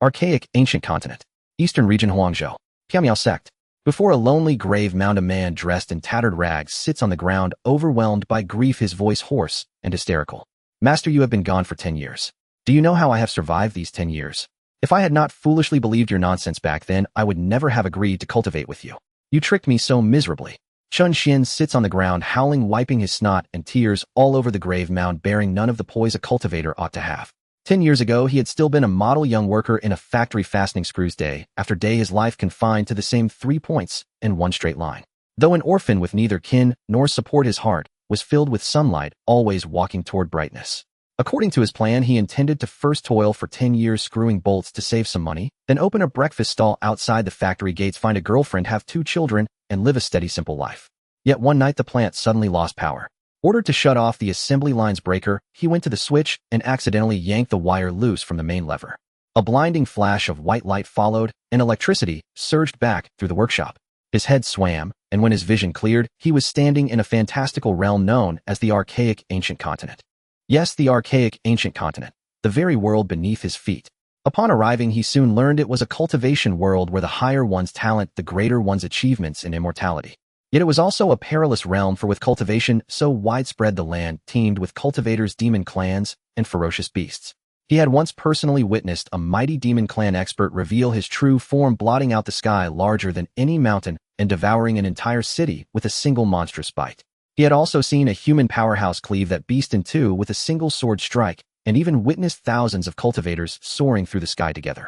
Archaic ancient continent. Eastern region Huangzhou. Piamiao sect. Before a lonely grave mound, a man dressed in tattered rags sits on the ground, overwhelmed by grief, his voice hoarse and hysterical. Master, you have been gone for 10 years. Do you know how I have survived these 10 years? If I had not foolishly believed your nonsense back then, I would never have agreed to cultivate with you. You tricked me so miserably. Chen Xuan sits on the ground, howling, wiping his snot and tears all over the grave mound, bearing none of the poise a cultivator ought to have. 10 years ago, he had still been a model young worker in a factory, fastening screws day after day, his life confined to the same 3 points in one straight line. Though an orphan with neither kin nor support, his heart was filled with sunlight, always walking toward brightness. According to his plan, he intended to first toil for 10 years screwing bolts to save some money, then open a breakfast stall outside the factory gates, find a girlfriend, have 2 children, and live a steady, simple life. Yet one night the plant suddenly lost power. Ordered to shut off the assembly line's breaker, he went to the switch and accidentally yanked the wire loose from the main lever. A blinding flash of white light followed, and electricity surged back through the workshop. His head swam, and when his vision cleared, he was standing in a fantastical realm known as the archaic ancient continent. Yes, the archaic ancient continent, the very world beneath his feet. Upon arriving, he soon learned it was a cultivation world where the higher one's talent, the greater one's achievements in immortality. Yet it was also a perilous realm, for with cultivation so widespread, the land teemed with cultivators, demon clans, and ferocious beasts. He had once personally witnessed a mighty demon clan expert reveal his true form, blotting out the sky larger than any mountain and devouring an entire city with a single monstrous bite. He had also seen a human powerhouse cleave that beast in two with a single sword strike, and even witnessed thousands of cultivators soaring through the sky together.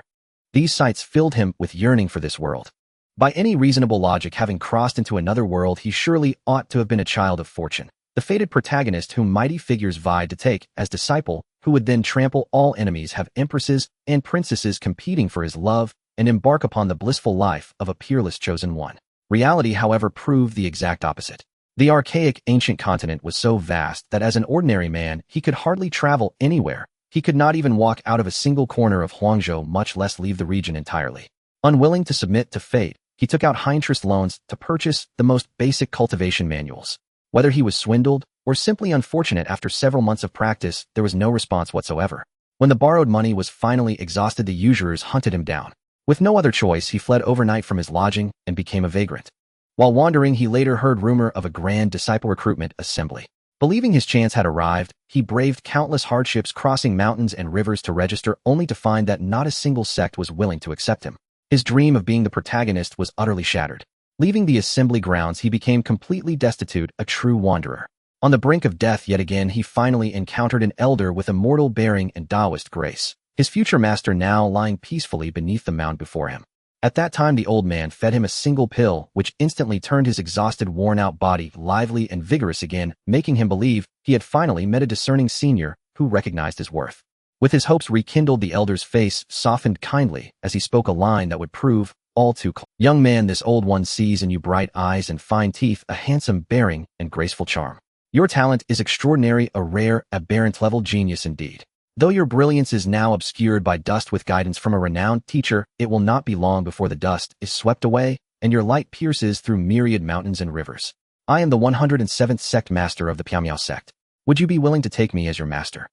These sights filled him with yearning for this world. By any reasonable logic, having crossed into another world, he surely ought to have been a child of fortune, the fated protagonist whom mighty figures vied to take as disciple, who would then trample all enemies, have empresses and princesses competing for his love, and embark upon the blissful life of a peerless chosen one. Reality, however, proved the exact opposite. The archaic ancient continent was so vast that as an ordinary man, he could hardly travel anywhere. He could not even walk out of a single corner of Huangzhou, much less leave the region entirely. Unwilling to submit to fate, he took out high-interest loans to purchase the most basic cultivation manuals. Whether he was swindled or simply unfortunate, after several months of practice, there was no response whatsoever. When the borrowed money was finally exhausted, the usurers hunted him down. With no other choice, he fled overnight from his lodging and became a vagrant. While wandering, he later heard rumor of a grand disciple recruitment assembly. Believing his chance had arrived, he braved countless hardships, crossing mountains and rivers to register, only to find that not a single sect was willing to accept him. His dream of being the protagonist was utterly shattered. Leaving the assembly grounds, he became completely destitute, a true wanderer. On the brink of death yet again, he finally encountered an elder with immortal bearing and Taoist grace, his future master now lying peacefully beneath the mound before him. At that time, the old man fed him a single pill, which instantly turned his exhausted, worn-out body lively and vigorous again, making him believe he had finally met a discerning senior who recognized his worth. With his hopes rekindled, the elder's face softened kindly as he spoke a line that would prove all too clear. Young man, this old one sees in you bright eyes and fine teeth, a handsome bearing and graceful charm. Your talent is extraordinary, a rare, aberrant-level genius indeed. Though your brilliance is now obscured by dust, with guidance from a renowned teacher, it will not be long before the dust is swept away and your light pierces through myriad mountains and rivers. I am the 107th sect master of the Piamiao sect. Would you be willing to take me as your master?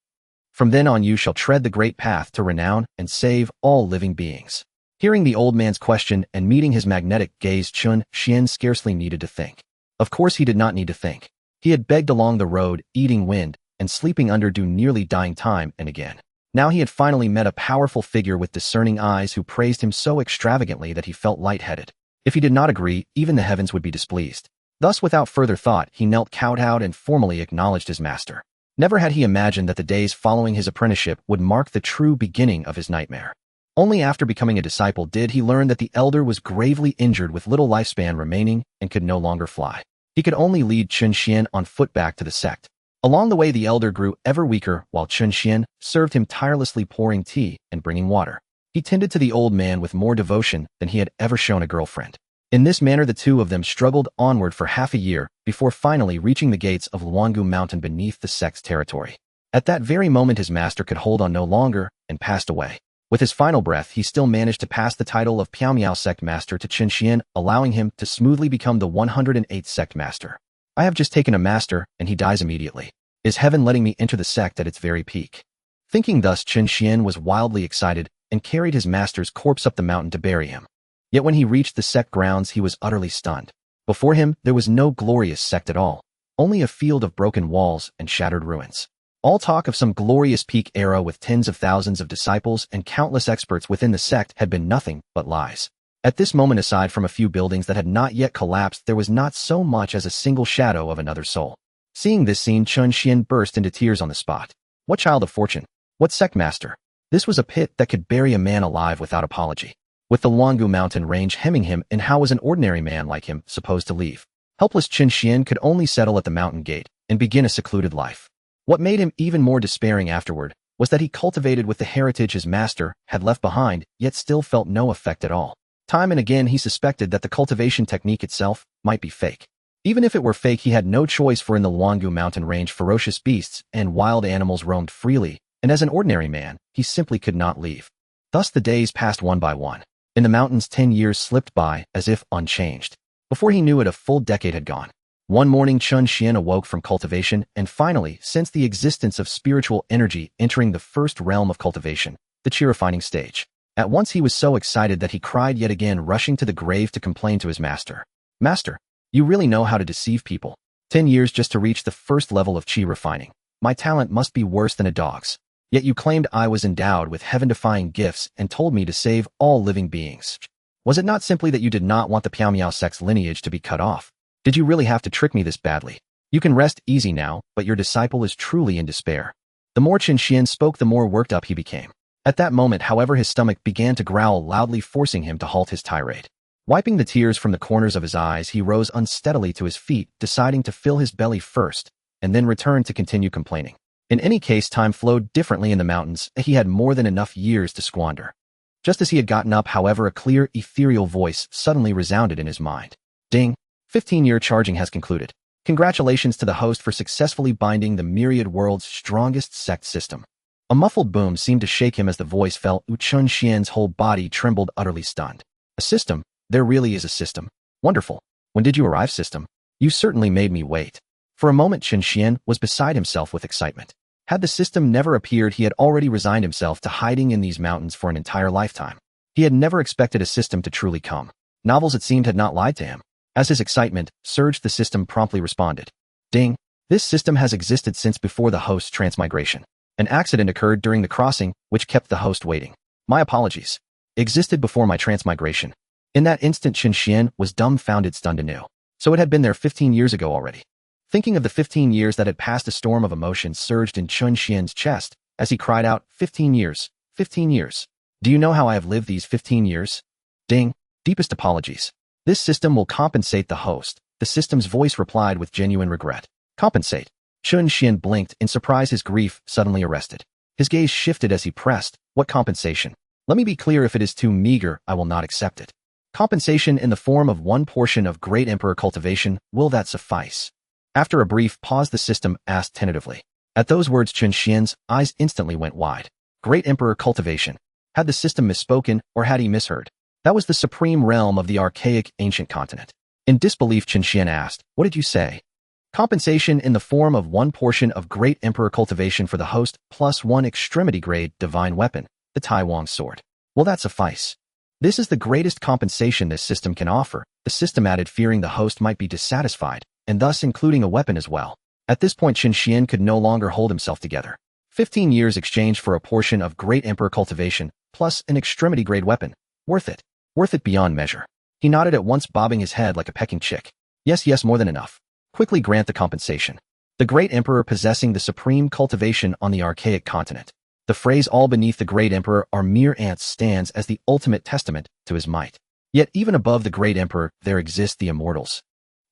From then on you shall tread the great path to renown and save all living beings. Hearing the old man's question and meeting his magnetic gaze, Chen Xuan scarcely needed to think. Of course he did not need to think. He had begged along the road, eating wind, and sleeping under dew, nearly dying time and again. Now he had finally met a powerful figure with discerning eyes who praised him so extravagantly that he felt lightheaded. If he did not agree, even the heavens would be displeased. Thus, without further thought, he knelt, kowtowed, and formally acknowledged his master. Never had he imagined that the days following his apprenticeship would mark the true beginning of his nightmare. Only after becoming a disciple did he learn that the elder was gravely injured with little lifespan remaining and could no longer fly. He could only lead Chen Xuan on foot back to the sect. Along the way, the elder grew ever weaker, while Chen Xuan served him tirelessly, pouring tea and bringing water. He tended to the old man with more devotion than he had ever shown a girlfriend. In this manner, the two of them struggled onward for half a year before finally reaching the gates of Luangu Mountain beneath the sect's territory. At that very moment, his master could hold on no longer and passed away. With his final breath, he still managed to pass the title of Piamiao sect master to Chen Xuan, allowing him to smoothly become the 108th sect master. I have just taken a master, and he dies immediately. Is heaven letting me enter the sect at its very peak? Thinking thus, Chen Xuan was wildly excited and carried his master's corpse up the mountain to bury him. Yet when he reached the sect grounds, he was utterly stunned. Before him, there was no glorious sect at all, only a field of broken walls and shattered ruins. All talk of some glorious peak era with tens of thousands of disciples and countless experts within the sect had been nothing but lies. At this moment, aside from a few buildings that had not yet collapsed, there was not so much as a single shadow of another soul. Seeing this scene, Chen Xuan burst into tears on the spot. What child of fortune? What sect master? This was a pit that could bury a man alive without apology. With the Luangu mountain range hemming him, and how was an ordinary man like him supposed to leave? Helpless Chen Xuan could only settle at the mountain gate and begin a secluded life. What made him even more despairing afterward was that he cultivated with the heritage his master had left behind, yet still felt no effect at all. Time and again he suspected that the cultivation technique itself might be fake. Even if it were fake, he had no choice, for in the Luangu mountain range ferocious beasts and wild animals roamed freely, and as an ordinary man, he simply could not leave. Thus the days passed one by one. In the mountains 10 years slipped by as if unchanged. Before he knew it, a full decade had gone. One morning Chen Xuan awoke from cultivation and finally sensed the existence of spiritual energy entering the first realm of cultivation, the chi refining stage. At once he was so excited that he cried yet again, rushing to the grave to complain to his master. Master, you really know how to deceive people. 10 years just to reach the first level of chi refining. My talent must be worse than a dog's. Yet you claimed I was endowed with heaven-defying gifts and told me to save all living beings. Was it not simply that you did not want the Piao sect's lineage to be cut off? Did you really have to trick me this badly? You can rest easy now, but your disciple is truly in despair. The more Chen Xuan spoke, the more worked up he became. At that moment, however, his stomach began to growl loudly, forcing him to halt his tirade. Wiping the tears from the corners of his eyes, he rose unsteadily to his feet, deciding to fill his belly first, and then return to continue complaining. In any case, time flowed differently in the mountains. He had more than enough years to squander. Just as he had gotten up, however, a clear, ethereal voice suddenly resounded in his mind. Ding! 15-year charging has concluded. Congratulations to the host for successfully binding the myriad world's strongest sect system. A muffled boom seemed to shake him as the voice fell. Chen Xuan's whole body trembled, utterly stunned. A system? There really is a system. Wonderful. When did you arrive, system? You certainly made me wait. For a moment, Chen Xuan was beside himself with excitement. Had the system never appeared, he had already resigned himself to hiding in these mountains for an entire lifetime. He had never expected a system to truly come. Novels, it seemed, had not lied to him. As his excitement surged, the system promptly responded. Ding! This system has existed since before the host's transmigration. An accident occurred during the crossing, which kept the host waiting. My apologies. Existed before my transmigration. In that instant, Chen Xuan was dumbfounded, stunned anew. So it had been there 15 years ago already. Thinking of the 15 years that had passed, a storm of emotion surged in Chen Xuan's chest as he cried out, 15 years, 15 years. Do you know how I have lived these 15 years? Ding! Deepest apologies. This system will compensate the host. The system's voice replied with genuine regret. Compensate? Chen Xuan blinked in surprise, his grief suddenly arrested. His gaze shifted as he pressed, what compensation? Let me be clear, if it is too meager, I will not accept it. Compensation in the form of one portion of Great Emperor cultivation, will that suffice? After a brief pause, the system asked tentatively. At those words, Chen Xuan's eyes instantly went wide. Great Emperor cultivation. Had the system misspoken, or had he misheard? That was the supreme realm of the archaic ancient continent. In disbelief, Chen Xuan asked, what did you say? Compensation in the form of one portion of Great Emperor cultivation for the host, plus one extremity-grade divine weapon, the Taiwan sword. Will that suffice? This is the greatest compensation this system can offer, the system added, fearing the host might be dissatisfied, and thus including a weapon as well. At this point, Chen Xuan could no longer hold himself together. 15 years exchanged for a portion of Great Emperor cultivation, plus an extremity-grade weapon. Worth it. Worth it beyond measure. He nodded at once, bobbing his head like a pecking chick. Yes, yes, more than enough. Quickly grant the compensation. The Great Emperor possessing the supreme cultivation on the archaic continent. The phrase all beneath the Great Emperor are mere ants stands as the ultimate testament to his might. Yet even above the Great Emperor, there exist the Immortals.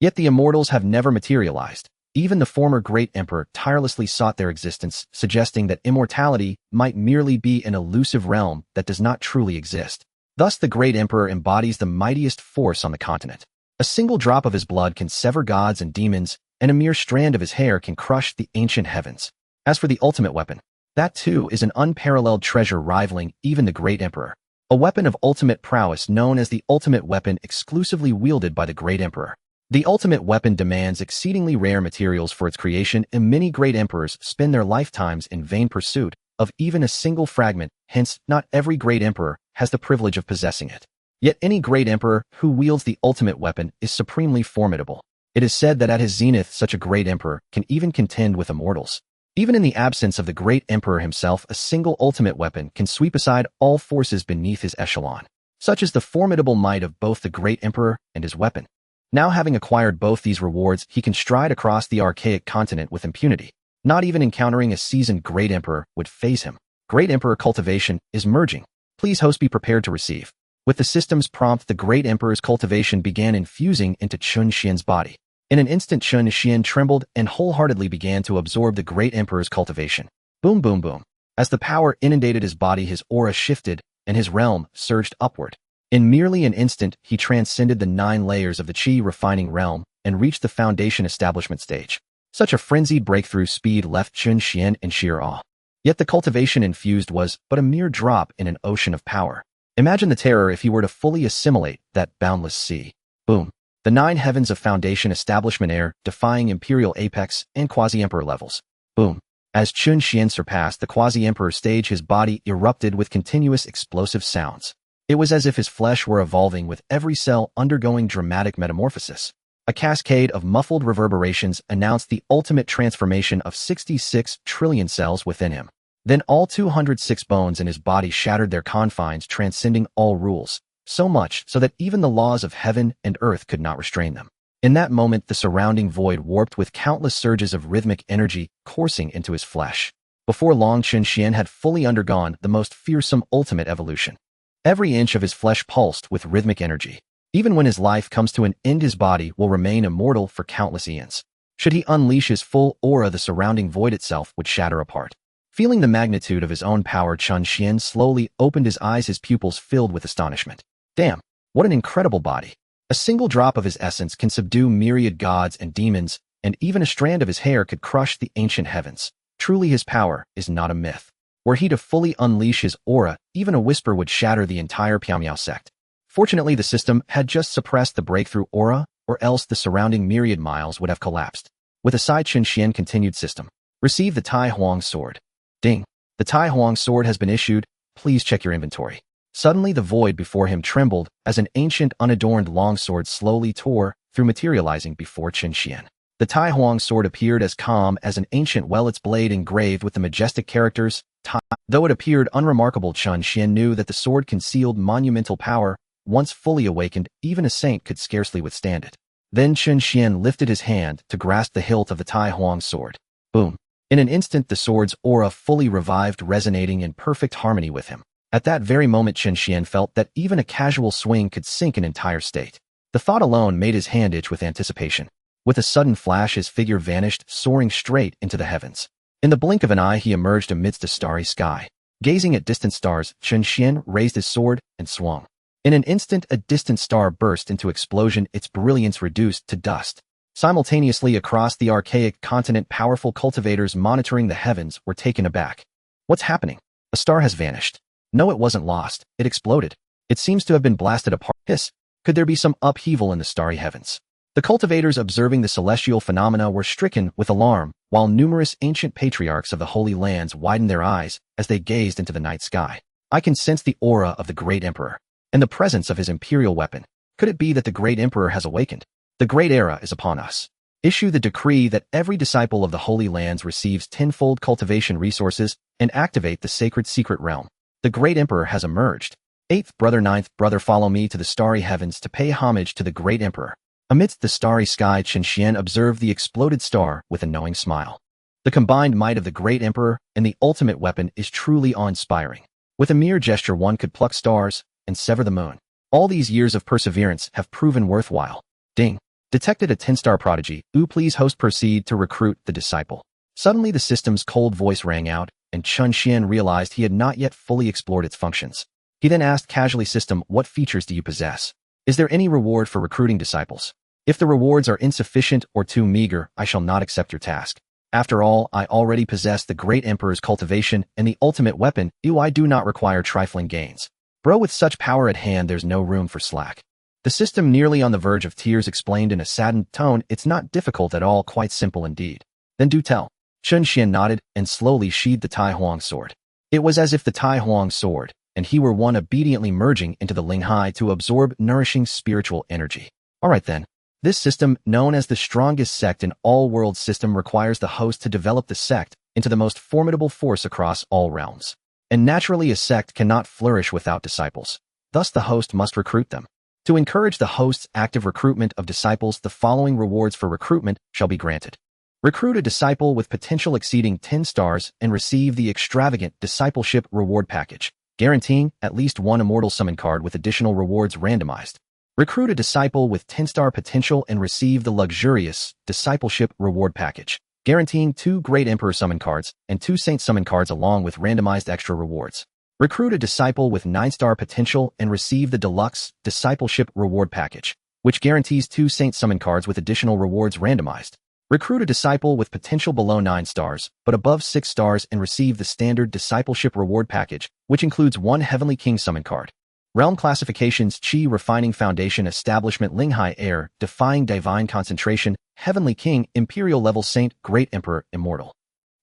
Yet the Immortals have never materialized. Even the former Great Emperor tirelessly sought their existence, suggesting that immortality might merely be an elusive realm that does not truly exist. Thus the Great Emperor embodies the mightiest force on the continent. A single drop of his blood can sever gods and demons, and a mere strand of his hair can crush the ancient heavens. As for the ultimate weapon, that too is an unparalleled treasure rivaling even the Great Emperor. A weapon of ultimate prowess known as the ultimate weapon, exclusively wielded by the Great Emperor. The ultimate weapon demands exceedingly rare materials for its creation, and many great emperors spend their lifetimes in vain pursuit of even a single fragment, hence, not every great emperor has the privilege of possessing it. Yet any great emperor who wields the ultimate weapon is supremely formidable. It is said that at his zenith such a great emperor can even contend with immortals. Even in the absence of the great emperor himself, a single ultimate weapon can sweep aside all forces beneath his echelon. Such is the formidable might of both the great emperor and his weapon. Now having acquired both these rewards, he can stride across the archaic continent with impunity. Not even encountering a seasoned great emperor would faze him. Great emperor cultivation is merging. Please host be prepared to receive. With the system's prompt, the great emperor's cultivation began infusing into Chen Xuan's body. In an instant, Chen Xuan trembled and wholeheartedly began to absorb the great emperor's cultivation. Boom, boom, boom. As the power inundated his body, his aura shifted, and his realm surged upward. In merely an instant, he transcended the 9 layers of the Qi refining realm and reached the foundation establishment stage. Such a frenzied breakthrough speed left Chen Xuan in sheer awe. Yet the cultivation infused was but a mere drop in an ocean of power. Imagine the terror if he were to fully assimilate that boundless sea. Boom. The 9 heavens of foundation establishment air, defying imperial apex and quasi-emperor levels. Boom. As Chen Xuan surpassed the quasi-emperor stage, his body erupted with continuous explosive sounds. It was as if his flesh were evolving, with every cell undergoing dramatic metamorphosis. A cascade of muffled reverberations announced the ultimate transformation of 66 trillion cells within him. Then all 206 bones in his body shattered their confines, transcending all rules, so much so that even the laws of heaven and earth could not restrain them. In that moment, the surrounding void warped with countless surges of rhythmic energy coursing into his flesh. Before long, Chen Xuan had fully undergone the most fearsome ultimate evolution. Every inch of his flesh pulsed with rhythmic energy. Even when his life comes to an end, his body will remain immortal for countless eons. Should he unleash his full aura, the surrounding void itself would shatter apart. Feeling the magnitude of his own power, Chen Xuan slowly opened his eyes, his pupils filled with astonishment. Damn, what an incredible body. A single drop of his essence can subdue myriad gods and demons, and even a strand of his hair could crush the ancient heavens. Truly, his power is not a myth. Were he to fully unleash his aura, even a whisper would shatter the entire Piamiao sect. Fortunately, the system had just suppressed the breakthrough aura, or else the surrounding myriad miles would have collapsed. With a sigh, Chen Xuan continued, system. Receive the Tai Huang sword. Ding. The Tai Huang sword has been issued. Please check your inventory. Suddenly, the void before him trembled as an ancient, unadorned longsword slowly tore through, materializing before Chen Xuan. The Tai Huang sword appeared as calm as an ancient well, its blade engraved with the majestic characters Tai. Though it appeared unremarkable, Chen Xuan knew that the sword concealed monumental power. Once fully awakened, even a saint could scarcely withstand it. Then Chen Xuan lifted his hand to grasp the hilt of the Tai Huang sword. Boom. In an instant, the sword's aura fully revived, resonating in perfect harmony with him. At that very moment, Chen Xuan felt that even a casual swing could sink an entire state. The thought alone made his hand itch with anticipation. With a sudden flash, his figure vanished, soaring straight into the heavens. In the blink of an eye, he emerged amidst a starry sky. Gazing at distant stars, Chen Xuan raised his sword and swung. In an instant, a distant star burst into explosion, its brilliance reduced to dust. Simultaneously across the archaic continent, powerful cultivators monitoring the heavens were taken aback. What's happening? A star has vanished. No, it wasn't lost. It exploded. It seems to have been blasted apart. Hiss. Could there be some upheaval in the starry heavens? The cultivators observing the celestial phenomena were stricken with alarm, while numerous ancient patriarchs of the Holy Lands widened their eyes as they gazed into the night sky. I can sense the aura of the great emperor and the presence of his imperial weapon. Could it be that the great emperor has awakened? The great era is upon us. Issue the decree that every disciple of the Holy Lands receives tenfold cultivation resources and activate the sacred secret realm. The great emperor has emerged. 8th brother, 9th brother, follow me to the starry heavens to pay homage to the great emperor. Amidst the starry sky, Chen Xuan observed the exploded star with a knowing smile. The combined might of the great emperor and the ultimate weapon is truly awe-inspiring. With a mere gesture, one could pluck stars and sever the moon. All these years of perseverance have proven worthwhile. Ding. Detected a 10-star prodigy. Please host proceed to recruit the disciple. Suddenly the system's cold voice rang out, and Chen Xuan realized he had not yet fully explored its functions. He then asked casually, system, what features do you possess? Is there any reward for recruiting disciples? If the rewards are insufficient or too meager, I shall not accept your task. After all, I already possess the great emperor's cultivation and the ultimate weapon. I do not require trifling gains. Bro, with such power at hand, there's no room for slack. The system, nearly on the verge of tears, explained in a saddened tone, it's not difficult at all, quite simple indeed. Then do tell. Chen Xuan nodded and slowly sheathed the Tai Huang sword. It was as if the Tai Huang soared, and he were one obediently merging into the Linghai to absorb nourishing spiritual energy. Alright then. This system, known as the strongest sect in all world system, requires the host to develop the sect into the most formidable force across all realms. And naturally a sect cannot flourish without disciples. Thus the host must recruit them. To encourage the host's active recruitment of disciples, the following rewards for recruitment shall be granted. Recruit a disciple with potential exceeding 10 stars and receive the extravagant discipleship reward package, guaranteeing at least one immortal summon card with additional rewards randomized. Recruit a disciple with 10-star potential and receive the luxurious discipleship reward package, guaranteeing 2 Great Emperor summon cards and 2 Saint summon cards along with randomized extra rewards. Recruit a disciple with 9-star potential and receive the deluxe discipleship reward package, which guarantees 2 Saint summon cards with additional rewards randomized. Recruit a disciple with potential below 9 stars, but above 6 stars and receive the standard discipleship reward package, which includes 1 Heavenly King summon card. Realm classifications: Qi Refining Foundation Establishment, Linghai Air, Defying Divine Concentration, Heavenly King, Imperial Level Saint, Great Emperor, Immortal.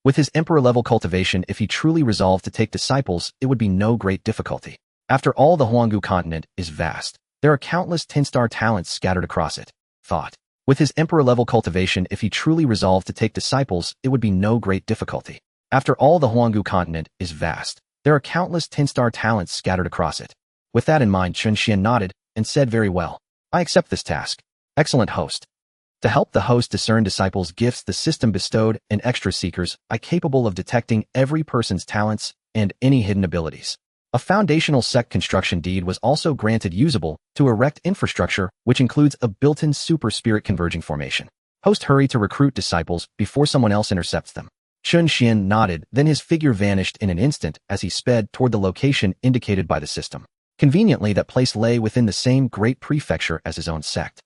With his Emperor level cultivation, if he truly resolved to take disciples, it would be no great difficulty. After all, the Huanggu continent is vast. There are countless 10-star talents scattered across it. Thought. With his Emperor level cultivation, if he truly resolved to take disciples, it would be no great difficulty. After all, the Huanggu continent is vast. There are countless 10-star talents scattered across it. With that in mind, Chen Xuan nodded and said, "Very well. I accept this task. Excellent host." To help the host discern disciples' gifts, the system bestowed an extra seekers eye capable of detecting every person's talents and any hidden abilities. A foundational sect construction deed was also granted usable to erect infrastructure, which includes a built-in super spirit converging formation. Host hurry to recruit disciples before someone else intercepts them. Chen Xuan nodded, then his figure vanished in an instant as he sped toward the location indicated by the system. Conveniently, that place lay within the same great prefecture as his own sect.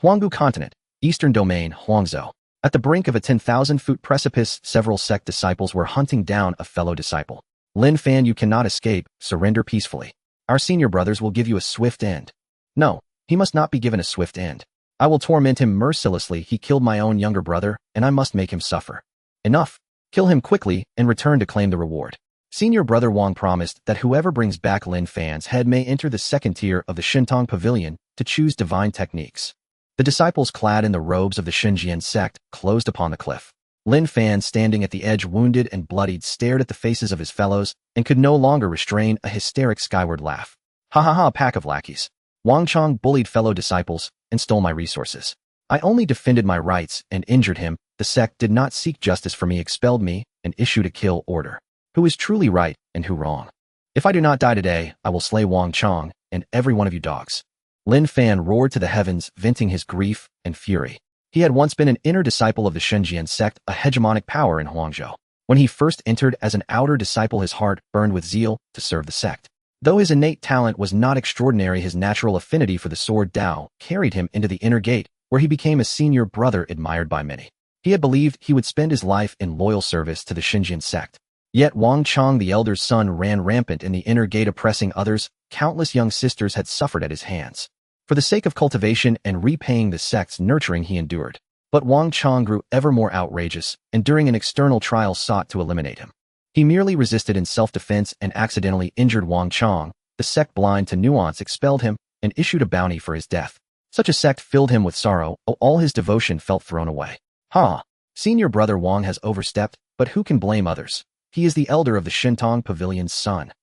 Huanggu Continent, Eastern Domain, Huangzhou. At the brink of a 10,000-foot precipice, several sect disciples were hunting down a fellow disciple. "Lin Fan, you cannot escape. Surrender peacefully. Our senior brothers will give you a swift end." "No, he must not be given a swift end. I will torment him mercilessly. He killed my own younger brother, and I must make him suffer." "Enough. Kill him quickly and return to claim the reward." Senior brother Wang promised that whoever brings back Lin Fan's head may enter the second tier of the Shintong Pavilion to choose divine techniques. The disciples, clad in the robes of the Xinjian sect, closed upon the cliff. Lin Fan, standing at the edge wounded and bloodied, stared at the faces of his fellows and could no longer restrain a hysteric skyward laugh. "Ha ha ha, pack of lackeys. Wang Chong bullied fellow disciples and stole my resources. I only defended my rights and injured him. The sect did not seek justice for me, expelled me, and issued a kill order. Who is truly right and who wrong? If I do not die today, I will slay Wang Chong and every one of you dogs." Lin Fan roared to the heavens, venting his grief and fury. He had once been an inner disciple of the Xinjian sect, a hegemonic power in Huangzhou. When he first entered as an outer disciple, his heart burned with zeal to serve the sect. Though his innate talent was not extraordinary, his natural affinity for the sword Dao carried him into the inner gate, where he became a senior brother admired by many. He had believed he would spend his life in loyal service to the Xinjian sect. Yet Wang Chong, the elder's son, ran rampant in the inner gate, oppressing others. Countless young sisters had suffered at his hands. For the sake of cultivation and repaying the sect's nurturing, he endured. But Wang Chong grew ever more outrageous, and during an external trial sought to eliminate him. He merely resisted in self-defense and accidentally injured Wang Chong. The sect, blind to nuance, expelled him and issued a bounty for his death. Such a sect filled him with sorrow. All his devotion felt thrown away. Senior brother Wang has overstepped, but who can blame others? He is the elder of the Shintong Pavilion's son.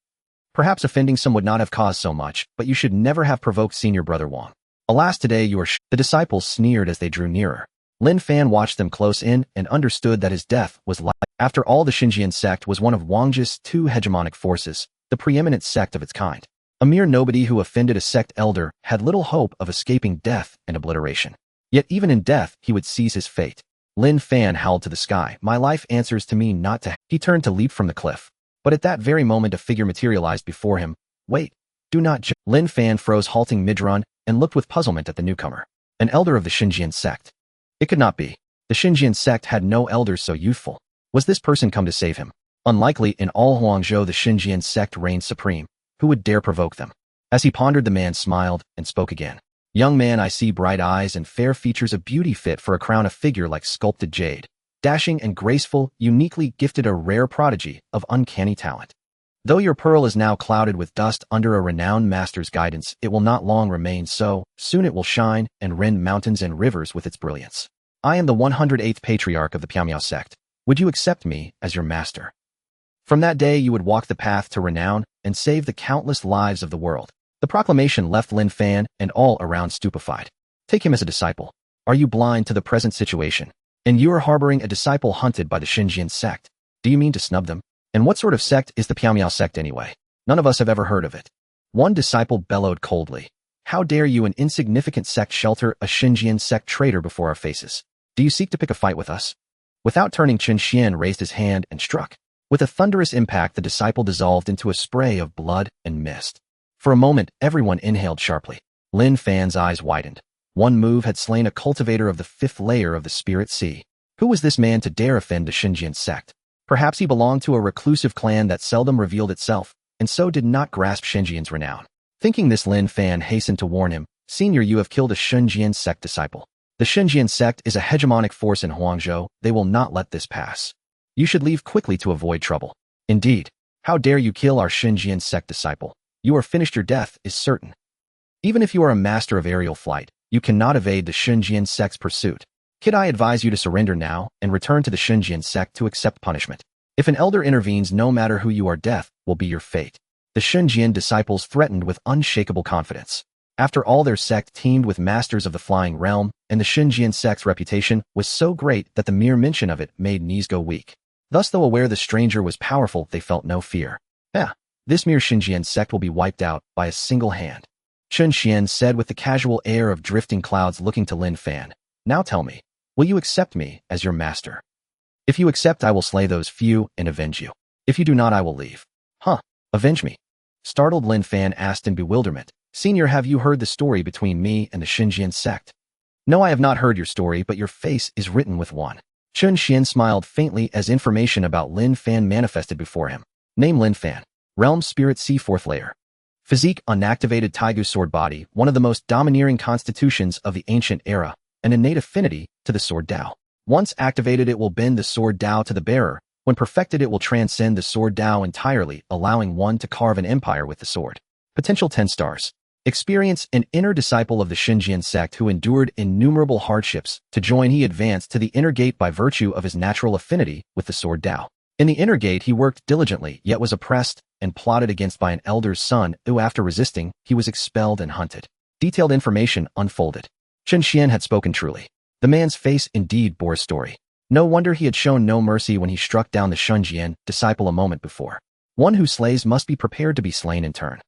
Perhaps offending some would not have caused so much, but you should never have provoked senior brother Wang. Alas, today you are The disciples sneered as they drew nearer. Lin Fan watched them close in and understood that his death was like. After all, the Xinjian sect was one of Wangji's 2 hegemonic forces, the preeminent sect of its kind. A mere nobody who offended a sect elder had little hope of escaping death and obliteration. Yet even in death, he would seize his fate. Lin Fan howled to the sky, "My life answers to me, not to." He turned to leap from the cliff. But at that very moment, a figure materialized before him. "Wait, do not jump." Lin Fan froze, halting mid-run, and looked with puzzlement at the newcomer. An elder of the Xinjian sect. It could not be. The Xinjian sect had no elders so youthful. Was this person come to save him? Unlikely. In all Huangzhou, the Xinjian sect reigned supreme. Who would dare provoke them? As he pondered, the man smiled and spoke again. "Young man, I see bright eyes and fair features, a beauty fit for a crown, a figure like sculpted jade. Dashing and graceful, uniquely gifted, a rare prodigy of uncanny talent. Though your pearl is now clouded with dust under a renowned master's guidance, it will not long remain so. Soon it will shine and rend mountains and rivers with its brilliance. I am the 108th patriarch of the Piamiao sect. Would you accept me as your master? From that day you would walk the path to renown and save the countless lives of the world. The proclamation left Lin Fan and all around stupefied. Take him as a disciple. Are you blind to the present situation? And you are harboring a disciple hunted by the Xinjiang sect. Do you mean to snub them? And what sort of sect is the Piamiao sect anyway? None of us have ever heard of it. One disciple bellowed coldly. How dare you, an insignificant sect, shelter a Xinjiang sect traitor before our faces? Do you seek to pick a fight with us? Without turning, Chen Xuan raised his hand and struck. With a thunderous impact, the disciple dissolved into a spray of blood and mist. For a moment, everyone inhaled sharply. Lin Fan's eyes widened. One move had slain a cultivator of the 5th layer of the Spirit Sea. Who was this man to dare offend the Xinjiang sect? Perhaps he belonged to a reclusive clan that seldom revealed itself, and so did not grasp Xinjiang's renown. Thinking this, Lin Fan hastened to warn him, Senior, you have killed a Xinjiang sect disciple. The Xinjiang sect is a hegemonic force in Huangzhou. They will not let this pass. You should leave quickly to avoid trouble. Indeed. How dare you kill our Xinjiang sect disciple? You are finished. Your death is certain. Even if you are a master of aerial flight, you cannot evade the Xinjiang sect's pursuit. Kid, I advise you to surrender now and return to the Xinjiang sect to accept punishment. If an elder intervenes, no matter who you are, death will be your fate. The Xinjiang disciples threatened with unshakable confidence. After all, their sect teamed with masters of the flying realm, and the Xinjiang sect's reputation was so great that the mere mention of it made knees go weak. Thus, though aware the stranger was powerful, they felt no fear. This mere Xinjiang sect will be wiped out by a single hand. Chen Xuan said with the casual air of drifting clouds, looking to Lin Fan. Now tell me, will you accept me as your master? If you accept, I will slay those few and avenge you. If you do not, I will leave. Avenge me? Startled, Lin Fan asked in bewilderment. Senior, have you heard the story between me and the Xinjiang sect? No, I have not heard your story, but your face is written with one. Chen Xuan smiled faintly as information about Lin Fan manifested before him. Name: Lin Fan. Realm: Spirit Sea, 4th layer. Physique: unactivated Taigu sword body, one of the most domineering constitutions of the ancient era, an innate affinity to the sword Dao. Once activated, it will bend the sword Dao to the bearer. When perfected, it will transcend the sword Dao entirely, allowing one to carve an empire with the sword. Potential: 10 stars. Experience: an inner disciple of the Xinjiang sect who endured innumerable hardships. To join, he advanced to the inner gate by virtue of his natural affinity with the sword Dao. In the inner gate, he worked diligently, yet was oppressed and plotted against by an elder's son, who, after resisting, he was expelled and hunted. Detailed information unfolded. Chen Xuan had spoken truly. The man's face indeed bore a story. No wonder he had shown no mercy when he struck down the Xinjiang disciple a moment before. One who slays must be prepared to be slain in turn.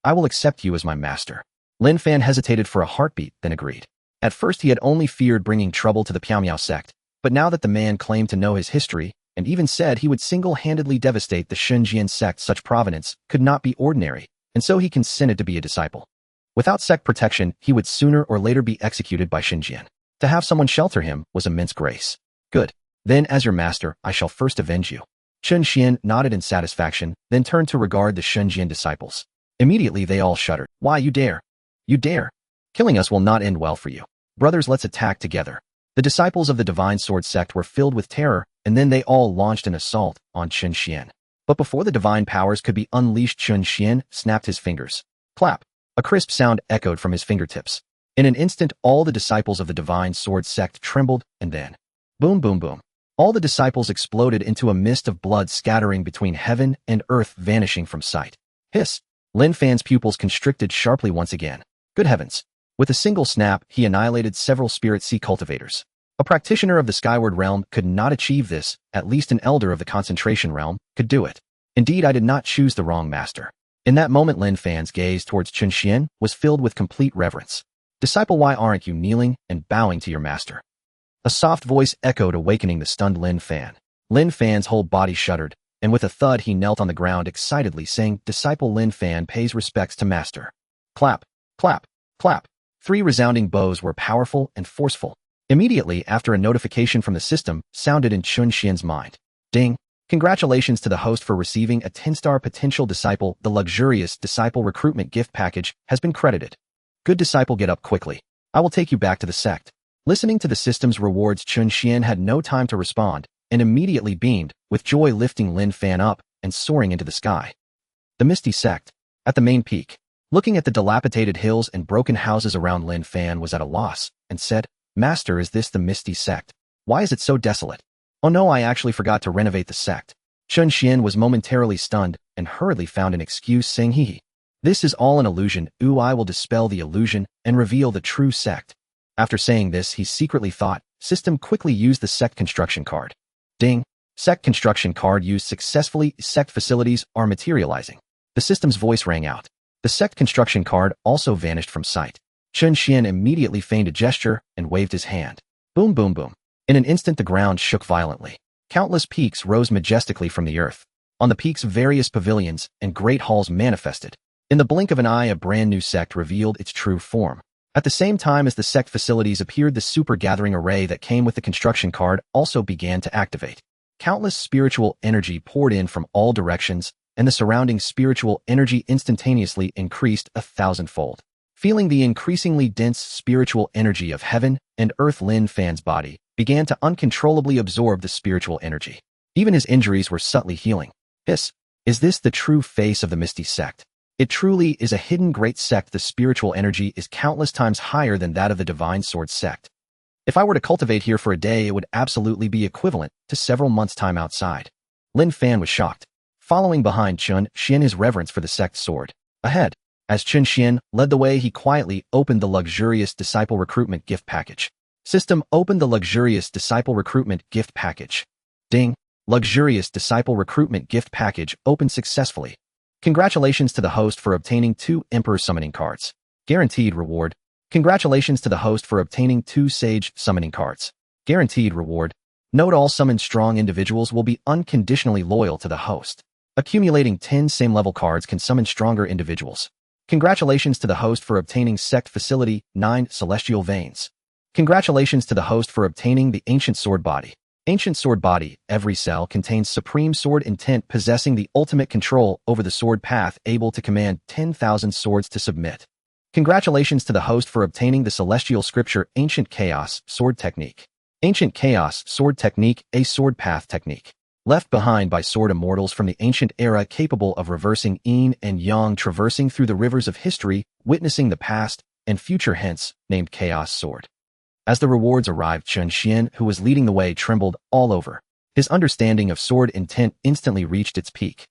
I will accept you as my master. Lin Fan hesitated for a heartbeat, then agreed. At first he had only feared bringing trouble to the Piamiao sect, but now that the man claimed to know his history, and even said he would single-handedly devastate the Xinjiang sect, such provenance could not be ordinary, and so he consented to be a disciple. Without sect protection, he would sooner or later be executed by Xinjiang. To have someone shelter him was immense grace. Good. Then, as your master, I shall first avenge you. Chen Xuan nodded in satisfaction, then turned to regard the Xinjiang disciples. Immediately they all shuddered. Why, you dare? You dare? Killing us will not end well for you. Brothers, let's attack together. The disciples of the Divine Sword sect were filled with terror, and then they all launched an assault on Chen Xuan. But before the divine powers could be unleashed, Chen Xuan snapped his fingers. Clap. A crisp sound echoed from his fingertips. In an instant, all the disciples of the Divine Sword sect trembled, and then, boom, boom, boom. All the disciples exploded into a mist of blood, scattering between heaven and earth, vanishing from sight. Hiss. Lin Fan's pupils constricted sharply once again. Good heavens. With a single snap, he annihilated several Spirit Sea cultivators. A practitioner of the Skyward Realm could not achieve this. At least an elder of the Concentration Realm could do it. Indeed, I did not choose the wrong master. In that moment, Lin Fan's gaze towards Chen Xuan was filled with complete reverence. Disciple, why aren't you kneeling and bowing to your master? A soft voice echoed, awakening the stunned Lin Fan. Lin Fan's whole body shuddered, and with a thud he knelt on the ground excitedly, saying, Disciple Lin Fan pays respects to master. Clap, clap, clap. 3 resounding bows were powerful and forceful. Immediately after, a notification from the system sounded in Chen Xuan's mind. Ding! Congratulations to the host for receiving a 10-star potential disciple. The luxurious disciple recruitment gift package has been credited. Good disciple, get up quickly. I will take you back to the sect. Listening to the system's rewards, Chen Xuan had no time to respond, and immediately beamed, with joy, lifting Lin Fan up. and soaring into the sky. The Misty Sect. At the main peak, looking at the dilapidated hills and broken houses around, Lin Fan was at a loss and said, "Master, is this the Misty Sect? Why is it so desolate? Oh no, I actually forgot to renovate the sect." Chen Xuan was momentarily stunned and hurriedly found an excuse, saying, "This is all an illusion. I will dispel the illusion and reveal the true sect." After saying this, he secretly thought, "System, quickly use the sect construction card." Ding! Sect construction card used successfully. Sect facilities are materializing. The system's voice rang out. The sect construction card also vanished from sight. Chen Xuan immediately feigned a gesture and waved his hand. Boom, boom, boom. In an instant, the ground shook violently. Countless peaks rose majestically from the earth. On the peaks, various pavilions and great halls manifested. In the blink of an eye, a brand new sect revealed its true form. At the same time as the sect facilities appeared, the super gathering array that came with the construction card also began to activate. Countless spiritual energy poured in from all directions, and the surrounding spiritual energy instantaneously increased 1,000-fold. Feeling the increasingly dense spiritual energy of heaven and earth, Lin Fan's body began to uncontrollably absorb the spiritual energy. Even his injuries were subtly healing. Is this the true face of the Misty Sect? It truly is a hidden great sect. The spiritual energy is countless times higher than that of the Divine Sword Sect. If I were to cultivate here for a day, it would absolutely be equivalent to several months' time outside. Lin Fan was shocked. Following behind Chen Xuan, his reverence for the sect soared. Ahead, as Chen Xuan led the way, he quietly opened the luxurious disciple recruitment gift package. System, opened the luxurious disciple recruitment gift package. Ding! Luxurious disciple recruitment gift package opened successfully. Congratulations to the host for obtaining 2 Emperor summoning cards. Guaranteed reward. Congratulations to the host for obtaining 2 Sage summoning cards. Guaranteed reward. Note: all summoned strong individuals will be unconditionally loyal to the host. Accumulating 10 same-level cards can summon stronger individuals. Congratulations to the host for obtaining Sect Facility 9 Celestial Veins. Congratulations to the host for obtaining the Ancient Sword Body. Ancient Sword Body. Every cell contains Supreme Sword Intent, possessing the ultimate control over the sword path, able to command 10,000 swords to submit. Congratulations to the host for obtaining the Celestial Scripture Ancient Chaos Sword Technique. Ancient Chaos Sword Technique, a sword path technique. Left behind by sword immortals from the ancient era, capable of reversing yin and yang, traversing through the rivers of history, witnessing the past and future, hence named Chaos Sword. As the rewards arrived, Chen Xuan, who was leading the way, trembled all over. His understanding of sword intent instantly reached its peak.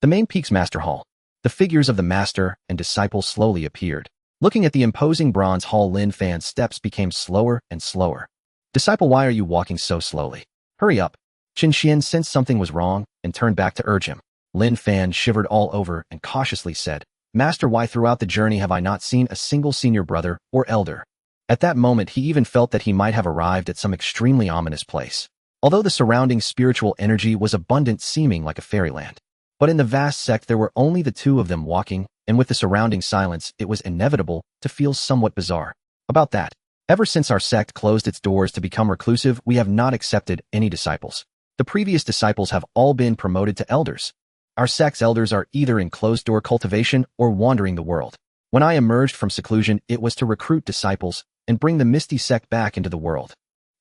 The main peak's master hall. The figures of the master and disciple slowly appeared. Looking at the imposing bronze hall, Lin Fan's steps became slower and slower. "Disciple, why are you walking so slowly? Hurry up." Chen Xuan sensed something was wrong and turned back to urge him. Lin Fan shivered all over and cautiously said, "Master, why throughout the journey have I not seen a single senior brother or elder?" At that moment, he even felt that he might have arrived at some extremely ominous place. Although the surrounding spiritual energy was abundant, seeming like a fairyland. But in the vast sect, there were only the 2 of them walking, and with the surrounding silence, it was inevitable to feel somewhat bizarre about that. Ever since our sect closed its doors to become reclusive, we have not accepted any disciples. The previous disciples have all been promoted to elders. Our sect's elders are either in closed-door cultivation or wandering the world. When I emerged from seclusion, it was to recruit disciples and bring the Misty Sect back into the world.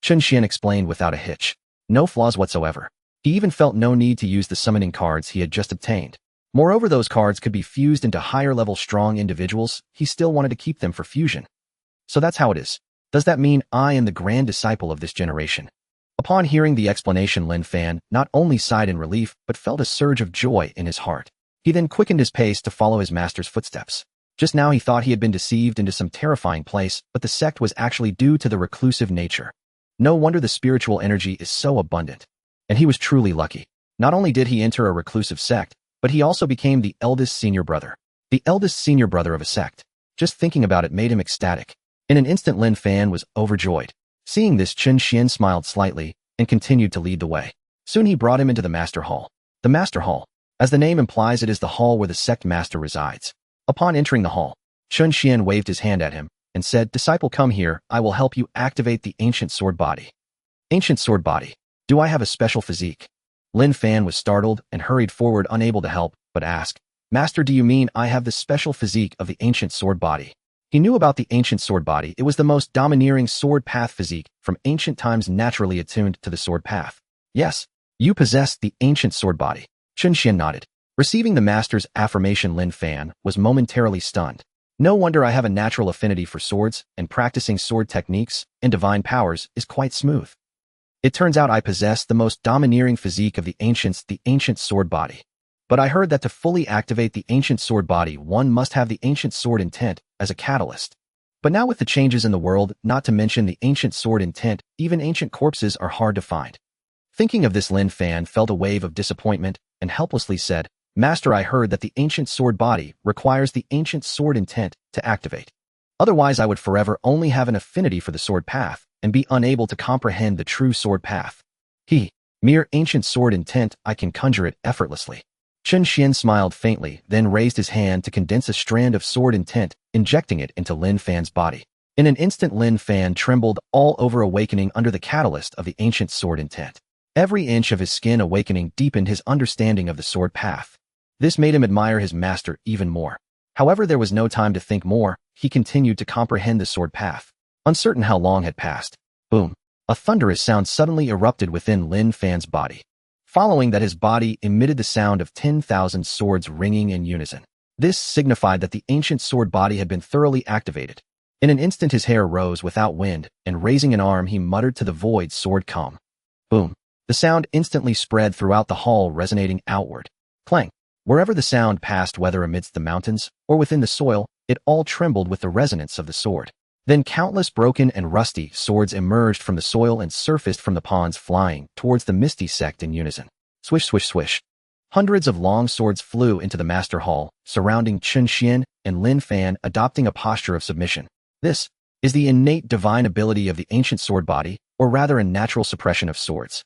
Chen Xuan explained without a hitch. No flaws whatsoever. He even felt no need to use the summoning cards he had just obtained. Moreover, those cards could be fused into higher-level strong individuals. He still wanted to keep them for fusion. So that's how it is. Does that mean I am the grand disciple of this generation? Upon hearing the explanation, Lin Fan not only sighed in relief, but felt a surge of joy in his heart. He then quickened his pace to follow his master's footsteps. Just now he thought he had been deceived into some terrifying place, but the sect was actually due to the reclusive nature. No wonder the spiritual energy is so abundant. And he was truly lucky. Not only did he enter a reclusive sect, but he also became the eldest senior brother. The eldest senior brother of a sect. Just thinking about it made him ecstatic. In an instant, Lin Fan was overjoyed. Seeing this, Chen Xuan smiled slightly and continued to lead the way. Soon he brought him into the Master Hall. The Master Hall. As the name implies, it is the hall where the sect master resides. Upon entering the hall, Chen Xuan waved his hand at him and said, "Disciple, come here. I will help you activate the Ancient Sword Body." Ancient Sword Body. Do I have a special physique? Lin Fan was startled and hurried forward, unable to help but ask, "Master, do you mean I have the special physique of the Ancient Sword Body?" He knew about the Ancient Sword Body. It was the most domineering sword path physique from ancient times, naturally attuned to the sword path. Yes, you possess the Ancient Sword Body. Chen Xuan nodded. Receiving the master's affirmation, Lin Fan was momentarily stunned. No wonder I have a natural affinity for swords, and practicing sword techniques and divine powers is quite smooth. It turns out I possess the most domineering physique of the ancient sword body. But I heard that to fully activate the ancient sword body, one must have the ancient sword intent as a catalyst. But now with the changes in the world, not to mention the ancient sword intent, even ancient corpses are hard to find. Thinking of this, Lin Fan felt a wave of disappointment and helplessly said, Master, I heard that the ancient sword body requires the ancient sword intent to activate. Otherwise, I would forever only have an affinity for the sword path and be unable to comprehend the true sword path. Mere ancient sword intent, I can conjure it effortlessly. Chen Xuan smiled faintly, then raised his hand to condense a strand of sword intent, injecting it into Lin Fan's body. In an instant, Lin Fan trembled all over, awakening under the catalyst of the ancient sword intent. Every inch of his skin awakening deepened his understanding of the sword path. This made him admire his master even more. However, there was no time to think more. He continued to comprehend the sword path. Uncertain how long had passed. Boom! A thunderous sound suddenly erupted within Lin Fan's body. Following that, his body emitted the sound of 10,000 swords ringing in unison. This signified that the ancient sword body had been thoroughly activated. In an instant, his hair rose without wind, and raising an arm, he muttered to the void, sword come. Boom! The sound instantly spread throughout the hall, resonating outward. Clang! Wherever the sound passed, whether amidst the mountains or within the soil, it all trembled with the resonance of the sword. Then countless broken and rusty swords emerged from the soil and surfaced from the ponds, flying towards the misty sect in unison. Swish, swish, swish. Hundreds of long swords flew into the master hall, surrounding Chen Xuan and Lin Fan, adopting a posture of submission. This is the innate divine ability of the ancient sword body, or rather a natural suppression of swords.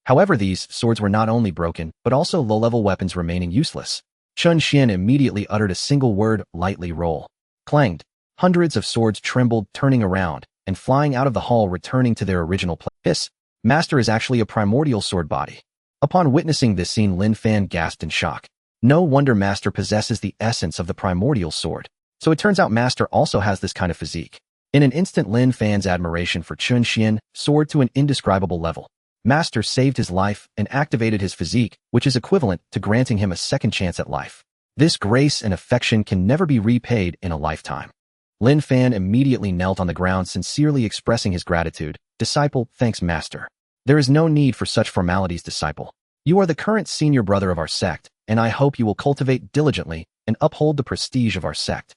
However, these swords were not only broken, but also low-level weapons remaining useless. Chen Xuan immediately uttered a single word, lightly roll. Clanged. Hundreds of swords trembled, turning around, and flying out of the hall, returning to their original place. This master is actually a primordial sword body. Upon witnessing this scene, Lin Fan gasped in shock. No wonder master possesses the essence of the primordial sword. So it turns out master also has this kind of physique. In an instant, Lin Fan's admiration for Chen Xuan soared to an indescribable level. Master saved his life and activated his physique, which is equivalent to granting him a second chance at life. This grace and affection can never be repaid in a lifetime. Lin Fan immediately knelt on the ground, sincerely expressing his gratitude. Disciple, thanks master. There is no need for such formalities, disciple. You are the current senior brother of our sect, and I hope you will cultivate diligently and uphold the prestige of our sect.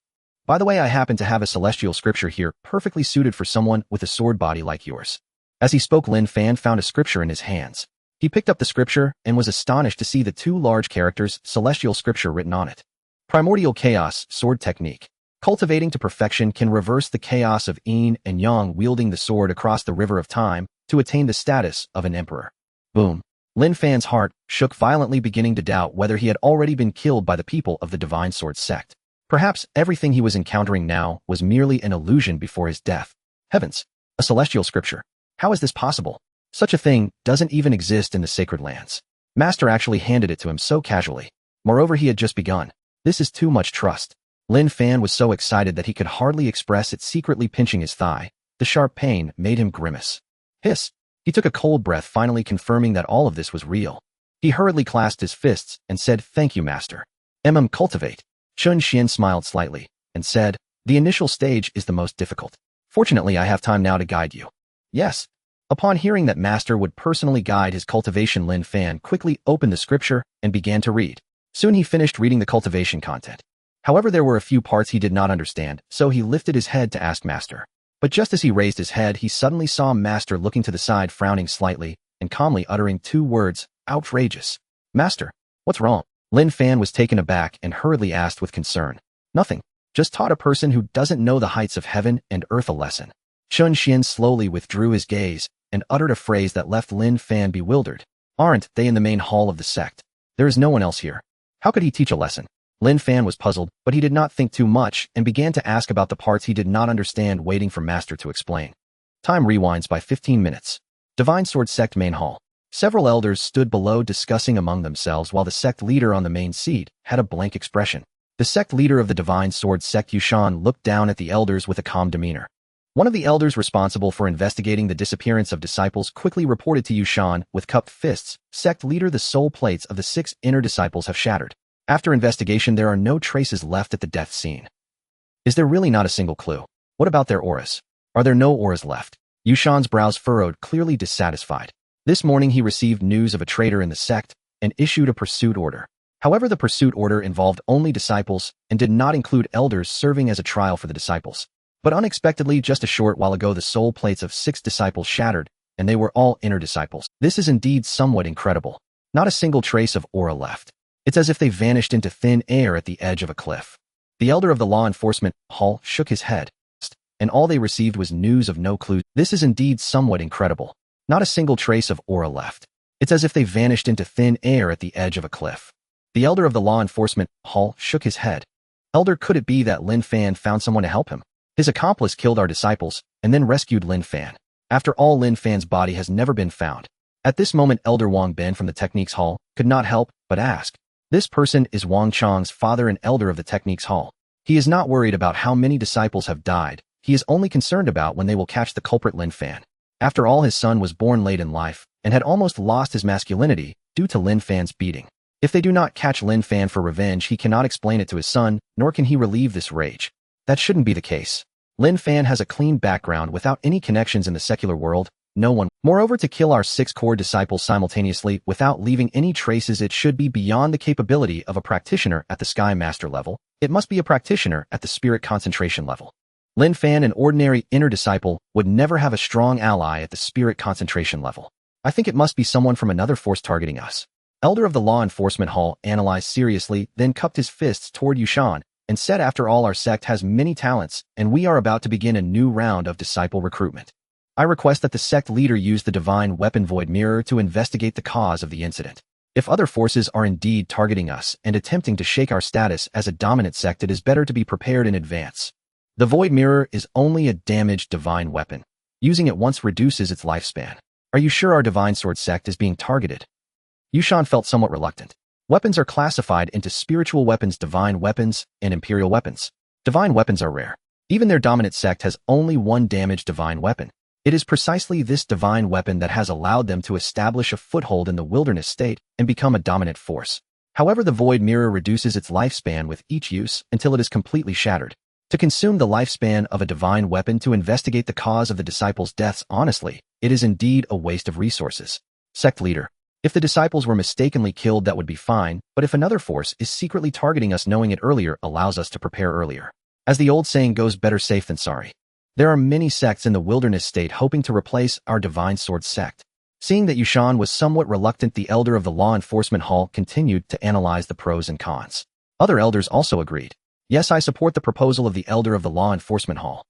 By the way, I happen to have a celestial scripture here, perfectly suited for someone with a sword body like yours. As he spoke, Lin Fan found a scripture in his hands. He picked up the scripture and was astonished to see the two large characters, celestial scripture, written on it. Primordial chaos, sword technique. Cultivating to perfection can reverse the chaos of yin and yang, wielding the sword across the river of time to attain the status of an emperor. Boom. Lin Fan's heart shook violently, beginning to doubt whether he had already been killed by the people of the Divine Sword sect. Perhaps everything he was encountering now was merely an illusion before his death. Heavens! A celestial scripture. How is this possible? Such a thing doesn't even exist in the sacred lands. Master actually handed it to him so casually. Moreover, he had just begun. This is too much trust. Lin Fan was so excited that he could hardly express it, secretly pinching his thigh. The sharp pain made him grimace. Hiss! He took a cold breath, finally confirming that all of this was real. He hurriedly clasped his fists and said, Thank you, master. Cultivate. Chen Xuan smiled slightly and said, The initial stage is the most difficult. Fortunately, I have time now to guide you. Yes. Upon hearing that master would personally guide his cultivation, Lin Fan quickly opened the scripture and began to read. Soon he finished reading the cultivation content. However, there were a few parts he did not understand, so he lifted his head to ask master. But just as he raised his head, he suddenly saw master looking to the side, frowning slightly and calmly uttering two words, outrageous. Master, what's wrong? Lin Fan was taken aback and hurriedly asked with concern. Nothing. Just taught a person who doesn't know the heights of heaven and earth a lesson. Chen Xuan slowly withdrew his gaze and uttered a phrase that left Lin Fan bewildered. Aren't they in the main hall of the sect? There is no one else here. How could he teach a lesson? Lin Fan was puzzled, but he did not think too much and began to ask about the parts he did not understand, waiting for master to explain. Time rewinds by 15 minutes. Divine Sword Sect main hall. Several elders stood below discussing among themselves, while the sect leader on the main seat had a blank expression. The sect leader of the Divine Sword Sect, Yushan, looked down at the elders with a calm demeanor. One of the elders responsible for investigating the disappearance of disciples quickly reported to Xuan with cupped fists, "Sect leader, the soul plates of the 6 inner disciples have shattered. After investigation, there are no traces left at the death scene." Is there really not a single clue? What about their auras? Are there no auras left? Xuan's brows furrowed, clearly dissatisfied. This morning he received news of a traitor in the sect and issued a pursuit order. However, the pursuit order involved only disciples and did not include elders serving as a trial for the disciples. But unexpectedly, just a short while ago, the soul plates of 6 disciples shattered, and they were all inner disciples. This is indeed somewhat incredible. Not a single trace of aura left. It's as if they vanished into thin air at the edge of a cliff. The elder of the law enforcement hall shook his head, and all they received was news of no clue. This is indeed somewhat incredible. Not a single trace of aura left. It's as if they vanished into thin air at the edge of a cliff. The elder of the law enforcement hall shook his head. Elder, could it be that Lin Fan found someone to help him? His accomplice killed our disciples and then rescued Lin Fan. After all, Lin Fan's body has never been found. At this moment, Elder Wang Ben from the Techniques Hall could not help but ask. This person is Wang Chang's father and elder of the Techniques Hall. He is not worried about how many disciples have died. He is only concerned about when they will catch the culprit Lin Fan. After all, his son was born late in life and had almost lost his masculinity due to Lin Fan's beating. If they do not catch Lin Fan for revenge, he cannot explain it to his son, nor can he relieve this rage. That shouldn't be the case. Lin Fan has a clean background without any connections in the secular world. No one. Moreover, to kill our 6 core disciples simultaneously without leaving any traces, it should be beyond the capability of a practitioner at the Sky Master level. It must be a practitioner at the Spirit Concentration level. Lin Fan, an ordinary inner disciple, would never have a strong ally at the Spirit Concentration level. I think it must be someone from another force targeting us. Elder of the Law Enforcement Hall analyzed seriously, then cupped his fists toward Xuan and said, "After all, our sect has many talents, and we are about to begin a new round of disciple recruitment. I request that the sect leader use the divine weapon Void Mirror to investigate the cause of the incident. If other forces are indeed targeting us and attempting to shake our status as a dominant sect, it is better to be prepared in advance. The Void Mirror is only a damaged divine weapon. Using it once reduces its lifespan. Are you sure our divine sword sect is being targeted?" Xuan felt somewhat reluctant. Weapons are classified into spiritual weapons, divine weapons, and imperial weapons. Divine weapons are rare. Even their dominant sect has only one damaged divine weapon. It is precisely this divine weapon that has allowed them to establish a foothold in the wilderness state and become a dominant force. However, the Void Mirror reduces its lifespan with each use until it is completely shattered. To consume the lifespan of a divine weapon to investigate the cause of the disciples' deaths, honestly, it is indeed a waste of resources. Sect leader. If the disciples were mistakenly killed, that would be fine, but if another force is secretly targeting us, knowing it earlier allows us to prepare earlier. As the old saying goes, better safe than sorry. There are many sects in the wilderness state hoping to replace our divine sword sect. Seeing that Xuan was somewhat reluctant, the elder of the law enforcement hall continued to analyze the pros and cons. Other elders also agreed. "Yes, I support the proposal of the elder of the law enforcement hall."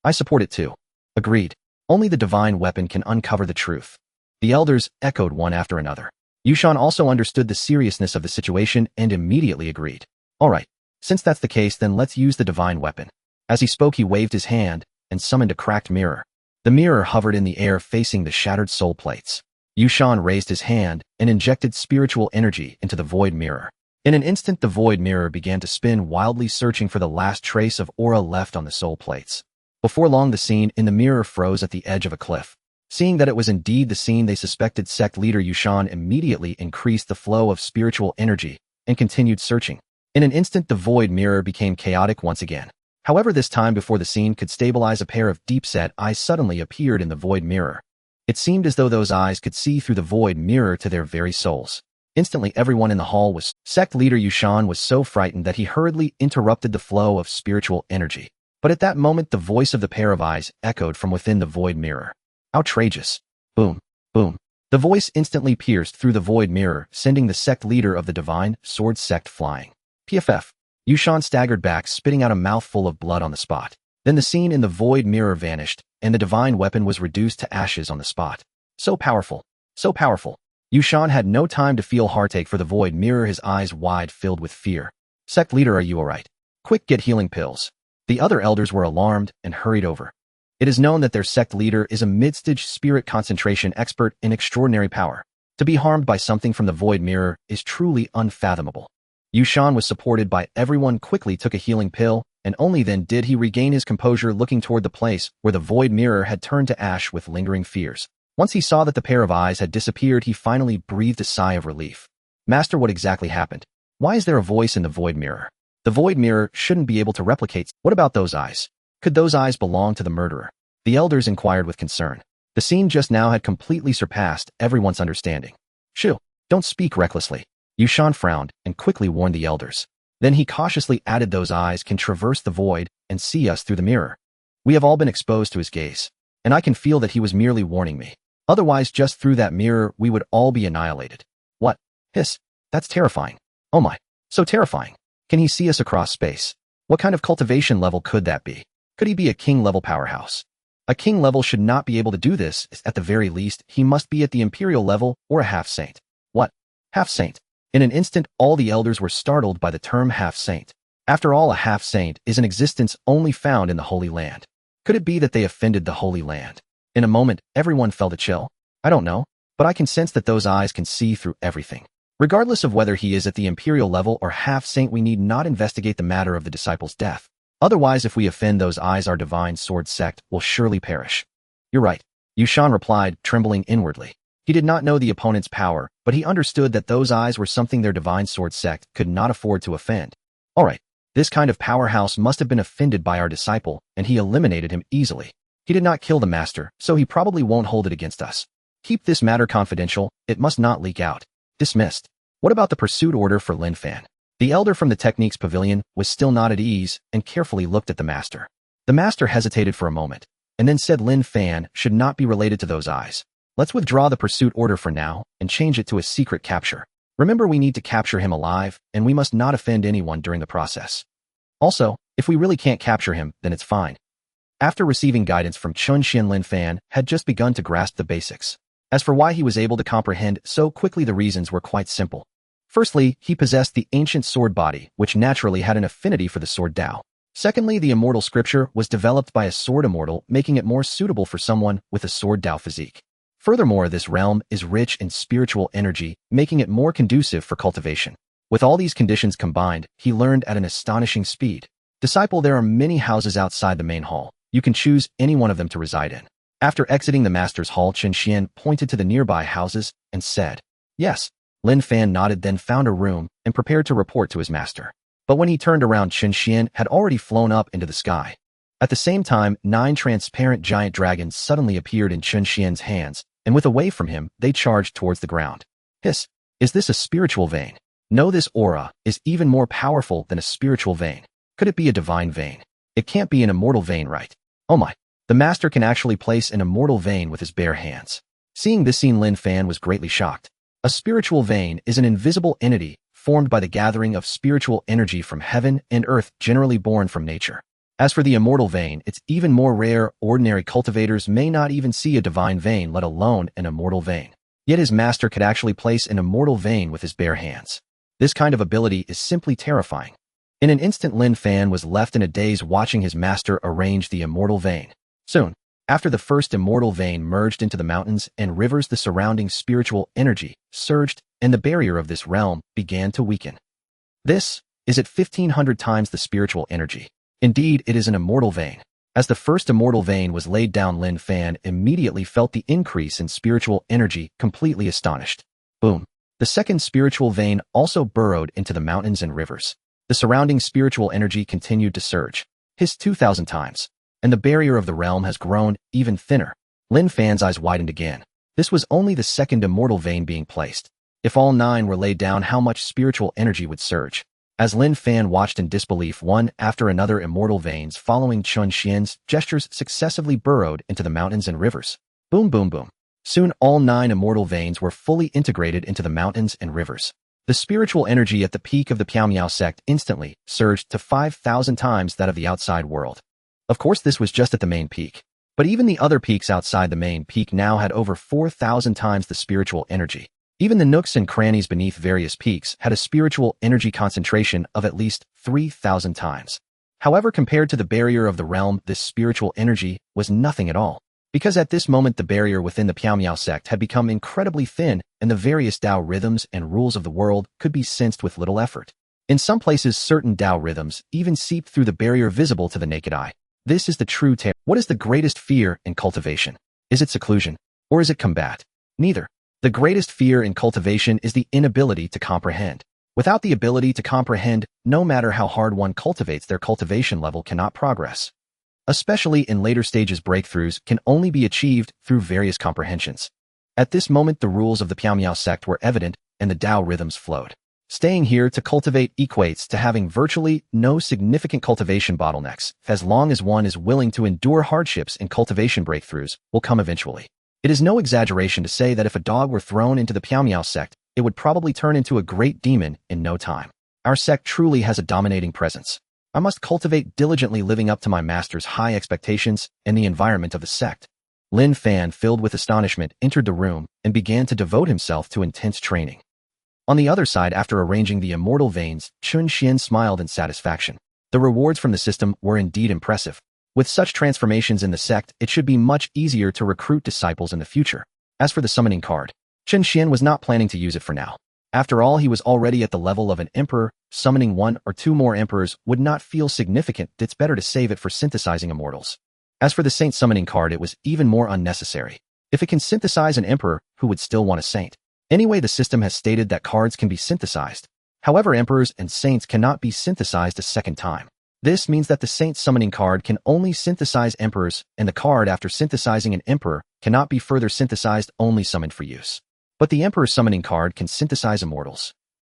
"I support it too." Agreed. Only the divine weapon can uncover the truth. The elders echoed one after another. Xuan also understood the seriousness of the situation and immediately agreed. "All right. Since that's the case, then let's use the divine weapon." As he spoke, he waved his hand and summoned a cracked mirror. The mirror hovered in the air facing the shattered soul plates. Xuan raised his hand and injected spiritual energy into the void mirror. In an instant, the void mirror began to spin wildly, searching for the last trace of aura left on the soul plates. Before long, the scene in the mirror froze at the edge of a cliff. Seeing that it was indeed the scene they suspected, sect leader Xuan immediately increased the flow of spiritual energy and continued searching. In an instant, the void mirror became chaotic once again. However, this time, before the scene could stabilize, a pair of deep-set eyes suddenly appeared in the void mirror. It seemed as though those eyes could see through the void mirror to their very souls. Instantly, everyone in the hall was. Sect leader Xuan was so frightened that he hurriedly interrupted the flow of spiritual energy. But at that moment, the voice of the pair of eyes echoed from within the void mirror. "Outrageous." Boom, boom. The voice instantly pierced through the void mirror, sending the sect leader of the divine sword sect flying. PFF. Xuan staggered back, spitting out a mouthful of blood on the spot. Then the scene in the void mirror vanished, and the divine weapon was reduced to ashes on the spot. So powerful. So powerful. Xuan had no time to feel heartache for the void mirror, his eyes wide, filled with fear. "Sect leader, are you alright? Quick, get healing pills." The other elders were alarmed and hurried over. It is known that their sect leader is a mid-stage spirit concentration expert in extraordinary power. To be harmed by something from the void mirror is truly unfathomable. Xuan was supported by everyone, quickly took a healing pill and only then did he regain his composure, looking toward the place where the void mirror had turned to ash with lingering fears. Once he saw that the pair of eyes had disappeared, he finally breathed a sigh of relief. Master, what exactly happened? Why is there a voice in the void mirror? The void mirror shouldn't be able to replicate. What about those eyes? Could those eyes belong to the murderer? The elders inquired with concern. The scene just now had completely surpassed everyone's understanding. Shoo, don't speak recklessly. Yushun frowned and quickly warned the elders. Then he cautiously added, those eyes can traverse the void and see us through the mirror. We have all been exposed to his gaze, and I can feel that he was merely warning me. Otherwise, just through that mirror, we would all be annihilated. What? Hiss. That's terrifying. Oh my. So terrifying. Can he see us across space? What kind of cultivation level could that be? Could he be a king-level powerhouse? A king level should not be able to do this. At the very least, he must be at the imperial level or a half-saint. What? Half-saint? In an instant, all the elders were startled by the term half-saint. After all, a half-saint is an existence only found in the Holy Land. Could it be that they offended the Holy Land? In a moment, everyone felt a chill. I don't know, but I can sense that those eyes can see through everything. Regardless of whether he is at the imperial level or half-saint, we need not investigate the matter of the disciple's death. Otherwise, if we offend those eyes, our divine sword sect will surely perish. You're right, Yushun replied, trembling inwardly. He did not know the opponent's power, but he understood that those eyes were something their divine sword sect could not afford to offend. All right, this kind of powerhouse must have been offended by our disciple, and he eliminated him easily. He did not kill the master, so he probably won't hold it against us. Keep this matter confidential, it must not leak out. Dismissed. What about the pursuit order for Lin Fan? The elder from the Techniques Pavilion was still not at ease and carefully looked at the master. The master hesitated for a moment, and then said, Lin Fan should not be related to those eyes. Let's withdraw the pursuit order for now and change it to a secret capture. Remember, we need to capture him alive, and we must not offend anyone during the process. Also, if we really can't capture him, then it's fine. After receiving guidance from Chen Xuan, Lin Fan had just begun to grasp the basics. As for why he was able to comprehend so quickly, the reasons were quite simple. Firstly, he possessed the ancient sword body, which naturally had an affinity for the sword Tao. Secondly, the immortal scripture was developed by a sword immortal, making it more suitable for someone with a sword Tao physique. Furthermore, this realm is rich in spiritual energy, making it more conducive for cultivation. With all these conditions combined, he learned at an astonishing speed. Disciple, there are many houses outside the main hall. You can choose any one of them to reside in. After exiting the master's hall, Chen Xuan pointed to the nearby houses and said, Yes. Lin Fan nodded, then found a room and prepared to report to his master. But when he turned around, Chen Xuan had already flown up into the sky. At the same time, 9 transparent giant dragons suddenly appeared in Chen Xuan's hands, and with away from him, they charged towards the ground. Hiss. Is this a spiritual vein? No, this aura is even more powerful than a spiritual vein. Could it be a divine vein? It can't be an immortal vein, right? Oh my. The master can actually place an immortal vein with his bare hands. Seeing this scene, Lin Fan was greatly shocked. A spiritual vein is an invisible entity formed by the gathering of spiritual energy from heaven and earth, generally born from nature. As for the immortal vein, it's even more rare. Ordinary cultivators may not even see a divine vein, let alone an immortal vein. Yet his master could actually place an immortal vein with his bare hands. This kind of ability is simply terrifying. In an instant, Lin Fan was left in a daze watching his master arrange the immortal vein. Soon, after the first immortal vein merged into the mountains and rivers, the surrounding spiritual energy surged, and the barrier of this realm began to weaken. This is at 1,500 times the spiritual energy. Indeed, it is an immortal vein. As the first immortal vein was laid down, Lin Fan immediately felt the increase in spiritual energy, completely astonished. Boom. The second spiritual vein also burrowed into the mountains and rivers. The surrounding spiritual energy continued to surge, hissed 2,000 times, and the barrier of the realm has grown even thinner. Lin Fan's eyes widened again. This was only the second immortal vein being placed. If all 9 were laid down, how much spiritual energy would surge? As Lin Fan watched in disbelief, one after another immortal veins following Chen Xuan's gestures successively burrowed into the mountains and rivers. Boom, boom, boom. Soon all 9 immortal veins were fully integrated into the mountains and rivers. The spiritual energy at the peak of the Piao sect instantly surged to 5,000 times that of the outside world. Of course, this was just at the main peak. But even the other peaks outside the main peak now had over 4,000 times the spiritual energy. Even the nooks and crannies beneath various peaks had a spiritual energy concentration of at least 3,000 times. However, compared to the barrier of the realm, this spiritual energy was nothing at all. Because at this moment the barrier within the Piao sect had become incredibly thin, and the various Tao rhythms and rules of the world could be sensed with little effort. In some places, certain Tao rhythms even seep through the barrier visible to the naked eye. This is the true tale. What is the greatest fear in cultivation? Is it seclusion? Or is it combat? Neither. The greatest fear in cultivation is the inability to comprehend. Without the ability to comprehend, no matter how hard one cultivates, their cultivation level cannot progress. Especially in later stages, breakthroughs can only be achieved through various comprehensions. At this moment, the rules of the Piao sect were evident and the Tao rhythms flowed. Staying here to cultivate equates to having virtually no significant cultivation bottlenecks. As long as one is willing to endure hardships in cultivation, breakthroughs will come eventually. It is no exaggeration to say that if a dog were thrown into the Piao sect, it would probably turn into a great demon in no time. Our sect truly has a dominating presence. I must cultivate diligently, living up to my master's high expectations and the environment of the sect. Lin Fan, filled with astonishment, entered the room and began to devote himself to intense training. On the other side, after arranging the immortal veins, Chen Xuan smiled in satisfaction. The rewards from the system were indeed impressive. With such transformations in the sect, it should be much easier to recruit disciples in the future. As for the summoning card, Chen Xuan was not planning to use it for now. After all, he was already at the level of an emperor. Summoning 1 or 2 more emperors would not feel significant. It's better to save it for synthesizing immortals. As for the saint summoning card, it was even more unnecessary. If it can synthesize an emperor, who would still want a saint? Anyway, the system has stated that cards can be synthesized. However, emperors and saints cannot be synthesized a second time. This means that the saint summoning card can only synthesize emperors, and the card after synthesizing an emperor cannot be further synthesized, only summoned for use. But the emperor summoning card can synthesize immortals.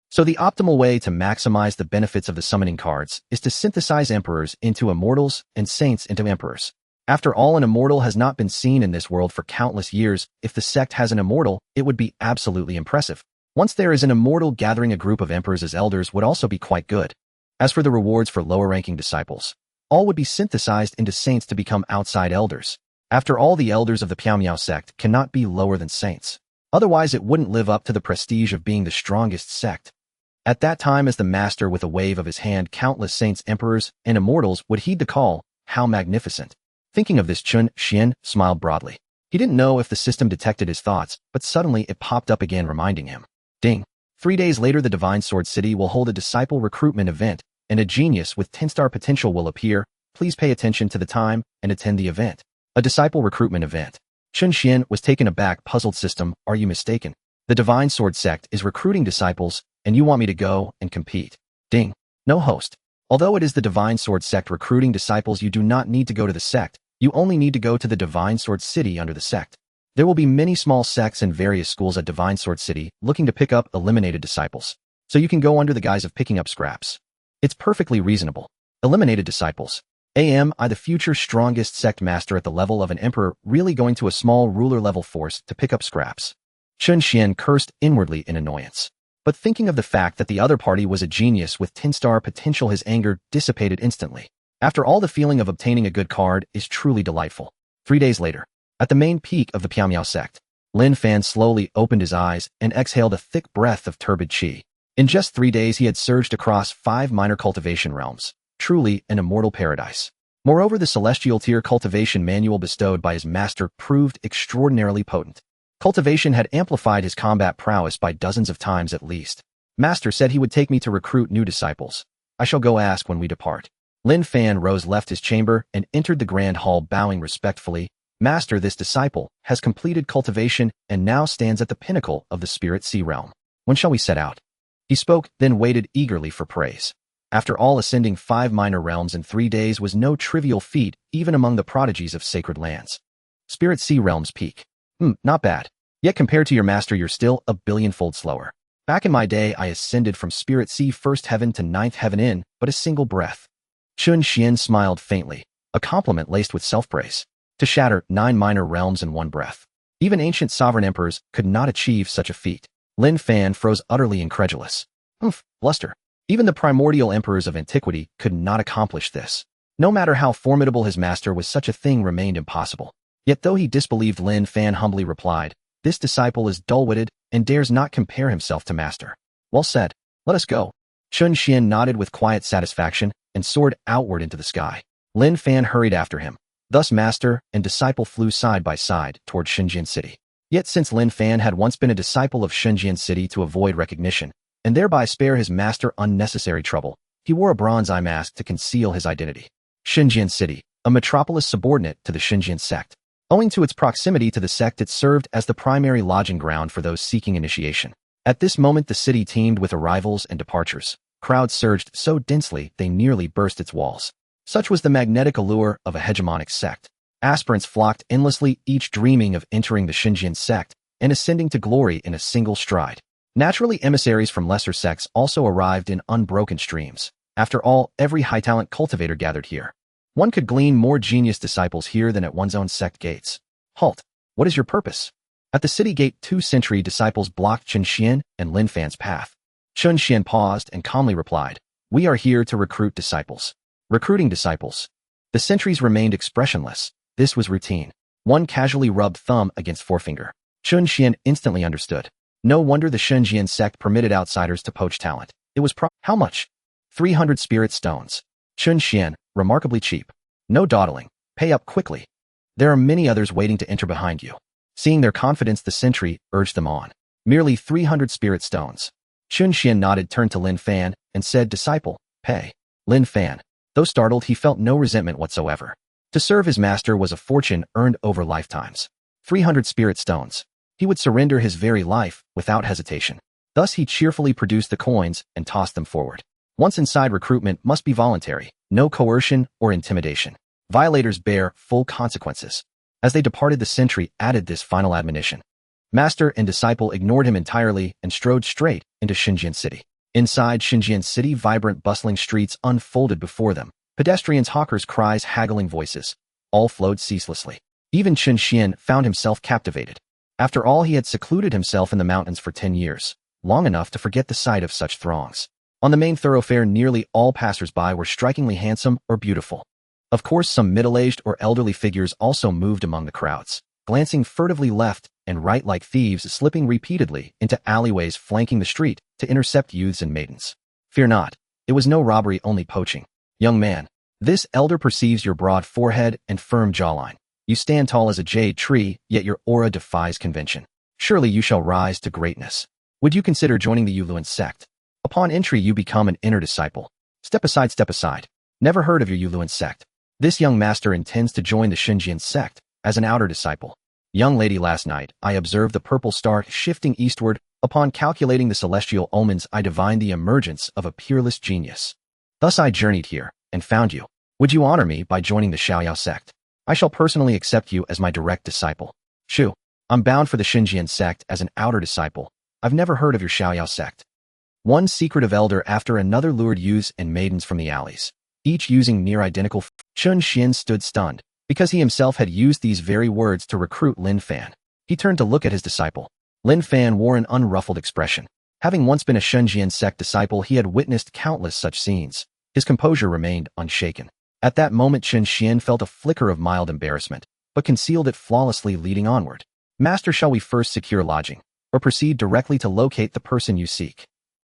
So the optimal way to maximize the benefits of the summoning cards is to synthesize emperors into immortals and saints into emperors. After all, an immortal has not been seen in this world for countless years. If the sect has an immortal, it would be absolutely impressive. Once there is an immortal, gathering a group of emperors as elders would also be quite good. As for the rewards for lower-ranking disciples, all would be synthesized into saints to become outside elders. After all, the elders of the Piao sect cannot be lower than saints. Otherwise, it wouldn't live up to the prestige of being the strongest sect. At that time, as the master with a wave of his hand, countless saints, emperors, and immortals would heed the call. How magnificent! Thinking of this, Chen Xuan smiled broadly. He didn't know if the system detected his thoughts, but suddenly it popped up again, reminding him. Ding! 3 days later, the Divine Sword City will hold a disciple recruitment event, and a genius with 10-star potential will appear. Please pay attention to the time and attend the event. A disciple recruitment event. Chen Xuan was taken aback. Puzzled, system, are you mistaken? The Divine Sword Sect is recruiting disciples, and you want me to go and compete? Ding! No, host. Although it is the Divine Sword Sect recruiting disciples, you do not need to go to the sect. You only need to go to the Divine Sword City under the sect. There will be many small sects and various schools at Divine Sword City looking to pick up eliminated disciples. So you can go under the guise of picking up scraps. It's perfectly reasonable. Eliminated disciples. Am I, the future strongest sect master at the level of an emperor, really going to a small ruler-level force to pick up scraps? Chen Xuan cursed inwardly in annoyance. But thinking of the fact that the other party was a genius with 10-star potential, his anger dissipated instantly. After all, the feeling of obtaining a good card is truly delightful. 3 days later, at the main peak of the Piao sect, Lin Fan slowly opened his eyes and exhaled a thick breath of turbid qi. In just 3 days, he had surged across 5 minor cultivation realms. Truly an immortal paradise. Moreover, the celestial tier cultivation manual bestowed by his master proved extraordinarily potent. Cultivation had amplified his combat prowess by dozens of times at least. Master said he would take me to recruit new disciples. I shall go ask when we depart. Lin Fan rose, left his chamber, and entered the grand hall, bowing respectfully. Master, this disciple has completed cultivation and now stands at the pinnacle of the Spirit Sea realm. When shall we set out? He spoke, then waited eagerly for praise. After all, ascending 5 minor realms in 3 days was no trivial feat, even among the prodigies of sacred lands. Spirit Sea realm's peak. Not bad. Yet compared to your master, you're still a billionfold slower. Back in my day, I ascended from Spirit Sea 1st heaven to 9th heaven in but a single breath. Chen Xuan smiled faintly, a compliment laced with self-praise. To shatter 9 minor realms in 1 breath. Even ancient sovereign emperors could not achieve such a feat. Lin Fan froze, utterly incredulous. Bluster. Even the primordial emperors of antiquity could not accomplish this. No matter how formidable his master was, such a thing remained impossible. Yet though he disbelieved, Lin Fan humbly replied, this disciple is dull-witted and dares not compare himself to master. Well said. Let us go. Chen Xuan nodded with quiet satisfaction and soared outward into the sky. Lin Fan hurried after him. Thus master and disciple flew side by side toward Shenzhen City. Yet since Lin Fan had once been a disciple of Shenzhen City, to avoid recognition, and thereby spare his master unnecessary trouble. He wore a bronze eye mask to conceal his identity. Xinjian City, a metropolis subordinate to the Xinjian sect. Owing to its proximity to the sect, it served as the primary lodging ground for those seeking initiation. At this moment, the city teemed with arrivals and departures. Crowds surged so densely they nearly burst its walls. Such was the magnetic allure of a hegemonic sect. Aspirants flocked endlessly, each dreaming of entering the Xinjian sect and ascending to glory in a single stride. Naturally, emissaries from lesser sects also arrived in unbroken streams. After all, every high-talent cultivator gathered here. One could glean more genius disciples here than at one's own sect gates. Halt! What is your purpose? At the city gate, 2 sentry disciples blocked Chen Xuan and Lin Fan's path. Chen Xuan paused and calmly replied, "We are here to recruit disciples." Recruiting disciples. The sentries remained expressionless. This was routine. One casually rubbed thumb against forefinger. Chen Xuan instantly understood. No wonder the Xinjian sect permitted outsiders to poach talent. It was how much? 300 spirit stones. Chen Xuan, remarkably cheap. No dawdling. Pay up quickly. There are many others waiting to enter behind you. Seeing their confidence, the sentry urged them on. Merely 300 spirit stones. Chen Xuan nodded, turned to Lin Fan, and said, "Disciple, pay." Lin Fan. Though startled, he felt no resentment whatsoever. To serve his master was a fortune earned over lifetimes. 300 spirit stones. He would surrender his very life without hesitation. Thus he cheerfully produced the coins and tossed them forward. Once inside, recruitment must be voluntary, no coercion or intimidation. Violators bear full consequences. As they departed, the sentry added this final admonition. Master and disciple ignored him entirely and strode straight into Xinjian City. Inside Xinjian City, vibrant, bustling streets unfolded before them. Pedestrians, hawkers, cries, haggling voices. All flowed ceaselessly. Even Chen Xuan found himself captivated. After all, he had secluded himself in the mountains for 10 years, long enough to forget the sight of such throngs. On the main thoroughfare, nearly all passers-by were strikingly handsome or beautiful. Of course, some middle-aged or elderly figures also moved among the crowds, glancing furtively left and right like thieves, slipping repeatedly into alleyways flanking the street to intercept youths and maidens. Fear not, it was no robbery, only poaching. Young man, this elder perceives your broad forehead and firm jawline. You stand tall as a jade tree, yet your aura defies convention. Surely you shall rise to greatness. Would you consider joining the Yuluan sect? Upon entry, you become an inner disciple. Step aside, step aside. Never heard of your Yuluan sect. This young master intends to join the Xinjian sect as an outer disciple. Young lady, last night, I observed the purple star shifting eastward. Upon calculating the celestial omens, I divined the emergence of a peerless genius. Thus I journeyed here and found you. Would you honor me by joining the Xiaoyao sect? I shall personally accept you as my direct disciple. Shu, I'm bound for the Xinjian sect as an outer disciple. I've never heard of your Xiaoyao sect. One secretive elder after another lured youths and maidens from the alleys, each using near identical. Chen Xuan stood stunned, because he himself had used these very words to recruit Lin Fan. He turned to look at his disciple. Lin Fan wore an unruffled expression. Having once been a Xinjian sect disciple, he had witnessed countless such scenes. His composure remained unshaken. At that moment, Chen Xuan felt a flicker of mild embarrassment, but concealed it flawlessly, leading onward. Master, shall we first secure lodging, or proceed directly to locate the person you seek?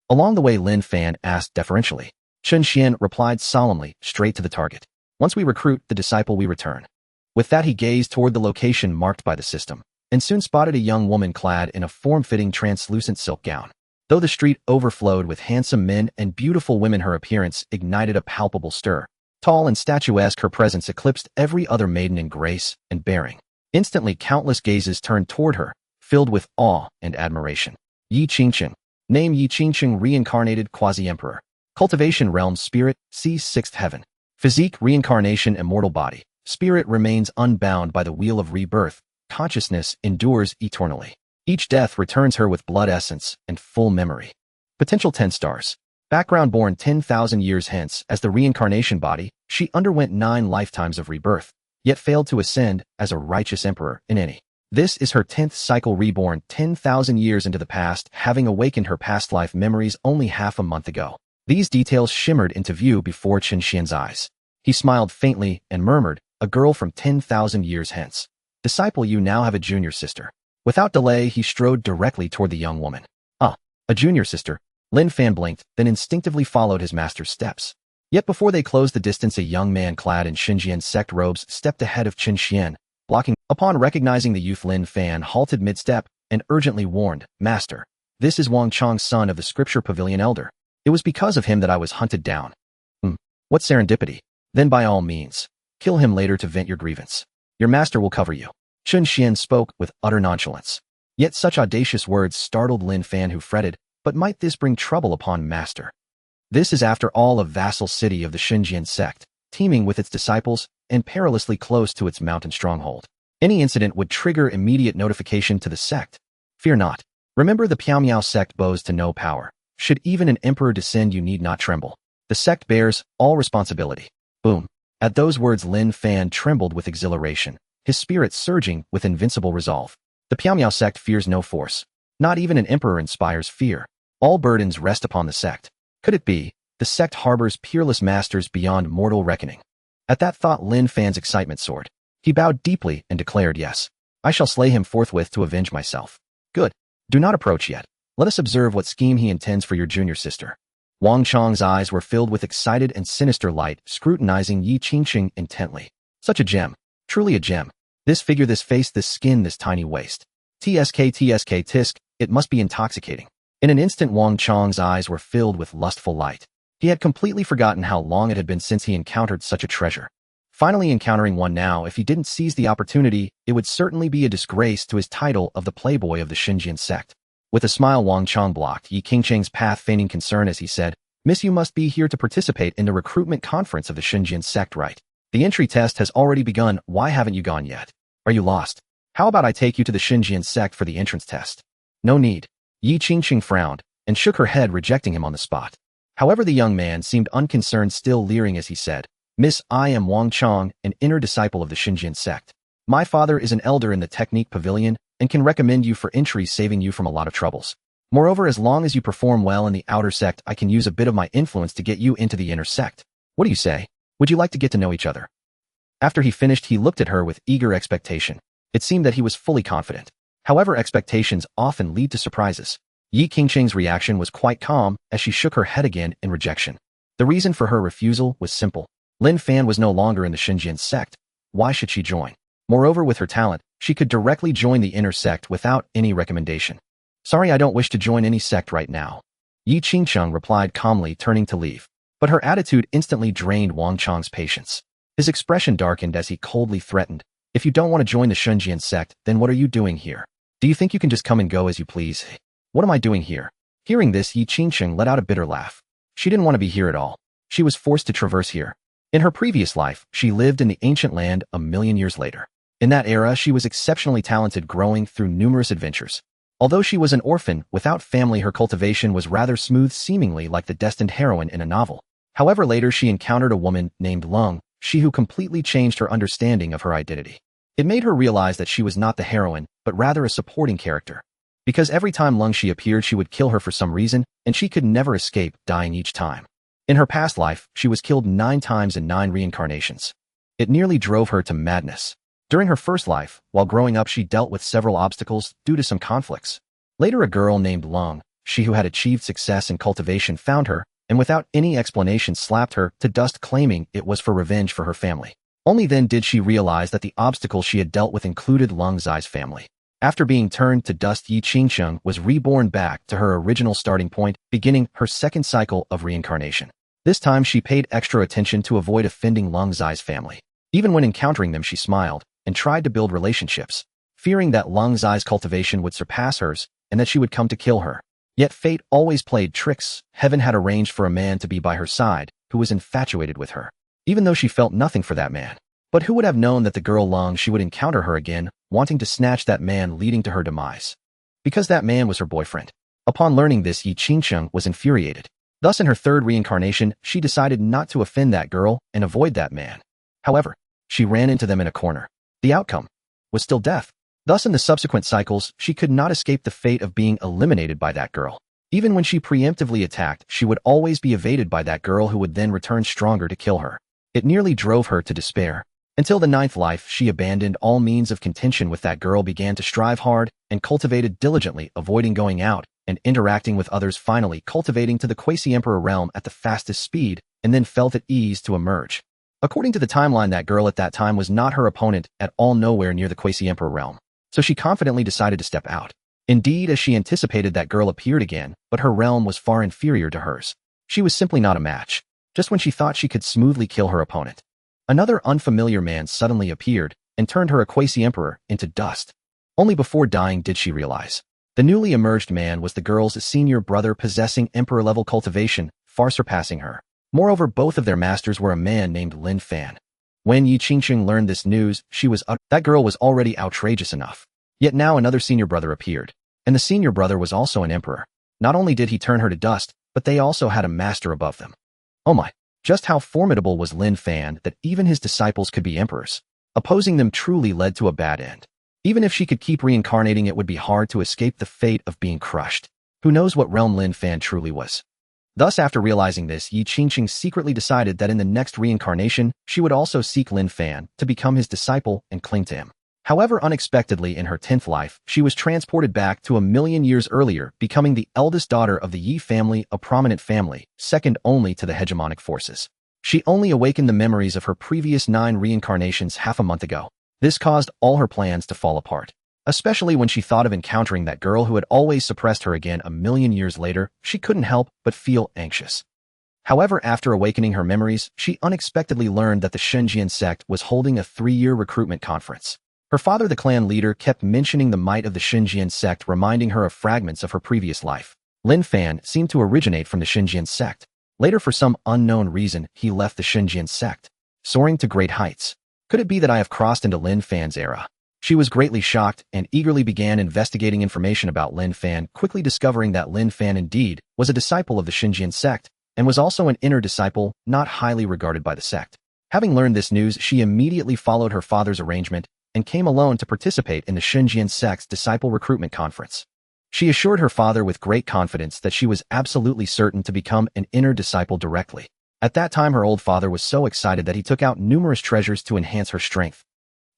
Along the way, Lin Fan asked deferentially. Chen Xuan replied solemnly, straight to the target. Once we recruit the disciple, we return. With that, he gazed toward the location marked by the system, and soon spotted a young woman clad in a form-fitting translucent silk gown. Though the street overflowed with handsome men and beautiful women, her appearance ignited a palpable stir. Tall and statuesque, her presence eclipsed every other maiden in grace and bearing. Instantly, countless gazes turned toward her, filled with awe and admiration. Yi Qingqing. Name: Yi Qingqing, reincarnated quasi-emperor. Cultivation: realm spirit, sees sixth heaven. Physique: reincarnation, immortal body. Spirit remains unbound by the wheel of rebirth. Consciousness endures eternally. Each death returns her with blood essence and full memory. Potential: 10 stars. Background: born 10,000 years hence as the reincarnation body, she underwent 9 lifetimes of rebirth, yet failed to ascend as a righteous emperor in any. This is her 10th cycle, reborn 10,000 years into the past, having awakened her past life memories only half a month ago. These details shimmered into view before Chen Xuan's eyes. He smiled faintly and murmured, "A girl from 10,000 years hence. Disciple, you now have a junior sister." Without delay, he strode directly toward the young woman. "Ah, a junior sister." Lin Fan blinked, then instinctively followed his master's steps. Yet before they closed the distance, a young man clad in Xinjian sect robes stepped ahead of Chen Xuan, blocking. Upon recognizing the youth, Lin Fan halted mid-step and urgently warned, "Master, This is Wang Chong's son of the Scripture Pavilion Elder. It was because of him that I was hunted down. What serendipity. Then by all means, kill him later to vent your grievance. Your master will cover you. Chen Xuan spoke with utter nonchalance. Yet such audacious words startled Lin Fan, who fretted, but might this bring trouble upon master? This is after all a vassal city of the Xinjiang sect, teeming with its disciples and perilously close to its mountain stronghold. Any incident would trigger immediate notification to the sect. Fear not. Remember, the Piao sect bows to no power. Should even an emperor descend, you need not tremble. The sect bears all responsibility. Boom. At those words, Lin Fan trembled with exhilaration, his spirit surging with invincible resolve. The Piao sect fears no force. Not even an emperor inspires fear. All burdens rest upon the sect. Could it be, the sect harbors peerless masters beyond mortal reckoning? At that thought, Lin Fan's excitement soared. He bowed deeply and declared, yes, I shall slay him forthwith to avenge myself. Good. Do not approach yet. Let us observe what scheme he intends for your junior sister. Wang Chong's eyes were filled with excited and sinister light, scrutinizing Yi Qingqing intently. Such a gem. Truly a gem. This figure, this face, this skin, this tiny waist. Tisk, it must be intoxicating. In an instant, Wang Chong's eyes were filled with lustful light. He had completely forgotten how long it had been since he encountered such a treasure. Finally encountering one now, if he didn't seize the opportunity, it would certainly be a disgrace to his title of the playboy of the Xinjiang sect. With a smile, Wang Chong blocked Yi Qingqing's path, feigning concern as he said, Miss, you must be here to participate in the recruitment conference of the Xinjiang sect, right? The entry test has already begun. Why haven't you gone yet? Are you lost? How about I take you to the Xinjiang sect for the entrance test? No need. Yi Qingqing frowned and shook her head, rejecting him on the spot. However, the young man seemed unconcerned, still leering as he said, Miss, I am Wang Chong, an inner disciple of the Xinjiang sect. My father is an elder in the Technique Pavilion and can recommend you for entry, saving you from a lot of troubles. Moreover, as long as you perform well in the outer sect, I can use a bit of my influence to get you into the inner sect. What do you say? Would you like to get to know each other? After he finished, he looked at her with eager expectation. It seemed that he was fully confident. However, expectations often lead to surprises. Yi Qingqing's reaction was quite calm as she shook her head again in rejection. The reason for her refusal was simple. Lin Fan was no longer in the Xinjiang sect. Why should she join? Moreover, with her talent, she could directly join the inner sect without any recommendation. Sorry, I don't wish to join any sect right now. Yi Qingqing replied calmly, turning to leave. But her attitude instantly drained Wang Chong's patience. His expression darkened as he coldly threatened, If you don't want to join the Xinjiang sect, then what are you doing here? Do you think you can just come and go as you please? What am I doing here? Hearing this, Yi Qingqing let out a bitter laugh. She didn't want to be here at all. She was forced to traverse here. In her previous life, she lived in the ancient land 1,000,000 years later. In that era, she was exceptionally talented, growing through numerous adventures. Although she was an orphan, without family, her cultivation was rather smooth, seemingly like the destined heroine in a novel. However, later she encountered a woman named Lung, she who completely changed her understanding of her identity. It made her realize that she was not the heroine, but rather a supporting character. Because every time Lung she appeared, she would kill her for some reason, and she could never escape, dying each time. In her past life, she was killed 9 times in 9 reincarnations. It nearly drove her to madness. During her first life, while growing up, she dealt with several obstacles due to some conflicts. Later, a girl named Lung, she who had achieved success in cultivation, found her, and without any explanation slapped her to dust, claiming it was for revenge for her family. Only then did she realize that the obstacles she had dealt with included Lung's family. After being turned to dust, Yi Qingqing was reborn back to her original starting point, beginning her second cycle of reincarnation. This time she paid extra attention to avoid offending Lung's family. Even when encountering them, she smiled and tried to build relationships, fearing that Lung's cultivation would surpass hers and that she would come to kill her. Yet fate always played tricks. Heaven had arranged for a man to be by her side who was infatuated with her, even though she felt nothing for that man. But who would have known that the girl Lung, she would encounter her again, wanting to snatch that man, leading to her demise? Because that man was her boyfriend. Upon learning this, Yi Qingqing was infuriated. Thus, in her third reincarnation, she decided not to offend that girl and avoid that man. However, she ran into them in a corner. The outcome was still death. Thus, in the subsequent cycles, she could not escape the fate of being eliminated by that girl. Even when she preemptively attacked, she would always be evaded by that girl, who would then return stronger to kill her. It nearly drove her to despair. Until the 9th life, she abandoned all means of contention with that girl, began to strive hard, and cultivated diligently, avoiding going out and interacting with others, finally cultivating to the quasi-emperor realm at the fastest speed, and then felt at ease to emerge. According to the timeline, that girl at that time was not her opponent at all, nowhere near the quasi-emperor realm. So she confidently decided to step out. Indeed, as she anticipated, that girl appeared again, but her realm was far inferior to hers. She was simply not a match. Just when she thought she could smoothly kill her opponent, another unfamiliar man suddenly appeared and turned her quasi-emperor into dust. Only before dying did she realize. The newly emerged man was the girl's senior brother, possessing emperor-level cultivation, far surpassing her. Moreover, both of their masters were a man named Lin Fan. When Yi Qingqing learned this news, she was that girl was already outrageous enough. Yet now another senior brother appeared, and the senior brother was also an emperor. Not only did he turn her to dust, but they also had a master above them. Oh my! Just how formidable was Lin Fan that even his disciples could be emperors. Opposing them truly led to a bad end. Even if she could keep reincarnating, it would be hard to escape the fate of being crushed. Who knows what realm Lin Fan truly was? Thus, after realizing this, Yi Qingqing secretly decided that in the next reincarnation, she would also seek Lin Fan to become his disciple and cling to him. However, unexpectedly in her 10th life, she was transported back to 1,000,000 years earlier, becoming the eldest daughter of the Yi family, a prominent family, second only to the hegemonic forces. She only awakened the memories of her previous 9 reincarnations half a month ago. This caused all her plans to fall apart. Especially when she thought of encountering that girl who had always suppressed her again 1,000,000 years later, she couldn't help but feel anxious. However, after awakening her memories, she unexpectedly learned that the Shenzhen sect was holding a 3-year recruitment conference. Her father, the clan leader, kept mentioning the might of the Shenzhen sect, reminding her of fragments of her previous life. Lin Fan seemed to originate from the Shenzhen sect. Later, for some unknown reason, he left the Shenzhen sect, soaring to great heights. Could it be that I have crossed into Lin Fan's era? She was greatly shocked and eagerly began investigating information about Lin Fan, quickly discovering that Lin Fan indeed was a disciple of the Shenzhen sect and was also an inner disciple, not highly regarded by the sect. Having learned this news, she immediately followed her father's arrangement and came alone to participate in the Shenzhen sect's disciple recruitment conference. She assured her father with great confidence that she was absolutely certain to become an inner disciple directly. At that time, her old father was so excited that he took out numerous treasures to enhance her strength.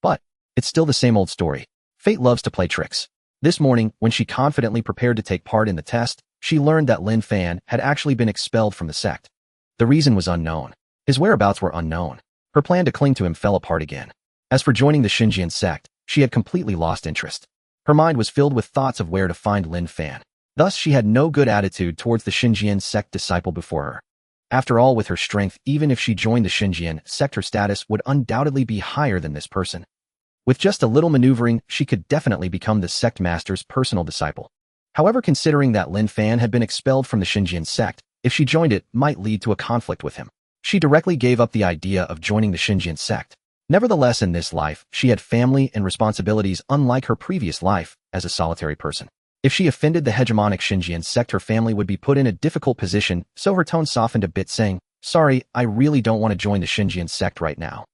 But it's still the same old story. Fate loves to play tricks. This morning, when she confidently prepared to take part in the test, she learned that Lin Fan had actually been expelled from the sect. The reason was unknown. His whereabouts were unknown. Her plan to cling to him fell apart again. As for joining the Shenzhen sect, she had completely lost interest. Her mind was filled with thoughts of where to find Lin Fan. Thus, she had no good attitude towards the Shenzhen sect disciple before her. After all, with her strength, even if she joined the Shenzhen sect, her status would undoubtedly be higher than this person. With just a little maneuvering, she could definitely become the sect master's personal disciple. However, considering that Lin Fan had been expelled from the Shenzhen sect, if she joined it, might lead to a conflict with him. She directly gave up the idea of joining the Shenzhen sect. Nevertheless, in this life, she had family and responsibilities unlike her previous life as a solitary person. If she offended the hegemonic Shenzhen sect, her family would be put in a difficult position, so her tone softened a bit, saying, "Sorry, I really don't want to join the Shenzhen sect right now.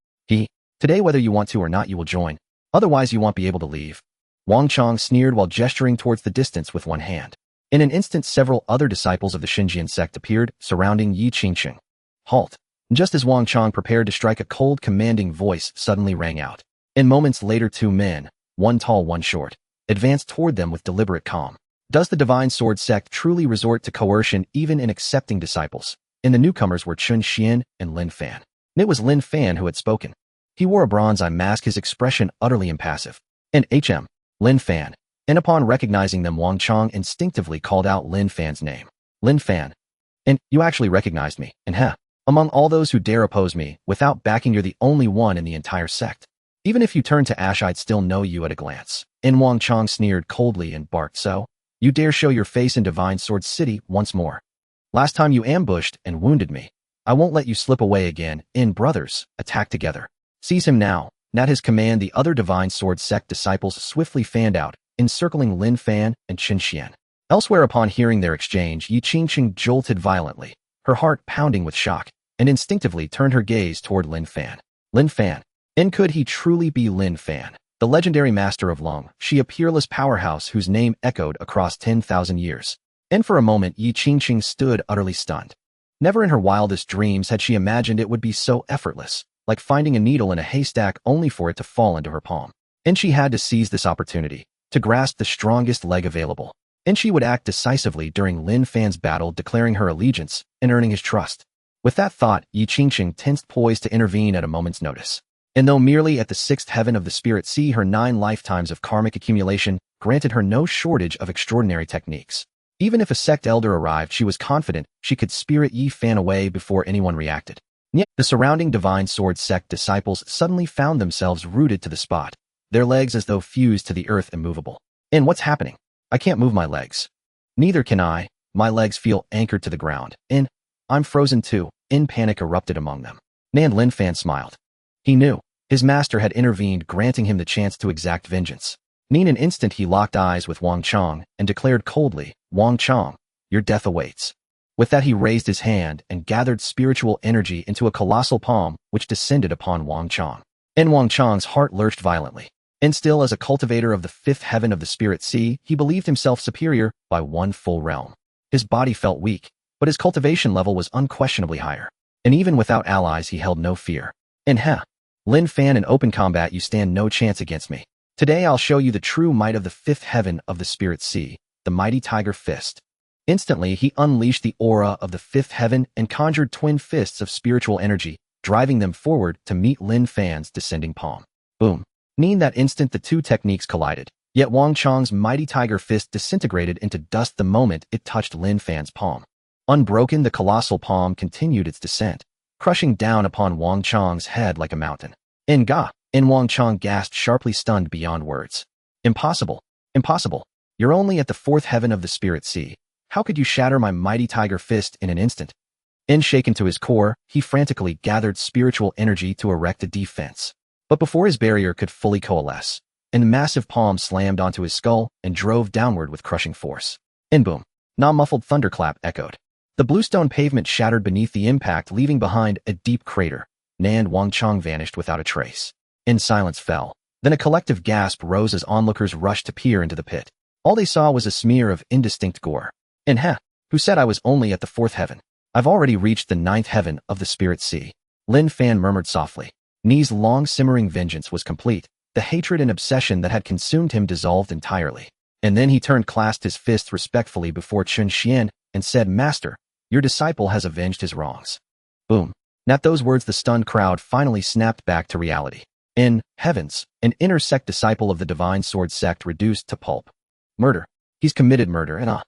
Today, whether you want to or not, you will join. Otherwise, you won't be able to leave." Wang Chong sneered while gesturing towards the distance with one hand. In an instant, several other disciples of the Shenzhen sect appeared, surrounding Yi Qingqing. "Halt!" Just as Wang Chong prepared to strike, a cold, commanding voice suddenly rang out. In moments later, 2 men, one tall, one short, advanced toward them with deliberate calm. Does the Divine Sword sect truly resort to coercion even in accepting disciples? In the newcomers were Chen Xuan and Lin Fan. It was Lin Fan who had spoken. He wore a bronze eye mask, his expression utterly impassive. And Lin Fan. And upon recognizing them, Wang Chong instinctively called out Lin Fan's name. "Lin Fan. And you actually recognized me, and among all those who dare oppose me, without backing, you're the only one in the entire sect. Even if you turn to ash, I'd still know you at a glance." And Wang Chong sneered coldly and barked, "So? You dare show your face in Divine Sword City once more? Last time you ambushed and wounded me. I won't let you slip away again. Brothers, attack together. Seize him now." At his command, the other Divine Sword sect disciples swiftly fanned out, encircling Lin Fan and Chen Xuan. Elsewhere, upon hearing their exchange, Yi Qingqing jolted violently, her heart pounding with shock, and instinctively turned her gaze toward Lin Fan. Lin Fan. And could he truly be Lin Fan, the legendary master of Long, she a peerless powerhouse whose name echoed across 10,000 years? And for a moment, Yi Qingqing stood utterly stunned. Never in her wildest dreams had she imagined it would be so effortless, like finding a needle in a haystack only for it to fall into her palm. And she had to seize this opportunity, to grasp the strongest leg available. And she would act decisively during Lin Fan's battle, declaring her allegiance and earning his trust. With that thought, Yi Qingqing tensed, poised to intervene at a moment's notice. And though merely at the sixth heaven of the spirit sea, her 9 lifetimes of karmic accumulation granted her no shortage of extraordinary techniques. Even if a sect elder arrived, she was confident she could spirit Yi Fan away before anyone reacted. Yet, the surrounding Divine Sword sect disciples suddenly found themselves rooted to the spot, their legs as though fused to the earth immovable. And what's happening? I can't move my legs. Neither can I. My legs feel anchored to the ground. And I'm frozen too. In panic erupted among them. Nan Lin Fan smiled. He knew. His master had intervened, granting him the chance to exact vengeance. In an instant he locked eyes with Wang Chong and declared coldly, Wang Chong, your death awaits. With that he raised his hand and gathered spiritual energy into a colossal palm which descended upon Wang Chong. And Wang Chong's heart lurched violently. And still as a cultivator of the 5th heaven of the spirit sea, he believed himself superior by 1 full realm. His body felt weak, but his cultivation level was unquestionably higher. And even without allies he held no fear. And Lin Fan, in open combat you stand no chance against me. Today I'll show you the true might of the 5th heaven of the spirit sea, the mighty tiger fist. Instantly he unleashed the aura of the 5th heaven and conjured twin fists of spiritual energy, driving them forward to meet Lin Fan's descending palm. Boom. In that instant the two techniques collided, yet Wang Chong's mighty tiger fist disintegrated into dust the moment it touched Lin Fan's palm. Unbroken, the colossal palm continued its descent, crushing down upon Wang Chong's head like a mountain. And Wang Chong gasped, sharply, stunned beyond words. Impossible. Impossible. You're only at the 4th heaven of the spirit sea. How could you shatter my mighty tiger fist in an instant? Shaken to his core, he frantically gathered spiritual energy to erect a defense. But before his barrier could fully coalesce, the massive palm slammed onto his skull and drove downward with crushing force. And boom. A muffled thunderclap echoed. The bluestone pavement shattered beneath the impact, leaving behind a deep crater. And Wang Chong vanished without a trace. Silence fell. Then a collective gasp rose as onlookers rushed to peer into the pit. All they saw was a smear of indistinct gore. Who said I was only at the 4th heaven? I've already reached the 9th heaven of the spirit sea. Lin Fan murmured softly. Ni's long simmering vengeance was complete. The hatred and obsession that had consumed him dissolved entirely. And then he turned, clasped his fists respectfully before Chen Xuan, and said, Master, your disciple has avenged his wrongs. Boom. At those words the stunned crowd finally snapped back to reality. Heavens, an inner sect disciple of the Divine Sword sect reduced to pulp. Murder. He's committed murder, and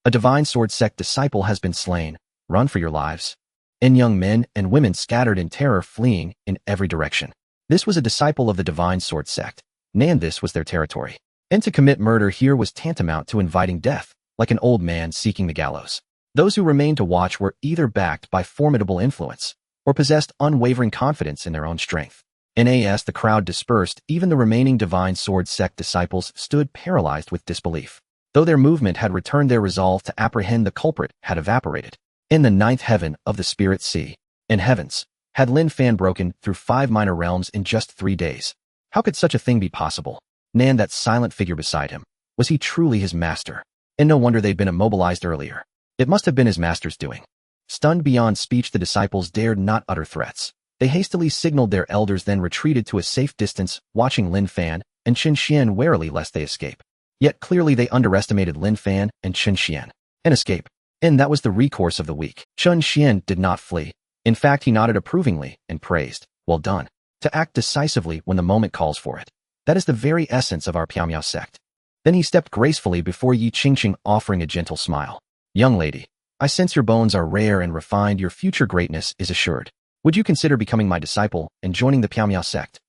a Divine Sword sect disciple has been slain. Run for your lives. Young men and women scattered in terror, fleeing in every direction. This was a disciple of the Divine Sword sect, and this was their territory. And to commit murder here was tantamount to inviting death, like an old man seeking the gallows. Those who remained to watch were either backed by formidable influence, or possessed unwavering confidence in their own strength. As the crowd dispersed, even the remaining Divine Sword sect disciples stood paralyzed with disbelief. Though their movement had returned, their resolve to apprehend the culprit had evaporated. In the 9th heaven of the spirit sea, heavens, had Lin Fan broken through 5 minor realms in just 3 days. How could such a thing be possible? That silent figure beside him, was he truly his master? And no wonder they'd been immobilized earlier. It must have been his master's doing. Stunned beyond speech, the disciples dared not utter threats. They hastily signaled their elders, then retreated to a safe distance, watching Lin Fan and Chen Xuan warily lest they escape. Yet clearly they underestimated Lin Fan and Chen Xuan. An escape. And that was the recourse of the weak. Chen Xuan did not flee. In fact, he nodded approvingly and praised. Well done. To act decisively when the moment calls for it. That is the very essence of our Piao sect. Then he stepped gracefully before Yi Qingqing, offering a gentle smile. Young lady, I sense your bones are rare and refined. Your future greatness is assured. Would you consider becoming my disciple and joining the Piao sect?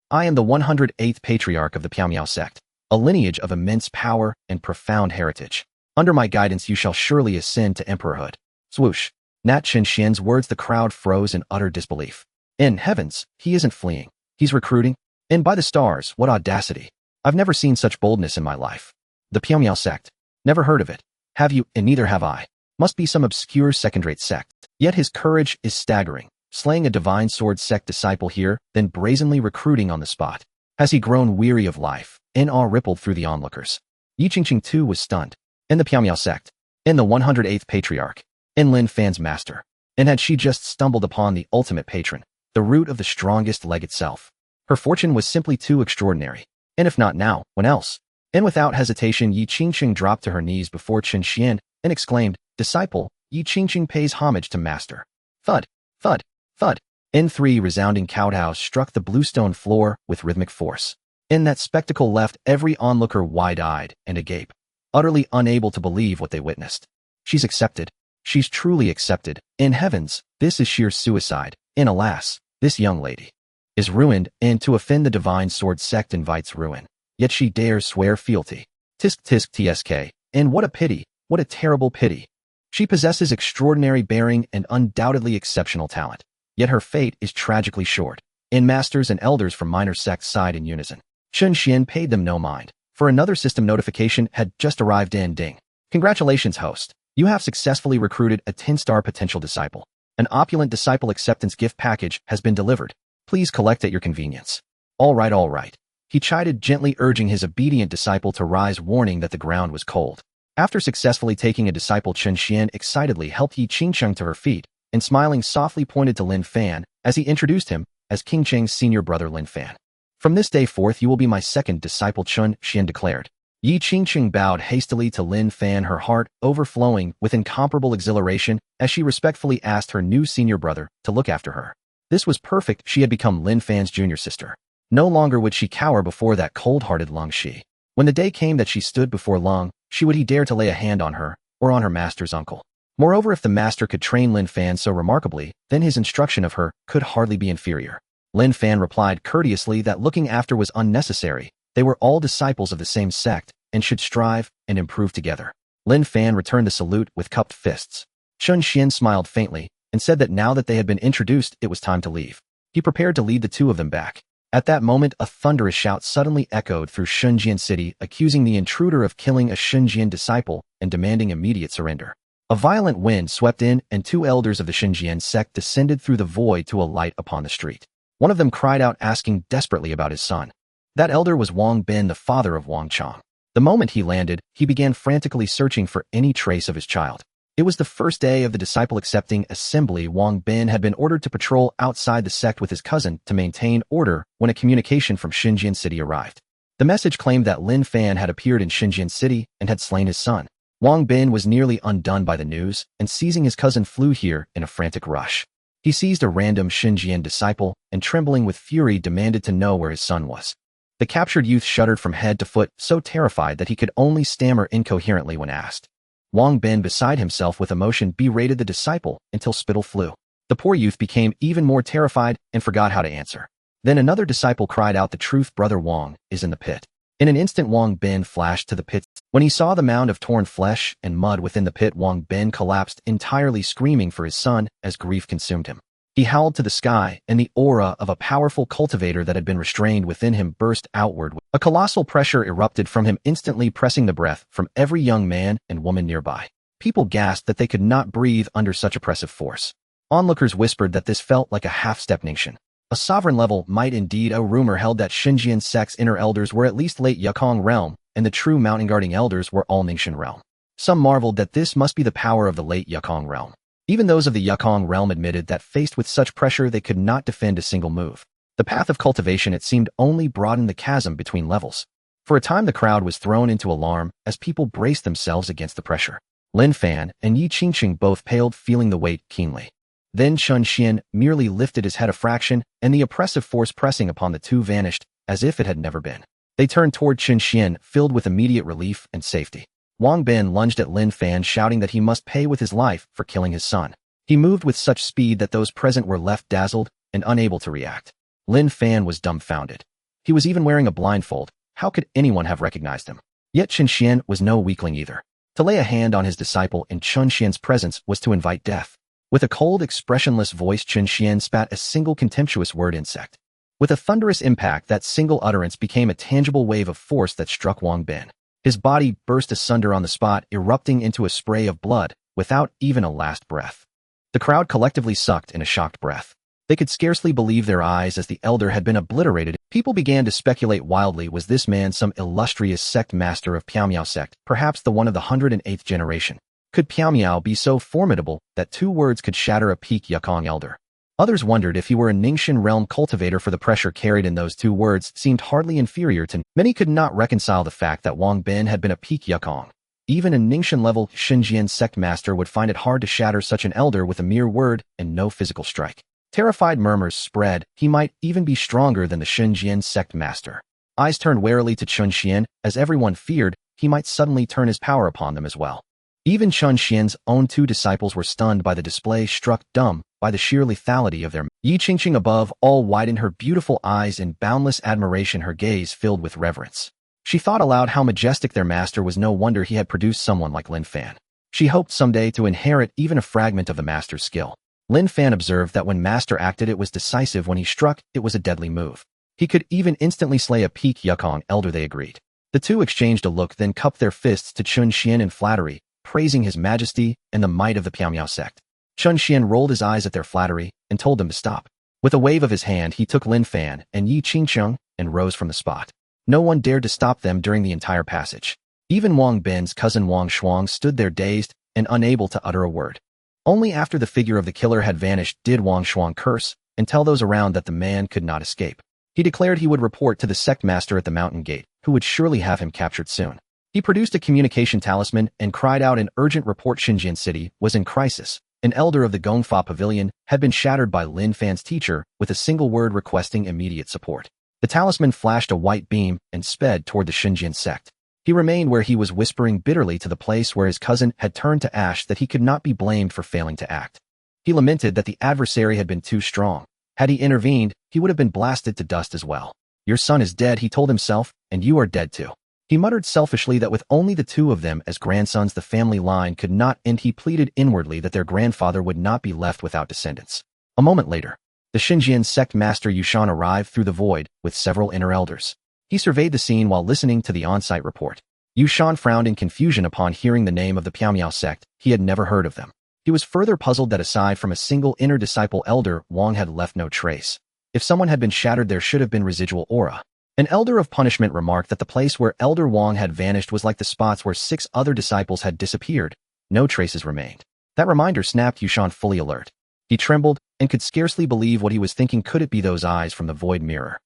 I am the 108th patriarch of the Piao sect, a lineage of immense power and profound heritage. Under my guidance you shall surely ascend to emperorhood. Swoosh. Nat Chen Xian's words, the crowd froze in utter disbelief. Heavens, he isn't fleeing. He's recruiting. And by the stars, what audacity. I've never seen such boldness in my life. The Piao sect. Never heard of it. Have you? And neither have I. Must be some obscure second-rate sect. Yet his courage is staggering. Slaying a Divine Sword sect disciple here, then brazenly recruiting on the spot. Has he grown weary of life? Awe rippled through the onlookers. Yi Qingqing too was stunned. The Piao sect. The 108th patriarch. Lin Fan's master. Had she just stumbled upon the ultimate patron, the root of the strongest leg itself? Her fortune was simply too extraordinary. If not now, when else? Without hesitation, Yi Qingqing dropped to her knees before Chen Xuan and exclaimed, Disciple, Yi Qingqing pays homage to master. Thud, thud, thud. N3 resounding kowtows struck the bluestone floor with rhythmic force. In that spectacle left every onlooker wide-eyed and agape, utterly unable to believe what they witnessed. She's accepted. She's truly accepted. In heavens, this is sheer suicide. In alas, this young lady is ruined, and to offend the divine sword sect invites ruin. Yet she dares swear fealty. Tisk tisk tsk. And what a pity, what a terrible pity. She possesses extraordinary bearing and undoubtedly exceptional talent. Yet her fate is tragically short. And masters and elders from minor sects sighed in unison. Chen Xuan paid them no mind, for another system notification had just arrived in ding. Congratulations, host. You have successfully recruited a 10-star potential disciple. An opulent disciple acceptance gift package has been delivered. Please collect at your convenience. All right, all right. He chided, gently urging his obedient disciple to rise, warning that the ground was cold. After successfully taking a disciple, Chen Xuan excitedly helped Yi Qingcheng to her feet, and smiling softly pointed to Lin Fan as he introduced him as King Cheng's senior brother Lin Fan. From this day forth you will be my second disciple, Chen Xuan declared. Yi Qingcheng bowed hastily to Lin Fan, her heart overflowing with incomparable exhilaration as she respectfully asked her new senior brother to look after her. This was perfect. She had become Lin Fan's junior sister. No longer would she cower before that cold-hearted Lung Shi. When the day came that she stood before Lung, would he dare to lay a hand on her, or on her master's uncle? Moreover, if the master could train Lin Fan so remarkably, then his instruction of her could hardly be inferior. Lin Fan replied courteously that looking after was unnecessary. They were all disciples of the same sect, and should strive and improve together. Lin Fan returned the salute with cupped fists. Chen Xuan smiled faintly, and said that now that they had been introduced, it was time to leave. He prepared to lead the two of them back. At that moment, a thunderous shout suddenly echoed through Shenzhen City, accusing the intruder of killing a Shenzhen disciple and demanding immediate surrender. A violent wind swept in, and two elders of the Shenzhen sect descended through the void to alight upon the street. One of them cried out, asking desperately about his son. That elder was Wang Bin, the father of Wang Chong. The moment he landed, he began frantically searching for any trace of his child. It was the first day of the disciple-accepting assembly. Wang Bin had been ordered to patrol outside the sect with his cousin to maintain order when a communication from Shenzhen City arrived. The message claimed that Lin Fan had appeared in Shenzhen City and had slain his son. Wang Bin was nearly undone by the news, and seizing his cousin flew here in a frantic rush. He seized a random Shenzhen disciple and, trembling with fury, demanded to know where his son was. The captured youth shuddered from head to foot, so terrified that he could only stammer incoherently when asked. Wang Bin, beside himself with emotion, berated the disciple until spittle flew. The poor youth became even more terrified and forgot how to answer. Then another disciple cried out, "The truth, brother Wang is in the pit." In an instant, Wang Bin flashed to the pit. When he saw the mound of torn flesh and mud within the pit, Wang Bin collapsed entirely, screaming for his son as grief consumed him. He howled to the sky, and the aura of a powerful cultivator that had been restrained within him burst outward. A colossal pressure erupted from him, instantly pressing the breath from every young man and woman nearby. People gasped that they could not breathe under such oppressive force. Onlookers whispered that this felt like a half-step nation. A sovereign level might indeed. A rumor held that Shenzhen sect's inner elders were at least late Yukong realm, and the true mountain guarding elders were all Ningxian realm. Some marveled that this must be the power of the late Yukong realm. Even those of the Yukong realm admitted that faced with such pressure they could not defend a single move. The path of cultivation, it seemed, only broadened the chasm between levels. For a time the crowd was thrown into alarm as people braced themselves against the pressure. Lin Fan and Yi Qingcheng both paled, feeling the weight keenly. Then Chen Xuan merely lifted his head a fraction, and the oppressive force pressing upon the two vanished as if it had never been. They turned toward Chen Xuan, filled with immediate relief and safety. Wang Bin lunged at Lin Fan, shouting that he must pay with his life for killing his son. He moved with such speed that those present were left dazzled and unable to react. Lin Fan was dumbfounded. He was even wearing a blindfold. How could anyone have recognized him? Yet Chen Xuan was no weakling either. To lay a hand on his disciple in Chen Xuan's presence was to invite death. With a cold, expressionless voice, Chen Xuan spat a single contemptuous word, insect. With a thunderous impact, that single utterance became a tangible wave of force that struck Wang Bin. His body burst asunder on the spot, erupting into a spray of blood without even a last breath. The crowd collectively sucked in a shocked breath. They could scarcely believe their eyes as the elder had been obliterated. People began to speculate wildly. Was this man some illustrious sect master of Piaomiao sect, perhaps the one of the 108th generation? Could Piaomiao be so formidable that two words could shatter a peak Yukong elder? Others wondered if he were a Ningxian realm cultivator, for the pressure carried in those two words seemed hardly inferior to. Many could not reconcile the fact that Wang Bin had been a peak Yukong. Even a Ningxian-level Shenzhen sect master would find it hard to shatter such an elder with a mere word and no physical strike. Terrified murmurs spread. He might even be stronger than the Supreme Sect master. Eyes turned warily to Chen Xuan, as everyone feared he might suddenly turn his power upon them as well. Even Chen Xuan's own 2 disciples were stunned by the display, struck dumb by the sheer lethality of their Yi Qingqing above all widened her beautiful eyes in boundless admiration, her gaze filled with reverence. She thought aloud how majestic their master was. No wonder he had produced someone like Lin Fan. She hoped someday to inherit even a fragment of the master's skill. Lin Fan observed that when master acted, it was decisive. When he struck, it was a deadly move. He could even instantly slay a peak Yukong elder, they agreed. The 2 exchanged a look, then cupped their fists to Chen Xuan in flattery, praising his majesty and the might of the Piao sect. Chen Xuan rolled his eyes at their flattery and told them to stop. With a wave of his hand, he took Lin Fan and Yi Qingqing and rose from the spot. No one dared to stop them during the entire passage. Even Wang Bin's cousin Wang Shuang stood there dazed and unable to utter a word. Only after the figure of the killer had vanished did Wang Shuang curse and tell those around that the man could not escape. He declared he would report to the sect master at the mountain gate, who would surely have him captured soon. He produced a communication talisman and cried out an urgent report. Xinjiang City was in crisis. An elder of the Gongfa Pavilion had been shattered by Lin Fan's teacher with a single word requesting immediate support. The talisman flashed a white beam and sped toward the Xinjiang sect. He remained where he was, whispering bitterly to the place where his cousin had turned to ash that he could not be blamed for failing to act. He lamented that the adversary had been too strong. Had he intervened, he would have been blasted to dust as well. Your son is dead, he told himself, and you are dead too. He muttered selfishly that with only the 2 of them as grandsons, the family line could not end. He pleaded inwardly that their grandfather would not be left without descendants. A moment later, the Xinjiang sect master Yushan arrived through the void with several inner elders. He surveyed the scene while listening to the on-site report. Yushan frowned in confusion upon hearing the name of the Piao sect. He had never heard of them. He was further puzzled that aside from a single inner disciple, Elder Wang had left no trace. If someone had been shattered, there should have been residual aura. An elder of punishment remarked that the place where Elder Wang had vanished was like the spots where 6 other disciples had disappeared. No traces remained. That reminder snapped Yushan, fully alert. He trembled and could scarcely believe what he was thinking. Could it be those eyes from the void mirror?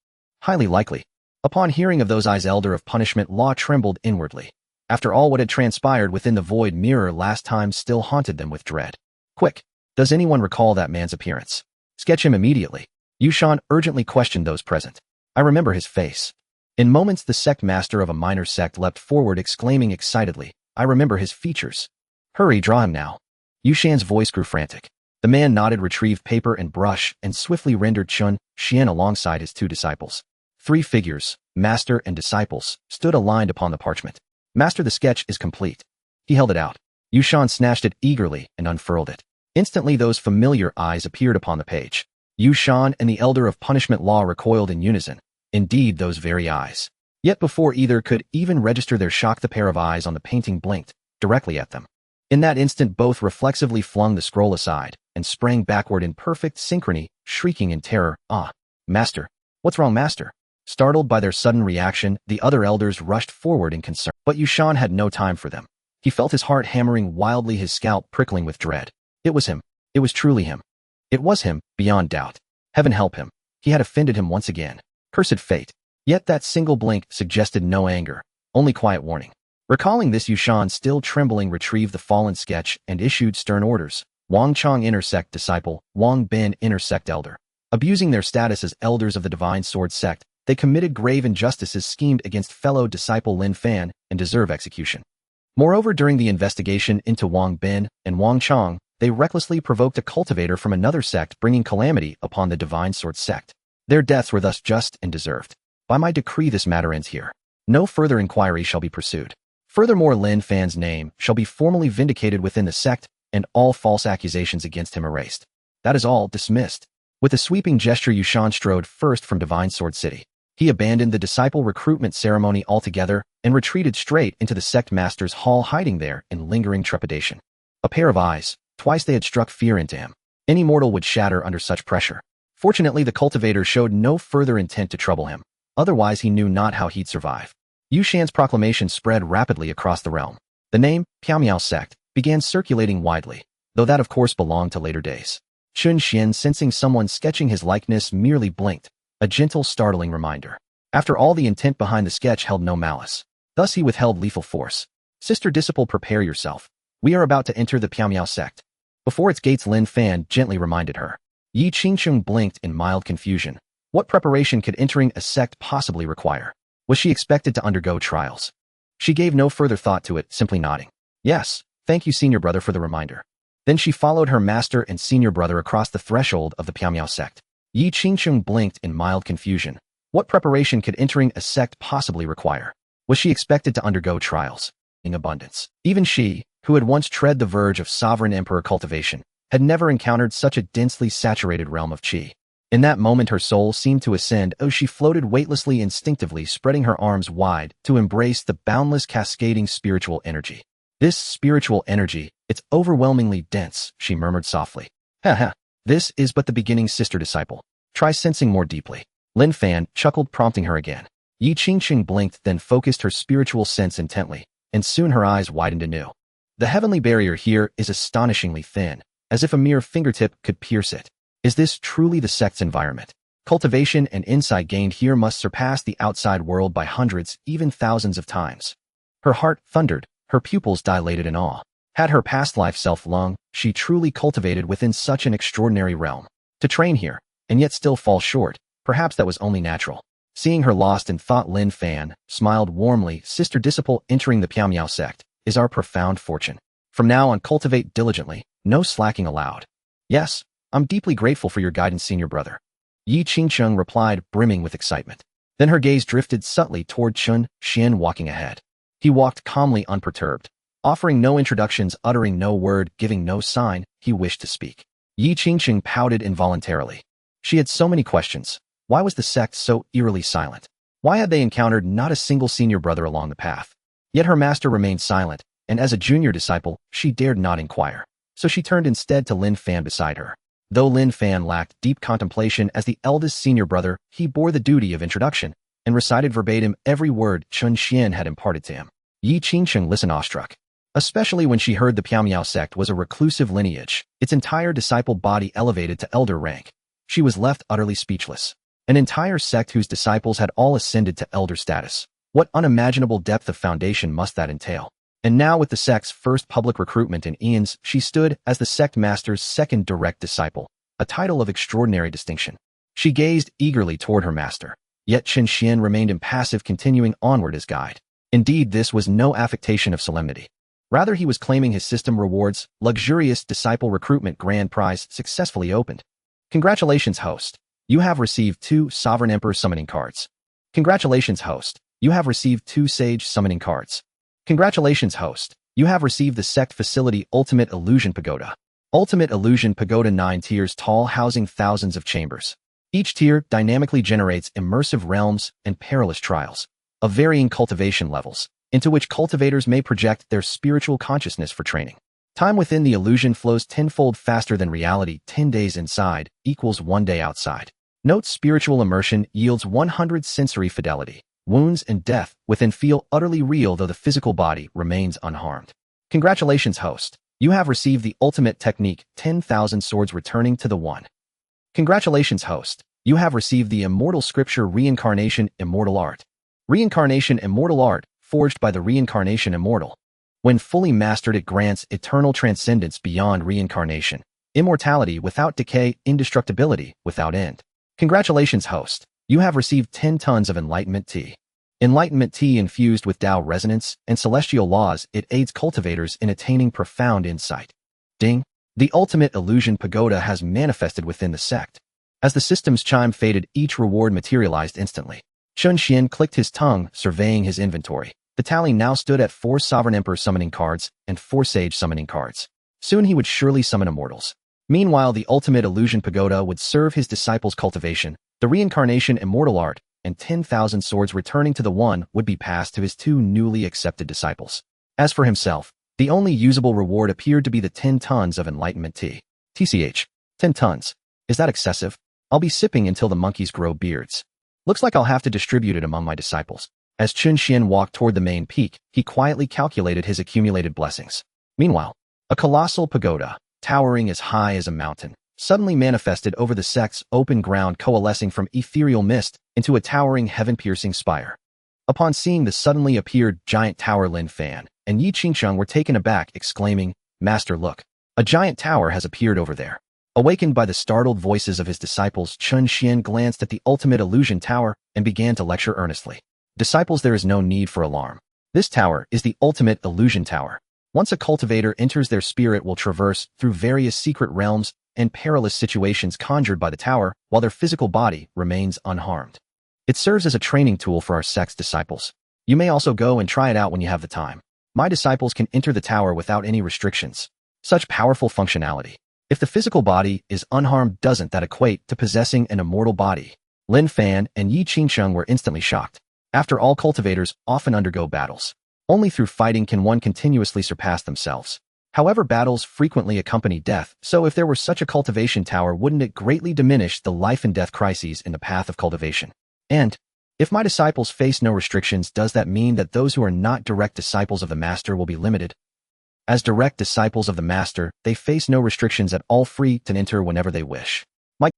Highly likely. Upon hearing of those eyes, Elder of Punishment Law trembled inwardly. After all, what had transpired within the void mirror last time still haunted them with dread. Quick! Does anyone recall that man's appearance? Sketch him immediately. Yushan urgently questioned those present. I remember his face. In moments, the sect master of a minor sect leapt forward, exclaiming excitedly, I remember his features. Hurry, draw him now. Yushan's voice grew frantic. The man nodded, retrieved paper and brush, and swiftly rendered Chen Xuan alongside his 2 disciples. 3 figures, master and disciples, stood aligned upon the parchment. Master, the sketch is complete. He held it out. Yushan snatched it eagerly and unfurled it. Instantly, those familiar eyes appeared upon the page. Yushan and the Elder of Punishment Law recoiled in unison. Indeed, those very eyes. Yet before either could even register their shock, the pair of eyes on the painting blinked directly at them. In that instant, both reflexively flung the scroll aside and sprang backward in perfect synchrony, shrieking in terror, Ah! Master! What's wrong, Master? Startled by their sudden reaction, the other elders rushed forward in concern. But Yushan had no time for them. He felt his heart hammering wildly, his scalp prickling with dread. It was him. It was truly him. It was him, beyond doubt. Heaven help him. He had offended him once again. Cursed fate. Yet that single blink suggested no anger, only quiet warning. Recalling this, Yushan, still trembling, retrieved the fallen sketch and issued stern orders. Wang Chong, inner sect disciple, Wang Bin, inner sect elder. Abusing their status as elders of the Divine Sword sect, they committed grave injustices, schemed against fellow disciple Lin Fan, and deserve execution. Moreover, during the investigation into Wang Bin and Wang Chong, they recklessly provoked a cultivator from another sect, bringing calamity upon the Divine Sword sect. Their deaths were thus just and deserved. By my decree, this matter ends here. No further inquiry shall be pursued. Furthermore, Lin Fan's name shall be formally vindicated within the sect, and all false accusations against him erased. That is all, dismissed. With a sweeping gesture, Yushan strode first from Divine Sword City. He abandoned the disciple recruitment ceremony altogether and retreated straight into the sect master's hall, hiding there in lingering trepidation. A pair of eyes, twice they had struck fear into him. Any mortal would shatter under such pressure. Fortunately, the cultivator showed no further intent to trouble him. Otherwise, he knew not how he'd survive. Yushan's proclamation spread rapidly across the realm. The name, Piao sect, began circulating widely, though that of course belonged to later days. Chen Xuan, sensing someone sketching his likeness, merely blinked, a gentle, startling reminder. After all, the intent behind the sketch held no malice. Thus he withheld lethal force. Sister disciple, prepare yourself. We are about to enter the Piao sect. Before its gates, Lin Fan gently reminded her. Yi Qingsheng blinked in mild confusion. What preparation could entering a sect possibly require? Was she expected to undergo trials? She gave no further thought to it, simply nodding. Yes, thank you, senior brother, for the reminder. Then she followed her master and senior brother across the threshold of the Piamiao sect. Yi Qingsheng blinked in mild confusion. What preparation could entering a sect possibly require? Was she expected to undergo trials? In abundance. Even she, who had once tread the verge of sovereign emperor cultivation, had never encountered such a densely saturated realm of qi. In that moment her soul seemed to ascend as she floated weightlessly, instinctively spreading her arms wide to embrace the boundless cascading spiritual energy. This spiritual energy, it's overwhelmingly dense, she murmured softly. Ha. This is but the beginning, sister-disciple. Try sensing more deeply. Lin Fan chuckled, prompting her again. Yi Qingsheng blinked, then focused her spiritual sense intently, and soon her eyes widened anew. The heavenly barrier here is astonishingly thin, as if a mere fingertip could pierce it. Is this truly the sect's environment? Cultivation and insight gained here must surpass the outside world by hundreds, even thousands of times. Her heart thundered, her pupils dilated in awe. Had her past life self-lung, she truly cultivated within such an extraordinary realm. To train here, and yet still fall short, perhaps that was only natural. Seeing her lost in thought, Lin Fan smiled warmly. Sister disciple, entering the Piamiao sect is our profound fortune. From now on, cultivate diligently, no slacking allowed. Yes, I'm deeply grateful for your guidance, senior brother. Yi Qingsheng replied, brimming with excitement. Then her gaze drifted subtly toward Chen Xuan walking ahead. He walked calmly, unperturbed, offering no introductions, uttering no word, giving no sign he wished to speak. Yi Qingsheng pouted involuntarily. She had so many questions. Why was the sect so eerily silent? Why had they encountered not a single senior brother along the path? Yet her master remained silent, and as a junior disciple, she dared not inquire. So she turned instead to Lin Fan beside her. Though Lin Fan lacked deep contemplation as the eldest senior brother, he bore the duty of introduction, and recited verbatim every word Chen Xuan had imparted to him. Yi Qingsheng listened awestruck, especially when she heard the Piamiao sect was a reclusive lineage, its entire disciple body elevated to elder rank. She was left utterly speechless. An entire sect whose disciples had all ascended to elder status. What unimaginable depth of foundation must that entail? And now, with the sect's first public recruitment in eons, she stood as the sect master's second direct disciple, a title of extraordinary distinction. She gazed eagerly toward her master, yet Chen Xuan remained impassive, continuing onward as guide. Indeed, this was no affectation of solemnity. Rather, he was claiming his system rewards, luxurious disciple recruitment grand prize successfully opened. Congratulations, host. You have received 2 Sovereign Emperor summoning cards. Congratulations, host. You have received 2 Sage summoning cards. Congratulations, host. You have received the Sect Facility Ultimate Illusion Pagoda. Ultimate Illusion Pagoda, 9 tiers tall, housing thousands of chambers. Each tier dynamically generates immersive realms and peerless trials of varying cultivation levels, into which cultivators may project their spiritual consciousness for training. Time within the illusion flows tenfold faster than reality. 10 days inside equals 1 day outside. Note: spiritual immersion yields 100 sensory fidelity. Wounds and death within feel utterly real, though the physical body remains unharmed. Congratulations, host. You have received the ultimate technique, 10,000 swords returning to the one. Congratulations, host. You have received the Immortal Scripture Reincarnation Immortal Art. Reincarnation Immortal Art, forged by the Reincarnation Immortal. When fully mastered, it grants eternal transcendence beyond reincarnation, immortality without decay, indestructibility without end. Congratulations, host. You have received 10 tons of Enlightenment Tea. Enlightenment Tea infused with Tao resonance and celestial laws, it aids cultivators in attaining profound insight. Ding! The Ultimate Illusion Pagoda has manifested within the sect. As the system's chime faded, each reward materialized instantly. Chen Xuan clicked his tongue, surveying his inventory. The tally now stood at 4 Sovereign Emperor summoning cards and 4 Sage summoning cards. Soon he would surely summon immortals. Meanwhile, the Ultimate Illusion Pagoda would serve his disciples' cultivation. The Reincarnation Immortal Art and 10,000 swords returning to the one would be passed to his 2 newly accepted disciples. As for himself, the only usable reward appeared to be the 10 tons of Enlightenment Tea. TCH. 10 tons. Is that excessive? I'll be sipping until the monkeys grow beards. Looks like I'll have to distribute it among my disciples. As Chen Xuan walked toward the main peak, he quietly calculated his accumulated blessings. Meanwhile, a colossal pagoda, towering as high as a mountain, suddenly manifested over the sect's open ground, coalescing from ethereal mist into a towering heaven-piercing spire. Upon seeing the suddenly appeared giant tower, Lin Fan and Yi Qingsheng were taken aback, exclaiming, "Master, look! A giant tower has appeared over there." Awakened by the startled voices of his disciples, Chen Xuan glanced at the ultimate illusion tower and began to lecture earnestly. Disciples, there is no need for alarm. This tower is the ultimate illusion tower. Once a cultivator enters, their spirit will traverse through various secret realms and perilous situations conjured by the tower, while their physical body remains unharmed. It serves as a training tool for our sect's disciples. You may also go and try it out when you have the time. My disciples can enter the tower without any restrictions. Such powerful functionality. If the physical body is unharmed, doesn't that equate to possessing an immortal body? Lin Fan and Yi Qingsheng were instantly shocked. After all, cultivators often undergo battles. Only through fighting can one continuously surpass themselves. However, battles frequently accompany death, so if there were such a cultivation tower, wouldn't it greatly diminish the life and death crises in the path of cultivation? And if my disciples face no restrictions, does that mean that those who are not direct disciples of the Master will be limited? As direct disciples of the Master, they face no restrictions at all, free to enter whenever they wish.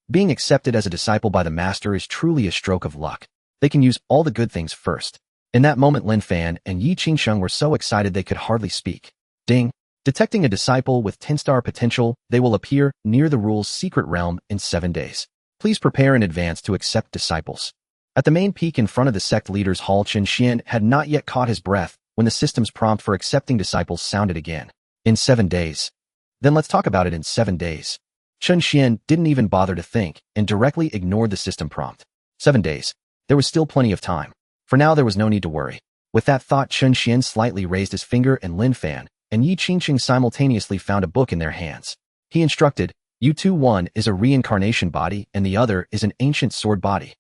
Being accepted as a disciple by the Master is truly a stroke of luck. They can use all the good things first. In that moment, Lin Fan and Yi Qingsheng were so excited they could hardly speak. Ding! Detecting a disciple with 10-star potential, they will appear near the rule's secret realm in 7 days. Please prepare in advance to accept disciples. At the main peak in front of the sect leader's hall, Chen Xuan had not yet caught his breath when the system's prompt for accepting disciples sounded again. In 7 days. Then let's talk about it in 7 days. Chen Xuan didn't even bother to think and directly ignored the system prompt. 7 days. There was still plenty of time. For now, there was no need to worry. With that thought, Chen Xuan slightly raised his finger, and Lin Fan and Yi Qingsheng simultaneously found a book in their hands. He instructed, "You two, one is a reincarnation body and the other is an ancient sword body.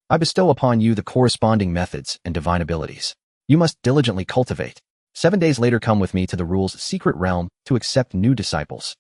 I bestow upon you the corresponding methods and divine abilities. You must diligently cultivate. 7 days later, come with me to the rule's secret realm to accept new disciples."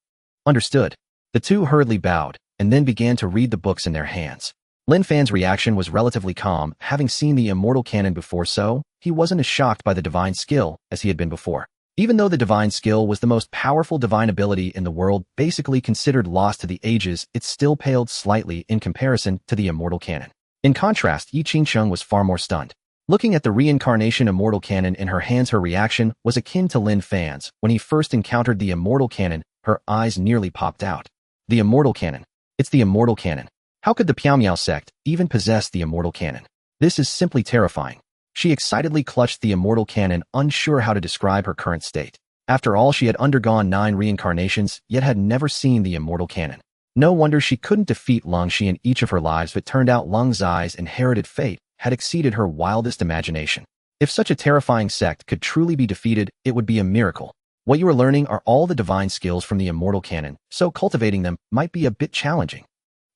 Understood. The two hurriedly bowed and then began to read the books in their hands. Lin Fan's reaction was relatively calm, having seen the Immortal canon before, so he wasn't as shocked by the divine skill as he had been before. Even though the divine skill was the most powerful divine ability in the world, basically considered lost to the ages, it still paled slightly in comparison to the Immortal canon. In contrast, Yi Qingsheng was far more stunned. Looking at the reincarnation Immortal canon in her hands, her reaction was akin to Lin Fan's. When he first encountered the Immortal canon, her eyes nearly popped out. The Immortal canon. It's the Immortal canon. How could the Piao sect even possess the Immortal canon? This is simply terrifying. She excitedly clutched the Immortal canon, unsure how to describe her current state. After all, she had undergone 9 reincarnations, yet had never seen the Immortal canon. No wonder she couldn't defeat Lung Xi in each of her lives, but turned out Lung Zai's inherited fate had exceeded her wildest imagination. If such a terrifying sect could truly be defeated, it would be a miracle. What you are learning are all the divine skills from the Immortal canon, so cultivating them might be a bit challenging.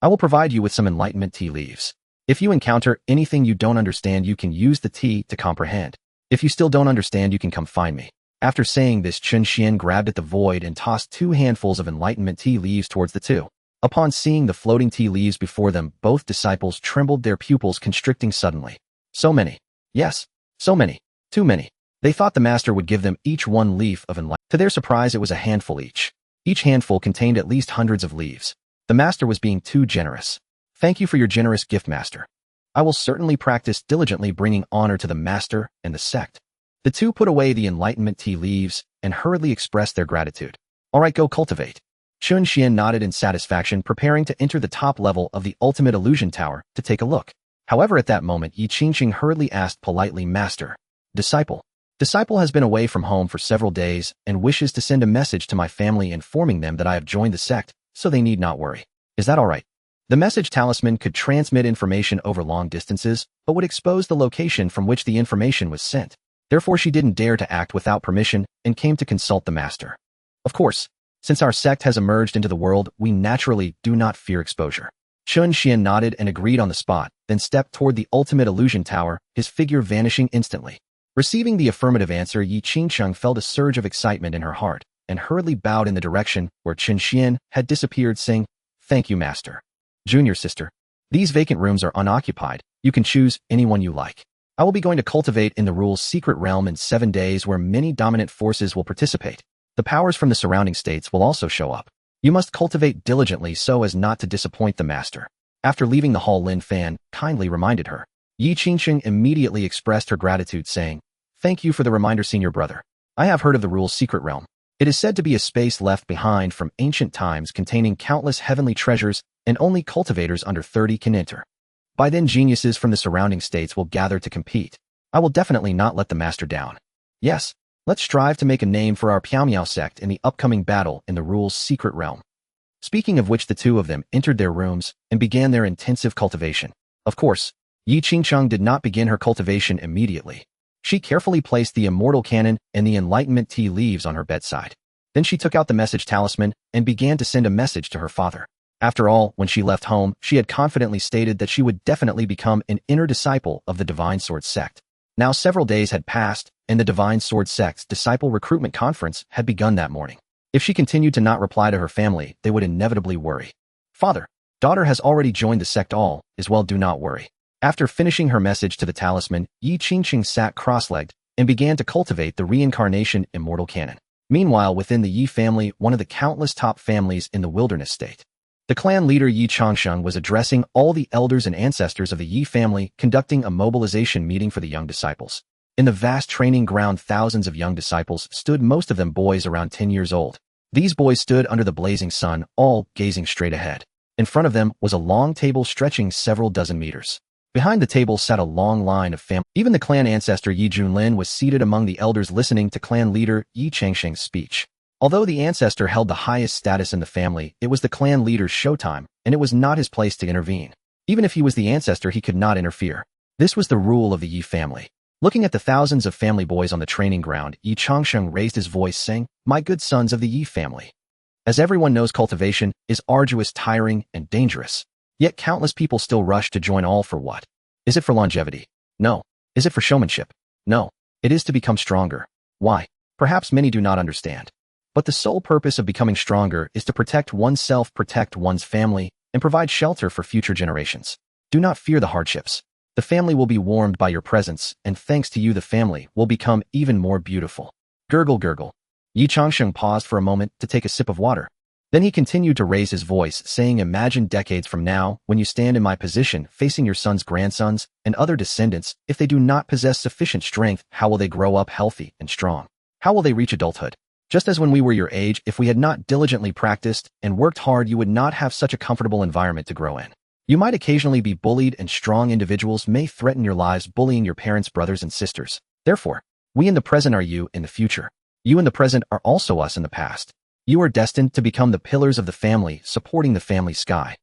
I will provide you with some enlightenment tea leaves. If you encounter anything you don't understand, you can use the tea to comprehend. If you still don't understand, you can come find me. After saying this, Chen Xuan grabbed at the void and tossed 2 handfuls of enlightenment tea leaves towards the two. Upon seeing the floating tea leaves before them, both disciples trembled, their pupils constricting suddenly. So many. Yes, so many. Too many. They thought the Master would give them each 1 leaf of enlightenment. To their surprise, it was a handful each. Each handful contained at least hundreds of leaves. The Master was being too generous. Thank you for your generous gift, Master. I will certainly practice diligently, bringing honor to the Master and the sect. The two put away the enlightenment tea leaves and hurriedly expressed their gratitude. All right, go cultivate. Chen Xuan nodded in satisfaction, preparing to enter the top level of the ultimate illusion tower to take a look. However, at that moment, Yi Qingsheng hurriedly asked politely, "Master, disciple. Disciple has been away from home for several days and wishes to send a message to my family informing them that I have joined the sect, so they need not worry. Is that all right?" The message talisman could transmit information over long distances, but would expose the location from which the information was sent. Therefore, she didn't dare to act without permission and came to consult the Master. Of course, since our sect has emerged into the world, we naturally do not fear exposure. Chen Xuan nodded and agreed on the spot, then stepped toward the ultimate illusion tower, his figure vanishing instantly. Receiving the affirmative answer, Yi Qingsheng felt a surge of excitement in her heart and hurriedly bowed in the direction where Chen Xuan had disappeared, saying, "Thank you, Master. Junior sister, these vacant rooms are unoccupied. You can choose anyone you like. I will be going to cultivate in the rule's secret realm in 7 days, where many dominant forces will participate. The powers from the surrounding states will also show up. You must cultivate diligently so as not to disappoint the Master." After leaving the hall, Lin Fan kindly reminded her. Yi Qingsheng immediately expressed her gratitude, saying, "Thank you for the reminder, senior brother. I have heard of the rule's secret realm. It is said to be a space left behind from ancient times containing countless heavenly treasures, and only cultivators under 30 can enter. By then, geniuses from the surrounding states will gather to compete. I will definitely not let the master down. Yes, let's strive to make a name for our Piao sect in the upcoming battle in the rule's secret realm. Speaking of which, the two of them entered their rooms and began their intensive cultivation. Of course, Yi Qingcheng did not begin her cultivation immediately. She carefully placed the Immortal Canon and the Enlightenment tea leaves on her bedside. Then she took out the message talisman and began to send a message to her father. After all, when she left home, she had confidently stated that she would definitely become an inner disciple of the Divine Sword Sect. Now several days had passed, and the Divine Sword Sect's disciple recruitment conference had begun that morning. If she continued to not reply to her family, they would inevitably worry. Father, daughter has already joined the sect, all is well, do not worry. After finishing her message to the talisman, Yi Qingcheng sat cross-legged and began to cultivate the reincarnation Immortal Canon. Meanwhile, within the Yi family, one of the countless top families in the wilderness state, the clan leader Yi Changsheng was addressing all the elders and ancestors of the Yi family, conducting a mobilization meeting for the young disciples. In the vast training ground, thousands of young disciples stood, most of them boys around 10 years old. These boys stood under the blazing sun, all gazing straight ahead. In front of them was a long table stretching several dozen meters. Behind the table sat a long line of family. Even the clan ancestor Yi Junlin was seated among the elders, listening to clan leader Yi Changsheng's speech. Although the ancestor held the highest status in the family, it was the clan leader's showtime, and it was not his place to intervene. Even if he was the ancestor, he could not interfere. This was the rule of the Yi family. Looking at the thousands of family boys on the training ground, Yi Changsheng raised his voice, saying, "My good sons of the Yi family. As everyone knows, cultivation is arduous, tiring, and dangerous. Yet countless people still rush to join. All for what? Is it for longevity? No. Is it for showmanship? No. It is to become stronger. Why? Perhaps many do not understand. But the sole purpose of becoming stronger is to protect oneself, protect one's family, and provide shelter for future generations. Do not fear the hardships. The family will be warmed by your presence, and thanks to you the family will become even more beautiful." Gurgle, gurgle. Yi Changsheng paused for a moment to take a sip of water. Then he continued to raise his voice, saying, "Imagine decades from now, when you stand in my position, facing your sons, grandsons, and other descendants. If they do not possess sufficient strength, how will they grow up healthy and strong? How will they reach adulthood? Just as when we were your age, if we had not diligently practiced and worked hard, you would not have such a comfortable environment to grow in. You might occasionally be bullied, and strong individuals may threaten your lives, bullying your parents, brothers, and sisters. Therefore, we in the present are you in the future. You in the present are also us in the past. You are destined to become the pillars of the family, supporting the family sky."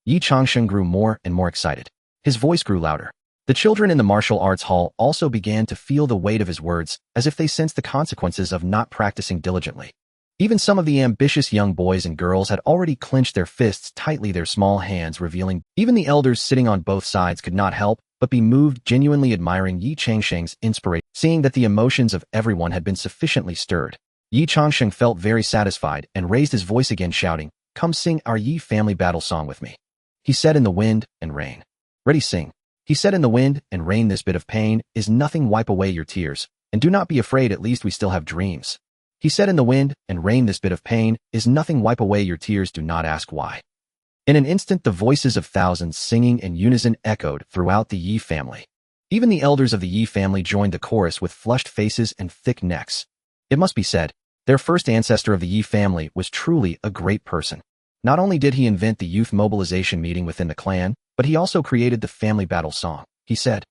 Yi Changsheng grew more and more excited. His voice grew louder. The children in the martial arts hall also began to feel the weight of his words, as if they sensed the consequences of not practicing diligently. Even some of the ambitious young boys and girls had already clenched their fists tightly, their small hands revealing. Even the elders sitting on both sides could not help but be moved, genuinely admiring Yi Changsheng's inspiration. Seeing that the emotions of everyone had been sufficiently stirred, Yi Changsheng felt very satisfied and raised his voice again, shouting, "Come sing our Yi family battle song with me." He said, "In the wind and rain." "Ready, sing." He said, "In the wind and rain, this bit of pain is nothing, wipe away your tears, and do not be afraid, at least we still have dreams." He said, "In the wind and rain, this bit of pain is nothing, wipe away your tears, do not ask why." In an instant, the voices of thousands singing in unison echoed throughout the Yi family. Even the elders of the Yi family joined the chorus with flushed faces and thick necks. It must be said, their first ancestor of the Yi family was truly a great person. Not only did he invent the youth mobilization meeting within the clan, but he also created the family battle song. He said,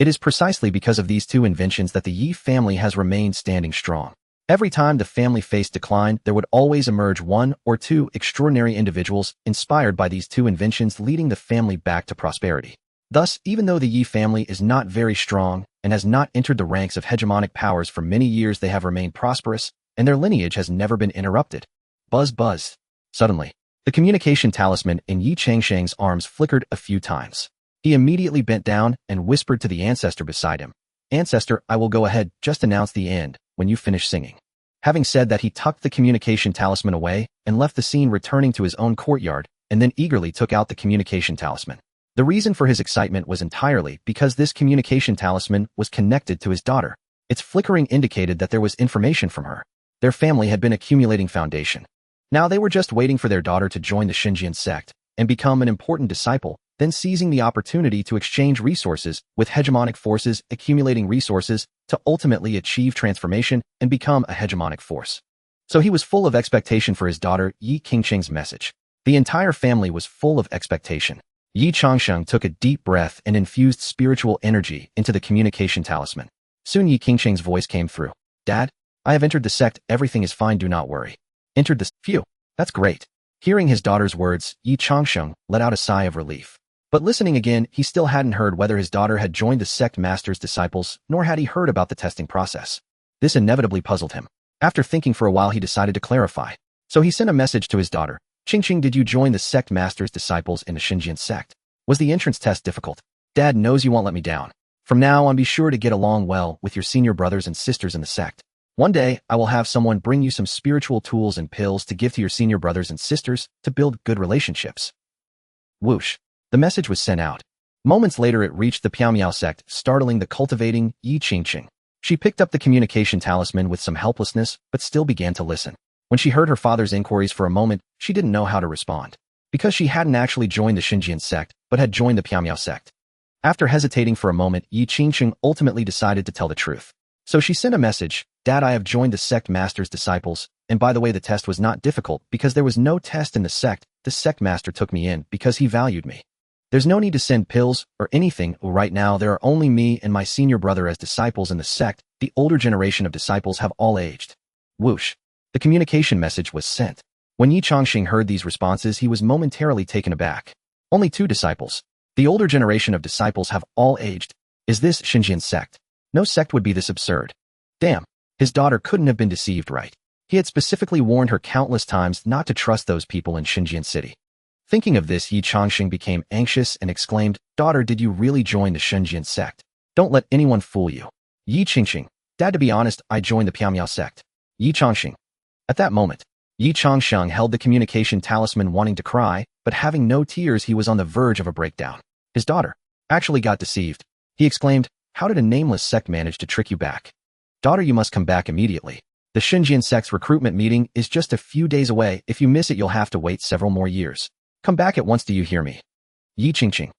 "It is precisely because of these two inventions that the Yi family has remained standing strong. Every time the family faced decline, there would always emerge one or two extraordinary individuals inspired by these two inventions, leading the family back to prosperity. Thus, even though the Yi family is not very strong and has not entered the ranks of hegemonic powers for many years, they have remained prosperous, and their lineage has never been interrupted." Buzz, buzz. Suddenly, the communication talisman in Yi Changsheng's arms flickered a few times. He immediately bent down and whispered to the ancestor beside him, "Ancestor, I will go ahead, just announce the end when you finish singing." Having said that, he tucked the communication talisman away and left the scene, returning to his own courtyard, and then eagerly took out the communication talisman. The reason for his excitement was entirely because this communication talisman was connected to his daughter. Its flickering indicated that there was information from her. Their family had been accumulating foundation. Now they were just waiting for their daughter to join the Xinjiang sect and become an important disciple, then seizing the opportunity to exchange resources with hegemonic forces, accumulating resources to ultimately achieve transformation and become a hegemonic force. So he was full of expectation for his daughter Yi Qingqing's message. The entire family was full of expectation. Yi Changsheng took a deep breath and infused spiritual energy into the communication talisman. Soon Yi Qingqing's voice came through. Dad, I have entered the sect, everything is fine, do not worry. Entered the Phew, that's great. Hearing his daughter's words, Yi Changsheng let out a sigh of relief. But listening again, he still hadn't heard whether his daughter had joined the sect master's disciples, nor had he heard about the testing process. This inevitably puzzled him. After thinking for a while, he decided to clarify. So he sent a message to his daughter. Qingqing, did you join the sect master's disciples in the Xinjiang sect? Was the entrance test difficult? Dad knows you won't let me down. From now on, be sure to get along well with your senior brothers and sisters in the sect. One day, I will have someone bring you some spiritual tools and pills to give to your senior brothers and sisters to build good relationships. Whoosh. The message was sent out. Moments later, it reached the Piaomiao sect, startling the cultivating Yi Qingqing. She picked up the communication talisman with some helplessness, but still began to listen. When she heard her father's inquiries for a moment, she didn't know how to respond. Because she hadn't actually joined the Xinjiang sect, but had joined the Piaomiao sect. After hesitating for a moment, Yi Qingqing ultimately decided to tell the truth. So she sent a message, Dad, I have joined the sect master's disciples, and by the way, the test was not difficult because there was no test in the sect master took me in because he valued me. There's no need to send pills or anything. Right now, there are only me and my senior brother as disciples in the sect. The older generation of disciples have all aged. Whoosh. The communication message was sent. When Yi Changxing heard these responses, he was momentarily taken aback. Only 2 disciples. The older generation of disciples have all aged. Is this Xinjiang sect? No sect would be this absurd. Damn. His daughter couldn't have been deceived, right? He had specifically warned her countless times not to trust those people in Xinjiang City. Thinking of this, Yi Changxing became anxious and exclaimed, Daughter, did you really join the Xinjiang sect? Don't let anyone fool you. Yi Qingqing. Dad, to be honest, I joined the Piaomiao sect. Yi Changxing. At that moment, Yi Changsheng held the communication talisman wanting to cry, but having no tears, he was on the verge of a breakdown. His daughter actually got deceived. He exclaimed, How did a nameless sect manage to trick you back? Daughter, you must come back immediately. The Xinjiang sect's recruitment meeting is just a few days away. If you miss it, you'll have to wait several more years. Come back at once, do you hear me? Yi Qingqing.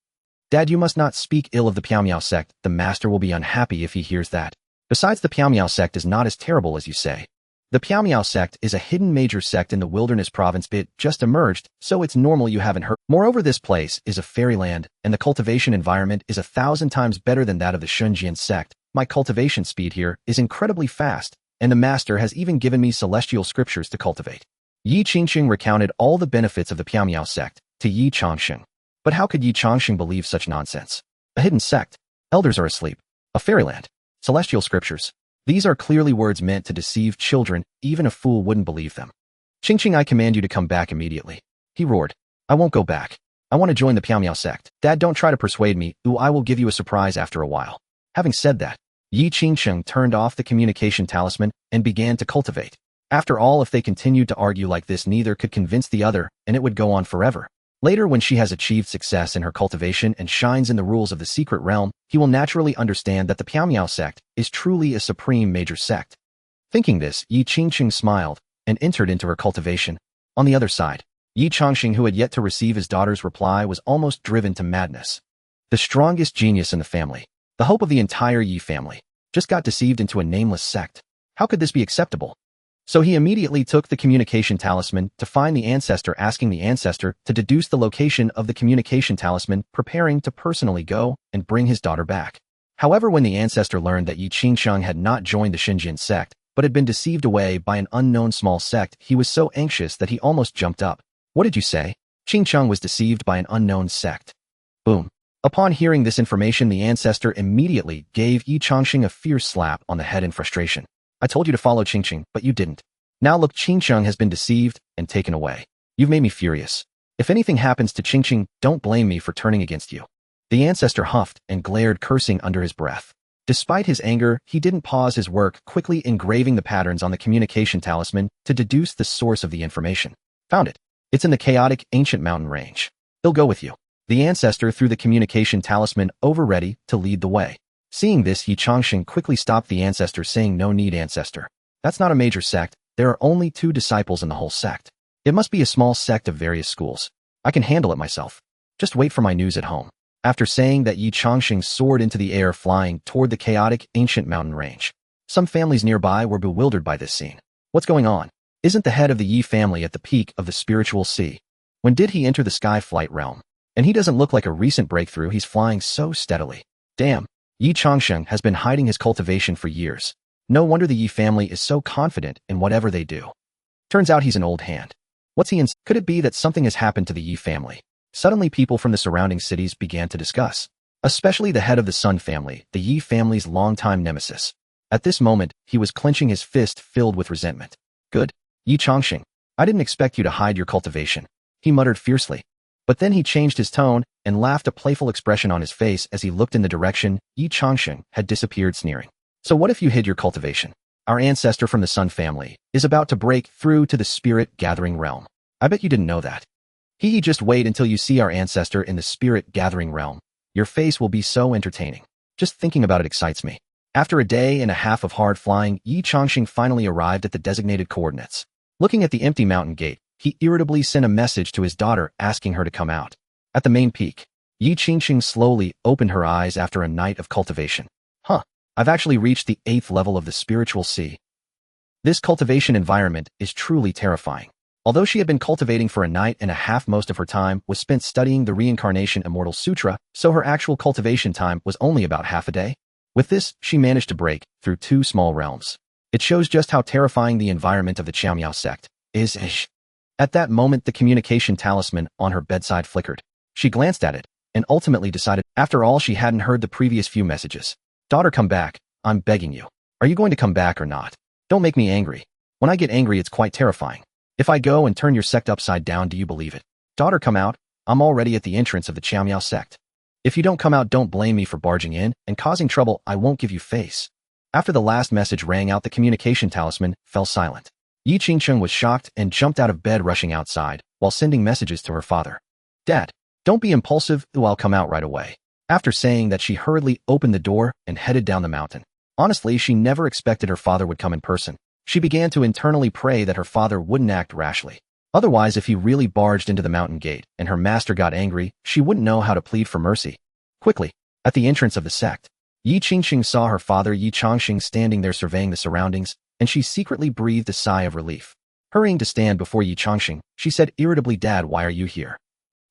Dad, you must not speak ill of the Piaomiao sect. The master will be unhappy if he hears that. Besides, the Piaomiao sect is not as terrible as you say. The Piaomiao sect is a hidden major sect in the wilderness province. It just emerged, so it's normal you haven't heard. Moreover, this place is a fairyland, and the cultivation environment is 1,000 times better than that of the Xinjiang sect. My cultivation speed here is incredibly fast, and the master has even given me celestial scriptures to cultivate. Yi Qingqing recounted all the benefits of the Piaomiao sect to Yi Changxing. But how could Yi Changxing believe such nonsense? A hidden sect. Elders are asleep. A fairyland. Celestial scriptures. These are clearly words meant to deceive children. Even a fool wouldn't believe them. Qingqing, I command you to come back immediately. He roared. I won't go back. I want to join the Piaomiao sect. Dad, don't try to persuade me. I will give you a surprise after a while. Having said that, Yi Qingqing turned off the communication talisman and began to cultivate. After all, if they continued to argue like this, neither could convince the other, and it would go on forever. Later, when she has achieved success in her cultivation and shines in the rules of the secret realm, he will naturally understand that the Piaomiao sect is truly a supreme major sect. Thinking this, Yi Qingqing smiled and entered into her cultivation. On the other side, Yi Changxing, who had yet to receive his daughter's reply, was almost driven to madness. The strongest genius in the family, the hope of the entire Yi family, just got deceived into a nameless sect. How could this be acceptable? So he immediately took the communication talisman to find the ancestor, asking the ancestor to deduce the location of the communication talisman, preparing to personally go and bring his daughter back. However, when the ancestor learned that Yi Qingsheng had not joined the Xinjiang sect, but had been deceived away by an unknown small sect, he was so anxious that he almost jumped up. What did you say? Qingsheng was deceived by an unknown sect. Boom. Upon hearing this information, the ancestor immediately gave Yi Changxing a fierce slap on the head in frustration. I told you to follow Qingqing, but you didn't. Now look, Qingsheng has been deceived and taken away. You've made me furious. If anything happens to Qingqing, don't blame me for turning against you. The ancestor huffed and glared, cursing under his breath. Despite his anger, he didn't pause his work, quickly engraving the patterns on the communication talisman to deduce the source of the information. Found it. It's in the chaotic ancient mountain range. They'll go with you. The ancestor threw the communication talisman over, ready to lead the way. Seeing this, Yi Changxing quickly stopped the ancestor, saying, No need, ancestor. That's not a major sect. There are only 2 disciples in the whole sect. It must be a small sect of various schools. I can handle it myself. Just wait for my news at home. After saying that, Yi Changxing soared into the air, flying toward the chaotic ancient mountain range. Some families nearby were bewildered by this scene. What's going on? Isn't the head of the Yi family at the peak of the spiritual sea? When did he enter the sky flight realm? And he doesn't look like a recent breakthrough, he's flying so steadily. Damn, Yi Changsheng has been hiding his cultivation for years. No wonder the Yi family is so confident in whatever they do. Turns out he's an old hand. What's he in? Could it be that something has happened to the Yi family? Suddenly people from the surrounding cities began to discuss. Especially the head of the Sun family, the Yi family's longtime nemesis. At this moment, he was clenching his fist filled with resentment. Good. Yi Changsheng, I didn't expect you to hide your cultivation, he muttered fiercely. But then he changed his tone and laughed, a playful expression on his face as he looked in the direction Yi Changsheng had disappeared, sneering. So what if you hid your cultivation? Our ancestor from the Sun family is about to break through to the spirit gathering realm. I bet you didn't know that. Just wait until you see our ancestor in the spirit gathering realm. Your face will be so entertaining. Just thinking about it excites me. After a day and a half of hard flying, Yi Changsheng finally arrived at the designated coordinates. Looking at the empty mountain gate, he irritably sent a message to his daughter asking her to come out. At the main peak, Yi Changsheng slowly opened her eyes after a night of cultivation. I've actually reached the 8th level of the spiritual sea. This cultivation environment is truly terrifying. Although she had been cultivating for a night and a half, most of her time was spent studying the Reincarnation Immortal Sutra, so her actual cultivation time was only about half a day. With this, she managed to break through 2 small realms. It shows just how terrifying the environment of the Qiaomiao sect is. At that moment, the communication talisman on her bedside flickered. She glanced at it and ultimately decided, after all, she hadn't heard the previous few messages. Daughter, come back. I'm begging you. Are you going to come back or not? Don't make me angry. When I get angry, it's quite terrifying. If I go and turn your sect upside down, do you believe it? Daughter, come out. I'm already at the entrance of the Qiaomiao sect. If you don't come out, don't blame me for barging in and causing trouble. I won't give you face. After the last message rang out, the communication talisman fell silent. Yi Changsheng was shocked and jumped out of bed, rushing outside while sending messages to her father. Dad, don't be impulsive. I'll come out right away. After saying that, she hurriedly opened the door and headed down the mountain. Honestly, she never expected her father would come in person. She began to internally pray that her father wouldn't act rashly. Otherwise, if he really barged into the mountain gate and her master got angry, she wouldn't know how to plead for mercy. Quickly, at the entrance of the sect, Yi Changsheng saw her father Yi Changsheng standing there surveying the surroundings, and she secretly breathed a sigh of relief. Hurrying to stand before Yi Changsheng, she said irritably, Dad, why are you here?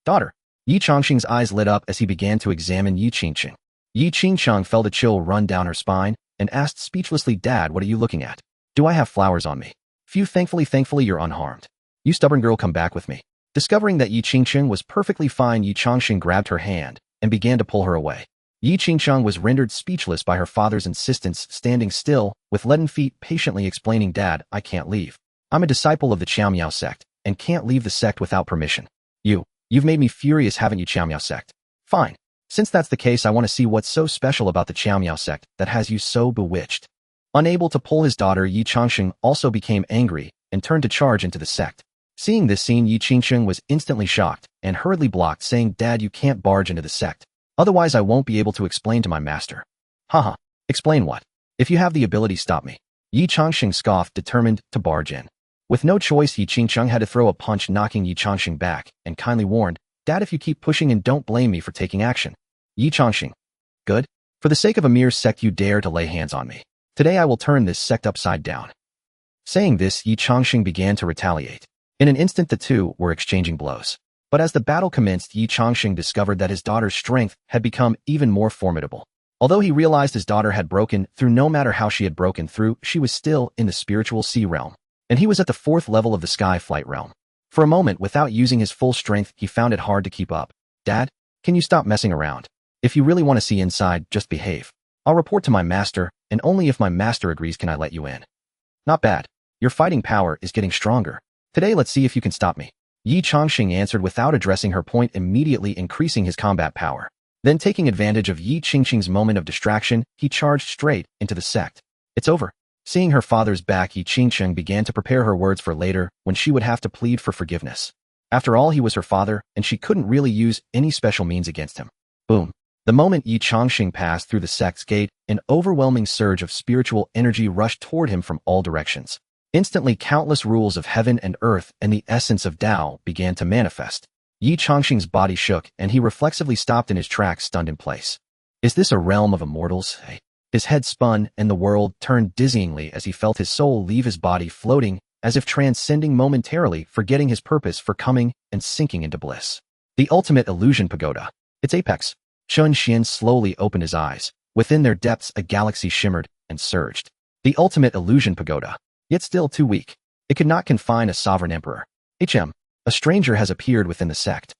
Daughter. Yi Changsheng's eyes lit up as he began to examine Yi Changsheng. Yi Changsheng felt a chill run down her spine and asked speechlessly, Dad, what are you looking at? Do I have flowers on me? Phew, thankfully you're unharmed. You stubborn girl, come back with me. Discovering that Yi Changsheng was perfectly fine, Yi Changsheng grabbed her hand and began to pull her away. Yi Changsheng was rendered speechless by her father's insistence, standing still, with leaden feet, patiently explaining, Dad, I can't leave. I'm a disciple of the Qiaomiao sect and can't leave the sect without permission. You've made me furious, haven't you, Qiaomiao sect? Fine. Since that's the case, I want to see what's so special about the Qiaomiao sect that has you so bewitched. Unable to pull his daughter, Yi Changsheng also became angry and turned to charge into the sect. Seeing this scene, Yi Changsheng was instantly shocked and hurriedly blocked, saying, Dad, you can't barge into the sect. Otherwise, I won't be able to explain to my master. Haha. Explain what? If you have the ability, stop me. Yi Changsheng scoffed, determined to barge in. With no choice, Yi Changsheng had to throw a punch, knocking Yi Changsheng back, and kindly warned, Dad, if you keep pushing and don't blame me for taking action. Yi Changsheng. Good. For the sake of a mere sect, you dare to lay hands on me. Today I will turn this sect upside down. Saying this, Yi Changsheng began to retaliate. In an instant, the two were exchanging blows. But as the battle commenced, Yi Changsheng discovered that his daughter's strength had become even more formidable. Although he realized his daughter had broken through, no matter how she had broken through, she was still in the spiritual sea realm. And he was at the 4th level of the sky flight realm. For a moment, without using his full strength, he found it hard to keep up. Dad, can you stop messing around? If you really want to see inside, just behave. I'll report to my master, and only if my master agrees can I let you in. Not bad. Your fighting power is getting stronger. Today, let's see if you can stop me. Yi Changsheng answered without addressing her point, immediately increasing his combat power. Then, taking advantage of Yi Changsheng's moment of distraction, he charged straight into the sect. It's over. Seeing her father's back, Yi Changsheng began to prepare her words for later, when she would have to plead for forgiveness. After all, he was her father, and she couldn't really use any special means against him. Boom. The moment Yi Changsheng passed through the sect's gate, an overwhelming surge of spiritual energy rushed toward him from all directions. Instantly, countless rules of heaven and earth and the essence of Tao began to manifest. Yi Changsheng's body shook, and he reflexively stopped in his tracks, stunned in place. Is this a realm of immortals? His head spun, and the world turned dizzyingly as he felt his soul leave his body, floating as if transcending momentarily, forgetting his purpose for coming and sinking into bliss. The ultimate illusion pagoda. Its apex. Chen Xuan slowly opened his eyes. Within their depths a galaxy shimmered and surged. The ultimate illusion pagoda. Yet still too weak. It could not confine a sovereign emperor. A stranger has appeared within the sect.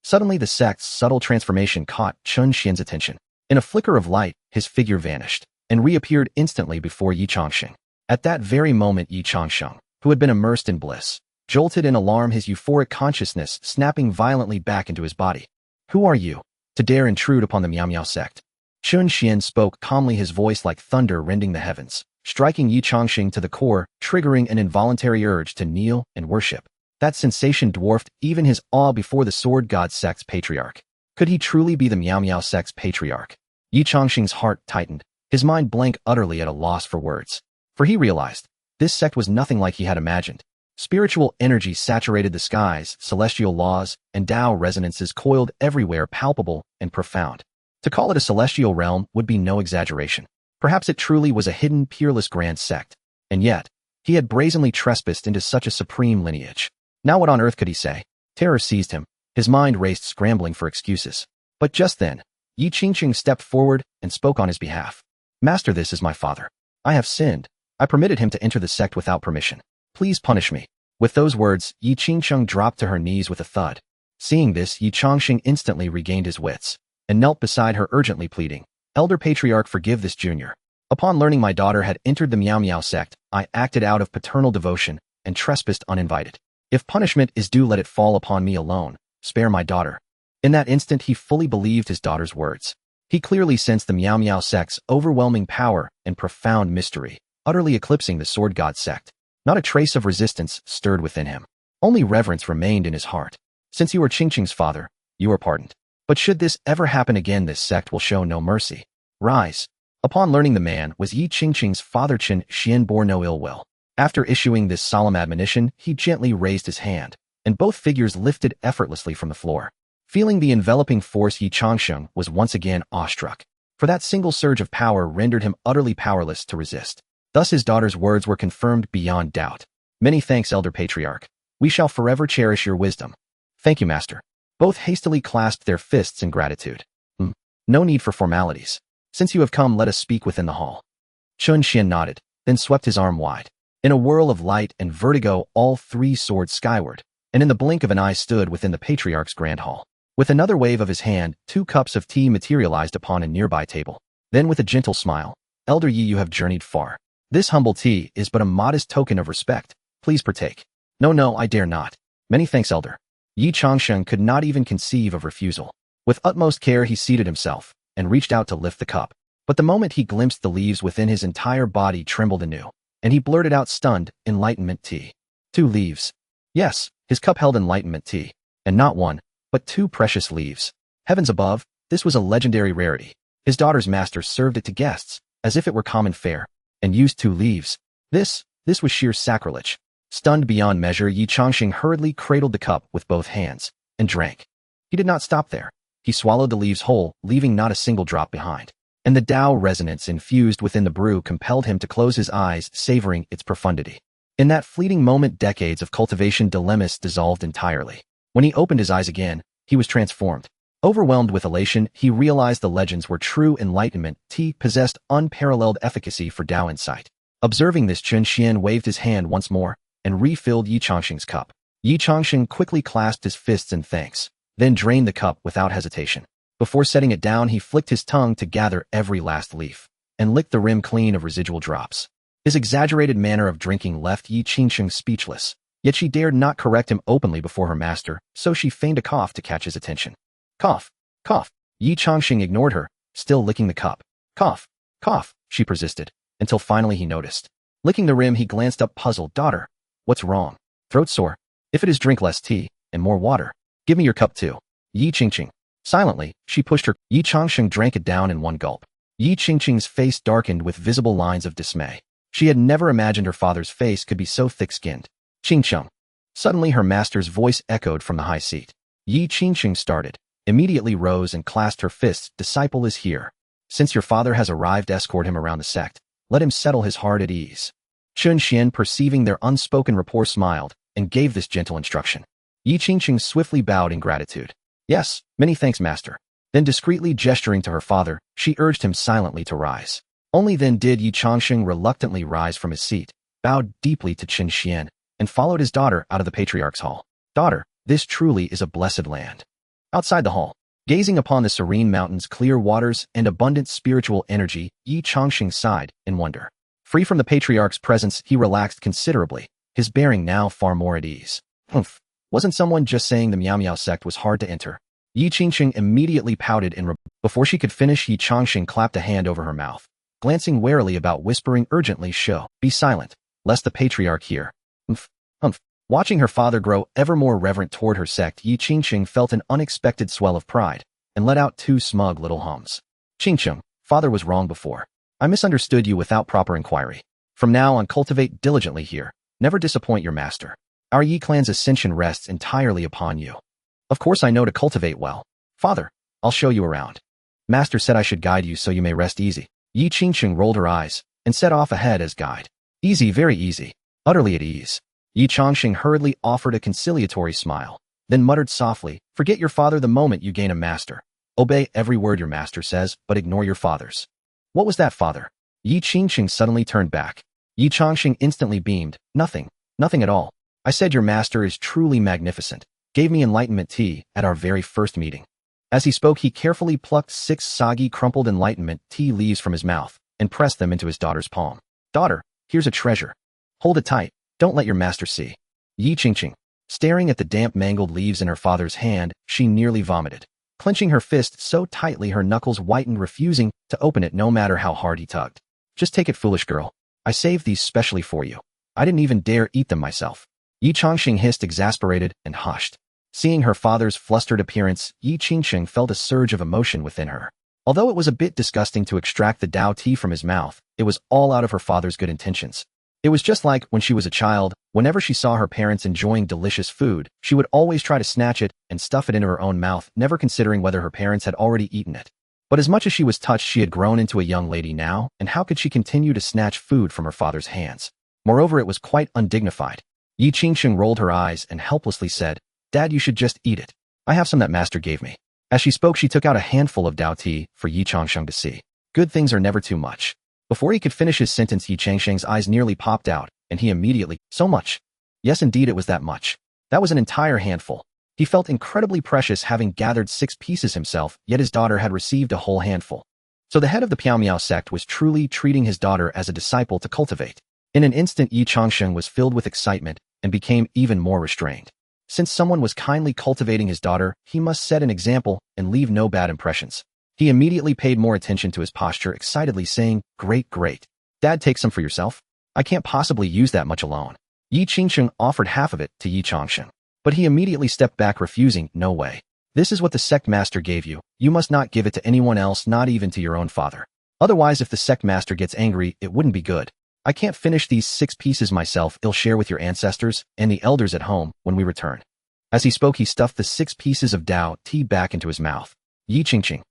Suddenly the sect's subtle transformation caught Chen Xuan's attention. In a flicker of light, his figure vanished and reappeared instantly before Yi Changsheng. At that very moment Yi Changsheng, who had been immersed in bliss, jolted in alarm, his euphoric consciousness snapping violently back into his body. Who are you, to dare intrude upon the Miao Miao sect? Chen Xuan spoke calmly, his voice like thunder rending the heavens, striking Yi Changsheng to the core, triggering an involuntary urge to kneel and worship. That sensation dwarfed even his awe before the Sword God sect's patriarch. Could he truly be the Miao Miao sect's patriarch? Yi Changsheng's heart tightened, his mind blank, utterly at a loss for words. For he realized, this sect was nothing like he had imagined. Spiritual energy saturated the skies, celestial laws and Tao resonances coiled everywhere, palpable and profound. To call it a celestial realm would be no exaggeration. Perhaps it truly was a hidden, peerless grand sect. And yet, he had brazenly trespassed into such a supreme lineage. Now what on earth could he say? Terror seized him. His mind raced, scrambling for excuses. But just then, Yi Changsheng stepped forward and spoke on his behalf. Master, this is my father. I have sinned. I permitted him to enter the sect without permission. Please punish me. With those words, Yi Changsheng dropped to her knees with a thud. Seeing this, Yi Changsheng instantly regained his wits and knelt beside her, urgently pleading, Elder Patriarch, forgive this junior. Upon learning my daughter had entered the Miao Miao sect, I acted out of paternal devotion and trespassed uninvited. If punishment is due, let it fall upon me alone. Spare my daughter. In that instant, he fully believed his daughter's words. He clearly sensed the Miao Miao sect's overwhelming power and profound mystery, utterly eclipsing the Sword God sect. Not a trace of resistance stirred within him. Only reverence remained in his heart. Since you are Chingching's father, you are pardoned. But should this ever happen again, this sect will show no mercy. Rise. Upon learning the man was Yi Changsheng's father, Chen Xuan bore no ill will. After issuing this solemn admonition, he gently raised his hand, and both figures lifted effortlessly from the floor. Feeling the enveloping force, Yi Changsheng was once again awestruck, for that single surge of power rendered him utterly powerless to resist. Thus his daughter's words were confirmed beyond doubt. Many thanks, Elder Patriarch. We shall forever cherish your wisdom. Thank you, Master. Both hastily clasped their fists in gratitude. No need for formalities. Since you have come, let us speak within the hall. Chen Xuan nodded, then swept his arm wide. In a whirl of light and vertigo, all three soared skyward, and in the blink of an eye stood within the Patriarch's grand hall. With another wave of his hand, 2 cups of tea materialized upon a nearby table. Then with a gentle smile, Elder Yi, you have journeyed far. This humble tea is but a modest token of respect. Please partake. No, I dare not. Many thanks, Elder. Yi Changsheng could not even conceive of refusal. With utmost care he seated himself and reached out to lift the cup. But the moment he glimpsed the leaves within, his entire body trembled anew, and he blurted out, stunned, enlightenment tea. 2 leaves. Yes, his cup held enlightenment tea, and not 1, but 2 precious leaves. Heavens above, this was a legendary rarity. His daughter's master served it to guests, as if it were common fare, and used 2 leaves. This was sheer sacrilege. Stunned beyond measure, Yi Changsheng hurriedly cradled the cup with both hands and drank. He did not stop there. He swallowed the leaves whole, leaving not a single drop behind. And the Tao resonance infused within the brew compelled him to close his eyes, savoring its profundity. In that fleeting moment, decades of cultivation dilemmas dissolved entirely. When he opened his eyes again, he was transformed. Overwhelmed with elation, he realized the legends were true. Enlightenment tea possessed unparalleled efficacy for Tao insight. Observing this, Chen Xuan waved his hand once more and refilled Yi Changsheng's cup. Yi Changsheng quickly clasped his fists in thanks, then drained the cup without hesitation. Before setting it down, he flicked his tongue to gather every last leaf and licked the rim clean of residual drops. His exaggerated manner of drinking left Yi Changsheng speechless, yet she dared not correct him openly before her master, so she feigned a cough to catch his attention. Cough, cough. Yi Changsheng ignored her, still licking the cup. Cough, cough, she persisted, until finally he noticed. Licking the rim, he glanced up, puzzled. Daughter, what's wrong? Throat sore? If it is, drink less tea and more water. Give me your cup too. Yi Changsheng. Silently, she pushed her. Yi Changsheng drank it down in one gulp. Yi Changsheng's face darkened with visible lines of dismay. She had never imagined her father's face could be so thick-skinned. Chingcheng. Suddenly her master's voice echoed from the high seat. Yi Changsheng started, immediately rose and clasped her fists. Disciple is here. Since your father has arrived, escort him around the sect. Let him settle his heart at ease. Chen Xuan, perceiving their unspoken rapport, smiled and gave this gentle instruction. Yi Qingqing swiftly bowed in gratitude. Yes, many thanks, master. Then discreetly gesturing to her father, she urged him silently to rise. Only then did Yi Changsheng reluctantly rise from his seat, bowed deeply to Chen Xuan, and followed his daughter out of the patriarch's hall. Daughter, this truly is a blessed land. Outside the hall, gazing upon the serene mountains, clear waters, and abundant spiritual energy, Yi Changsheng sighed in wonder. Free from the patriarch's presence, he relaxed considerably, his bearing now far more at ease. Humph. Wasn't someone just saying the Miao Miao sect was hard to enter? Yi Qingqing immediately pouted in before she could finish. Yi Changsheng clapped a hand over her mouth, glancing warily about, whispering urgently, "Shh, be silent, lest the patriarch hear." Humph, humph. Watching her father grow ever more reverent toward her sect, Yi Qingqing felt an unexpected swell of pride and let out two smug little hums. "Qingqing, father was wrong before. I misunderstood you without proper inquiry. From now on, cultivate diligently here. Never disappoint your master. Our Yi clan's ascension rests entirely upon you." "Of course I know to cultivate well. Father, I'll show you around. Master said I should guide you so you may rest easy." Yi Qingqing rolled her eyes and set off ahead as guide. "Easy, very easy. Utterly at ease." Yi Changsheng hurriedly offered a conciliatory smile, then muttered softly, "Forget your father the moment you gain a master. Obey every word your master says, but ignore your father's." "What was that, father?" Yi Qingqing suddenly turned back. Yi Changsheng instantly beamed. "Nothing. Nothing at all. I said your master is truly magnificent. Gave me enlightenment tea at our very first meeting." As he spoke, he carefully plucked 6 soggy, crumpled enlightenment tea leaves from his mouth and pressed them into his daughter's palm. "Daughter, here's a treasure. Hold it tight. Don't let your master see." Yi Qingqing, staring at the damp, mangled leaves in her father's hand, she nearly vomited, clenching her fist so tightly her knuckles whitened, refusing to open it no matter how hard he tugged. "Just take it, foolish girl. I saved these specially for you. I didn't even dare eat them myself." Yi Changsheng hissed, exasperated, and hushed. Seeing her father's flustered appearance, Yi Qingqing felt a surge of emotion within her. Although it was a bit disgusting to extract the Dao tea from his mouth, it was all out of her father's good intentions. It was just like when she was a child. Whenever she saw her parents enjoying delicious food, she would always try to snatch it and stuff it into her own mouth, never considering whether her parents had already eaten it. But as much as she was touched, she had grown into a young lady now, and how could she continue to snatch food from her father's hands? Moreover, it was quite undignified. Yi Qingqing rolled her eyes and helplessly said, "Dad, you should just eat it. I have some that master gave me." As she spoke, she took out a handful of Dao tea for Yi Changsheng to see. Good things are never too much. Before he could finish his sentence, Yi Changsheng's eyes nearly popped out, and he immediately, "So much?" Yes, indeed, it was that much. That was an entire handful. He felt incredibly precious, having gathered 6 pieces himself, yet his daughter had received a whole handful. So the head of the Piao Miao sect was truly treating his daughter as a disciple to cultivate. In an instant, Yi Changsheng was filled with excitement and became even more restrained. Since someone was kindly cultivating his daughter, he must set an example and leave no bad impressions. He immediately paid more attention to his posture, excitedly saying, "Great, great. Dad, take some for yourself. I can't possibly use that much alone." Yi Qingqing offered half of it to Yi Changsheng, but he immediately stepped back, refusing. "No way. This is what the sect master gave you. You must not give it to anyone else, not even to your own father. Otherwise, if the sect master gets angry, it wouldn't be good. I can't finish these 6 pieces myself. I'll share with your ancestors and the elders at home when we return." As he spoke, he stuffed the 6 pieces of Dao tea back into his mouth. Yi Qingqing,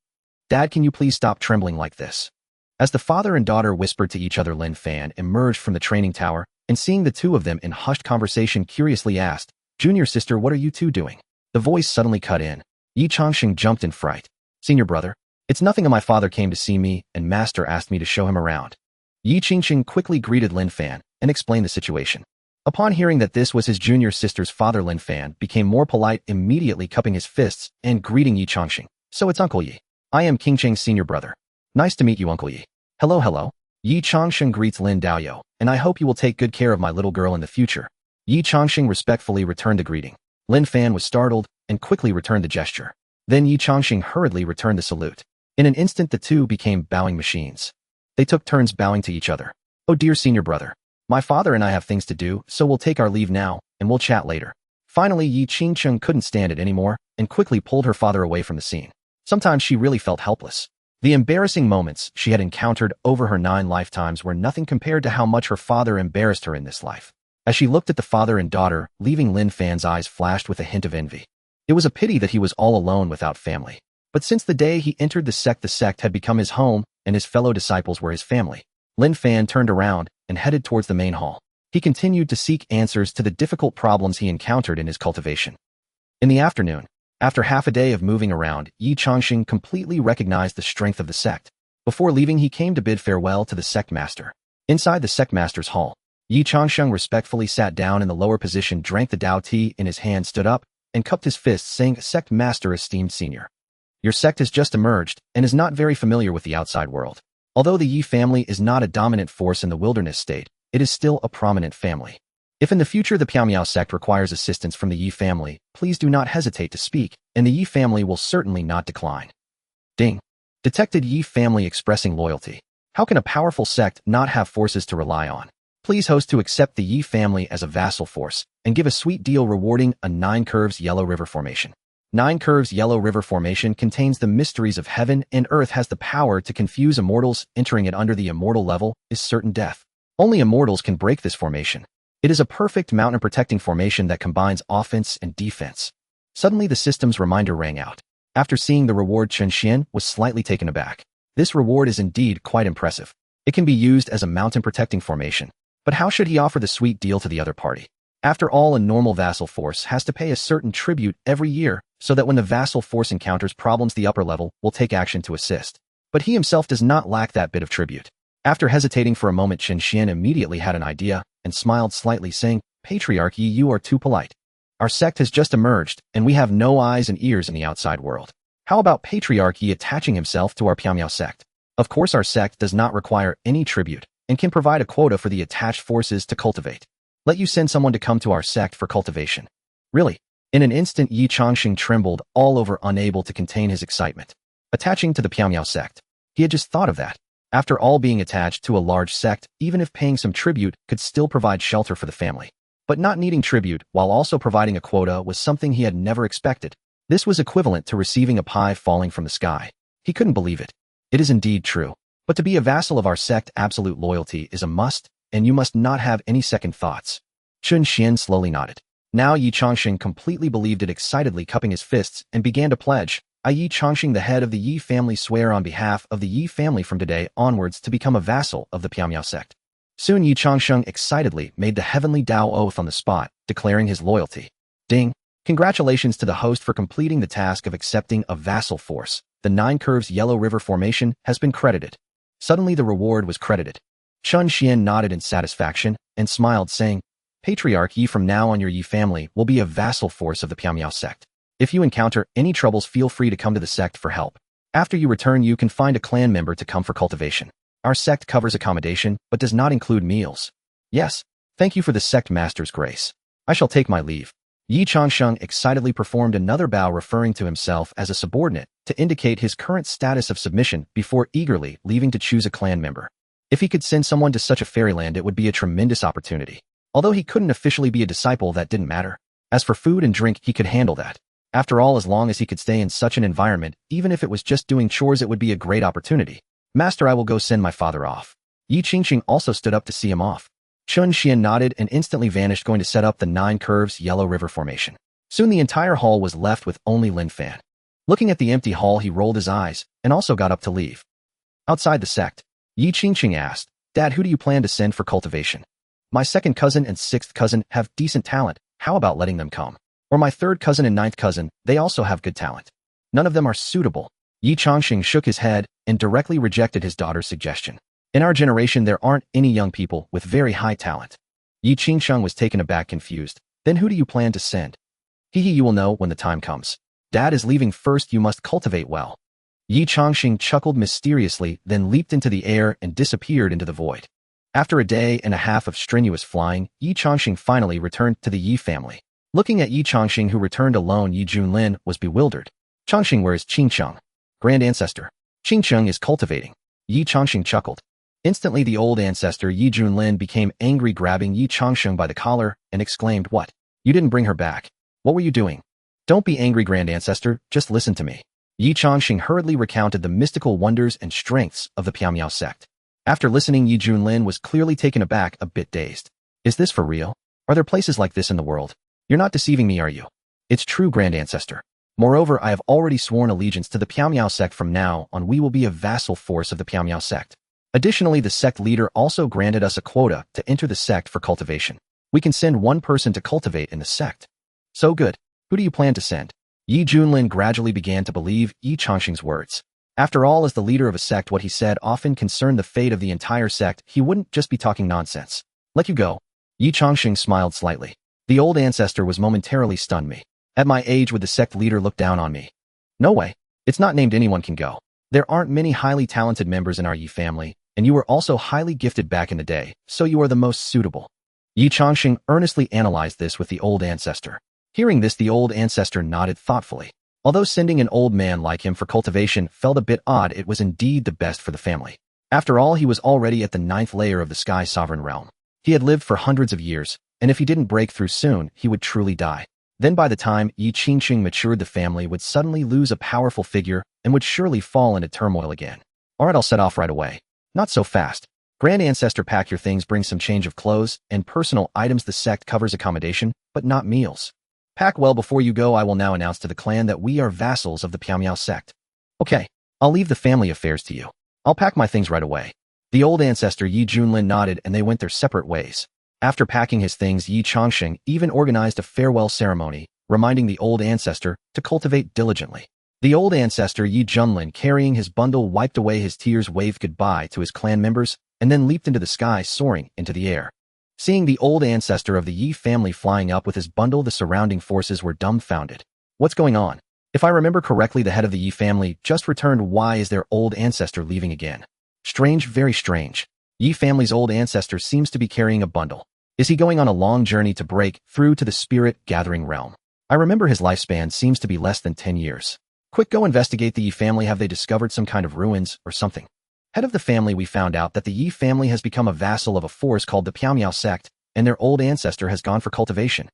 "Dad, can you please stop trembling like this?" As the father and daughter whispered to each other, Lin Fan emerged from the training tower, and seeing the two of them in hushed conversation, curiously asked, "Junior sister, what are you two doing?" The voice suddenly cut in. Yi Changsheng jumped in fright. "Senior brother, it's nothing. My father came to see me, and master asked me to show him around." Yi Qingqing quickly greeted Lin Fan and explained the situation. Upon hearing that this was his junior sister's father, Lin Fan became more polite, immediately cupping his fists and greeting Yi Changsheng. "So it's Uncle Yi. I am Qingqing's senior brother. Nice to meet you, Uncle Yi." "Hello, hello." Yi Changsheng greets Lin Daoyo, "And I hope you will take good care of my little girl in the future." Yi Changsheng respectfully returned the greeting. Lin Fan was startled and quickly returned the gesture. Then Yi Changsheng hurriedly returned the salute. In an instant, the two became bowing machines. They took turns bowing to each other. "Oh dear senior brother. My father and I have things to do, so we'll take our leave now, and we'll chat later." Finally, Yi Qingqing couldn't stand it anymore and quickly pulled her father away from the scene. Sometimes she really felt helpless. The embarrassing moments she had encountered over her 9 lifetimes were nothing compared to how much her father embarrassed her in this life. As she looked at the father and daughter, leaving Lin Fan's eyes flashed with a hint of envy. It was a pity that he was all alone without family. But since the day he entered the sect had become his home, and his fellow disciples were his family. Lin Fan turned around and headed towards the main hall. He continued to seek answers to the difficult problems he encountered in his cultivation. In the afternoon, after half a day of moving around, Yi Changxing completely recognized the strength of the sect. Before leaving, he came to bid farewell to the sect master. Inside the sect master's hall, Yi Changxing respectfully sat down in the lower position, drank the Dao tea in his hand, stood up, and cupped his fists, saying, "Sect master, esteemed senior. Your sect has just emerged and is not very familiar with the outside world. Although the Yi family is not a dominant force in the wilderness state, it is still a prominent family. If in the future the Piaomiao sect requires assistance from the Yi family, please do not hesitate to speak, and the Yi family will certainly not decline." Ding. Detected Yi family expressing loyalty. How can a powerful sect not have forces to rely on? Please host to accept the Yi family as a vassal force and give a sweet deal rewarding a 9 curves yellow river formation. 9 curves yellow river formation contains the mysteries of heaven and earth, has the power to confuse immortals. Entering it under the immortal level is certain death. Only immortals can break this formation. It is a perfect mountain protecting formation that combines offense and defense. Suddenly the system's reminder rang out. After seeing the reward, Chen Xuan was slightly taken aback. This reward is indeed quite impressive. It can be used as a mountain protecting formation. But how should he offer the sweet deal to the other party? After all, a normal vassal force has to pay a certain tribute every year, so that when the vassal force encounters problems, the upper level will take action to assist. But he himself does not lack that bit of tribute. After hesitating for a moment, Chen Xuan immediately had an idea and smiled slightly, saying, "Patriarch Yi, you are too polite. Our sect has just emerged, and we have no eyes and ears in the outside world. How about Patriarch Yi attaching himself to our Piaomiao sect? Of course, our sect does not require any tribute and can provide a quota for the attached forces to cultivate. Let you send someone to come to our sect for cultivation." Really? In an instant, Yi Changxing trembled all over, unable to contain his excitement. Attaching to the Piaomiao sect. He had just thought of that. After all, being attached to a large sect, even if paying some tribute, could still provide shelter for the family. But not needing tribute while also providing a quota was something he had never expected. This was equivalent to receiving a pie falling from the sky. He couldn't believe it. It is indeed true. But to be a vassal of our sect, absolute loyalty is a must, and you must not have any second thoughts. Chen Xuan slowly nodded. Now Yi Changxing completely believed it, excitedly cupping his fists, and began to pledge. "I, Yi Changxing, the head of the Yi family, swear on behalf of the Yi family from today onwards to become a vassal of the Piaomiao sect." Soon Yi Changxing excitedly made the heavenly Dao oath on the spot, declaring his loyalty. Ding! Congratulations to the host for completing the task of accepting a vassal force. The 9 curves yellow river formation has been credited. Suddenly the reward was credited. Chen Xuan nodded in satisfaction and smiled, saying, "Patriarch Yi, from now on your Yi family will be a vassal force of the Piaomiao sect. If you encounter any troubles, feel free to come to the sect for help. After you return, you can find a clan member to come for cultivation. Our sect covers accommodation, but does not include meals." "Yes, thank you for the sect master's grace. I shall take my leave." Yi Changxing excitedly performed another bow, referring to himself as a subordinate to indicate his current status of submission, before eagerly leaving to choose a clan member. If he could send someone to such a fairyland, it would be a tremendous opportunity. Although he couldn't officially be a disciple, that didn't matter. As for food and drink, he could handle that. After all, as long as he could stay in such an environment, even if it was just doing chores, it would be a great opportunity. "Master, I will go send my father off." Yi Changxing also stood up to see him off. Chen Xuan nodded and instantly vanished, going to set up the 9 curves yellow river formation. Soon the entire hall was left with only Lin Fan. Looking at the empty hall, he rolled his eyes and also got up to leave. Outside the sect, Yi Changxing asked, "Dad, who do you plan to send for cultivation?" "My 2nd cousin and 6th cousin have decent talent. How about letting them come? Or my 3rd cousin and 9th cousin, they also have good talent." "None of them are suitable." Yi Changxing shook his head and directly rejected his daughter's suggestion. "In our generation, there aren't any young people with very high talent." Yi Changxing was taken aback, confused. "Then who do you plan to send?" "Hehe, you will know when the time comes. Dad is leaving first, you must cultivate well." Yi Changxing chuckled mysteriously, then leaped into the air and disappeared into the void. After a day and a half of strenuous flying, Yi Changxing finally returned to the Yi family. Looking at Yi Changxing, who returned alone, Yi Junlin was bewildered. "Changxing, where is Qingcheng?" "Grand ancestor. Qingcheng is cultivating." Yi Changxing chuckled. Instantly, the old ancestor Yi Junlin became angry, grabbing Yi Changxing by the collar and exclaimed, "What? You didn't bring her back. What were you doing?" "Don't be angry, Grand Ancestor, just listen to me." Yi Changxing hurriedly recounted the mystical wonders and strengths of the Piaomiao sect. After listening, Yi Junlin was clearly taken aback, a bit dazed. "Is this for real? Are there places like this in the world? You're not deceiving me, are you?" "It's true, Grand Ancestor. Moreover, I have already sworn allegiance to the Piaomiao sect. From now on, we will be a vassal force of the Piaomiao sect." Additionally, the sect leader also granted us a quota to enter the sect for cultivation. We can send one person to cultivate in the sect. So good. Who do you plan to send? Yi Junlin gradually began to believe Yi Changxing's words. After all, as the leader of a sect, what he said often concerned the fate of the entire sect. He wouldn't just be talking nonsense. Let you go. Yi Changxing smiled slightly. The old ancestor was momentarily stunned me. At my age, would the sect leader look down on me? No way. It's not named anyone can go. There aren't many highly talented members in our Yi family, and you were also highly gifted back in the day, so you are the most suitable. Yi Changxing earnestly analyzed this with the old ancestor. Hearing this, the old ancestor nodded thoughtfully. Although sending an old man like him for cultivation felt a bit odd, it was indeed the best for the family. After all, he was already at the 9th layer of the Sky Sovereign Realm. He had lived for hundreds of years, and if he didn't break through soon, he would truly die. Then by the time Yi Changxing matured, the family would suddenly lose a powerful figure and would surely fall into turmoil again. Alright, I'll set off right away. Not so fast. Grand Ancestor, pack your things, bring some change of clothes and personal items. The sect covers accommodation, but not meals. Pack well before you go. I will now announce to the clan that we are vassals of the Piamiao sect. Okay, I'll leave the family affairs to you. I'll pack my things right away. The old ancestor Yi Junlin nodded and they went their separate ways. After packing his things, Yi Changxing even organized a farewell ceremony, reminding the old ancestor to cultivate diligently. The old ancestor Yi Junlin, carrying his bundle, wiped away his tears, waved goodbye to his clan members, and then leaped into the sky, soaring into the air. Seeing the old ancestor of the Yi family flying up with his bundle, the surrounding forces were dumbfounded. What's going on? If I remember correctly, the head of the Yi family just returned. Why is their old ancestor leaving again? Strange, very strange. Yi family's old ancestor seems to be carrying a bundle. Is he going on a long journey to break through to the spirit-gathering realm? I remember his lifespan seems to be less than 10 years. Quick, go investigate the Yi family. Have they discovered some kind of ruins or something? Head of the family, we found out that the Yi family has become a vassal of a force called the Piamiao sect, and their old ancestor has gone for cultivation.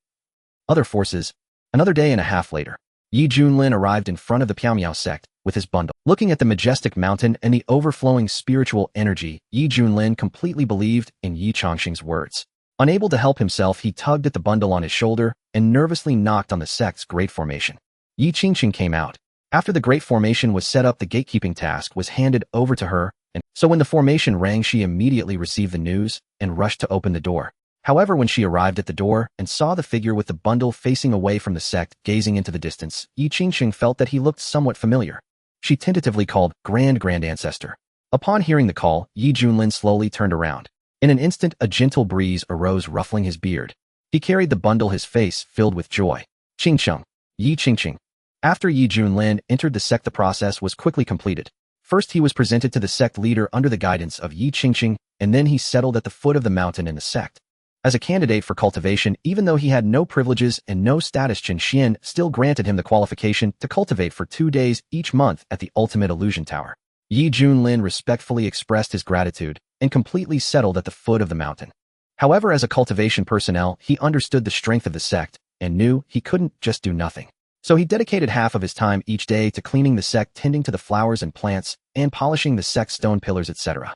Other forces. Another day and a half later, Yi Junlin arrived in front of the Piamiao sect with his bundle. Looking at the majestic mountain and the overflowing spiritual energy, Yi Junlin completely believed in Yi Changxing's words. Unable to help himself, he tugged at the bundle on his shoulder and nervously knocked on the sect's great formation. Yi Changxing came out. After the great formation was set up, the gatekeeping task was handed over to her, and so when the formation rang, she immediately received the news and rushed to open the door. However, when she arrived at the door and saw the figure with the bundle facing away from the sect, gazing into the distance, Yi Changxing felt that he looked somewhat familiar. She tentatively called, Grand Ancestor. Upon hearing the call, Yi Junlin slowly turned around. In an instant, a gentle breeze arose, ruffling his beard. He carried the bundle, his face filled with joy. Chingcheng. Yi Changxing. After Yi Junlin entered the sect, the process was quickly completed. First, he was presented to the sect leader under the guidance of Yi Changxing, and then he settled at the foot of the mountain in the sect. As a candidate for cultivation, even though he had no privileges and no status, Chen Xuan still granted him the qualification to cultivate for 2 days each month at the Ultimate Illusion Tower. Yi Junlin respectfully expressed his gratitude and completely settled at the foot of the mountain. However, as a cultivation personnel, he understood the strength of the sect and knew he couldn't just do nothing. So he dedicated half of his time each day to cleaning the sect, tending to the flowers and plants, and polishing the sect's stone pillars, etc.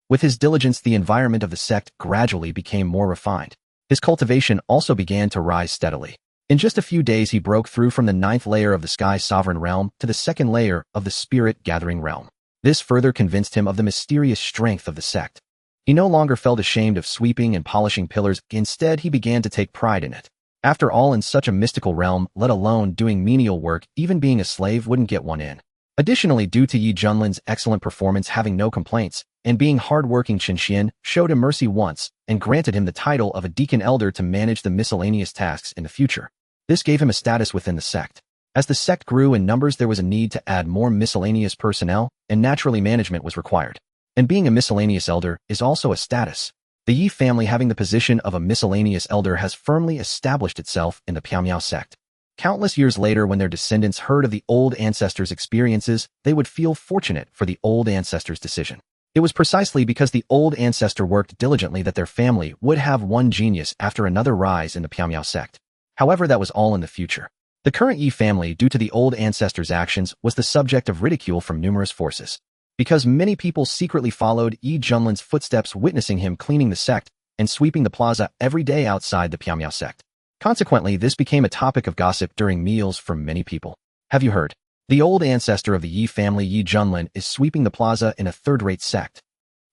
With his diligence, the environment of the sect gradually became more refined. His cultivation also began to rise steadily. In just a few days, he broke through from the 9th layer of the Sky Sovereign Realm to the 2nd layer of the Spirit-Gathering Realm. This further convinced him of the mysterious strength of the sect. He no longer felt ashamed of sweeping and polishing pillars. Instead, he began to take pride in it. After all, in such a mystical realm, let alone doing menial work, even being a slave wouldn't get one in. Additionally, due to Yi Junlin's excellent performance, having no complaints, and being hard-working, Chen Xuan showed him mercy once and granted him the title of a deacon elder to manage the miscellaneous tasks in the future. This gave him a status within the sect. As the sect grew in numbers, there was a need to add more miscellaneous personnel, and naturally management was required. And being a miscellaneous elder is also a status. The Yi family, having the position of a miscellaneous elder, has firmly established itself in the Piamiao sect. Countless years later, when their descendants heard of the old ancestors' experiences, they would feel fortunate for the old ancestors' decision. It was precisely because the old ancestor worked diligently that their family would have one genius after another rise in the Piamiao sect. However, that was all in the future. The current Yi family, due to the old ancestors' actions, was the subject of ridicule from numerous forces. Because many people secretly followed Yi Junlin's footsteps, witnessing him cleaning the sect and sweeping the plaza every day outside the Piamiao sect. Consequently, this became a topic of gossip during meals for many people. Have you heard? The old ancestor of the Yi family, Yi Junlin, is sweeping the plaza in a third-rate sect.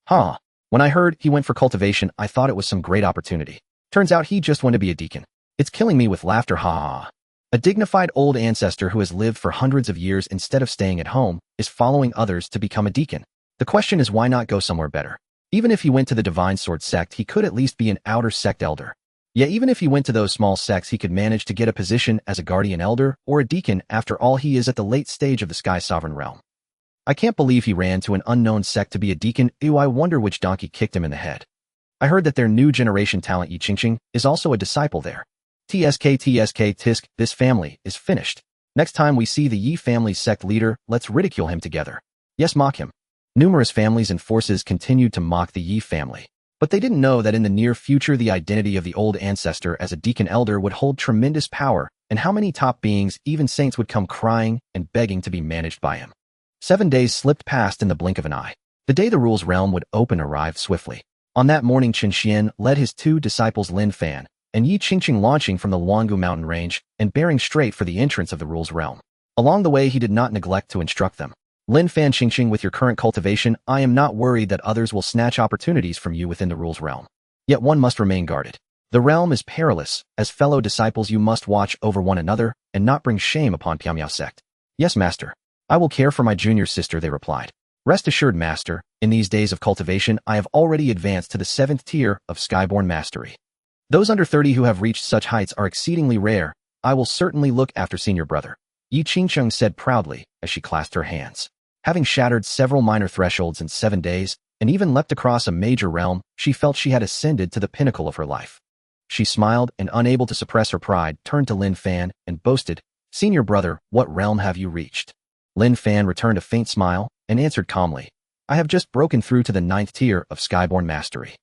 Huh. When I heard he went for cultivation, I thought it was some great opportunity. Turns out he just wanted to be a deacon. It's killing me with laughter, ha ha ha. A dignified old ancestor who has lived for hundreds of years instead of staying at home is following others to become a deacon. The question is, why not go somewhere better? Even if he went to the Divine Sword sect, he could at least be an outer sect elder. Yeah, even if he went to those small sects, he could manage to get a position as a guardian elder or a deacon. After all, he is at the late stage of the Sky Sovereign realm. I can't believe he ran to an unknown sect to be a deacon. Ew, I wonder which donkey kicked him in the head. I heard that their new generation talent Yi Qingqing is also a disciple there. Tisk, this family is finished. Next time we see the Yi family's sect leader, let's ridicule him together. Yes, mock him. Numerous families and forces continued to mock the Yi family. But they didn't know that in the near future the identity of the old ancestor as a deacon elder would hold tremendous power, and how many top beings, even saints, would come crying and begging to be managed by him. 7 days slipped past in the blink of an eye. The day the rules realm would open arrived swiftly. On that morning, Chen Xuan led his 2 disciples Lin Fan and Yi Qingqing launching from the Luangu mountain range and bearing straight for the entrance of the rules realm. Along the way, he did not neglect to instruct them. Lin Fan Qingqing, with your current cultivation, I am not worried that others will snatch opportunities from you within the rules realm. Yet one must remain guarded. The realm is perilous. As fellow disciples, you must watch over one another and not bring shame upon Piamiao sect. Yes, master. I will care for my junior sister, they replied. Rest assured, master, in these days of cultivation, I have already advanced to the 7th tier of Skyborn Mastery. Those under 30 who have reached such heights are exceedingly rare. I will certainly look after senior brother, Yi Qingqing said proudly as she clasped her hands. Having shattered several minor thresholds in 7 days, and even leapt across a major realm, she felt she had ascended to the pinnacle of her life. She smiled and, unable to suppress her pride, turned to Lin Fan and boasted, Senior brother, what realm have you reached? Lin Fan returned a faint smile and answered calmly, I have just broken through to the 9th tier of Skyborn Mastery.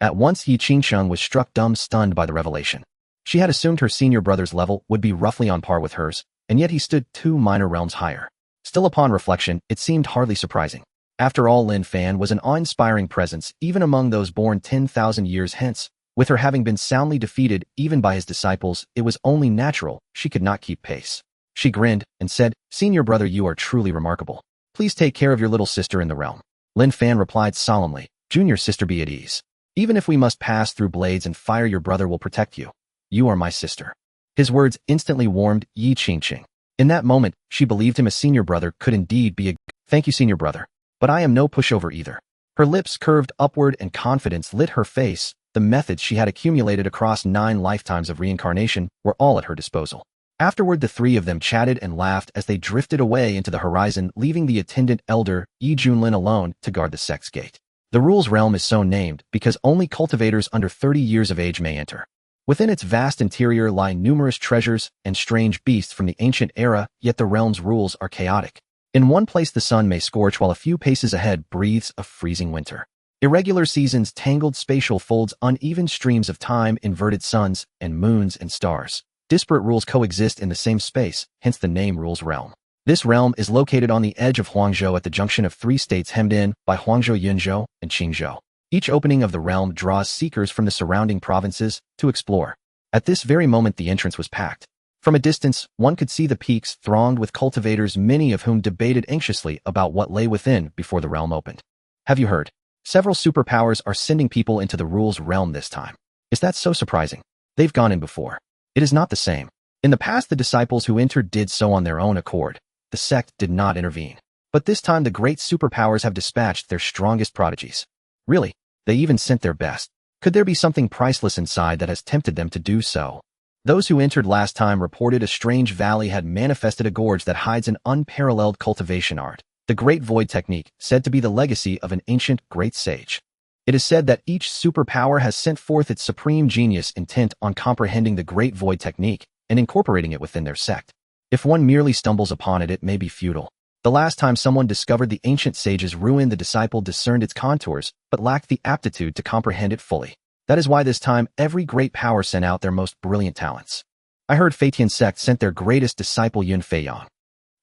At once, Yi Qingqing was struck dumb, stunned by the revelation. She had assumed her senior brother's level would be roughly on par with hers, and yet he stood 2 minor realms higher. Still, upon reflection, it seemed hardly surprising. After all, Lin Fan was an awe-inspiring presence even among those born 10,000 years hence. With her having been soundly defeated even by his disciples, it was only natural she could not keep pace. She grinned and said, Senior brother, you are truly remarkable. Please take care of your little sister in the realm. Lin Fan replied solemnly, Junior sister, be at ease. Even if we must pass through blades and fire, your brother will protect you. You are my sister. His words instantly warmed Yi Qingqing. In that moment, she believed him. A senior brother could indeed be a thank you, senior brother. But I am no pushover either. Her lips curved upward and confidence lit her face. The methods she had accumulated across 9 lifetimes of reincarnation were all at her disposal. Afterward, the 3 of them chatted and laughed as they drifted away into the horizon, leaving the attendant elder, Yi Junlin, alone to guard the sect's gate. The rules realm is so named because only cultivators under 30 years of age may enter. Within its vast interior lie numerous treasures and strange beasts from the ancient era, yet the realm's rules are chaotic. In one place the sun may scorch while a few paces ahead breathes a freezing winter. Irregular seasons, tangled spatial folds, uneven streams of time, inverted suns and moons and stars. Disparate rules coexist in the same space, hence the name Rules Realm. This realm is located on the edge of Huangzhou at the junction of 3 states hemmed in by Huangzhou, Yunzhou, and Qingzhou. Each opening of the realm draws seekers from the surrounding provinces to explore. At this very moment the entrance was packed. From a distance, one could see the peaks thronged with cultivators, many of whom debated anxiously about what lay within before the realm opened. Have you heard? Several superpowers are sending people into the Rules Realm this time. Is that so surprising? They've gone in before. It is not the same. In the past, the disciples who entered did so on their own accord. The sect did not intervene. But this time the great superpowers have dispatched their strongest prodigies. Really, they even sent their best. Could there be something priceless inside that has tempted them to do so? Those who entered last time reported a strange valley had manifested a gorge that hides an unparalleled cultivation art. The Great Void technique, said to be the legacy of an ancient great sage. It is said that each superpower has sent forth its supreme genius intent on comprehending the Great Void technique and incorporating it within their sect. If one merely stumbles upon it, it may be futile. The last time someone discovered the ancient sage's ruin, the disciple discerned its contours, but lacked the aptitude to comprehend it fully. That is why this time every great power sent out their most brilliant talents. I heard Feitian sect sent their greatest disciple Yun Feiyang.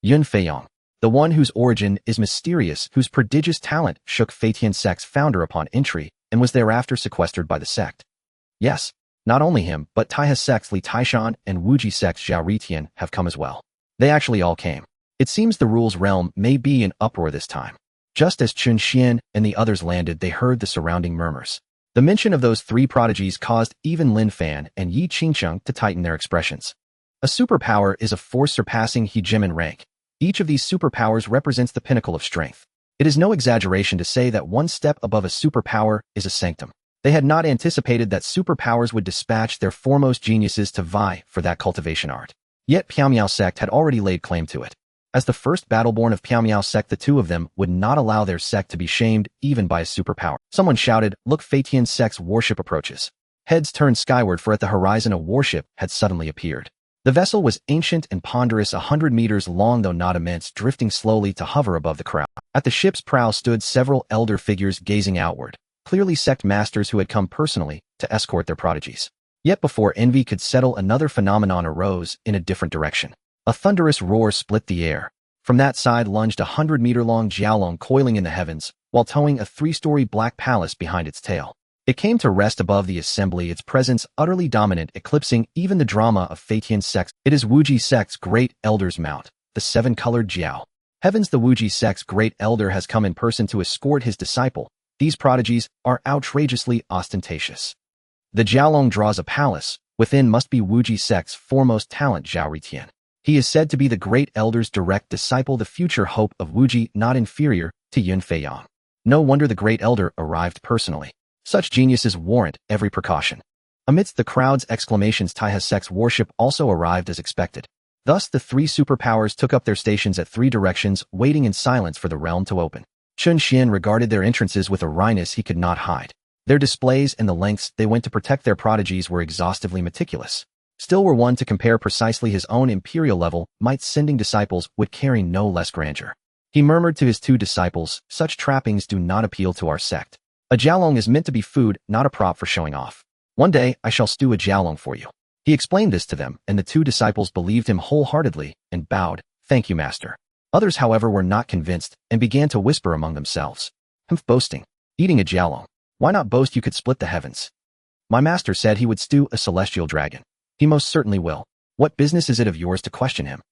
Yun Feiyang, the one whose origin is mysterious, whose prodigious talent shook Feitian sect's founder upon entry, and was thereafter sequestered by the sect. Yes, not only him, but Taihe sect's Li Taishan and Wuji sect's Zhao Ritian have come as well. They actually all came. It seems the Rules Realm may be in uproar this time. Just as Chen Xuan and the others landed, they heard the surrounding murmurs. The mention of those three prodigies caused even Lin Fan and Yi Qingcheng to tighten their expressions. A superpower is a force surpassing hegemon rank. Each of these superpowers represents the pinnacle of strength. It is no exaggeration to say that one step above a superpower is a sanctum. They had not anticipated that superpowers would dispatch their foremost geniuses to vie for that cultivation art. Yet Piaomiao sect had already laid claim to it. As the first battleborn of Piaomiao sect, the two of them would not allow their sect to be shamed even by a superpower. Someone shouted, "Look, Feitian sect's warship approaches." Heads turned skyward, for at the horizon a warship had suddenly appeared. The vessel was ancient and ponderous, 100 meters long though not immense, drifting slowly to hover above the crowd. At the ship's prow stood several elder figures gazing outward, clearly sect masters who had come personally to escort their prodigies. Yet before envy could settle, another phenomenon arose in a different direction. A thunderous roar split the air. From that side lunged a 100-meter-long Jiaolong coiling in the heavens, while towing a 3-story black palace behind its tail. It came to rest above the assembly, its presence utterly dominant, eclipsing even the drama of Feitian sects. It is Wuji sect's great elder's mount, the 7-colored Jiao. Heavens, the Wuji sect's great elder has come in person to escort his disciple. These prodigies are outrageously ostentatious. The Jiaolong draws a palace. Within must be Wuji sect's foremost talent, Zhao Ritian. He is said to be the great elder's direct disciple, the future hope of Wuji, not inferior to Yun Feiyang. No wonder the great elder arrived personally. Such geniuses warrant every precaution. Amidst the crowd's exclamations, Taihe sect's warship also arrived as expected. Thus the three superpowers took up their stations at 3 directions, waiting in silence for the realm to open. Chen Xuan regarded their entrances with a wryness he could not hide. Their displays and the lengths they went to protect their prodigies were exhaustively meticulous. Still, were one to compare precisely his own imperial level, might sending disciples would carry no less grandeur. He murmured to his 2 disciples, "Such trappings do not appeal to our sect. A Jiaolong is meant to be food, not a prop for showing off. One day I shall stew a Jiaolong for you." He explained this to them, and the 2 disciples believed him wholeheartedly and bowed, "Thank you, master." Others, however, were not convinced and began to whisper among themselves. Boasting. Eating a Jiaolong. Why not boast you could split the heavens? My master said he would stew a celestial dragon. He most certainly will. What business is it of yours to question him?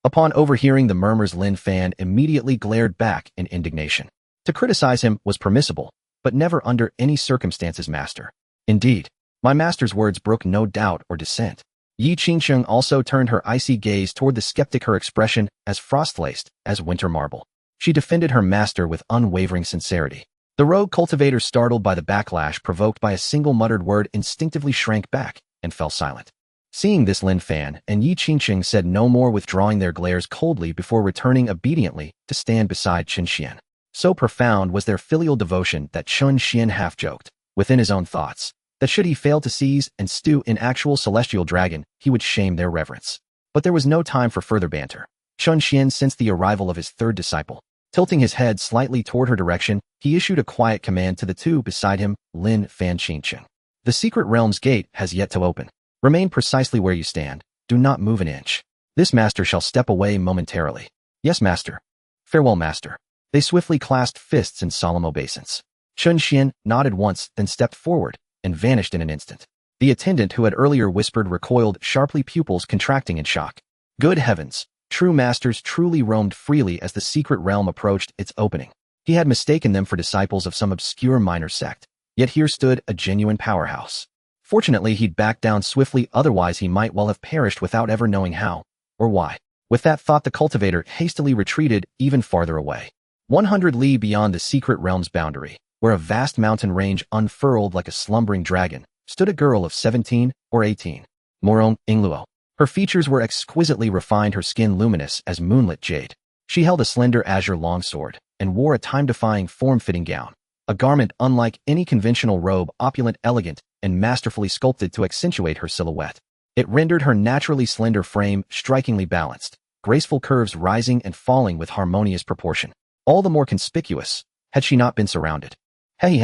Upon overhearing the murmurs, Lin Fan immediately glared back in indignation. To criticize him was permissible, but never under any circumstances, master. Indeed, my master's words brook no doubt or dissent. Yi Qingcheng also turned her icy gaze toward the skeptic, her expression as frost-laced as winter marble. She defended her master with unwavering sincerity. The rogue cultivator, startled by the backlash provoked by a single muttered word, instinctively shrank back and fell silent. Seeing this, Lin Fan and Yi Qingcheng said no more, withdrawing their glares coldly before returning obediently to stand beside Chen Xuan. So profound was their filial devotion that Chen Xuan half-joked, within his own thoughts, that should he fail to seize and stew an actual celestial dragon, he would shame their reverence. But there was no time for further banter. Chen Xuan sensed the arrival of his 3rd disciple. Tilting his head slightly toward her direction, he issued a quiet command to the 2 beside him, Lin Fan Qingcheng. The secret realm's gate has yet to open. Remain precisely where you stand. Do not move an inch. This master shall step away momentarily. Yes, master. Farewell, master. They swiftly clasped fists in solemn obeisance. Chen Xuan nodded once, then stepped forward and vanished in an instant. The attendant who had earlier whispered recoiled sharply, pupils contracting in shock. Good heavens! True masters truly roamed freely as the secret realm approached its opening. He had mistaken them for disciples of some obscure minor sect. Yet here stood a genuine powerhouse. Fortunately, he'd backed down swiftly, otherwise he might well have perished without ever knowing how or why. With that thought, the cultivator hastily retreated even farther away. 100 li beyond the secret realm's boundary, where a vast mountain range unfurled like a slumbering dragon, stood a girl of 17 or 18. Morong Ingluo. Her features were exquisitely refined, her skin luminous as moonlit jade. She held a slender azure longsword and wore a time-defying, form-fitting gown, a garment unlike any conventional robe, opulent, elegant, and masterfully sculpted to accentuate her silhouette. It rendered her naturally slender frame strikingly balanced, graceful curves rising and falling with harmonious proportion. All the more conspicuous had she not been surrounded. Hey,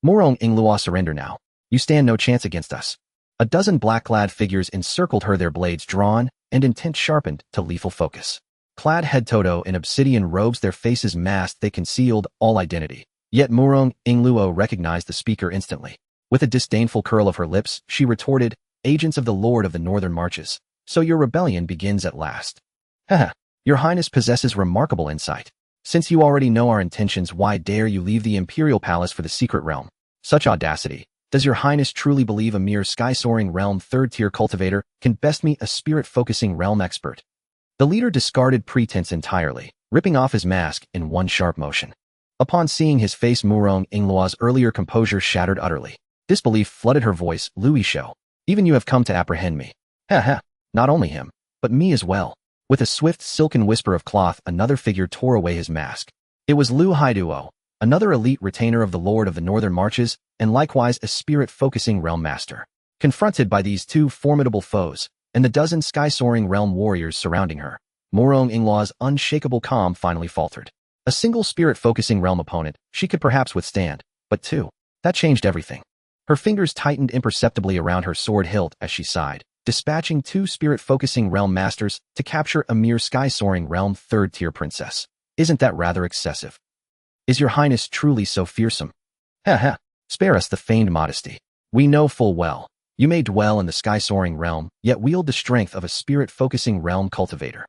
Morong Ingluo, surrender now. You stand no chance against us. A dozen black-clad figures encircled her, their blades drawn and intent sharpened to lethal focus. Clad head to toe in obsidian robes, their faces masked, they concealed all identity. Yet Morong Ingluo recognized the speaker instantly. With a disdainful curl of her lips, she retorted, "Agents of the Lord of the Northern Marches, so your rebellion begins at last. Haha, your highness possesses remarkable insight. Since you already know our intentions, why dare you leave the Imperial Palace for the secret realm? Such audacity. Does your highness truly believe a mere sky-soaring realm third-tier cultivator can best meet a spirit-focusing realm expert? The leader discarded pretense entirely, ripping off his mask in one sharp motion. Upon seeing his face, Murong Ingluo's earlier composure shattered utterly. Disbelief flooded her voice. Louis Shou, even you have come to apprehend me. Ha ha, not only him, but me as well. With a swift silken whisper of cloth, another figure tore away his mask. It was Lu Haiduo, another elite retainer of the Lord of the Northern Marches, and likewise a spirit-focusing realm master. Confronted by these two formidable foes, and the dozen sky-soaring realm warriors surrounding her, Murong Ingluo's unshakable calm finally faltered. A single spirit-focusing realm opponent she could perhaps withstand, but two, that changed everything. Her fingers tightened imperceptibly around her sword hilt as she sighed, dispatching two spirit-focusing realm masters to capture a mere sky-soaring realm third-tier princess. Isn't that rather excessive? Is your highness truly so fearsome? Ha ha, spare us the feigned modesty. We know full well, you may dwell in the sky-soaring realm, yet wield the strength of a spirit-focusing realm cultivator.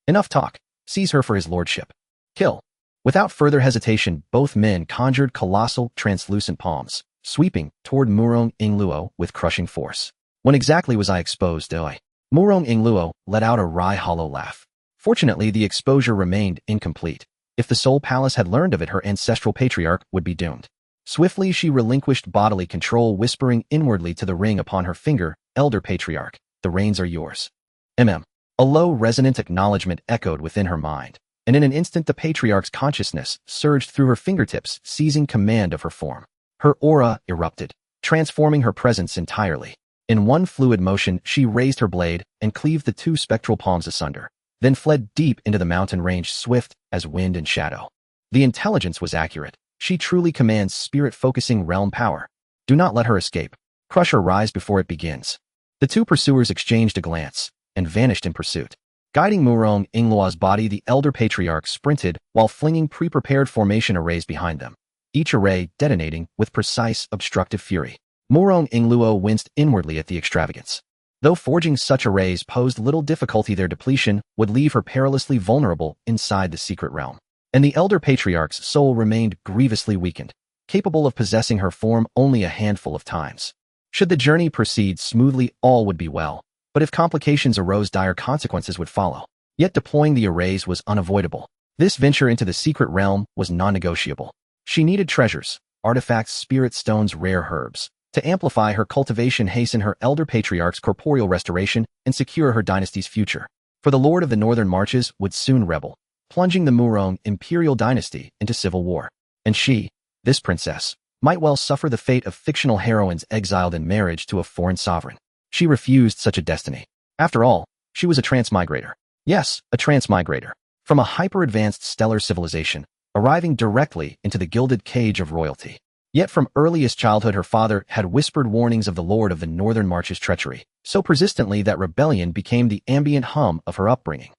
Enough talk, seize her for his lordship. Kill. Without further hesitation, both men conjured colossal, translucent palms, sweeping toward Murong Ingluo with crushing force. When exactly was I exposed, oi? Murong Ingluo let out a wry, hollow laugh. Fortunately, the exposure remained incomplete. If the Soul Palace had learned of it, her ancestral patriarch would be doomed. Swiftly, she relinquished bodily control, whispering inwardly to the ring upon her finger, Elder Patriarch, the reins are yours. A low, resonant acknowledgement echoed within her mind, and in an instant the patriarch's consciousness surged through her fingertips, seizing command of her form. Her aura erupted, transforming her presence entirely. In one fluid motion, she raised her blade and cleaved the two spectral palms asunder, then fled deep into the mountain range, swift as wind and shadow. The intelligence was accurate. She truly commands spirit-focusing realm power. Do not let her escape. Crush her rise before it begins. The two pursuers exchanged a glance and vanished in pursuit. Guiding Murong Ingluo's body, the Elder Patriarch sprinted while flinging pre-prepared formation arrays behind them, each array detonating with precise, obstructive fury. Murong Ingluo winced inwardly at the extravagance. Though forging such arrays posed little difficulty, their depletion would leave her perilously vulnerable inside the secret realm. And the Elder Patriarch's soul remained grievously weakened, capable of possessing her form only a handful of times. Should the journey proceed smoothly, all would be well, but if complications arose, dire consequences would follow. Yet deploying the arrays was unavoidable. This venture into the secret realm was non-negotiable. She needed treasures, artifacts, spirit stones, rare herbs, to amplify her cultivation, hasten her Elder Patriarch's corporeal restoration, and secure her dynasty's future. For the Lord of the Northern Marches would soon rebel, plunging the Murong Imperial dynasty into civil war. And she, this princess, might well suffer the fate of fictional heroines exiled in marriage to a foreign sovereign. She refused such a destiny. After all, she was a transmigrator. Yes, a transmigrator. From a hyper-advanced stellar civilization, arriving directly into the gilded cage of royalty. Yet from earliest childhood her father had whispered warnings of the Lord of the Northern Marches' treachery, so persistently that rebellion became the ambient hum of her upbringing.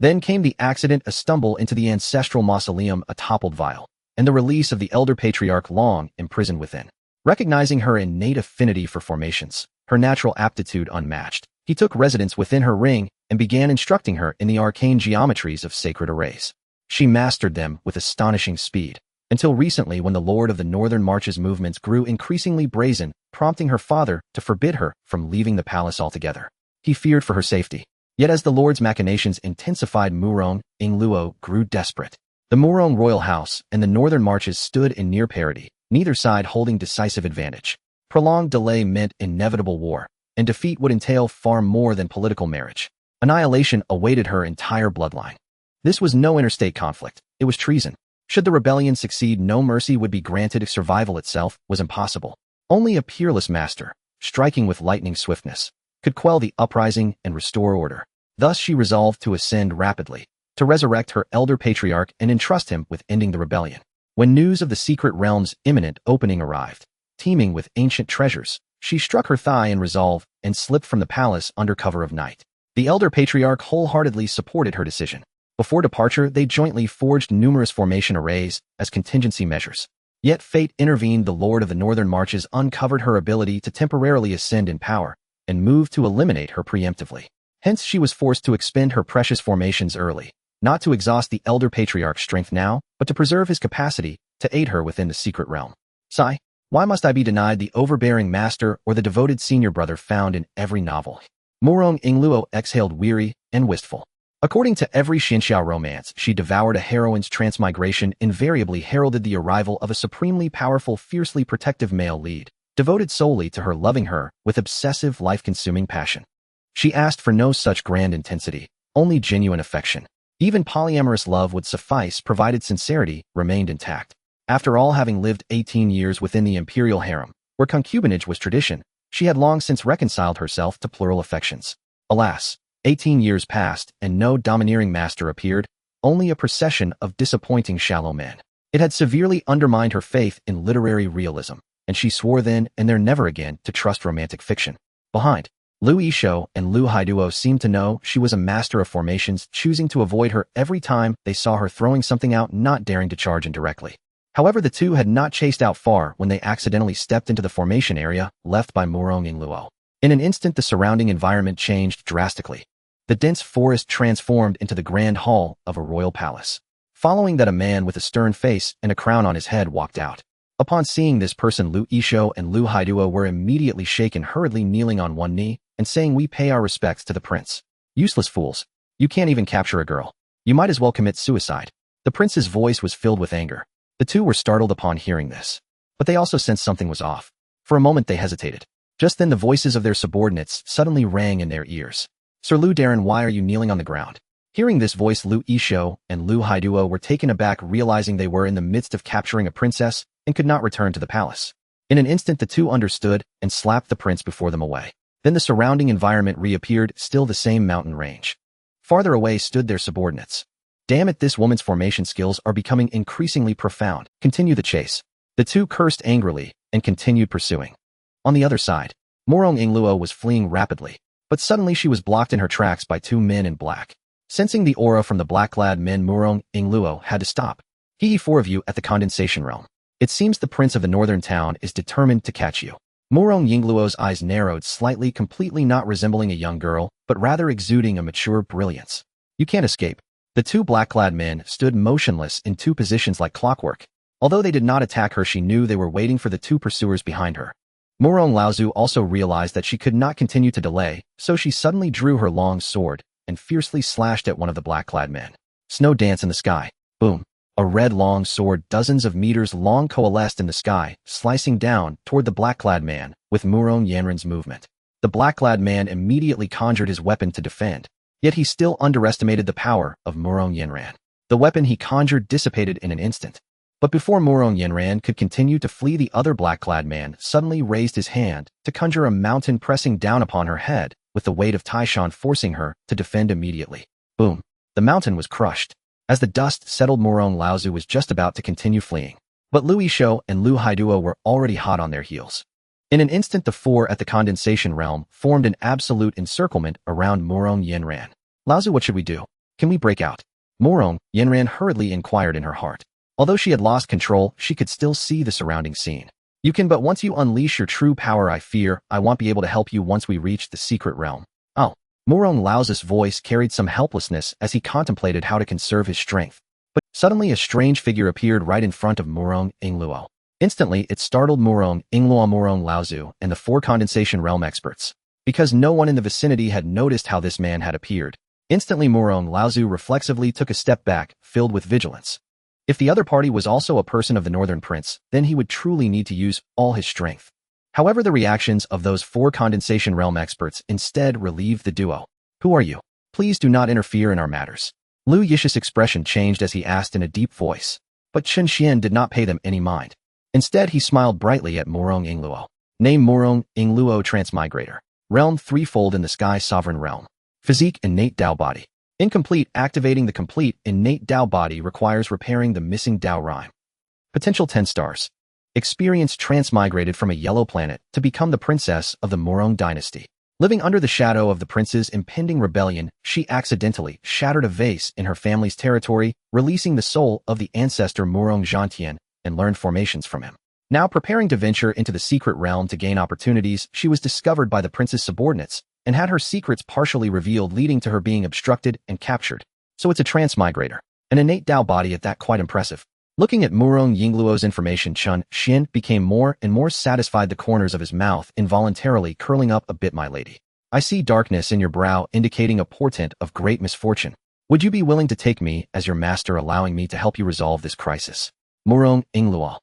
Then came the accident, a stumble into the ancestral mausoleum, a toppled vial, and the release of the Elder Patriarch long imprisoned within. Recognizing her innate affinity for formations, her natural aptitude unmatched, he took residence within her ring and began instructing her in the arcane geometries of sacred arrays. She mastered them with astonishing speed, until recently when the Lord of the Northern Marches' movements grew increasingly brazen, prompting her father to forbid her from leaving the palace altogether. He feared for her safety. Yet as the Lord's machinations intensified, Murong Ingluo grew desperate. The Murong royal house and the Northern Marches stood in near parity, neither side holding decisive advantage. Prolonged delay meant inevitable war, and defeat would entail far more than political marriage. Annihilation awaited her entire bloodline. This was no interstate conflict, it was treason. Should the rebellion succeed, no mercy would be granted. Survival itself was impossible. Only a peerless master, striking with lightning swiftness, could quell the uprising and restore order. Thus she resolved to ascend rapidly, to resurrect her Elder Patriarch and entrust him with ending the rebellion. When news of the secret realm's imminent opening arrived, teeming with ancient treasures, she struck her thigh in resolve and slipped from the palace under cover of night. The Elder Patriarch wholeheartedly supported her decision. Before departure, they jointly forged numerous formation arrays as contingency measures. Yet fate intervened. The Lord of the Northern Marches uncovered her ability to temporarily ascend in power and moved to eliminate her preemptively. Hence she was forced to expend her precious formations early, not to exhaust the elder patriarch's strength now, but to preserve his capacity to aid her within the secret realm. Sigh, why must I be denied the overbearing master or the devoted senior brother found in every novel? Murong Ingluo exhaled weary and wistful. According to every Xinxiao romance she devoured, a heroine's transmigration invariably heralded the arrival of a supremely powerful, fiercely protective male lead, devoted solely to her, loving her with obsessive, life-consuming passion. She asked for no such grand intensity, only genuine affection. Even polyamorous love would suffice provided sincerity remained intact. After all, having lived 18 years within the imperial harem, where concubinage was tradition, she had long since reconciled herself to plural affections. Alas, 18 years passed and no domineering master appeared, only a procession of disappointing shallow men. It had severely undermined her faith in literary realism, and she swore then and there never again to trust romantic fiction. Behind, Lu Yishou and Lu Haiduo seemed to know she was a master of formations, choosing to avoid her every time they saw her throwing something out, not daring to charge indirectly. However, the two had not chased out far when they accidentally stepped into the formation area left by Murong Ingluo. In an instant, the surrounding environment changed drastically. The dense forest transformed into the grand hall of a royal palace. Following that, a man with a stern face and a crown on his head walked out. Upon seeing this person, Lu Yishou and Lu Haiduo were immediately shaken, hurriedly kneeling on one knee and saying, "We pay our respects to the prince." "Useless fools. You can't even capture a girl. You might as well commit suicide." The prince's voice was filled with anger. The two were startled upon hearing this, but they also sensed something was off. For a moment they hesitated. Just then the voices of their subordinates suddenly rang in their ears. "Sir Lu Darren, why are you kneeling on the ground?" Hearing this voice, Lu Yishou and Lu Haiduo were taken aback, realizing they were in the midst of capturing a princess and could not return to the palace. In an instant the two understood and slapped the prince before them away. Then the surrounding environment reappeared, still the same mountain range. Farther away stood their subordinates. "Damn it, this woman's formation skills are becoming increasingly profound. Continue the chase." The two cursed angrily and continued pursuing. On the other side, Murong Ingluo was fleeing rapidly, but suddenly she was blocked in her tracks by two men in black. Sensing the aura from the black-clad men, Murong Ingluo had to stop. "He, four of you at the condensation realm. It seems the prince of the northern town is determined to catch you." Murong Ingluo's eyes narrowed slightly, completely not resembling a young girl, but rather exuding a mature brilliance. "You can't escape." The two black-clad men stood motionless in two positions like clockwork. Although they did not attack her, she knew they were waiting for the two pursuers behind her. Murong Laozu also realized that she could not continue to delay, so she suddenly drew her long sword and fiercely slashed at one of the black-clad men. Snow dance in the sky. Boom. A red long sword dozens of meters long coalesced in the sky, slicing down toward the black-clad man with Murong Yanran's movement. The black-clad man immediately conjured his weapon to defend, yet he still underestimated the power of Murong Yanran. The weapon he conjured dissipated in an instant. But before Murong Yanran could continue to flee, the other black-clad man suddenly raised his hand to conjure a mountain, pressing down upon her head, with the weight of Taishan forcing her to defend immediately. Boom. The mountain was crushed. As the dust settled, Murong Laozu was just about to continue fleeing. But Lu Yishou and Lu Haiduo were already hot on their heels. In an instant, the four at the condensation realm formed an absolute encirclement around Murong Yanran. "Laozu, what should we do? Can we break out?" Murong Yanran hurriedly inquired in her heart. Although she had lost control, she could still see the surrounding scene. "You can, but once you unleash your true power, I fear I won't be able to help you once we reach the secret realm." "Oh." Murong Laozu's voice carried some helplessness as he contemplated how to conserve his strength. But suddenly a strange figure appeared right in front of Murong Ingluo. Instantly, it startled Murong Ingluo, Murong Laozu, and the four condensation realm experts. Because no one in the vicinity had noticed how this man had appeared. Instantly, Murong Laozu reflexively took a step back, filled with vigilance. If the other party was also a person of the Northern Prince, then he would truly need to use all his strength. However, the reactions of those four condensation realm experts instead relieved the duo. "Who are you? Please do not interfere in our matters." Lu Yishou's expression changed as he asked in a deep voice. But Chen Xuan did not pay them any mind. Instead, he smiled brightly at Murong Ingluo. "Name Murong Ingluo, transmigrator. Realm threefold in the sky, sovereign realm. Physique, innate Dao body. Incomplete. Activating the complete innate Dao body requires repairing the missing Dao rhyme. Potential 10 stars. Experience, transmigrated from a yellow planet to become the princess of the Murong dynasty. Living under the shadow of the prince's impending rebellion, she accidentally shattered a vase in her family's territory, releasing the soul of the ancestor Murong Zhantian, and learned formations from him. Now preparing to venture into the secret realm to gain opportunities, she was discovered by the prince's subordinates and had her secrets partially revealed, leading to her being obstructed and captured. So it's a transmigrator. An innate Dao body at that, quite impressive. Looking at Murong Yingluo's information, Chen Xuan became more and more satisfied, the corners of his mouth involuntarily curling up a bit. My lady, I see darkness in your brow, indicating a portent of great misfortune. Would you be willing to take me as your master, allowing me to help you resolve this crisis? Murong Yingluo.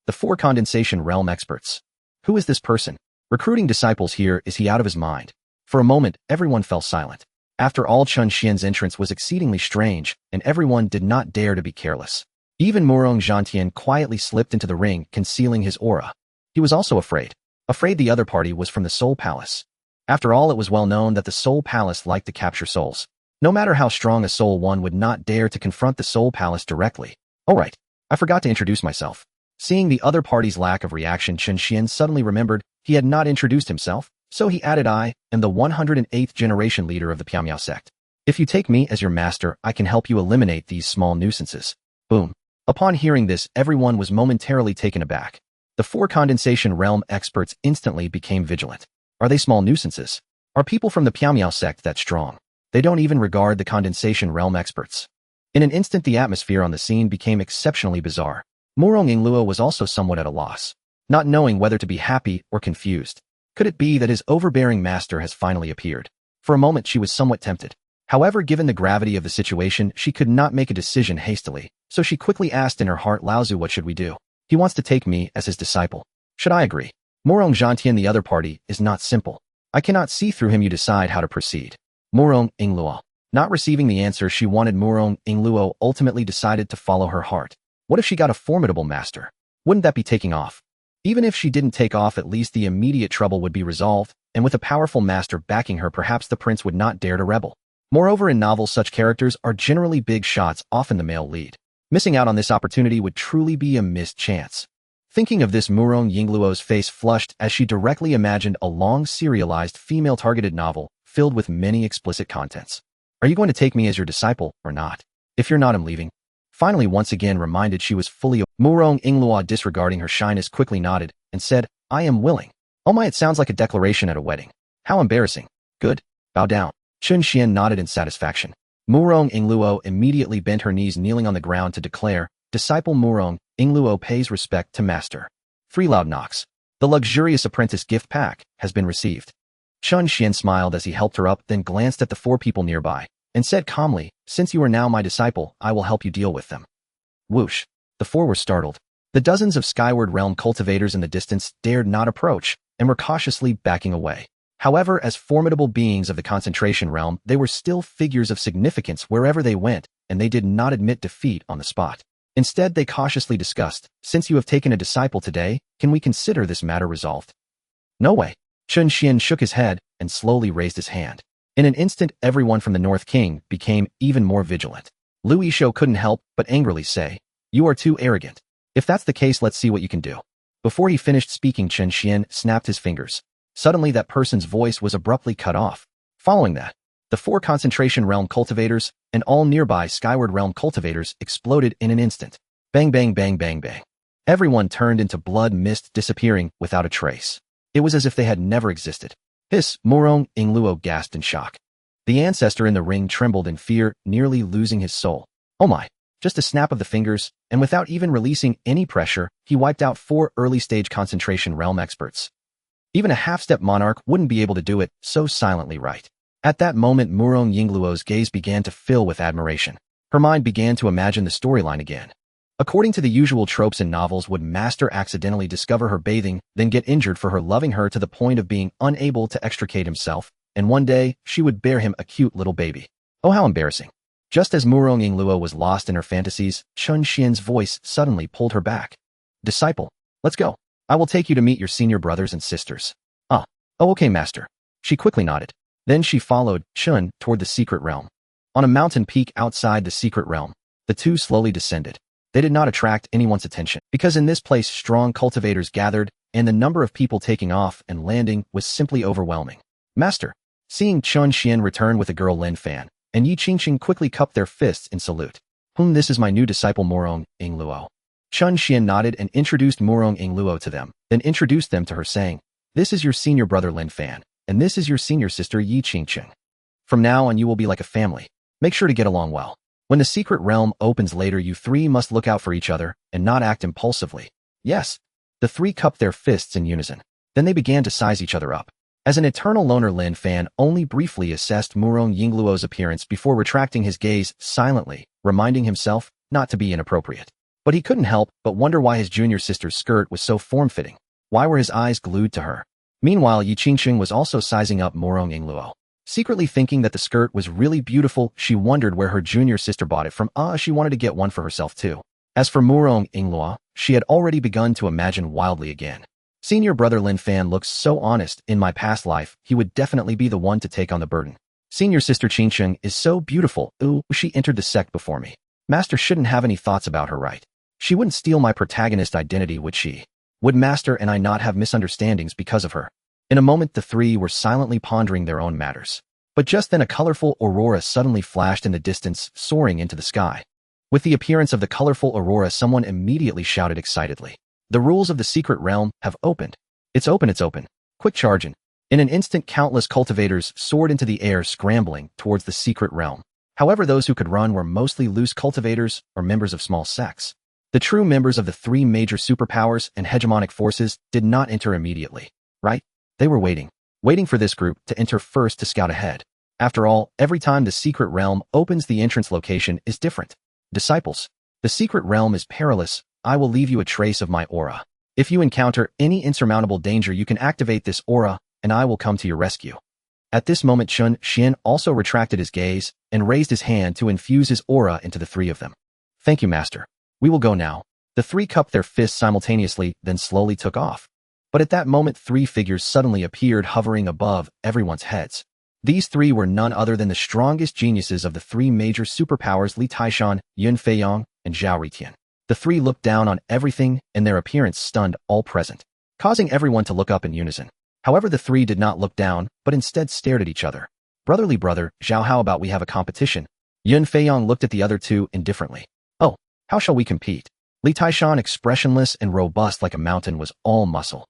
The 4 condensation realm experts. Who is this person? Recruiting disciples here, is he out of his mind? For a moment, everyone fell silent. After all, Chen Xuan's entrance was exceedingly strange, and everyone did not dare to be careless. Even Murong Zhantian quietly slipped into the ring, concealing his aura. He was also afraid. Afraid the other party was from the Soul Palace. After all, it was well known that the Soul Palace liked to capture souls. No matter how strong a soul, one would not dare to confront the Soul Palace directly. Oh right, I forgot to introduce myself. Seeing the other party's lack of reaction, Chen Xuan suddenly remembered he had not introduced himself, so he added, I am the 108th generation leader of the Piamiao sect. If you take me as your master, I can help you eliminate these small nuisances. Boom. Upon hearing this, everyone was momentarily taken aback. The 4 condensation realm experts instantly became vigilant. Are they small nuisances? Are people from the Piamiao sect that strong? They don't even regard the condensation realm experts. In an instant, the atmosphere on the scene became exceptionally bizarre. Murong Yingluo was also somewhat at a loss, not knowing whether to be happy or confused. Could it be that his overbearing master has finally appeared? For a moment, she was somewhat tempted. However, given the gravity of the situation, she could not make a decision hastily, so she quickly asked in her heart, Laozu, what should we do? He wants to take me as his disciple. Should I agree? Murong Zhantian, the other party, is not simple. I cannot see through him. You decide how to proceed. Murong Yingluo. Not receiving the answer she wanted, Murong Yingluo ultimately decided to follow her heart. What if she got a formidable master? Wouldn't that be taking off? Even if she didn't take off, at least the immediate trouble would be resolved, and with a powerful master backing her, perhaps the prince would not dare to rebel. Moreover, in novels, such characters are generally big shots, often the male lead. Missing out on this opportunity would truly be a missed chance. Thinking of this, Murong Yingluo's face flushed as she directly imagined a long serialized female-targeted novel filled with many explicit contents. Are you going to take me as your disciple or not? If you're not, I'm leaving. Finally, once again reminded she was fully Murong Yingluo, disregarding her shyness, quickly nodded and said, I am willing. Oh my, it sounds like a declaration at a wedding. How embarrassing. Good. Bow down. Chen Xuan nodded in satisfaction. Murong Yingluo immediately bent her knees, kneeling on the ground to declare, Disciple Murong Yingluo pays respect to master. 3 loud knocks. The luxurious apprentice gift pack has been received. Chen Xuan smiled as he helped her up, then glanced at the 4 people nearby and said calmly, Since you are now my disciple, I will help you deal with them. Whoosh. The 4 were startled. The dozens of Skyward Realm cultivators in the distance dared not approach and were cautiously backing away. However, as formidable beings of the concentration realm, they were still figures of significance wherever they went, and they did not admit defeat on the spot. Instead, they cautiously discussed, Since you have taken a disciple today, can we consider this matter resolved? No way. Chen Xuan shook his head and slowly raised his hand. In an instant, everyone from the North King became even more vigilant. Lu Yishou couldn't help but angrily say, You are too arrogant. If that's the case, let's see what you can do. Before he finished speaking, Chen Xuan snapped his fingers. Suddenly, that person's voice was abruptly cut off. Following that, the 4 concentration realm cultivators and all nearby Skyward Realm cultivators exploded in an instant. Bang, bang, bang, bang, bang. Everyone turned into blood mist, disappearing without a trace. It was as if they had never existed. Hiss, Murong Yingluo gasped in shock. The ancestor in the ring trembled in fear, nearly losing his soul. Oh my. Just a snap of the fingers, and without even releasing any pressure, he wiped out 4 early-stage concentration realm experts. Even a half-step monarch wouldn't be able to do it so silently, right? At that moment, Murong Yingluo's gaze began to fill with admiration. Her mind began to imagine the storyline again. According to the usual tropes in novels, would Master accidentally discover her bathing, then get injured for her loving her to the point of being unable to extricate himself, and one day, she would bear him a cute little baby. Oh, how embarrassing. Just as Murong Yingluo was lost in her fantasies, Chen Xuan's voice suddenly pulled her back. Disciple, let's go. I will take you to meet your senior brothers and sisters. Oh, okay, master. She quickly nodded. Then she followed Chen toward the secret realm. On a mountain peak outside the secret realm, the 2 slowly descended. They did not attract anyone's attention, because in this place strong cultivators gathered, and the number of people taking off and landing was simply overwhelming. Master, seeing Chen Xuan return with the girl Lin Fan, and Yi Qingqing quickly cupped their fists in salute. This is my new disciple Murong Yingluo. Chen Xuan nodded and introduced Murong Yingluo to them, then introduced them to her, saying, This is your senior brother Lin Fan, and this is your senior sister Yi Qingqing. From now on you will be like a family. Make sure to get along well. When the secret realm opens later, you three must look out for each other and not act impulsively. Yes. The three cupped their fists in unison. Then they began to size each other up. As an eternal loner, Lin Fan only briefly assessed Murong Yingluo's appearance before retracting his gaze silently, reminding himself not to be inappropriate. But he couldn't help but wonder why his junior sister's skirt was so form-fitting. Why were his eyes glued to her? Meanwhile, Yi Qingqing was also sizing up Murong Yingluo. Secretly thinking that the skirt was really beautiful, she wondered where her junior sister bought it from. She wanted to get one for herself too. As for Murong Yingluo, she had already begun to imagine wildly again. Senior brother Lin Fan looks so honest. In my past life, he would definitely be the one to take on the burden. Senior sister Qingqing is so beautiful. Ooh, she entered the sect before me. Master shouldn't have any thoughts about her, right? She wouldn't steal my protagonist identity, would she? Would Master and I not have misunderstandings because of her? In a moment, the three were silently pondering their own matters. But just then a colorful aurora suddenly flashed in the distance, soaring into the sky. With the appearance of the colorful aurora, someone immediately shouted excitedly, "The rules of the secret realm have opened. It's open, it's open. Quick charge in." In an instant, countless cultivators soared into the air, scrambling towards the secret realm. However, those who could run were mostly loose cultivators or members of small sects. The true members of the three major superpowers and hegemonic forces did not enter immediately, right? They were waiting for this group to enter first to scout ahead. After all, every time the secret realm opens, the entrance location is different. Disciples, the secret realm is peerless. I will leave you a trace of my aura. If you encounter any insurmountable danger, you can activate this aura, and I will come to your rescue. At this moment, Chen Xuan also retracted his gaze and raised his hand to infuse his aura into the three of them. Thank you, Master. We will go now. The three cupped their fists simultaneously, then slowly took off. But at that moment, three figures suddenly appeared, hovering above everyone's heads. These three were none other than the strongest geniuses of the three major superpowers, Li Taishan, Yun Feiyong, and Zhao Ritian. The three looked down on everything, and their appearance stunned all present, causing everyone to look up in unison. However, the three did not look down, but instead stared at each other. Brotherly brother, Zhao, how about we have a competition? Yun Feiyong looked at the other two indifferently. Oh, how shall we compete? Li Taishan, expressionless and robust like a mountain, was all muscle.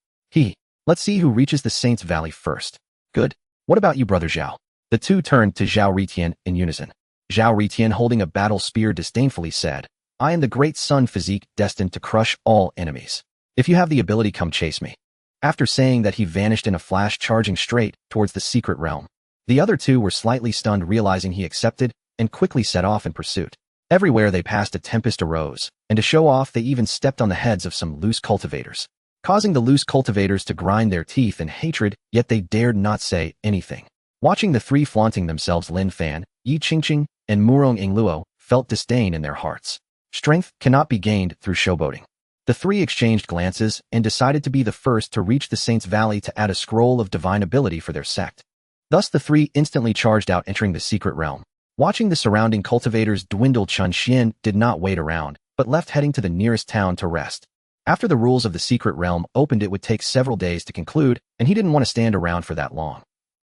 Let's see who reaches the Saints Valley first. Good. What about you, brother Zhao? The two turned to Zhao Ritian in unison. Zhao Ritian, holding a battle spear, disdainfully said, I am the great sun physique destined to crush all enemies. If you have the ability, come chase me. After saying that, he vanished in a flash, charging straight towards the secret realm. The other two were slightly stunned, realizing he accepted, and quickly set off in pursuit. Everywhere they passed, a tempest arose, and to show off, they even stepped on the heads of some loose cultivators, causing the loose cultivators to grind their teeth in hatred, yet they dared not say anything. Watching the three flaunting themselves, Lin Fan, Yi Qingqing, and Murong Yingluo felt disdain in their hearts. Strength cannot be gained through showboating. The three exchanged glances and decided to be the first to reach the Saints Valley to add a scroll of divine ability for their sect. Thus the three instantly charged out, entering the secret realm. Watching the surrounding cultivators dwindle, Chen Xuan did not wait around, but left, heading to the nearest town to rest. After the rules of the secret realm opened, it would take several days to conclude, and he didn't want to stand around for that long.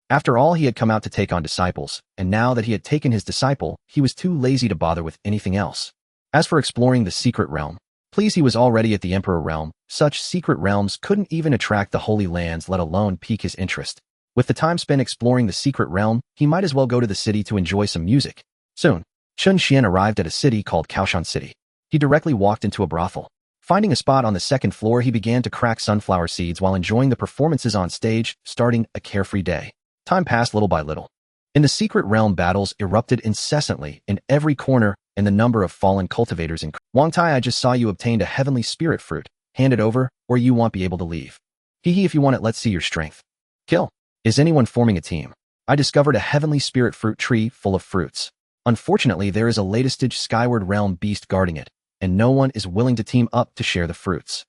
After all, he had come out to take on disciples, and now that he had taken his disciple, he was too lazy to bother with anything else. As for exploring the secret realm, he was already at the Emperor realm. Such secret realms couldn't even attract the Holy Lands, let alone pique his interest. With the time spent exploring the secret realm, he might as well go to the city to enjoy some music. Soon, Chen Xuan arrived at a city called Kaoshan City. He directly walked into a brothel. Finding a spot on the second floor, he began to crack sunflower seeds while enjoying the performances on stage, starting a carefree day. Time passed little by little. In the secret realm, battles erupted incessantly in every corner, and the number of fallen cultivators increased. Wang Tai, I just saw you obtained a heavenly spirit fruit. Hand it over, or you won't be able to leave. If you want it, let's see your strength. Kill. Is anyone forming a team? I discovered a heavenly spirit fruit tree full of fruits. Unfortunately, there is a latest skyward realm beast guarding it, and no one is willing to team up to share the fruits.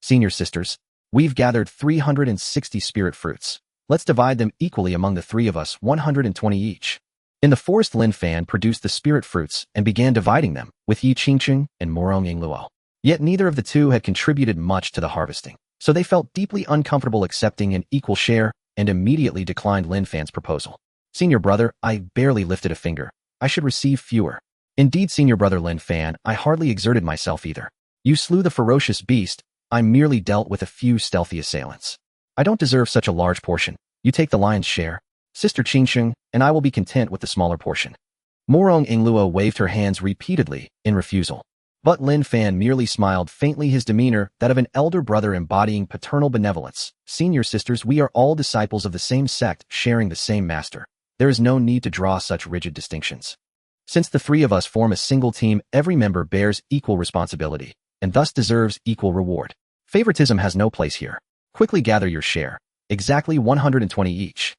Senior sisters, we've gathered 360 spirit fruits. Let's divide them equally among the three of us, 120 each. In the forest, Lin Fan produced the spirit fruits and began dividing them with Yi Qingqing and Murong Yingluo. Yet neither of the two had contributed much to the harvesting, so they felt deeply uncomfortable accepting an equal share and immediately declined Lin Fan's proposal. Senior brother, I barely lifted a finger. I should receive fewer. Indeed, senior brother Lin Fan, I hardly exerted myself either. You slew the ferocious beast. I merely dealt with a few stealthy assailants. I don't deserve such a large portion. You take the lion's share, Sister Qingqing, and I will be content with the smaller portion. Murong Ingluo waved her hands repeatedly, in refusal. But Lin Fan merely smiled faintly, his demeanor that of an elder brother embodying paternal benevolence. Senior sisters, we are all disciples of the same sect, sharing the same master. There is no need to draw such rigid distinctions. Since the three of us form a single team, every member bears equal responsibility, and thus deserves equal reward. Favoritism has no place here. Quickly gather your share. Exactly 120 each.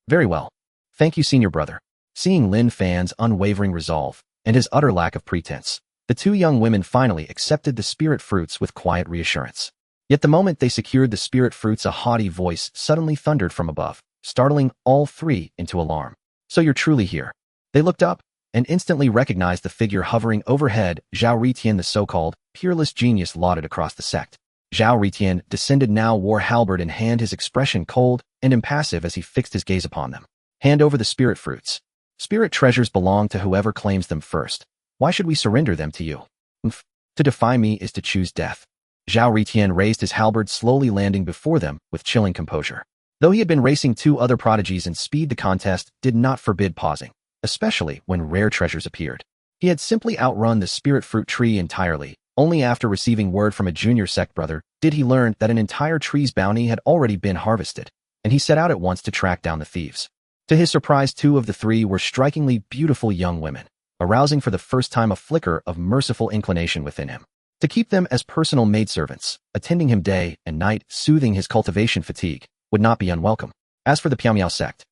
Very well. Thank you, senior brother. Seeing Lin Fan's unwavering resolve, and his utter lack of pretense, the two young women finally accepted the spirit fruits with quiet reassurance. Yet the moment they secured the spirit fruits, a haughty voice suddenly thundered from above, startling all three into alarm. So you're truly here. They looked up, and instantly recognized the figure hovering overhead, Zhao Ritian, the so-called peerless genius lauded across the sect. Zhao Ritian, descended now, wore halberd in hand, his expression cold and impassive as he fixed his gaze upon them. Hand over the spirit fruits. Spirit treasures belong to whoever claims them first. Why should we surrender them to you? To defy me is to choose death. Zhao Ritian raised his halberd, slowly landing before them with chilling composure. Though he had been racing two other prodigies in speed, the contest did not forbid pausing, especially when rare treasures appeared. He had simply outrun the spirit fruit tree entirely. Only after receiving word from a junior sect brother did he learn that an entire tree's bounty had already been harvested, and he set out at once to track down the thieves. To his surprise, two of the three were strikingly beautiful young women, arousing for the first time a flicker of merciful inclination within him. To keep them as personal maidservants, attending him day and night, soothing his cultivation fatigue, would not be unwelcome. As for the Piao sect,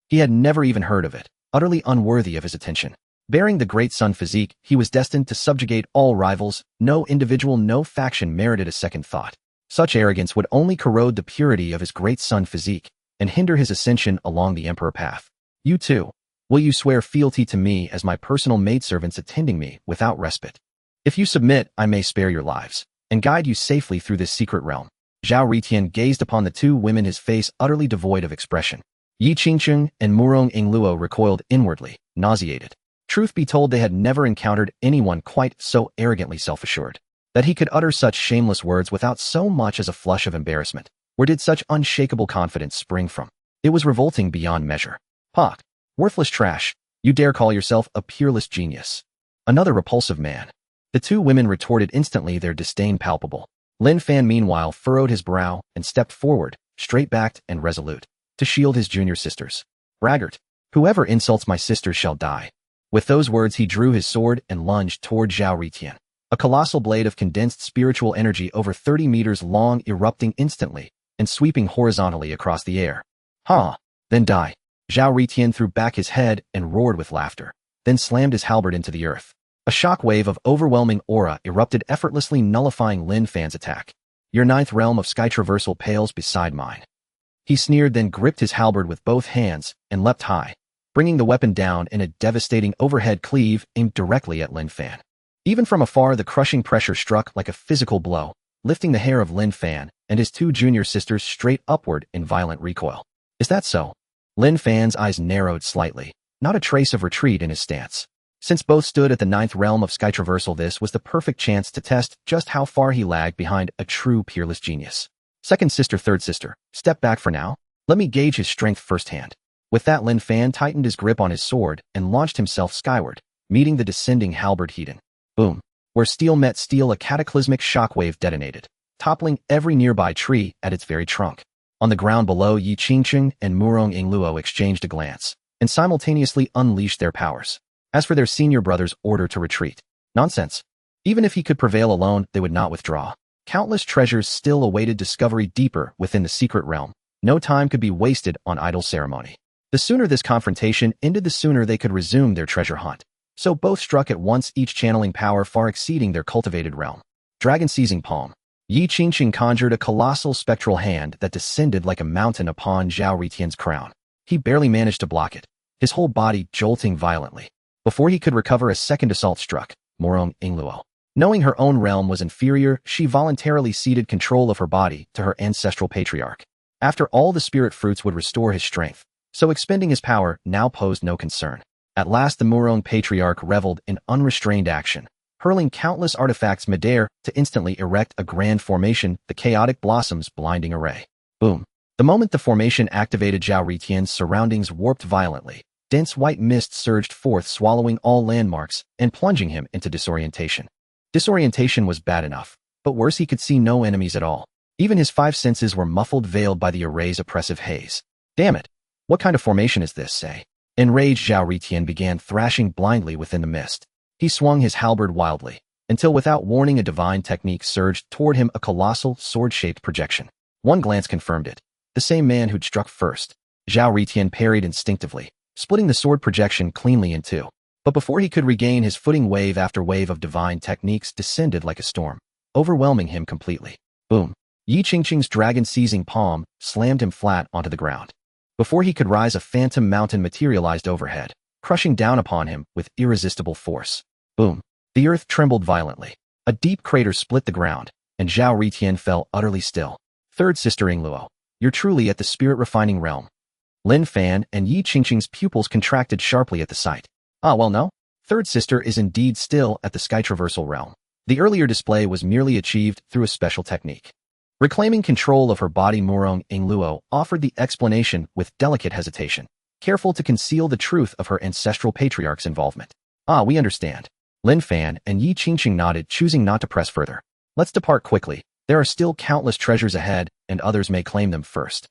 he had never even heard of it, utterly unworthy of his attention. Bearing the great sun physique, he was destined to subjugate all rivals. No individual, no faction merited a second thought. Such arrogance would only corrode the purity of his great sun physique and hinder his ascension along the emperor path. You too. Will you swear fealty to me as my personal maidservants, attending me without respite? If you submit, I may spare your lives and guide you safely through this secret realm. Zhao Ritian gazed upon the two women, his face utterly devoid of expression. Yi Qingcheng and Murong Ingluo recoiled inwardly, nauseated. Truth be told, they had never encountered anyone quite so arrogantly self-assured. That he could utter such shameless words without so much as a flush of embarrassment. Where did such unshakable confidence spring from? It was revolting beyond measure. Pock. Worthless trash. You dare call yourself a peerless genius? Another repulsive man. The two women retorted instantly, their disdain palpable. Lin Fan meanwhile furrowed his brow and stepped forward, straight-backed and resolute, to shield his junior sisters. Braggart. Whoever insults my sisters shall die. With those words he drew his sword and lunged toward Zhao Ritian. A colossal blade of condensed spiritual energy over 30 meters long, erupting instantly and sweeping horizontally across the air. Ha! Then die. Zhao Ritian threw back his head and roared with laughter, then slammed his halberd into the earth. A shock wave of overwhelming aura erupted, effortlessly nullifying Lin Fan's attack. Your ninth realm of sky traversal pales beside mine. He sneered, then gripped his halberd with both hands and leapt high, bringing the weapon down in a devastating overhead cleave aimed directly at Lin Fan. Even from afar, the crushing pressure struck like a physical blow, lifting the hair of Lin Fan and his two junior sisters straight upward in violent recoil. Is that so? Lin Fan's eyes narrowed slightly, not a trace of retreat in his stance. Since both stood at the ninth realm of sky traversal, this was the perfect chance to test just how far he lagged behind a true peerless genius. Second sister, third sister, step back for now. Let me gauge his strength firsthand. With that, Lin Fan tightened his grip on his sword and launched himself skyward, meeting the descending halberd Heaton. Boom. Where steel met steel, a cataclysmic shockwave detonated, toppling every nearby tree at its very trunk. On the ground below, Yi Qingcheng and Murong Ingluo exchanged a glance and simultaneously unleashed their powers. As for their senior brother's order to retreat, nonsense. Even if he could prevail alone, they would not withdraw. Countless treasures still awaited discovery deeper within the secret realm. No time could be wasted on idle ceremony. The sooner this confrontation ended, the sooner they could resume their treasure hunt. So both struck at once, each channeling power far exceeding their cultivated realm. Dragon seizing palm. Yi Qingcheng conjured a colossal spectral hand that descended like a mountain upon Zhao Ritian's crown. He barely managed to block it, his whole body jolting violently. Before he could recover, a second assault struck. Murong Ingluo. Knowing her own realm was inferior, she voluntarily ceded control of her body to her ancestral patriarch. After all, the spirit fruits would restore his strength, so expending his power now posed no concern. At last, the Murong patriarch reveled in unrestrained action, hurling countless artifacts midair to instantly erect a grand formation, the chaotic blossoms blinding array. Boom. The moment the formation activated, Zhao Ritian's surroundings warped violently, Dense white mist surged forth, swallowing all landmarks and plunging him into disorientation. Disorientation was bad enough, but worse, he could see no enemies at all. Even his five senses were muffled, veiled by the array's oppressive haze. Damn it! What kind of formation is this, say? Enraged, Zhao Ritian began thrashing blindly within the mist. He swung his halberd wildly, until without warning a divine technique surged toward him, a colossal, sword-shaped projection. One glance confirmed it. The same man who'd struck first. Zhao Ritian parried instinctively, splitting the sword projection cleanly in two. But before he could regain his footing, wave after wave of divine techniques descended like a storm, overwhelming him completely. Boom! Yi Qingqing's dragon-seizing palm slammed him flat onto the ground. Before he could rise, a phantom mountain materialized overhead, crushing down upon him with irresistible force. Boom! The earth trembled violently. A deep crater split the ground, and Zhao Ritian fell utterly still. Third Sister Yingluo, you're truly at the spirit-refining realm. Lin Fan and Yi Qingqing's pupils contracted sharply at the sight. Ah, well, no. Third Sister is indeed still at the sky traversal realm. The earlier display was merely achieved through a special technique. Reclaiming control of her body, Murong Yingluo offered the explanation with delicate hesitation, careful to conceal the truth of her ancestral patriarch's involvement. Ah, we understand. Lin Fan and Yi Qingqing nodded, choosing not to press further. Let's depart quickly. There are still countless treasures ahead, and others may claim them first.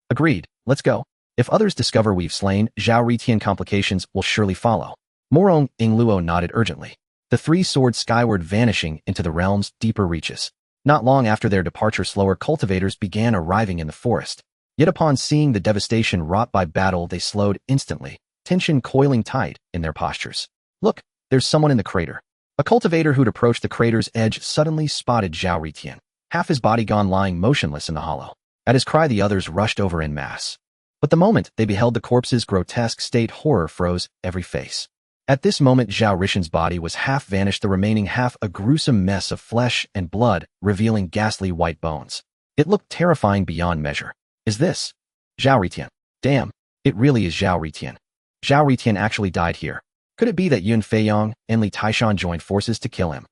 Agreed. Let's go. If others discover we've slain Zhao Ritian, complications will surely follow. Murong Yingluo nodded urgently. The three soared skyward, vanishing into the realm's deeper reaches. Not long after their departure, slower cultivators began arriving in the forest. Yet upon seeing the devastation wrought by battle, they slowed instantly, tension coiling tight in their postures. Look, there's someone in the crater. A cultivator who'd approached the crater's edge suddenly spotted Zhao Ritian, half his body gone, lying motionless in the hollow. At his cry, the others rushed over en masse. But the moment they beheld the corpse's grotesque state, horror froze every face. At this moment, Zhao Ritian's body was half vanished, the remaining half a gruesome mess of flesh and blood, revealing ghastly white bones. It looked terrifying beyond measure. Is this Zhao Ritian? Damn, it really is Zhao Ritian. Zhao Ritian actually died here. Could it be that Yun Feiyong and Li Taishan joined forces to kill him?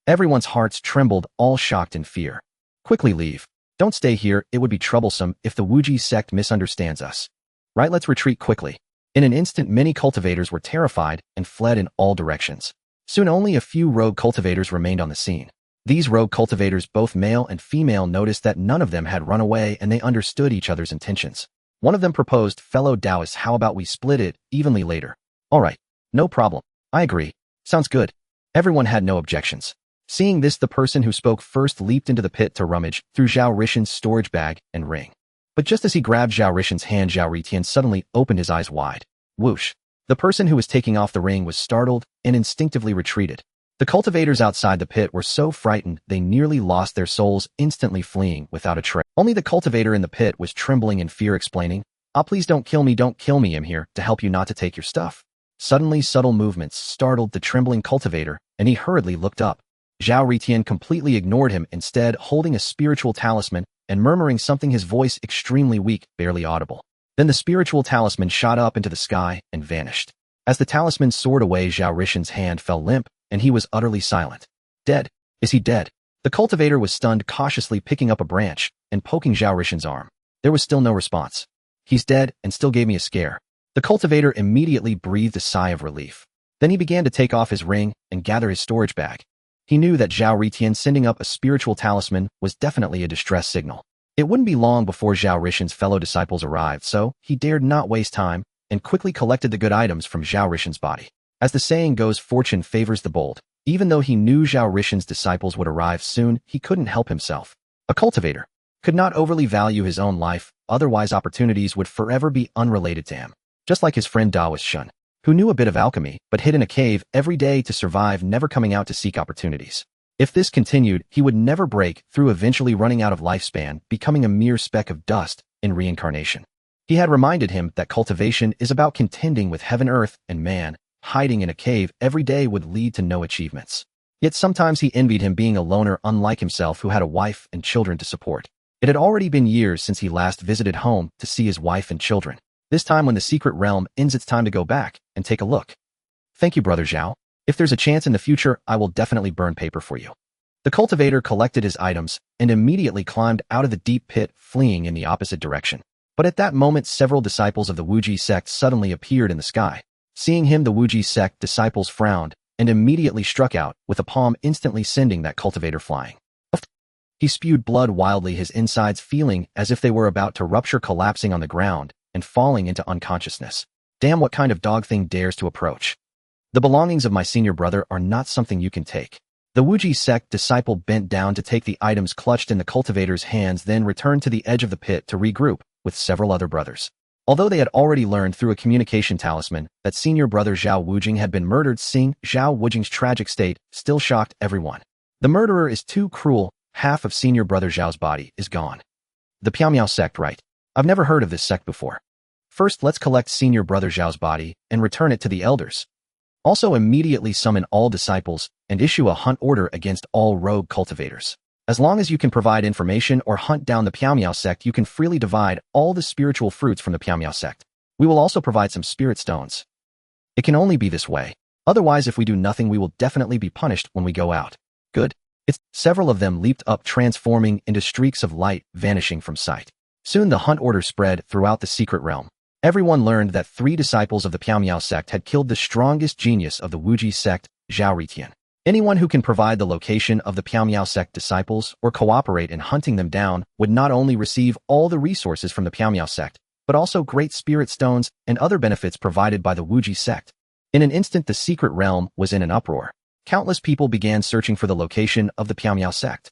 Everyone's hearts trembled, all shocked in fear. Quickly leave. Don't stay here, it would be troublesome if the Wuji sect misunderstands us. Right, let's retreat quickly. In an instant, many cultivators were terrified and fled in all directions. Soon only a few rogue cultivators remained on the scene. These rogue cultivators, both male and female, noticed that none of them had run away, and they understood each other's intentions. One of them proposed, "Fellow Taoists, how about we split it evenly later?" All right, no problem. I agree. Sounds good. Everyone had no objections. Seeing this, the person who spoke first leaped into the pit to rummage through Zhao Ritian's storage bag and ring. But just as he grabbed Zhao Ritian's hand, Zhao Ritian suddenly opened his eyes wide. Whoosh! The person who was taking off the ring was startled and instinctively retreated. The cultivators outside the pit were so frightened they nearly lost their souls, instantly fleeing without a trace. Only the cultivator in the pit was trembling in fear, explaining, "Ah, please don't kill me, don't kill me. I'm here to help you, not to take your stuff." Suddenly, subtle movements startled the trembling cultivator, and he hurriedly looked up. Zhao Ritian completely ignored him, instead holding a spiritual talisman and murmuring something, his voice extremely weak, barely audible. Then the spiritual talisman shot up into the sky and vanished. As the talisman soared away, Zhao Ritian's hand fell limp, and he was utterly silent. Dead? Is he dead? The cultivator was stunned, cautiously picking up a branch and poking Zhao Ritian's arm. There was still no response. He's dead, and still gave me a scare. The cultivator immediately breathed a sigh of relief. Then he began to take off his ring and gather his storage bag. He knew that Zhao Ritian sending up a spiritual talisman was definitely a distress signal. It wouldn't be long before Zhao Ritian's fellow disciples arrived, so he dared not waste time and quickly collected the good items from Zhao Ritian's body. As the saying goes, fortune favors the bold. Even though he knew Zhao Ritian's disciples would arrive soon, he couldn't help himself. A cultivator could not overly value his own life, otherwise opportunities would forever be unrelated to him. Just like his friend Taoist Shun, who knew a bit of alchemy but hid in a cave every day to survive, never coming out to seek opportunities. If this continued, he would never break through, eventually running out of lifespan, becoming a mere speck of dust in reincarnation. He had reminded him that cultivation is about contending with heaven, earth, and man. Hiding in a cave every day would lead to no achievements. Yet sometimes he envied him, being a loner unlike himself who had a wife and children to support. It had already been years since he last visited home to see his wife and children. This time, when the secret realm ends, it's time to go back and take a look. Thank you, Brother Zhao. If there's a chance in the future, I will definitely burn paper for you. The cultivator collected his items and immediately climbed out of the deep pit, fleeing in the opposite direction. But at that moment, several disciples of the Wuji sect suddenly appeared in the sky. Seeing him, the Wuji sect disciples frowned and immediately struck out, with a palm instantly sending that cultivator flying. He spewed blood wildly, his insides feeling as if they were about to rupture, collapsing on the ground and falling into unconsciousness. Damn, what kind of dog thing dares to approach? The belongings of my senior brother are not something you can take. The Wuji sect disciple bent down to take the items clutched in the cultivator's hands, then returned to the edge of the pit to regroup with several other brothers. Although they had already learned through a communication talisman that senior brother Zhao Wujing had been murdered, seeing Zhao Wujing's tragic state still shocked everyone. The murderer is too cruel. Half of senior brother Zhao's body is gone. The Piao sect, right? I've never heard of this sect before. First, let's collect senior brother Zhao's body and return it to the elders. Also, immediately summon all disciples and issue a hunt order against all rogue cultivators. As long as you can provide information or hunt down the Piao sect, you can freely divide all the spiritual fruits from the Piao sect. We will also provide some spirit stones. It can only be this way. Otherwise, if we do nothing, we will definitely be punished when we go out. Good. Several of them leaped up, transforming into streaks of light, vanishing from sight. Soon the hunt order spread throughout the secret realm. Everyone learned that 3 disciples of the Piao sect had killed the strongest genius of the Wuji sect, Zhao Ritian. Anyone who can provide the location of the Piao sect disciples or cooperate in hunting them down would not only receive all the resources from the Piao sect, but also great spirit stones and other benefits provided by the Wuji sect. In an instant, the secret realm was in an uproar. Countless people began searching for the location of the Piao sect.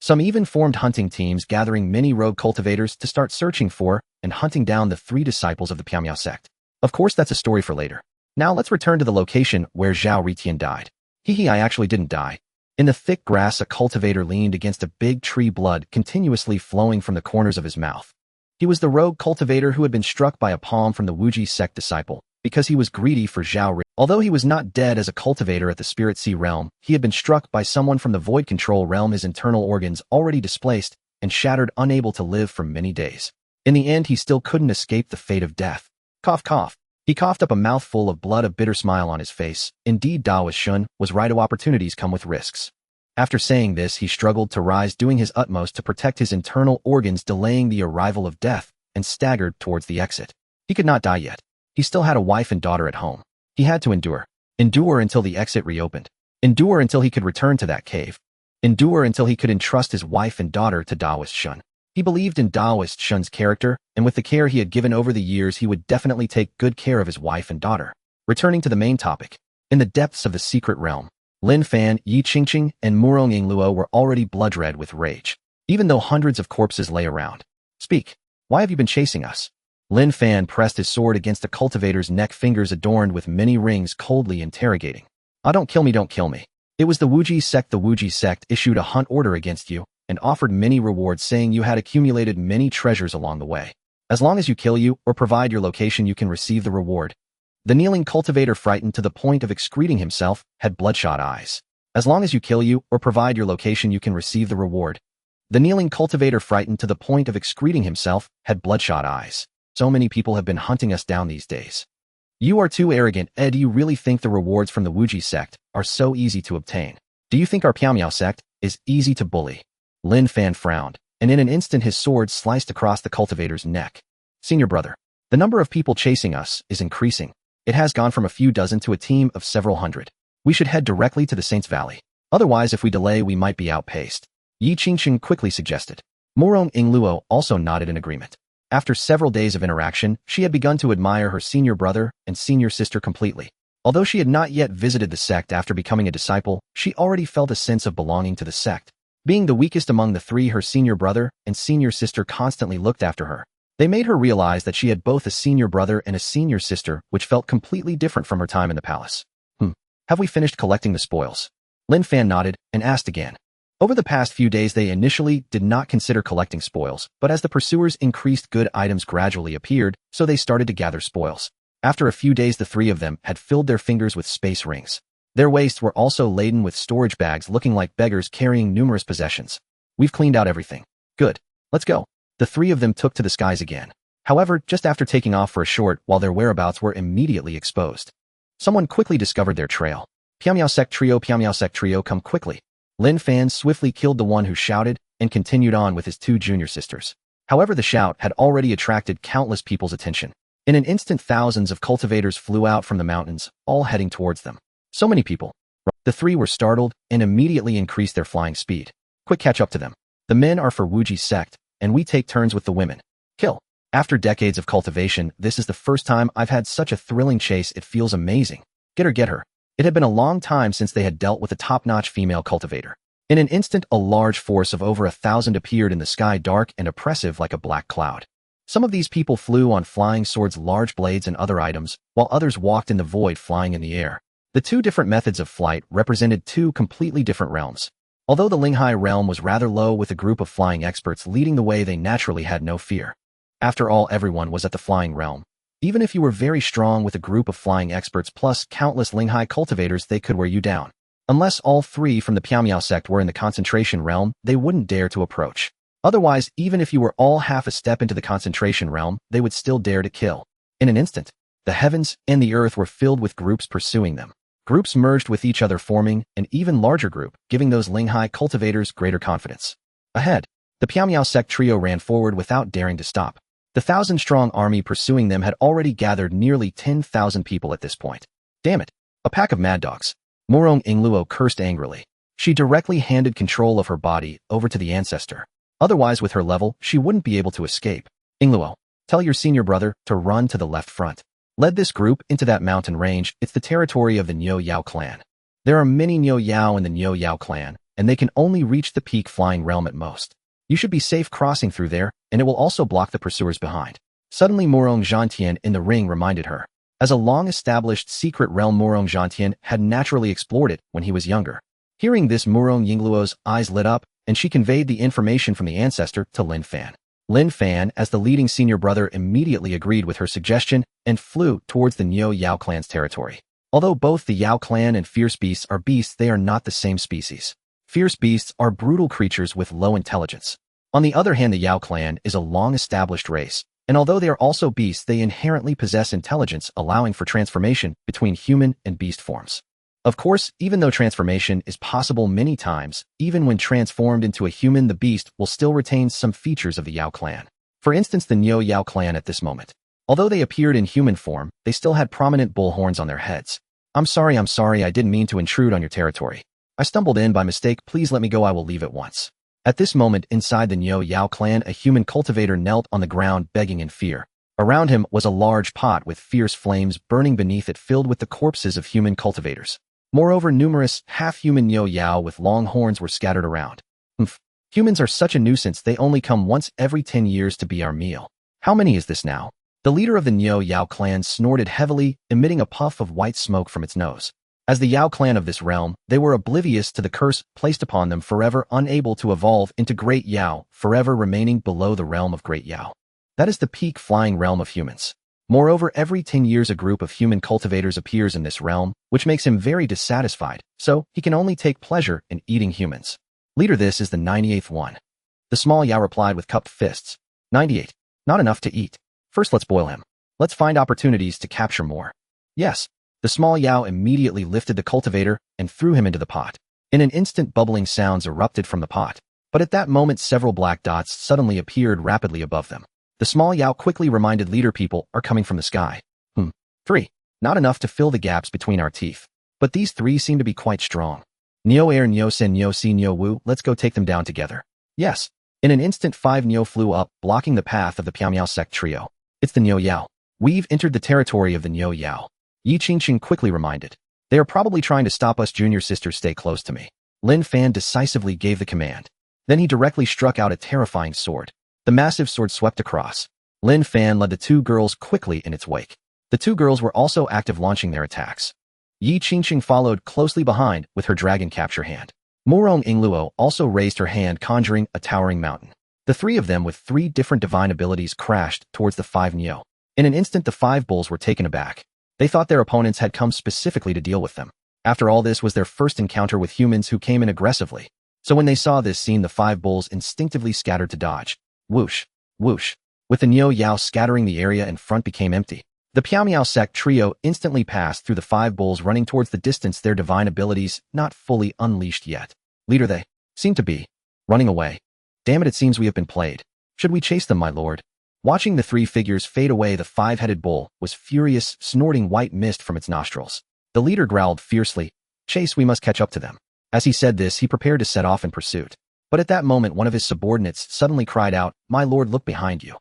Some even formed hunting teams, gathering many rogue cultivators to start searching for and hunting down the 3 disciples of the Piao sect. Of course, that's a story for later. Now let's return to the location where Zhao Ritian died. I actually didn't die. In the thick grass, a cultivator leaned against a big tree, blood continuously flowing from the corners of his mouth. He was the rogue cultivator who had been struck by a palm from the Wuji sect disciple, because he was greedy for Zhao Ritian. Although he was not dead as a cultivator at the Spirit Sea realm, he had been struck by someone from the Void Control realm, his internal organs already displaced and shattered, unable to live for many days. In the end, he still couldn't escape the fate of death. Cough, cough. He coughed up a mouthful of blood, a bitter smile on his face. Indeed, Taoist Shun was right. Opportunities come with risks. After saying this, he struggled to rise, doing his utmost to protect his internal organs, delaying the arrival of death, and staggered towards the exit. He could not die yet. He still had a wife and daughter at home. He had to endure. Endure until the exit reopened. Endure until he could return to that cave. Endure until he could entrust his wife and daughter to Taoist Shun. He believed in Taoist Shun's character, and with the care he had given over the years, he would definitely take good care of his wife and daughter. Returning to the main topic. In the depths of the secret realm, Lin Fan, Yi Qingqing, and Murong Yingluo were already blood-red with rage, even though hundreds of corpses lay around. Speak. Why have you been chasing us? Lin Fan pressed his sword against the cultivator's neck, fingers adorned with many rings, coldly interrogating. Don't kill me, don't kill me. It was the Wuji sect. The Wuji sect issued a hunt order against you and offered many rewards, saying you had accumulated many treasures along the way. As long as you kill you or provide your location, you can receive the reward. The kneeling cultivator, frightened to the point of excreting himself, had bloodshot eyes. As long as you kill you or provide your location, you can receive the reward. The kneeling cultivator, frightened to the point of excreting himself, had bloodshot eyes. So many people have been hunting us down these days. You are too arrogant. Do you really think the rewards from the Wuji sect are so easy to obtain? Do you think our Piao sect is easy to bully? Lin Fan frowned, and in an instant his sword sliced across the cultivator's neck. Senior brother, the number of people chasing us is increasing. It has gone from a few dozen to a team of several hundred. We should head directly to the Saints Valley. Otherwise, if we delay, we might be outpaced. Yi Qingqing quickly suggested. Murong Yingluo also nodded in agreement. After several days of interaction, she had begun to admire her senior brother and senior sister completely. Although she had not yet visited the sect after becoming a disciple, she already felt a sense of belonging to the sect. Being the weakest among the 3, her senior brother and senior sister constantly looked after her. They made her realize that she had both a senior brother and a senior sister, which felt completely different from her time in the palace. Have we finished collecting the spoils? Lin Fan nodded and asked again. Over the past few days, they initially did not consider collecting spoils, but as the pursuers increased, good items gradually appeared, so they started to gather spoils. After a few days, the 3 of them had filled their fingers with space rings. Their waists were also laden with storage bags, looking like beggars carrying numerous possessions. We've cleaned out everything. Good. Let's go. The 3 of them took to the skies again. However, just after taking off for a short while, their whereabouts were immediately exposed. Someone quickly discovered their trail. Piao sect trio, come quickly. Lin Fan swiftly killed the one who shouted and continued on with his 2 junior sisters. However, the shout had already attracted countless people's attention. In an instant, thousands of cultivators flew out from the mountains, all heading towards them. So many people. The three were startled and immediately increased their flying speed. Quick, catch up to them. The men are for Wuji's sect, and we take turns with the women. Kill. After decades of cultivation, this is the first time I've had such a thrilling chase. It feels amazing. Get her, get her. It had been a long time since they had dealt with a top-notch female cultivator. In an instant, a large force of over 1,000 appeared in the sky, dark and oppressive like a black cloud. Some of these people flew on flying swords, large blades, and other items, while others walked in the void, flying in the air. The two different methods of flight represented two completely different realms. Although the Linghai realm was rather low, with a group of flying experts leading the way, they naturally had no fear. After all, everyone was at the flying realm. Even if you were very strong, with a group of flying experts plus countless Linghai cultivators, they could wear you down. Unless all three from the Piamiao sect were in the concentration realm, they wouldn't dare to approach. Otherwise, even if you were all half a step into the concentration realm, they would still dare to kill. In an instant, the heavens and the earth were filled with groups pursuing them. Groups merged with each other, forming an even larger group, giving those Linghai cultivators greater confidence. Ahead, the Piamiao sect trio ran forward without daring to stop. The 1,000-strong army pursuing them had already gathered nearly 10,000 people at this point. Damn it! A pack of mad dogs. Murong Ingluo cursed angrily. She directly handed control of her body over to the ancestor. Otherwise, with her level, she wouldn't be able to escape. Ingluo, tell your senior brother to run to the left front. Lead this group into that mountain range. It's the territory of the Niu Yao clan. There are many Niu Yao in the Niu Yao clan, and they can only reach the peak flying realm at most. You should be safe crossing through there, and it will also block the pursuers behind. Suddenly, Murong Zhantian in the ring reminded her. As a long-established secret realm, Murong Zhantian had naturally explored it when he was younger. Hearing this, Murong Yingluo's eyes lit up, and she conveyed the information from the ancestor to Lin Fan. Lin Fan, as the leading senior brother, immediately agreed with her suggestion and flew towards the Niu Yao clan's territory. Although both the Yao clan and fierce beasts are beasts, they are not the same species. Fierce beasts are brutal creatures with low intelligence. On the other hand, the Yao clan is a long-established race, and although they are also beasts, they inherently possess intelligence, allowing for transformation between human and beast forms. Of course, even though transformation is possible many times, even when transformed into a human, the beast will still retain some features of the Yao clan. For instance, the Niu Yao clan at this moment. Although they appeared in human form, they still had prominent bull horns on their heads. I'm sorry, I didn't mean to intrude on your territory. I stumbled in by mistake. Please let me go. I will leave at once. At this moment, inside the Niu Yao clan, a human cultivator knelt on the ground, begging in fear. Around him was a large pot with fierce flames burning beneath it, filled with the corpses of human cultivators. Moreover, numerous half-human Niu Yao with long horns were scattered around. Humans are such a nuisance. They only come once every 10 years to be our meal. How many is this now? The leader of the Niu Yao clan snorted heavily, emitting a puff of white smoke from its nose. As the Yao clan of this realm, they were oblivious to the curse placed upon them, forever unable to evolve into Great Yao, forever remaining below the realm of Great Yao. That is the peak flying realm of humans. Moreover, every 10 years a group of human cultivators appears in this realm, which makes him very dissatisfied, so he can only take pleasure in eating humans. Leader, this is the 98th one. The small Yao replied with cupped fists. 98. Not enough to eat. First let's boil him. Let's find opportunities to capture more. Yes. The small Yao immediately lifted the cultivator and threw him into the pot. In an instant, bubbling sounds erupted from the pot. But at that moment, several black dots suddenly appeared rapidly above them. The small Yao quickly reminded leader, people are coming from the sky. 3. Not enough to fill the gaps between our teeth. But these three seem to be quite strong. Nio Air, Nio Sen, Nio Si, Nio Wu, let's go take them down together. Yes. In an instant, 5 Nio flew up, blocking the path of the Piamiao sect trio. It's the Niu Yao. We've entered the territory of the Niu Yao. Yi Qingqing quickly reminded. They are probably trying to stop us. Junior sisters, stay close to me. Lin Fan decisively gave the command. Then he directly struck out a terrifying sword. The massive sword swept across. Lin Fan led the two girls quickly in its wake. The two girls were also active, launching their attacks. Yi Qingqing followed closely behind with her dragon capture hand. Murong Ingluo also raised her hand, conjuring a towering mountain. The three of them with 3 different divine abilities crashed towards the 5 Niu. In an instant, the 5 bulls were taken aback. They thought their opponents had come specifically to deal with them. After all, this was their first encounter with humans who came in aggressively. So when they saw this scene, the 5 bulls instinctively scattered to dodge. Whoosh, whoosh. With the Niu Yao scattering, the area in front became empty. The Piamiao sect trio instantly passed through the 5 bulls, running towards the distance, their divine abilities not fully unleashed yet. Leader, they seem to be running away. Damn it, it seems we have been played. Should we chase them, my lord? Watching the three figures fade away, the five-headed bull was furious, snorting white mist from its nostrils. The leader growled fiercely, "Chase, we must catch up to them." As he said this, he prepared to set off in pursuit. But at that moment, one of his subordinates suddenly cried out, "My lord, look behind you."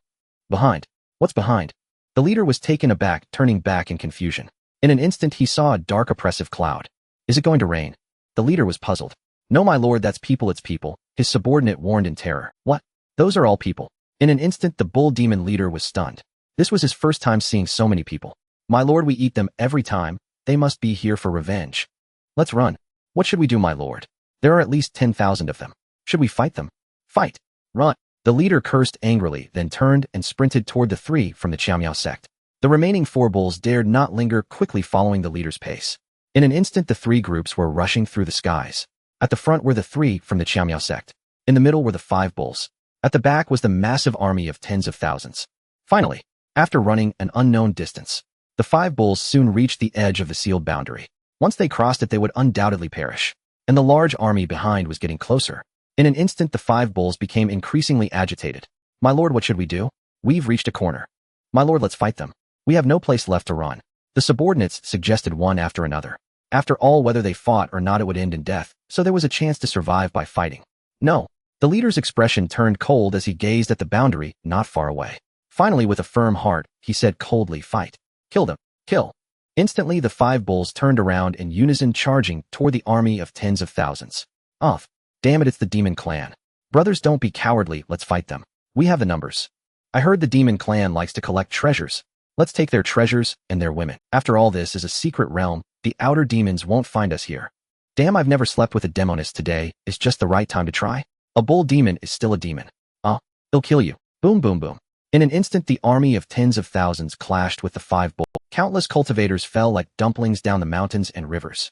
Behind? What's behind? The leader was taken aback, turning back in confusion. In an instant, he saw a dark, oppressive cloud. Is it going to rain? The leader was puzzled. "No, my lord, that's people, it's people," his subordinate warned in terror. "What? Those are all people." In an instant, the bull demon leader was stunned. This was his first time seeing so many people. "My lord, we eat them every time. They must be here for revenge." "Let's run." "What should we do, my lord? There are at least 10,000 of them. Should we fight them?" "Fight. Run." The leader cursed angrily, then turned and sprinted toward the three from the Qiaomiao sect. The remaining four bulls dared not linger, quickly following the leader's pace. In an instant, the three groups were rushing through the skies. At the front were the three from the Qiaomiao sect. In the middle were the five bulls. At the back was the massive army of tens of thousands. Finally, after running an unknown distance, the five bulls soon reached the edge of the sealed boundary. Once they crossed it, they would undoubtedly perish. And the large army behind was getting closer. In an instant, the five bulls became increasingly agitated. "My lord, what should we do? We've reached a corner." "My lord, let's fight them. We have no place left to run." The subordinates suggested one after another. After all, whether they fought or not, it would end in death, so there was a chance to survive by fighting. "No." The leader's expression turned cold as he gazed at the boundary not far away. Finally, with a firm heart, he said coldly, "Fight. Kill them. Kill." Instantly, the five bulls turned around in unison, charging toward the army of tens of thousands. "Off. Damn it, it's the demon clan. Brothers, don't be cowardly, let's fight them. We have the numbers. I heard the demon clan likes to collect treasures. Let's take their treasures and their women. After all, this is a secret realm. The outer demons won't find us here. Damn, I've never slept with a demonist. Today is just the right time to try. A bull demon is still a demon. He'll kill you." Boom, boom, boom. In an instant, the army of tens of thousands clashed with the five bulls. Countless cultivators fell like dumplings down the mountains and rivers.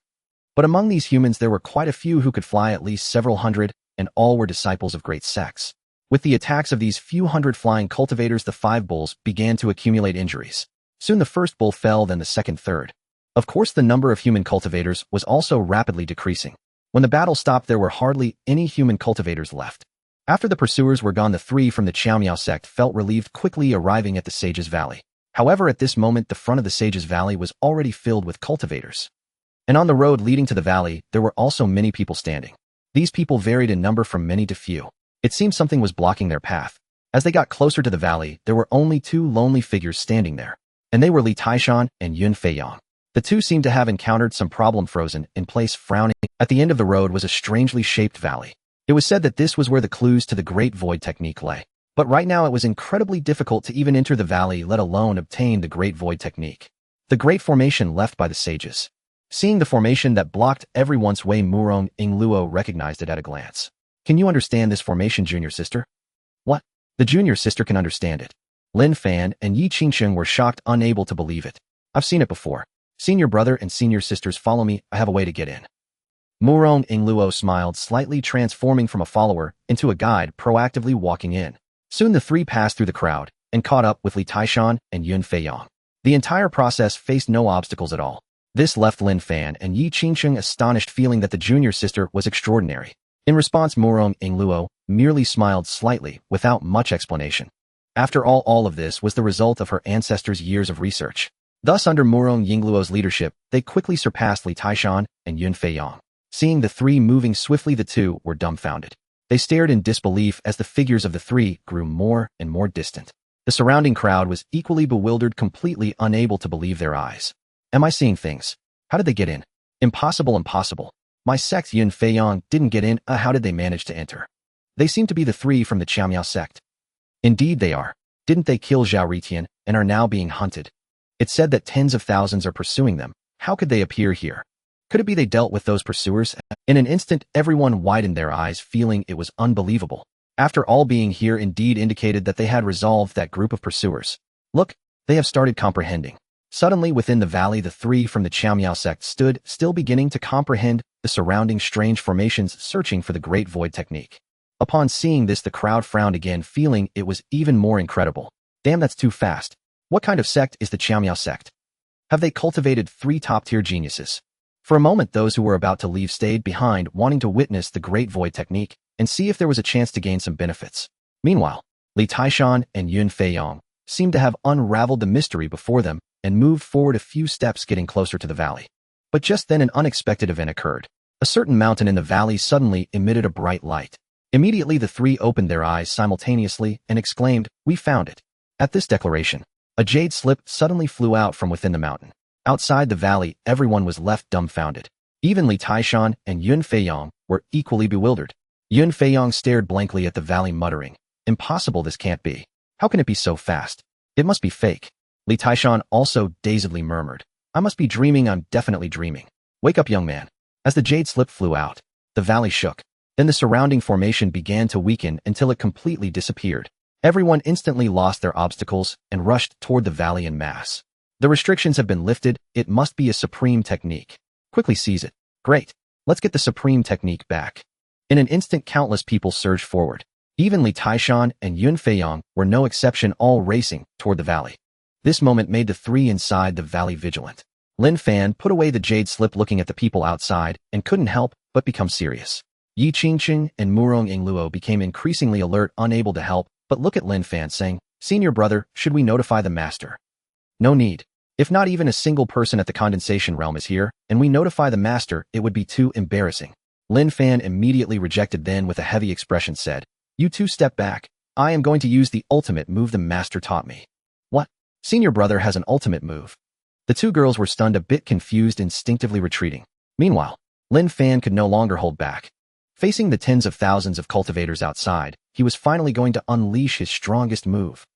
But among these humans, there were quite a few who could fly, at least several hundred, and all were disciples of great sects. With the attacks of these few hundred flying cultivators, the five bulls began to accumulate injuries. Soon the first bull fell, then the second, third. Of course, the number of human cultivators was also rapidly decreasing. When the battle stopped, there were hardly any human cultivators left. After the pursuers were gone, the three from the Qiaomiao sect felt relieved, quickly arriving at the Sage's Valley. However, at this moment, the front of the Sage's Valley was already filled with cultivators. And on the road leading to the valley, there were also many people standing. These people varied in number from many to few. It seemed something was blocking their path. As they got closer to the valley, there were only two lonely figures standing there. And they were Li Taishan and Yun Feiyang. The two seemed to have encountered some problem, frozen in place, frowning. At the end of the road was a strangely shaped valley. It was said that this was where the clues to the Great Void technique lay. But right now it was incredibly difficult to even enter the valley, let alone obtain the Great Void technique. The Great Formation left by the sages. Seeing the formation that blocked everyone's way, Murong Yingluo recognized it at a glance. "Can you understand this formation, junior sister?" "What?" The junior sister can understand it. Lin Fan and Yi Qingsheng were shocked, unable to believe it. "I've seen it before. Senior brother and senior sisters, follow me, I have a way to get in." Murong Yingluo smiled slightly, transforming from a follower into a guide, proactively walking in. Soon the three passed through the crowd and caught up with Li Taishan and Yun Feiyang. The entire process faced no obstacles at all. This left Lin Fan and Yi Qingsheng astonished, feeling that the junior sister was extraordinary. In response, Murong Yingluo merely smiled slightly, without much explanation. After all of this was the result of her ancestors' years of research. Thus, under Murong Yingluo's leadership, they quickly surpassed Li Taishan and Yun Feiyang. Seeing the three moving swiftly, the two were dumbfounded. They stared in disbelief as the figures of the three grew more and more distant. The surrounding crowd was equally bewildered, completely unable to believe their eyes. "Am I seeing things? How did they get in? Impossible, impossible. My sect, Yun Feiyang, didn't get in. How did they manage to enter? They seem to be the three from the Qiaomiao sect." "Indeed they are. Didn't they kill Zhao Ritian and are now being hunted? It's said that tens of thousands are pursuing them. How could they appear here? Could it be they dealt with those pursuers?" In an instant, everyone widened their eyes, feeling it was unbelievable. After all, being here indeed indicated that they had resolved that group of pursuers. Look, they have started comprehending. Suddenly, within the valley, the three from the Qiaomiao sect stood, still beginning to comprehend the surrounding strange formations, searching for the Great Void technique. Upon seeing this, the crowd frowned again, feeling it was even more incredible. "Damn, that's too fast. What kind of sect is the Qiaomiao sect? Have they cultivated three top-tier geniuses?" For a moment, those who were about to leave stayed behind, wanting to witness the Great Void technique and see if there was a chance to gain some benefits. Meanwhile, Li Taishan and Yun Feiyong seemed to have unraveled the mystery before them and moved forward a few steps, getting closer to the valley. But just then an unexpected event occurred. A certain mountain in the valley suddenly emitted a bright light. Immediately the three opened their eyes simultaneously and exclaimed, "We found it." At this declaration, a jade slip suddenly flew out from within the mountain. Outside the valley, everyone was left dumbfounded. Even Li Taishan and Yun Feiyong were equally bewildered. Yun Feiyong stared blankly at the valley, muttering, "Impossible, this can't be. How can it be so fast? It must be fake." Li Taishan also dazedly murmured, "I must be dreaming, I'm definitely dreaming. Wake up, young man." As the jade slip flew out, the valley shook. Then the surrounding formation began to weaken until it completely disappeared. Everyone instantly lost their obstacles and rushed toward the valley en masse. The restrictions have been lifted, it must be a supreme technique. Quickly seize it. Great. Let's get the supreme technique back. In an instant, countless people surged forward. Even Li Taishan and Yun Feiyong were no exception, all racing toward the valley. This moment made the three inside the valley vigilant. Lin Fan put away the jade slip, looking at the people outside, and couldn't help but become serious. Yi Qingqing and Murong Ingluo became increasingly alert, unable to help but look at Lin Fan, saying, "Senior brother, should we notify the master?" "No need. If not even a single person at the condensation realm is here, and we notify the master, it would be too embarrassing." Lin Fan immediately rejected, then with a heavy expression said, "You two step back. I am going to use the ultimate move the master taught me." "What? Senior brother has an ultimate move?" The two girls were stunned, a bit confused, instinctively retreating. Meanwhile, Lin Fan could no longer hold back. Facing the tens of thousands of cultivators outside, he was finally going to unleash his strongest move.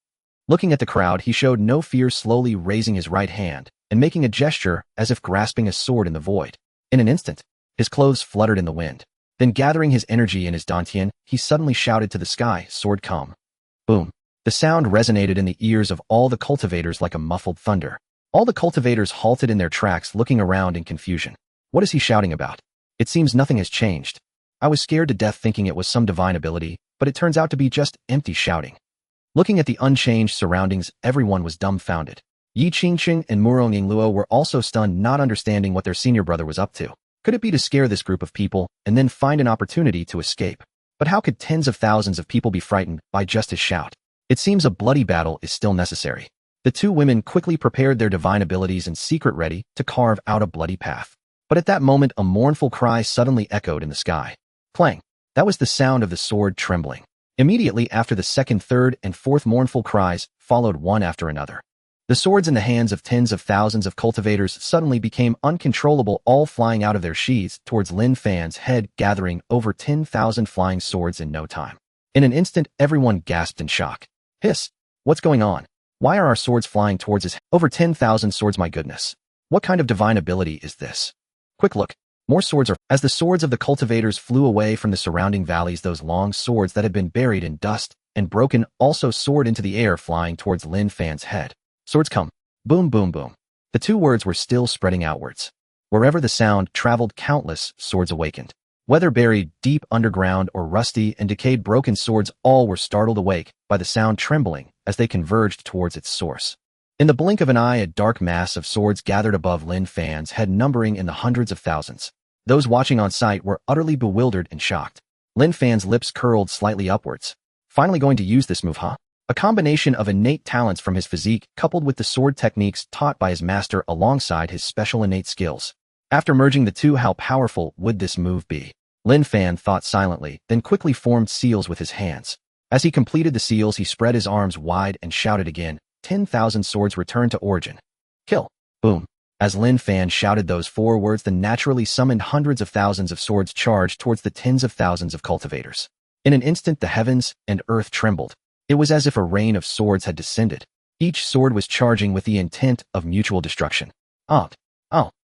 Looking at the crowd, he showed no fear, slowly raising his right hand and making a gesture as if grasping a sword in the void. In an instant, his clothes fluttered in the wind. Then, gathering his energy in his dantian, he suddenly shouted to the sky, "Sword come." Boom. The sound resonated in the ears of all the cultivators like a muffled thunder. All the cultivators halted in their tracks, looking around in confusion. What is he shouting about? It seems nothing has changed. I was scared to death thinking it was some divine ability, but it turns out to be just empty shouting. Looking at the unchanged surroundings, everyone was dumbfounded. Yi Qingqing and Murong Ingluo were also stunned, not understanding what their senior brother was up to. Could it be to scare this group of people and then find an opportunity to escape? But how could tens of thousands of people be frightened by just his shout? It seems a bloody battle is still necessary. The two women quickly prepared their divine abilities in secret, ready to carve out a bloody path. But at that moment, a mournful cry suddenly echoed in the sky. Clang! That was the sound of the sword trembling. Immediately after, the second, third, and fourth mournful cries followed one after another. The swords in the hands of tens of thousands of cultivators suddenly became uncontrollable, all flying out of their sheaths towards Lin Fan's head, gathering over 10,000 flying swords in no time. In an instant, everyone gasped in shock. "Hiss! What's going on? Why are our swords flying towards us? Over 10,000 swords, my goodness. What kind of divine ability is this? Quick look. More swords are..." As the swords of the cultivators flew away from the surrounding valleys, those long swords that had been buried in dust and broken also soared into the air, flying towards Lin Fan's head. "Swords come." Boom, boom, boom. The two words were still spreading outwards. Wherever the sound traveled, countless swords awakened. Whether buried deep underground or rusty and decayed broken swords, all were startled awake by the sound, trembling as they converged towards its source. In the blink of an eye, a dark mass of swords gathered above Lin Fan's head, numbering in the hundreds of thousands. Those watching on site were utterly bewildered and shocked. Lin Fan's lips curled slightly upwards. Finally going to use this move, huh? A combination of innate talents from his physique coupled with the sword techniques taught by his master alongside his special innate skills. After merging the two, how powerful would this move be? Lin Fan thought silently, then quickly formed seals with his hands. As he completed the seals, he spread his arms wide and shouted again. 10,000 swords returned to origin. Kill. Boom. As Lin Fan shouted those four words, the naturally summoned hundreds of thousands of swords charged towards the tens of thousands of cultivators. In an instant, the heavens and earth trembled. It was as if a rain of swords had descended. Each sword was charging with the intent of mutual destruction. Oh,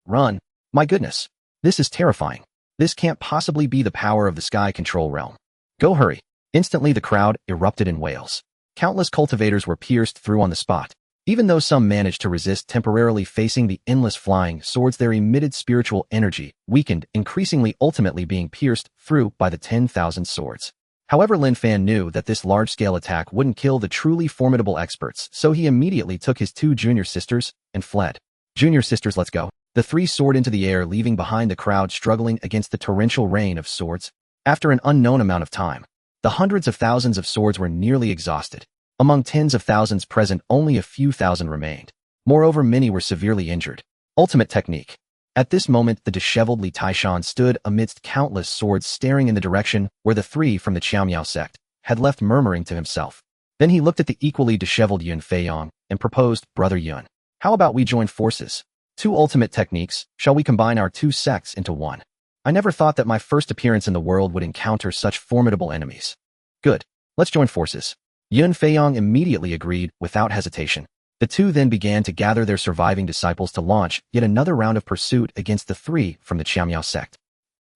run. My goodness. This is terrifying. This can't possibly be the power of the sky control realm. Go, hurry. Instantly, the crowd erupted in wails. Countless cultivators were pierced through on the spot. Even though some managed to resist temporarily facing the endless flying swords, their emitted spiritual energy weakened, increasingly, ultimately being pierced through by the 10,000 swords. However, Lin Fan knew that this large-scale attack wouldn't kill the truly formidable experts, so he immediately took his two junior sisters and fled. "Junior sisters, let's go." The three soared into the air, leaving behind the crowd struggling against the torrential rain of swords. After an unknown amount of time, The hundreds of thousands of swords were nearly exhausted. Among tens of thousands present, only a few thousand remained. Moreover, many were severely injured. Ultimate technique. At this moment, the disheveled Li Taishan stood amidst countless swords, staring in the direction where the three from the Qiaomiao sect had left, murmuring to himself. Then he looked at the equally disheveled Yun Feiyong and proposed, "Brother Yun, how about we join forces? 2 ultimate techniques, shall we combine our 2 sects into one? I never thought that my first appearance in the world would encounter such formidable enemies. Good, let's join forces." Yun Feiyong immediately agreed without hesitation. The two then began to gather their surviving disciples to launch yet another round of pursuit against the 3 from the Qiaomiao sect.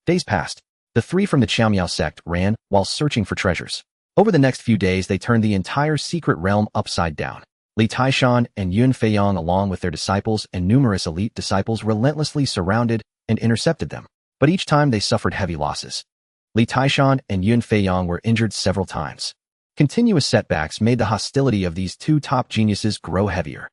Days passed. The 3 from the Qiaomiao sect ran while searching for treasures. Over the next few days, they turned the entire secret realm upside down. Li Taishan and Yun Feiyong, along with their disciples and numerous elite disciples, relentlessly surrounded and intercepted them. But each time they suffered heavy losses. Li Taishan and Yun Feiyong were injured several times. Continuous setbacks made the hostility of these 2 top geniuses grow heavier.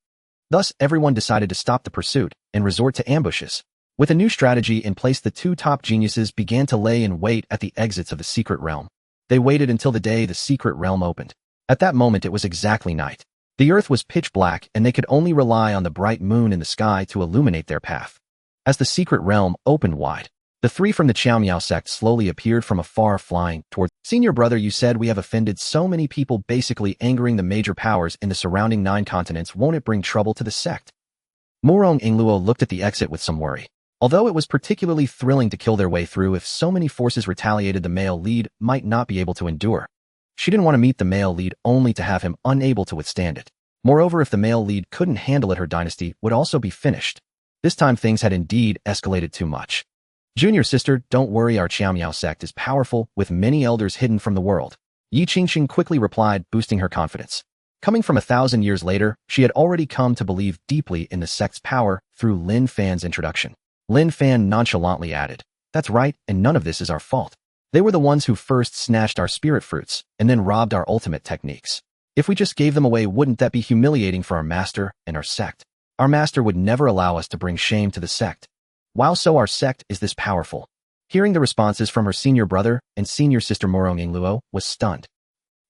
Thus, everyone decided to stop the pursuit and resort to ambushes. With a new strategy in place, the 2 top geniuses began to lay in wait at the exits of the secret realm. They waited until the day the secret realm opened. At that moment, it was exactly night. The earth was pitch black, and they could only rely on the bright moon in the sky to illuminate their path. As the secret realm opened wide, the 3 from the Qiaomiao sect slowly appeared from afar, flying toward. "Senior brother, you said we have offended so many people, basically angering the major powers in the surrounding 9 continents. Won't it bring trouble to the sect?" Murong Ingluo looked at the exit with some worry. Although it was particularly thrilling to kill their way through, if so many forces retaliated, the male lead might not be able to endure. She didn't want to meet the male lead only to have him unable to withstand it. Moreover, if the male lead couldn't handle it, her dynasty would also be finished. This time things had indeed escalated too much. "Junior sister, don't worry, our Qiaomiao sect is powerful, with many elders hidden from the world," Yi Qingxing quickly replied, boosting her confidence. Coming from 1,000 years later, she had already come to believe deeply in the sect's power through Lin Fan's introduction. Lin Fan nonchalantly added, "That's right, and none of this is our fault. They were the ones who first snatched our spirit fruits and then robbed our ultimate techniques. If we just gave them away, wouldn't that be humiliating for our master and our sect? Our master would never allow us to bring shame to the sect. While so our sect is this powerful." Hearing the responses from her senior brother and senior sister, Murong Ingluo was stunned.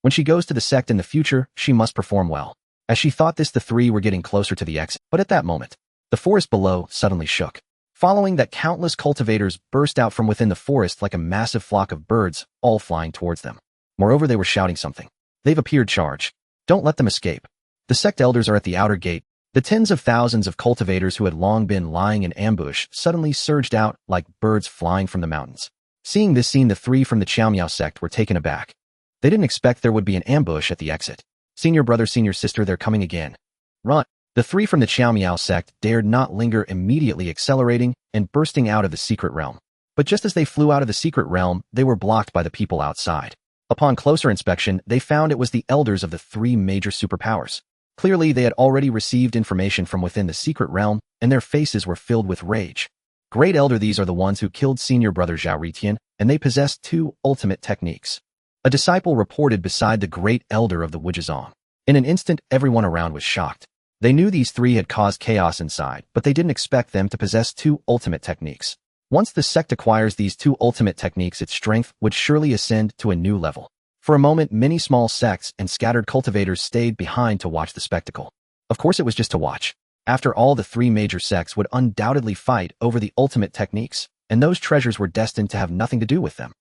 When she goes to the sect in the future, she must perform well. As she thought this, the 3 were getting closer to the exit, but at that moment, the forest below suddenly shook. Following that, countless cultivators burst out from within the forest like a massive flock of birds, all flying towards them. Moreover, they were shouting something. "They've appeared, charge. Don't let them escape. The sect elders are at the outer gate." The tens of thousands of cultivators who had long been lying in ambush suddenly surged out like birds flying from the mountains. Seeing this scene, the 3 from the Qiaomiao sect were taken aback. They didn't expect there would be an ambush at the exit. "Senior brother, senior sister, they're coming again. Run!" The 3 from the Qiaomiao sect dared not linger, immediately accelerating and bursting out of the secret realm. But just as they flew out of the secret realm, they were blocked by the people outside. Upon closer inspection, they found it was the elders of the 3 major superpowers. Clearly, they had already received information from within the secret realm, and their faces were filled with rage. "Great elder, these are the ones who killed senior brother Zhao Ritian, and they possess 2 ultimate techniques." A disciple reported beside the great elder of the Wujizong. In an instant, everyone around was shocked. They knew these 3 had caused chaos inside, but they didn't expect them to possess 2 ultimate techniques. Once the sect acquires these 2 ultimate techniques, its strength would surely ascend to a new level. For a moment, many small sects and scattered cultivators stayed behind to watch the spectacle. Of course, it was just to watch. After all, the 3 major sects would undoubtedly fight over the ultimate techniques, and those treasures were destined to have nothing to do with them.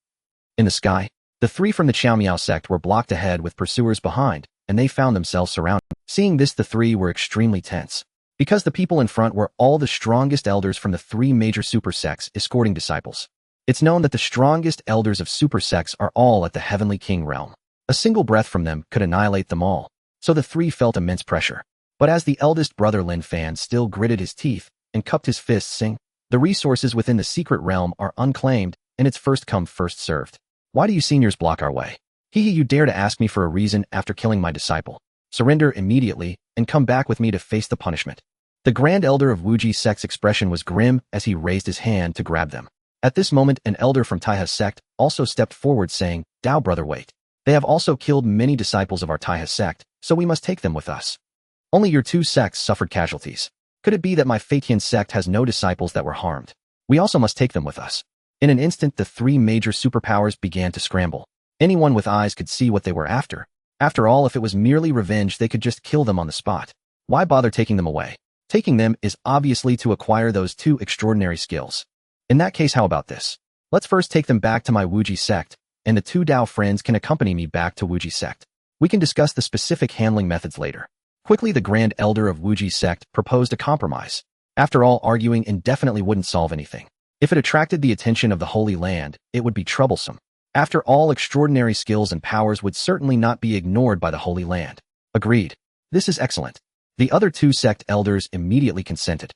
In the sky, the 3 from the Qiaomiao sect were blocked ahead with pursuers behind, and they found themselves surrounded. Seeing this, the 3 were extremely tense. Because the people in front were all the strongest elders from the 3 major super sects escorting disciples. It's known that the strongest elders of super sects are all at the Heavenly King realm. A single breath from them could annihilate them all, so the 3 felt immense pressure. But as the eldest brother Lin Fan still gritted his teeth and cupped his fists, saying, "The resources within the secret realm are unclaimed, and it's first come, first served. Why do you seniors block our way? You dare to ask me for a reason after killing my disciple? Surrender immediately and come back with me to face the punishment." The grand elder of Wuji sect's expression was grim as he raised his hand to grab them. At this moment, an elder from Taiha's sect also stepped forward, saying, "Dao brother, wait. They have also killed many disciples of our Taiha sect, so we must take them with us. Only your 2 sects suffered casualties. Could it be that my Feitian sect has no disciples that were harmed? We also must take them with us." In an instant, the 3 major superpowers began to scramble. Anyone with eyes could see what they were after. After all, if it was merely revenge, they could just kill them on the spot. Why bother taking them away? Taking them is obviously to acquire those two extraordinary skills. In that case, how about this? Let's first take them back to my Wuji sect, and the two Dao friends can accompany me back to Wuji sect. We can discuss the specific handling methods later. Quickly, the Grand Elder of Wuji sect proposed a compromise. After all, arguing indefinitely wouldn't solve anything. If it attracted the attention of the Holy Land, it would be troublesome. After all, extraordinary skills and powers would certainly not be ignored by the Holy Land. Agreed. This is excellent. The other two sect elders immediately consented.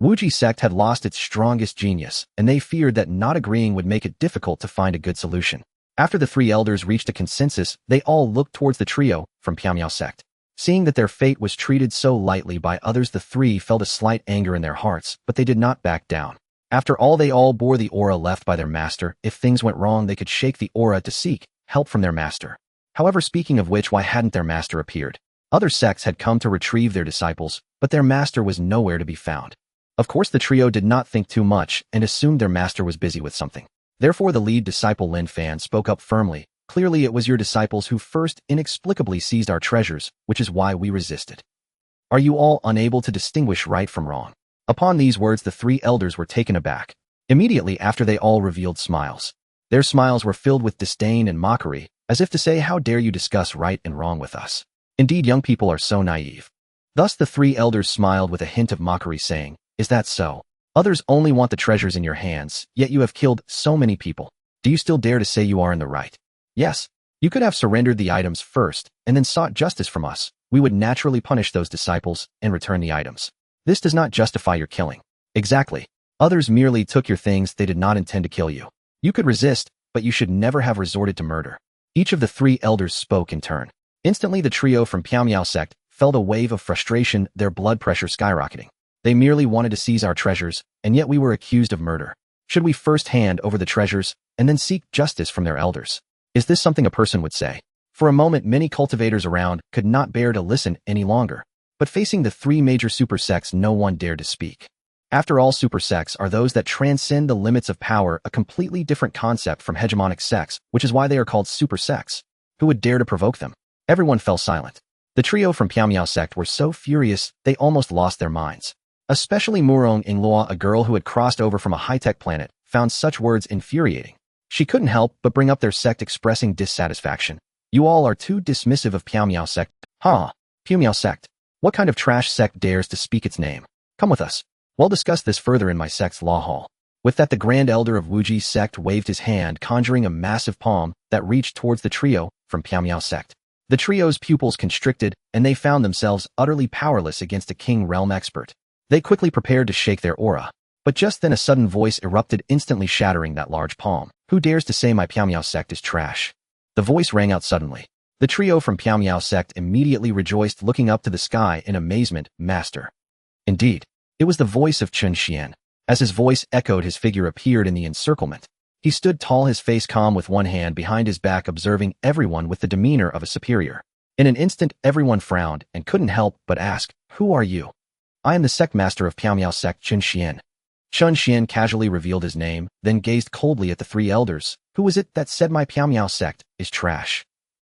Wuji sect had lost its strongest genius, and they feared that not agreeing would make it difficult to find a good solution. After the three elders reached a consensus, they all looked towards the trio from Piamiao sect. Seeing that their fate was treated so lightly by others, the three felt a slight anger in their hearts, but they did not back down. After all, they all bore the aura left by their master. If things went wrong, they could shake the aura to seek help from their master. However, speaking of which, why hadn't their master appeared? Other sects had come to retrieve their disciples, but their master was nowhere to be found. Of course, the trio did not think too much and assumed their master was busy with something. Therefore, the lead disciple Lin Fan spoke up firmly. Clearly, it was your disciples who first inexplicably seized our treasures, which is why we resisted. Are you all unable to distinguish right from wrong? Upon these words, the three elders were taken aback. Immediately after, they all revealed smiles. Their smiles were filled with disdain and mockery, as if to say, how dare you discuss right and wrong with us? Indeed, young people are so naive. Thus the three elders smiled with a hint of mockery, saying, is that so? Others only want the treasures in your hands, yet you have killed so many people. Do you still dare to say you are in the right? Yes. You could have surrendered the items first, and then sought justice from us. We would naturally punish those disciples and return the items. This does not justify your killing. Exactly. Others merely took your things, they did not intend to kill you. You could resist, but you should never have resorted to murder. Each of the three elders spoke in turn. Instantly, the trio from Piamiao sect felt a wave of frustration, their blood pressure skyrocketing. They merely wanted to seize our treasures, and yet we were accused of murder. Should we first hand over the treasures, and then seek justice from their elders? Is this something a person would say? For a moment, many cultivators around could not bear to listen any longer. But facing the three major super sects, no one dared to speak. After all, super sects are those that transcend the limits of power, a completely different concept from hegemonic sects, which is why they are called super sects. Who would dare to provoke them? Everyone fell silent. The trio from Piamiao sect were so furious, they almost lost their minds. Especially Murong Inglua, a girl who had crossed over from a high-tech planet, found such words infuriating. She couldn't help but bring up their sect, expressing dissatisfaction. You all are too dismissive of Piamiao sect. Piamiao sect. What kind of trash sect dares to speak its name? Come with us. We'll discuss this further in my sect's law hall. With that, the Grand Elder of Wuji sect waved his hand, conjuring a massive palm that reached towards the trio from Piamiao sect. The trio's pupils constricted, and they found themselves utterly powerless against a King Realm expert. They quickly prepared to shake their aura. But just then a sudden voice erupted, instantly shattering that large palm. Who dares to say my Piamiao sect is trash? The voice rang out suddenly. The trio from Piamiao sect immediately rejoiced, looking up to the sky in amazement. Master. Indeed, it was the voice of Chen Xuan. As his voice echoed, his figure appeared in the encirclement. He stood tall, his face calm, with one hand behind his back, observing everyone with the demeanor of a superior. In an instant, everyone frowned and couldn't help but ask, who are you? I am the sect master of Piamiao sect, Chen Xuan. Chen Xuan casually revealed his name, then gazed coldly at the three elders. Who was it that said my Piamiao sect is trash?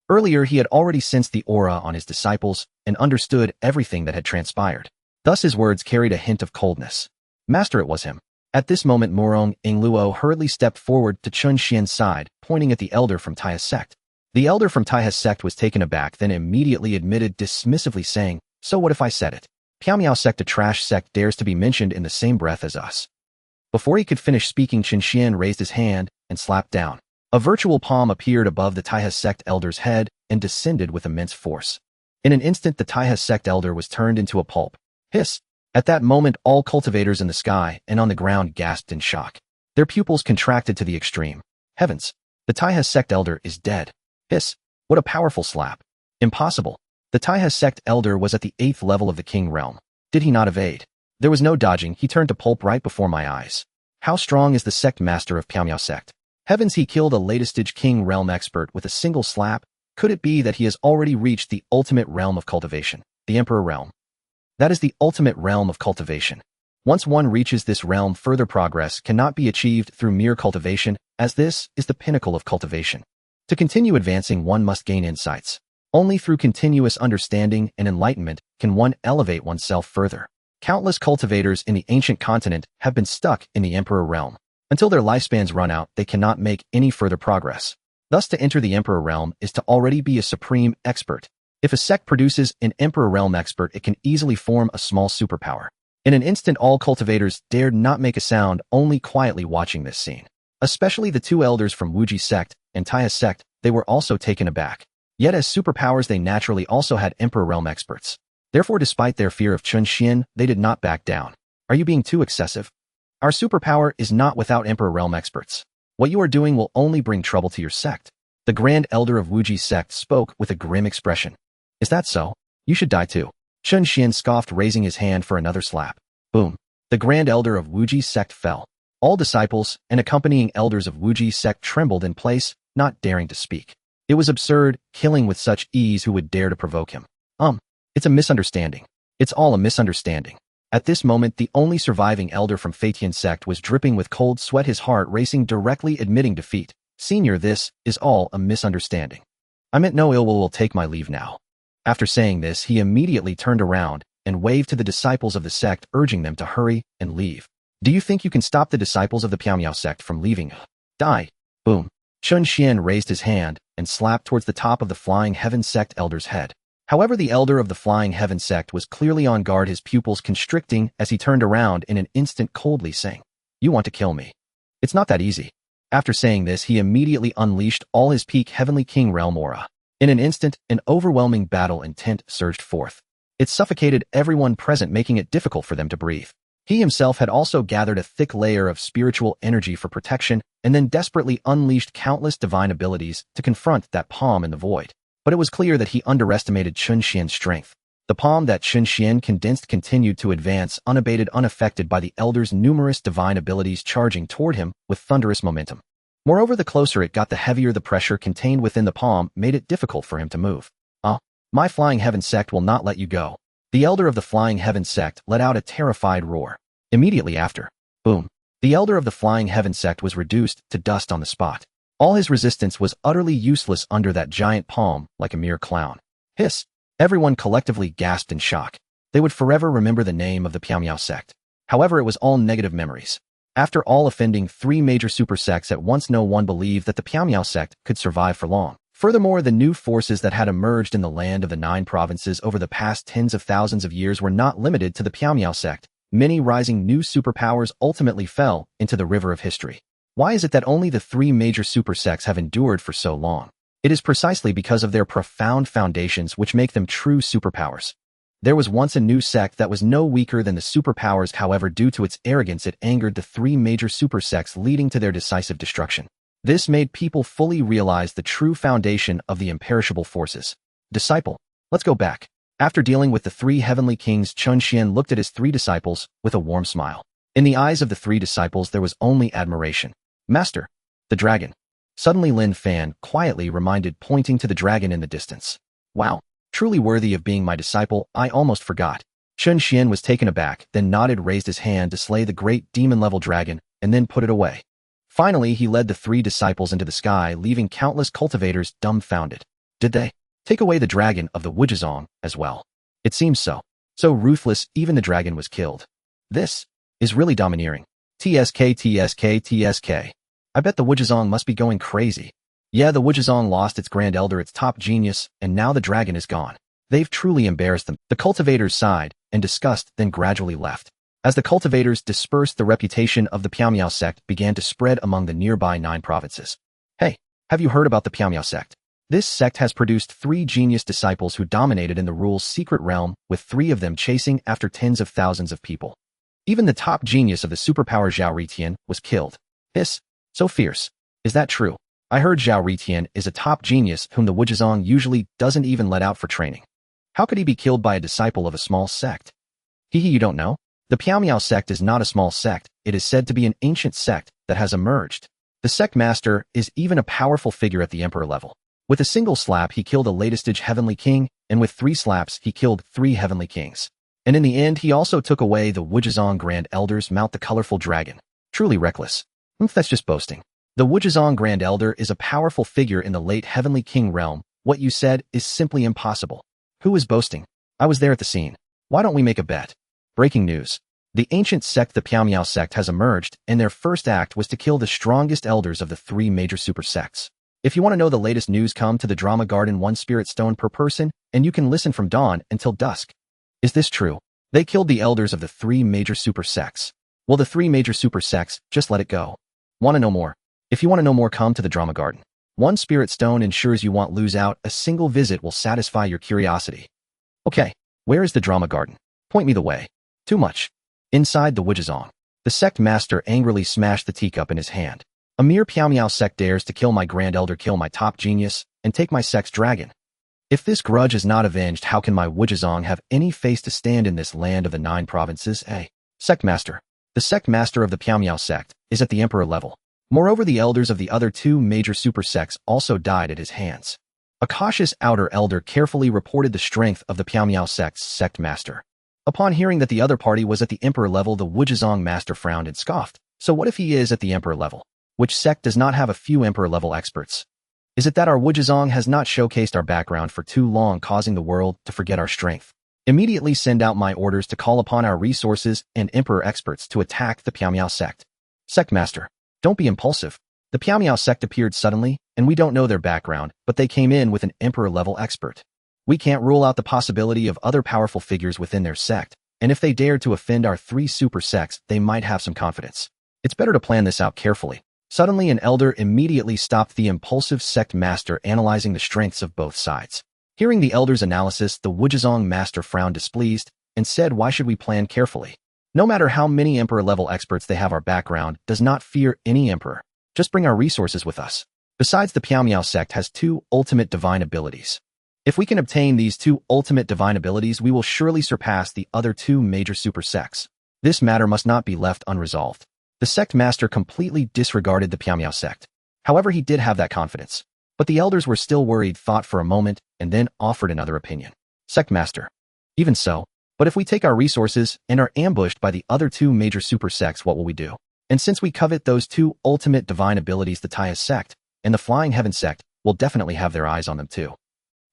Earlier, he had already sensed the aura on his disciples and understood everything that had transpired. Thus his words carried a hint of coldness. Master, it was him. At this moment, Murong Ingluo hurriedly stepped forward to Chen Xian's side, pointing at the elder from Taiha's sect. The elder from Taiha's sect was taken aback, then immediately admitted dismissively, saying, so what if I said it? Piamiao sect, a trash sect, dares to be mentioned in the same breath as us. Before he could finish speaking, Chen Xuan raised his hand and slapped down. A virtual palm appeared above the Taiha sect elder's head and descended with immense force. In an instant, the Taiha sect elder was turned into a pulp. Hiss! At that moment, all cultivators in the sky and on the ground gasped in shock. Their pupils contracted to the extreme. Heavens! The Taiha sect elder is dead. Hiss! What a powerful slap! Impossible! The Taiha sect elder was at the 8th level of the King Realm. Did he not evade? There was no dodging, he turned to pulp right before my eyes. How strong is the sect master of Piamiao sect? Heavens, he killed a latest-stage King Realm expert with a single slap. Could it be that he has already reached the ultimate realm of cultivation, the Emperor realm? That is the ultimate realm of cultivation. Once one reaches this realm, further progress cannot be achieved through mere cultivation, as this is the pinnacle of cultivation. To continue advancing, one must gain insights. Only through continuous understanding and enlightenment can one elevate oneself further. Countless cultivators in the ancient continent have been stuck in the Emperor realm. Until their lifespans run out, they cannot make any further progress. Thus, to enter the Emperor realm is to already be a supreme expert. If a sect produces an Emperor realm expert, it can easily form a small superpower. In an instant, all cultivators dared not make a sound, only quietly watching this scene. Especially the two elders from Wuji sect and Taya sect, they were also taken aback. Yet as superpowers, they naturally also had Emperor realm experts. Therefore, despite their fear of Chen Xuan, they did not back down. Are you being too excessive? Our superpower is not without Emperor realm experts. What you are doing will only bring trouble to your sect. The Grand Elder of Wuji sect spoke with a grim expression. Is that so? You should die too. Chen Xuan scoffed, raising his hand for another slap. Boom. The Grand Elder of Wuji sect fell. All disciples and accompanying elders of Wuji sect trembled in place, not daring to speak. It was absurd, killing with such ease. Who would dare to provoke him? It's a misunderstanding. It's all a misunderstanding. At this moment, the only surviving elder from Fatian sect was dripping with cold sweat, his heart racing, directly admitting defeat. Senior, this is all a misunderstanding. I meant no ill will take my leave now. After saying this, he immediately turned around and waved to the disciples of the sect, urging them to hurry and leave. Do you think you can stop the disciples of the Piaomiao sect from leaving? Die. Boom. Chen Xuan raised his hand and slapped towards the top of the Flying Heaven sect elder's head. However, the elder of the Flying Heaven sect was clearly on guard, his pupils constricting as he turned around in an instant, coldly saying, "You want to kill me? It's not that easy." After saying this, he immediately unleashed all his peak Heavenly King realm aura. In an instant, an overwhelming battle intent surged forth. It suffocated everyone present, making it difficult for them to breathe. He himself had also gathered a thick layer of spiritual energy for protection, and then desperately unleashed countless divine abilities to confront that palm in the void. But it was clear that he underestimated Chen Xuan's strength. The palm that Chen Xuan condensed continued to advance, unabated, unaffected by the elder's numerous divine abilities charging toward him with thunderous momentum. Moreover, the closer it got, the heavier the pressure contained within the palm made it difficult for him to move. My Flying Heaven sect will not let you go. The elder of the Flying Heaven sect let out a terrified roar. Immediately after, boom, the elder of the Flying Heaven sect was reduced to dust on the spot. All his resistance was utterly useless under that giant palm, like a mere clown. Hiss! Everyone collectively gasped in shock. They would forever remember the name of the Piaomiao sect. However, it was all negative memories. After all offending three major super sects at once, no one believed that the Piaomiao sect could survive for long. Furthermore, the new forces that had emerged in the land of the 9 provinces over the past tens of thousands of years were not limited to the Piaomiao sect. Many rising new superpowers ultimately fell into the river of history. Why is it that only the 3 major super sects have endured for so long? It is precisely because of their profound foundations which make them true superpowers. There was once a new sect that was no weaker than the superpowers. However, due to its arrogance, it angered the 3 major super sects, leading to their decisive destruction. This made people fully realize the true foundation of the imperishable forces. Disciple, let's go back. After dealing with the 3 heavenly kings, Chen Xuan looked at his 3 disciples with a warm smile. In the eyes of the 3 disciples, there was only admiration. Master, the dragon. Suddenly Lin Fan quietly reminded, pointing to the dragon in the distance. Wow, truly worthy of being my disciple, I almost forgot. Chen Xuan was taken aback, then nodded, raised his hand to slay the great demon-level dragon, and then put it away. Finally, he led the 3 disciples into the sky, leaving countless cultivators dumbfounded. Did they take away the dragon of the Wuzhizong as well? It seems so. So ruthless, even the dragon was killed. This is really domineering. TSK. I bet the Wuzhizong must be going crazy. Yeah, the Wuzhizong lost its grand elder, its top genius, and now the dragon is gone. They've truly embarrassed them. The cultivators sighed in disgust, then gradually left. As the cultivators dispersed, the reputation of the Piaomiao sect began to spread among the nearby 9 provinces. Hey, have you heard about the Piaomiao sect? This sect has produced 3 genius disciples who dominated in the rule's secret realm, with 3 of them chasing after tens of thousands of people. Even the top genius of the superpower Zhao Ritian was killed. Hiss! So fierce. Is that true? I heard Zhao Ritian is a top genius whom the Wuzhizong usually doesn't even let out for training. How could he be killed by a disciple of a small sect? You don't know? The Piaomiao sect is not a small sect. It is said to be an ancient sect that has emerged. The sect master is even a powerful figure at the emperor level. With a single slap, he killed a latest-stage heavenly king, and with 3 slaps, he killed 3 heavenly kings. And in the end, he also took away the Wuzhizong Grand Elder's mount, the colorful dragon. Truly reckless. That's just boasting. The Wujizong Grand Elder is a powerful figure in the late Heavenly King realm. What you said is simply impossible. Who is boasting? I was there at the scene. Why don't we make a bet? Breaking news. The ancient sect, the Piaomiao sect, has emerged, and their first act was to kill the strongest elders of the three major super sects. If you want to know the latest news, come to the Drama Garden, 1 spirit stone per person, and you can listen from dawn until dusk. Is this true? They killed the elders of the three major super sects. Well, the three major super sects, just let it go. Want to know more? If you want to know more, come to the Drama Garden. 1 spirit stone ensures you won't lose out. A single visit will satisfy your curiosity. Okay, where is the Drama Garden? Point me the way. Too much. Inside the Wujizong. The sect master angrily smashed the teacup in his hand. A mere Piaomiao sect dares to kill my Grand Elder, kill my top genius, and take my sect's dragon. If this grudge is not avenged, how can my Wujizong have any face to stand in this land of the 9 provinces? Sect master. The sect master of the Piaomiao sect is at the emperor level. Moreover, the elders of the other 2 major super sects also died at his hands. A cautious outer elder carefully reported the strength of the Piaomiao sect's sect master. Upon hearing that the other party was at the emperor level, the Wujizong master frowned and scoffed. So what if he is at the emperor level? Which sect does not have a few emperor-level experts? Is it that our Wujizong has not showcased our background for too long, causing the world to forget our strength? Immediately send out my orders to call upon our resources and emperor experts to attack the Piaomiao sect. Sect master, don't be impulsive. The Piaomiao sect appeared suddenly, and we don't know their background, but they came in with an emperor-level expert. We can't rule out the possibility of other powerful figures within their sect, and if they dared to offend our 3 super sects, they might have some confidence. It's better to plan this out carefully. Suddenly, an elder immediately stopped the impulsive sect master, analyzing the strengths of both sides. Hearing the elder's analysis, the Wujizong master frowned displeased and said, why should we plan carefully? No matter how many emperor-level experts they have, our background does not fear any emperor. Just bring our resources with us. Besides, the Piaomiao sect has 2 ultimate divine abilities. If we can obtain these 2 ultimate divine abilities, we will surely surpass the other 2 major super sects. This matter must not be left unresolved. The sect master completely disregarded the Piaomiao sect. However, he did have that confidence. But the elders were still worried, thought for a moment, and then offered another opinion. Sect master. Even so, but if we take our resources and are ambushed by the other 2 major super sects, what will we do? And since we covet those 2 ultimate divine abilities, the Taiya sect and the Flying Heaven sect will definitely have their eyes on them too.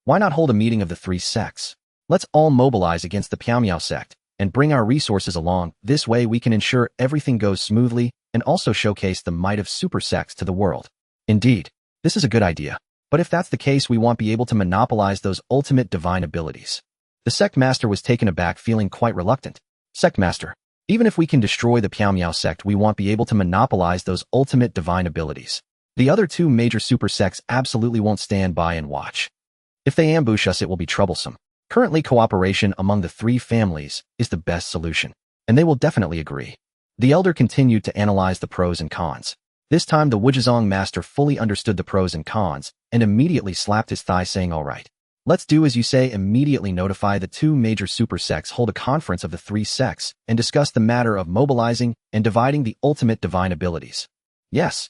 Why not hold a meeting of the 3 sects? Let's all mobilize against the Piaomiao sect and bring our resources along. This way we can ensure everything goes smoothly and also showcase the might of super sects to the world. Indeed, this is a good idea. But if that's the case, we won't be able to monopolize those ultimate divine abilities. The sect master was taken aback, feeling quite reluctant. Sect master, even if we can destroy the Piaomiao sect, we won't be able to monopolize those ultimate divine abilities. The other 2 major super sects absolutely won't stand by and watch. If they ambush us, it will be troublesome. Currently, cooperation among the 3 families is the best solution, and they will definitely agree. The elder continued to analyze the pros and cons. This time, the Wujizong master fully understood the pros and cons and immediately slapped his thigh, saying, all right, let's do as you say. Immediately notify the 2 major super sects, hold a conference of the 3 sects, and discuss the matter of mobilizing and dividing the ultimate divine abilities. Yes.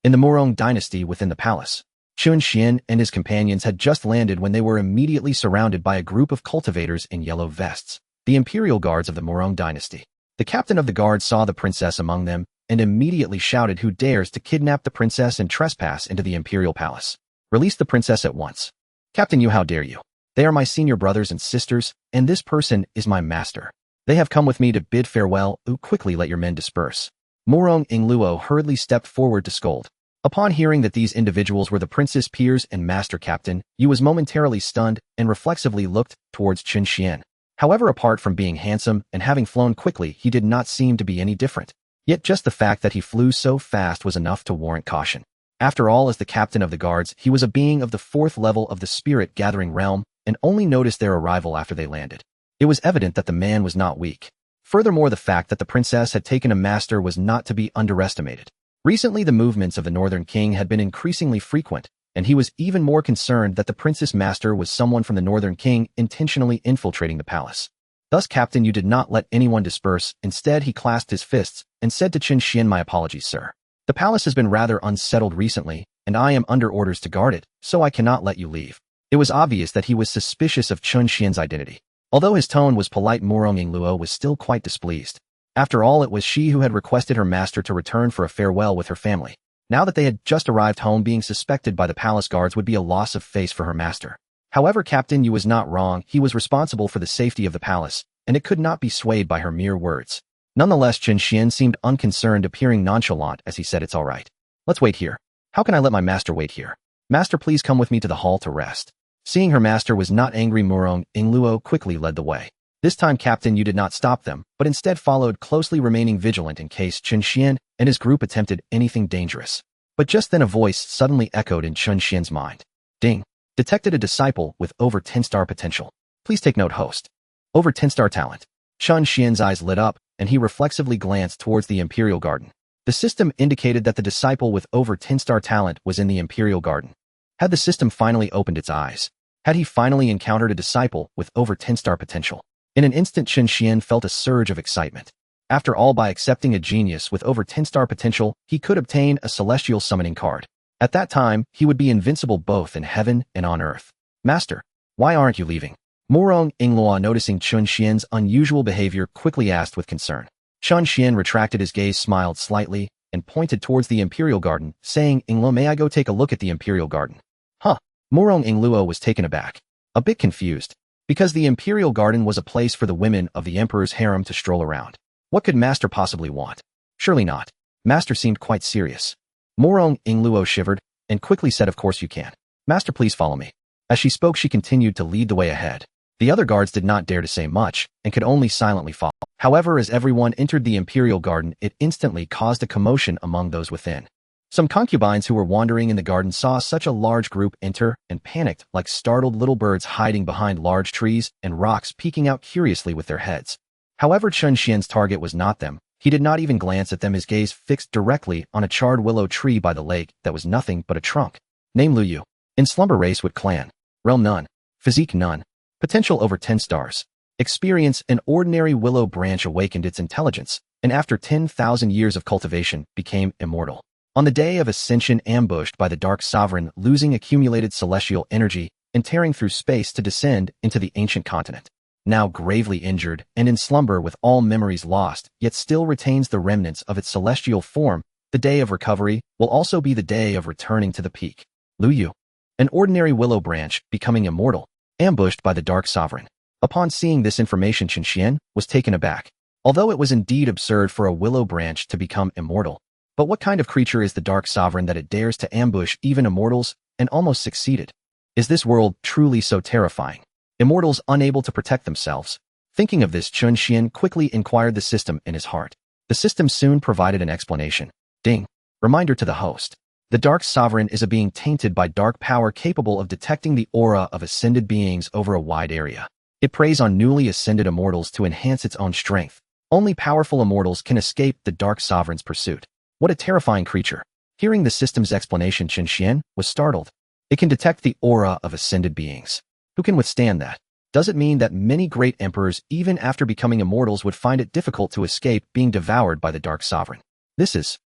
In the Murong dynasty within the palace, Chen Xuan and his companions had just landed when they were immediately surrounded by a group of cultivators in yellow vests, the imperial guards of the Murong dynasty. The captain of the guard saw the princess among them and immediately shouted, who dares to kidnap the princess and trespass into the imperial palace? Release the princess at once. Captain, you, how dare you? They are my senior brothers and sisters, and this person is my master. They have come with me to bid farewell. Quickly let your men disperse. Murong Ingluo hurriedly stepped forward to scold. Upon hearing that these individuals were the prince's peers and master, Captain Yu was momentarily stunned and reflexively looked towards Chen Xuan. However, apart from being handsome and having flown quickly, he did not seem to be any different. Yet just the fact that he flew so fast was enough to warrant caution. After all, as the captain of the guards, he was a being of the 4th level of the spirit-gathering realm and only noticed their arrival after they landed. It was evident that the man was not weak. Furthermore, the fact that the princess had taken a master was not to be underestimated. Recently, the movements of the Northern King had been increasingly frequent, and he was even more concerned that the princess master was someone from the Northern King intentionally infiltrating the palace. Thus, Captain Yu did not let anyone disperse. Instead, he clasped his fists and said to Chen Xuan, my apologies, sir. The palace has been rather unsettled recently, and I am under orders to guard it, so I cannot let you leave. It was obvious that he was suspicious of Chen Xuan's identity. Although his tone was polite, Murong Ingluo was still quite displeased. After all, it was she who had requested her master to return for a farewell with her family. Now that they had just arrived home, being suspected by the palace guards would be a loss of face for her master. However, Captain Yu was not wrong. He was responsible for the safety of the palace, and it could not be swayed by her mere words. Nonetheless, Chen Xuan seemed unconcerned, appearing nonchalant as he said, "It's all right. Let's wait here." "How can I let my master wait here?" "Master, please come with me to the hall to rest." Seeing her master was not angry, Murong Ingluo quickly led the way. This time Captain Yu did not stop them, but instead followed closely, remaining vigilant in case Chen Xuan and his group attempted anything dangerous. But just then a voice suddenly echoed in Chen Xuan's mind. Ding! Detected a disciple with over 10-star potential. Please take note, host. Over 10-star talent. Chen Xuan's eyes lit up, and he reflexively glanced towards the Imperial Garden. The system indicated that the disciple with over 10-star talent was in the Imperial Garden. Had the system finally opened its eyes? Had he finally encountered a disciple with over 10-star potential? In an instant, Chen Xuan felt a surge of excitement. After all, by accepting a genius with over 10-star potential, he could obtain a celestial summoning card. At that time, he would be invincible both in heaven and on earth. "Master, why aren't you leaving?" Murong Ingluo, noticing Chen Xuan's unusual behavior, quickly asked with concern. Chen Xuan retracted his gaze, smiled slightly, and pointed towards the Imperial Garden, saying, "Ingluo, may I go take a look at the Imperial Garden?" Huh? Murong Ingluo was taken aback, a bit confused, because the Imperial Garden was a place for the women of the Emperor's harem to stroll around. What could Master possibly want? Surely not. Master seemed quite serious. Murong Ingluo shivered, and quickly said, "Of course you can. Master, please follow me." As she spoke, she continued to lead the way ahead. The other guards did not dare to say much, and could only silently follow. However, as everyone entered the Imperial Garden, it instantly caused a commotion among those within. Some concubines who were wandering in the garden saw such a large group enter and panicked like startled little birds, hiding behind large trees and rocks, peeking out curiously with their heads. However, Chen Xuan's target was not them. He did not even glance at them, his gaze fixed directly on a charred willow tree by the lake that was nothing but a trunk. Name Lu Yu. In slumber, race What clan? Realm none. Physique none. Potential over 10 stars. Experience: an ordinary willow branch awakened its intelligence, and after 10,000 years of cultivation, became immortal. On the day of ascension, ambushed by the Dark Sovereign, losing accumulated celestial energy and tearing through space to descend into the ancient continent. Now gravely injured and in slumber with all memories lost, yet still retains the remnants of its celestial form, the day of recovery will also be the day of returning to the peak. Lu Yu. An ordinary willow branch, becoming immortal, ambushed by the Dark Sovereign. Upon seeing this information, Chen Xuan was taken aback. Although it was indeed absurd for a willow branch to become immortal, but what kind of creature is the Dark Sovereign that it dares to ambush even immortals, and almost succeeded? Is this world truly so terrifying? Immortals unable to protect themselves. Thinking of this, Chen Xuan quickly inquired the system in his heart. The system soon provided an explanation. Ding. Reminder to the host. The Dark Sovereign is a being tainted by dark power, capable of detecting the aura of ascended beings over a wide area. It preys on newly ascended immortals to enhance its own strength. Only powerful immortals can escape the Dark Sovereign's pursuit. What a terrifying creature. Hearing the system's explanation, Chen Xuan was startled. It can detect the aura of ascended beings. Who can withstand that? Does it mean that many great emperors, even after becoming immortals, would find it difficult to escape being devoured by the Dark Sovereign?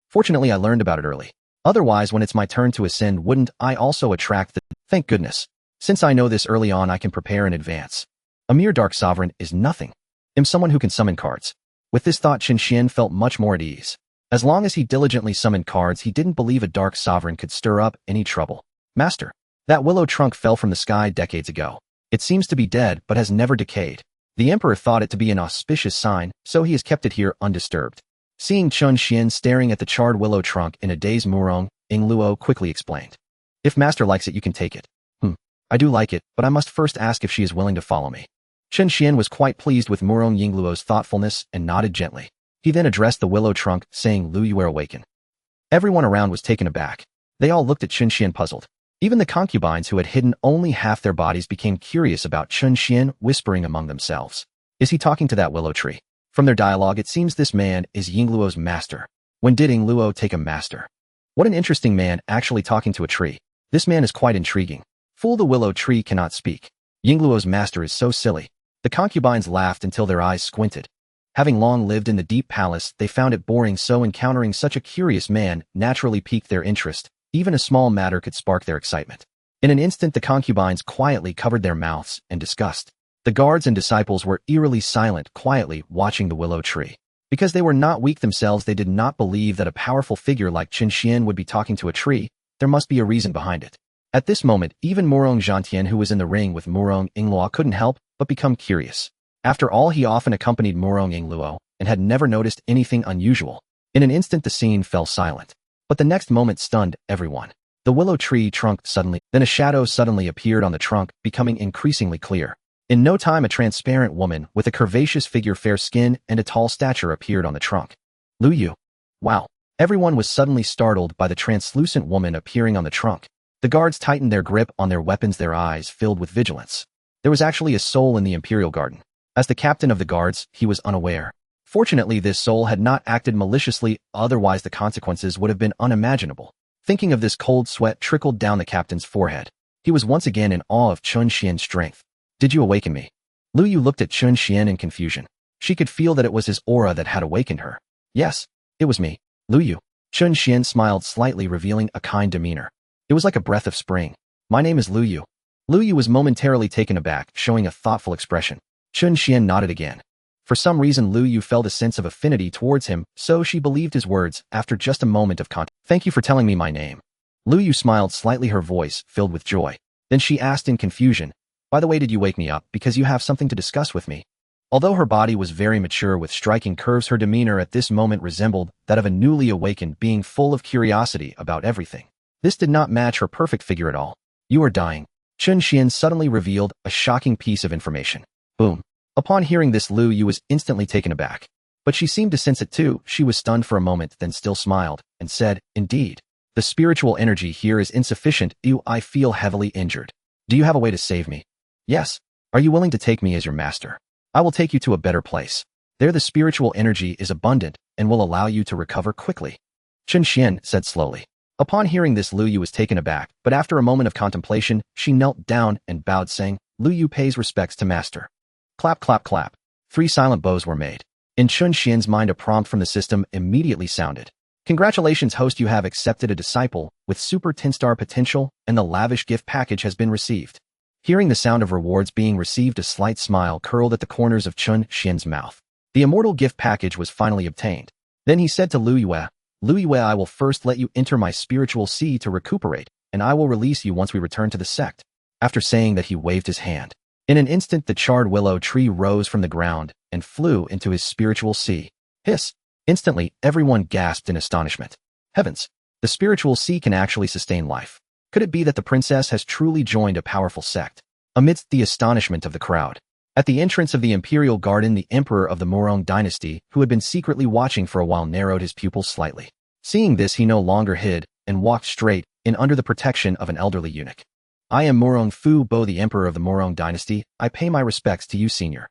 Fortunately, I learned about it early. Otherwise, when it's my turn to ascend, wouldn't I also attract the... Thank goodness. Since I know this early on, I can prepare in advance. A mere Dark Sovereign is nothing. I'm someone who can summon cards. With this thought, Chen Xuan felt much more at ease. As long as he diligently summoned cards, he didn't believe a Dark Sovereign could stir up any trouble. Master, that willow trunk fell from the sky decades ago. It seems to be dead, but has never decayed. The Emperor thought it to be an auspicious sign, so he has kept it here undisturbed. Seeing Chen Xuan staring at the charred willow trunk in a daze, Murong Ingluo quickly explained. If Master likes it, you can take it. I do like it, but I must first ask if she is willing to follow me. Chen Xuan was quite pleased with Murong Ingluo's thoughtfulness and nodded gently. He then addressed the willow trunk, saying, "Lu Yu, awaken." Everyone around was taken aback. They all looked at Chen Xuan puzzled. Even the concubines, who had hidden only half their bodies, became curious about Chen Xuan, whispering among themselves. Is he talking to that willow tree? From their dialogue, it seems this man is Yingluo's master. When did Yingluo take a master? What an interesting man, actually talking to a tree. This man is quite intriguing. Fool, the willow tree cannot speak. Yingluo's master is so silly. The concubines laughed until their eyes squinted. Having long lived in the deep palace, they found it boring, so encountering such a curious man naturally piqued their interest. Even a small matter could spark their excitement. In an instant, the concubines quietly covered their mouths in disgust. The guards and disciples were eerily silent, quietly watching the willow tree. Because they were not weak themselves, they did not believe that a powerful figure like Chen Xuan would be talking to a tree. There must be a reason behind it. At this moment, even Murong Zhantian, who was in the ring with Murong Yingluo, couldn't help but become curious. After all, he often accompanied Murong Yingluo and had never noticed anything unusual. In an instant, the scene fell silent. But the next moment stunned everyone. The willow tree trunk suddenly, then a shadow suddenly appeared on the trunk, becoming increasingly clear. In no time, a transparent woman with a curvaceous figure, fair skin, and a tall stature appeared on the trunk. Lu Yu. Wow. Everyone was suddenly startled by the translucent woman appearing on the trunk. The guards tightened their grip on their weapons, their eyes filled with vigilance. There was actually a soul in the Imperial Garden. As the captain of the guards, he was unaware. Fortunately, this soul had not acted maliciously, otherwise the consequences would have been unimaginable. Thinking of this, cold sweat trickled down the captain's forehead. He was once again in awe of Chen Xian's strength. Did you awaken me? Lu Yu looked at Chen Xian in confusion. She could feel that it was his aura that had awakened her. Yes, it was me, Lu Yu. Chen Xian smiled slightly, revealing a kind demeanor. It was like a breath of spring. My name is Lu Yu. Lu Yu was momentarily taken aback, showing a thoughtful expression. Chen Xian nodded again. For some reason, Lu Yu felt a sense of affinity towards him, so she believed his words after just a moment of contact. Thank you for telling me my name. Lu Yu smiled slightly, her voice filled with joy. Then she asked in confusion, by the way, did you wake me up because you have something to discuss with me? Although her body was very mature with striking curves, her demeanor at this moment resembled that of a newly awakened being, full of curiosity about everything. This did not match her perfect figure at all. You are dying. Chen Xian suddenly revealed a shocking piece of information. Boom. Upon hearing this, Lu Yu was instantly taken aback. But she seemed to sense it too. She was stunned for a moment, then still smiled, and said, indeed. The spiritual energy here is insufficient. I feel heavily injured. Do you have a way to save me? Yes. Are you willing to take me as your master? I will take you to a better place. There the spiritual energy is abundant and will allow you to recover quickly. Chen Xian said slowly. Upon hearing this, Lu Yu was taken aback, but after a moment of contemplation, she knelt down and bowed, saying, Lu Yu pays respects to master. Clap, clap, clap. 3 silent bows were made. In Chen Xian's mind, a prompt from the system immediately sounded. Congratulations, host, you have accepted a disciple with super 10-star potential, and the lavish gift package has been received. Hearing the sound of rewards being received, a slight smile curled at the corners of Chen Xian's mouth. The immortal gift package was finally obtained. Then he said to Lu Yu, I will first let you enter my spiritual sea to recuperate, and I will release you once we return to the sect. After saying that, he waved his hand. In an instant, the charred willow tree rose from the ground and flew into his spiritual sea. Hiss! Instantly, everyone gasped in astonishment. Heavens! The spiritual sea can actually sustain life. Could it be that the princess has truly joined a powerful sect? Amidst the astonishment of the crowd, at the entrance of the Imperial Garden, the emperor of the Murong dynasty, who had been secretly watching for a while, narrowed his pupils slightly. Seeing this, he no longer hid and walked straight in under the protection of an elderly eunuch. I am Murong Fu Bo, the emperor of the Murong dynasty. I pay my respects to you, senior.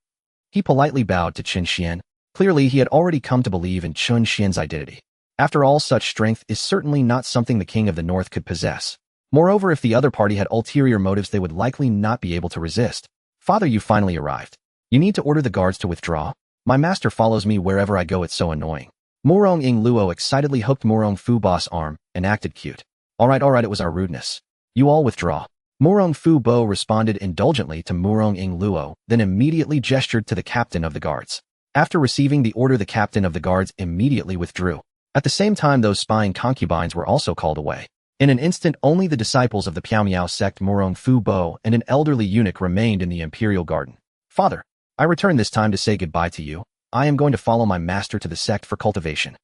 He politely bowed to Chen Xian. Clearly, he had already come to believe in Chen Xian's identity. After all, such strength is certainly not something the king of the north could possess. Moreover, if the other party had ulterior motives, they would likely not be able to resist. Father, you finally arrived. You need to order the guards to withdraw. My master follows me wherever I go, it's so annoying. Murong Yingluo excitedly hooked Murong Fu Bo's arm and acted cute. Alright, it was our rudeness. You all withdraw. Murong Fu Bo responded indulgently to Murong Yingluo, then immediately gestured to the captain of the guards. After receiving the order, the captain of the guards immediately withdrew. At the same time, those spying concubines were also called away. In an instant, only the disciples of the Piao sect, Murong Fu Bo, and an elderly eunuch remained in the Imperial Garden. Father, I return this time to say goodbye to you. I am going to follow my master to the sect for cultivation.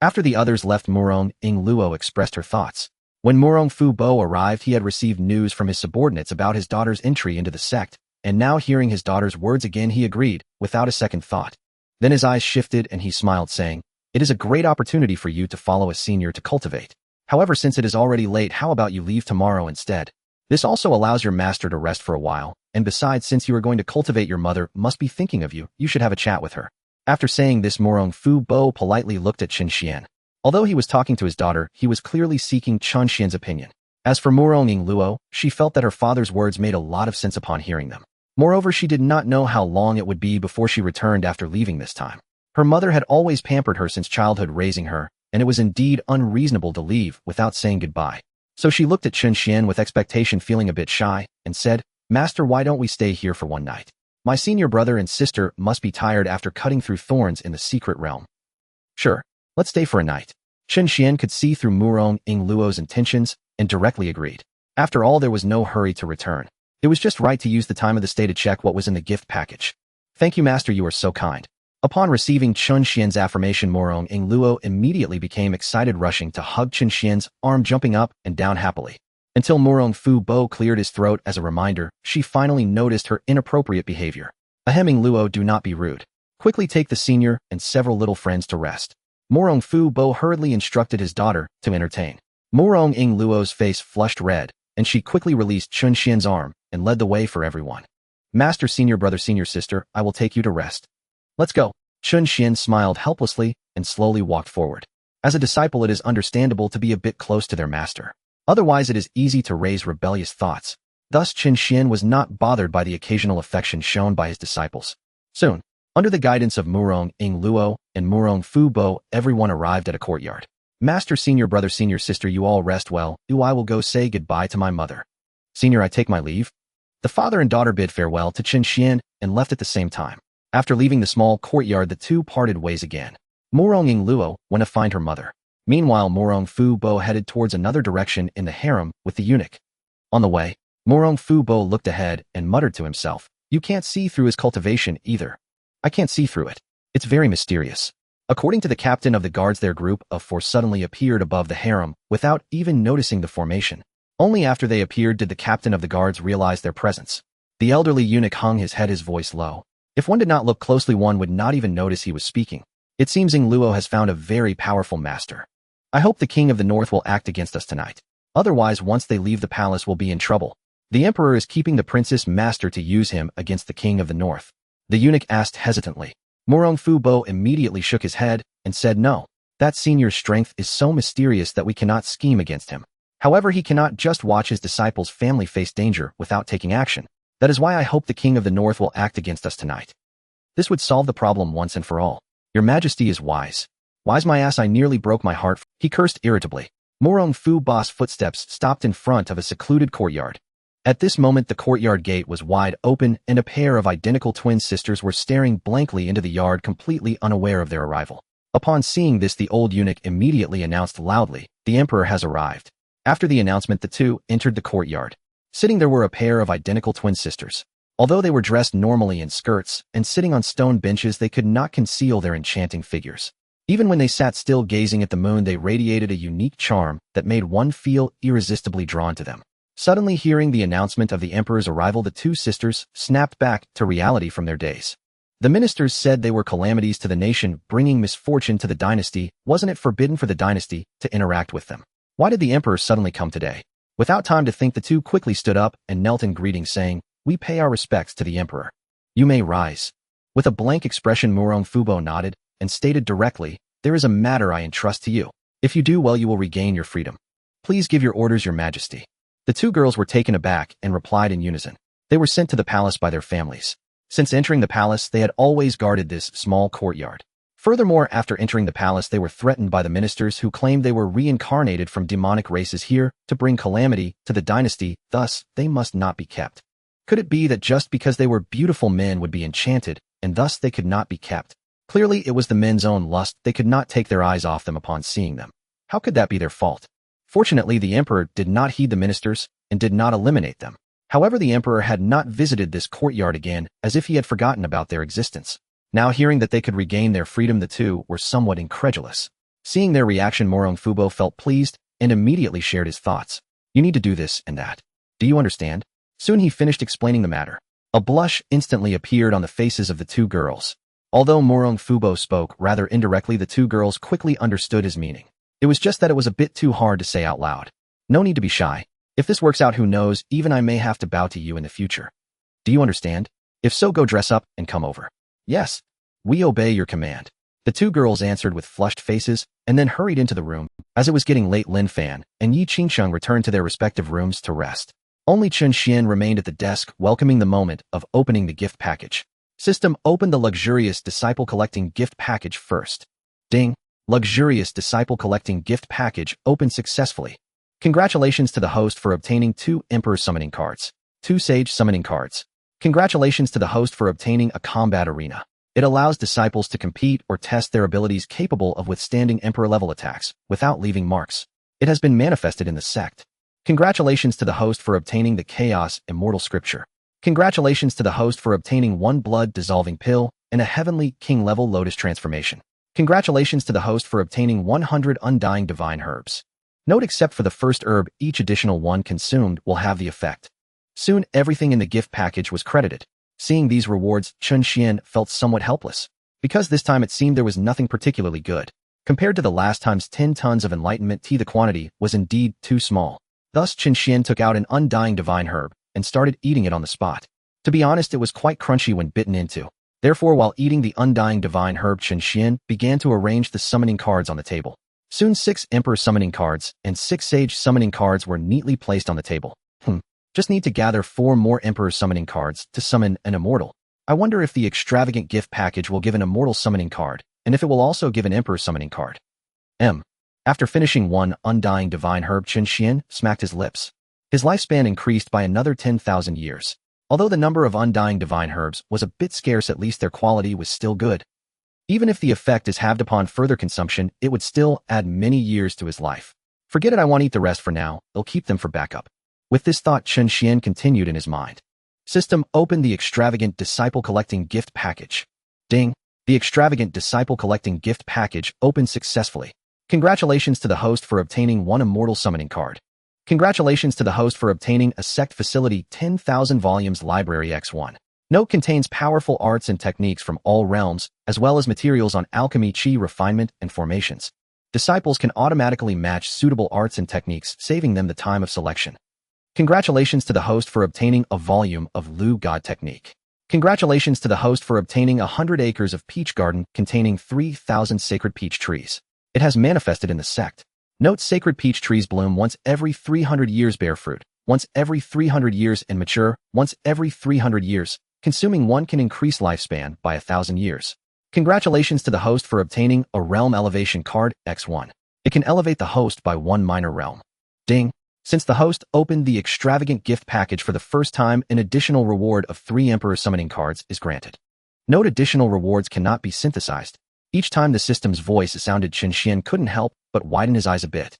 After the others left, Murong Yingluo expressed her thoughts. When Murong Fu Bo arrived, he had received news from his subordinates about his daughter's entry into the sect, and now hearing his daughter's words again, he agreed, without a second thought. Then his eyes shifted and he smiled, saying, It is a great opportunity for you to follow a senior to cultivate. However, since it is already late, how about you leave tomorrow instead? This also allows your master to rest for a while, and besides, since you are going to cultivate, your mother must be thinking of you. You should have a chat with her. After saying this, Murong Fu Bo politely looked at Chen Xian. Although he was talking to his daughter, he was clearly seeking Chen Xian's opinion. As for Murong Yingluo, she felt that her father's words made a lot of sense upon hearing them. Moreover, she did not know how long it would be before she returned after leaving this time. Her mother had always pampered her since childhood, raising her, and it was indeed unreasonable to leave without saying goodbye. So she looked at Chen Xian with expectation, feeling a bit shy, and said, Master, why don't we stay here for one night? My senior brother and sister must be tired after cutting through thorns in the secret realm. Sure, let's stay for a night. Chen Xuan could see through Murong Ing Luo's intentions and directly agreed. After all, there was no hurry to return. It was just right to use the time of the stay to check what was in the gift package. Thank you, Master, you are so kind. Upon receiving Chen Xian's affirmation, Murong Ing Luo immediately became excited, rushing to hug Chen Xian's arm, jumping up and down happily. Until Murong Fu Bo cleared his throat as a reminder, she finally noticed her inappropriate behavior. Aheming Luo, do not be rude. Quickly take the senior and several little friends to rest. Murong Fu Bo hurriedly instructed his daughter to entertain. Murong Ing Luo's face flushed red, and she quickly released Chen Xian's arm and led the way for everyone. Master, senior brother, senior sister, I will take you to rest. Let's go. Chen Xuan smiled helplessly and slowly walked forward. As a disciple, it is understandable to be a bit close to their master. Otherwise, it is easy to raise rebellious thoughts. Thus, Chen Xuan was not bothered by the occasional affection shown by his disciples. Soon, under the guidance of Murong Ing Luo and Murong Fu Bo, everyone arrived at a courtyard. Master, senior brother, senior sister, you all rest well. I will go say goodbye to my mother. Senior, I take my leave. The father and daughter bid farewell to Chen Xuan and left at the same time. After leaving the small courtyard, the two parted ways again. Murong Ing Luo went to find her mother. Meanwhile, Murong Fu Bo headed towards another direction in the harem with the eunuch. On the way, Murong Fu Bo looked ahead and muttered to himself, "You can't see through his cultivation either. I can't see through it. It's very mysterious." According to the captain of the guards, their group of four suddenly appeared above the harem without even noticing the formation. Only after they appeared did the captain of the guards realize their presence. The elderly eunuch hung his head, his voice low. If one did not look closely, one would not even notice he was speaking. It seems Ing Luo has found a very powerful master. I hope the king of the north will act against us tonight. Otherwise, once they leave the palace, we'll be in trouble. The emperor is keeping the princess master to use him against the king of the north. The eunuch asked hesitantly. Murong Fu Bo immediately shook his head and said, "No, that senior's strength is so mysterious that we cannot scheme against him. However, he cannot just watch his disciples' family face danger without taking action. That is why I hope the king of the north will act against us tonight. This would solve the problem once and for all. Your majesty is wise." "Wise my ass, I nearly broke my heart," he cursed irritably. Murong Fu Bo's footsteps stopped in front of a secluded courtyard. At this moment, the courtyard gate was wide open and a pair of identical twin sisters were staring blankly into the yard, completely unaware of their arrival. Upon seeing this, the old eunuch immediately announced loudly, "The emperor has arrived." After the announcement, the two entered the courtyard. Sitting there were a pair of identical twin sisters. Although they were dressed normally in skirts and sitting on stone benches, they could not conceal their enchanting figures. Even when they sat still gazing at the moon, they radiated a unique charm that made one feel irresistibly drawn to them. Suddenly, hearing the announcement of the emperor's arrival, the two sisters snapped back to reality from their daze. The ministers said they were calamities to the nation, bringing misfortune to the dynasty. Wasn't it forbidden for the dynasty to interact with them? Why did the emperor suddenly come today? Without time to think, the two quickly stood up and knelt in greeting, saying, "We pay our respects to the emperor. You may rise." With a blank expression, Murong Fu Bo nodded and stated directly, "There is a matter I entrust to you. If you do well, you will regain your freedom. Please give your orders, your majesty." The two girls were taken aback and replied in unison. They were sent to the palace by their families. Since entering the palace, they had always guarded this small courtyard. Furthermore, after entering the palace, they were threatened by the ministers, who claimed they were reincarnated from demonic races here to bring calamity to the dynasty, thus they must not be kept. Could it be that just because they were beautiful men would be enchanted, and thus they could not be kept? Clearly, it was the men's own lust. They could not take their eyes off them upon seeing them. How could that be their fault? Fortunately, the emperor did not heed the ministers and did not eliminate them. However, the emperor had not visited this courtyard again, as if he had forgotten about their existence. Now, hearing that they could regain their freedom, the two were somewhat incredulous. Seeing their reaction, Murong Fu Bo felt pleased and immediately shared his thoughts. "You need to do this and that. Do you understand?" Soon he finished explaining the matter. A blush instantly appeared on the faces of the two girls. Although Murong Fu Bo spoke rather indirectly, the two girls quickly understood his meaning. It was just that it was a bit too hard to say out loud. "No need to be shy. If this works out, who knows, even I may have to bow to you in the future. Do you understand? If so, go dress up and come over." "Yes, we obey your command." The two girls answered with flushed faces and then hurried into the room. As it was getting late, Lin Fan and Yi Qingsheng returned to their respective rooms to rest. Only Chen Xuan remained at the desk, welcoming the moment of opening the gift package. System opened the luxurious disciple collecting gift package first. Ding! Luxurious disciple collecting gift package opened successfully. Congratulations to the host for obtaining 2 Emperor summoning cards, 2 Sage summoning cards. Congratulations to the host for obtaining a combat arena. It allows disciples to compete or test their abilities capable of withstanding emperor-level attacks without leaving marks. It has been manifested in the sect. Congratulations to the host for obtaining the Chaos Immortal Scripture. Congratulations to the host for obtaining one blood-dissolving pill and a heavenly king-level lotus transformation. Congratulations to the host for obtaining 100 undying divine herbs. Note except for the first herb, each additional one consumed will have the effect. Soon everything in the gift package was credited. Seeing these rewards, Chen Xuan felt somewhat helpless, because this time it seemed there was nothing particularly good. Compared to the last time's 10 tons of enlightenment tea, the quantity was indeed too small. Thus Chen Xuan took out an undying divine herb and started eating it on the spot. To be honest, it was quite crunchy when bitten into. Therefore, while eating the undying divine herb, Chen Xuan began to arrange the summoning cards on the table. Soon 6 Emperor summoning cards and 6 Sage summoning cards were neatly placed on the table. Just need to gather 4 more Emperor summoning cards to summon an Immortal. I wonder if the extravagant gift package will give an Immortal summoning card, and if it will also give an Emperor summoning card. After finishing one undying divine herb, Chen Xuan smacked his lips. His lifespan increased by another 10,000 years. Although the number of undying divine herbs was a bit scarce, at least their quality was still good. Even if the effect is halved upon further consumption, it would still add many years to his life. Forget it, I won't eat the rest for now, I'll keep them for backup. With this thought, Chen Xuan continued in his mind. System, open the extravagant disciple collecting gift package. Ding! The extravagant disciple collecting gift package opened successfully. Congratulations to the host for obtaining one Immortal summoning card. Congratulations to the host for obtaining a Sect Facility 10,000 Volumes Library X1. Note contains powerful arts and techniques from all realms, as well as materials on alchemy, chi, refinement, and formations. Disciples can automatically match suitable arts and techniques, saving them the time of selection. Congratulations to the host for obtaining a volume of Lu God Technique. Congratulations to the host for obtaining 100 acres of peach garden containing 3,000 sacred peach trees. It has manifested in the sect. Note sacred peach trees bloom once every 300 years, bear fruit once every 300 years, and mature once every 300 years. Consuming one can increase lifespan by 1,000 years. Congratulations to the host for obtaining a Realm Elevation card, X1. It can elevate the host by 1 minor realm. Ding! Since the host opened the extravagant gift package for the first time, an additional reward of 3 Emperor summoning cards is granted. Note additional rewards cannot be synthesized. Each time the system's voice sounded, Chen Xuan couldn't help but widen his eyes a bit.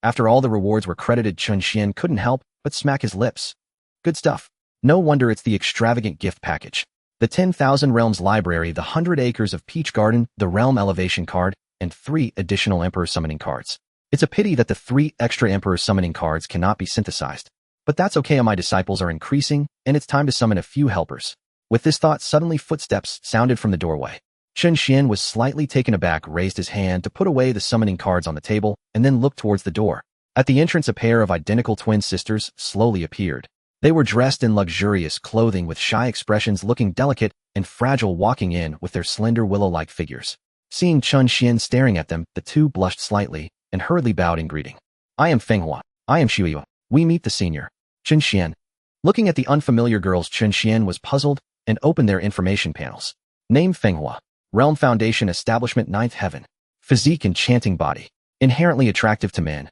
After all the rewards were credited, Chen Xuan couldn't help but smack his lips. Good stuff. No wonder it's the extravagant gift package. The 10,000 Realms Library, the 100 acres of peach garden, the Realm Elevation card, and 3 additional Emperor summoning cards. It's a pity that the 3 extra Emperor summoning cards cannot be synthesized. But that's okay, my disciples are increasing, and it's time to summon a few helpers. With this thought, suddenly footsteps sounded from the doorway. Chen Xuan was slightly taken aback, raised his hand to put away the summoning cards on the table, and then looked towards the door. At the entrance, a pair of identical twin sisters slowly appeared. They were dressed in luxurious clothing with shy expressions, looking delicate and fragile, walking in with their slender willow-like figures. Seeing Chen Xuan staring at them, the two blushed slightly and hurriedly bowed in greeting. I am Fenghua. I am Shuiyue. We meet the senior. Chen Xuan. Looking at the unfamiliar girls, Chen Xuan was puzzled and opened their information panels. Name Fenghua. Realm Foundation Establishment 9th Heaven. Physique enchanting body. Inherently attractive to men.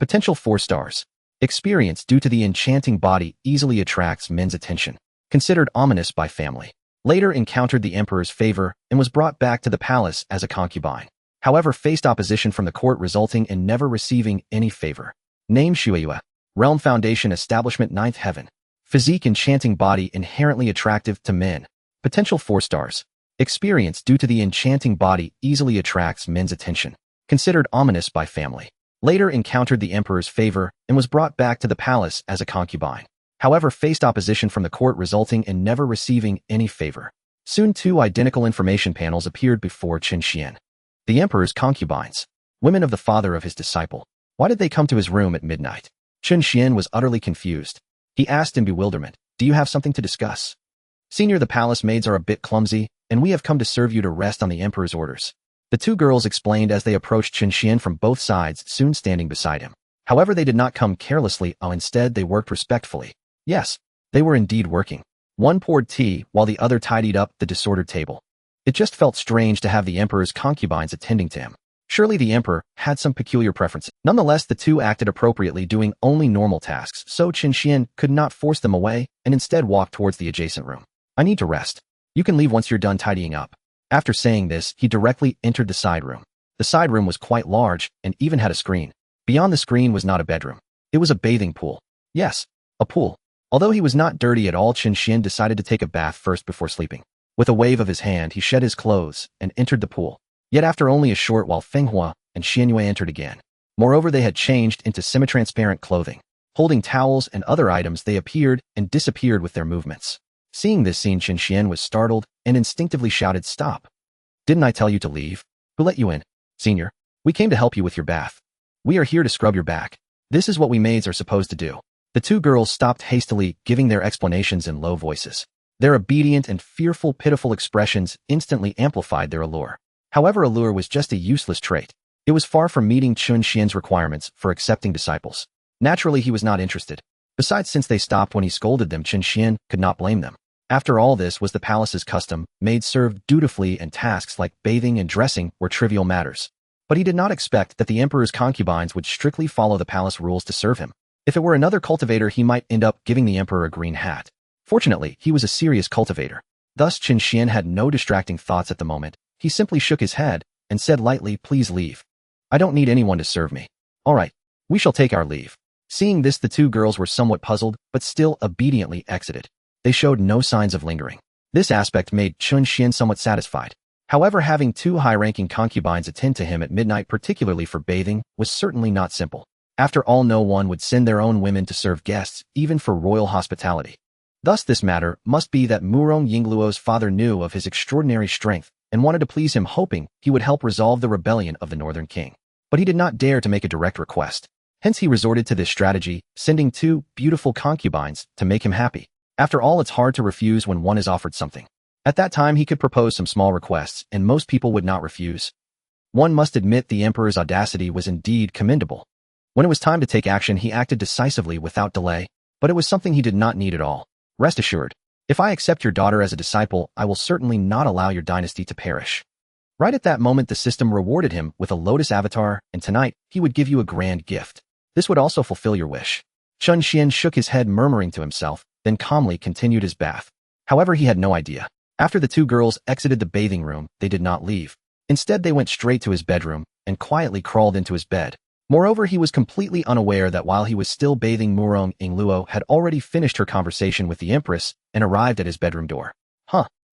Potential 4 stars. Experience due to the enchanting body easily attracts men's attention. Considered ominous by family. Later encountered the emperor's favor and was brought back to the palace as a concubine. However, faced opposition from the court, resulting in never receiving any favor. Name Shuiyue. Realm Foundation Establishment 9th Heaven. Physique enchanting body inherently attractive to men. Potential 4 stars. Experience due to the enchanting body easily attracts men's attention. Considered ominous by family. Later encountered the emperor's favor and was brought back to the palace as a concubine. However, faced opposition from the court, resulting in never receiving any favor. Soon 2 identical information panels appeared before Chen Xuan. The emperor's concubines. Women of the father of his disciple. Why did they come to his room at midnight? Chen Xuan was utterly confused. He asked in bewilderment, "Do you have something to discuss?" "Senior, the palace maids are a bit clumsy, and we have come to serve you to rest on the emperor's orders." The 2 girls explained as they approached Chen Xuan from both sides, soon standing beside him. However, they did not come carelessly, instead they worked respectfully. Yes, they were indeed working. One poured tea, while the other tidied up the disordered table. It just felt strange to have the emperor's concubines attending to him. Surely the emperor had some peculiar preferences. Nonetheless, the 2 acted appropriately, doing only normal tasks, so Chen Xuan could not force them away and instead walked towards the adjacent room. "I need to rest. You can leave once you're done tidying up." After saying this, he directly entered the side room. The side room was quite large and even had a screen. Beyond the screen was not a bedroom. It was a bathing pool. Yes, a pool. Although he was not dirty at all, Chen Xuan decided to take a bath first before sleeping. With a wave of his hand, he shed his clothes and entered the pool. Yet after only a short while, Feng Hua and Xianyue entered again. Moreover, they had changed into semi-transparent clothing. Holding towels and other items, they appeared and disappeared with their movements. Seeing this scene, Chen Xuan was startled and instinctively shouted, "Stop! Didn't I tell you to leave? Who let you in? Senior, we came to help you with your bath. We are here to scrub your back. This is what we maids are supposed to do." The two girls stopped hastily, giving their explanations in low voices. Their obedient and fearful, pitiful expressions instantly amplified their allure. However, allure was just a useless trait. It was far from meeting Chen Xuan's requirements for accepting disciples. Naturally, he was not interested. Besides, since they stopped when he scolded them, Chen Xuan could not blame them. After all, this was the palace's custom. Maids served dutifully, and tasks like bathing and dressing were trivial matters. But he did not expect that the emperor's concubines would strictly follow the palace rules to serve him. If it were another cultivator, he might end up giving the emperor a green hat. Fortunately, he was a serious cultivator. Thus, Chen Xuan had no distracting thoughts at the moment. He simply shook his head and said lightly, "Please leave. I don't need anyone to serve me. All right, we shall take our leave." Seeing this, the two girls were somewhat puzzled, but still obediently exited. They showed no signs of lingering. This aspect made Chen Xuan somewhat satisfied. However, having two high-ranking concubines attend to him at midnight, particularly for bathing, was certainly not simple. After all, no one would send their own women to serve guests, even for royal hospitality. Thus, this matter must be that Murong Yingluo's father knew of his extraordinary strength and wanted to please him, hoping he would help resolve the rebellion of the Northern King. But he did not dare to make a direct request. Hence, he resorted to this strategy, sending two beautiful concubines to make him happy. After all, it's hard to refuse when one is offered something. At that time, he could propose some small requests, and most people would not refuse. One must admit the emperor's audacity was indeed commendable. When it was time to take action, he acted decisively without delay, but it was something he did not need at all. "Rest assured, if I accept your daughter as a disciple, I will certainly not allow your dynasty to perish." Right at that moment, the system rewarded him with a lotus avatar, and tonight, he would give you a grand gift. This would also fulfill your wish. Chen Xuan shook his head, murmuring to himself, then calmly continued his bath. However, he had no idea. After the two girls exited the bathing room, they did not leave. Instead, they went straight to his bedroom and quietly crawled into his bed. Moreover, he was completely unaware that while he was still bathing, Murong Yingluo had already finished her conversation with the empress and arrived at his bedroom door.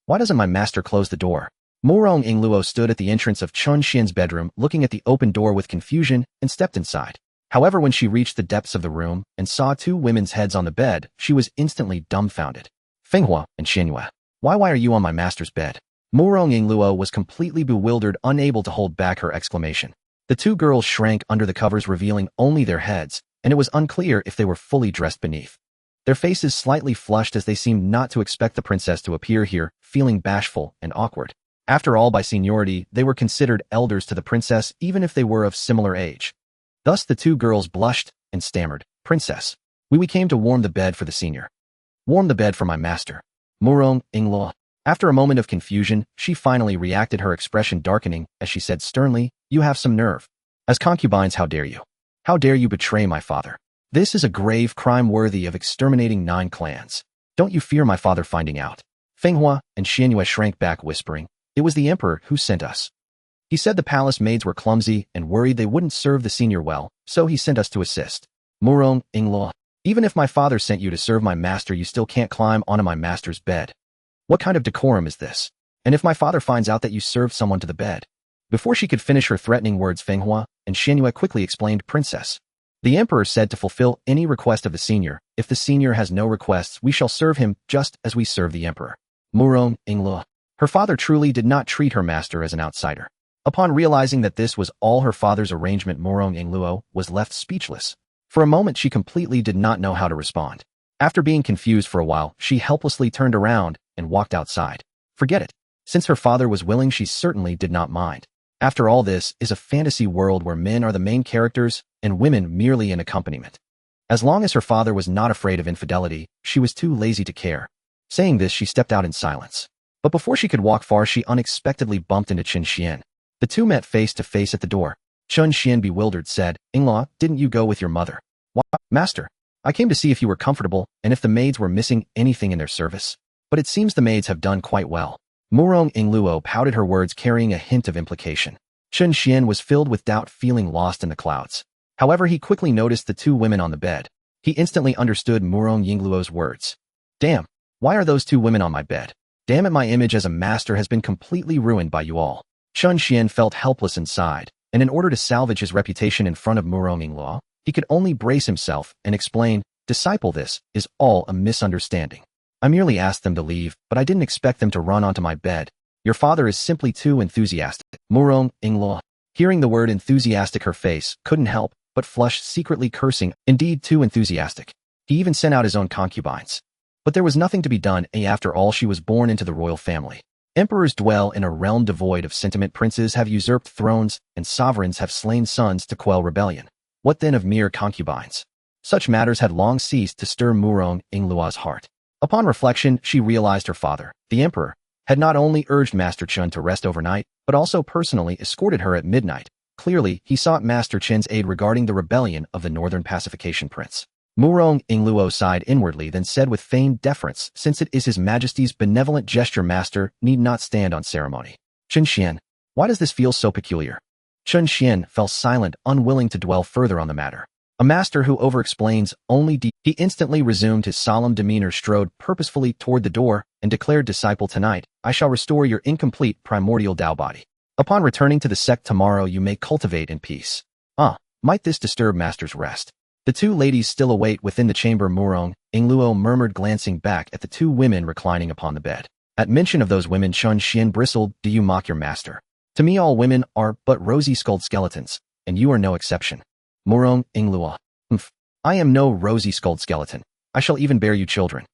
Why doesn't my master close the door? Murong Yingluo stood at the entrance of Chen Xuan's bedroom, looking at the open door with confusion, and stepped inside. However, when she reached the depths of the room and saw two women's heads on the bed, she was instantly dumbfounded. "Feng Hua and Xianyue, why are you on my master's bed?" Murong Yingluo was completely bewildered, unable to hold back her exclamation. The two girls shrank under the covers, revealing only their heads, and it was unclear if they were fully dressed beneath. Their faces slightly flushed as they seemed not to expect the princess to appear here, feeling bashful and awkward. After all, by seniority, they were considered elders to the princess, even if they were of similar age. Thus, the two girls blushed and stammered, "Princess, we came to warm the bed for the senior." "Warm the bed for my master." Murong Yingluo. After a moment of confusion, she finally reacted, her expression darkening as she said sternly, "You have some nerve. As concubines, how dare you? How dare you betray my father? This is a grave crime worthy of exterminating 9 clans. Don't you fear my father finding out?" Feng Hua and Xianyue shrank back, whispering, "It was the emperor who sent us. He said the palace maids were clumsy and worried they wouldn't serve the senior well, so he sent us to assist." Murong Yingluo. "Even if my father sent you to serve my master, you still can't climb onto my master's bed. What kind of decorum is this? And if my father finds out that you served someone to the bed?" Before she could finish her threatening words, Feng Hua and Xianyue quickly explained, "Princess, the emperor said to fulfill any request of the senior. If the senior has no requests, we shall serve him just as we serve the emperor." Murong Yingluo. Her father truly did not treat her master as an outsider. Upon realizing that this was all her father's arrangement, Murong Yingluo was left speechless. For a moment, she completely did not know how to respond. After being confused for a while, she helplessly turned around and walked outside. Forget it. Since her father was willing, she certainly did not mind. After all, this is a fantasy world where men are the main characters and women merely an accompaniment. As long as her father was not afraid of infidelity, she was too lazy to care. Saying this, she stepped out in silence. But before she could walk far, she unexpectedly bumped into Chen Xuan. The two met face to face at the door. Chen Xuan, bewildered, said, "In-law, didn't you go with your mother?" "Why, master? I came to see if you were comfortable and if the maids were missing anything in their service. But it seems the maids have done quite well." Murong Ingluo pouted, her words carrying a hint of implication. Chen Xuan was filled with doubt, feeling lost in the clouds. However, he quickly noticed the two women on the bed. He instantly understood Murong Yingluo's words. Damn, why are those two women on my bed? Damn it, my image as a master has been completely ruined by you all. Chen Xuan felt helpless inside, and in order to salvage his reputation in front of Murong Ingluo, he could only brace himself and explain, "Disciple, this is all a misunderstanding. I merely asked them to leave, but I didn't expect them to run onto my bed. Your father is simply too enthusiastic." Murong Ingluo, hearing the word enthusiastic, her face couldn't help but flush, secretly cursing. Indeed, too enthusiastic. He even sent out his own concubines. But there was nothing to be done. After all, she was born into the royal family. Emperors dwell in a realm devoid of sentiment. Princes have usurped thrones, and sovereigns have slain sons to quell rebellion. What then of mere concubines? Such matters had long ceased to stir Murong Ingluo's heart. Upon reflection, she realized her father, the emperor, had not only urged Master Chen to rest overnight, but also personally escorted her at midnight. Clearly, he sought Master Chen's aid regarding the rebellion of the Northern Pacification Prince. Murong Ingluo sighed inwardly, then said with feigned deference, "Since it is His Majesty's benevolent gesture, Master need not stand on ceremony." Chen Xuan, why does this feel so peculiar? Chen Xuan fell silent, unwilling to dwell further on the matter. A master who over-explains only He instantly resumed his solemn demeanor, strode purposefully toward the door, and declared, "Disciple, tonight, I shall restore your incomplete primordial Tao body. Upon returning to the sect tomorrow, you may cultivate in peace." Might this disturb Master's rest? The two ladies still await within the chamber. Murong Ingluo murmured, glancing back at the two women reclining upon the bed. At mention of those women, Chen Xuan bristled. "Do you mock your master? To me all women are but rosy-skulled skeletons, and you are no exception." Murong Ingluo, I am no rosy-skulled skeleton. I shall even bear you children.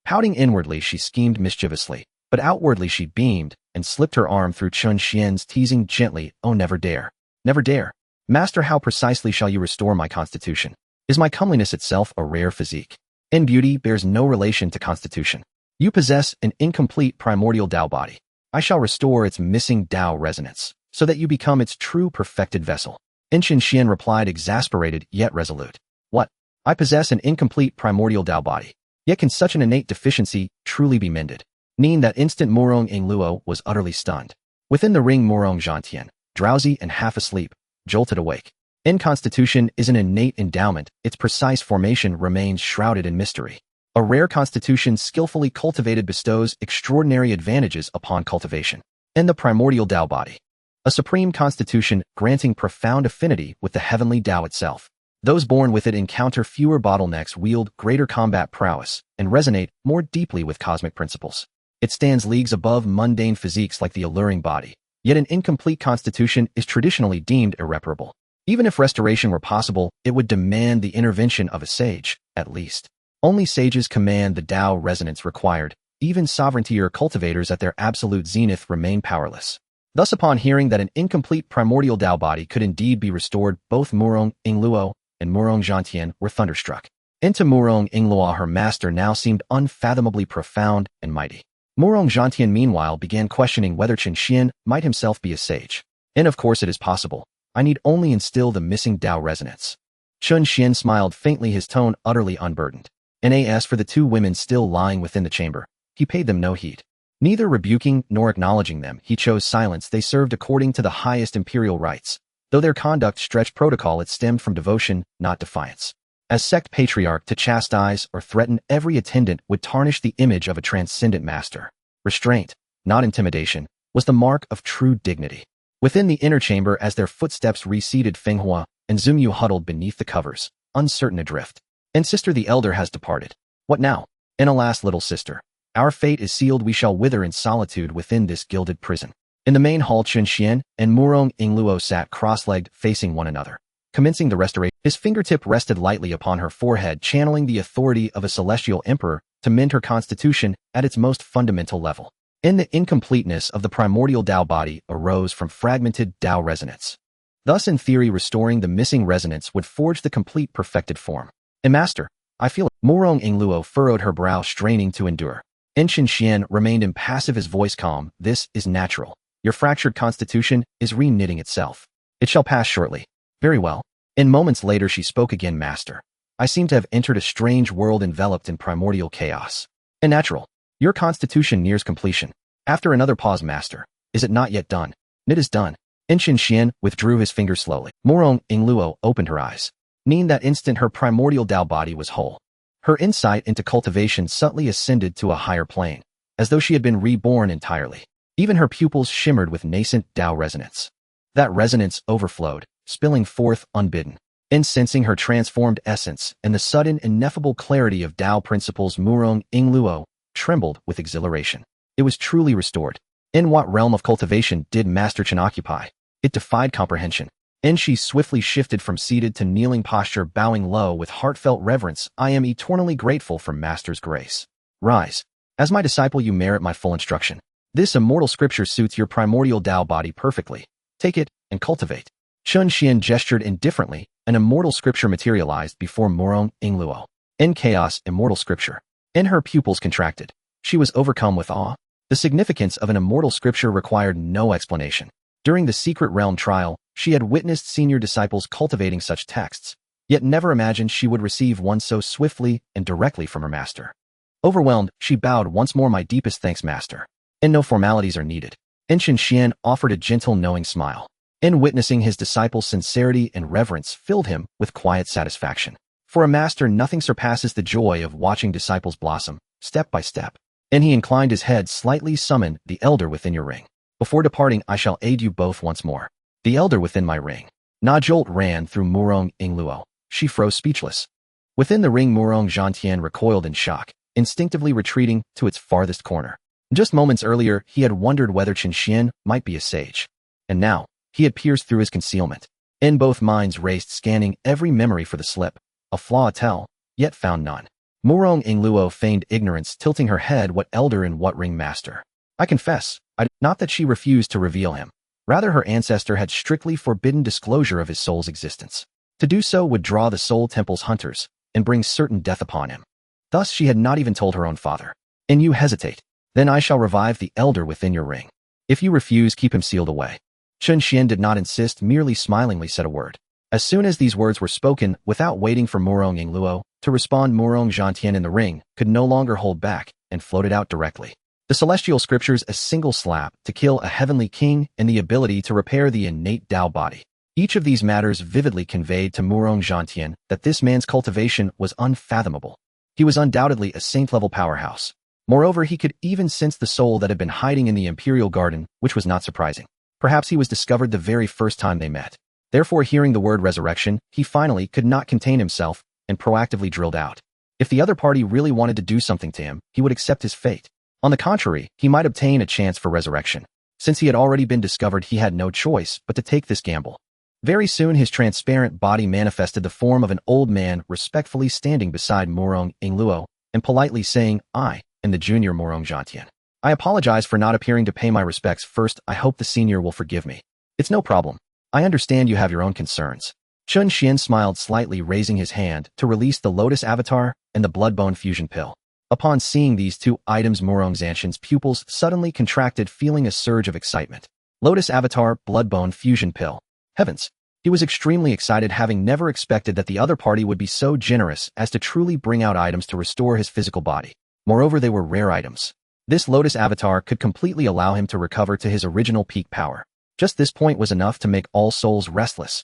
Pouting inwardly, she schemed mischievously, but outwardly she beamed and slipped her arm through Chen Xuan's, teasing gently, "Oh, never dare. Never dare. Master, how precisely shall you restore my constitution? Is my comeliness itself a rare physique? In beauty bears no relation to constitution. You possess an incomplete primordial Tao body. I shall restore its missing Tao resonance, so that you become its true perfected vessel." Chen Xuan replied, exasperated yet resolute. "What? I possess an incomplete primordial Tao body. Yet can such an innate deficiency truly be mended?" That instant, Murong Ingluo was utterly stunned. Within the ring, Murong Zhantian, drowsy and half asleep, jolted awake. Constitution is an innate endowment. Its precise formation remains shrouded in mystery. A rare constitution skillfully cultivated bestows extraordinary advantages upon cultivation. And the primordial Tao body, a supreme constitution granting profound affinity with the heavenly Tao itself. Those born with it encounter fewer bottlenecks, wield greater combat prowess, and resonate more deeply with cosmic principles. It stands leagues above mundane physiques like the alluring body. Yet an incomplete constitution is traditionally deemed irreparable. Even if restoration were possible, it would demand the intervention of a sage, at least. Only sages command the Tao resonance required. Even sovereignty or cultivators at their absolute zenith remain powerless. Thus, upon hearing that an incomplete primordial Tao body could indeed be restored, both Murong Ingluo and Murong Zhantian were thunderstruck. Into Murong Ingluo, her master now seemed unfathomably profound and mighty. Murong Zhantian, meanwhile, began questioning whether Chen Xuan might himself be a sage. And of course it is possible. I need only instill the missing Tao resonance. Chen Xuan smiled faintly, his tone utterly unburdened. And as for the two women still lying within the chamber, he paid them no heed. Neither rebuking nor acknowledging them, he chose silence. They served according to the highest imperial rites. Though their conduct stretched protocol, it stemmed from devotion, not defiance. As sect patriarch, to chastise or threaten every attendant would tarnish the image of a transcendent master. Restraint, not intimidation, was the mark of true dignity. Within the inner chamber, as their footsteps receded, Fenghua and Zumyu huddled beneath the covers, uncertain adrift. "And sister, the elder has departed. What now? And alas, little sister, our fate is sealed. We shall wither in solitude within this gilded prison." In the main hall, Chen Xuan and Murong Ingluo sat cross-legged, facing one another. Commencing the restoration, his fingertip rested lightly upon her forehead, channeling the authority of a celestial emperor to mend her constitution at its most fundamental level. In the incompleteness of the primordial Tao body arose from fragmented Tao resonance. Thus, in theory, restoring the missing resonance would forge the complete perfected form. "And master, I feel it." Murong Ingluo furrowed her brow, straining to endure. Chen Xuan remained impassive, his voice calm. "This is natural. Your fractured constitution is re-knitting itself. It shall pass shortly." "Very well." In moments later she spoke again. "Master, I seem to have entered a strange world enveloped in primordial chaos. And natural. Your constitution nears completion. After another pause, master, is it not yet done? It is done. Chen Xuan withdrew his finger slowly. Morong Ingluo opened her eyes. In that instant, her primordial Tao body was whole. Her insight into cultivation subtly ascended to a higher plane, as though she had been reborn entirely. Even her pupils shimmered with nascent Tao resonance. That resonance overflowed, spilling forth unbidden. In sensing her transformed essence and the sudden ineffable clarity of Tao principles, Morong Ingluo trembled with exhilaration. It was truly restored. In what realm of cultivation did Master Chen occupy? It defied comprehension. And she swiftly shifted from seated to kneeling posture, bowing low with heartfelt reverence. I am eternally grateful for Master's grace. Rise. As my disciple, you merit my full instruction. This immortal scripture suits your primordial Tao body perfectly. Take it and cultivate. Chen Xuan gestured indifferently. An immortal scripture materialized before Morong Ingluo. In chaos, immortal scripture. In her pupils contracted. She was overcome with awe. The significance of an immortal scripture required no explanation. During the secret realm trial, she had witnessed senior disciples cultivating such texts, yet never imagined she would receive one so swiftly and directly from her master. Overwhelmed, she bowed once more. My deepest thanks, master. And no formalities are needed. Chen Xuan offered a gentle, knowing smile. In witnessing his disciple's sincerity and reverence filled him with quiet satisfaction. For a master, nothing surpasses the joy of watching disciples blossom, step by step. And he inclined his head slightly. Summon the elder within your ring. Before departing, I shall aid you both once more. The elder within my ring. Na jolt ran through Morong Ingluo. She froze speechless. Within the ring, Morong Zhantian recoiled in shock, instinctively retreating to its farthest corner. Just moments earlier, he had wondered whether Chen Xuan might be a sage. And now, he had pierced through his concealment. In both minds raced, scanning every memory for the slip, a flaw tell, yet found none. Morong Ingluo feigned ignorance, tilting her head. What elder and what ring master? I confess, not that she refused to reveal him. Rather, her ancestor had strictly forbidden disclosure of his soul's existence. To do so would draw the Soul Temple's hunters and bring certain death upon him. Thus, she had not even told her own father. And you hesitate? Then I shall revive the elder within your ring. If you refuse, keep him sealed away. Chen Xuan did not insist, merely smilingly said a word. As soon as these words were spoken, without waiting for Morong Ingluo to respond, Morong Zhantian in the ring could no longer hold back and floated out directly. The celestial scriptures, a single slap to kill a heavenly king, and the ability to repair the innate Tao body. Each of these matters vividly conveyed to Morong Zhantian that this man's cultivation was unfathomable. He was undoubtedly a saint-level powerhouse. Moreover, he could even sense the soul that had been hiding in the imperial garden, which was not surprising. Perhaps he was discovered the very first time they met. Therefore, hearing the word resurrection, he finally could not contain himself and proactively drilled out. If the other party really wanted to do something to him, he would accept his fate. On the contrary, he might obtain a chance for resurrection. Since he had already been discovered, he had no choice but to take this gamble. Very soon, his transparent body manifested the form of an old man respectfully standing beside Morong Ingluo and politely saying, I am the junior Morong Zhantian. I apologize for not appearing to pay my respects first. I hope the senior will forgive me. It's no problem. I understand you have your own concerns. Chen Xuan smiled slightly, raising his hand to release the Lotus Avatar and the Bloodbone Fusion Pill. Upon seeing these two items, Morong Zhantian's pupils suddenly contracted, feeling a surge of excitement. Lotus Avatar, Bloodbone Fusion Pill. Heavens! He was extremely excited, having never expected that the other party would be so generous as to truly bring out items to restore his physical body. Moreover, they were rare items. This Lotus Avatar could completely allow him to recover to his original peak power. Just this point was enough to make all souls restless.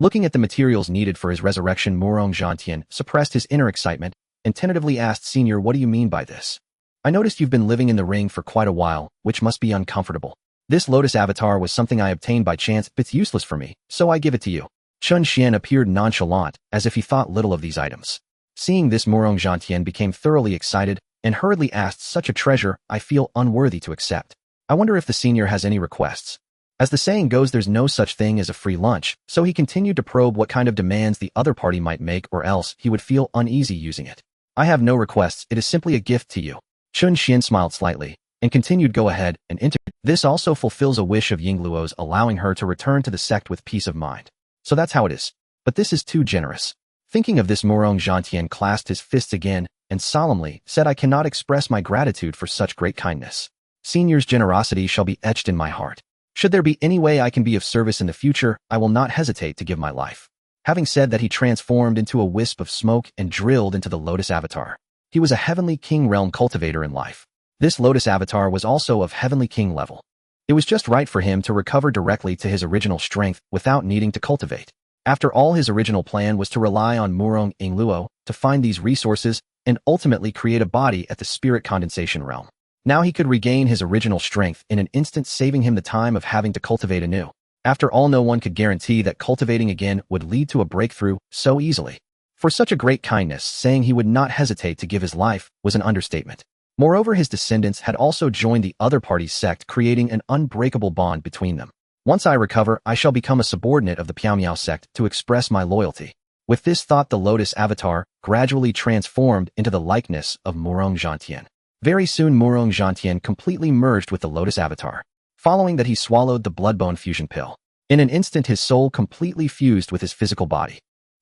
Looking at the materials needed for his resurrection, Morong Zhantian suppressed his inner excitement and tentatively asked, Senior, what do you mean by this? I noticed you've been living in the ring for quite a while, which must be uncomfortable. This Lotus Avatar was something I obtained by chance. It's useless for me, so I give it to you. Chen Xuan appeared nonchalant, as if he thought little of these items. Seeing this, Morong Zhantian became thoroughly excited and hurriedly asked, such a treasure, I feel unworthy to accept. I wonder if the senior has any requests. As the saying goes, there's no such thing as a free lunch, so he continued to probe what kind of demands the other party might make, or else he would feel uneasy using it. I have no requests, it is simply a gift to you. Chen Xuan smiled slightly and continued, go ahead and enter. This also fulfills a wish of Yingluo's, allowing her to return to the sect with peace of mind. So that's how it is. But this is too generous. Thinking of this, Morong Zhantian clasped his fists again and solemnly said, I cannot express my gratitude for such great kindness. Senior's generosity shall be etched in my heart. Should there be any way I can be of service in the future, I will not hesitate to give my life. Having said that, he transformed into a wisp of smoke and drilled into the Lotus Avatar. He was a heavenly king realm cultivator in life. This lotus avatar was also of heavenly king level. It was just right for him to recover directly to his original strength without needing to cultivate. After all, his original plan was to rely on Murong Ingluo to find these resources and ultimately create a body at the spirit condensation realm. Now he could regain his original strength in an instant, saving him the time of having to cultivate anew. After all, no one could guarantee that cultivating again would lead to a breakthrough so easily. For such a great kindness, saying he would not hesitate to give his life was an understatement. Moreover, his descendants had also joined the other party's sect, creating an unbreakable bond between them. Once I recover, I shall become a subordinate of the Piaomiao sect to express my loyalty. With this thought, the lotus avatar gradually transformed into the likeness of Murong Zhantian. Very soon, Murong Zhantian completely merged with the lotus avatar. Following that, he swallowed the bloodbone fusion pill. In an instant, his soul completely fused with his physical body.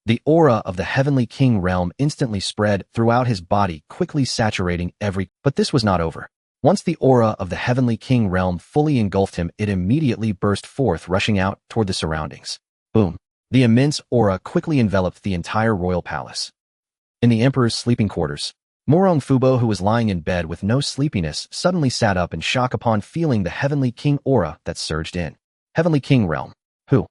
The aura of the heavenly king realm instantly spread throughout his body, quickly saturating every. But this was not over. Once the aura of the heavenly king realm fully engulfed him, it immediately burst forth, rushing out toward the surroundings. Boom! The immense aura quickly enveloped the entire royal palace. In the emperor's sleeping quarters, Murong Fubo, who was lying in bed with no sleepiness, suddenly sat up in shock upon feeling the heavenly king aura that surged in. Heavenly king realm. Who?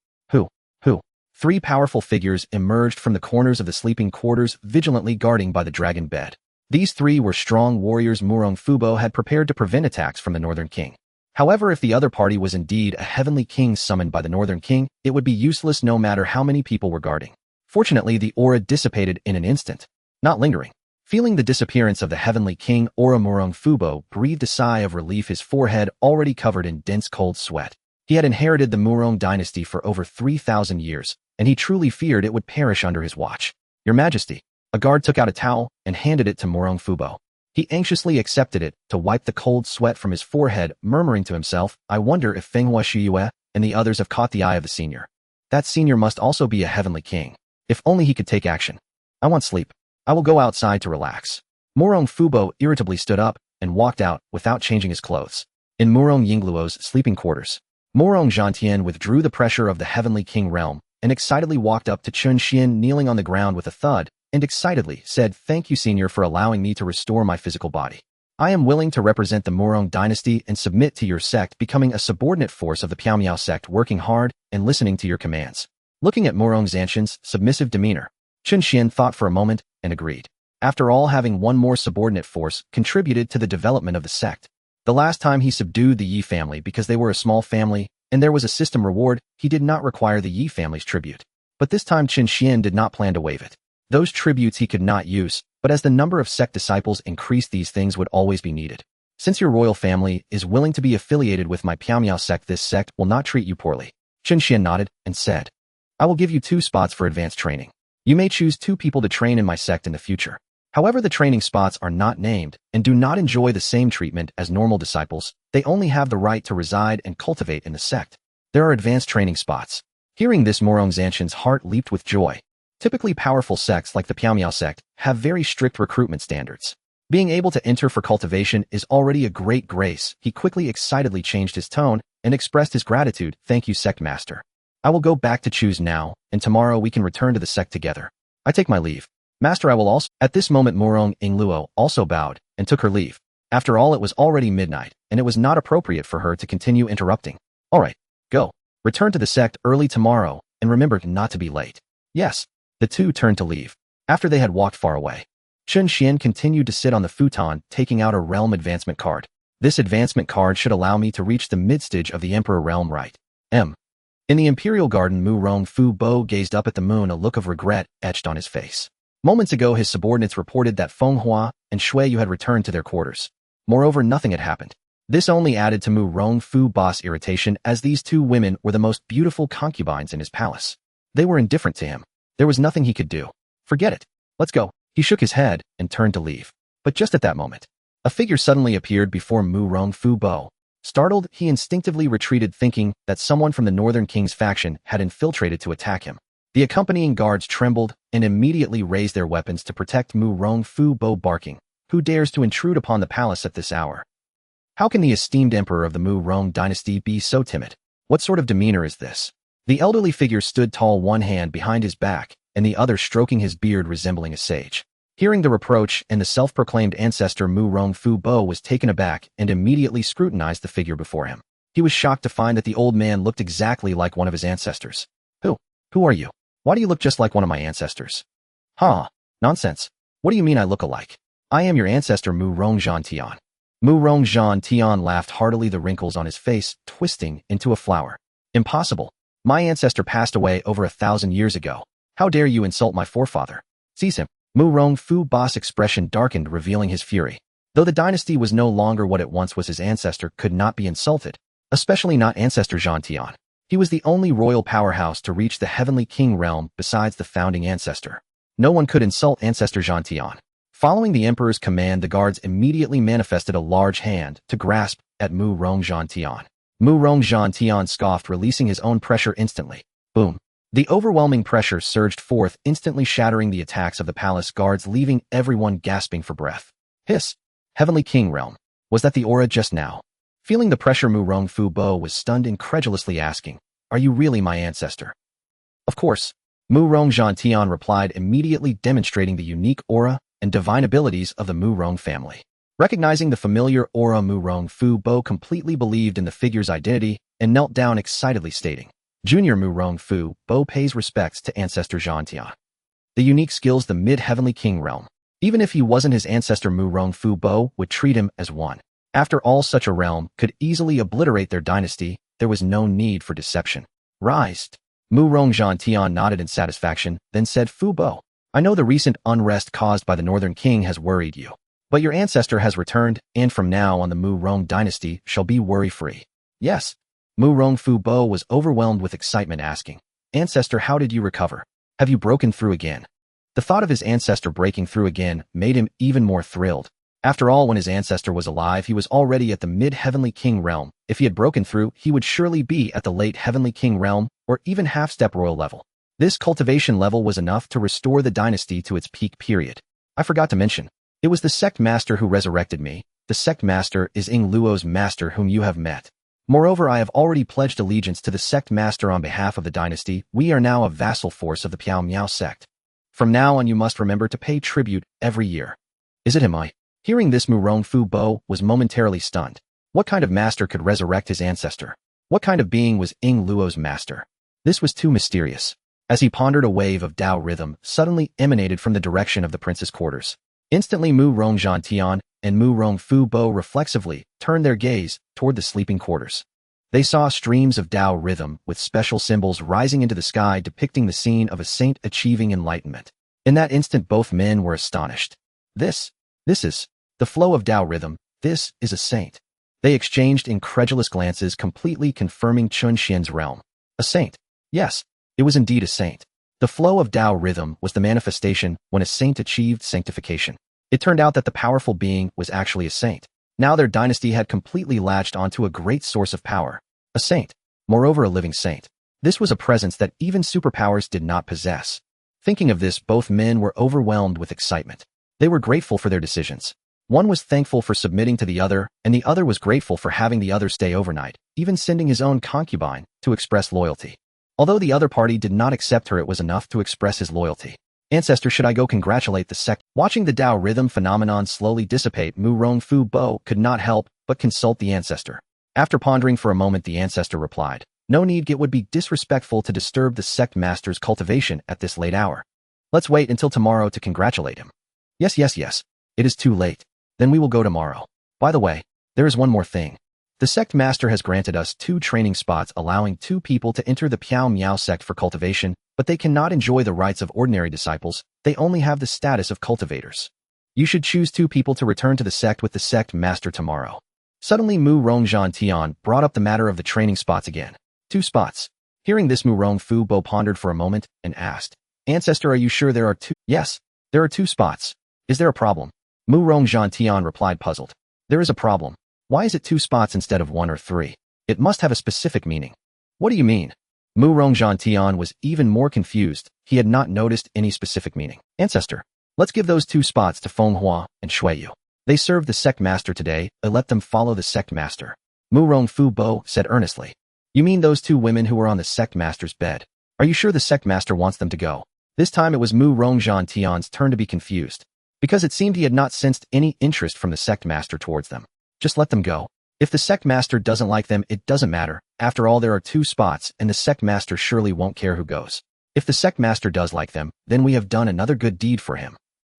Three powerful figures emerged from the corners of the sleeping quarters, vigilantly guarding by the dragon bed. These three were strong warriors Murong Fubo had prepared to prevent attacks from the Northern King. However, if the other party was indeed a heavenly king summoned by the Northern King, it would be useless no matter how many people were guarding. Fortunately, the aura dissipated in an instant, not lingering. Feeling the disappearance of the heavenly king aura, Murong Fubo breathed a sigh of relief, his forehead already covered in dense cold sweat. He had inherited the Murong dynasty for over 3,000 years, and he truly feared it would perish under his watch. Your Majesty. A guard took out a towel and handed it to Murong Fubo. He anxiously accepted it to wipe the cold sweat from his forehead, murmuring to himself, I wonder if Fenghua Shiyue and the others have caught the eye of the senior. That senior must also be a heavenly king. If only he could take action. I want sleep. I will go outside to relax. Murong Fubo irritably stood up and walked out without changing his clothes. In Murong Yingluo's sleeping quarters, Murong Zhantian withdrew the pressure of the heavenly king realm and excitedly walked up to Chen Xuan, kneeling on the ground with a thud, and excitedly said, Thank you, senior, for allowing me to restore my physical body. I am willing to represent the Murong dynasty and submit to your sect, becoming a subordinate force of the Piaomiao sect, working hard and listening to your commands. Looking at Murong Zhantian's submissive demeanor, Chen Xuan thought for a moment and agreed. After all, having one more subordinate force contributed to the development of the sect. The last time he subdued the Yi family because they were a small family and there was a system reward, he did not require the Yi family's tribute. But this time Chen Xuan did not plan to waive it. Those tributes he could not use, but as the number of sect disciples increased, these things would always be needed. Since your royal family is willing to be affiliated with my Piaomiao sect, this sect will not treat you poorly. Chen Xuan nodded and said, I will give you 2 spots for advanced training. You may choose 2 people to train in my sect in the future. However, the training spots are not named and do not enjoy the same treatment as normal disciples. They only have the right to reside and cultivate in the sect. There are advanced training spots. Hearing this, Murong Zhantian's heart leaped with joy. Typically powerful sects like the Piaomiao sect have very strict recruitment standards. Being able to enter for cultivation is already a great grace. He quickly excitedly changed his tone and expressed his gratitude. Thank you, sect master. I will go back to choose now, and tomorrow we can return to the sect together. I take my leave. Master, I will also. At this moment, Murong Ingluo also bowed and took her leave. After all, it was already midnight, and it was not appropriate for her to continue interrupting. All right, go. Return to the sect early tomorrow, and remember not to be late. Yes. The two turned to leave. After they had walked far away, Chen Xuan continued to sit on the futon, taking out a realm advancement card. This advancement card should allow me to reach the mid-stage of the Emperor realm, right? In the Imperial Garden, Murong Fubo gazed up at the moon, a look of regret etched on his face. Moments ago, his subordinates reported that Fenghua and Shuiyu had returned to their quarters. Moreover, nothing had happened. This only added to Murong Fubo's irritation, as these 2 women were the most beautiful concubines in his palace. They were indifferent to him. There was nothing he could do. Forget it. Let's go. He shook his head and turned to leave. But just at that moment, a figure suddenly appeared before Murong Fubo. Startled, he instinctively retreated, thinking that someone from the Northern King's faction had infiltrated to attack him. The accompanying guards trembled and immediately raised their weapons to protect Murong Fubo, barking, Who dares to intrude upon the palace at this hour? How can the esteemed emperor of the Murong dynasty be so timid? What sort of demeanor is this? The elderly figure stood tall, one hand behind his back and the other stroking his beard, resembling a sage. Hearing the reproach, and the self-proclaimed ancestor Mu Rongfu Bo was taken aback and immediately scrutinized the figure before him. He was shocked to find that the old man looked exactly like one of his ancestors. Who are you? Why do you look just like one of my ancestors? Huh? Nonsense. What do you mean I look alike? I am your ancestor Mu Rongzhan Tian. Mu Rongzhan Tian laughed heartily, the wrinkles on his face twisting into a flower. Impossible. My ancestor passed away over 1,000 years ago. How dare you insult my forefather? Seize him. Mu Rongfu Bo's expression darkened, revealing his fury. Though the dynasty was no longer what it once was, his ancestor could not be insulted, especially not ancestor Zhan Tian. He was the only royal powerhouse to reach the heavenly king realm besides the founding ancestor. No one could insult ancestor Zhan Tian. Following the emperor's command, the guards immediately manifested a large hand to grasp at Mu Rongzhan Tian. Mu Rongzhan Tian scoffed, releasing his own pressure instantly. Boom. The overwhelming pressure surged forth, instantly shattering the attacks of the palace guards, leaving everyone gasping for breath. Hiss! Heavenly King Realm. Was that the aura just now? Feeling the pressure, Mu Rongfu Bo was stunned, incredulously asking, "Are you really my ancestor?" Of course. Mu Rongzhan Tian replied, immediately demonstrating the unique aura and divine abilities of the Mu Rong family. Recognizing the familiar aura, Mu Rongfu Bo completely believed in the figure's identity and knelt down excitedly, stating, "Junior Mu Rongfu Bo pays respects to ancestor Zhan Tian. The unique skills, the mid-heavenly king realm. Even if he wasn't his ancestor, Mu Rongfu Bo would treat him as one. After all, such a realm could easily obliterate their dynasty. There was no need for deception." Rise. Mu Rongzhan Tian nodded in satisfaction, then said, "Fu Bo, I know the recent unrest caused by the Northern King has worried you. But your ancestor has returned, and from now on the Mu Rong dynasty shall be worry-free." Yes. Mu Rongfu Bo was overwhelmed with excitement, asking, "Ancestor, how did you recover? Have you broken through again?" The thought of his ancestor breaking through again made him even more thrilled. After all, when his ancestor was alive, he was already at the mid-heavenly king realm. If he had broken through, he would surely be at the late heavenly king realm, or even half-step royal level. This cultivation level was enough to restore the dynasty to its peak period. I forgot to mention, it was the sect master who resurrected me. The sect master is Ying Luo's master, whom you have met. Moreover, I have already pledged allegiance to the sect master on behalf of the dynasty. We are now a vassal force of the Piao Miao sect. From now on, you must remember to pay tribute every year. Is it him? Hearing this, Mu Rongfu Bo was momentarily stunned. What kind of master could resurrect his ancestor? What kind of being was Ying Luo's master? This was too mysterious. As he pondered, a wave of Tao rhythm suddenly emanated from the direction of the prince's quarters. Instantly, Mu Rongzhan Tian and Mu Rongfu Bo reflexively turned their gaze toward the sleeping quarters. They saw streams of Tao rhythm with special symbols rising into the sky, depicting the scene of a saint achieving enlightenment. In that instant, both men were astonished. This is the flow of Tao rhythm. This is a saint. They exchanged incredulous glances, completely confirming Chen Xuan's realm. A saint. Yes, it was indeed a saint. The flow of Tao rhythm was the manifestation when a saint achieved sanctification. It turned out that the powerful being was actually a saint. Now their dynasty had completely latched onto a great source of power. A saint. Moreover, a living saint. This was a presence that even superpowers did not possess. Thinking of this, both men were overwhelmed with excitement. They were grateful for their decisions. One was thankful for submitting to the other, and the other was grateful for having the other stay overnight, even sending his own concubine to express loyalty. Although the other party did not accept her, it was enough to express his loyalty. Ancestor, should I go congratulate the sect? Watching the Tao rhythm phenomenon slowly dissipate, Mu Rongfu Bo could not help but consult the ancestor. After pondering for a moment, the ancestor replied, "No need. It would be disrespectful to disturb the sect master's cultivation at this late hour. Let's wait until tomorrow to congratulate him." Yes. It is too late. Then we will go tomorrow. By the way, there is one more thing. The sect master has granted us 2 training spots, allowing 2 people to enter the Piao Miao sect for cultivation, but they cannot enjoy the rights of ordinary disciples. They only have the status of cultivators. You should choose 2 people to return to the sect with the sect master tomorrow. Suddenly, Mu Rongzhan Tian brought up the matter of the training spots again. 2 spots. Hearing this, Mu Rongfu Bo pondered for a moment and asked, "Ancestor, are you sure there are 2? Yes, there are 2 spots. Is there a problem?" Mu Rongzhan Tian replied, puzzled. "There is a problem. Why is it 2 spots instead of 1 or 3? It must have a specific meaning." "What do you mean?" Mu Rongzhan Tian was even more confused. He had not noticed any specific meaning. "Ancestor, let's give those 2 spots to Feng Hua and Shui Yu. They served the sect master today. Let them follow the sect master." Mu Rongfu Bo said earnestly. "You mean those 2 women who were on the sect master's bed? Are you sure the sect master wants them to go?" This time it was Mu Rongzhan Tian's turn to be confused. because it seemed he had not sensed any interest from the sect master towards them. Just let them go. If the sect master doesn't like them, it doesn't matter. After all, there are 2 spots, and the sect master surely won't care who goes. If the sect master does like them, then we have done another good deed for him.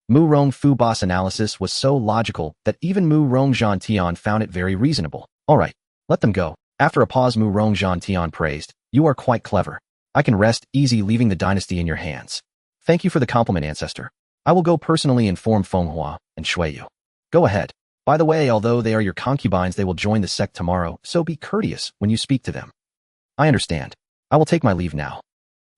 Mu Rong Fu Boss analysis was so logical that even Mu Rong Zhantian found it very reasonable. All right, let them go. After a pause, Mu Rong Zhantian praised, "You are quite clever. I can rest easy leaving the dynasty in your hands. Thank you for the compliment, ancestor. I will go personally inform Fenghua and Shuiyu. Go ahead. By the way, although they are your concubines, they will join the sect tomorrow, so be courteous when you speak to them." "I understand. I will take my leave now."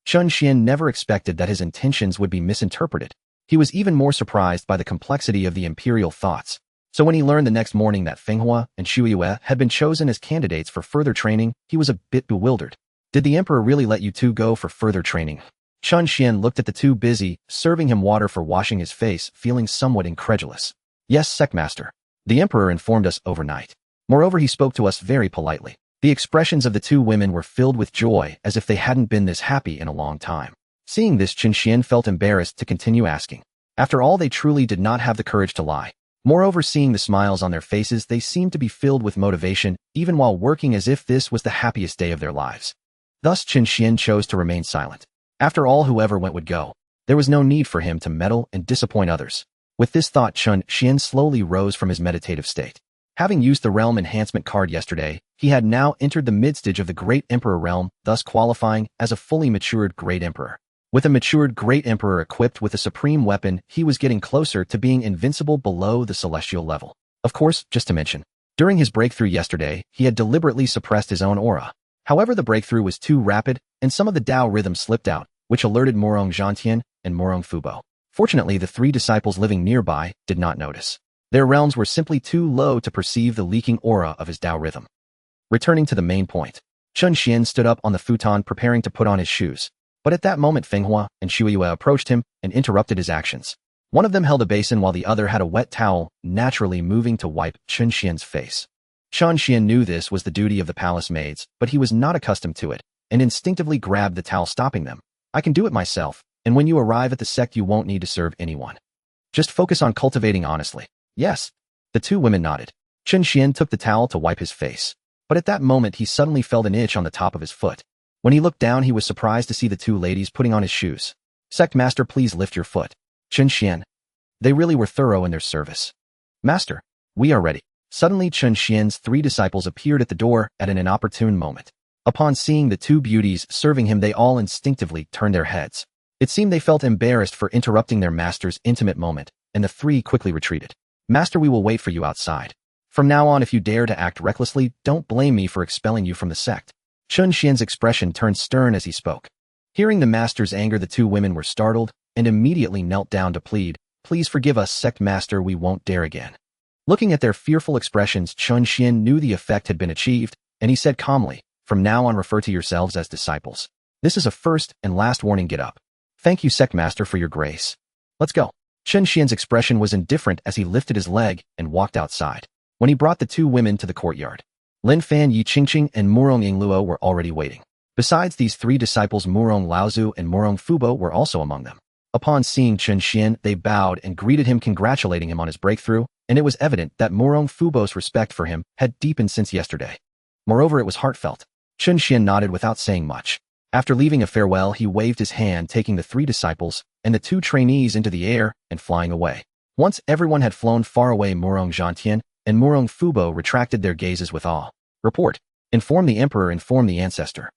Chen Xuan never expected that his intentions would be misinterpreted. He was even more surprised by the complexity of the imperial thoughts. So when he learned the next morning that Fenghua and Shuiyu had been chosen as candidates for further training, he was a bit bewildered. Did the emperor really let you 2 go for further training? Chen Xuan looked at the 2 busy, serving him water for washing his face, feeling somewhat incredulous. "Yes, sect master. The emperor informed us overnight. Moreover, he spoke to us very politely." The expressions of the 2 women were filled with joy, as if they hadn't been this happy in a long time. Seeing this, Chen Xuan felt embarrassed to continue asking. After all, they truly did not have the courage to lie. Moreover, seeing the smiles on their faces, they seemed to be filled with motivation, even while working, as if this was the happiest day of their lives. Thus, Chen Xuan chose to remain silent. After all, whoever went would go. There was no need for him to meddle and disappoint others. With this thought, Chen Xuan slowly rose from his meditative state. Having used the realm enhancement card yesterday, he had now entered the mid-stage of the Great Emperor realm, thus qualifying as a fully matured Great Emperor. With a matured Great Emperor equipped with a supreme weapon, he was getting closer to being invincible below the celestial level. Of course, just to mention, during his breakthrough yesterday, he had deliberately suppressed his own aura. However, the breakthrough was too rapid, and some of the Tao rhythm slipped out, which alerted Murong Zhantian and Murong Fubo. Fortunately, the 3 disciples living nearby did not notice. Their realms were simply too low to perceive the leaking aura of his Tao rhythm. Returning to the main point, Chen Xuan stood up on the futon preparing to put on his shoes. But at that moment, Fenghua and Shuiyu approached him and interrupted his actions. One of them held a basin while the other had a wet towel, naturally moving to wipe Chen Xuan's face. Chen Xuan knew this was the duty of the palace maids, but he was not accustomed to it, and instinctively grabbed the towel, stopping them. "I can do it myself, and when you arrive at the sect you won't need to serve anyone. Just focus on cultivating honestly." "Yes." The 2 women nodded. Chen Xuan took the towel to wipe his face, but at that moment he suddenly felt an itch on the top of his foot. When he looked down, he was surprised to see the 2 ladies putting on his shoes. "Sect master, please lift your foot." Chen Xuan. They really were thorough in their service. "Master, we are ready." Suddenly, Chen Xuan's 3 disciples appeared at the door at an inopportune moment. Upon seeing the 2 beauties serving him, they all instinctively turned their heads. It seemed they felt embarrassed for interrupting their master's intimate moment, and the 3 quickly retreated. "Master, we will wait for you outside. From now on, if you dare to act recklessly, don't blame me for expelling you from the sect." Chen Xuan's expression turned stern as he spoke. Hearing the master's anger, the 2 women were startled and immediately knelt down to plead, "Please forgive us, sect master, we won't dare again." Looking at their fearful expressions, Chen Xuan knew the effect had been achieved, and he said calmly, "From now on, refer to yourselves as disciples. This is a first and last warning. Get up." "Thank you, sect master, for your grace. Let's go." Chen Xuan's expression was indifferent as he lifted his leg and walked outside. When he brought the 2 women to the courtyard, Lin Fan Yi Qingqing and Murong Yingluo were already waiting. Besides these 3 disciples, Murong Laozu and Murong Fubo were also among them. Upon seeing Chen Xuan, they bowed and greeted him, congratulating him on his breakthrough, and it was evident that Murong Fubo's respect for him had deepened since yesterday. Moreover, it was heartfelt. Chen Xuan nodded without saying much. After leaving a farewell, he waved his hand, taking the 3 disciples and the 2 trainees into the air and flying away. Once everyone had flown far away, Murong Zhantian and Murong Fubo retracted their gazes with awe. "Report. Inform the emperor, inform the ancestor."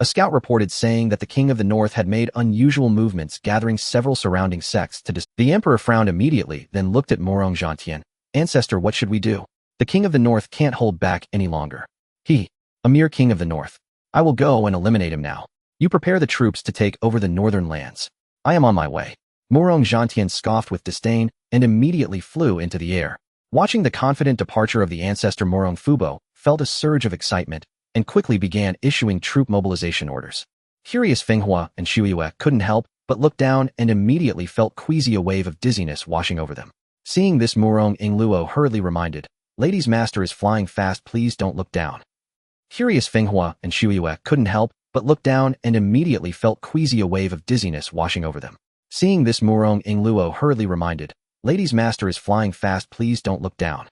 A scout reported, saying that the king of the north had made unusual movements, gathering several surrounding sects to The emperor frowned immediately, then looked at Murong Zhantian. "Ancestor, what should we do? The king of the north can't hold back any longer. A mere king of the north. I will go and eliminate him now. You prepare the troops to take over the northern lands. I am on my way." Murong Zhantian scoffed with disdain and immediately flew into the air. Watching the confident departure of the ancestor, Murong Fubo felt a surge of excitement and quickly began issuing troop mobilization orders. Curious Fenghua and Shuiyu couldn't help but look down and immediately felt queasy, a wave of dizziness washing over them. Seeing this, Murong Yingluo hurriedly reminded, "Ladies, master is flying fast, please don't look down." Curious Fenghua and Shuiyu couldn't help but look down and immediately felt queasy, a wave of dizziness washing over them. Seeing this, Murong Yingluo hurriedly reminded, Ladies' master is flying fast, please don't look down.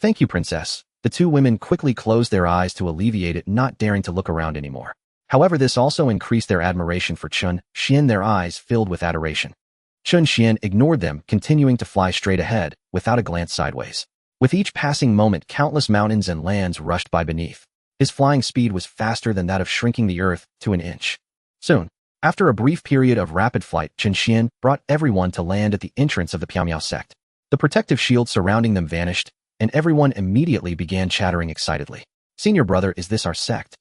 Thank you, princess. The two women quickly closed their eyes to alleviate it, not daring to look around anymore. However, this also increased their admiration for Chen Xuan, their eyes filled with adoration. Chen Xuan ignored them, continuing to fly straight ahead, without a glance sideways. With each passing moment, countless mountains and lands rushed by beneath. His flying speed was faster than that of shrinking the earth to an inch. Soon, after a brief period of rapid flight, Chen Xuan brought everyone to land at the entrance of the Piamiao sect. The protective shield surrounding them vanished, and everyone immediately began chattering excitedly. Senior brother, is this our sect?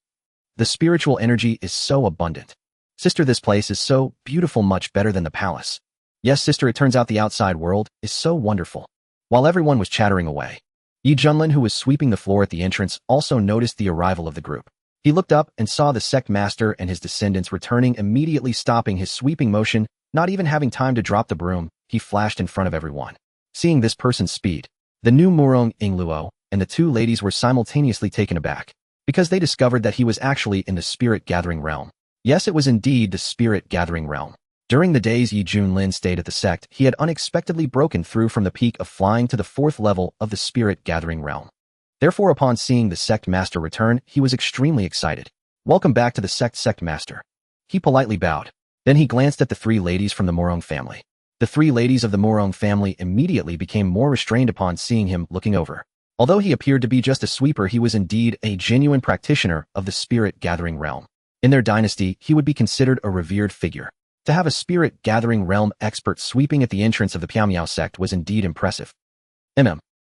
The spiritual energy is so abundant. Sister, this place is so beautiful, much better than the palace. Yes, sister, it turns out the outside world is so wonderful. While everyone was chattering away, Yi Junlin, who was sweeping the floor at the entrance, also noticed the arrival of the group. He looked up and saw the sect master and his descendants returning, immediately stopping his sweeping motion. Not even having time to drop the broom, he flashed in front of everyone. Seeing this person's speed, the new Murong Ingluo and the two ladies were simultaneously taken aback, because they discovered that he was actually in the spirit-gathering realm. Yes, it was indeed the spirit-gathering realm. During the days Yi Junlin stayed at the sect, he had unexpectedly broken through from the peak of flying to the 4th level of the spirit-gathering realm. Therefore, upon seeing the sect master return, he was extremely excited. Welcome back to the sect master. He politely bowed. Then he glanced at the 3 ladies from the Murong family. The 3 ladies of the Murong family immediately became more restrained upon seeing him looking over. Although he appeared to be just a sweeper, he was indeed a genuine practitioner of the spirit-gathering realm. In their dynasty, he would be considered a revered figure. To have a spirit-gathering realm expert sweeping at the entrance of the Piamiao sect was indeed impressive.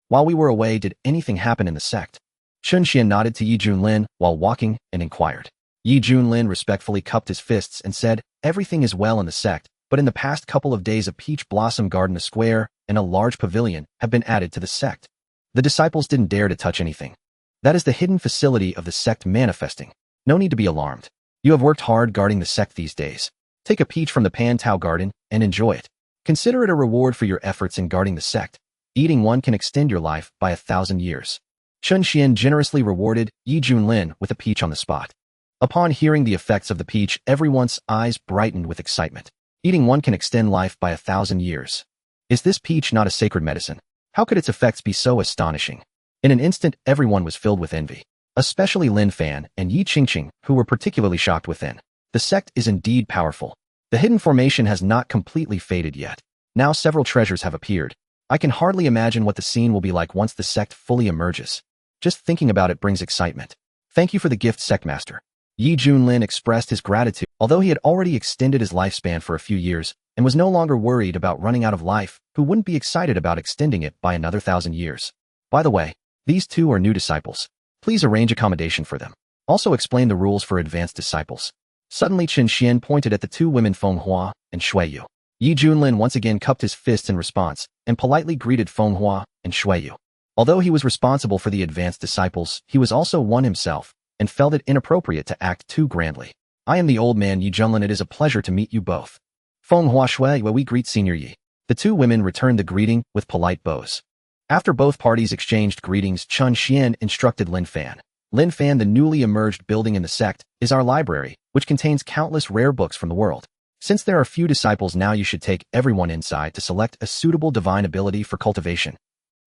While we were away, did anything happen in the sect? Chen Xuan nodded to Yi Junlin while walking and inquired. Yi Junlin respectfully cupped his fists and said, everything is well in the sect, but in the past couple of days a peach blossom garden, a square, and a large pavilion have been added to the sect. The disciples didn't dare to touch anything. That is the hidden facility of the sect manifesting. No need to be alarmed. You have worked hard guarding the sect these days. Take a peach from the Pan Tao garden and enjoy it. Consider it a reward for your efforts in guarding the sect. Eating one can extend your life by 1,000 years. Chen Xuan generously rewarded Yi Junlin with a peach on the spot. Upon hearing the effects of the peach, everyone's eyes brightened with excitement. Eating one can extend life by 1,000 years. Is this peach not a sacred medicine? How could its effects be so astonishing? In an instant, everyone was filled with envy, especially Lin Fan and Yi Qingqing, who were particularly shocked within. The sect is indeed powerful. The hidden formation has not completely faded yet. Now several treasures have appeared. I can hardly imagine what the scene will be like once the sect fully emerges. Just thinking about it brings excitement. Thank you for the gift, sect master. Yi Junlin expressed his gratitude. Although he had already extended his lifespan for a few years and was no longer worried about running out of life, who wouldn't be excited about extending it by another 1,000 years? By the way, these 2 are new disciples. Please arrange accommodation for them. Also explain the rules for advanced disciples. Suddenly Chen Xuan pointed at the 2 women Feng Hua and Shui Yu. Yi Junlin once again cupped his fists in response and politely greeted Feng Hua and Shui Yu. Although he was responsible for the advanced disciples, he was also one himself and felt it inappropriate to act too grandly. I am the old man Yi Junlin. It is a pleasure to meet you both. Feng Hua, Shui Yu, we greet Senior Yi. The 2 women returned the greeting with polite bows. After both parties exchanged greetings, Chen Xuan instructed Lin Fan. Lin Fan, the newly emerged building in the sect, is our library, which contains countless rare books from the world. Since there are few disciples now, you should take everyone inside to select a suitable divine ability for cultivation.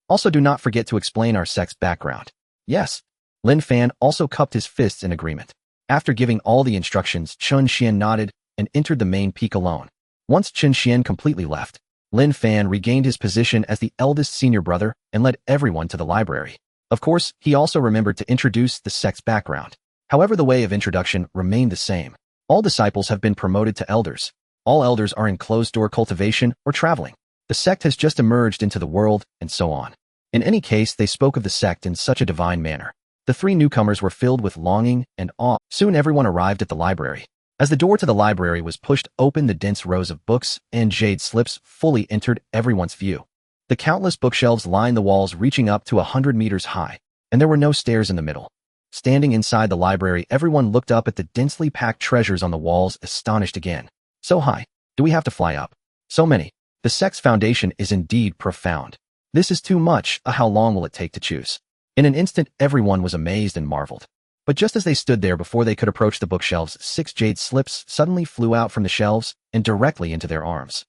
Also, do not forget to explain our sect's background. Yes. Lin Fan also cupped his fists in agreement. After giving all the instructions, Chen Xuan nodded and entered the main peak alone. Once Chen Xuan completely left, Lin Fan regained his position as the eldest senior brother and led everyone to the library. Of course, he also remembered to introduce the sect's background. However, the way of introduction remained the same. All disciples have been promoted to elders. All elders are in closed-door cultivation or traveling. The sect has just emerged into the world, and so on. In any case, they spoke of the sect in such a divine manner. The 3 newcomers were filled with longing and awe. Soon everyone arrived at the library. As the door to the library was pushed open, the dense rows of books and jade slips fully entered everyone's view. The countless bookshelves lined the walls, reaching up to 100 meters high, and there were no stairs in the middle. Standing inside the library, everyone looked up at the densely packed treasures on the walls, astonished again. So high. Do we have to fly up? So many. The sect's foundation is indeed profound. This is too much. How long will it take to choose? In an instant, everyone was amazed and marveled. But just as they stood there, before they could approach the bookshelves, 6 jade slips suddenly flew out from the shelves and directly into their arms.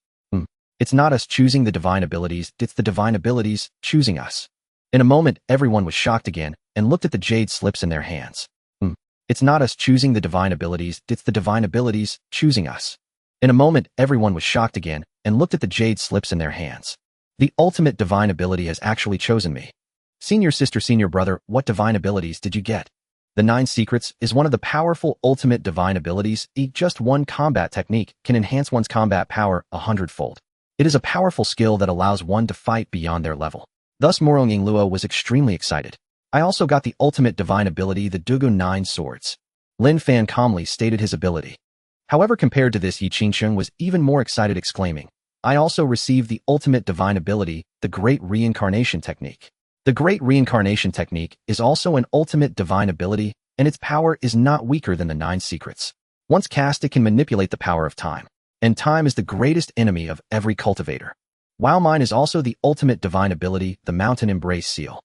It's not us choosing the divine abilities, it's the divine abilities choosing us. In a moment, everyone was shocked again and looked at the jade slips in their hands. It's not us choosing the divine abilities, it's the divine abilities choosing us. In a moment, everyone was shocked again and looked at the jade slips in their hands. The ultimate divine ability has actually chosen me. Senior sister, senior brother, what divine abilities did you get? The 9 Secrets is one of the powerful ultimate divine abilities. Just one combat technique can enhance one's combat power 100-fold. It is a powerful skill that allows one to fight beyond their level. Thus, Morong Yingluo was extremely excited. I also got the ultimate divine ability, the Dugu 9 Swords. Lin Fan calmly stated his ability. However, compared to this, Yi Qingsheng was even more excited, exclaiming, I also received the ultimate divine ability, the Great Reincarnation Technique. The Great Reincarnation Technique is also an ultimate divine ability, and its power is not weaker than the 9 Secrets. Once cast, it can manipulate the power of time, and time is the greatest enemy of every cultivator. While mine is also the ultimate divine ability, the Mountain Embrace Seal.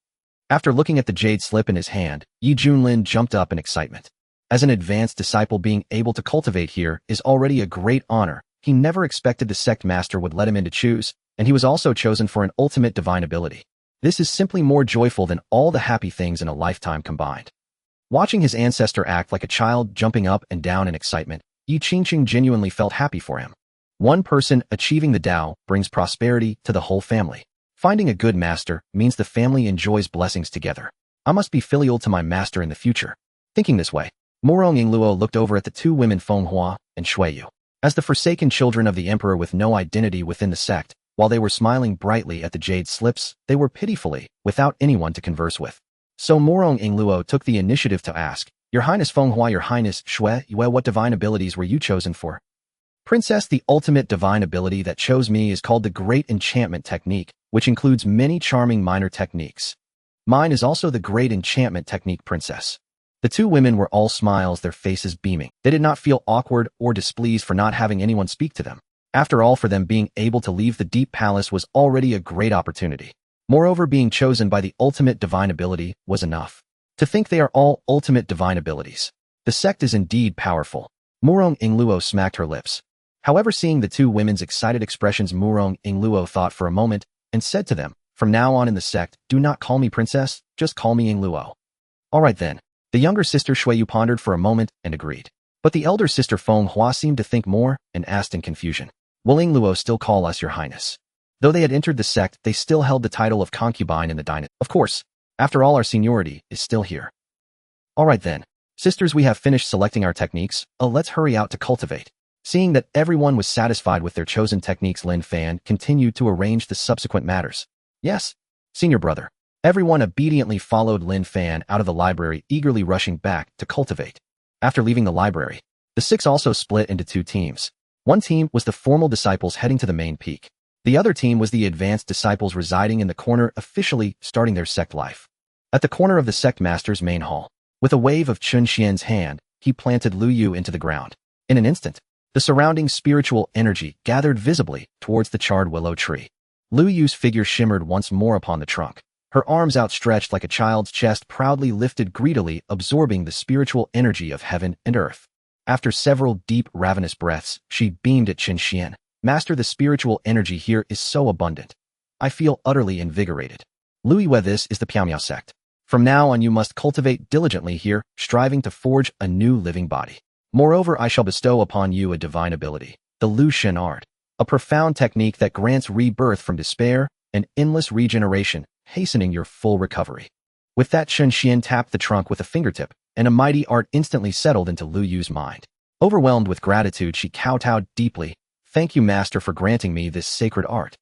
After looking at the jade slip in his hand, Yi Junlin jumped up in excitement. As an advanced disciple, being able to cultivate here is already a great honor. He never expected the sect master would let him in to choose, and he was also chosen for an ultimate divine ability. This is simply more joyful than all the happy things in a lifetime combined. Watching his ancestor act like a child, jumping up and down in excitement, Yi Qingsheng genuinely felt happy for him. One person achieving the Tao brings prosperity to the whole family. Finding a good master means the family enjoys blessings together. I must be filial to my master in the future. Thinking this way, Morong Yingluo looked over at the 2 women Feng Hua and Shuiyu. As the forsaken children of the emperor with no identity within the sect, while they were smiling brightly at the jade slips, they were pitifully without anyone to converse with. So Morong Yingluo took the initiative to ask, Your Highness Feng Hua, Your Highness Shuiyu, what divine abilities were you chosen for? Princess, the ultimate divine ability that chose me is called the Great Enchantment Technique, which includes many charming minor techniques. Mine is also the Great Enchantment Technique, Princess. The 2 women were all smiles, their faces beaming. They did not feel awkward or displeased for not having anyone speak to them. After all, for them, being able to leave the deep palace was already a great opportunity. Moreover, being chosen by the ultimate divine ability was enough. To think they are all ultimate divine abilities. The sect is indeed powerful. Morong Yingluo smacked her lips. However, seeing the 2 women's excited expressions, Morong Yingluo thought for a moment and said to them, From now on in the sect, do not call me princess, just call me Yingluo. All right then. The younger sister Shuiyu pondered for a moment and agreed. But the elder sister Feng Hua seemed to think more and asked in confusion, Will Yingluo still call us Your Highness? Though they had entered the sect, they still held the title of concubine in the dynasty. Of course, after all, our seniority is still here. All right then. Sisters, we have finished selecting our techniques. Let's hurry out to cultivate. Seeing that everyone was satisfied with their chosen techniques, Lin Fan continued to arrange the subsequent matters. Yes, senior brother. Everyone obediently followed Lin Fan out of the library, eagerly rushing back to cultivate. After leaving the library, the 6 also split into 2 teams. One team was the formal disciples heading to the main peak. The other team was the advanced disciples residing in the corner, officially starting their sect life. At the corner of the sect master's main hall, with a wave of Chen Xuan's hand, he planted Lu Yu into the ground. In an instant, the surrounding spiritual energy gathered visibly towards the charred willow tree. Lu Yu's figure shimmered once more upon the trunk. Her arms outstretched like a child's chest proudly lifted greedily, absorbing the spiritual energy of heaven and earth. After several deep, ravenous breaths, she beamed at Chen Xuan. Master, the spiritual energy here is so abundant. I feel utterly invigorated. Lu Yue, this is the Piaomiao sect. From now on you must cultivate diligently here, striving to forge a new living body. Moreover, I shall bestow upon you a divine ability, the Lu Shen art, a profound technique that grants rebirth from despair and endless regeneration, hastening your full recovery. With that, Chen Xuan tapped the trunk with a fingertip, and a mighty art instantly settled into Lu Yu's mind. Overwhelmed with gratitude, she kowtowed deeply. Thank you, master, for granting me this sacred art.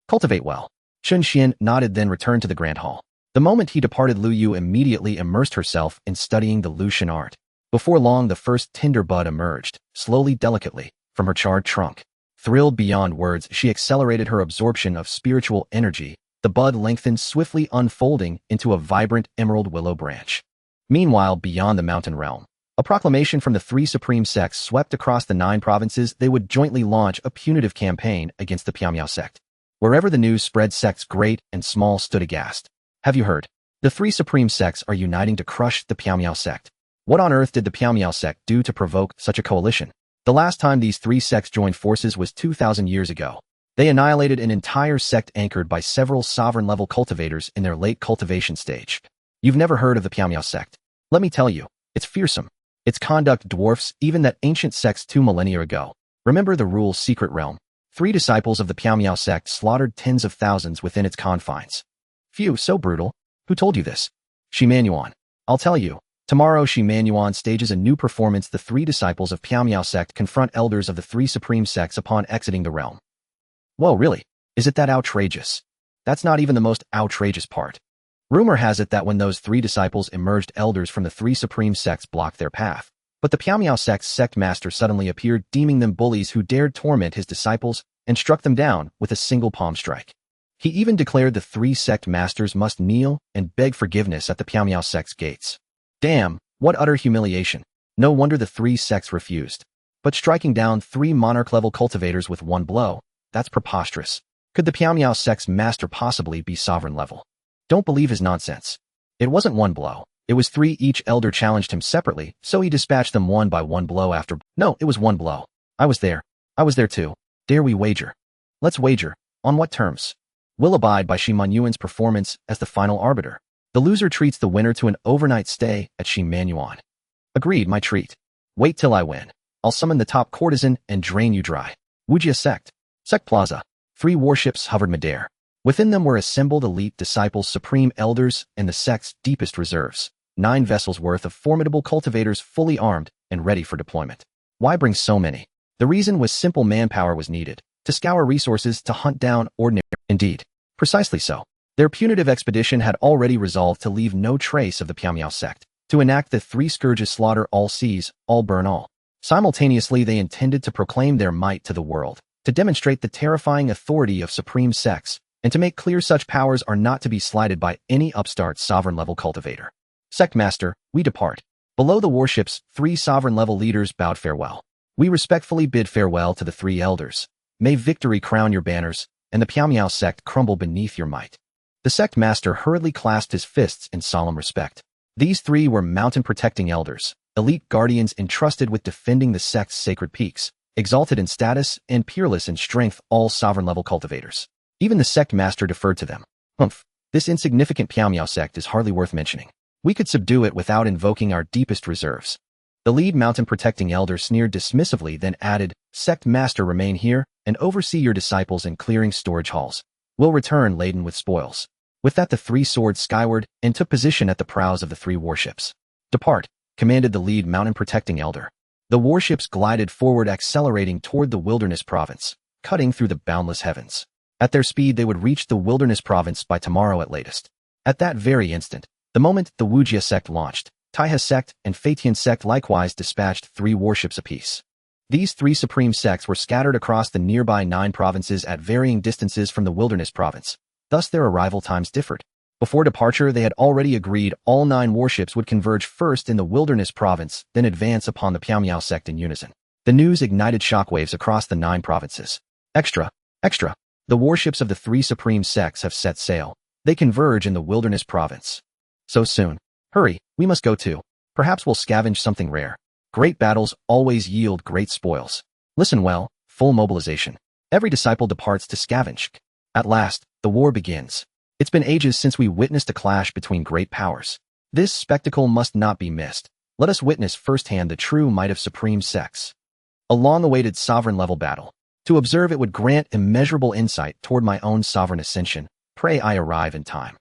Cultivate well. Chen Xuan nodded, then returned to the grand hall. The moment he departed, Lu Yu immediately immersed herself in studying the Lu Shen art. Before long, the first tinder bud emerged, slowly, delicately, from her charred trunk. Thrilled beyond words, she accelerated her absorption of spiritual energy. The bud lengthened, swiftly unfolding into a vibrant emerald willow branch. Meanwhile, beyond the mountain realm, a proclamation from the 3 supreme sects swept across the 9 provinces. They would jointly launch a punitive campaign against the Piaomiao sect. Wherever the news spread, sects great and small stood aghast. Have you heard? The 3 supreme sects are uniting to crush the Piaomiao sect. What on earth did the Piaomiao sect do to provoke such a coalition? The last time these 3 sects joined forces was 2,000 years ago. They annihilated an entire sect anchored by several sovereign-level cultivators in their late cultivation stage. You've never heard of the Piao sect. Let me tell you, it's fearsome. Its conduct dwarfs even that ancient sect's 2 millennia ago. Remember the rule's secret realm. 3 disciples of the Piao sect slaughtered tens of thousands within its confines. Phew, so brutal. Who told you this? Chen Xuan. I'll tell you. Tomorrow Chen Xuan stages a new performance. The 3 disciples of Piao sect confront elders of the 3 supreme sects upon exiting the realm. Whoa, really? Is it that outrageous? That's not even the most outrageous part. Rumor has it that when those 3 disciples emerged, elders from the 3 supreme sects blocked their path. But the Piao sect's sect master suddenly appeared, deeming them bullies who dared torment his disciples, and struck them down with a single palm strike. He even declared the 3 sect masters must kneel and beg forgiveness at the Piao sect's gates. Damn, what utter humiliation. No wonder the 3 sects refused. But striking down 3 monarch-level cultivators with one blow, that's preposterous. Could the Piao sect's master possibly be sovereign level? Don't believe his nonsense. It wasn't one blow. It was 3. Each elder challenged him separately, so he dispatched them one by one blow after. No, it was one blow. I was there. I was there too. Dare we wager? Let's wager. On what terms? We'll abide by Chen Xuan's performance as the final arbiter. The loser treats the winner to an overnight stay at Chen Xuan. Agreed, my treat. Wait till I win. I'll summon the top courtesan and drain you dry. Wujia sect. Sect Plaza. 3 warships hovered midair. Within them were assembled elite disciples, supreme elders, and the sect's deepest reserves. 9 vessels worth of formidable cultivators fully armed and ready for deployment. Why bring so many? The reason was simple: manpower was needed to scour resources to hunt down ordinary. Indeed, precisely so. Their punitive expedition had already resolved to leave no trace of the Piao sect, to enact the 3 scourges: slaughter all, seize all, burn all. Simultaneously, they intended to proclaim their might to the world, to demonstrate the terrifying authority of supreme sects, and to make clear such powers are not to be slighted by any upstart sovereign-level cultivator. Sect Master, we depart. Below the warships, 3 sovereign-level leaders bowed farewell. We respectfully bid farewell to the 3 elders. May victory crown your banners, and the Piao sect crumble beneath your might. The sect master hurriedly clasped his fists in solemn respect. These 3 were mountain-protecting elders, elite guardians entrusted with defending the sect's sacred peaks, exalted in status and peerless in strength, all sovereign-level cultivators. Even the sect master deferred to them. Humph, this insignificant Piao sect is hardly worth mentioning. We could subdue it without invoking our deepest reserves. The lead mountain-protecting elder sneered dismissively, then added, Sect master, remain here and oversee your disciples in clearing storage halls. We'll return laden with spoils. With that, the 3 soared skyward and took position at the prows of the 3 warships. Depart, commanded the lead mountain-protecting elder. The warships glided forward, accelerating toward the wilderness province, cutting through the boundless heavens. At their speed, they would reach the wilderness province by tomorrow at latest. At that very instant, the moment the Wujia sect launched, Taihe sect and Feitian sect likewise dispatched 3 warships apiece. These 3 supreme sects were scattered across the nearby 9 provinces at varying distances from the wilderness province. Thus their arrival times differed. Before departure, they had already agreed all 9 warships would converge first in the wilderness province, then advance upon the Piao sect in unison. The news ignited shockwaves across the 9 provinces. Extra! Extra! The warships of the 3 supreme sects have set sail. They converge in the wilderness province. So soon. Hurry, we must go too. Perhaps we'll scavenge something rare. Great battles always yield great spoils. Listen well, full mobilization. Every disciple departs to scavenge. At last, the war begins. It's been ages since we witnessed a clash between great powers. This spectacle must not be missed. Let us witness firsthand the true might of supreme sects. A long-awaited sovereign-level battle. To observe it would grant immeasurable insight toward my own sovereign ascension. Pray I arrive in time.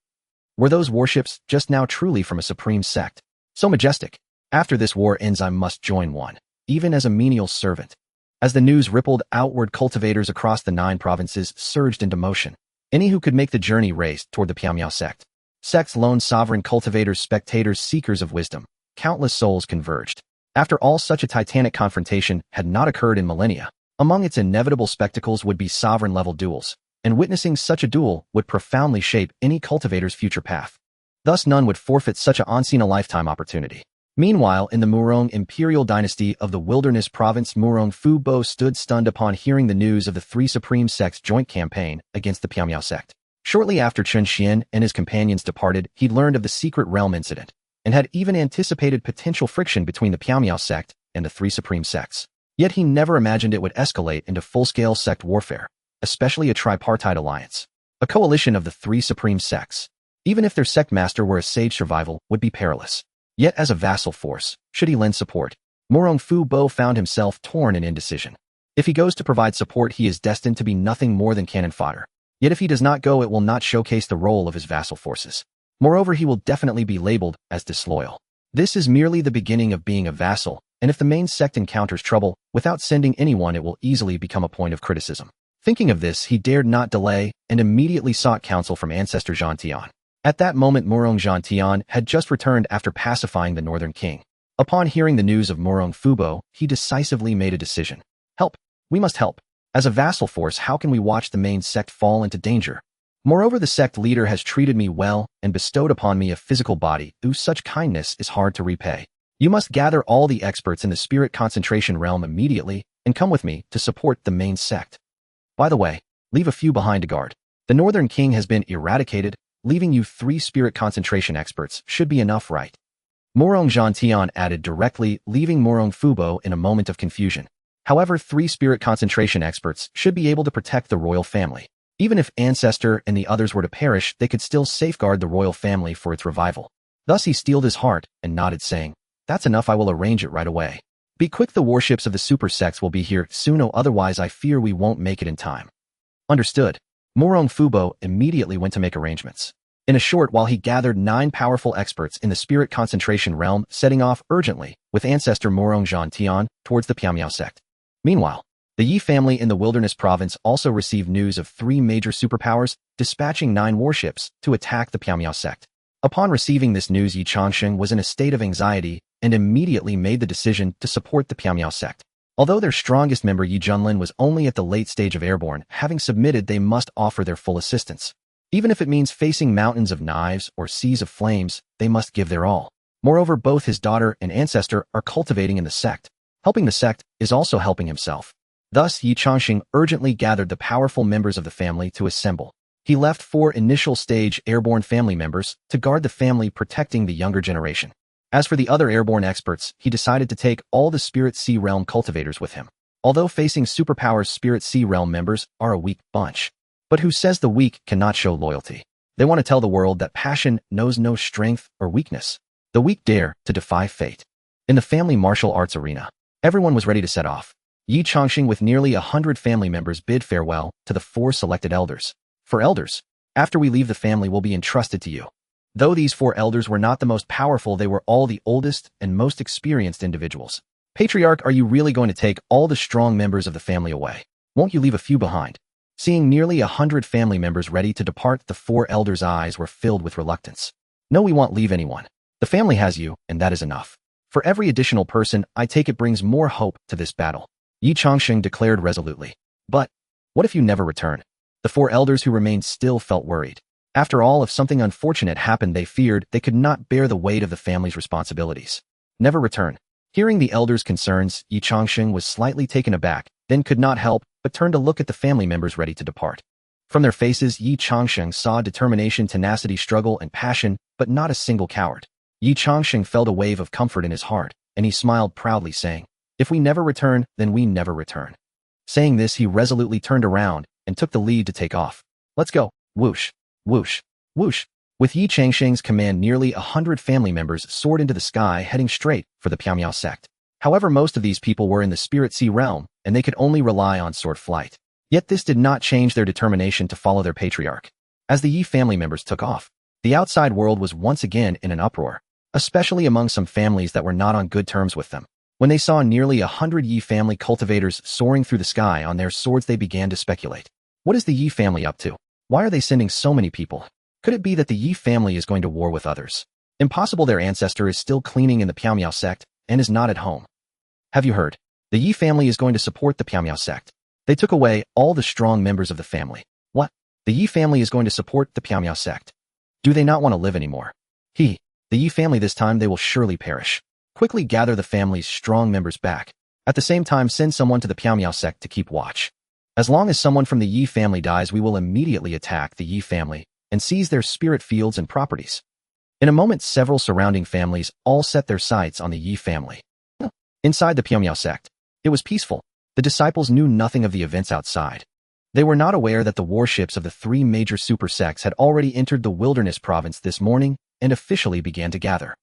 Were those warships just now truly from a supreme sect? So majestic. After this war ends, I must join one, even as a menial servant. As the news rippled outward, cultivators across the 9 provinces surged into motion. Any who could make the journey raced toward the Piao sect. Sect's lone sovereign cultivators, spectators, seekers of wisdom. Countless souls converged. After all, such a titanic confrontation had not occurred in millennia. Among its inevitable spectacles would be sovereign-level duels, and witnessing such a duel would profoundly shape any cultivator's future path. Thus none would forfeit such a once-in-a-lifetime opportunity. Meanwhile, in the Murong imperial dynasty of the wilderness province, Murong Fu Bo stood stunned upon hearing the news of the 3 supreme sects' joint campaign against the Piao sect. Shortly after Chen Xuan and his companions departed, he'd learned of the secret realm incident, and had even anticipated potential friction between the Piao sect and the 3 supreme sects. Yet he never imagined it would escalate into full-scale sect warfare. especially a tripartite alliance, a coalition of the three supreme sects. Even if their sect master were a sage, survival would be perilous. Yet as a vassal force, should he lend support? Morong Fu Bo found himself torn in indecision. If he goes to provide support, he is destined to be nothing more than cannon fodder. Yet if he does not go, it will not showcase the role of his vassal forces. Moreover, he will definitely be labeled as disloyal. This is merely the beginning of being a vassal, and if the main sect encounters trouble, without sending anyone, it will easily become a point of criticism. Thinking of this, he dared not delay and immediately sought counsel from ancestor Zhan Tian. At that moment, Morong Zhan Tian had just returned after pacifying the northern king. Upon hearing the news of Morong Fubo, he decisively made a decision. Help! We must help. As a vassal force, how can we watch the main sect fall into danger? Moreover, the sect leader has treated me well and bestowed upon me a physical body, whose such kindness is hard to repay. You must gather all the experts in the spirit concentration realm immediately and come with me to support the main sect. By the way, leave a few behind to guard. The northern king has been eradicated, leaving you 3 spirit concentration experts should be enough, right? Morong Zhan Tian added directly, leaving Morong Fubo in a moment of confusion. However, 3 spirit concentration experts should be able to protect the royal family. Even if Ancestor and the others were to perish, they could still safeguard the royal family for its revival. Thus he steeled his heart and nodded, saying, "That's enough, I will arrange it right away. Be quick, the warships of the super sects will be here soon, otherwise I fear we won't make it in time." Understood. Morong Fubo immediately went to make arrangements. In a short while he gathered 9 powerful experts in the spirit concentration realm, setting off urgently with Ancestor Morong Zhan Tian towards the Piamiao sect. Meanwhile, the Yi family in the Wilderness province also received news of 3 major superpowers dispatching 9 warships to attack the Piamiao sect. Upon receiving this news, Yi Changsheng was in a state of anxiety and immediately made the decision to support the Piamiao sect. Although their strongest member Yi Junlin was only at the late stage of airborne, having submitted, they must offer their full assistance. Even if it means facing mountains of knives or seas of flames, they must give their all. Moreover, both his daughter and ancestor are cultivating in the sect. Helping the sect is also helping himself. Thus, Yi Changsheng urgently gathered the powerful members of the family to assemble. He left 4 initial stage airborne family members to guard the family, protecting the younger generation. As for the other airborne experts, he decided to take all the Spirit Sea Realm cultivators with him. Although facing superpowers, Spirit Sea Realm members are a weak bunch. But who says the weak cannot show loyalty? They want to tell the world that passion knows no strength or weakness. The weak dare to defy fate. In the family martial arts arena, everyone was ready to set off. Yi Changsheng with nearly 100 family members bid farewell to the 4 selected elders. For elders, after we leave, the family will be entrusted to you. Though these 4 elders were not the most powerful, they were all the oldest and most experienced individuals. Patriarch, are you really going to take all the strong members of the family away? Won't you leave a few behind? Seeing nearly 100 family members ready to depart, the 4 elders' eyes were filled with reluctance. No, we won't leave anyone. The family has you, and that is enough. For every additional person I take, it brings more hope to this battle. Yi Changsheng declared resolutely. But what if you never return? The 4 elders who remained still felt worried. After all, if something unfortunate happened, they feared they could not bear the weight of the family's responsibilities. Never return. Hearing the elders' concerns, Yi Changsheng was slightly taken aback, then could not help but turned to look at the family members ready to depart. From their faces, Yi Changsheng saw determination, tenacity, struggle, and passion, but not a single coward. Yi Changsheng felt a wave of comfort in his heart, and he smiled proudly, saying, "If we never return, then we never return." Saying this, he resolutely turned around and took the lead to take off. Let's go. Whoosh, whoosh, whoosh. With Yi Changsheng's command, nearly 100 family members soared into the sky, heading straight for the Piamiao sect. However, most of these people were in the Spirit Sea realm, and they could only rely on sword flight. Yet this did not change their determination to follow their patriarch. As the Yi family members took off, the outside world was once again in an uproar, especially among some families that were not on good terms with them. When they saw nearly 100 Yi family cultivators soaring through the sky on their swords, they began to speculate. What is the Yi family up to? Why are they sending so many people? Could it be that the Yi family is going to war with others? Impossible, their ancestor is still cleaning in the Piamiao sect and is not at home. Have you heard? The Yi family is going to support the Piamiao sect. They took away all the strong members of the family. What? The Yi family is going to support the Piamiao sect. Do they not want to live anymore? The Yi family, this time they will surely perish. Quickly gather the family's strong members back. At the same time, send someone to the Piamiao sect to keep watch. As long as someone from the Yi family dies, we will immediately attack the Yi family and seize their spirit fields and properties. In a moment, several surrounding families all set their sights on the Yi family. Inside the Piamiao sect, it was peaceful. The disciples knew nothing of the events outside. They were not aware that the warships of the three major super sects had already entered the wilderness province this morning and officially began to gather.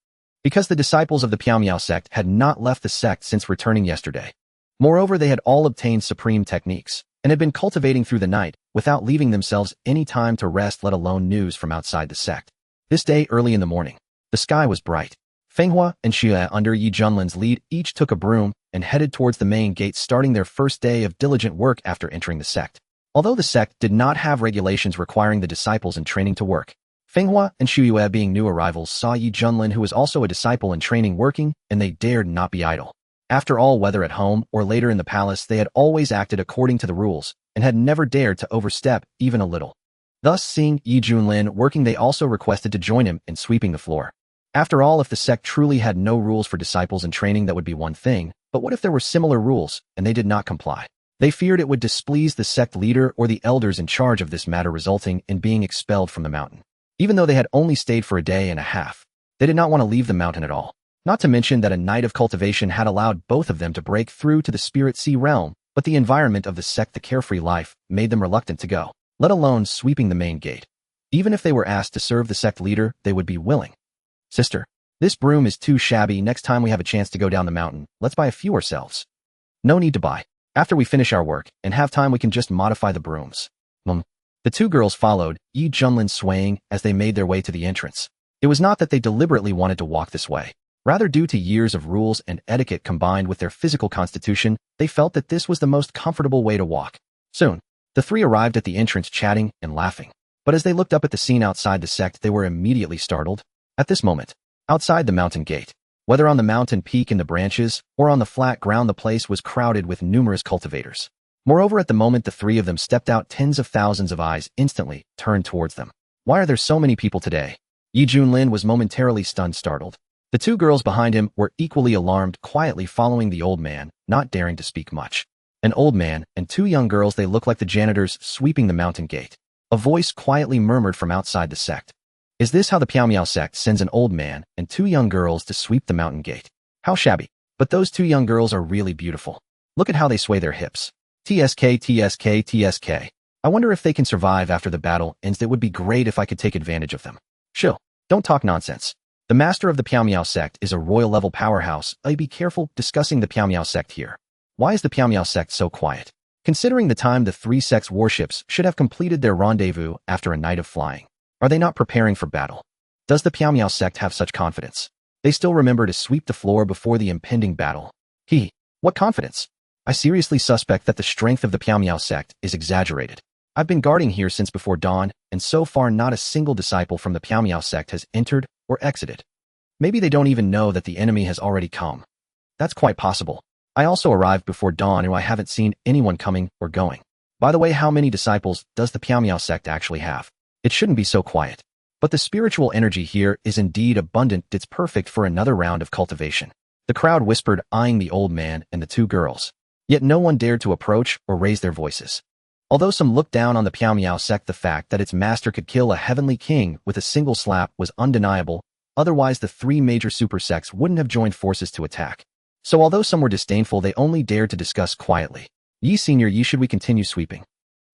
Because the disciples of the Piao sect had not left the sect since returning yesterday. Moreover, they had all obtained supreme techniques and had been cultivating through the night without leaving themselves any time to rest, let alone news from outside the sect. This day, early in the morning, the sky was bright. Fenghua and Xue, under Yi Junlin's lead, each took a broom and headed towards the main gate, starting their first day of diligent work after entering the sect. Although the sect did not have regulations requiring the disciples in training to work, Fenghua and Xue, being new arrivals, saw Yi Junlin, who was also a disciple in training, working, and they dared not be idle. After all, whether at home or later in the palace, they had always acted according to the rules and had never dared to overstep even a little. Thus, seeing Yi Junlin working, they also requested to join him in sweeping the floor. After all, if the sect truly had no rules for disciples in training, that would be one thing, but what if there were similar rules and they did not comply? They feared it would displease the sect leader or the elders in charge of this matter, resulting in being expelled from the mountain. Even though they had only stayed for a day and a half, they did not want to leave the mountain at all. Not to mention that a night of cultivation had allowed both of them to break through to the spirit sea realm, but the environment of the sect, the carefree life, made them reluctant to go, let alone sweeping the main gate. Even if they were asked to serve the sect leader, they would be willing. Sister, this broom is too shabby. Next time we have a chance to go down the mountain, let's buy a few ourselves. No need to buy. After we finish our work and have time, we can just modify the brooms. The two girls followed, Yi Junlin swaying as they made their way to the entrance. It was not that they deliberately wanted to walk this way. Rather, due to years of rules and etiquette combined with their physical constitution, they felt that this was the most comfortable way to walk. Soon, the three arrived at the entrance, chatting and laughing. But as they looked up at the scene outside the sect, they were immediately startled. At this moment, outside the mountain gate, whether on the mountain peak in the branches or on the flat ground, the place was crowded with numerous cultivators. Moreover, at the moment the three of them stepped out, tens of thousands of eyes instantly turned towards them. Why are there so many people today? Yi Junlin was momentarily startled. The two girls behind him were equally alarmed, quietly following the old man, not daring to speak much. An old man and two young girls, they look like the janitors sweeping the mountain gate. A voice quietly murmured from outside the sect. Is this how the Piao sect sends an old man and two young girls to sweep the mountain gate? How shabby. But those two young girls are really beautiful. Look at how they sway their hips. TSK. I wonder if they can survive after the battle ends. It would be great if I could take advantage of them. Chill. Don't talk nonsense. The master of the Piao sect is a royal-level powerhouse. Be careful discussing the Piao sect here. Why is the Piao sect so quiet? Considering the time the three sects' warships should have completed their rendezvous after a night of flying. Are they not preparing for battle? Does the Piao sect have such confidence? They still remember to sweep the floor before the impending battle. What confidence? I seriously suspect that the strength of the Piao sect is exaggerated. I've been guarding here since before dawn, and so far not a single disciple from the Piao sect has entered or exited. Maybe they don't even know that the enemy has already come. That's quite possible. I also arrived before dawn and I haven't seen anyone coming or going. By the way, how many disciples does the Piao sect actually have? It shouldn't be so quiet. But the spiritual energy here is indeed abundant. It's perfect for another round of cultivation. The crowd whispered, eyeing the old man and the two girls. Yet no one dared to approach or raise their voices. Although some looked down on the Piao sect, the fact that its master could kill a heavenly king with a single slap was undeniable. Otherwise, the three major super sects wouldn't have joined forces to attack. So although some were disdainful, they only dared to discuss quietly. Yi Senior, should we continue sweeping?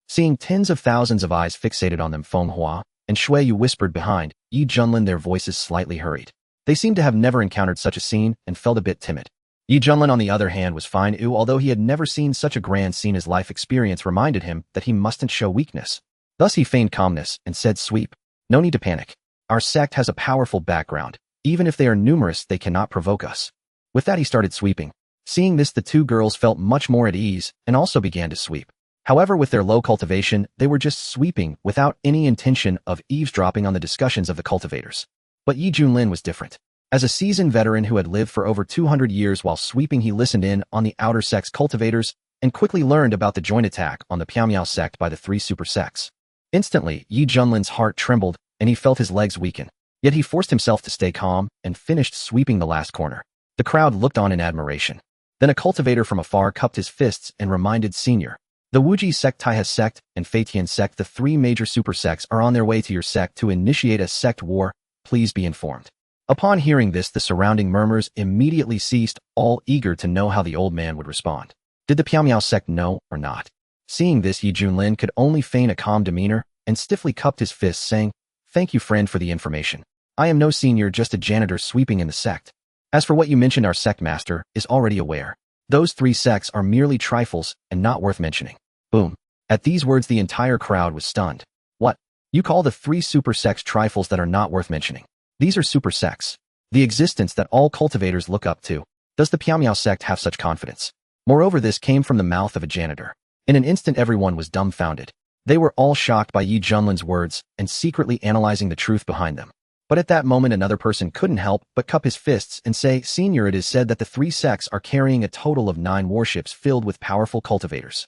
Seeing tens of thousands of eyes fixated on them, Fenghua and Xue whispered behind Yi Junlin, their voices slightly hurried. They seemed to have never encountered such a scene and felt a bit timid. Yi Junlin, on the other hand, was fine, although he had never seen such a grand scene. His life experience reminded him that he mustn't show weakness. Thus he feigned calmness and said, sweep. No need to panic. Our sect has a powerful background. Even if they are numerous, they cannot provoke us. With that, he started sweeping. Seeing this, the two girls felt much more at ease and also began to sweep. However, with their low cultivation, they were just sweeping without any intention of eavesdropping on the discussions of the cultivators. But Yi Junlin was different. As a seasoned veteran who had lived for over 200 years while sweeping, he listened in on the outer sect's cultivators and quickly learned about the joint attack on the Piao sect by the three super sects. Instantly, Yi Junlin's heart trembled and he felt his legs weaken. Yet he forced himself to stay calm and finished sweeping the last corner. The crowd looked on in admiration. Then a cultivator from afar cupped his fists and reminded Senior. The Wuji sect, Taihe sect, and Feitian sect, the three major super sects, are on their way to your sect to initiate a sect war. Please be informed. Upon hearing this, the surrounding murmurs immediately ceased, all eager to know how the old man would respond. Did the Piao sect know or not? Seeing this, Yi Junlin could only feign a calm demeanor and stiffly cupped his fists, saying, "Thank you, friend, for the information. I am no senior, just a janitor sweeping in the sect. As for what you mentioned, our sect master is already aware. Those 3 sects are merely trifles and not worth mentioning." Boom. At these words, the entire crowd was stunned. What? You call the 3 super sects trifles that are not worth mentioning? These are super sects, the existence that all cultivators look up to. Does the Piaomiao sect have such confidence? Moreover, this came from the mouth of a janitor. In an instant, everyone was dumbfounded. They were all shocked by Yi Junlin's words and secretly analyzing the truth behind them. But at that moment, another person couldn't help but cup his fists and say, "Senior, it is said that the 3 sects are carrying a total of 9 warships filled with powerful cultivators.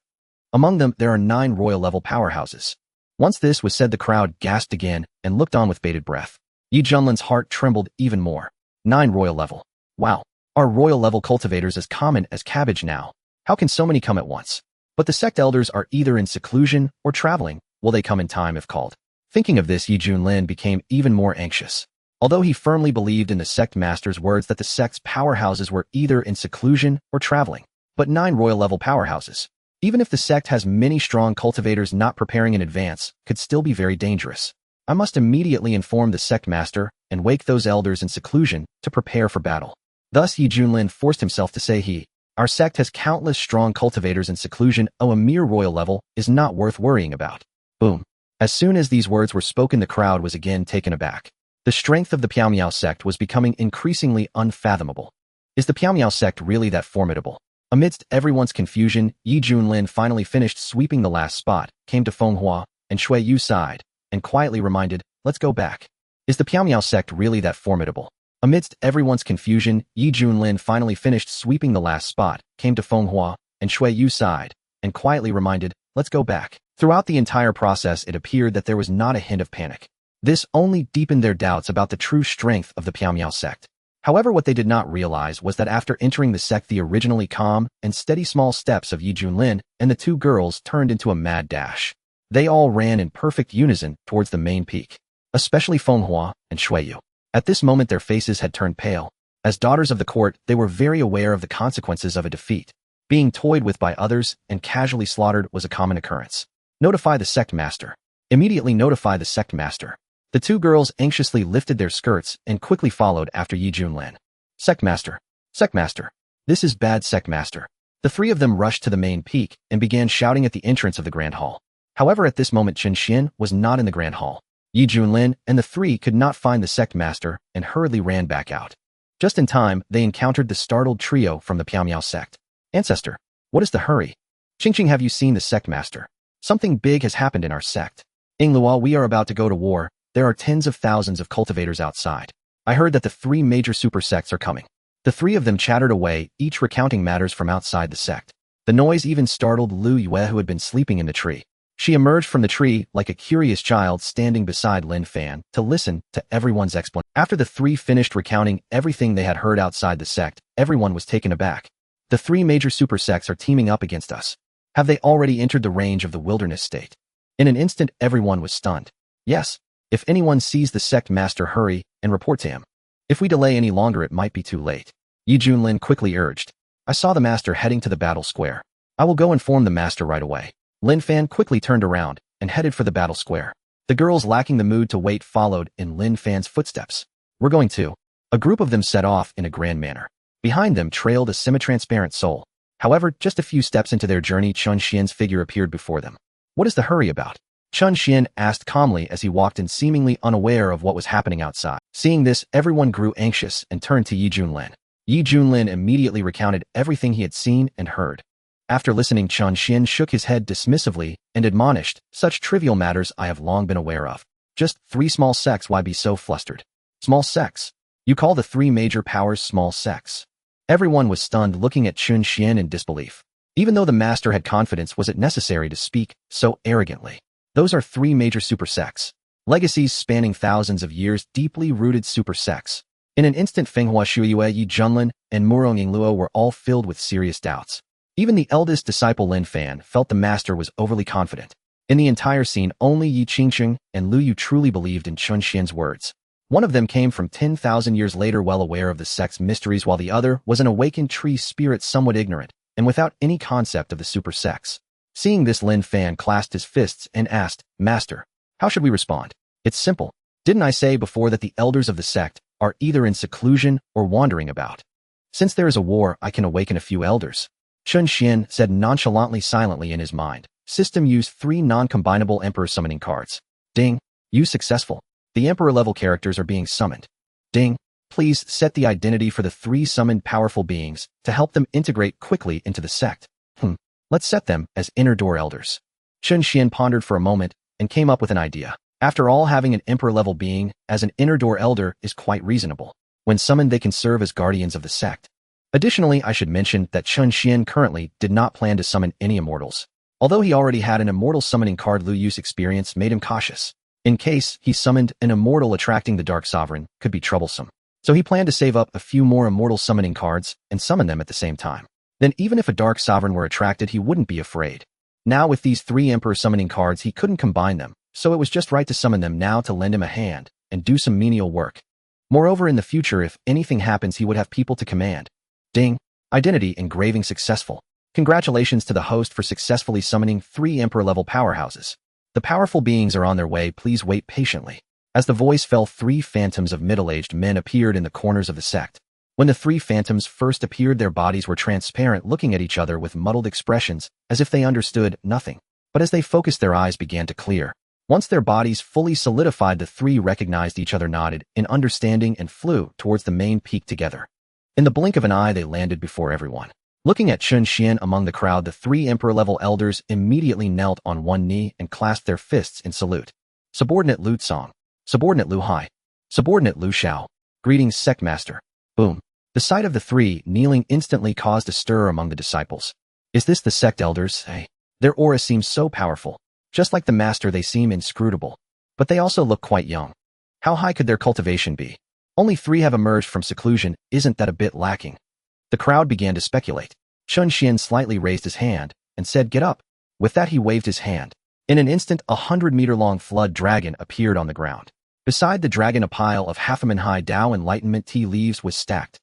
Among them, there are 9 royal-level powerhouses." Once this was said, the crowd gasped again and looked on with bated breath. Yi Junlin's heart trembled even more. 9 royal-level. Wow. Are royal-level cultivators as common as cabbage now? How can so many come at once? But the sect elders are either in seclusion or traveling. Will they come in time if called? Thinking of this, Yi Junlin became even more anxious. Although he firmly believed in the sect master's words that the sect's powerhouses were either in seclusion or traveling, but 9 royal-level powerhouses, even if the sect has many strong cultivators, not preparing in advance could still be very dangerous. I must immediately inform the sect master and wake those elders in seclusion to prepare for battle. Thus, Yi Junlin forced himself to say, "Our sect has countless strong cultivators in seclusion. Oh, a mere royal level is not worth worrying about." Boom. As soon as these words were spoken, the crowd was again taken aback. The strength of the Piaomiao sect was becoming increasingly unfathomable. Is the Piaomiao sect really that formidable? Amidst everyone's confusion, Yi Junlin finally finished sweeping the last spot, came to Feng Hua and Shui Yu side, and quietly reminded, "Let's go back." Is the Piaomiao sect really that formidable? Amidst everyone's confusion, Yi Junlin finally finished sweeping the last spot, came to Feng Hua and Shui Yu side, and quietly reminded, "Let's go back." Throughout the entire process, it appeared that there was not a hint of panic. This only deepened their doubts about the true strength of the Piaomiao sect. However, what they did not realize was that after entering the sect, the originally calm and steady small steps of Yi Junlin and the 2 girls turned into a mad dash. They all ran in perfect unison towards the main peak, especially Feng Hua and Shui Yu. At this moment, their faces had turned pale. As daughters of the court, they were very aware of the consequences of a defeat. Being toyed with by others and casually slaughtered was a common occurrence. Notify the sect master. Immediately notify the sect master. The 2 girls anxiously lifted their skirts and quickly followed after Yi Junlin. Sect master. Sect master. This is bad, sect master. The 3 of them rushed to the main peak and began shouting at the entrance of the grand hall. However, at this moment, Chen Xuan was not in the grand hall. Yi Junlin and the 3 could not find the sect master and hurriedly ran back out. Just in time, they encountered the startled trio from the Piaomiao sect. "Ancestor, what is the hurry? Qingqing, have you seen the sect master? Something big has happened in our sect. Inglua, we are about to go to war. There are tens of thousands of cultivators outside. I heard that the 3 major super sects are coming." The 3 of them chattered away, each recounting matters from outside the sect. The noise even startled Lu Yue, who had been sleeping in the tree. She emerged from the tree like a curious child standing beside Lin Fan to listen to everyone's explanation. After the 3 finished recounting everything they had heard outside the sect, everyone was taken aback. "The 3 major super sects are teaming up against us. Have they already entered the range of the wilderness state?" In an instant, everyone was stunned. "Yes. If anyone sees the sect master, hurry and report to him. If we delay any longer, it might be too late." Yi Junlin quickly urged. "I saw the master heading to the battle square. I will go inform the master right away." Lin Fan quickly turned around and headed for the battle square. The girls, lacking the mood to wait, followed in Lin Fan's footsteps. "We're going to." A group of them set off in a grand manner. Behind them trailed a semi-transparent soul. However, just a few steps into their journey, Chen Xuan's figure appeared before them. "What is the hurry about?" Chen Xuan asked calmly as he walked in, seemingly unaware of what was happening outside. Seeing this, everyone grew anxious and turned to Yi Junlin. Yi Junlin immediately recounted everything he had seen and heard. After listening, Chen Xuan shook his head dismissively and admonished, "Such trivial matters I have long been aware of. Just 3 small sects, why be so flustered? Small sects? You call the 3 major powers small sects?" Everyone was stunned, looking at Chen Xuan in disbelief. Even though the master had confidence, was it necessary to speak so arrogantly? Those are 3 major super sects. Legacies spanning thousands of years, deeply rooted super sects. In an instant, Feng Hua, Shui Yue, Yi Junlin, and Murong Yingluo were all filled with serious doubts. Even the eldest disciple Lin Fan felt the master was overly confident. In the entire scene, only Yi Qingqing and Lu Yu truly believed in Chen Xuan's words. One of them came from 10,000 years later, well aware of the sect's mysteries, while the other was an awakened tree spirit, somewhat ignorant and without any concept of the super sects. Seeing this, Lin Fan clasped his fists and asked, Master, how should we respond? It's simple. Didn't I say before that the elders of the sect are either in seclusion or wandering about? Since there is a war, I can awaken a few elders. Chen Xuan said nonchalantly, silently in his mind. System use 3 non-combinable Emperor summoning cards. Ding. Use successful. The Emperor-level characters are being summoned. Ding. Please set the identity for the 3 summoned powerful beings to help them integrate quickly into the sect. Let's set them as inner door elders. Chen Xuan pondered for a moment and came up with an idea. After all, having an Emperor-level being as an inner door elder is quite reasonable. When summoned, they can serve as guardians of the sect. Additionally, I should mention that Chen Xuan currently did not plan to summon any immortals. Although he already had an immortal summoning card, Lu Yu's experience made him cautious. In case he summoned an immortal, attracting the Dark Sovereign could be troublesome. So he planned to save up a few more immortal summoning cards and summon them at the same time. Then even if a Dark Sovereign were attracted, he wouldn't be afraid. Now with these 3 Emperor summoning cards, he couldn't combine them, so it was just right to summon them now to lend him a hand and do some menial work. Moreover, in the future, if anything happens, he would have people to command. Ding. Identity engraving successful. Congratulations to the host for successfully summoning 3 Emperor-level powerhouses. The powerful beings are on their way. Please wait patiently. As the voice fell, 3 phantoms of middle-aged men appeared in the corners of the sect. When the 3 phantoms first appeared, their bodies were transparent, looking at each other with muddled expressions, as if they understood nothing. But as they focused, their eyes began to clear. Once their bodies fully solidified, the 3 recognized each other, nodded in understanding, and flew towards the main peak together. In the blink of an eye, they landed before everyone. Looking at Chen Xuan among the crowd, the 3 Emperor-level elders immediately knelt on one knee and clasped their fists in salute. Subordinate Lu Tsong. Subordinate Lu Hai. Subordinate Lu Xiao. Greetings, Sect Master. Boom. The sight of the 3 kneeling instantly caused a stir among the disciples. Is this the sect elders? Hey. Their aura seems so powerful. Just like the master, they seem inscrutable. But they also look quite young. How high could their cultivation be? Only 3 have emerged from seclusion. Isn't that a bit lacking? The crowd began to speculate. Chen Xuan slightly raised his hand and said, Get up. With that, he waved his hand. In an instant, a 100-meter-long flood dragon appeared on the ground. Beside the dragon, a pile of half-a-man-high Tao Enlightenment tea leaves was stacked.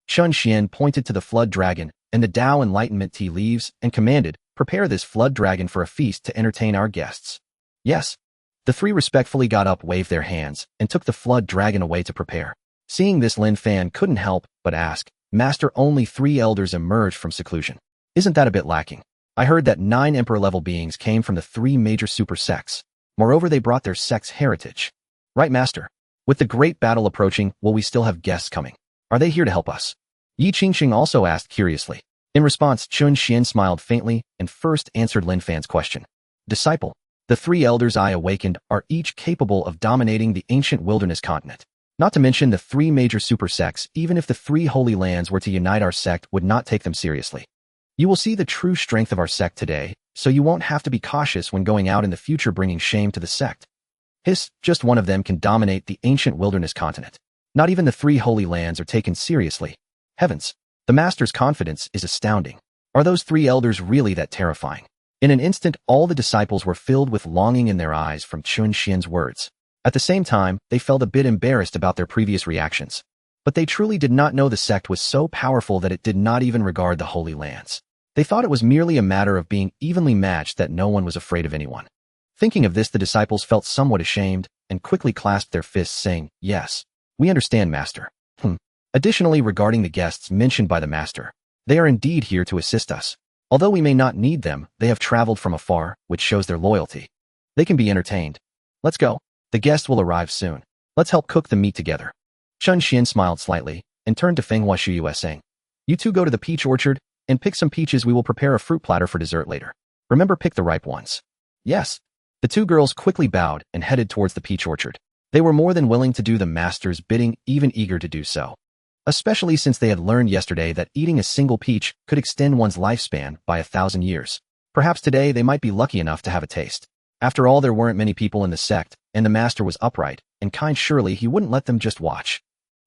Chen Xuan pointed to the flood dragon and the Tao Enlightenment tea leaves and commanded, Prepare this flood dragon for a feast to entertain our guests. Yes. The 3 respectfully got up, waved their hands, and took the flood dragon away to prepare. Seeing this, Lin Fan couldn't help but ask, Master, only 3 elders emerged from seclusion. Isn't that a bit lacking? I heard that 9 Emperor-level beings came from the 3 major super sects. Moreover, they brought their sect's heritage. Right, Master. With the great battle approaching, will we still have guests coming? Are they here to help us? Yi Qingxing also asked curiously. In response, Chen Xuan smiled faintly and first answered Lin Fan's question. Disciple, the 3 elders I awakened are each capable of dominating the ancient wilderness continent. Not to mention the 3 major super sects. Even if the 3 holy lands were to unite, our sect would not take them seriously. You will see the true strength of our sect today, so you won't have to be cautious when going out in the future bringing shame to the sect. Just one of them can dominate the ancient wilderness continent. Not even the 3 holy lands are taken seriously. Heavens, the master's confidence is astounding. Are those 3 elders really that terrifying? In an instant, all the disciples were filled with longing in their eyes from Chen Xuan's words. At the same time, they felt a bit embarrassed about their previous reactions. But they truly did not know the sect was so powerful that it did not even regard the holy lands. They thought it was merely a matter of being evenly matched, that no one was afraid of anyone. Thinking of this, the disciples felt somewhat ashamed and quickly clasped their fists, saying, Yes, we understand, Master. Additionally, regarding the guests mentioned by the Master, they are indeed here to assist us. Although we may not need them, they have traveled from afar, which shows their loyalty. They can be entertained. Let's go. The guests will arrive soon. Let's help cook the meat together. Chen Xuan smiled slightly and turned to Feng Huashu, saying, You 2 go to the peach orchard and pick some peaches. We will prepare a fruit platter for dessert later. Remember, pick the ripe ones. Yes. The 2 girls quickly bowed and headed towards the peach orchard. They were more than willing to do the master's bidding, even eager to do so. Especially since they had learned yesterday that eating a single peach could extend one's lifespan by 1,000 years. Perhaps today they might be lucky enough to have a taste. After all, there weren't many people in the sect, and the master was upright and kind. Surely he wouldn't let them just watch.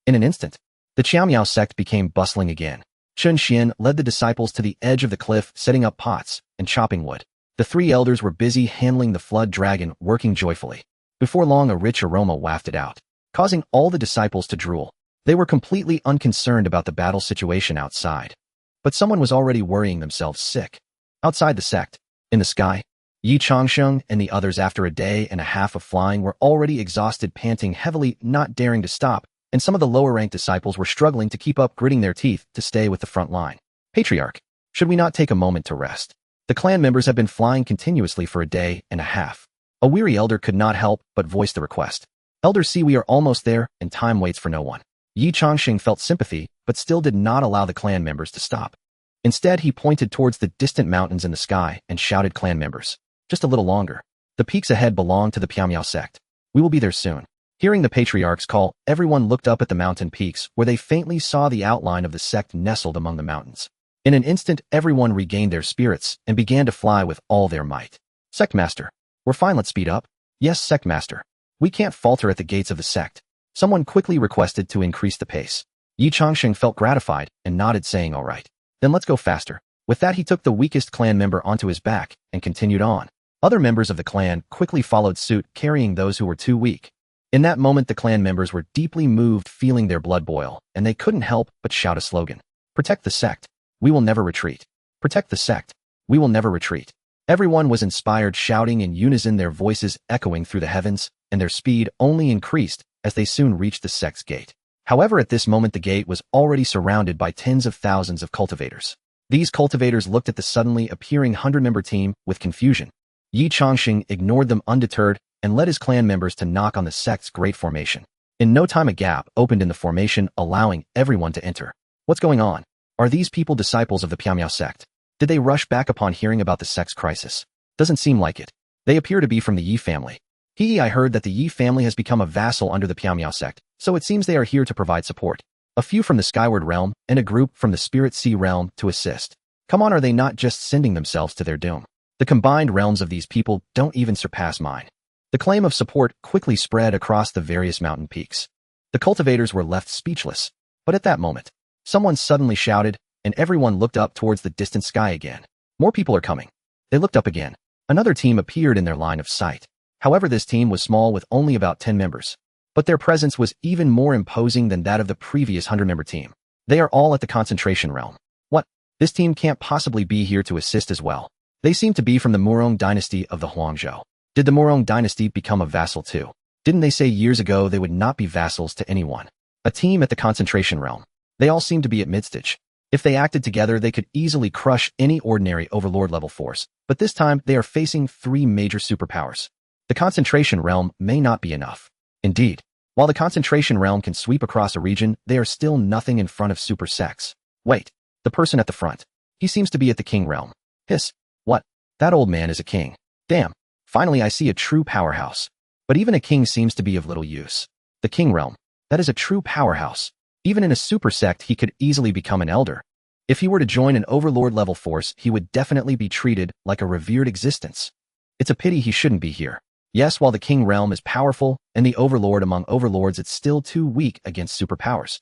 In an instant, the Qiaomiao sect became bustling again. Chen Xuan led the disciples to the edge of the cliff, setting up pots and chopping wood. The 3 elders were busy handling the flood dragon, working joyfully. Before long, a rich aroma wafted out, causing all the disciples to drool. They were completely unconcerned about the battle situation outside. But someone was already worrying themselves sick. Outside the sect, In the sky, Yi Changsheng and the others after a day and a half of flying were already exhausted, panting heavily, not daring to stop, and some of the lower-ranked disciples were struggling to keep up, gritting their teeth to stay with the front line. Patriarch, should we not take a moment to rest? The clan members have been flying continuously for a day and a half. A weary elder could not help but voice the request. Elders, see, we are almost there, and time waits for no one. Yi Changsheng felt sympathy, but still did not allow the clan members to stop. Instead, he pointed towards the distant mountains in the sky and shouted, clan members, just a little longer. The peaks ahead belong to the Piamiao sect. We will be there soon. Hearing the patriarch's call, everyone looked up at the mountain peaks, where they faintly saw the outline of the sect nestled among the mountains. In an instant, everyone regained their spirits and began to fly with all their might. Sect Master, we're fine, let's speed up. Yes, Sect Master. We can't falter at the gates of the sect. Someone quickly requested to increase the pace. Yi Changsheng felt gratified and nodded, saying, all right. Then let's go faster. With that, he took the weakest clan member onto his back and continued on. Other members of the clan quickly followed suit, carrying those who were too weak. In that moment, the clan members were deeply moved, feeling their blood boil, and they couldn't help but shout a slogan. Protect the sect. We will never retreat. Protect the sect. We will never retreat. Everyone was inspired, shouting in unison, their voices echoing through the heavens, and their speed only increased as they soon reached the sect's gate. However, at this moment, the gate was already surrounded by tens of thousands of cultivators. These cultivators looked at the suddenly appearing 100-member team with confusion. Yi Changsheng ignored them undeterred and led his clan members to knock on the sect's great formation. In no time, a gap opened in the formation, allowing everyone to enter. What's going on? Are these people disciples of the Piamiao sect? Did they rush back upon hearing about the sect's crisis? Doesn't seem like it. They appear to be from the Yi family. I heard that the Yi family has become a vassal under the Piamiao sect, so it seems they are here to provide support. A few from the Skyward Realm and a group from the Spirit Sea Realm to assist. Come on, are they not just sending themselves to their doom? The combined realms of these people don't even surpass mine. The claim of support quickly spread across the various mountain peaks. The cultivators were left speechless, but at that moment, someone suddenly shouted, and everyone looked up towards the distant sky again. More people are coming. They looked up again. Another team appeared in their line of sight. However, this team was small with only about 10 members. But their presence was even more imposing than that of the previous 100-member team. They are all at the concentration realm. What? This team can't possibly be here to assist as well. They seem to be from the Murong dynasty of the Huangzhou. Did the Murong dynasty become a vassal too? Didn't they say years ago they would not be vassals to anyone? A team at the concentration realm. They all seem to be at mid-stage. If they acted together, they could easily crush any ordinary overlord-level force. But this time, they are facing 3 major superpowers. The concentration realm may not be enough. Indeed, while the concentration realm can sweep across a region, they are still nothing in front of super sects. Wait, the person at the front. He seems to be at the king realm. Hiss. What? That old man is a king. Damn. Finally, I see a true powerhouse. But even a king seems to be of little use. The king realm. That is a true powerhouse. Even in a super sect, he could easily become an elder. If he were to join an overlord-level force, he would definitely be treated like a revered existence. It's a pity he shouldn't be here. Yes, while the king realm is powerful, and the overlord among overlords, it's still too weak against superpowers.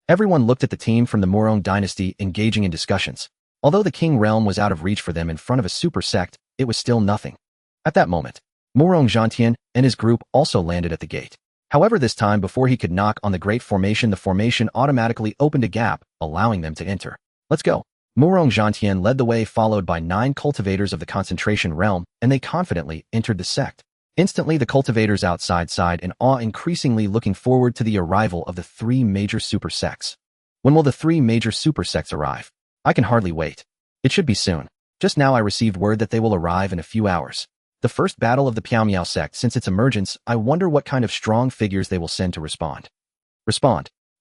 Everyone looked at the team from the Murong dynasty engaging in discussions. Although the king realm was out of reach for them in front of a super sect, it was still nothing. At that moment, Murong Zhantian and his group also landed at the gate. However, this time, before he could knock on the great formation, the formation automatically opened a gap, allowing them to enter. Let's go. Murong Zhantian led the way, followed by 9 cultivators of the concentration realm, and they confidently entered the sect. Instantly, the cultivators outside sighed in awe, increasingly looking forward to the arrival of the 3 major super sects. When will the 3 major super sects arrive? I can hardly wait. It should be soon. Just now I received word that they will arrive in a few hours. The first battle of the Piamiao sect since its emergence. I wonder what kind of strong figures they will send to respond.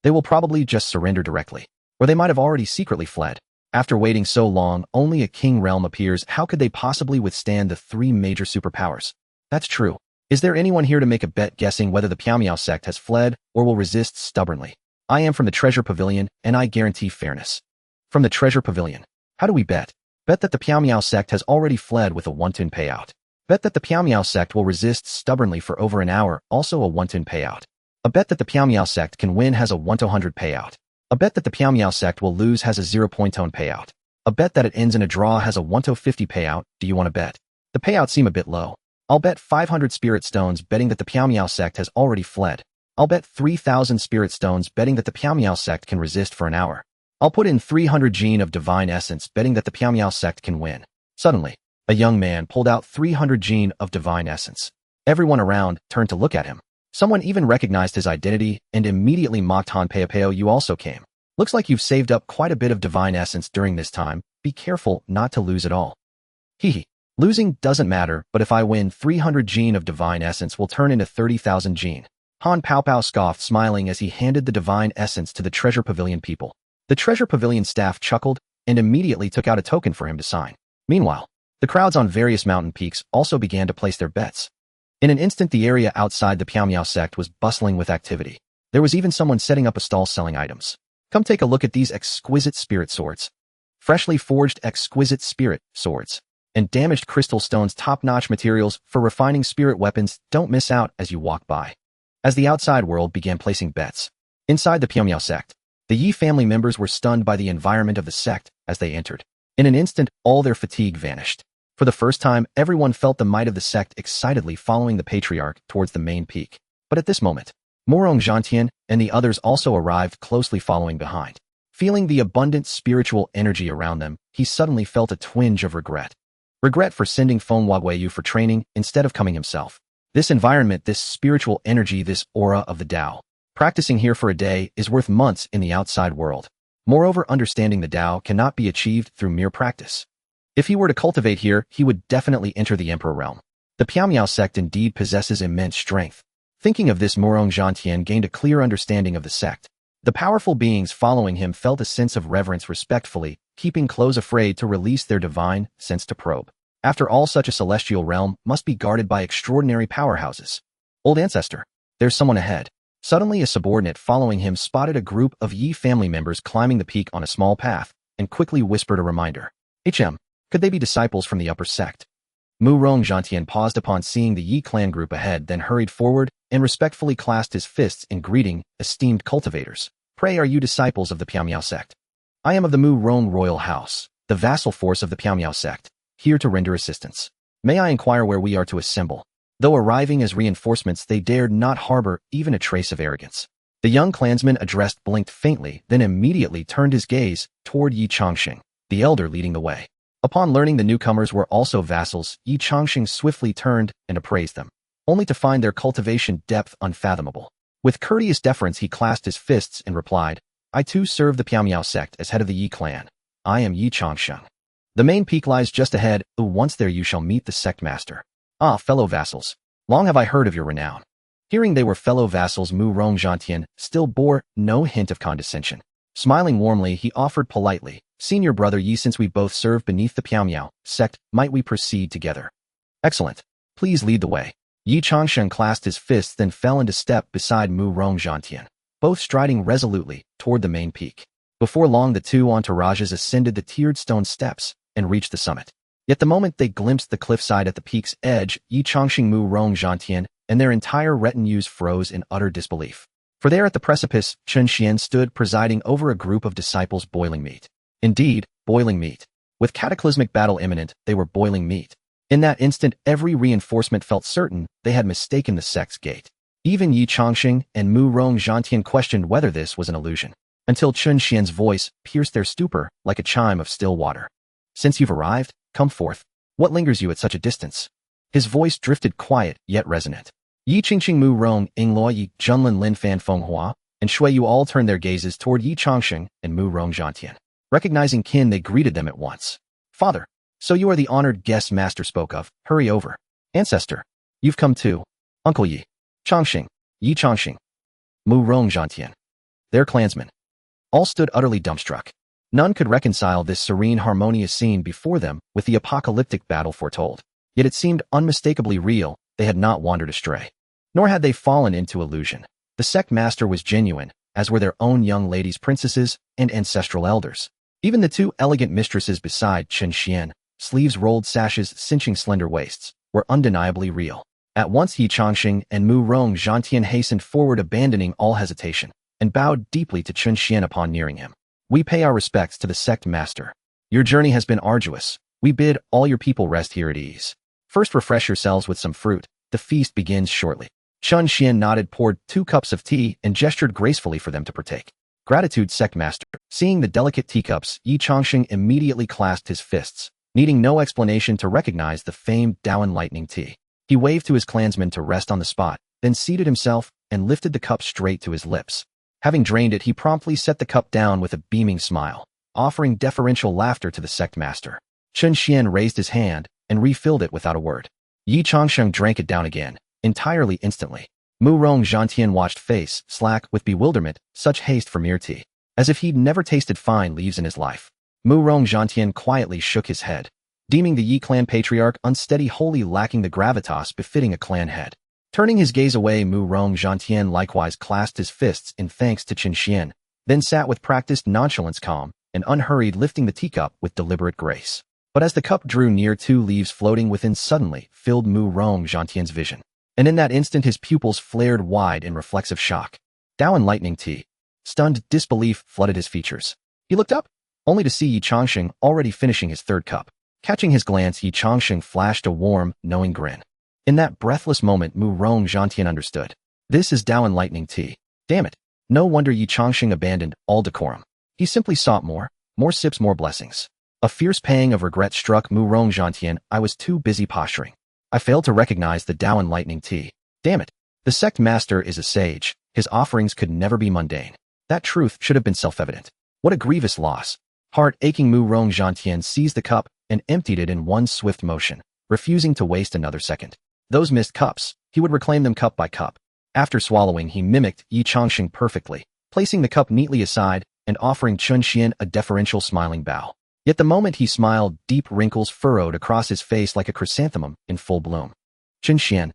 They will probably just surrender directly. Or they might have already secretly fled. After waiting so long, only a king realm appears. How could they possibly withstand the 3 major superpowers? That's true. Is there anyone here to make a bet guessing whether the Piamiao sect has fled or will resist stubbornly? I am from the Treasure Pavilion, and I guarantee fairness. From the Treasure Pavilion. How do we bet? Bet that the Piamiao sect has already fled with a 1-ton payout. Bet that the Piamiao sect will resist stubbornly for over an hour, also a 1-ton payout. A bet that the Piamiao sect can win has a 1-to-100 payout. A bet that the Piamiao sect will lose has a 0-point-ton payout. A bet that it ends in a draw has a 1-to-50 payout. Do you want to bet? The payouts seem a bit low. I'll bet 500 spirit stones betting that the Piamiao sect has already fled. I'll bet 3,000 spirit stones betting that the Piamiao sect can resist for an hour. I'll put in 300 gene of divine essence betting that the Piamiao sect can win. Suddenly, A young man pulled out 300 gene of divine essence. Everyone around turned to look at him. Someone even recognized his identity and immediately mocked Han Peopeo. You also came. Looks like you've saved up quite a bit of divine essence during this time. Be careful not to lose it all. Hehe. Losing doesn't matter, but if I win 300 gene of divine essence will turn into 30,000 gene. Han Paopao scoffed, smiling as he handed the divine essence to the Treasure Pavilion people. The Treasure Pavilion staff chuckled and immediately took out a token for him to sign. Meanwhile, the crowds on various mountain peaks also began to place their bets. In an instant, the area outside the Piao sect was bustling with activity. There was even someone setting up a stall selling items. Come take a look at these exquisite spirit swords. Freshly forged exquisite spirit swords. And damaged crystal stones, top-notch materials for refining spirit weapons. Don't miss out as you walk by. As the outside world began placing bets. Inside the Piao sect, the Yi family members were stunned by the environment of the sect as they entered. In an instant, all their fatigue vanished. For the first time, everyone felt the might of the sect excitedly following the patriarch towards the main peak. But at this moment, Morong Zhantian and the others also arrived, closely following behind. Feeling the abundant spiritual energy around them, he suddenly felt a twinge of regret. Regret for sending Feng Waguiyu for training instead of coming himself. This environment, this spiritual energy, this aura of the Tao. Practicing here for a day is worth months in the outside world. Moreover, understanding the Tao cannot be achieved through mere practice. If he were to cultivate here, he would definitely enter the Emperor realm. The Piao sect indeed possesses immense strength. Thinking of this, Morong Zhantian gained a clear understanding of the sect. The powerful beings following him felt a sense of reverence, respectfully, keeping close, afraid to release their divine sense to probe. After all, such a celestial realm must be guarded by extraordinary powerhouses. Old ancestor, there's someone ahead. Suddenly, a subordinate following him spotted a group of Yi family members climbing the peak on a small path and quickly whispered a reminder. Could they be disciples from the upper sect? Morong Zhantian paused upon seeing the Yi clan group ahead, then hurried forward and respectfully clasped his fists in greeting. Esteemed cultivators, pray, are you disciples of the Piao sect? I am of the Morong royal house, the vassal force of the Piao sect, here to render assistance. May I inquire where we are to assemble? Though arriving as reinforcements, they dared not harbor even a trace of arrogance. The young clansman addressed blinked faintly, then immediately turned his gaze toward Yi Changxing, the elder leading the way. Upon learning the newcomers were also vassals, Yi Changxing swiftly turned and appraised them, only to find their cultivation depth unfathomable. With courteous deference, he clasped his fists and replied, I too serve the Piao sect as head of the Yi clan. I am Yi Changxing. The main peak lies just ahead. Once there you shall meet the sect master. Ah, fellow vassals, long have I heard of your renown. Hearing they were fellow vassals, Morong Zhantian still bore no hint of condescension. Smiling warmly, he offered politely, Senior brother Yi, since we both serve beneath the Piao sect, might we proceed together? Excellent. Please lead the way. Yi Changxing clasped his fists, then fell into step beside Morong Zhantian, both striding resolutely toward the main peak. Before long, the two entourages ascended the tiered stone steps and reached the summit. Yet the moment they glimpsed the cliffside at the peak's edge, Yi Changxing, Morong Zhantian, and their entire retinues froze in utter disbelief. For there at the precipice, Chen Xuan stood presiding over a group of disciples boiling meat. Indeed, boiling meat. With cataclysmic battle imminent, they were boiling meat. In that instant, every reinforcement felt certain they had mistaken the sect's gate. Even Yi Changxing and Morong Zhantian questioned whether this was an illusion, until Chen Xuan's voice pierced their stupor like a chime of still water. Since you've arrived, come forth. What lingers you at such a distance? His voice drifted quiet yet resonant. Yi Qingqing, Morong, Ingluo Yi, Junlin Linfan Fenghua, and Shui Yu all turned their gazes toward Yi Changxing and Morong Zhantian. Recognizing kin, they greeted them at once. Father, so you are the honored guest master spoke of. Hurry over. Ancestor, you've come too. Uncle Yi. Changxing, Yi Changxing, Morong Zhantian. Their clansmen. All stood utterly dumbstruck. None could reconcile this serene, harmonious scene before them with the apocalyptic battle foretold. Yet it seemed unmistakably real. They had not wandered astray. Nor had they fallen into illusion. The sect master was genuine, as were their own young ladies, princesses, and ancestral elders. Even the two elegant mistresses beside Chen Xuan, sleeves rolled, sashes cinching slender waists, were undeniably real. At once Yi Changxing and Morong Zhantian hastened forward, abandoning all hesitation, and bowed deeply to Chen Xuan upon nearing him. We pay our respects to the sect master. Your journey has been arduous. We bid all your people rest here at ease. First refresh yourselves with some fruit. The feast begins shortly. Chen Xuan nodded, poured 2 cups of tea, and gestured gracefully for them to partake. Gratitude, sect master. Seeing the delicate teacups, Yi Changxing immediately clasped his fists, needing no explanation to recognize the famed Daoan lightning tea. He waved to his clansmen to rest on the spot, then seated himself and lifted the cup straight to his lips. Having drained it, he promptly set the cup down with a beaming smile, offering deferential laughter to the sect master. Chen Xuan raised his hand and refilled it without a word. Yi Changsheng drank it down again, entirely instantly. Mu Rong Zhantian watched face slack with bewilderment, such haste for mere tea, as if he'd never tasted fine leaves in his life. Mu Rong Zhantian quietly shook his head, deeming the Yi clan patriarch unsteady, wholly lacking the gravitas befitting a clan head. Turning his gaze away, Mu Rong Zhantian likewise clasped his fists in thanks to Chen Xuan, then sat with practiced nonchalance, calm and unhurried, lifting the teacup with deliberate grace. But as the cup drew near, 2 leaves floating within suddenly filled Mu Rong Zhantian's vision. And in that instant his pupils flared wide in reflexive shock. Daoan lightning tea. Stunned disbelief flooded his features. He looked up, only to see Yi Changsheng already finishing his 3rd cup. Catching his glance, Yi Changsheng flashed a warm, knowing grin. In that breathless moment, Mu Rong Zhantian understood. This is Daoan lightning tea. Damn it. No wonder Yi Changsheng abandoned all decorum. He simply sought more sips, more blessings. A fierce pang of regret struck Mu Rong Zhantian. I was too busy posturing. I failed to recognize the Daoan lightning tea. Damn it. The sect master is a sage. His offerings could never be mundane. That truth should have been self-evident. What a grievous loss. Heart-aching, Mu Rong Zhantian seized the cup and emptied it in one swift motion, refusing to waste another second. Those missed cups, he would reclaim them cup by cup. After swallowing, he mimicked Yi Changsheng perfectly, placing the cup neatly aside and offering Chen Xuan a deferential smiling bow. Yet the moment he smiled, deep wrinkles furrowed across his face like a chrysanthemum in full bloom. Chen Xuan.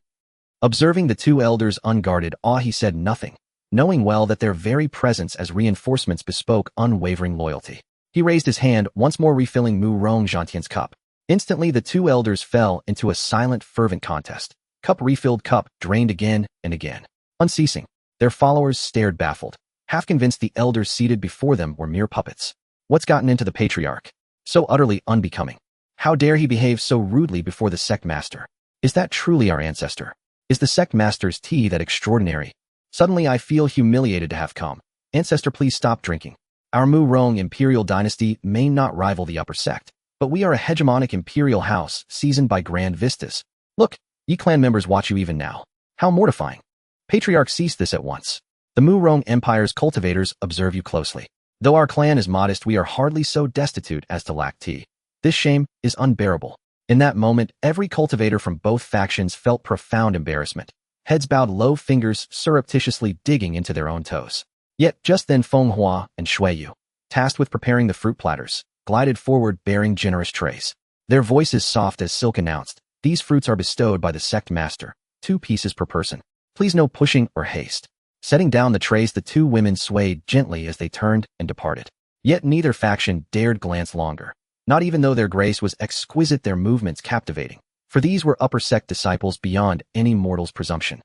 Observing the 2 elders' unguarded awe, he said nothing, knowing well that their very presence as reinforcements bespoke unwavering loyalty. He raised his hand, once more refilling Mu Rong Zhantian's cup. Instantly the 2 elders fell into a silent, fervent contest. Cup refilled, cup drained again and again. Unceasing. Their followers stared baffled, half convinced the elders seated before them were mere puppets. What's gotten into the patriarch? So utterly unbecoming. How dare he behave so rudely before the sect master? Is that truly our ancestor? Is the sect master's tea that extraordinary? Suddenly I feel humiliated to have come. Ancestor, please stop drinking. Our Mu Rong imperial dynasty may not rival the upper sect, but we are a hegemonic imperial house seasoned by grand vistas. Look, Yi clan members watch you even now. How mortifying. Patriarch, cease this at once. The Mu Rong Empire's cultivators observe you closely. Though our clan is modest, we are hardly so destitute as to lack tea. This shame is unbearable. In that moment, every cultivator from both factions felt profound embarrassment. Heads bowed low, fingers surreptitiously digging into their own toes. Yet just then Feng Hua and Shui Yu, tasked with preparing the fruit platters, glided forward bearing generous trays. Their voices soft as silk announced, these fruits are bestowed by the sect master, 2 pieces per person. Please no pushing or haste. Setting down the trays, the 2 women swayed gently as they turned and departed. Yet neither faction dared glance longer. Not even though their grace was exquisite, their movements captivating. For these were upper sect disciples beyond any mortal's presumption.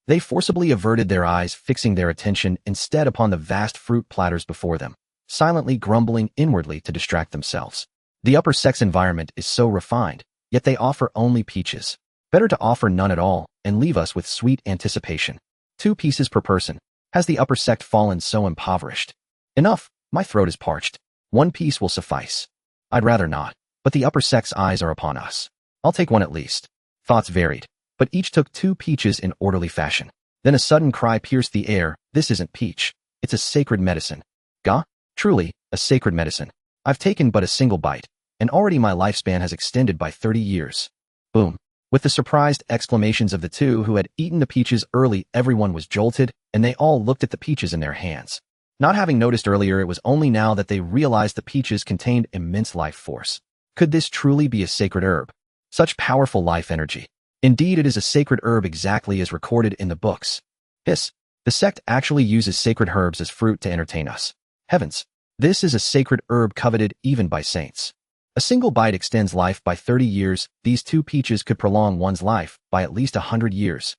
They forcibly averted their eyes, fixing their attention instead upon the vast fruit platters before them, silently grumbling inwardly to distract themselves. The upper sect's environment is so refined, yet they offer only peaches. Better to offer none at all and leave us with sweet anticipation. 2 pieces per person. Has the upper sect fallen so impoverished? Enough, my throat is parched. 1 piece will suffice. I'd rather not, but the upper sect's eyes are upon us. I'll take 1 at least. Thoughts varied, but each took 2 peaches in orderly fashion. Then a sudden cry pierced the air. This isn't peach. It's a sacred medicine. Gah? Truly, a sacred medicine. I've taken but a single bite, and already my lifespan has extended by 30 years. Boom. With the surprised exclamations of the 2 who had eaten the peaches early, everyone was jolted, and they all looked at the peaches in their hands. Not having noticed earlier, it was only now that they realized the peaches contained immense life force. Could this truly be a sacred herb? Such powerful life energy. Indeed, it is a sacred herb exactly as recorded in the books. Hiss. The sect actually uses sacred herbs as fruit to entertain us. Heavens. This is a sacred herb coveted even by saints. A single bite extends life by 30 years. These 2 peaches could prolong one's life by at least 100 years.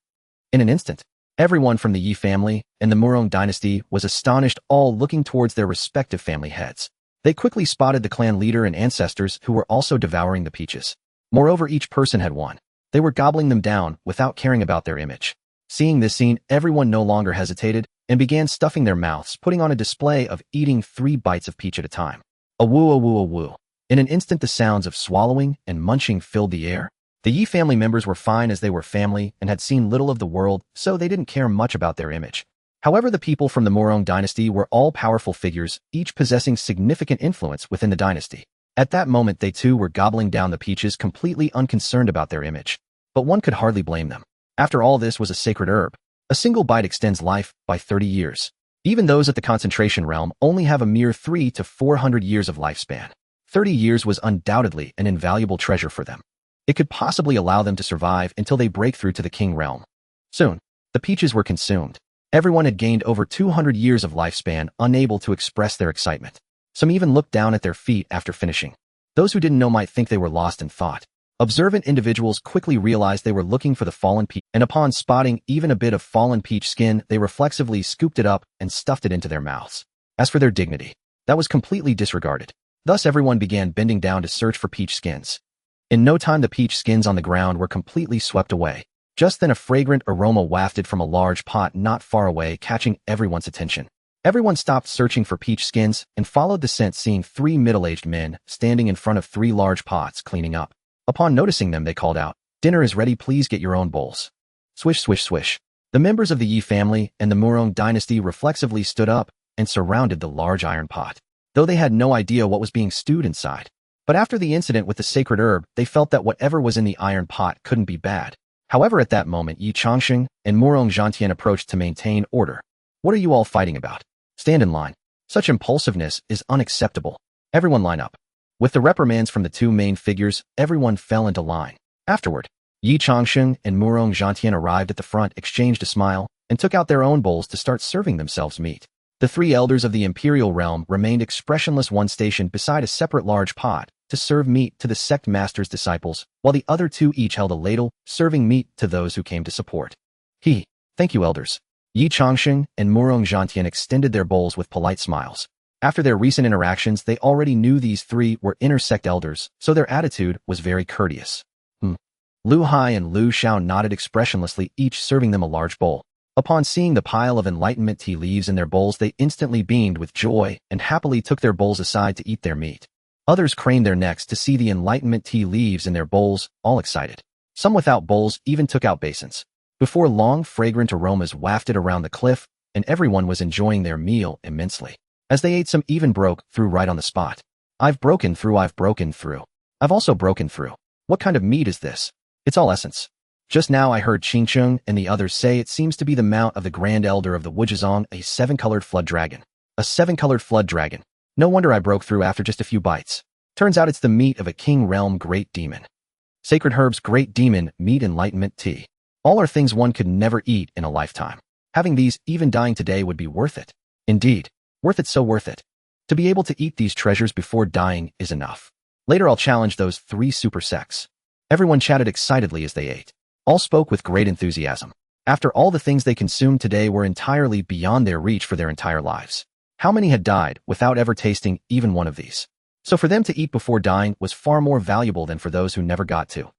In an instant, everyone from the Yi family and the Murong dynasty was astonished, all looking towards their respective family heads. They quickly spotted the clan leader and ancestors who were also devouring the peaches. Moreover, each person had 1. They were gobbling them down without caring about their image. Seeing this scene, everyone no longer hesitated and began stuffing their mouths, putting on a display of eating 3 bites of peach at a time. A woo, a woo, a woo. In an instant, the sounds of swallowing and munching filled the air. The Yi family members were fine as they were family and had seen little of the world, so they didn't care much about their image. However, the people from the Murong dynasty were all powerful figures, each possessing significant influence within the dynasty. At that moment, they too were gobbling down the peaches, completely unconcerned about their image. But one could hardly blame them. After all, this was a sacred herb. A single bite extends life by 30 years. Even those at the concentration realm only have a mere 300 to 400 years of lifespan. 30 years was undoubtedly an invaluable treasure for them. It could possibly allow them to survive until they break through to the king realm. Soon, the peaches were consumed. Everyone had gained over 200 years of lifespan, unable to express their excitement. Some even looked down at their feet after finishing. Those who didn't know might think they were lost in thought. Observant individuals quickly realized they were looking for the fallen peach, and upon spotting even a bit of fallen peach skin, they reflexively scooped it up and stuffed it into their mouths. As for their dignity, that was completely disregarded. Thus, everyone began bending down to search for peach skins. In no time, the peach skins on the ground were completely swept away. Just then, a fragrant aroma wafted from a large pot not far away, catching everyone's attention. Everyone stopped searching for peach skins and followed the scent, seeing 3 middle-aged men standing in front of 3 large pots cleaning up. Upon noticing them, they called out, "Dinner is ready, please get your own bowls." Swish, swish, swish. The members of the Yi family and the Murong dynasty reflexively stood up and surrounded the large iron pot, though they had no idea what was being stewed inside. But after the incident with the sacred herb, they felt that whatever was in the iron pot couldn't be bad. However, at that moment, Yi Changsheng and Murong Zhantian approached to maintain order. "What are you all fighting about? Stand in line. Such impulsiveness is unacceptable. Everyone line up." With the reprimands from the 2 main figures, everyone fell into line. Afterward, Yi Changsheng and Murong Zhantian arrived at the front, exchanged a smile, and took out their own bowls to start serving themselves meat. The 3 elders of the imperial realm remained expressionless, one stationed beside a separate large pot to serve meat to the sect master's disciples, while the other 2 each held a ladle, serving meat to those who came to support. Thank you, elders. Yi Changsheng and Murong Zhantian extended their bowls with polite smiles. After their recent interactions, they already knew these 3 were inner sect elders, so their attitude was very courteous. Lu Hai and Lu Xiao nodded expressionlessly, each serving them a large bowl. Upon seeing the pile of enlightenment tea leaves in their bowls, they instantly beamed with joy and happily took their bowls aside to eat their meat. Others craned their necks to see the enlightenment tea leaves in their bowls, all excited. Some without bowls even took out basins. Before long, fragrant aromas wafted around the cliff, and everyone was enjoying their meal immensely. As they ate, some even broke through right on the spot. I've broken through. I've also broken through. What kind of meat is this? It's all essence. Just now I heard Qingcheng and the others say it seems to be the mount of the Grand Elder of the Wujizong, a 7-colored flood dragon. A 7-colored flood dragon. No wonder I broke through after just a few bites. Turns out it's the meat of a king realm great demon. Sacred herbs, great demon, meat, enlightenment tea. All are things one could never eat in a lifetime. Having these, even dying today, would be worth it. Indeed. Worth it, so worth it. To be able to eat these treasures before dying is enough. Later I'll challenge those 3 super sects. Everyone chatted excitedly as they ate. All spoke with great enthusiasm. After all, the things they consumed today were entirely beyond their reach for their entire lives. How many had died without ever tasting even one of these? So for them to eat before dying was far more valuable than for those who never got to.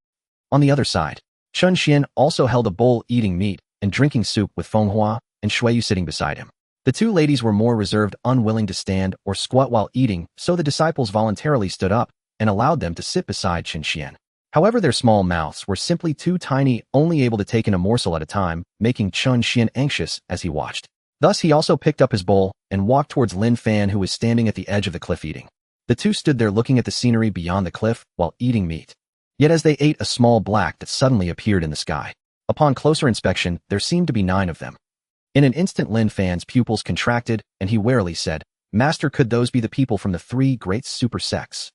On the other side, Chen Xuan also held a bowl, eating meat and drinking soup with Feng Hua and Shui Yu sitting beside him. The 2 ladies were more reserved, unwilling to stand or squat while eating, so the disciples voluntarily stood up and allowed them to sit beside Chen Xuan. However, their small mouths were simply too tiny, only able to take in a morsel at a time, making Chen Xuan anxious as he watched. Thus, he also picked up his bowl and walked towards Lin Fan, who was standing at the edge of the cliff eating. The 2 stood there looking at the scenery beyond the cliff while eating meat. Yet as they ate, a small black dot suddenly appeared in the sky. Upon closer inspection, there seemed to be 9 of them. In an instant, Lin Fan's pupils contracted, and he warily said, "Master, could those be the people from the 3 great super sects?"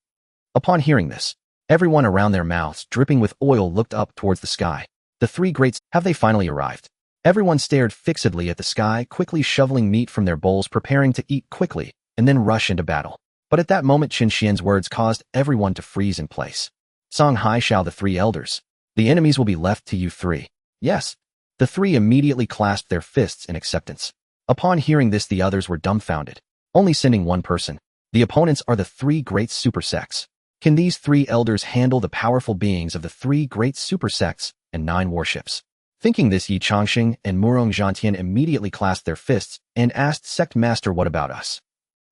Upon hearing this, everyone around, their mouths dripping with oil, looked up towards the sky. The 3 greats, have they finally arrived? Everyone stared fixedly at the sky, quickly shoveling meat from their bowls, preparing to eat quickly and then rush into battle. But at that moment, Chen Xian's words caused everyone to freeze in place. "Song Hai Shao, the 3 elders. The enemies will be left to you 3. Yes." The 3 immediately clasped their fists in acceptance. Upon hearing this, the others were dumbfounded, only sending one person. The opponents are the 3 great super sects. Can these 3 elders handle the powerful beings of the 3 great super sects and 9 warships? Thinking this, Yi Changsheng and Murong Zhantian immediately clasped their fists and asked Sect Master, "What about us?"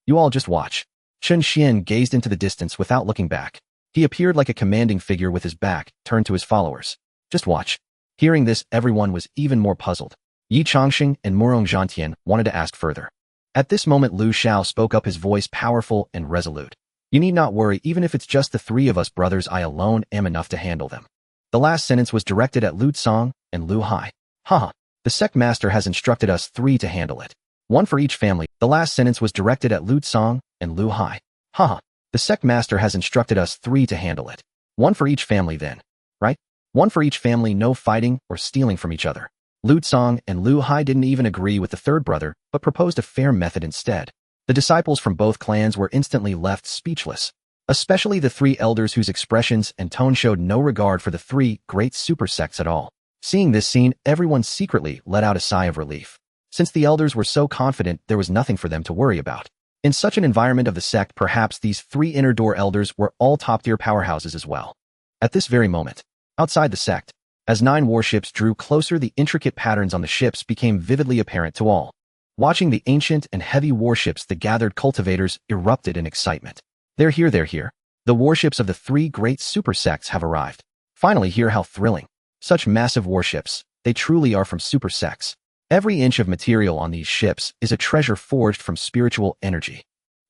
"You all just watch. Chen Xuan gazed into the distance without looking back. He appeared like a commanding figure with his back turned to his followers. Just watch. Hearing this, everyone was even more puzzled. Yi Changxing and Murong Zhantian wanted to ask further. At this moment, Lu Xiao spoke up, his voice powerful and resolute. You need not worry, even if it's just the three of us brothers, I alone am enough to handle them. The last sentence was directed at Lu Tsang and Lu Hai. Haha, the sect master has instructed us three to handle it. One for each family. The last sentence was directed at Lu Tsang and Lu Hai. Haha, the sect master has instructed us three to handle it. One for each family then, right? One for each family, no fighting or stealing from each other. Lu Tsang and Lu Hai didn't even agree with the third brother, but proposed a fair method instead. The disciples from both clans were instantly left speechless, especially the three elders whose expressions and tone showed no regard for the three great super sects at all. Seeing this scene, everyone secretly let out a sigh of relief. Since the elders were so confident, there was nothing for them to worry about. In such an environment of the sect, perhaps these three inner door elders were all top-tier powerhouses as well. At this very moment, outside the sect, as 9 warships drew closer, the intricate patterns on the ships became vividly apparent to all. Watching the ancient and heavy warships, the gathered cultivators erupted in excitement. They're here, they're here. The warships of the 3 great super sects have arrived. Finally, hear how thrilling. Such massive warships, they truly are from super sects. Every inch of material on these ships is a treasure forged from spiritual energy.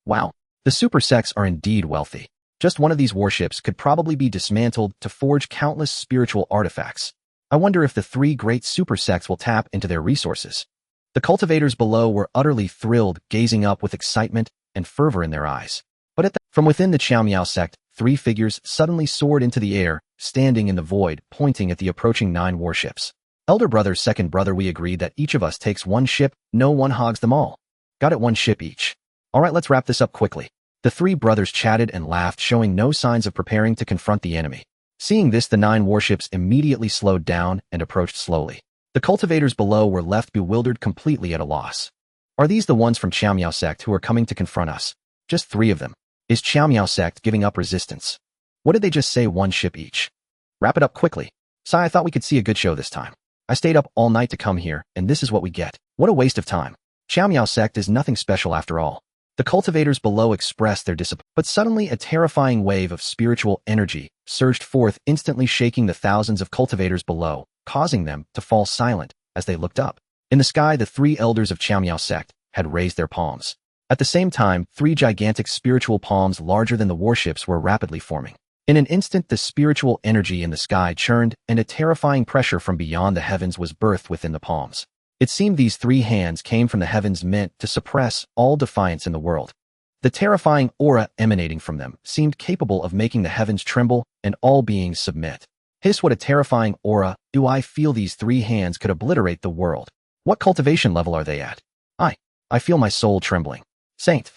Wow, the super sects are indeed wealthy. Just one of these warships could probably be dismantled to forge countless spiritual artifacts. I wonder if the 3 great super sects will tap into their resources. The cultivators below were utterly thrilled, gazing up with excitement and fervor in their eyes. But from within the Qiaomiao sect, 3 figures suddenly soared into the air, standing in the void, pointing at the approaching 9 warships. Elder brother, second brother, we agreed that each of us takes 1 ship, no one hogs them all. Got it, 1 ship each. Alright, let's wrap this up quickly. The 3 brothers chatted and laughed, showing no signs of preparing to confront the enemy. Seeing this, the 9 warships immediately slowed down and approached slowly. The cultivators below were left bewildered, completely at a loss. Are these the ones from Qiaomiao sect who are coming to confront us? Just 3 of them. Is Qiaomiao sect giving up resistance? What did they just say, 1 ship each? Wrap it up quickly. Sai, I thought we could see a good show this time. I stayed up all night to come here, and this is what we get. What a waste of time. Qiaomiao sect is nothing special after all. The cultivators below expressed their disappointment, but suddenly a terrifying wave of spiritual energy surged forth, instantly shaking the thousands of cultivators below, causing them to fall silent as they looked up. In the sky, the 3 elders of Qiaomiao sect had raised their palms. At the same time, 3 gigantic spiritual palms larger than the warships were rapidly forming. In an instant, the spiritual energy in the sky churned, and a terrifying pressure from beyond the heavens was birthed within the palms. It seemed these 3 hands came from the heavens, meant to suppress all defiance in the world. The terrifying aura emanating from them seemed capable of making the heavens tremble and all beings submit. Hiss, what a terrifying aura. Do I feel these 3 hands could obliterate the world? What cultivation level are they at? I feel my soul trembling. Saint.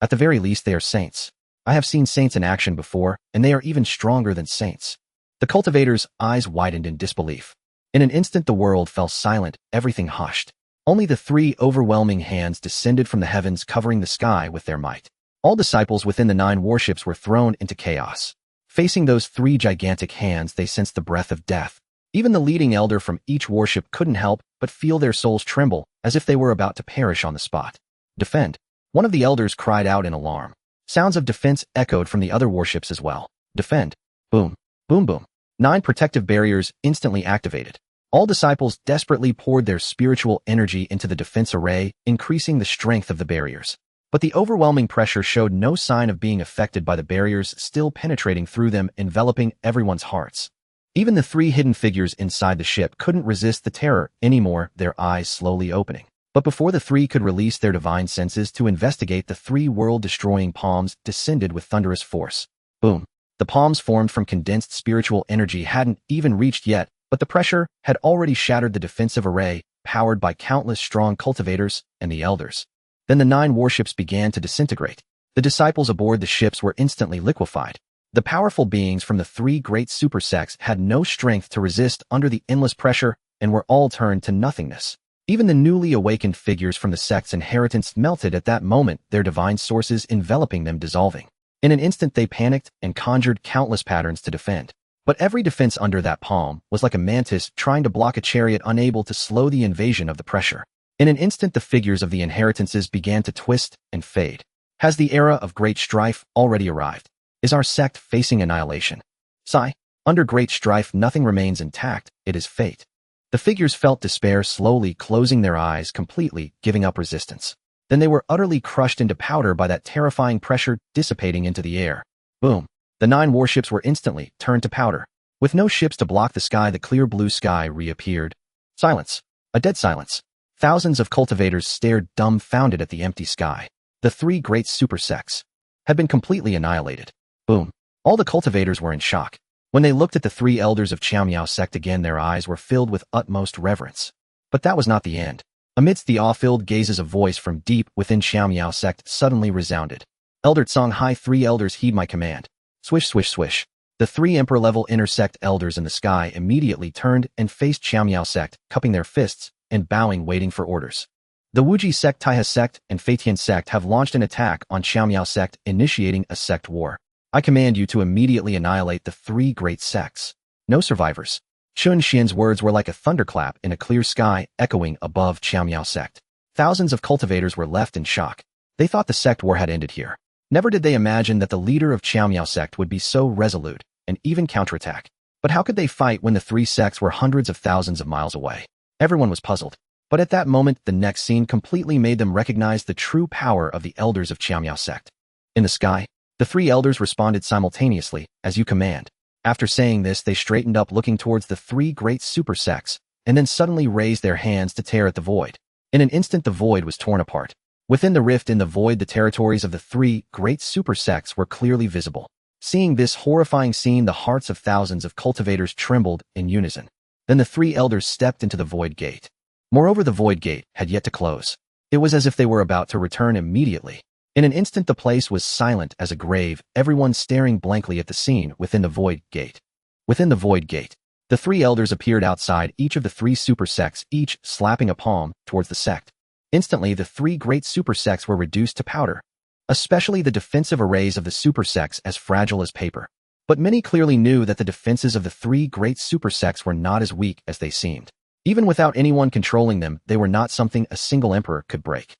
At the very least, they are saints. I have seen saints in action before, and they are even stronger than saints. The cultivators' eyes widened in disbelief. In an instant, the world fell silent, everything hushed. Only the 3 overwhelming hands descended from the heavens, covering the sky with their might. All disciples within the 9 warships were thrown into chaos. Facing those 3 gigantic hands, they sensed the breath of death. Even the leading elder from each warship couldn't help but feel their souls tremble, as if they were about to perish on the spot. Defend. One of the elders cried out in alarm. Sounds of defense echoed from the other warships as well. Defend. Boom. Boom boom. 9 protective barriers instantly activated. All disciples desperately poured their spiritual energy into the defense array, increasing the strength of the barriers. But the overwhelming pressure showed no sign of being affected by the barriers still penetrating through them, enveloping everyone's hearts. Even the 3 hidden figures inside the ship couldn't resist the terror anymore, their eyes slowly opening. But before the 3 could release their divine senses to investigate, the 3 world-destroying palms descended with thunderous force. Boom. The palms formed from condensed spiritual energy hadn't even reached yet, but the pressure had already shattered the defensive array, powered by countless strong cultivators and the elders. Then the 9 warships began to disintegrate. The disciples aboard the ships were instantly liquefied. The powerful beings from the 3 great super sects had no strength to resist under the endless pressure and were all turned to nothingness. Even the newly awakened figures from the sect's inheritance melted at that moment, their divine sources enveloping them dissolving. In an instant, they panicked and conjured countless patterns to defend. But every defense under that palm was like a mantis trying to block a chariot, unable to slow the invasion of the pressure. In an instant, the figures of the inheritances began to twist and fade. Has the era of great strife already arrived? Is our sect facing annihilation? Sigh. Under great strife nothing remains intact, it is fate. The figures felt despair slowly closing their eyes, completely giving up resistance. Then they were utterly crushed into powder by that terrifying pressure dissipating into the air. Boom. The 9 warships were instantly turned to powder. With no ships to block the sky, the clear blue sky reappeared. Silence. A dead silence. Thousands of cultivators stared dumbfounded at the empty sky. The 3 great super sects had been completely annihilated. Boom. All the cultivators were in shock. When they looked at the 3 elders of Qiaomiao sect again, their eyes were filled with utmost reverence. But that was not the end. Amidst the awe-filled gazes, a voice from deep within Qiaomiao sect suddenly resounded. Elder Tsang Hai, 3 elders, heed my command. Swish, swish, swish. The 3 emperor-level intersect elders in the sky immediately turned and faced Qiaomiao sect, cupping their fists and bowing, waiting for orders. The Wuji sect, Taihe sect, and Feitian sect have launched an attack on Qiaomiao sect, initiating a sect war. I command you to immediately annihilate the 3 great sects. No survivors. Chen Xuan's words were like a thunderclap in a clear sky, echoing above Qiaomiao sect. Thousands of cultivators were left in shock. They thought the sect war had ended here. Never did they imagine that the leader of Qiaomiao sect would be so resolute and even counterattack. But how could they fight when the 3 sects were hundreds of thousands of miles away? Everyone was puzzled. But at that moment, the next scene completely made them recognize the true power of the elders of Qiaomiao sect. In the sky, the 3 elders responded simultaneously, as you command. After saying this, they straightened up, looking towards the 3 great super sects, and then suddenly raised their hands to tear at the void. In an instant, the void was torn apart. Within the rift in the void, the territories of the 3 great super sects were clearly visible. Seeing this horrifying scene, the hearts of thousands of cultivators trembled in unison. Then the 3 elders stepped into the void gate. Moreover, the void gate had yet to close. It was as if they were about to return immediately. In an instant, the place was silent as a grave, everyone staring blankly at the scene within the void gate. Within the void gate, the 3 elders appeared outside each of the 3 super sects, each slapping a palm towards the sect. Instantly, the 3 great super sects were reduced to powder, especially the defensive arrays of the super sects as fragile as paper. But many clearly knew that the defenses of the 3 great super sects were not as weak as they seemed. Even without anyone controlling them, they were not something a single emperor could break.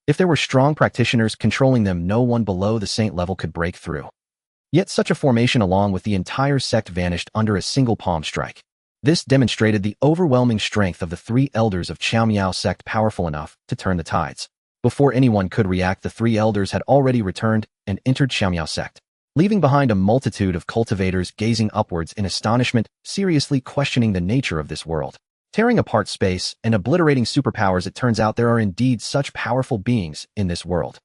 If there were strong practitioners controlling them, no one below the saint level could break through. Yet such a formation along with the entire sect vanished under a single palm strike. This demonstrated the overwhelming strength of the 3 elders of Qiaomiao sect, powerful enough to turn the tides. Before anyone could react, the 3 elders had already returned and entered Qiaomiao sect, leaving behind a multitude of cultivators gazing upwards in astonishment, seriously questioning the nature of this world. Tearing apart space and obliterating superpowers, it turns out there are indeed such powerful beings in this world.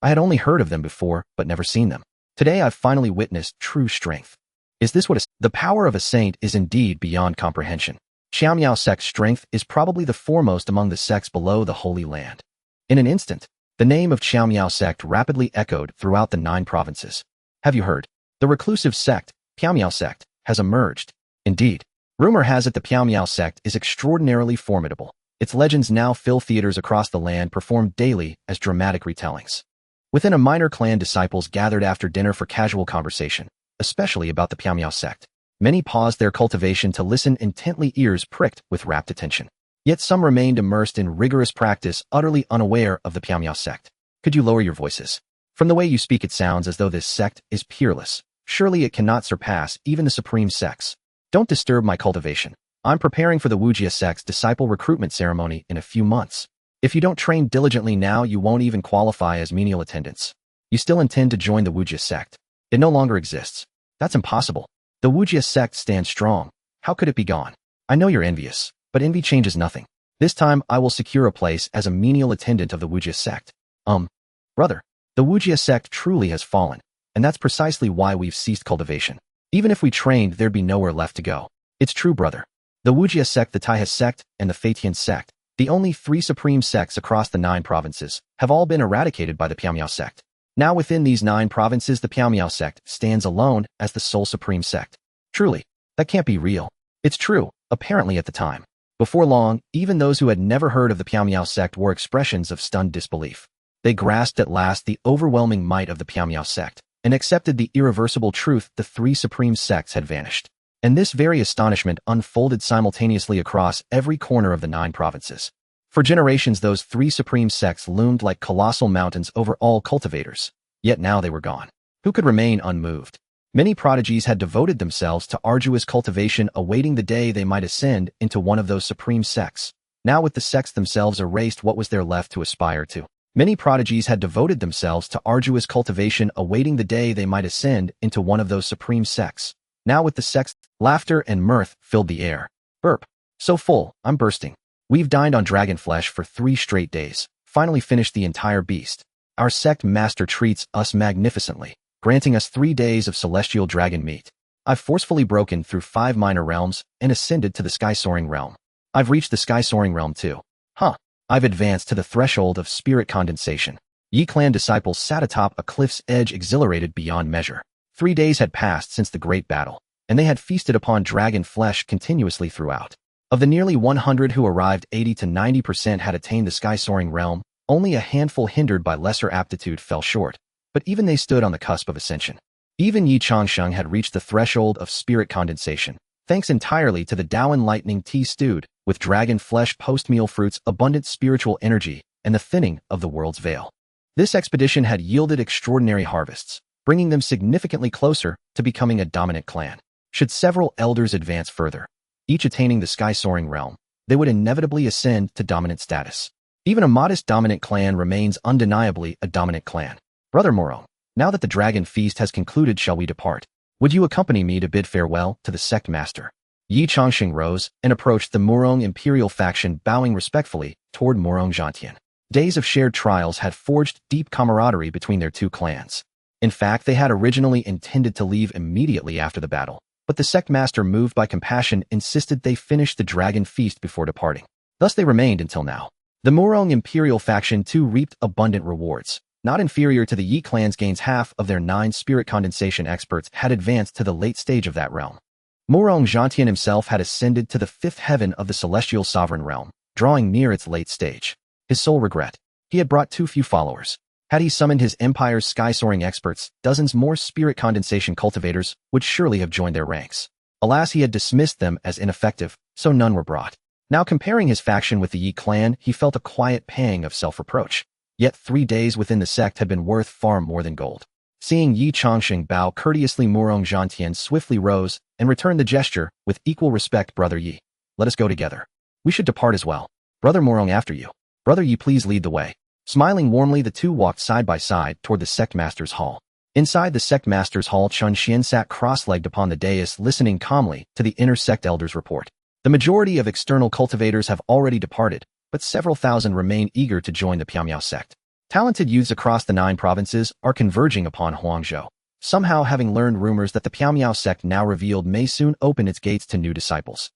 I had only heard of them before, but never seen them. Today I've finally witnessed true strength. Is this what the power of a saint is indeed beyond comprehension. Qiaomiao sect's strength is probably the foremost among the sects below the Holy Land. In an instant, the name of Qiaomiao sect rapidly echoed throughout the 9 provinces. Have you heard? The reclusive sect, Qiaomiao sect, has emerged. Indeed. Rumor has it the Qiaomiao sect is extraordinarily formidable. Its legends now fill theaters across the land, performed daily as dramatic retellings. Within a minor clan, disciples gathered after dinner for casual conversation, especially about the Qiaomiao sect. Many paused their cultivation to listen intently, ears pricked with rapt attention. Yet some remained immersed in rigorous practice, utterly unaware of the Qiaomiao sect. Could you lower your voices? From the way you speak, it sounds as though this sect is peerless. Surely it cannot surpass even the Supreme Sects. Don't disturb my cultivation. I'm preparing for the Wujia sect's disciple recruitment ceremony in a few months. If you don't train diligently now, you won't even qualify as menial attendants. You still intend to join the Wujia sect. It no longer exists. That's impossible. The Wujia sect stands strong. How could it be gone? I know you're envious, but envy changes nothing. This time I will secure a place as a menial attendant of the Wujia sect. Brother, the Wujia sect truly has fallen, and that's precisely why we've ceased cultivation. Even if we trained, there'd be nowhere left to go. It's true, brother. The Wujia sect, the Taihe sect, and the Feitian sect, the only 3 supreme sects across the 9 provinces, have all been eradicated by the Qiaomiao sect. Now within these 9 provinces, the Qiaomiao sect stands alone as the sole supreme sect. Truly, that can't be real. It's true, apparently at the time. Before long, even those who had never heard of the Qiaomiao sect wore expressions of stunned disbelief. They grasped at last the overwhelming might of the Qiaomiao sect, and accepted the irreversible truth: the 3 supreme sects had vanished. And this very astonishment unfolded simultaneously across every corner of the 9 provinces. For generations, those 3 supreme sects loomed like colossal mountains over all cultivators. Yet now they were gone. Who could remain unmoved? Many prodigies had devoted themselves to arduous cultivation, awaiting the day they might ascend into one of those supreme sects. Now with the sects themselves erased, what was there left to aspire to? Many prodigies had devoted themselves to arduous cultivation, awaiting the day they might ascend into one of those supreme sects. Now with the sects, laughter and mirth filled the air. Burp. So full, I'm bursting. We've dined on dragon flesh for 3 straight days, finally finished the entire beast. Our sect master treats us magnificently, granting us 3 days of celestial dragon meat. I've forcefully broken through 5 minor realms and ascended to the sky-soaring realm. I've reached the sky-soaring realm too. I've advanced to the threshold of spirit condensation. Yi clan disciples sat atop a cliff's edge, exhilarated beyond measure. 3 days had passed since the great battle, and they had feasted upon dragon flesh continuously throughout. Of the nearly 100 who arrived, 80 to 90% had attained the sky-soaring realm. Only a handful, hindered by lesser aptitude, fell short, but even they stood on the cusp of ascension. Even Yi Changsheng had reached the threshold of spirit condensation, thanks entirely to the Daoan lightning tea stewed with dragon flesh, post-meal fruits, abundant spiritual energy, and the thinning of the world's veil. This expedition had yielded extraordinary harvests, bringing them significantly closer to becoming a dominant clan. Should several elders advance further, each attaining the sky-soaring realm, they would inevitably ascend to dominant status. Even a modest dominant clan remains undeniably a dominant clan. Brother Morong, now that the dragon feast has concluded, shall we depart? Would you accompany me to bid farewell to the sect master? Yi Changsheng rose and approached the Murong imperial faction, bowing respectfully toward Murong Zhantian. Days of shared trials had forged deep camaraderie between their two clans. In fact, they had originally intended to leave immediately after the battle, but the sect master, moved by compassion, insisted they finish the dragon feast before departing. Thus they remained until now. The Murong imperial faction too reaped abundant rewards. Not inferior to the Yi clans, gains half of their 9 spirit condensation experts had advanced to the late stage of that realm. Murong Zhantian himself had ascended to the 5th heaven of the celestial sovereign realm, drawing near its late stage. His sole regret: he had brought too few followers. Had he summoned his empire's sky-soaring experts, dozens more spirit condensation cultivators would surely have joined their ranks. Alas, he had dismissed them as ineffective, so none were brought. Now, comparing his faction with the Yi clan, he felt a quiet pang of self-reproach. Yet 3 days within the sect had been worth far more than gold. Seeing Yi Changsheng bow courteously, Murong Zhantian swiftly rose and returned the gesture with equal respect. Brother Yi, let us go together. We should depart as well. Brother Morong, after you. Brother Yi, please lead the way. Smiling warmly, the two walked side by side toward the sect master's hall. Inside the sect master's hall, Chen Xuan sat cross-legged upon the dais, listening calmly to the inner sect elder's report. The majority of external cultivators have already departed, but several thousand remain eager to join the Piamiao sect. Talented youths across the 9 provinces are converging upon Huangzhou, somehow having learned rumors that the Piamiao sect, now revealed, may soon open its gates to new disciples.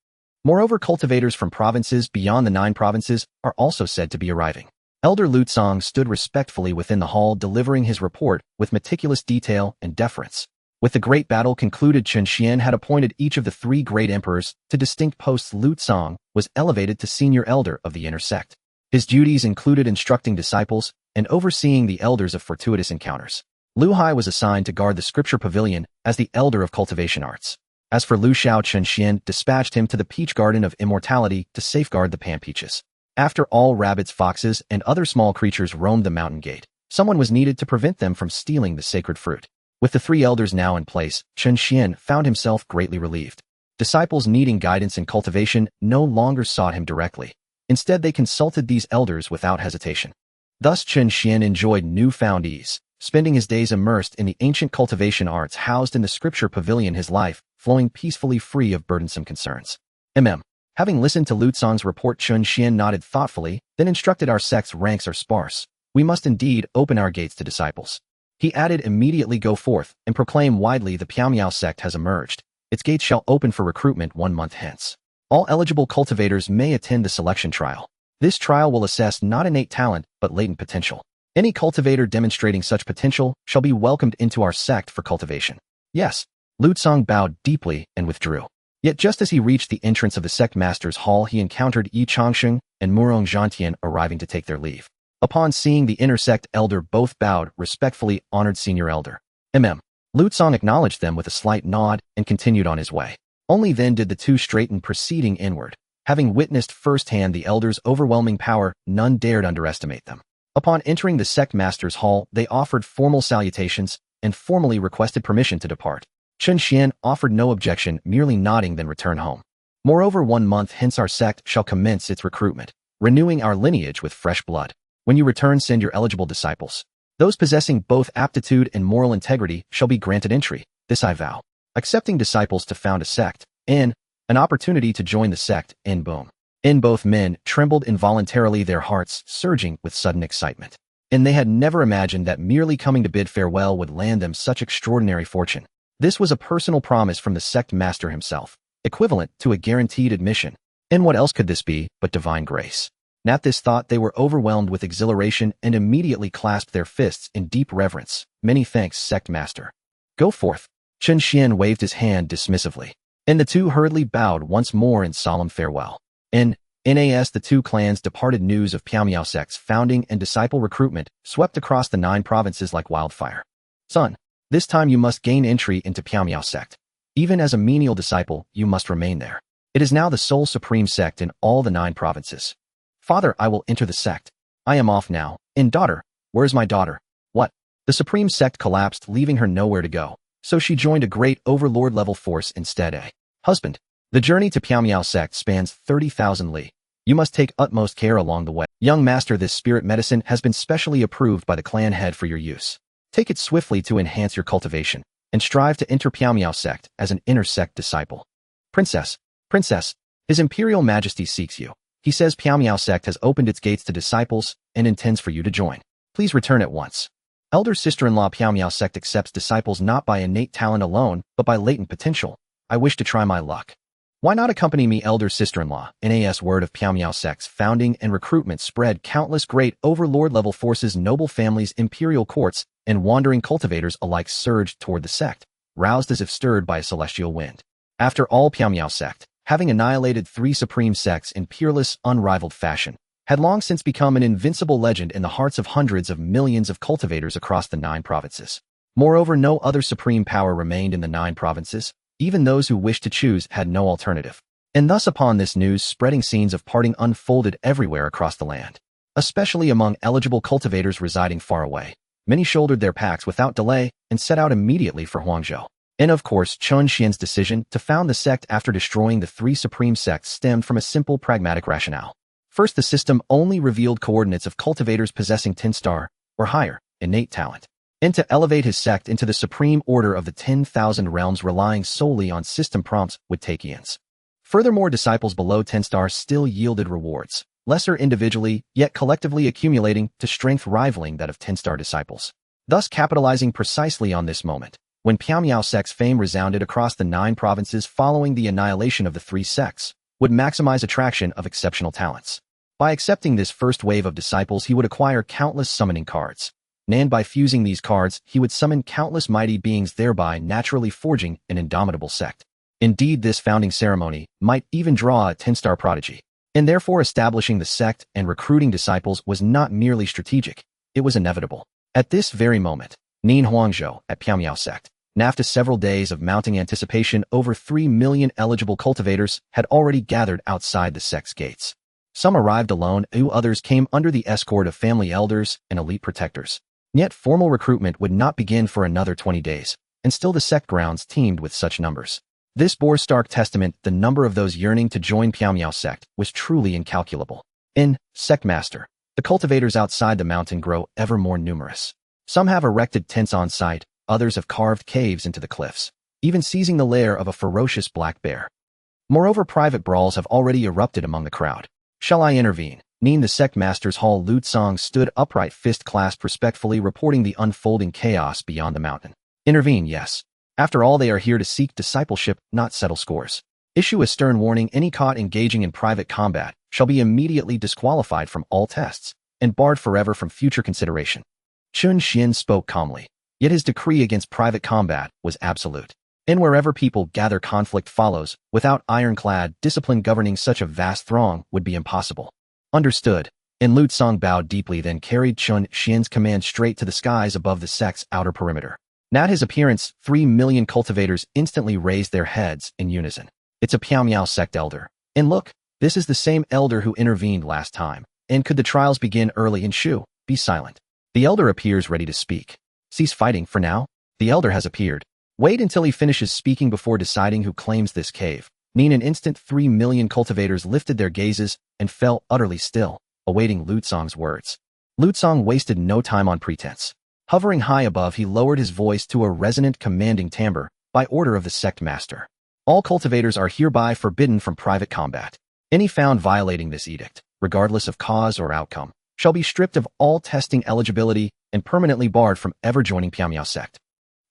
Moreover, cultivators from provinces beyond the 9 provinces are also said to be arriving. Elder Lu Tsong stood respectfully within the hall, delivering his report with meticulous detail and deference. With the great battle concluded, Chen Xuan had appointed each of the 3 great emperors to distinct posts. Lu Tsong was elevated to senior elder of the inner sect. His duties included instructing disciples and overseeing the elders of fortuitous encounters. Lu Hai was assigned to guard the scripture pavilion as the elder of cultivation arts. As for Lu Xiao, Chen Xuan dispatched him to the peach garden of immortality to safeguard the pan peaches. After all rabbits, foxes, and other small creatures roamed the mountain gate, someone was needed to prevent them from stealing the sacred fruit. With the 3 elders now in place, Chen Xuan found himself greatly relieved. Disciples needing guidance in cultivation no longer sought him directly. Instead, they consulted these elders without hesitation. Thus, Chen Xuan enjoyed newfound ease, spending his days immersed in the ancient cultivation arts housed in the scripture pavilion, his life flowing peacefully, free of burdensome concerns. Having listened to Lu Tsong's report, Chen Xuan nodded thoughtfully, then instructed, our sect's ranks are sparse. We must indeed open our gates to disciples. He added, immediately go forth and proclaim widely the Piamiao sect has emerged. Its gates shall open for recruitment 1 month hence. All eligible cultivators may attend the selection trial. This trial will assess not innate talent, but latent potential. Any cultivator demonstrating such potential shall be welcomed into our sect for cultivation. Yes. Lu Tsong bowed deeply and withdrew. Yet just as he reached the entrance of the sect master's hall, he encountered Yi Changsheng and Murong Zhantian arriving to take their leave. Upon seeing the inner sect elder, both bowed respectfully. Honored senior elder. Lu Tsong acknowledged them with a slight nod and continued on his way. Only then did the two straighten, proceeding inward. Having witnessed firsthand the elders' overwhelming power, none dared underestimate them. Upon entering the sect master's hall, they offered formal salutations and formally requested permission to depart. Chen Xuan offered no objection, merely nodding, then return home. Moreover, 1 month hence our sect shall commence its recruitment, renewing our lineage with fresh blood. When you return, send your eligible disciples. Those possessing both aptitude and moral integrity shall be granted entry. This I vow. Accepting disciples to found a sect, an opportunity to join the sect, boom. Both men trembled involuntarily, their hearts surging with sudden excitement. And they had never imagined that merely coming to bid farewell would land them such extraordinary fortune. This was a personal promise from the sect master himself, equivalent to a guaranteed admission. And what else could this be but divine grace? At this thought, they were overwhelmed with exhilaration and immediately clasped their fists in deep reverence. Many thanks, sect master. Go forth. Chen Xuan waved his hand dismissively, and the two hurriedly bowed once more in solemn farewell. Nas the two clans departed. News of Piao sect's founding and disciple recruitment swept across the 9 provinces like wildfire. Son, this time you must gain entry into Piao sect. Even as a menial disciple, you must remain there. It is now the sole supreme sect in all the 9 provinces. Father, I will enter the sect. I am off now. And daughter, where's my daughter? What? The supreme sect collapsed, leaving her nowhere to go. So she joined a great overlord-level force instead. Husband, the journey to Piao sect spans 30,000 li. You must take utmost care along the way. Young master, this spirit medicine has been specially approved by the clan head for your use. Take it swiftly to enhance your cultivation, and strive to enter Piao sect as an inner sect disciple. Princess, His Imperial Majesty seeks you. He says Piao sect has opened its gates to disciples and intends for you to join. Please return at once. Elder sister-in-law, Piao sect accepts disciples not by innate talent alone, but by latent potential. I wish to try my luck. Why not accompany me, elder sister-in-law? Nas word of Piao sect's founding and recruitment spread. Countless great overlord-level forces, noble families, imperial courts, and wandering cultivators alike surged toward the sect, roused as if stirred by a celestial wind. After all, Piao sect, having annihilated 3 supreme sects in peerless, unrivaled fashion, had long since become an invincible legend in the hearts of hundreds of millions of cultivators across the 9 provinces. Moreover, no other supreme power remained in the 9 provinces. Even those who wished to choose had no alternative. And thus, upon this news spreading, scenes of parting unfolded everywhere across the land. Especially among eligible cultivators residing far away. Many shouldered their packs without delay and set out immediately for Huangzhou. And of course, Chen Xuan's decision to found the sect after destroying the 3 supreme sects stemmed from a simple pragmatic rationale. First, the system only revealed coordinates of cultivators possessing 10-star or higher innate talent. And to elevate his sect into the supreme order of the 10,000 realms, relying solely on system prompts, would take eons. Furthermore, disciples below 10 stars still yielded rewards, lesser individually, yet collectively accumulating to strength rivaling that of 10-star disciples. Thus, capitalizing precisely on this moment, when Piao sect's fame resounded across the 9 provinces following the annihilation of the 3 sects, would maximize attraction of exceptional talents. By accepting this first wave of disciples, he would acquire countless summoning cards. And by fusing these cards, he would summon countless mighty beings, thereby naturally forging an indomitable sect. Indeed, this founding ceremony might even draw a 10-star prodigy. And therefore, establishing the sect and recruiting disciples was not merely strategic, it was inevitable. At this very moment, Nin Huangzhou at Piao sect, after several days of mounting anticipation, over 3 million eligible cultivators had already gathered outside the sect's gates. Some arrived alone, others came under the escort of family elders and elite protectors. Yet formal recruitment would not begin for another 20 days, and still the sect grounds teemed with such numbers. This bore stark testament the number of those yearning to join Piao sect was truly incalculable. In sect master, the cultivators outside the mountain grow ever more numerous. Some have erected tents on site, others have carved caves into the cliffs, even seizing the lair of a ferocious black bear. Moreover, private brawls have already erupted among the crowd. Shall I intervene? Nin the sect master's hall, Lu Tsang stood upright, fist clasped, respectfully reporting the unfolding chaos beyond the mountain. Intervene, yes. After all, they are here to seek discipleship, not settle scores. Issue a stern warning: any caught engaging in private combat shall be immediately disqualified from all tests and barred forever from future consideration. Chen Xuan spoke calmly, yet his decree against private combat was absolute. And wherever people gather, conflict follows. Without ironclad discipline governing such a vast throng would be impossible. Understood. And Lu Tsang bowed deeply, then carried Chen Xuan's command straight to the skies above the sect's outer perimeter. At his appearance, 3 million cultivators instantly raised their heads in unison. It's a Piao sect elder. And look, this is the same elder who intervened last time. And could the trials begin early in Shu? be silent. The elder appears ready to speak. Cease fighting for now. The elder has appeared. Wait until he finishes speaking before deciding who claims this cave. In an instant, 3 million cultivators lifted their gazes and fell utterly still, awaiting Lutsong's words. Lutsong wasted no time on pretense. Hovering high above, he lowered his voice to a resonant, commanding timbre by order of the sect master. All cultivators are hereby forbidden from private combat. Any found violating this edict, regardless of cause or outcome, shall be stripped of all testing eligibility and permanently barred from ever joining Piamiao sect.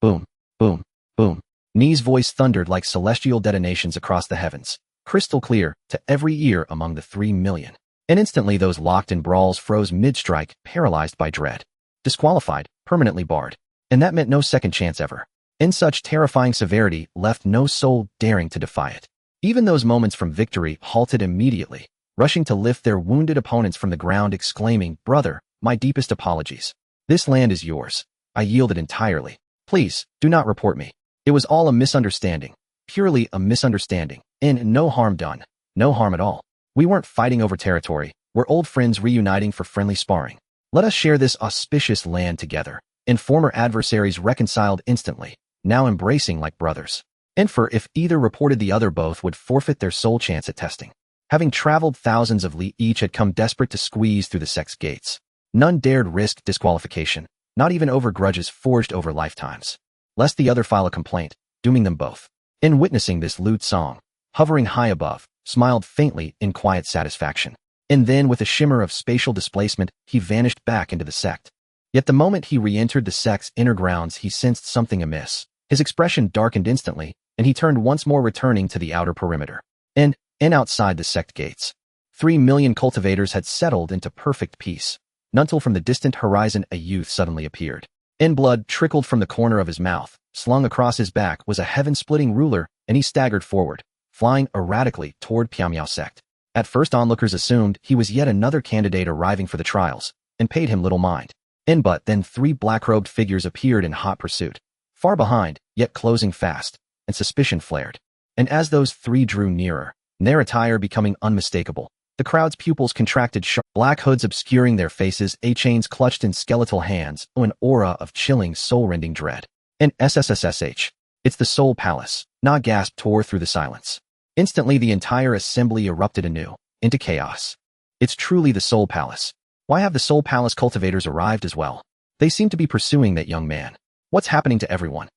Boom, boom, boom. Ni's voice thundered like celestial detonations across the heavens, crystal clear to every ear among the 3 million. And instantly those locked in brawls froze mid-strike, paralyzed by dread. Disqualified, permanently barred. And that meant no second chance ever. And such terrifying severity left no soul daring to defy it. Even those moments from victory halted immediately, rushing to lift their wounded opponents from the ground, exclaiming, "Brother, my deepest apologies. This land is yours. I yielded entirely. Please, do not report me. It was all a misunderstanding, purely a misunderstanding, and no harm done, no harm at all. We weren't fighting over territory, we're old friends reuniting for friendly sparring. Let us share this auspicious land together." And former adversaries reconciled instantly, now embracing like brothers. And for if either reported the other, both would forfeit their sole chance at testing. Having traveled thousands of li, each had come desperate to squeeze through the sect's gates. None dared risk disqualification, not even over grudges forged over lifetimes, lest the other file a complaint, dooming them both. In witnessing this, Lutsong, hovering high above, smiled faintly in quiet satisfaction. And then, with a shimmer of spatial displacement, he vanished back into the sect. Yet the moment he re-entered the sect's inner grounds, he sensed something amiss. His expression darkened instantly, and he turned once more, returning to the outer perimeter. And outside the sect gates, 3 million cultivators had settled into perfect peace. Until from the distant horizon a youth suddenly appeared. And blood trickled from the corner of his mouth. Slung across his back was a heaven-splitting ruler, and he staggered forward, flying erratically toward Piamiao sect. At first, onlookers assumed he was yet another candidate arriving for the trials, and paid him little mind. But then 3 black-robed figures appeared in hot pursuit, far behind, yet closing fast, and suspicion flared. And as those 3 drew nearer, their attire becoming unmistakable, the crowd's pupils contracted sharp, black hoods obscuring their faces, chains clutched in skeletal hands, an aura of chilling, soul-rending dread. And SSSSH. It's the Soul Palace. Na gasp tore through the silence. Instantly the entire assembly erupted anew, into chaos. It's truly the Soul Palace. Why have the Soul Palace cultivators arrived as well? They seem to be pursuing that young man. What's happening to everyone?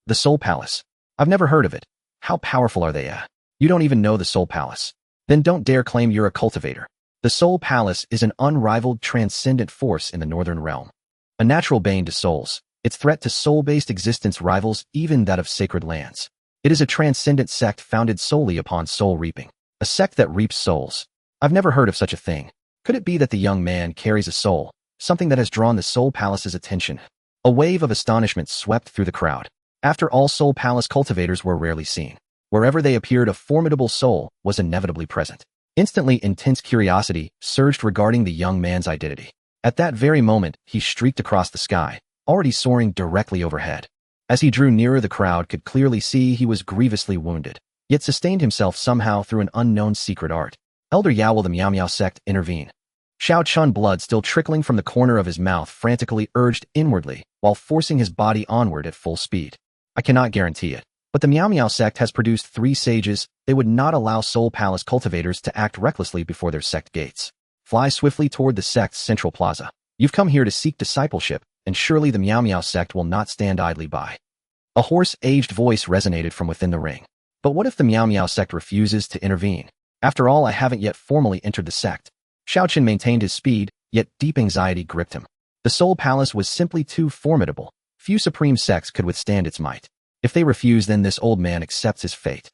The Soul Palace. I've never heard of it. How powerful are they? You don't even know the Soul Palace. Then don't dare claim you're a cultivator. The Soul Palace is an unrivaled, transcendent force in the Northern Realm. A natural bane to souls. Its threat to soul-based existence rivals even that of sacred lands. It is a transcendent sect founded solely upon soul reaping. A sect that reaps souls. I've never heard of such a thing. Could it be that the young man carries a soul, something that has drawn the Soul Palace's attention? A wave of astonishment swept through the crowd. After all, Soul Palace cultivators were rarely seen. Wherever they appeared, a formidable soul was inevitably present. Instantly, intense curiosity surged regarding the young man's identity. At that very moment, he streaked across the sky, already soaring directly overhead. As he drew nearer, the crowd could clearly see he was grievously wounded, yet sustained himself somehow through an unknown secret art. Elder Yao, will the Miao Miao sect intervene? Xiao Chun, blood still trickling from the corner of his mouth, frantically urged inwardly, while forcing his body onward at full speed. I cannot guarantee it, but the Miao Miao sect has produced 3 sages. They would not allow Soul Palace cultivators to act recklessly before their sect gates. Fly swiftly toward the sect's central plaza. You've come here to seek discipleship, and surely the Miao Miao sect will not stand idly by. A hoarse, aged voice resonated from within the ring. But what if the Miao Miao sect refuses to intervene? After all, I haven't yet formally entered the sect. Xiao Chen maintained his speed, yet deep anxiety gripped him. The Soul Palace was simply too formidable. Few supreme sects could withstand its might. If they refuse, then this old man accepts his fate.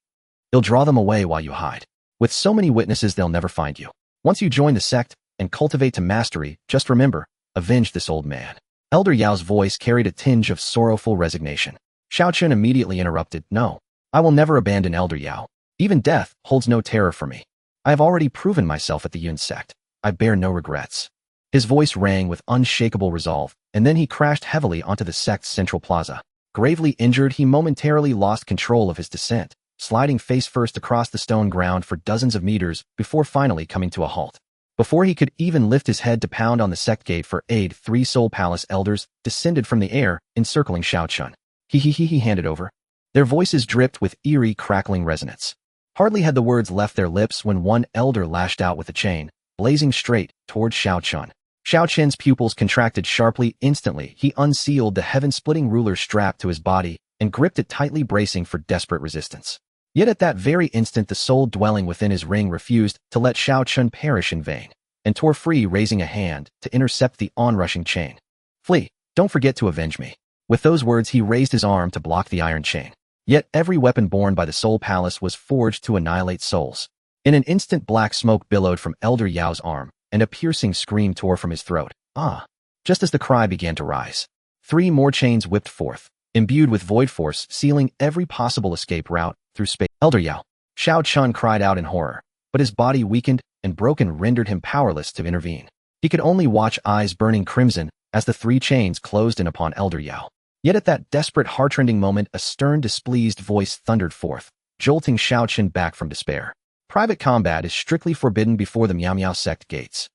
He'll draw them away while you hide. With so many witnesses, they'll never find you. Once you join the sect and cultivate to mastery, just remember, avenge this old man. Elder Yao's voice carried a tinge of sorrowful resignation. Xiao Chen immediately interrupted. No, I will never abandon Elder Yao. Even death holds no terror for me. I have already proven myself at the Yun sect. I bear no regrets. His voice rang with unshakable resolve, and then he crashed heavily onto the sect's central plaza. Gravely injured, he momentarily lost control of his descent, sliding face first across the stone ground for dozens of meters before finally coming to a halt. Before he could even lift his head to pound on the sect gate for aid, 3 Soul Palace elders descended from the air, encircling Chen. He handed over. Their voices dripped with eerie, crackling resonance. Hardly had the words left their lips when one elder lashed out with a chain, blazing straight toward Chen. Chen's pupils contracted sharply. Instantly, he unsealed the heaven-splitting ruler strapped to his body and gripped it tightly, bracing for desperate resistance. Yet at that very instant, the soul dwelling within his ring refused to let Chen perish in vain, and tore free, raising a hand to intercept the onrushing chain. "Flee! Don't forget to avenge me." With those words, he raised his arm to block the iron chain. Yet every weapon borne by the Soul Palace was forged to annihilate souls. In an instant, black smoke billowed from Elder Yao's arm, and a piercing scream tore from his throat. Ah! Just as the cry began to rise, 3 more chains whipped forth, imbued with void force, sealing every possible escape route through space. "Elder Yao!" Chen cried out in horror, but his body weakened and broken rendered him powerless to intervene. He could only watch, eyes burning crimson, as the 3 chains closed in upon Elder Yao. Yet at that desperate, heartrending moment, a stern, displeased voice thundered forth, jolting Chen back from despair. "Private combat is strictly forbidden before the Miao sect gates.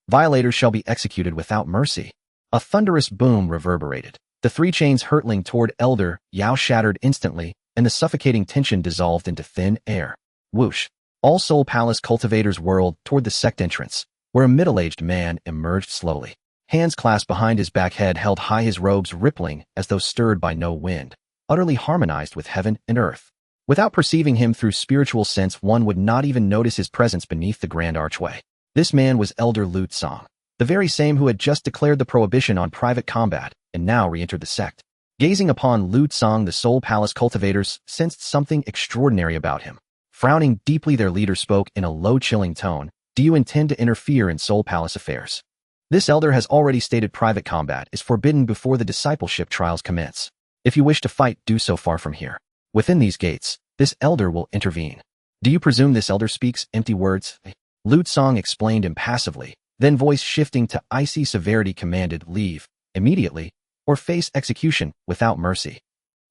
Violators shall be executed without mercy." A thunderous boom reverberated. The 3 chains hurtling toward Elder Yao shattered instantly, and the suffocating tension dissolved into thin air. Whoosh! All Soul Palace cultivators whirled toward the sect entrance, where a middle-aged man emerged slowly. Hands clasped behind his back, head held high, his robes rippling as though stirred by no wind, utterly harmonized with heaven and earth. Without perceiving him through spiritual sense, one would not even notice his presence beneath the grand archway. This man was Elder Song, the very same who had just declared the prohibition on private combat and now re-entered the sect. Gazing upon Song, the Soul Palace cultivators sensed something extraordinary about him. Frowning deeply, their leader spoke in a low, chilling tone. "Do you intend to interfere in Soul Palace affairs? This elder has already stated private combat is forbidden before the discipleship trials commence. If you wish to fight, do so far from here. Within these gates, this elder will intervene." "Do you presume this elder speaks empty words?" Song explained impassively, then, voice shifting to icy severity, commanded, "Leave immediately, or face execution without mercy."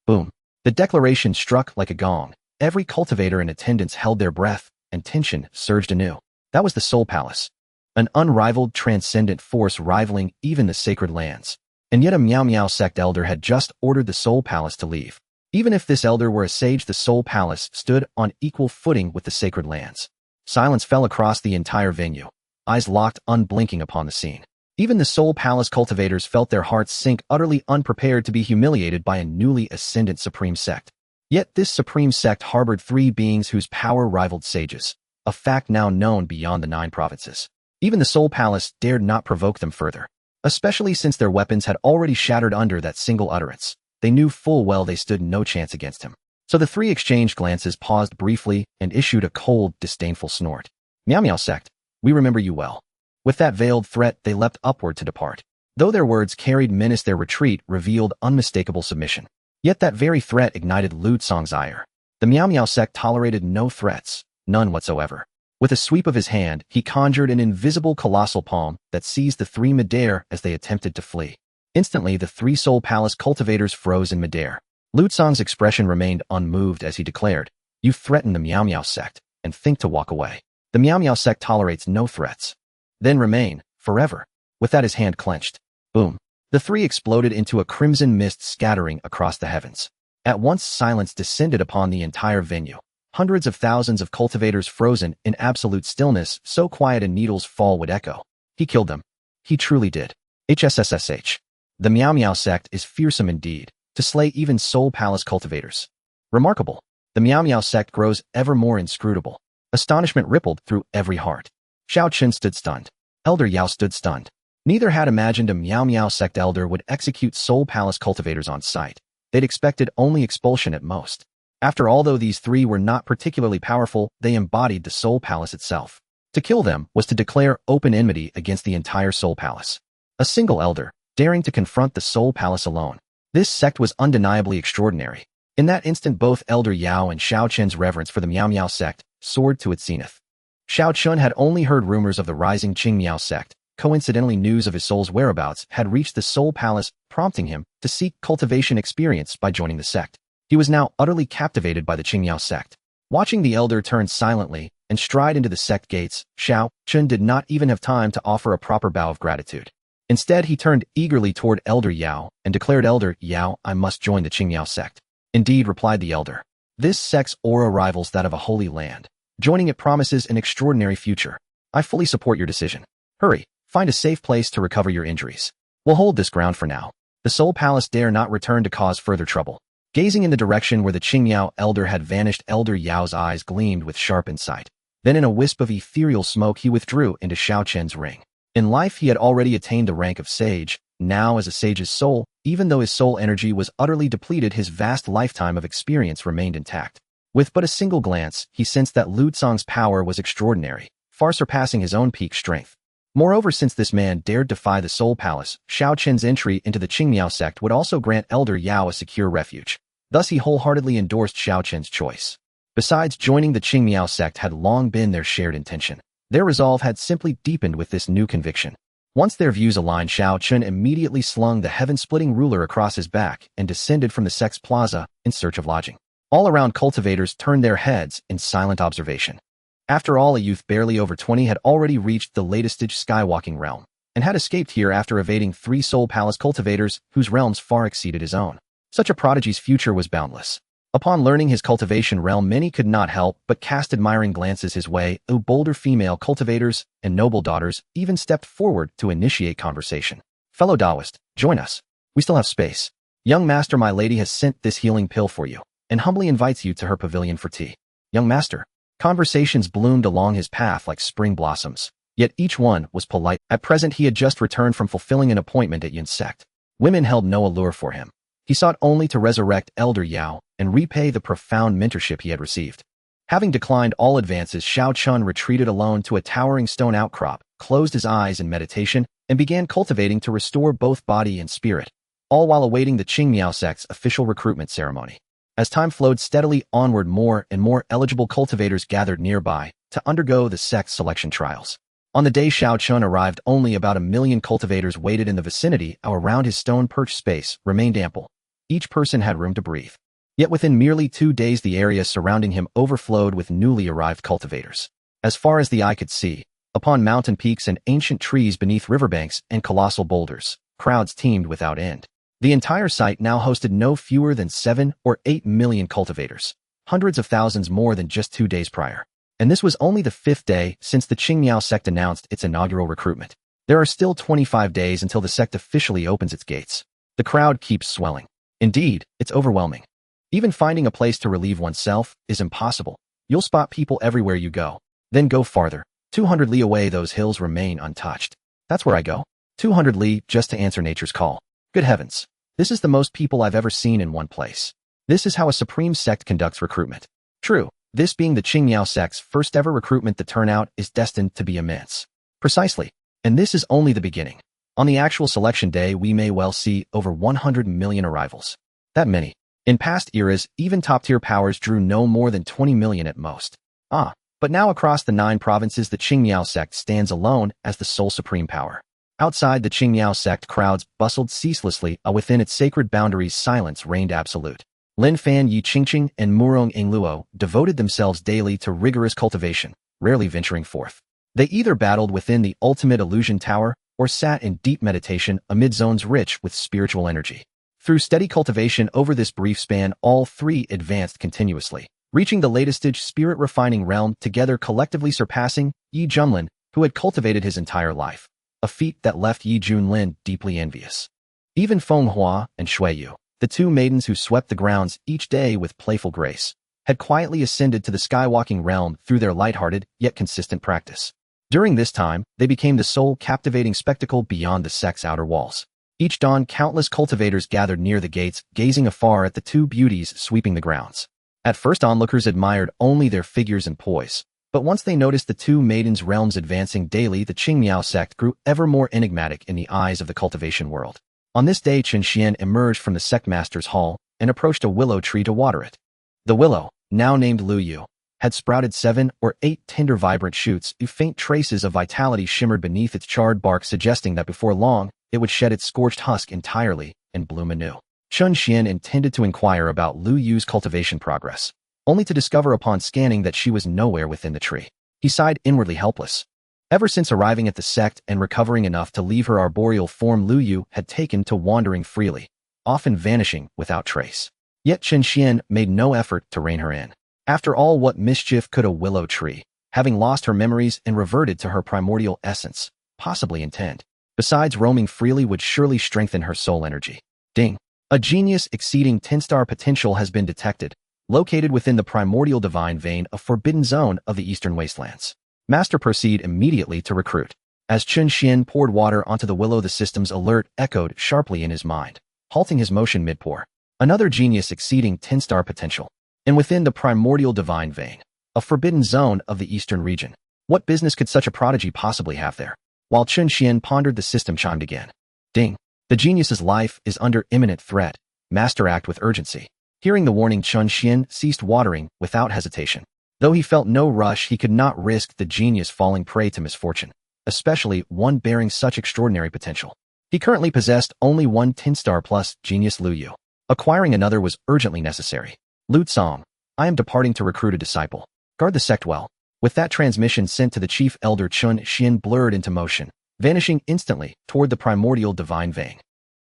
Boom! The declaration struck like a gong. Every cultivator in attendance held their breath, and tension surged anew. That was the Soul Palace, an unrivaled, transcendent force rivaling even the sacred lands. And yet a Miao sect elder had just ordered the Soul Palace to leave. Even if this elder were a sage, the Soul Palace stood on equal footing with the sacred lands. Silence fell across the entire venue, eyes locked, unblinking upon the scene. Even the Soul Palace cultivators felt their hearts sink, utterly unprepared to be humiliated by a newly ascendant Supreme Sect. Yet this Supreme Sect harbored 3 beings whose power rivaled sages, a fact now known beyond the 9 provinces. Even the Soul Palace dared not provoke them further, especially since their weapons had already shattered under that single utterance. They knew full well they stood no chance against him. So the 3 exchanged glances, paused briefly, and issued a cold, disdainful snort. "Miao sect, we remember you well." With that veiled threat, they leapt upward to depart. Though their words carried menace, their retreat revealed unmistakable submission. Yet that very threat ignited Song's ire. The Miao sect tolerated no threats, none whatsoever. With a sweep of his hand, he conjured an invisible colossal palm that seized the 3 midair as they attempted to flee. Instantly, the 3 Soul Palace cultivators froze in midair. Song's expression remained unmoved as he declared, "You threaten the Miao sect and think to walk away. The Miao sect tolerates no threats. Then remain, forever." With that, his hand clenched. Boom! The 3 exploded into a crimson mist, scattering across the heavens. At once, silence descended upon the entire venue. Hundreds of thousands of cultivators frozen in absolute stillness, so quiet a needle's fall would echo. He killed them. He truly did. HSSSH. The Miao sect is fearsome indeed, to slay even Soul Palace cultivators. Remarkable. The Miao sect grows ever more inscrutable. Astonishment rippled through every heart. Chen stood stunned. Elder Yao stood stunned. Neither had imagined a Miao sect elder would execute Soul Palace cultivators on sight. They'd expected only expulsion at most. After all, though these 3 were not particularly powerful, they embodied the Soul Palace itself. To kill them was to declare open enmity against the entire Soul Palace. A single elder, daring to confront the Soul Palace alone. This sect was undeniably extraordinary. In that instant, both Elder Yao and Chen's reverence for the Miao sect soared to its zenith. Chen had only heard rumors of the rising Miao sect. Coincidentally, news of his soul's whereabouts had reached the Soul Palace, prompting him to seek cultivation experience by joining the sect. He was now utterly captivated by the Miao sect. Watching the elder turn silently, and stride into the sect gates, Chen Xuan did not even have time to offer a proper bow of gratitude. Instead, he turned eagerly toward Elder Yao and declared, "Elder Yao, I must join the Qingyao sect." "Indeed," replied the elder. "This sect's aura rivals that of a holy land. Joining it promises an extraordinary future. I fully support your decision. Hurry, find a safe place to recover your injuries. We'll hold this ground for now. The Soul Palace dare not return to cause further trouble." Gazing in the direction where the Qingyao elder had vanished, Elder Yao's eyes gleamed with sharp insight. Then in a wisp of ethereal smoke he withdrew into Xiao Chen's ring. In life he had already attained the rank of sage. Now as a sage's soul, even though his soul energy was utterly depleted, his vast lifetime of experience remained intact. With but a single glance, he sensed that Lu Tsang's power was extraordinary, far surpassing his own peak strength. Moreover, since this man dared defy the Soul Palace, Xiao Chen's entry into the Qingyao sect would also grant Elder Yao a secure refuge. Thus he wholeheartedly endorsed Xiao Chen's choice. Besides, joining the Qingyao sect had long been their shared intention. Their resolve had simply deepened with this new conviction. Once their views aligned, Xiao Chen immediately slung the heaven-splitting ruler across his back and descended from the sect's plaza in search of lodging. All around, cultivators turned their heads in silent observation. After all, a youth barely over 20 had already reached the latest stage skywalking realm, and had escaped here after evading 3 Soul Palace cultivators whose realms far exceeded his own. Such a prodigy's future was boundless. Upon learning his cultivation realm, many could not help but cast admiring glances his way. Bolder female cultivators and noble daughters even stepped forward to initiate conversation. "Fellow Taoist, join us. We still have space. Young master, my lady has sent this healing pill for you, and humbly invites you to her pavilion for tea." "Young master." Conversations bloomed along his path like spring blossoms, yet each one was polite. At present he had just returned from fulfilling an appointment at Yin's sect. Women held no allure for him. He sought only to resurrect Elder Yao and repay the profound mentorship he had received. Having declined all advances, Xiao Chen retreated alone to a towering stone outcrop, closed his eyes in meditation, and began cultivating to restore both body and spirit, all while awaiting the Qingyao sect's official recruitment ceremony. As time flowed steadily onward, more and more eligible cultivators gathered nearby to undergo the sect's selection trials. On the day Xiao Chen arrived, only about 1 million cultivators waited in the vicinity. Around his stone perch space remained ample. Each person had room to breathe. Yet within merely 2 days the area surrounding him overflowed with newly arrived cultivators. As far as the eye could see, upon mountain peaks and ancient trees beneath riverbanks and colossal boulders, crowds teemed without end. The entire site now hosted no fewer than 7 or 8 million cultivators, hundreds of thousands more than just 2 days prior. And this was only the 5th day since the Qingyao sect announced its inaugural recruitment. There are still 25 days until the sect officially opens its gates. The crowd keeps swelling. Indeed, it's overwhelming. Even finding a place to relieve oneself is impossible. You'll spot people everywhere you go. Then go farther. 200 li away, those hills remain untouched. That's where I go. 200 li just to answer nature's call. Good heavens. This is the most people I've ever seen in one place. This is how a Supreme Sect conducts recruitment. True, this being the Qingyao sect's first ever recruitment, the turnout is destined to be immense. Precisely. And this is only the beginning. On the actual selection day, we may well see over 100 million arrivals. That many. In past eras, even top-tier powers drew no more than 20 million at most. But now across the 9 provinces, the Qingyao sect stands alone as the sole supreme power. Outside the Qingyao sect, crowds bustled ceaselessly. Within its sacred boundaries, silence reigned absolute. Lin Fan, Yi Qingqing, and Murong Ingluo devoted themselves daily to rigorous cultivation, rarely venturing forth. They either battled within the ultimate illusion tower or sat in deep meditation amid zones rich with spiritual energy. Through steady cultivation over this brief span, all 3 advanced continuously, reaching the latest stage spirit-refining realm, together collectively surpassing Yi Junlin, who had cultivated his entire life, a feat that left Yi Junlin deeply envious. Even Feng Hua and Shui Yu, the 2 maidens who swept the grounds each day with playful grace, had quietly ascended to the skywalking realm through their lighthearted yet consistent practice. During this time, they became the sole captivating spectacle beyond the sect's outer walls. Each dawn, countless cultivators gathered near the gates, gazing afar at the 2 beauties sweeping the grounds. At first, onlookers admired only their figures and poise, but once they noticed the 2 maidens' realms advancing daily, the Qingyao sect grew ever more enigmatic in the eyes of the cultivation world. On this day, Chen Xuan emerged from the sect master's hall and approached a willow tree to water it. The willow, now named Lu Yu, had sprouted 7 or 8 tender vibrant shoots. Faint traces of vitality shimmered beneath its charred bark, suggesting that before long, it would shed its scorched husk entirely and bloom anew. Chen Xuan intended to inquire about Lu Yu's cultivation progress, only to discover upon scanning that she was nowhere within the tree. He sighed, inwardly helpless. Ever since arriving at the sect and recovering enough to leave her arboreal form, Lu Yu had taken to wandering freely, often vanishing without trace. Yet Chen Xuan made no effort to rein her in. After all, what mischief could a willow tree, having lost her memories and reverted to her primordial essence, possibly intend? Besides, roaming freely would surely strengthen her soul energy. Ding! A genius exceeding 10-star potential has been detected, located within the primordial divine vein of forbidden zone of the eastern wastelands. Master, proceed immediately to recruit. As Chen Xuan poured water onto the willow, the system's alert echoed sharply in his mind, halting his motion mid-pour. Another genius exceeding 10-star potential. And within the primordial divine vein, a forbidden zone of the eastern region. What business could such a prodigy possibly have there? While Chen Xuan pondered, the system chimed again. Ding! The genius's life is under imminent threat. Master, act with urgency. Hearing the warning, Chen Xuan ceased watering without hesitation. Though he felt no rush, he could not risk the genius falling prey to misfortune, especially one bearing such extraordinary potential. He currently possessed only one 10-star plus genius, Lu Yu. Acquiring another was urgently necessary. Lu Tsong, I am departing to recruit a disciple. Guard the sect well. With that transmission sent to the chief elder, Chen Xuan blurred into motion, vanishing instantly toward the primordial divine vein.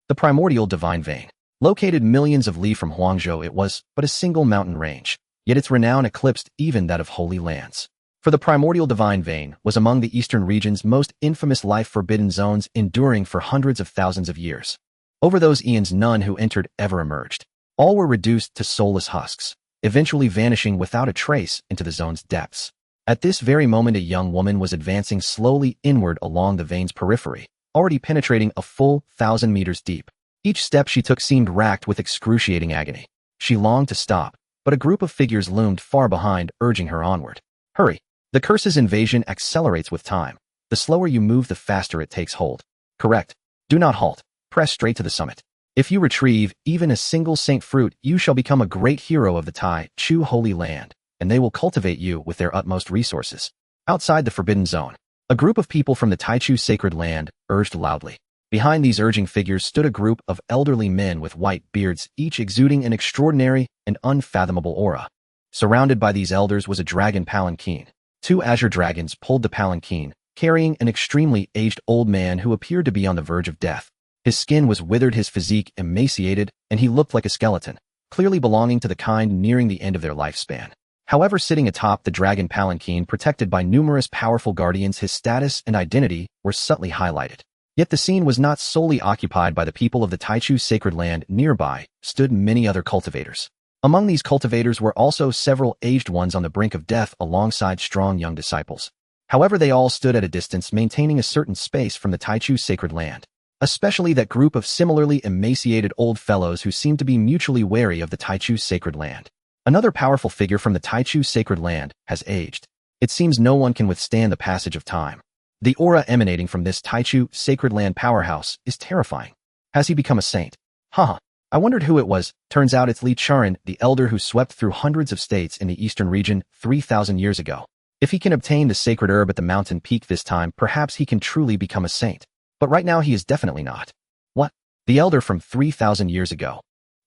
The primordial divine vein. Located millions of li from Huangzhou, it was but a single mountain range, yet its renown eclipsed even that of Holy Lands. For the primordial divine vein was among the eastern region's most infamous life-forbidden zones, enduring for hundreds of thousands of years. Over those eons, none who entered ever emerged. All were reduced to soulless husks, eventually vanishing without a trace into the zone's depths. At this very moment, a young woman was advancing slowly inward along the vein's periphery, already penetrating a full 1,000 meters deep. Each step she took seemed racked with excruciating agony. She longed to stop, but a group of figures loomed far behind, urging her onward. Hurry! The curse's invasion accelerates with time. The slower you move, the faster it takes hold. Correct. Do not halt. Press straight to the summit. If you retrieve even a single saint fruit, you shall become a great hero of the Tai Chu Holy Land, and they will cultivate you with their utmost resources. Outside the forbidden zone, a group of people from the Taichu sacred land urged loudly. Behind these urging figures stood a group of elderly men with white beards, each exuding an extraordinary and unfathomable aura. Surrounded by these elders was a dragon palanquin. 2 azure dragons pulled the palanquin, carrying an extremely aged old man who appeared to be on the verge of death. His skin was withered, his physique emaciated, and he looked like a skeleton, clearly belonging to the kind nearing the end of their lifespan. However, sitting atop the dragon palanquin, protected by numerous powerful guardians, his status and identity were subtly highlighted. Yet the scene was not solely occupied by the people of the Taichu sacred land. Nearby stood many other cultivators. Among these cultivators were also several aged ones on the brink of death alongside strong young disciples. However, they all stood at a distance, maintaining a certain space from the Taichu sacred land, especially that group of similarly emaciated old fellows who seemed to be mutually wary of the Taichu sacred land. Another powerful figure from the Taichu sacred land has aged. It seems no one can withstand the passage of time. The aura emanating from this Taichu sacred land powerhouse is terrifying. Has he become a saint? Haha. I wondered who it was. Turns out it's Li Charan, the elder who swept through hundreds of states in the eastern region 3,000 years ago. If he can obtain the sacred herb at the mountain peak this time, perhaps he can truly become a saint. But right now he is definitely not. What? The elder from 3,000 years ago.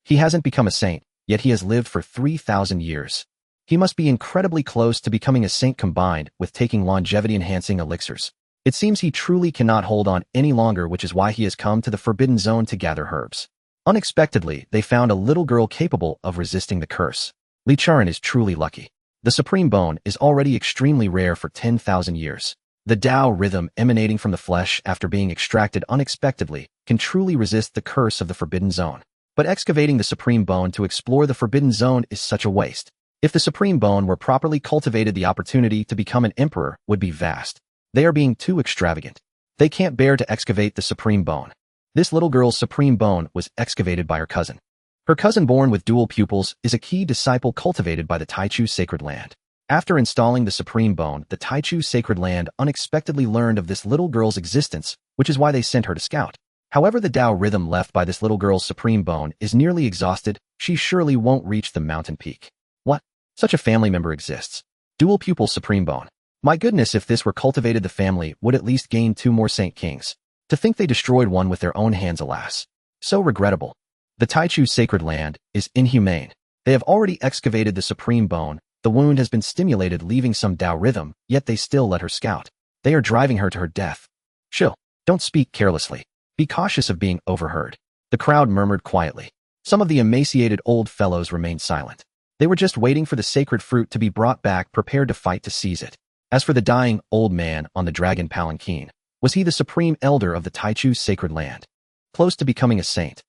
He hasn't become a saint, yet he has lived for 3,000 years. He must be incredibly close to becoming a saint, combined with taking longevity-enhancing elixirs. It seems he truly cannot hold on any longer, which is why he has come to the forbidden zone to gather herbs. Unexpectedly, they found a little girl capable of resisting the curse. Li Charan is truly lucky. The supreme bone is already extremely rare for 10,000 years. The Tao rhythm emanating from the flesh after being extracted unexpectedly can truly resist the curse of the forbidden zone. But excavating the supreme bone to explore the forbidden zone is such a waste. If the supreme bone were properly cultivated, the opportunity to become an emperor would be vast. They are being too extravagant. They can't bear to excavate the supreme bone. This little girl's supreme bone was excavated by her cousin. Her cousin, born with dual pupils, is a key disciple cultivated by the Taichu sacred land. After installing the supreme bone, the Taichu sacred land unexpectedly learned of this little girl's existence, which is why they sent her to scout. However, the Tao rhythm left by this little girl's supreme bone is nearly exhausted. She surely won't reach the mountain peak. What? Such a family member exists. Dual pupil supreme bone. My goodness, if this were cultivated, the family would at least gain 2 more Saint Kings. To think they destroyed one with their own hands, alas. So regrettable. The Taichu sacred land is inhumane. They have already excavated the supreme bone, The wound has been stimulated, leaving some Tao rhythm, yet they still let her scout. They are driving her to her death. Chill. Don't speak carelessly. Be cautious of being overheard. The crowd murmured quietly. Some of the emaciated old fellows remained silent. They were just waiting for the sacred fruit to be brought back, prepared to fight to seize it. As for the dying old man on the dragon palanquin, was he the supreme elder of the Taichu's sacred land? Close to becoming a saint.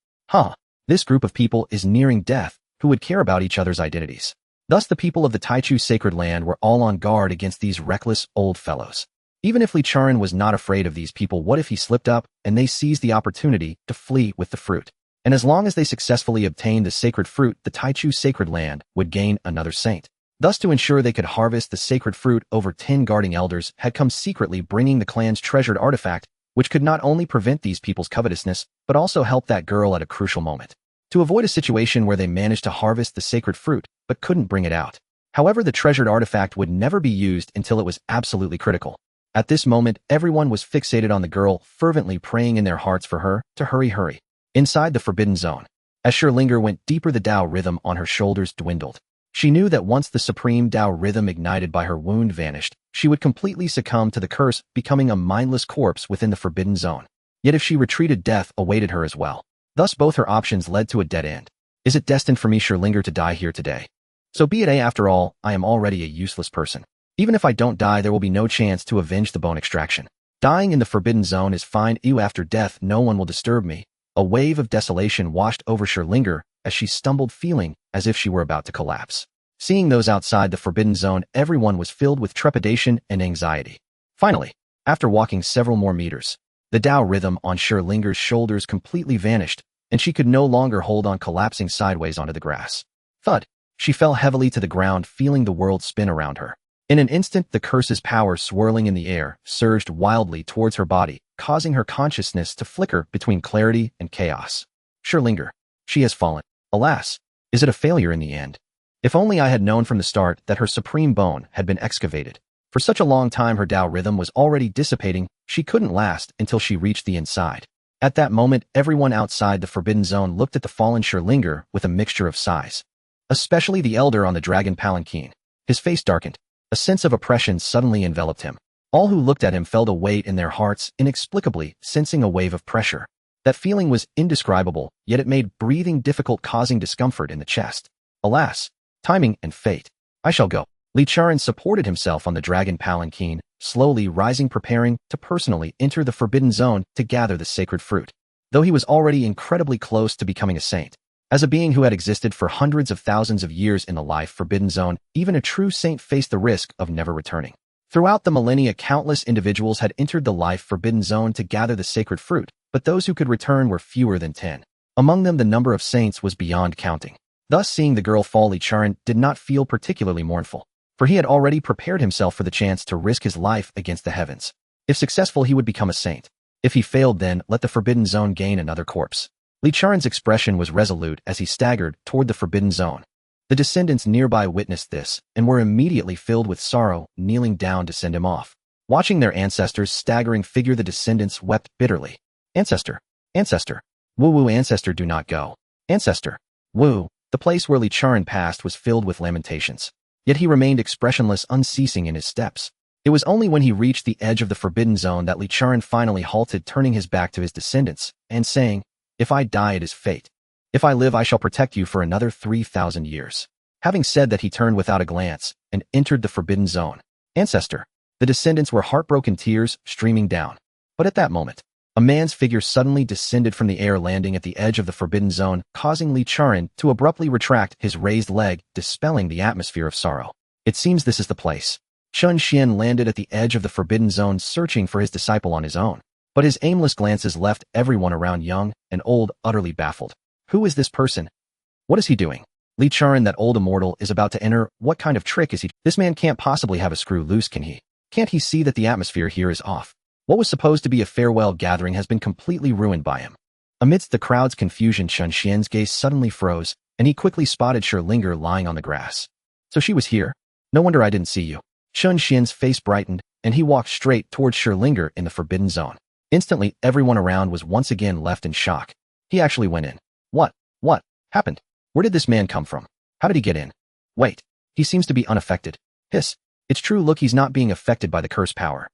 This group of people is nearing death, who would care about each other's identities. Thus the people of the Taichu sacred land were all on guard against these reckless old fellows. Even if Li Charan was not afraid of these people, what if he slipped up and they seized the opportunity to flee with the fruit? And as long as they successfully obtained the sacred fruit, the Taichu sacred land would gain another saint. Thus, to ensure they could harvest the sacred fruit, over 10 guarding elders had come secretly, bringing the clan's treasured artifact, which could not only prevent these people's covetousness, but also help that girl at a crucial moment. To avoid a situation where they managed to harvest the sacred fruit, but couldn't bring it out. However, the treasured artifact would never be used until it was absolutely critical. At this moment, everyone was fixated on the girl, fervently praying in their hearts for her to hurry. Inside the forbidden zone, as Sherlinger went deeper, the Tao rhythm on her shoulders dwindled. She knew that once the supreme Tao rhythm ignited by her wound vanished, she would completely succumb to the curse, becoming a mindless corpse within the forbidden zone. Yet if she retreated, death awaited her as well. Thus both her options led to a dead end. Is it destined for me, Sherlinger, to die here today? So be it. After all, I am already a useless person. Even if I don't die, there will be no chance to avenge the bone extraction. Dying in the forbidden zone is fine. After death, no one will disturb me. A wave of desolation washed over Sherlinger as she stumbled, feeling as if she were about to collapse. Seeing those outside the forbidden zone, everyone was filled with trepidation and anxiety. Finally, after walking several more meters, the Tao rhythm on Sherlinger's shoulders completely vanished, and she could no longer hold on, collapsing sideways onto the grass. Thud! She fell heavily to the ground, feeling the world spin around her. In an instant, the curse's power, swirling in the air, surged wildly towards her body, causing her consciousness to flicker between clarity and chaos. Sherlinger. She has fallen. Alas, is it a failure in the end? If only I had known from the start that her supreme bone had been excavated. For such a long time her Tao rhythm was already dissipating, she couldn't last until she reached the inside. At that moment, everyone outside the forbidden zone looked at the fallen Sherlinger with a mixture of sighs. Especially the elder on the dragon palanquin. His face darkened. A sense of oppression suddenly enveloped him. All who looked at him felt a weight in their hearts, inexplicably sensing a wave of pressure. That feeling was indescribable, yet it made breathing difficult, causing discomfort in the chest. Alas, timing and fate. I shall go. Li Charan supported himself on the dragon palanquin, slowly rising, preparing to personally enter the forbidden zone to gather the sacred fruit. Though he was already incredibly close to becoming a saint. As a being who had existed for hundreds of thousands of years in the life forbidden zone, even a true saint faced the risk of never returning. Throughout the millennia, countless individuals had entered the life forbidden zone to gather the sacred fruit, but those who could return were fewer than 10. Among them, the number of saints was beyond counting. Thus, seeing the girl fall, Li Charan did not feel particularly mournful, for he had already prepared himself for the chance to risk his life against the heavens. If successful, he would become a saint. If he failed, then let the forbidden zone gain another corpse. Li Charan's expression was resolute as he staggered toward the forbidden zone. The descendants nearby witnessed this and were immediately filled with sorrow, kneeling down to send him off. Watching their ancestor's staggering figure, the descendants wept bitterly. Ancestor! Ancestor! Woo-woo, ancestor, do not go. Ancestor! Woo! The place where Li Charan passed was filled with lamentations. Yet he remained expressionless, unceasing in his steps. It was only when he reached the edge of the forbidden zone that Li Charan finally halted, turning his back to his descendants and saying, "If I die, it is fate. If I live, I shall protect you for another 3,000 years. Having said that, he turned without a glance and entered the forbidden zone. Ancestor! The descendants were heartbroken, tears streaming down. But at that moment, a man's figure suddenly descended from the air, landing at the edge of the forbidden zone, causing Li Charan to abruptly retract his raised leg, dispelling the atmosphere of sorrow. It seems this is the place. Chen Xuan landed at the edge of the forbidden zone, searching for his disciple on his own. But his aimless glances left everyone around, young and old, utterly baffled. Who is this person? What is he doing? Li Charan, that old immortal, is about to enter. What kind of trick is he? This man can't possibly have a screw loose, can he? Can't he see that the atmosphere here is off? What was supposed to be a farewell gathering has been completely ruined by him. Amidst the crowd's confusion, Chen Xuan's gaze suddenly froze, and he quickly spotted Sherlinger lying on the grass. So she was here? No wonder I didn't see you. Chen Xuan's face brightened, and he walked straight towards Sherlinger in the forbidden zone. Instantly, everyone around was once again left in shock. He actually went in. What happened? Where did this man come from? How did he get in? Wait, He seems to be unaffected. Hiss. It's true, look, he's not being affected by the curse power.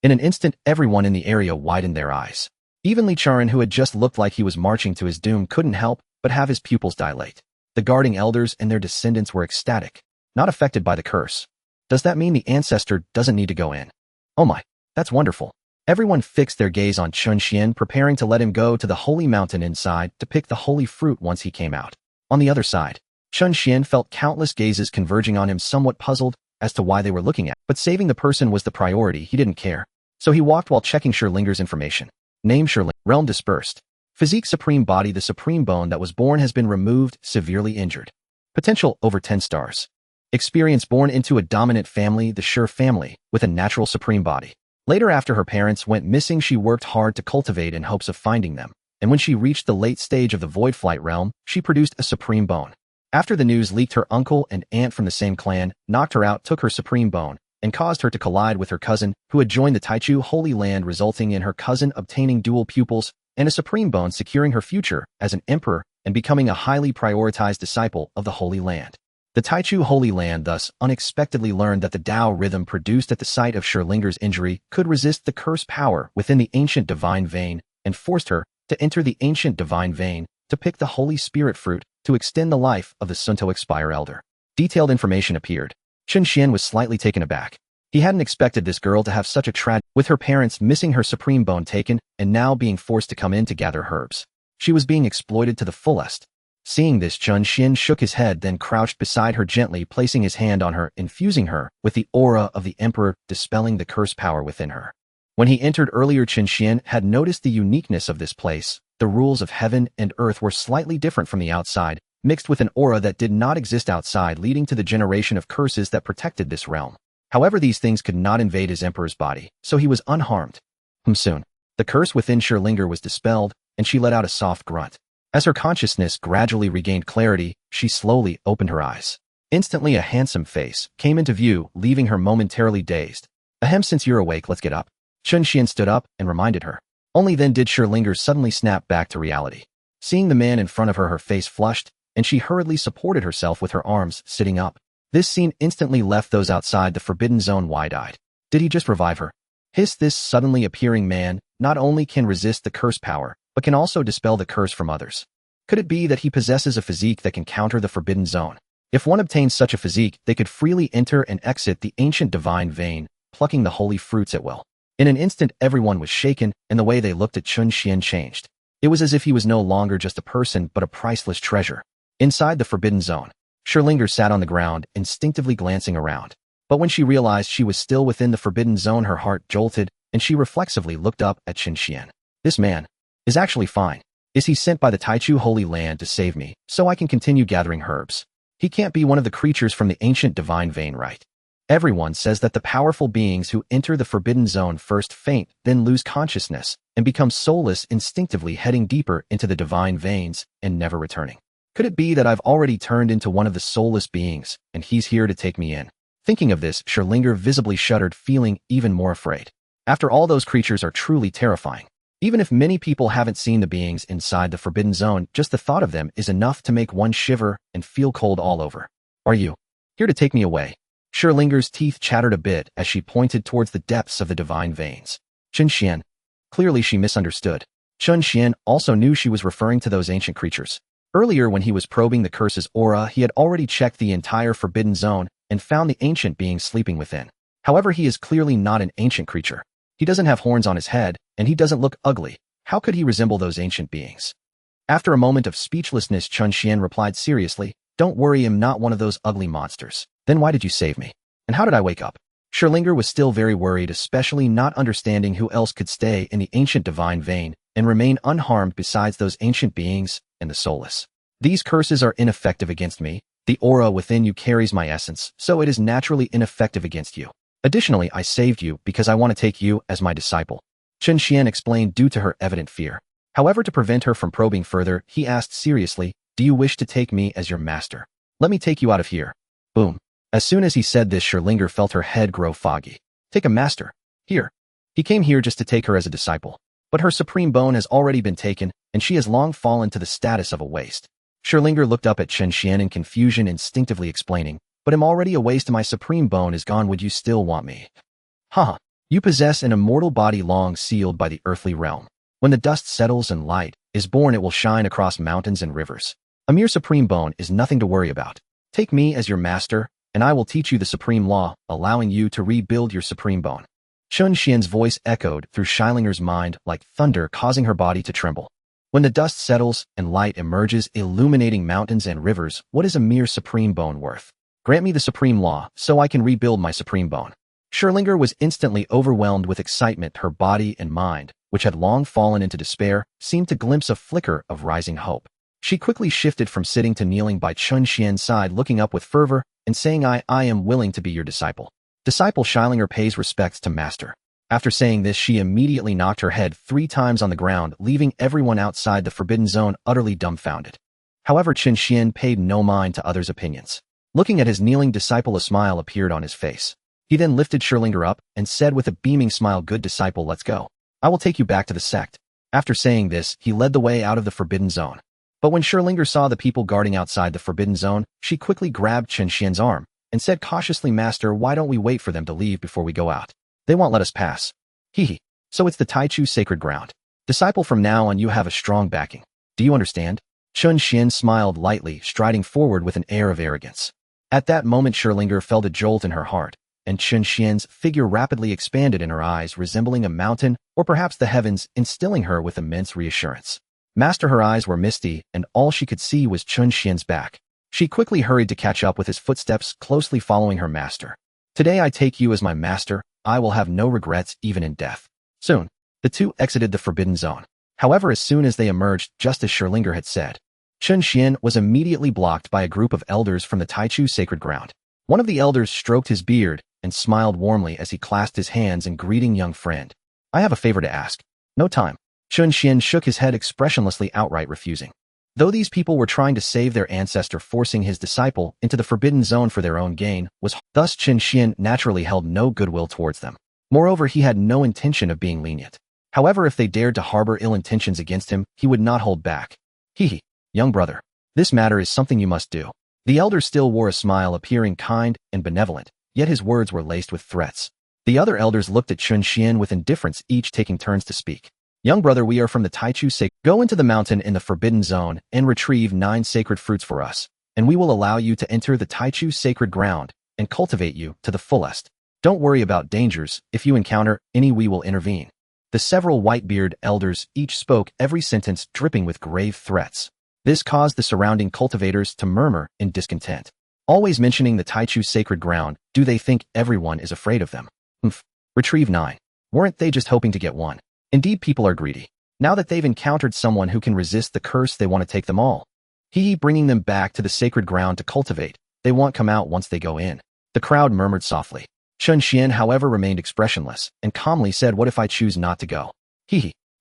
In an instant, everyone in the area widened their eyes. Even Li Charan, who had just looked like he was marching to his doom, couldn't help but have his pupils dilate. The guarding elders and their descendants were ecstatic. Not affected by the curse. Does that mean the ancestor doesn't need to go in? Oh my, that's wonderful. Everyone fixed their gaze on Chen Xuan, preparing to let him go to the holy mountain inside to pick the holy fruit once he came out. On the other side, Chen Xuan felt countless gazes converging on him, somewhat puzzled as to why they were looking at, but saving the person was the priority. He didn't care. So he walked while checking Sherlinger's information. Name Sherlinger. Realm dispersed. Physique supreme body. The supreme bone that was born has been removed, severely injured. Potential over 10 stars. Experience born into a dominant family, the Sher family, with a natural supreme body. Later, after her parents went missing, she worked hard to cultivate in hopes of finding them, and when she reached the late stage of the void flight realm, she produced a supreme bone. After the news leaked, her uncle and aunt from the same clan knocked her out, took her supreme bone, and caused her to collide with her cousin, who had joined the Taichu Holy Land, resulting in her cousin obtaining dual pupils and a supreme bone, securing her future as an emperor and becoming a highly prioritized disciple of the Holy Land. The Taichu Holy Land thus unexpectedly learned that the Tao rhythm produced at the site of Sherlinger's injury could resist the curse power within the ancient divine vein, and forced her to enter the ancient divine vein to pick the Holy Spirit fruit to extend the life of the Sunto Expire elder. Detailed information appeared. Chen Xuan was slightly taken aback. He hadn't expected this girl to have such a tragedy, with her parents missing, her supreme bone taken, and now being forced to come in to gather herbs. She was being exploited to the fullest. Seeing this, Chen Xuan shook his head, then crouched beside her, gently placing his hand on her, infusing her with the aura of the emperor, dispelling the curse power within her. When he entered earlier, Chen Xuan had noticed the uniqueness of this place. The rules of heaven and earth were slightly different from the outside, mixed with an aura that did not exist outside, leading to the generation of curses that protected this realm. However, these things could not invade his emperor's body, so he was unharmed. Soon, the curse within Sherlinger was dispelled, and she let out a soft grunt. As her consciousness gradually regained clarity, she slowly opened her eyes. Instantly, a handsome face came into view, leaving her momentarily dazed. Ahem, since you're awake, let's get up. Chen Xuan stood up and reminded her. Only then did Sherlinger suddenly snap back to reality. Seeing the man in front of her, her face flushed, and she hurriedly supported herself with her arms, sitting up. This scene instantly left those outside the forbidden zone wide-eyed. Did he just revive her? Hiss, this suddenly appearing man not only can resist the curse power, but can also dispel the curse from others. Could it be that he possesses a physique that can counter the forbidden zone? If one obtains such a physique, they could freely enter and exit the ancient divine vein, plucking the holy fruits at will. In an instant, everyone was shaken, and the way they looked at Chen Xuan changed. It was as if he was no longer just a person, but a priceless treasure. Inside the forbidden zone, Sherlinger sat on the ground, instinctively glancing around. But when she realized she was still within the forbidden zone, her heart jolted, and she reflexively looked up at Chen Xuan. This man is actually fine. Is he sent by the Taichu Holy Land to save me, so I can continue gathering herbs? He can't be one of the creatures from the ancient divine vein, right? Everyone says that the powerful beings who enter the forbidden zone first faint, then lose consciousness, and become soulless, instinctively heading deeper into the divine veins and never returning. Could it be that I've already turned into one of the soulless beings, and he's here to take me in? Thinking of this, Sherlinger visibly shuddered, feeling even more afraid. After all, those creatures are truly terrifying. Even if many people haven't seen the beings inside the forbidden zone, just the thought of them is enough to make one shiver and feel cold all over. Are you here to take me away? Sherlinger's teeth chattered a bit as she pointed towards the depths of the divine veins. Chen Xuan. Clearly she misunderstood. Chen Xuan also knew she was referring to those ancient creatures. Earlier, when he was probing the curse's aura, he had already checked the entire forbidden zone and found the ancient being sleeping within. However, he is clearly not an ancient creature. He doesn't have horns on his head, and he doesn't look ugly. How could he resemble those ancient beings? After a moment of speechlessness, Chen Xuan replied seriously, "Don't worry, I'm not one of those ugly monsters." Then why did you save me? And how did I wake up? Sherlinger was still very worried, especially not understanding who else could stay in the ancient divine vein and remain unharmed besides those ancient beings and the soulless. These curses are ineffective against me. The aura within you carries my essence, so it is naturally ineffective against you. Additionally, I saved you because I want to take you as my disciple. Chen Xuan explained due to her evident fear. However, to prevent her from probing further, he asked seriously, "Do you wish to take me as your master? Let me take you out of here." Boom. As soon as he said this, Sherlinger felt her head grow foggy. Take a master? Here. He came here just to take her as a disciple. But her supreme bone has already been taken, and she has long fallen to the status of a waste. Sherlinger looked up at Chen Xuan in confusion, instinctively explaining, but am already a waste and my supreme bone is gone. Would you still want me? Haha. You possess an immortal body long sealed by the earthly realm. When the dust settles and light is born, it will shine across mountains and rivers. A mere supreme bone is nothing to worry about. Take me as your master, and I will teach you the supreme law, allowing you to rebuild your supreme bone. Chen Xuan's voice echoed through Schillinger's mind like thunder, causing her body to tremble. When the dust settles and light emerges, illuminating mountains and rivers, what is a mere supreme bone worth? Grant me the supreme law, so I can rebuild my supreme bone. Schillinger was instantly overwhelmed with excitement. Her body and mind, which had long fallen into despair, seemed to glimpse a flicker of rising hope. She quickly shifted from sitting to kneeling by Chen Xuan's side, looking up with fervor and saying, I am willing to be your disciple. Disciple Schillinger pays respects to master. After saying this, she immediately knocked her head 3 times on the ground, leaving everyone outside the forbidden zone utterly dumbfounded. However, Chen Xuan paid no mind to others' opinions. Looking at his kneeling disciple, a smile appeared on his face. He then lifted Schillinger up and said with a beaming smile, Good disciple, let's go. I will take you back to the sect. After saying this, he led the way out of the forbidden zone. But when Schillinger saw the people guarding outside the forbidden zone, she quickly grabbed Chen Xuan's arm and said cautiously, Master, why don't we wait for them to leave before we go out? They won't let us pass. Hee. So it's the Taichu sacred ground. Disciple, from now on you have a strong backing. Do you understand? Chen Xuan smiled lightly, striding forward with an air of arrogance. At that moment, Schillinger felt a jolt in her heart, and Chen Xuan's figure rapidly expanded in her eyes, resembling a mountain or perhaps the heavens, instilling her with immense reassurance. Master, her eyes were misty, and all she could see was Chen Xuan's back. She quickly hurried to catch up with his footsteps, closely following her master. Today I take you as my master. I will have no regrets, even in death. Soon, the two exited the forbidden zone. However, as soon as they emerged, just as Schillinger had said, Chen Xuan was immediately blocked by a group of elders from the Taichu sacred ground. One of the elders stroked his beard and smiled warmly as he clasped his hands in greeting. Young friend, I have a favor to ask. No time. Chen Xuan shook his head expressionlessly, outright refusing. Though these people were trying to save their ancestor, forcing his disciple into the forbidden zone for their own gain was thus Chen Xuan naturally held no goodwill towards them. Moreover, he had no intention of being lenient. However, if they dared to harbor ill intentions against him, he would not hold back. Hee. Young brother, this matter is something you must do. The elder still wore a smile, appearing kind and benevolent, yet his words were laced with threats. The other elders looked at Chen Xuan with indifference, each taking turns to speak. Young brother, we are from the Taichu sect. Go into the mountain in the forbidden zone and retrieve 9 sacred fruits for us, and we will allow you to enter the Taichu sacred ground and cultivate you to the fullest. Don't worry about dangers. If you encounter any, we will intervene. The several white-beard elders each spoke every sentence dripping with grave threats. This caused the surrounding cultivators to murmur in discontent. Always mentioning the Taichu sacred ground, do they think everyone is afraid of them? Retrieve 9. Weren't they just hoping to get 1? Indeed, people are greedy. Now that they've encountered someone who can resist the curse, they want to take them all. Bringing them back to the sacred ground to cultivate. They won't come out once they go in. The crowd murmured softly. Chen Xuan, however, remained expressionless and calmly said, What if I choose not to go?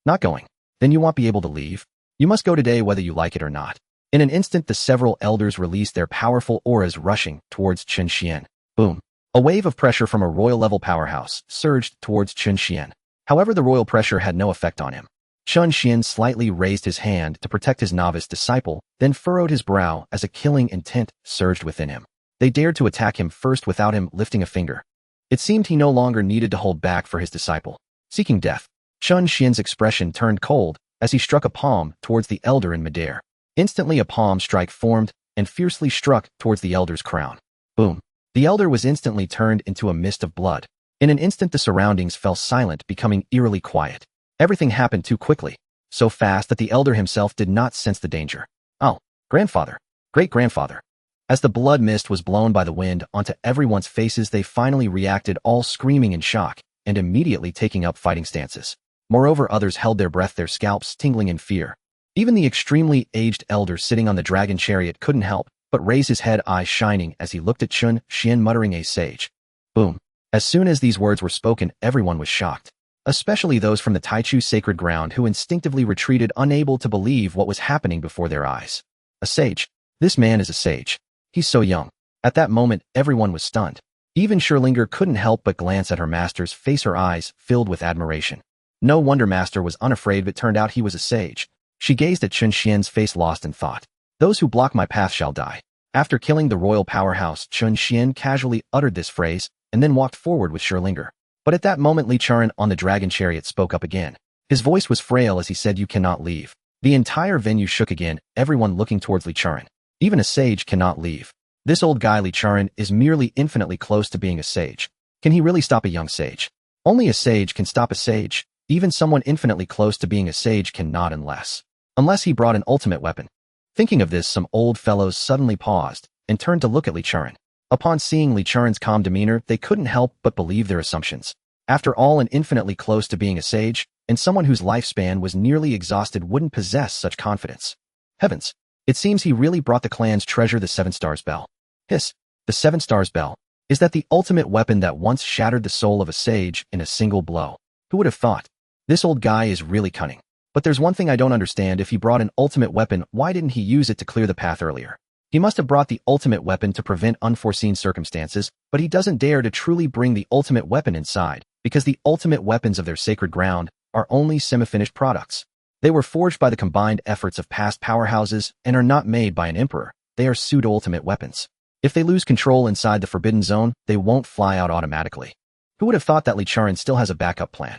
Not going. Then you won't be able to leave. You must go today whether you like it or not. In an instant, the several elders released their powerful auras, rushing towards Chen Xuan. Boom. A wave of pressure from a royal-level powerhouse surged towards Chen Xuan. However, the royal pressure had no effect on him. Chen Xuan slightly raised his hand to protect his novice disciple, then furrowed his brow as a killing intent surged within him. They dared to attack him first without him lifting a finger. It seemed he no longer needed to hold back for his disciple. Seeking death, Chen Xuan's expression turned cold as he struck a palm towards the elder in midair. Instantly, a palm strike formed and fiercely struck towards the elder's crown. Boom. The elder was instantly turned into a mist of blood. In an instant, the surroundings fell silent, becoming eerily quiet. Everything happened too quickly, so fast that the elder himself did not sense the danger. Oh, grandfather, great-grandfather. As the blood mist was blown by the wind onto everyone's faces, they finally reacted, all screaming in shock and immediately taking up fighting stances. Moreover, others held their breath, their scalps tingling in fear. Even the extremely aged elder sitting on the dragon chariot couldn't help but raise his head, eyes shining as he looked at Chen Xuan, muttering, A sage. Boom. As soon as these words were spoken, everyone was shocked, especially those from the Taichu sacred ground who instinctively retreated, unable to believe what was happening before their eyes. A sage? This man is a sage. He's so young. At that moment, everyone was stunned. Even Schillinger couldn't help but glance at her master's face, her eyes filled with admiration. No wonder master was unafraid, but it turned out he was a sage. She gazed at Chen Xuan's face, lost in thought. Those who block my path shall die. After killing the royal powerhouse, Chen Xuan casually uttered this phrase and then walked forward with sure linger. But at that moment Li Chuan on the dragon chariot spoke up again. His voice was frail as he said, "You cannot leave." The entire venue shook again, everyone looking towards Li Chuan. Even a sage cannot leave. This old guy Li Chuan is merely infinitely close to being a sage. Can he really stop a young sage? Only a sage can stop a sage. Even someone infinitely close to being a sage cannot unless he brought an ultimate weapon. Thinking of this, some old fellows suddenly paused and turned to look at Li Chuan. Upon seeing Li Chuan's calm demeanor, they couldn't help but believe their assumptions. After all, an infinitely close to being a sage, and someone whose lifespan was nearly exhausted wouldn't possess such confidence. Heavens! It seems he really brought the clan's treasure, the 7 Stars Bell. Hiss! The 7 Stars Bell. Is that the ultimate weapon that once shattered the soul of a sage in a single blow? Who would have thought? This old guy is really cunning. But there's one thing I don't understand. If he brought an ultimate weapon, why didn't he use it to clear the path earlier? He must have brought the ultimate weapon to prevent unforeseen circumstances, but he doesn't dare to truly bring the ultimate weapon inside, because the ultimate weapons of their sacred ground are only semi-finished products. They were forged by the combined efforts of past powerhouses and are not made by an emperor. They are pseudo-ultimate weapons. If they lose control inside the Forbidden Zone, they won't fly out automatically. Who would have thought that Li Chuan still has a backup plan?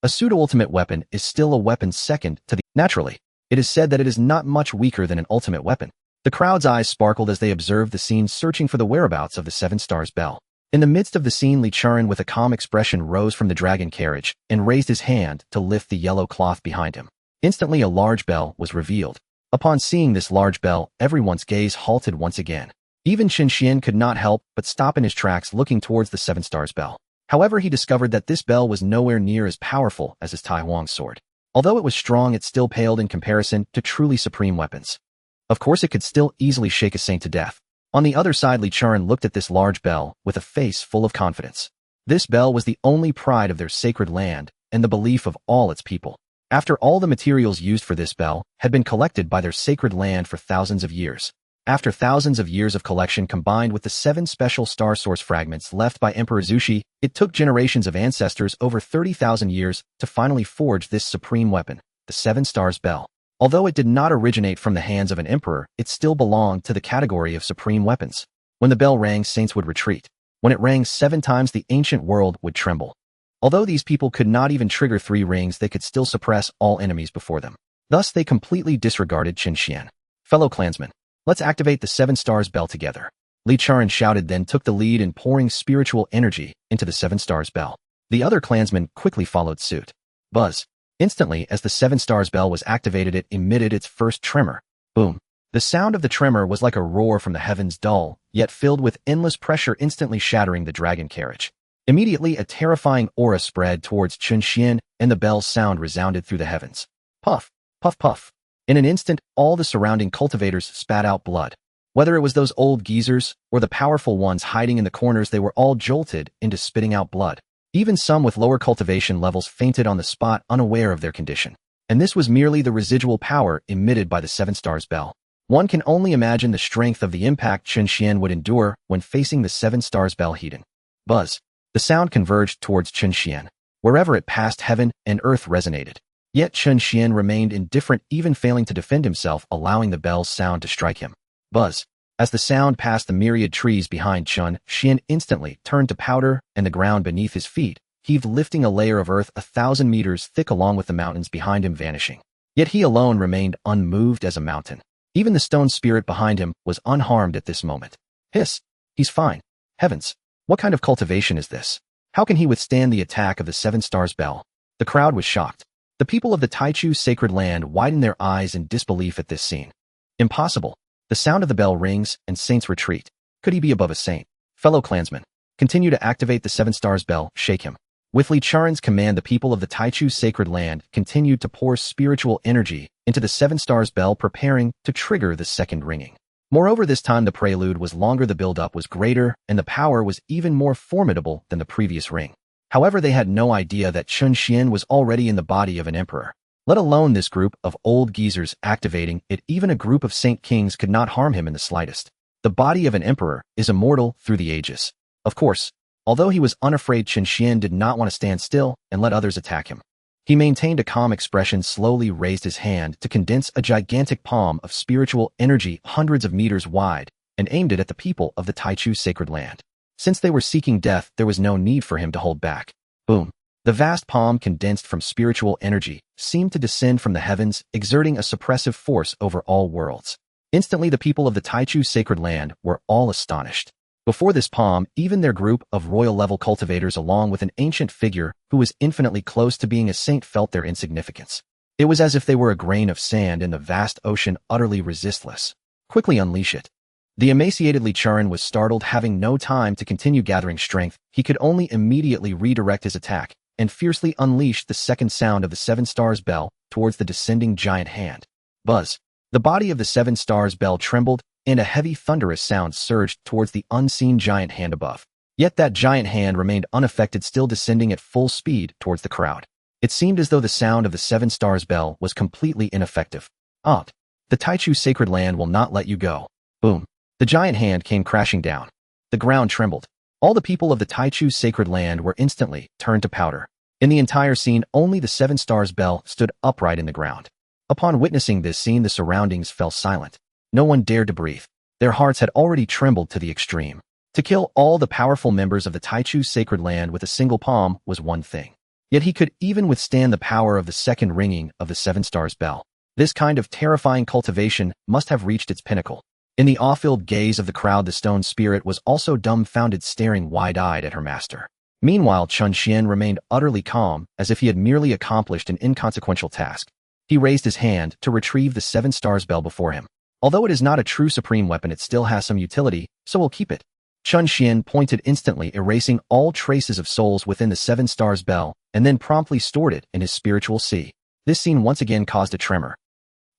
A pseudo-ultimate weapon is still a weapon second to the... Naturally, it is said that it is not much weaker than an ultimate weapon. The crowd's eyes sparkled as they observed the scene, searching for the whereabouts of the 7 Stars Bell. In the midst of the scene, Li Chuan with a calm expression rose from the dragon carriage and raised his hand to lift the yellow cloth behind him. Instantly a large bell was revealed. Upon seeing this large bell, everyone's gaze halted once again. Even Chen Xuan could not help but stop in his tracks, looking towards the 7 Stars Bell. However, he discovered that this bell was nowhere near as powerful as his Tai Huang's sword. Although it was strong, it still paled in comparison to truly supreme weapons. Of course, it could still easily shake a saint to death. On the other side, Li Chuan looked at this large bell with a face full of confidence. This bell was the only pride of their sacred land and the belief of all its people. After all the materials used for this bell had been collected by their sacred land for thousands of years. After thousands of years of collection combined with the 7 special star source fragments left by Emperor Zushi, it took generations of ancestors over 30,000 years to finally forge this supreme weapon, the 7 Stars Bell. Although it did not originate from the hands of an emperor, it still belonged to the category of supreme weapons. When the bell rang, saints would retreat. When it rang 7 times, the ancient world would tremble. Although these people could not even trigger 3 rings, they could still suppress all enemies before them. Thus, they completely disregarded Chen Xuan. Fellow clansmen, let's activate the 7 Stars Bell together. Li Chuan shouted, then took the lead in pouring spiritual energy into the 7 Stars Bell. The other clansmen quickly followed suit. Buzz. Instantly, as the 7 Stars Bell was activated, it emitted its first tremor. Boom. The sound of the tremor was like a roar from the heavens, dull, yet filled with endless pressure, instantly shattering the dragon carriage. Immediately, a terrifying aura spread towards Chen Xuan, and the bell's sound resounded through the heavens. Puff, puff, puff. In an instant, all the surrounding cultivators spat out blood. Whether it was those old geezers or the powerful ones hiding in the corners, they were all jolted into spitting out blood. Even some with lower cultivation levels fainted on the spot, unaware of their condition. And this was merely the residual power emitted by the 7 Stars Bell. One can only imagine the strength of the impact Chen Xuan would endure when facing the 7 Stars Bell heated. Buzz. The sound converged towards Chen Xuan. Wherever it passed, heaven and earth resonated. Yet Chen Xuan remained indifferent, even failing to defend himself, allowing the bell's sound to strike him. Buzz. As the sound passed the myriad trees behind Chen Xuan, instantly turned to powder, and the ground beneath his feet heaved, lifting a layer of earth 1,000 meters thick, along with the mountains behind him vanishing. Yet he alone remained unmoved as a mountain. Even the stone spirit behind him was unharmed at this moment. Hiss! He's fine. Heavens! What kind of cultivation is this? How can he withstand the attack of the 7 Stars Bell? The crowd was shocked. The people of the Taichu sacred land widened their eyes in disbelief at this scene. Impossible. The sound of the bell rings, and saints retreat. Could he be above a saint? Fellow clansmen, continue to activate the 7 Stars Bell, shake him. With Li Chuan's command, the people of the Taichu sacred land continued to pour spiritual energy into the 7 Stars Bell, preparing to trigger the second ringing. Moreover, this time the prelude was longer, the build-up was greater, and the power was even more formidable than the previous ring. However, they had no idea that Chen Xuan was already in the body of an emperor. Let alone this group of old geezers activating it, even a group of saint kings could not harm him in the slightest. The body of an emperor is immortal through the ages. Of course, although he was unafraid, Chen Xuan did not want to stand still and let others attack him. He maintained a calm expression, slowly raised his hand to condense a gigantic palm of spiritual energy hundreds of meters wide and aimed it at the people of the Taichu sacred land. Since they were seeking death, there was no need for him to hold back. Boom. The vast palm, condensed from spiritual energy, seemed to descend from the heavens, exerting a suppressive force over all worlds. Instantly, the people of the Taichu sacred land were all astonished. Before this palm, even their group of royal-level cultivators along with an ancient figure who was infinitely close to being a saint felt their insignificance. It was as if they were a grain of sand in the vast ocean, utterly resistless. Quickly unleash it. The emaciated Li Chuan was startled, having no time to continue gathering strength. He could only immediately redirect his attack and fiercely unleash the second sound of the Seven Stars bell towards the descending giant hand. Buzz. The body of the Seven Stars bell trembled, and a heavy thunderous sound surged towards the unseen giant hand above. Yet that giant hand remained unaffected, still descending at full speed towards the crowd. It seemed as though the sound of the Seven Stars bell was completely ineffective. The Taichu sacred land will not let you go. Boom. The giant hand came crashing down. The ground trembled. All the people of the Taichu sacred land were instantly turned to powder. In the entire scene, only the Seven Stars bell stood upright in the ground. Upon witnessing this scene, the surroundings fell silent. No one dared to breathe. Their hearts had already trembled to the extreme. To kill all the powerful members of the Taichu sacred land with a single palm was one thing. Yet he could even withstand the power of the second ringing of the Seven Stars bell. This kind of terrifying cultivation must have reached its pinnacle. In the awe-filled gaze of the crowd, the stone spirit was also dumbfounded, staring wide-eyed at her master. Meanwhile, Chen Xuan remained utterly calm, as if he had merely accomplished an inconsequential task. He raised his hand to retrieve the Seven Stars bell before him. Although it is not a true supreme weapon, it still has some utility, so we'll keep it. Chen Xuan pointed, instantly erasing all traces of souls within the Seven Stars bell, and then promptly stored it in his spiritual sea. This scene once again caused a tremor.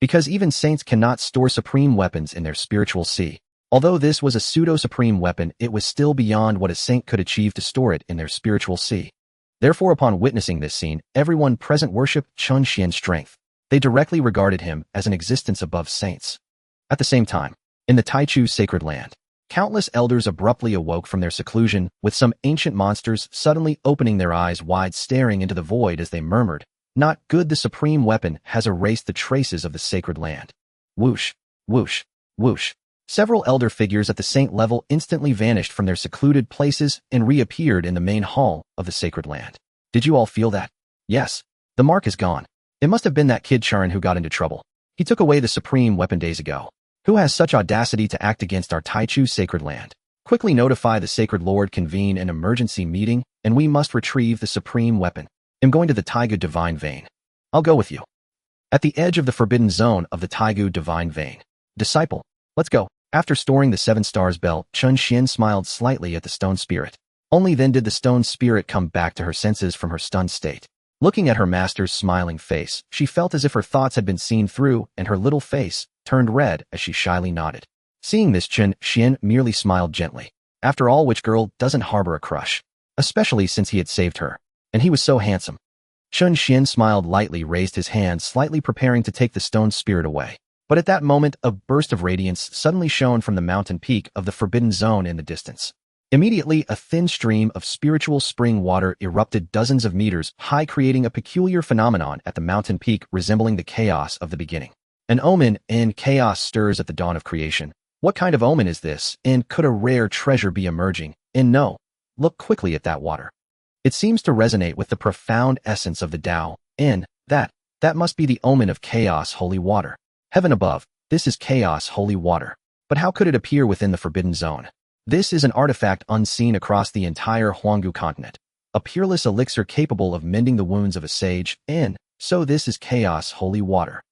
Because even saints cannot store supreme weapons in their spiritual sea. Although this was a pseudo-supreme weapon, it was still beyond what a saint could achieve to store it in their spiritual sea. Therefore, upon witnessing this scene, everyone present worshipped Chen Xuan's strength. They directly regarded him as an existence above saints. At the same time, in the Taichu sacred land, countless elders abruptly awoke from their seclusion, with some ancient monsters suddenly opening their eyes wide, staring into the void as they murmured, "Not good, the supreme weapon has erased the traces of the sacred land." Whoosh, whoosh, whoosh. Several elder figures at the saint level instantly vanished from their secluded places and reappeared in the main hall of the sacred land. Did you all feel that? Yes. The mark is gone. It must have been that kid Chuan who got into trouble. He took away the supreme weapon days ago. Who has such audacity to act against our Taichu sacred land? Quickly notify the sacred lord, convene an emergency meeting, and we must retrieve the supreme weapon. I'm going to the Taigu divine vein. I'll go with you. At the edge of the forbidden zone of the Taigu divine vein. Disciple, let's go. After storing the Seven Stars bell, Chen Xuan smiled slightly at the stone spirit. Only then did the stone spirit come back to her senses from her stunned state. Looking at her master's smiling face, she felt as if her thoughts had been seen through, and her little face turned red as she shyly nodded. Seeing this, Chen Xuan merely smiled gently. After all, which girl doesn't harbor a crush? Especially since he had saved her. And he was so handsome. Chen Xuan smiled lightly, raised his hand, slightly preparing to take the stone spirit away. But at that moment, a burst of radiance suddenly shone from the mountain peak of the forbidden zone in the distance. Immediately, a thin stream of spiritual spring water erupted dozens of meters high, creating a peculiar phenomenon at the mountain peak resembling the chaos of the beginning. An omen, and chaos stirs at the dawn of creation. What kind of omen is this, and could a rare treasure be emerging? And no, look quickly at that water. It seems to resonate with the profound essence of the Tao, and that must be the omen of chaos, holy water. Heaven above, this is chaos, holy water. But how could it appear within the forbidden zone? This is an artifact unseen across the entire Huanggu continent. A peerless elixir capable of mending the wounds of a sage, and so this is chaos, holy water.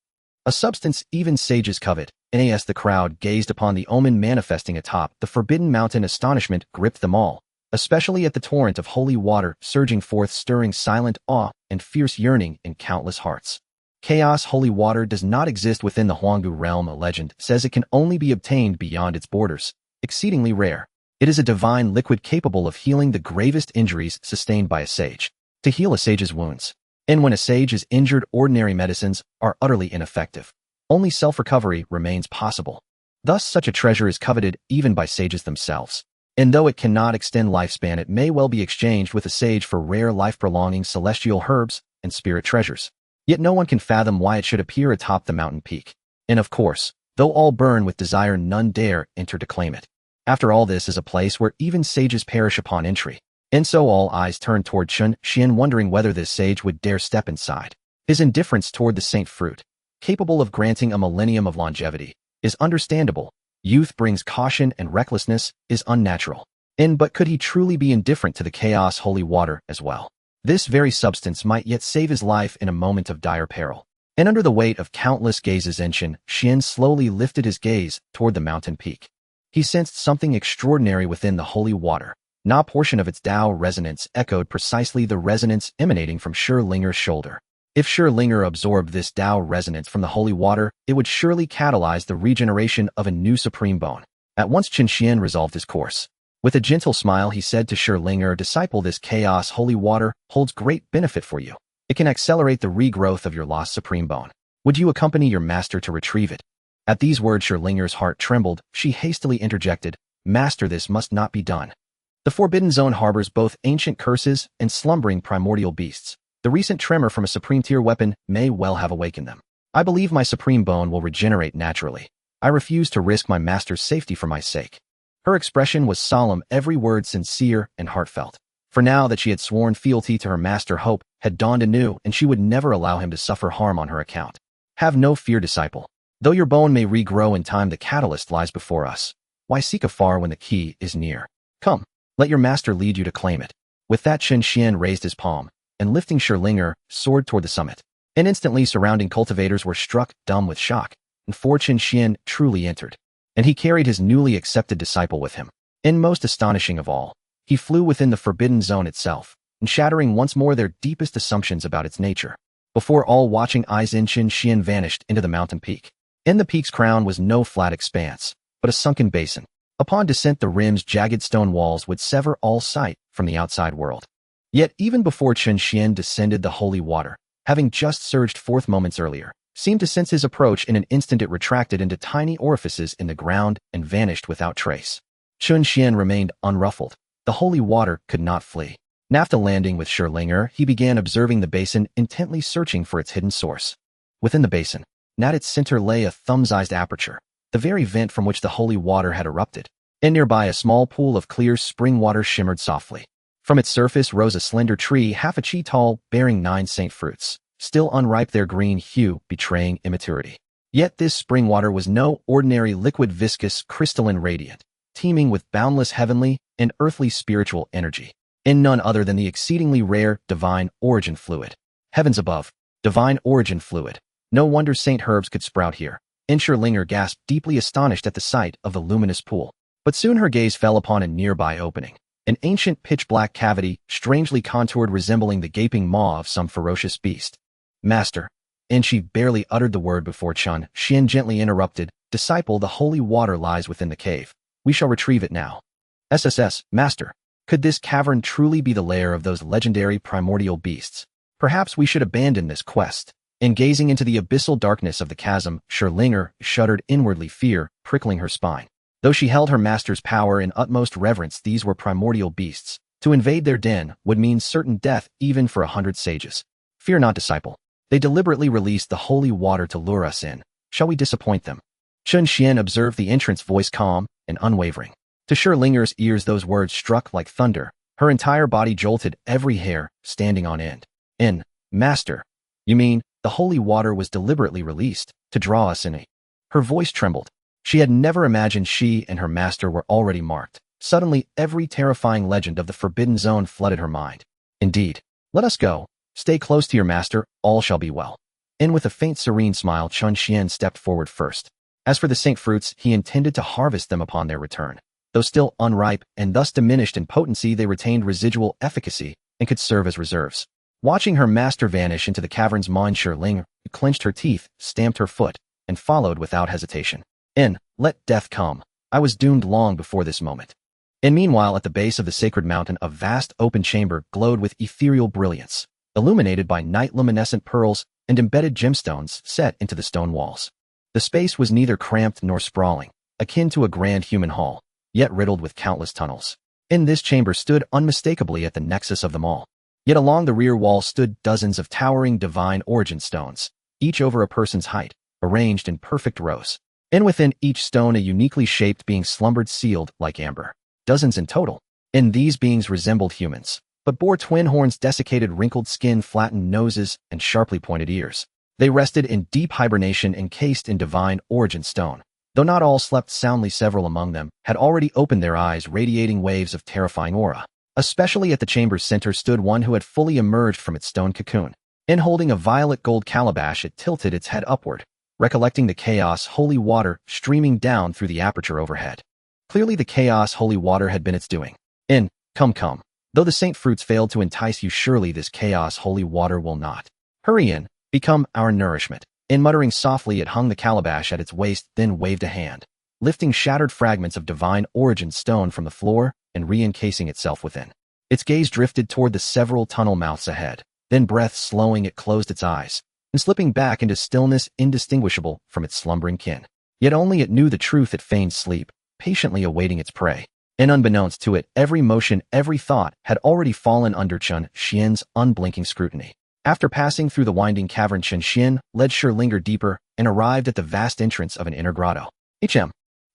A substance even sages covet. As the crowd gazed upon the omen manifesting atop the forbidden mountain, astonishment gripped them all, especially at the torrent of holy water surging forth, stirring silent awe and fierce yearning in countless hearts. Chaos holy water does not exist within the Huanggu realm. A legend says it can only be obtained beyond its borders. Exceedingly rare. It is a divine liquid capable of healing the gravest injuries sustained by a sage. To heal a sage's wounds. And when a sage is injured, ordinary medicines are utterly ineffective. Only self-recovery remains possible. Thus, such a treasure is coveted even by sages themselves. And though it cannot extend lifespan, it may well be exchanged with a sage for rare life-prolonging celestial herbs and spirit treasures. Yet no one can fathom why it should appear atop the mountain peak. And of course, Though all burn with desire, none dare enter to claim it. After all, this is a place where even sages perish upon entry. And so all eyes turned toward Chen Xuan, wondering whether this sage would dare step inside. His indifference toward the saint fruit, capable of granting a millennium of longevity, is understandable. Youth brings caution, and recklessness is unnatural. But could he truly be indifferent to the chaos holy water as well? This very substance might yet save his life in a moment of dire peril. And under the weight of countless gazes, Chen Xuan slowly lifted his gaze toward the mountain peak. He sensed something extraordinary within the holy water. Not a portion of its Tao resonance echoed precisely the resonance emanating from Linger's shoulder. If Linger absorbed this Tao resonance from the holy water, it would surely catalyze the regeneration of a new supreme bone. At once Chen Xuan resolved his course. With a gentle smile, he said to Linger, "Disciple, this chaos holy water holds great benefit for you. It can accelerate the regrowth of your lost supreme bone. Would you accompany your master to retrieve it?" At these words, Linger's heart trembled. She hastily interjected, "Master, this must not be done. The Forbidden Zone harbors both ancient curses and slumbering primordial beasts. The recent tremor from a supreme tier weapon may well have awakened them. I believe my supreme bone will regenerate naturally. I refuse to risk my master's safety for my sake." Her expression was solemn, every word sincere and heartfelt. For now that she had sworn fealty to her master, hope had dawned anew, and she would never allow him to suffer harm on her account. "Have no fear, disciple. Though your bone may regrow in time, the catalyst lies before us. Why seek afar when the key is near? Come, let your master lead you to claim it." With that, Chen Xuan raised his palm, and lifting Linger, soared toward the summit. And instantly surrounding cultivators were struck dumb with shock, and for Chen Xuan truly entered. And he carried his newly accepted disciple with him. And most astonishing of all, he flew within the Forbidden Zone itself, and shattering once more their deepest assumptions about its nature. Before all watching eyes, Chen Xuan vanished into the mountain peak. In the peak's crown was no flat expanse, but a sunken basin. Upon descent, the rim's jagged stone walls would sever all sight from the outside world. Yet even before Chen Xuan descended, the holy water, having just surged forth moments earlier, seemed to sense his approach. In an instant it retracted into tiny orifices in the ground and vanished without trace. Chen Xuan remained unruffled. The holy water could not flee. After landing with Linger, he began observing the basin, intently searching for its hidden source. Within the basin, at its center, lay a thumb-sized aperture, the very vent from which the holy water had erupted. And nearby, a small pool of clear spring water shimmered softly. From its surface rose a slender tree, half a chi tall, bearing 9 saint fruits, still unripe, their green hue betraying immaturity. Yet this spring water was no ordinary liquid, viscous, crystalline, radiant, teeming with boundless heavenly and earthly spiritual energy, and none other than the exceedingly rare divine origin fluid. Heavens above, divine origin fluid. No wonder Saint herbs could sprout here. Linger gasped, deeply astonished at the sight of the luminous pool. But soon her gaze fell upon a nearby opening, an ancient pitch-black cavity, strangely contoured, resembling the gaping maw of some ferocious beast. "Master," and she barely uttered the word before Chen Xuan gently interrupted, "Disciple, the holy water lies within the cave. We shall retrieve it now." "SSS, Master. Could this cavern truly be the lair of those legendary primordial beasts? Perhaps we should abandon this quest." And gazing into the abyssal darkness of the chasm, Linger shuddered inwardly, fear prickling her spine. Though she held her master's power in utmost reverence, these were primordial beasts. To invade their den would mean certain death, even for 100 sages. "Fear not, disciple. They deliberately released the holy water to lure us in. Shall we disappoint them?" Chen Xuan observed the entrance, voice calm and unwavering. To Linger's ears those words struck like thunder. Her entire body jolted, every hair standing on end. "Master, you mean the holy water was deliberately released to draw us in?" Her voice trembled. She had never imagined she and her master were already marked. Suddenly, every terrifying legend of the Forbidden Zone flooded her mind. "Indeed. Let us go. Stay close to your master, all shall be well." And with a faint serene smile, Chen Xuan stepped forward first. As for the saint fruits, he intended to harvest them upon their return. Though still unripe and thus diminished in potency, they retained residual efficacy and could serve as reserves. Watching her master vanish into the cavern's maw, Linger clenched her teeth, stamped her foot, and followed without hesitation. Let death come. I was doomed long before this moment." And meanwhile, at the base of the sacred mountain, a vast open chamber glowed with ethereal brilliance, illuminated by night-luminescent pearls and embedded gemstones set into the stone walls. The space was neither cramped nor sprawling, akin to a grand human hall, yet riddled with countless tunnels. In this chamber stood unmistakably at the nexus of them all. Yet along the rear wall stood dozens of towering divine origin stones, each over a person's height, arranged in perfect rows. and within each stone a uniquely shaped being slumbered sealed like amber. Dozens in total. And these beings resembled humans, but bore twin horns, desiccated wrinkled skin, flattened noses, and sharply pointed ears. They rested in deep hibernation encased in divine origin stone. Though not all slept soundly, several among them had already opened their eyes, radiating waves of terrifying aura. Especially at the chamber's center stood one who had fully emerged from its stone cocoon. In holding a violet gold calabash, it tilted its head upward, recollecting the chaos holy water streaming down through the aperture overhead. Clearly the chaos holy water had been its doing. Come. Though the saint fruits failed to entice you, surely this chaos holy water will not. Hurry in, become our nourishment. In muttering softly, it hung the calabash at its waist, then waved a hand, lifting shattered fragments of divine origin stone from the floor and re-encasing itself within. Its gaze drifted toward the several tunnel mouths ahead. Then, breath slowing, it closed its eyes, and slipping back into stillness indistinguishable from its slumbering kin. Yet only it knew the truth. It feigned sleep, patiently awaiting its prey. And unbeknownst to it, every motion, every thought had already fallen under Chen Xuan's unblinking scrutiny. After passing through the winding cavern, Chen Xuan led Sherlinger deeper and arrived at the vast entrance of an inner grotto.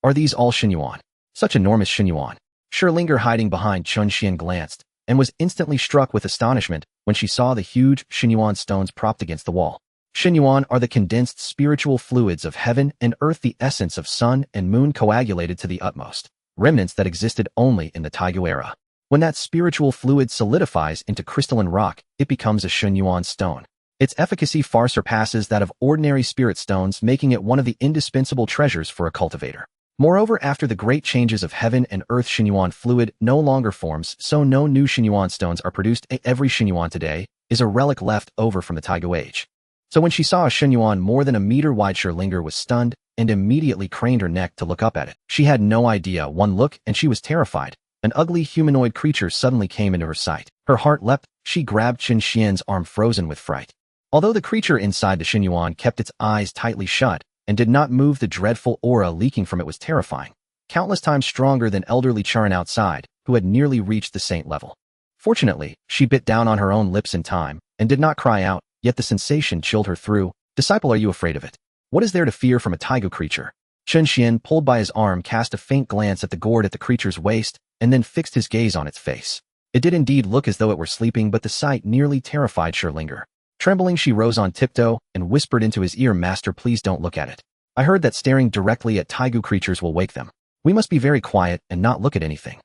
Are these all Chen Xuan? Such enormous Chen Xuan. Sherlinger, hiding behind Chen Xuan, glanced and was instantly struck with astonishment when she saw the huge Chen Xuan stones propped against the wall. Chen Xuan are the condensed spiritual fluids of heaven and earth, the essence of sun and moon coagulated to the utmost, remnants that existed only in the Taigu era. When that spiritual fluid solidifies into crystalline rock, it becomes a Chen Xuan stone. Its efficacy far surpasses that of ordinary spirit stones, making it one of the indispensable treasures for a cultivator. Moreover, after the great changes of heaven and earth, Chen Xuan fluid no longer forms, so no new Chen Xuan stones are produced. Every Chen Xuan today is a relic left over from the Taigu age. So when she saw a Chen Xuan more than a meter wide, Sherlinger was stunned and immediately craned her neck to look up at it. She had no idea. One look and she was terrified. An ugly humanoid creature suddenly came into her sight. Her heart leapt. She grabbed Chen Xuan's arm, frozen with fright. Although the creature inside the Chen Xuan kept its eyes tightly shut and did not move, the dreadful aura leaking from it was terrifying, countless times stronger than elderly Charan outside, who had nearly reached the saint level. Fortunately, she bit down on her own lips in time and did not cry out, yet the sensation chilled her through. Disciple, are you afraid of it? What is there to fear from a Taigu creature? Chen Xuan, pulled by his arm, cast a faint glance at the gourd at the creature's waist and then fixed his gaze on its face. It did indeed look as though it were sleeping, but the sight nearly terrified Sherlinger. Trembling, she rose on tiptoe and whispered into his ear, Master, please don't look at it. I heard that staring directly at Taigu creatures will wake them. We must be very quiet and not look at anything.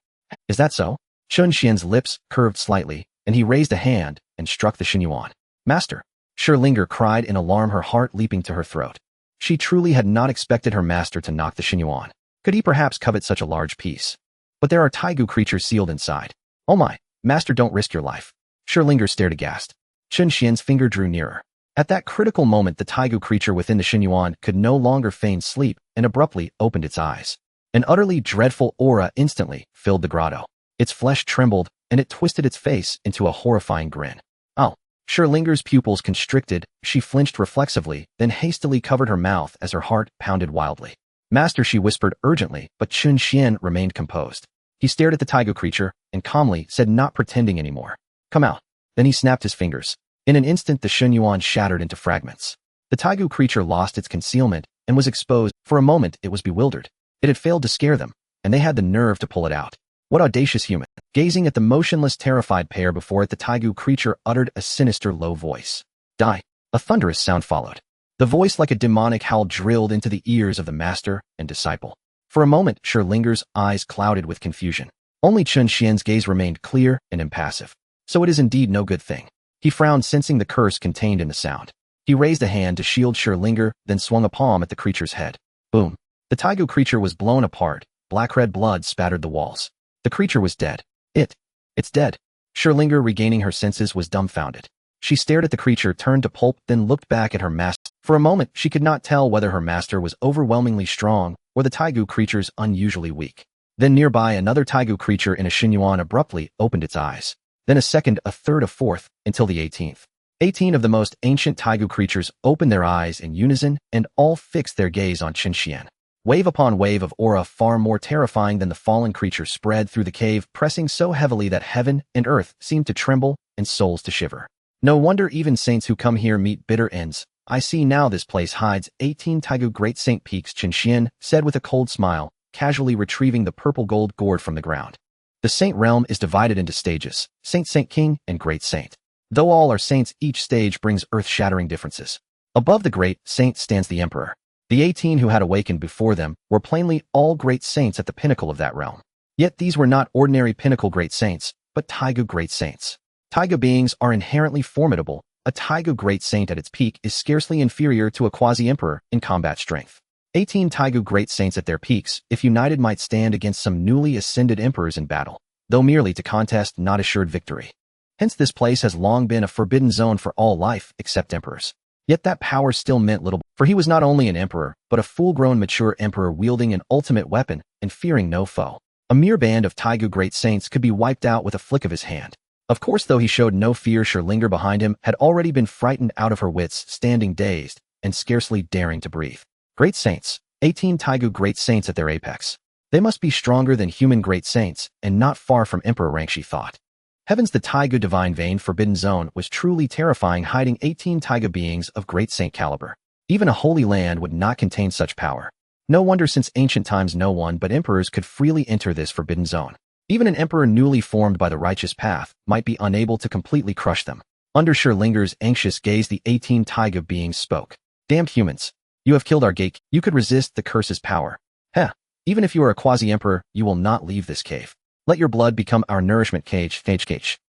Is that so? Chen Xuan's lips curved slightly, and he raised a hand and struck the Chen Xuan. Master! Sherlinger cried in alarm, her heart leaping to her throat. She truly had not expected her master to knock the Chen Xuan. Could he perhaps covet such a large piece? But there are Taigu creatures sealed inside. Oh my, Master, don't risk your life. Sherlinger stared aghast. Chen Xuan's finger drew nearer. At that critical moment, the Taigu creature within the Chen Xuan could no longer feign sleep and abruptly opened its eyes. An utterly dreadful aura instantly filled the grotto. Its flesh trembled, and it twisted its face into a horrifying grin. Oh! Sherlinger's pupils constricted, she flinched reflexively, then hastily covered her mouth as her heart pounded wildly. Master, she whispered urgently, but Chen Xuan remained composed. He stared at the Taigu creature and calmly said, not pretending anymore. Come out. Then he snapped his fingers. In an instant, the Chen Xuan shattered into fragments. The Taigu creature lost its concealment and was exposed. For a moment, it was bewildered. It had failed to scare them, and they had the nerve to pull it out. What audacious human! Gazing at the motionless, terrified pair before it, the Taigu creature uttered a sinister, low voice. Die! A thunderous sound followed. The voice, like a demonic howl, drilled into the ears of the master and disciple. For a moment, Sherlinger's eyes clouded with confusion. Only Chen Xuan's gaze remained clear and impassive. So it is indeed no good thing. He frowned, sensing the curse contained in the sound. He raised a hand to shield Sherlinger, then swung a palm at the creature's head. Boom! The Taigu creature was blown apart. Black-red blood spattered the walls. The creature was dead. It's dead. Sherlinger, regaining her senses, was dumbfounded. She stared at the creature, turned to pulp, then looked back at her master. For a moment, she could not tell whether her master was overwhelmingly strong or the Taigu creature's unusually weak. Then nearby, another Taigu creature in a Chen Xuan abruptly opened its eyes. Then a second, a third, a fourth, until the 18th. 18 of the most ancient Taigu creatures opened their eyes in unison and all fixed their gaze on Chen Xuan. Wave upon wave of aura, far more terrifying than the fallen creature, spread through the cave, pressing so heavily that heaven and earth seemed to tremble and souls to shiver. No wonder even saints who come here meet bitter ends. I see now this place hides 18 Taigu Great Saint Peaks, Chen Xuan said with a cold smile, casually retrieving the purple gold gourd from the ground. The saint realm is divided into stages, Saint King, and Great Saint. Though all are saints, each stage brings earth-shattering differences. Above the Great Saint stands the Emperor. The 18 who had awakened before them were plainly all great saints at the pinnacle of that realm. Yet these were not ordinary pinnacle great saints, but Taigu great saints. Taiga beings are inherently formidable. A Taiga great saint at its peak is scarcely inferior to a quasi-emperor in combat strength. 18 Taigu great saints at their peaks, if united, might stand against some newly ascended emperors in battle, though merely to contest, not assured victory. Hence this place has long been a forbidden zone for all life except emperors. Yet that power still meant little, for he was not only an emperor, but a full-grown mature emperor wielding an ultimate weapon and fearing no foe. A mere band of Taigu great saints could be wiped out with a flick of his hand. Of course, though he showed no fear, Scherlinger behind him had already been frightened out of her wits, standing dazed and scarcely daring to breathe. Great saints, 18 Taigu great saints at their apex. They must be stronger than human great saints and not far from emperor rank, she thought. Heavens, the Taigu divine vein forbidden zone was truly terrifying, hiding 18 Taiga beings of great saint caliber. Even a holy land would not contain such power. No wonder since ancient times no one but emperors could freely enter this forbidden zone. Even an emperor newly formed by the righteous path might be unable to completely crush them. Under Scherlinger's anxious gaze, the 18 Taiga beings spoke. Damned humans! You have killed our gate. You could resist the curse's power. Heh! Even if you are a quasi-emperor, you will not leave this cave. Let your blood become our nourishment cage.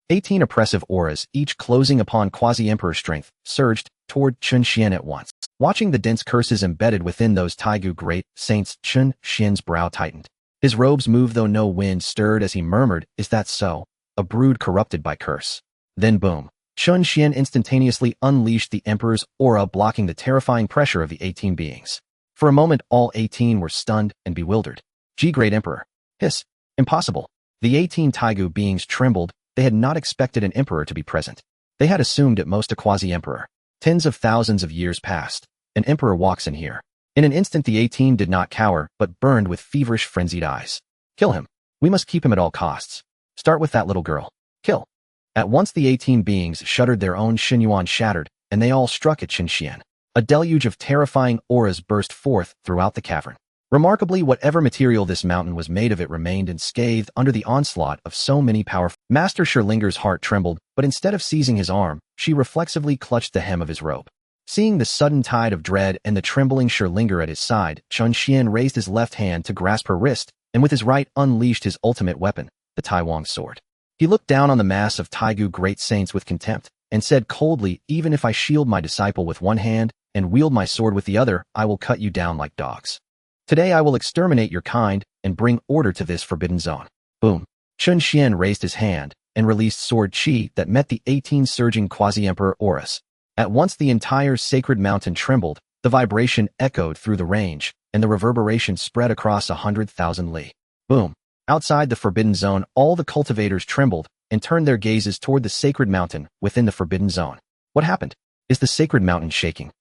18 oppressive auras, each closing upon quasi-emperor strength, surged toward Chen Xuan at once. Watching the dense curses embedded within those Taigu great saints, Chen Xuan's brow tightened. His robes moved though no wind stirred as he murmured, "Is that so? A brood corrupted by curse." Then boom! Chen Xuan instantaneously unleashed the emperor's aura, blocking the terrifying pressure of the 18 beings. For a moment, all 18 were stunned and bewildered. Great Emperor! Hiss! Impossible! The 18 Taigu beings trembled. They had not expected an emperor to be present. They had assumed at most a quasi-emperor. Tens of thousands of years passed. An emperor walks in here. In an instant, the 18 did not cower, but burned with feverish, frenzied eyes. Kill him. We must keep him at all costs. Start with that little girl. Kill. At once the 18 beings shuddered, their own Xinyuan shattered, and they all struck at Chen Xuan. A deluge of terrifying auras burst forth throughout the cavern. Remarkably, whatever material this mountain was made of, it remained unscathed under the onslaught of so many powerful. Master Scherlinger's heart trembled, but instead of seizing his arm, she reflexively clutched the hem of his robe. Seeing the sudden tide of dread and the trembling Scherlinger at his side, Chen Xuan raised his left hand to grasp her wrist, and with his right unleashed his ultimate weapon, the Taiwang sword. He looked down on the mass of Taigu great saints with contempt, and said coldly, "Even if I shield my disciple with one hand and wield my sword with the other, I will cut you down like dogs. Today I will exterminate your kind and bring order to this forbidden zone." Boom! Chen Xuan raised his hand and released sword chi that met the 18 surging quasi-emperor auras. At once the entire sacred mountain trembled, the vibration echoed through the range, and the reverberation spread across 100,000 li. Boom! Outside the forbidden zone, all the cultivators trembled and turned their gazes toward the sacred mountain within the forbidden zone. What happened? Is the sacred mountain shaking?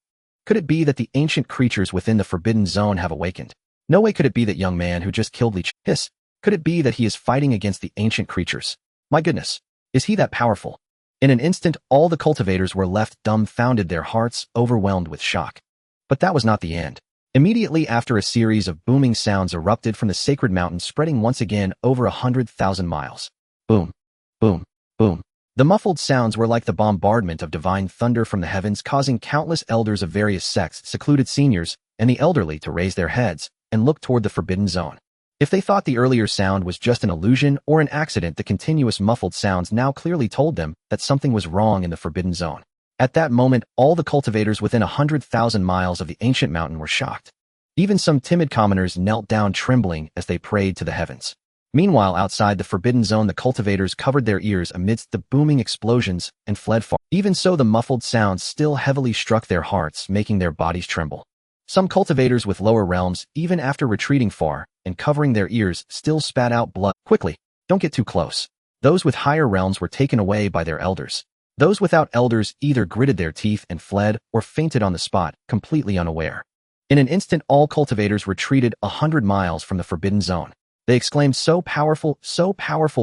Could it be that the ancient creatures within the forbidden zone have awakened? No way could it be that young man who just killed Li Ch. Hiss! Could it be that he is fighting against the ancient creatures? My goodness! Is he that powerful? In an instant, all the cultivators were left dumbfounded, their hearts overwhelmed with shock. But that was not the end. Immediately after, a series of booming sounds erupted from the sacred mountain, spreading once again over 100,000 miles. Boom! Boom! Boom! The muffled sounds were like the bombardment of divine thunder from the heavens, causing countless elders of various sects, secluded seniors, and the elderly to raise their heads and look toward the forbidden zone. If they thought the earlier sound was just an illusion or an accident, the continuous muffled sounds now clearly told them that something was wrong in the forbidden zone. At that moment, all the cultivators within 100,000 miles of the ancient mountain were shocked. Even some timid commoners knelt down trembling as they prayed to the heavens. Meanwhile, outside the forbidden zone, the cultivators covered their ears amidst the booming explosions and fled far. Even so, the muffled sounds still heavily struck their hearts, making their bodies tremble. Some cultivators with lower realms, even after retreating far and covering their ears, still spat out blood. Quickly, don't get too close. Those with higher realms were taken away by their elders. Those without elders either gritted their teeth and fled or fainted on the spot, completely unaware. In an instant, all cultivators retreated 100 miles from the forbidden zone. They exclaimed, so powerful,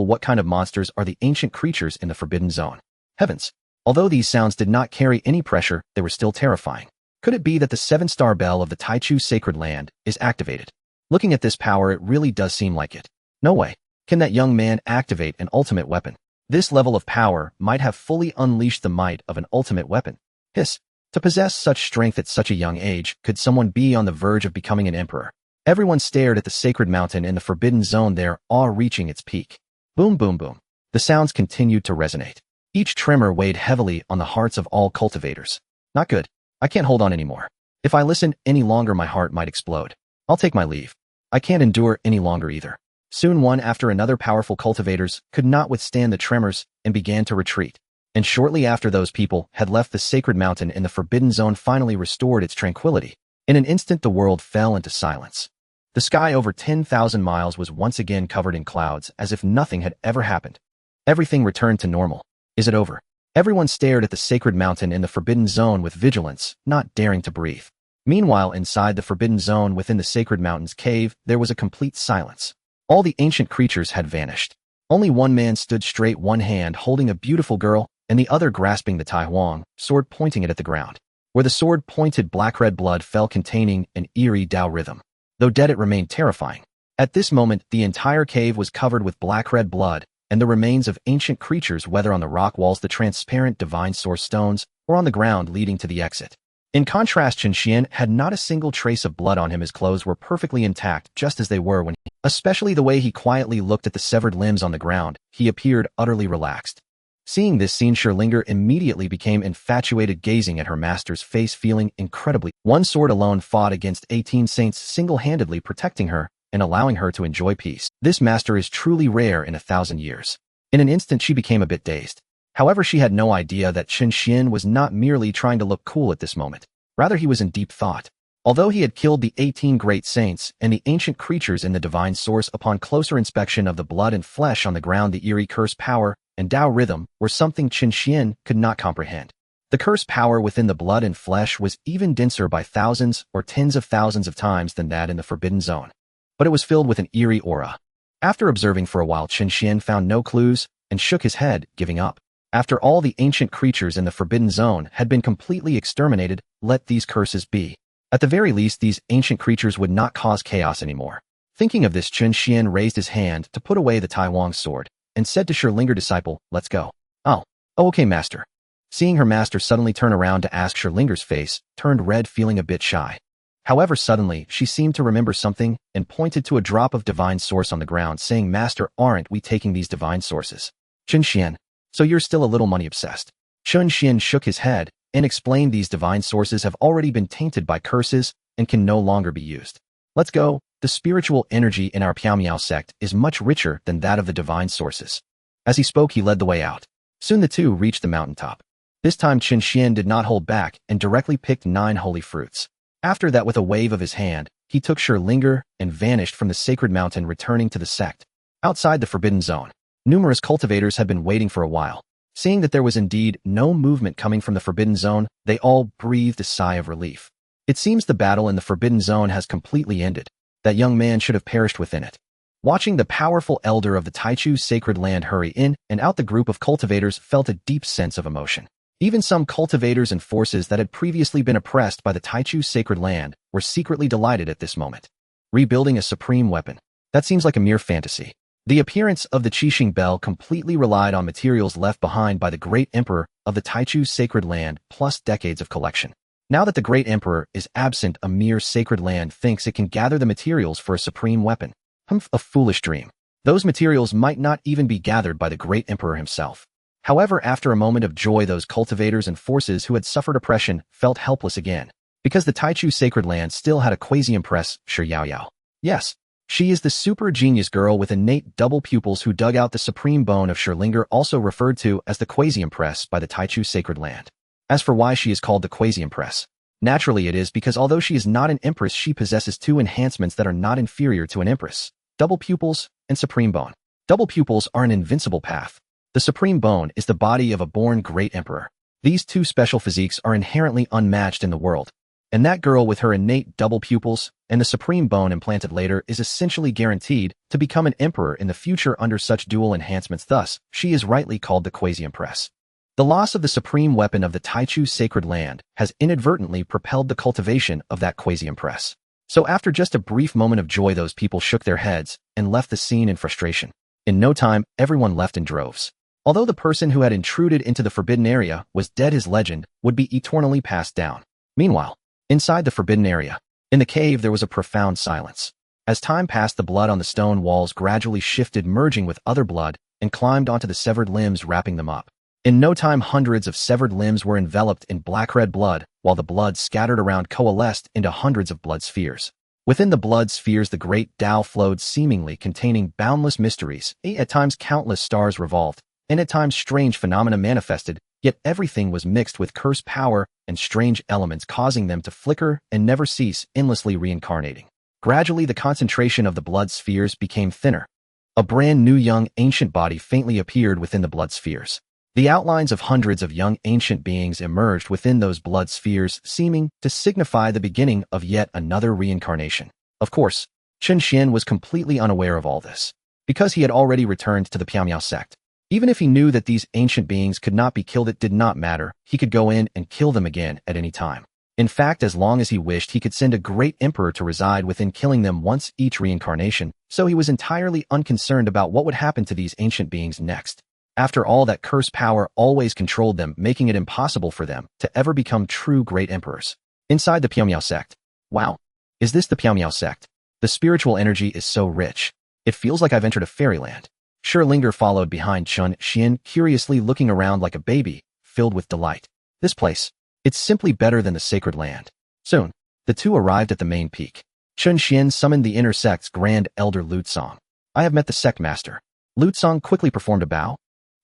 what kind of monsters are the ancient creatures in the forbidden zone? Heavens! Although these sounds did not carry any pressure, they were still terrifying. Could it be that the 7-star bell of the Taichu sacred land is activated? Looking at this power, it really does seem like it. No way. Can that young man activate an ultimate weapon? This level of power might have fully unleashed the might of an ultimate weapon. Hiss. To possess such strength at such a young age, could someone be on the verge of becoming an emperor? Everyone stared at the sacred mountain in the forbidden zone there, awe reaching its peak. Boom, boom, boom. The sounds continued to resonate. Each tremor weighed heavily on the hearts of all cultivators. Not good. I can't hold on anymore. If I listen any longer, my heart might explode. I'll take my leave. I can't endure any longer either. Soon one after another powerful cultivators could not withstand the tremors and began to retreat. And shortly after those people had left the sacred mountain and the forbidden zone finally restored its tranquility, in an instant the world fell into silence. The sky over 10,000 miles was once again covered in clouds as if nothing had ever happened. Everything returned to normal. Is it over? Everyone stared at the sacred mountain in the forbidden zone with vigilance, not daring to breathe. Meanwhile, inside the forbidden zone within the sacred mountain's cave, there was a complete silence. All the ancient creatures had vanished. Only one man stood straight, one hand holding a beautiful girl, and the other grasping the Tai Huang, sword pointing it at the ground. Where the sword pointed, black-red blood fell containing an eerie Tao rhythm. Though dead, it remained terrifying. At this moment, the entire cave was covered with black-red blood, and the remains of ancient creatures, whether on the rock walls, the transparent divine source stones, or on the ground leading to the exit. In contrast, Chen Xuan had not a single trace of blood on him. His clothes were perfectly intact, just as they were when especially the way he quietly looked at the severed limbs on the ground. He appeared utterly relaxed. Seeing this scene, Scherlinger immediately became infatuated, gazing at her master's face, feeling incredibly. One sword alone fought against 18 saints, single-handedly protecting her and allowing her to enjoy peace. This master is truly rare in 1,000 years. In an instant, she became a bit dazed. However, she had no idea that Chen Xuan was not merely trying to look cool at this moment. Rather, he was in deep thought. Although he had killed the 18 great saints and the ancient creatures in the divine source, upon closer inspection of the blood and flesh on the ground, the eerie curse power and Tao rhythm were something Chen Xuan could not comprehend. The curse power within the blood and flesh was even denser by thousands or tens of thousands of times than that in the forbidden zone. But it was filled with an eerie aura. After observing for a while, Chen Xuan found no clues and shook his head, giving up. After all the ancient creatures in the forbidden zone had been completely exterminated, let these curses be. At the very least, these ancient creatures would not cause chaos anymore. Thinking of this, Chen Xuan raised his hand to put away the Tai Huang's sword and said to Scherlinger, disciple, let's go. Oh, okay, master. Seeing her master suddenly turn around to ask, Scherlinger's face turned red, feeling a bit shy. However, suddenly, she seemed to remember something and pointed to a drop of divine source on the ground, saying, Master, aren't we taking these divine sources? Chen Xuan, so you're still a little money obsessed. Chen Xuan shook his head and explained, these divine sources have already been tainted by curses and can no longer be used. Let's go. The spiritual energy in our Piao sect is much richer than that of the divine sources. As he spoke, he led the way out. Soon the two reached the mountaintop. This time Chen Xuan did not hold back and directly picked 9 holy fruits. After that, with a wave of his hand, he took Scherlinger and vanished from the sacred mountain, returning to the sect. Outside the forbidden zone, numerous cultivators had been waiting for a while. Seeing that there was indeed no movement coming from the forbidden zone, they all breathed a sigh of relief. It seems the battle in the forbidden zone has completely ended. That young man should have perished within it. Watching the powerful elder of the Taichu sacred land hurry in and out, the group of cultivators felt a deep sense of emotion. Even some cultivators and forces that had previously been oppressed by the Taichu sacred land were secretly delighted at this moment. Rebuilding a supreme weapon. That seems like a mere fantasy. The appearance of the Qixing bell completely relied on materials left behind by the great emperor of the Taichu sacred land, plus decades of collection. Now that the great emperor is absent, a mere sacred land thinks it can gather the materials for a supreme weapon. A foolish dream. Those materials might not even be gathered by the great emperor himself. However, after a moment of joy, those cultivators and forces who had suffered oppression felt helpless again, because the Taichu sacred land still had a quasi-empress, Shi Yaoyao. Yes, she is the super genius girl with innate double pupils who dug out the supreme bone of Scherlinger, also referred to as the quasi-empress by the Taichu sacred land. As for why she is called the quasi-empress, naturally it is because although she is not an empress, she possesses 2 enhancements that are not inferior to an empress: double pupils and supreme bone. Double pupils are an invincible path. The supreme bone is the body of a born great emperor. These 2 special physiques are inherently unmatched in the world, and that girl with her innate double pupils and the supreme bone implanted later is essentially guaranteed to become an emperor in the future under such dual enhancements. Thus, she is rightly called the quasi-empress. The loss of the supreme weapon of the Taichu's sacred land has inadvertently propelled the cultivation of that quasi-empress. So after just a brief moment of joy, those people shook their heads and left the scene in frustration. In no time, everyone left in droves. Although the person who had intruded into the forbidden area was dead, his legend would be eternally passed down. Meanwhile, inside the forbidden area, in the cave, there was a profound silence. As time passed, the blood on the stone walls gradually shifted, merging with other blood, and climbed onto the severed limbs, wrapping them up. In no time, hundreds of severed limbs were enveloped in black-red blood, while the blood scattered around coalesced into hundreds of blood spheres. Within the blood spheres, the great Tao flowed, seemingly containing boundless mysteries. At times, countless stars revolved, and at times strange phenomena manifested, yet everything was mixed with cursed power and strange elements, causing them to flicker and never cease, endlessly reincarnating. Gradually, the concentration of the blood spheres became thinner. A brand new young ancient body faintly appeared within the blood spheres. The outlines of hundreds of young ancient beings emerged within those blood spheres, seeming to signify the beginning of yet another reincarnation. Of course, Chen Xuan was completely unaware of all this, because he had already returned to the Piamiao sect. Even if he knew that these ancient beings could not be killed, it did not matter. He could go in and kill them again at any time. In fact, as long as he wished, he could send a great emperor to reside within, killing them once each reincarnation, so he was entirely unconcerned about what would happen to these ancient beings next. After all, that cursed power always controlled them, making it impossible for them to ever become true great emperors. Inside the Piamiao sect. Wow. Is this the Piamiao sect? The spiritual energy is so rich. It feels like I've entered a fairyland. Linger followed behind Chen Xuan, curiously looking around like a baby, filled with delight. This place. It's simply better than the sacred land. Soon, the two arrived at the main peak. Chen Xuan summoned the inner sect's grand elder Lutsong. I have met the sect master. Lutsong quickly performed a bow.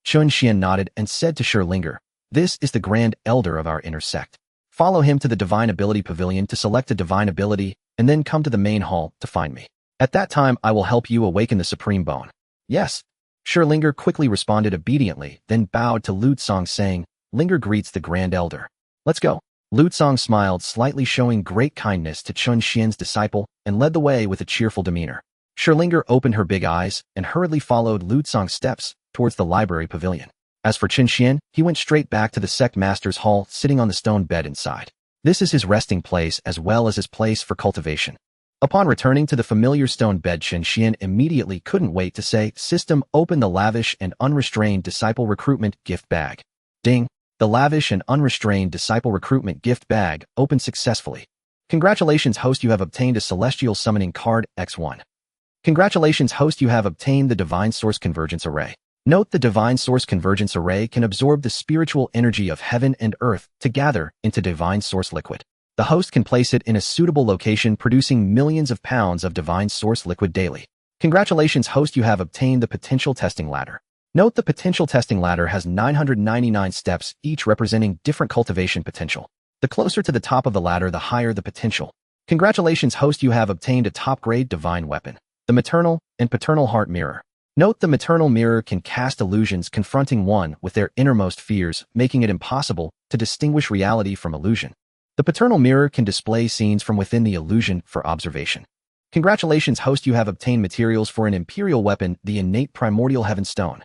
Chen Xuan nodded and said to Linger, this is the grand elder of our inner sect. Follow him to the divine ability pavilion to select a divine ability, and then come to the main hall to find me. At that time, I will help you awaken the supreme bone. Yes. Linger quickly responded obediently, then bowed to Lutsong, saying, Linger greets the grand elder. Let's go. Lutsong smiled slightly, showing great kindness to Chen Xuan's disciple, and led the way with a cheerful demeanor. Linger opened her big eyes and hurriedly followed Lutsong's steps towards the library pavilion. As for Chen Xuan, he went straight back to the sect master's hall, sitting on the stone bed inside. This is his resting place as well as his place for cultivation. Upon returning to the familiar stone bed, Chen Xuan immediately couldn't wait to say, System, open the lavish and unrestrained disciple recruitment gift bag. Ding! The lavish and unrestrained disciple recruitment gift bag opened successfully. Congratulations, host, you have obtained a celestial summoning card X1. Congratulations, host, you have obtained the Divine Source Convergence Array. Note, the Divine Source Convergence Array can absorb the spiritual energy of heaven and earth to gather into Divine Source Liquid. The host can place it in a suitable location, producing millions of pounds of Divine Source Liquid daily. Congratulations, host, you have obtained the Potential Testing Ladder. Note, the Potential Testing Ladder has 999 steps, each representing different cultivation potential. The closer to the top of the ladder, the higher the potential. Congratulations, host, you have obtained a top-grade divine weapon, the Maternal and Paternal Heart Mirror. Note, the maternal mirror can cast illusions, confronting one with their innermost fears, making it impossible to distinguish reality from illusion. The paternal mirror can display scenes from within the illusion for observation. Congratulations, host, you have obtained materials for an imperial weapon, the innate primordial heaven stone.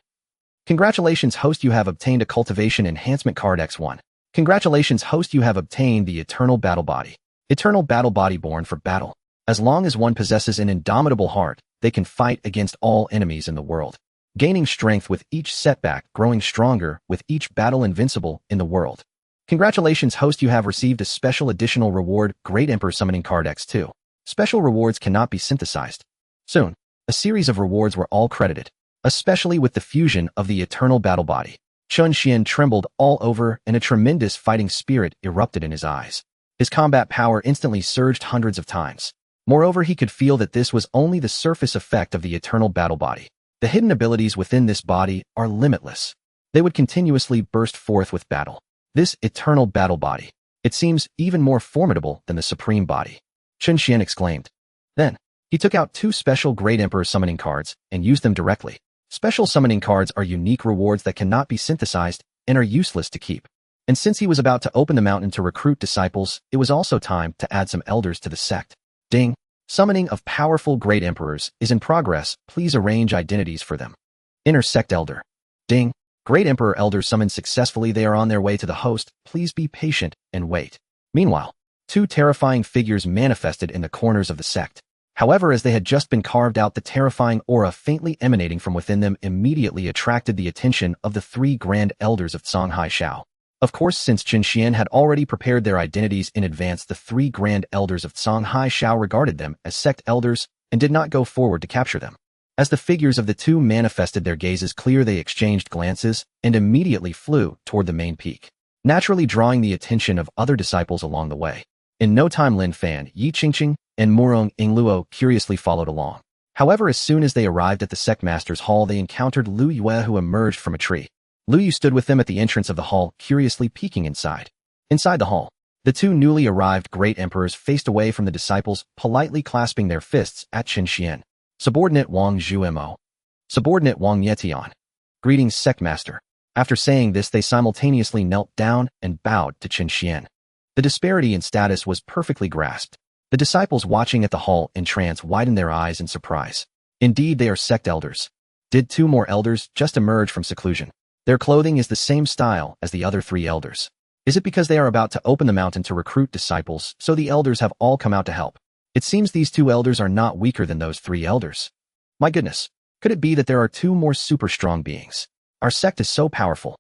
Congratulations, host, you have obtained a cultivation enhancement card X1. Congratulations, host, you have obtained the eternal battle body. Eternal battle body, born for battle. As long as one possesses an indomitable heart, they can fight against all enemies in the world. Gaining strength with each setback, growing stronger with each battle, invincible in the world. Congratulations, host, you have received a special additional reward, Great Emperor Summoning Card X2. Special rewards cannot be synthesized. Soon, a series of rewards were all credited, especially with the fusion of the eternal battle body. Chen Xuan trembled all over, and a tremendous fighting spirit erupted in his eyes. His combat power instantly surged hundreds of times. Moreover, he could feel that this was only the surface effect of the eternal battle body. The hidden abilities within this body are limitless. They would continuously burst forth with battle. This eternal battle body, it seems even more formidable than the supreme body. Chen Xuan exclaimed. Then, he took out 2 special Great Emperor summoning cards and used them directly. Special summoning cards are unique rewards that cannot be synthesized and are useless to keep. And since he was about to open the mountain to recruit disciples, it was also time to add some elders to the sect. Ding! Summoning of powerful Great Emperors is in progress. Please arrange identities for them. Inner Sect Elder. Ding! Great Emperor Elders summoned successfully. They are on their way to the host. Please be patient and wait. Meanwhile, two terrifying figures manifested in the corners of the sect. However, as they had just been carved out, the terrifying aura faintly emanating from within them immediately attracted the attention of the three grand elders of Songhai Shao. Of course, since Chen Xuan had already prepared their identities in advance, the three grand elders of Songhai Shao regarded them as sect elders and did not go forward to capture them. As the figures of the two manifested their gazes clear, they exchanged glances and immediately flew toward the main peak, naturally drawing the attention of other disciples along the way. In no time, Lin Fan, Yi Qingqing, and Murong Ingluo curiously followed along. However, as soon as they arrived at the sect master's hall, they encountered Lu Yue, who emerged from a tree. Lu Yu stood with them at the entrance of the hall, curiously peeking inside. Inside the hall, the two newly arrived great emperors faced away from the disciples, politely clasping their fists at Chen Xuan. Subordinate Wang Zhuemo. Subordinate Wang Yetian. Greetings, sect master. After saying this, they simultaneously knelt down and bowed to Chen Xuan. The disparity in status was perfectly grasped. The disciples watching at the hall in trance widened their eyes in surprise. Indeed, they are sect elders. Did two more elders just emerge from seclusion? Their clothing is the same style as the other three elders. Is it because they are about to open the mountain to recruit disciples, so the elders have all come out to help? It seems these two elders are not weaker than those three elders. My goodness, could it be that there are two more super strong beings? Our sect is so powerful.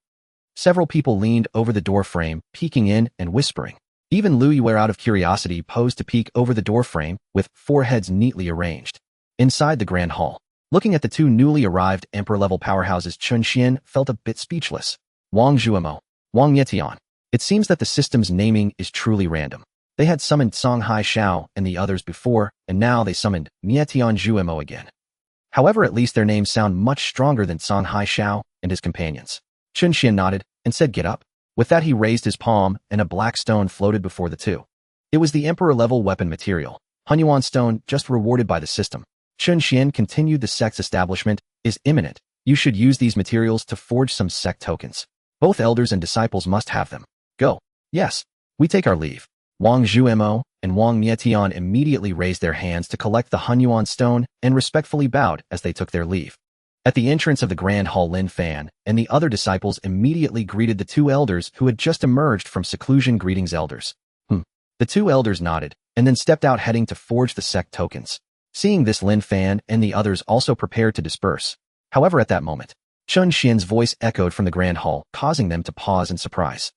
Several people leaned over the door frame, peeking in and whispering. Even Lu Yue, out of curiosity, posed to peek over the door frame, with foreheads neatly arranged. Inside the grand hall, looking at the two newly arrived emperor-level powerhouses, Chen Xuan felt a bit speechless. Wang Zhuemo, Wang Yetian. It seems that the system's naming is truly random. They had summoned Songhai Shao and the others before, and now they summoned Mietian Zhuemo again. However, at least their names sound much stronger than Songhai Shao and his companions. Chen Xuan nodded and said, "Get up." With that, he raised his palm, and a black stone floated before the two. It was the emperor-level weapon material, Hunyuan stone, just rewarded by the system. Chen Xuan continued, "The sect's establishment is imminent. You should use these materials to forge some sect tokens. Both elders and disciples must have them. Go." "Yes, we take our leave." Wang Zhuemo and Wang Mietian immediately raised their hands to collect the Hunyuan stone and respectfully bowed as they took their leave. At the entrance of the grand hall, Lin Fan and the other disciples immediately greeted the two elders who had just emerged from seclusion. "Greetings, elders." The two elders nodded and then stepped out, heading to forge the sect tokens. Seeing this, Lin Fan and the others also prepared to disperse. However, at that moment, Chen Xuan's voice echoed from the grand hall, causing them to pause in surprise.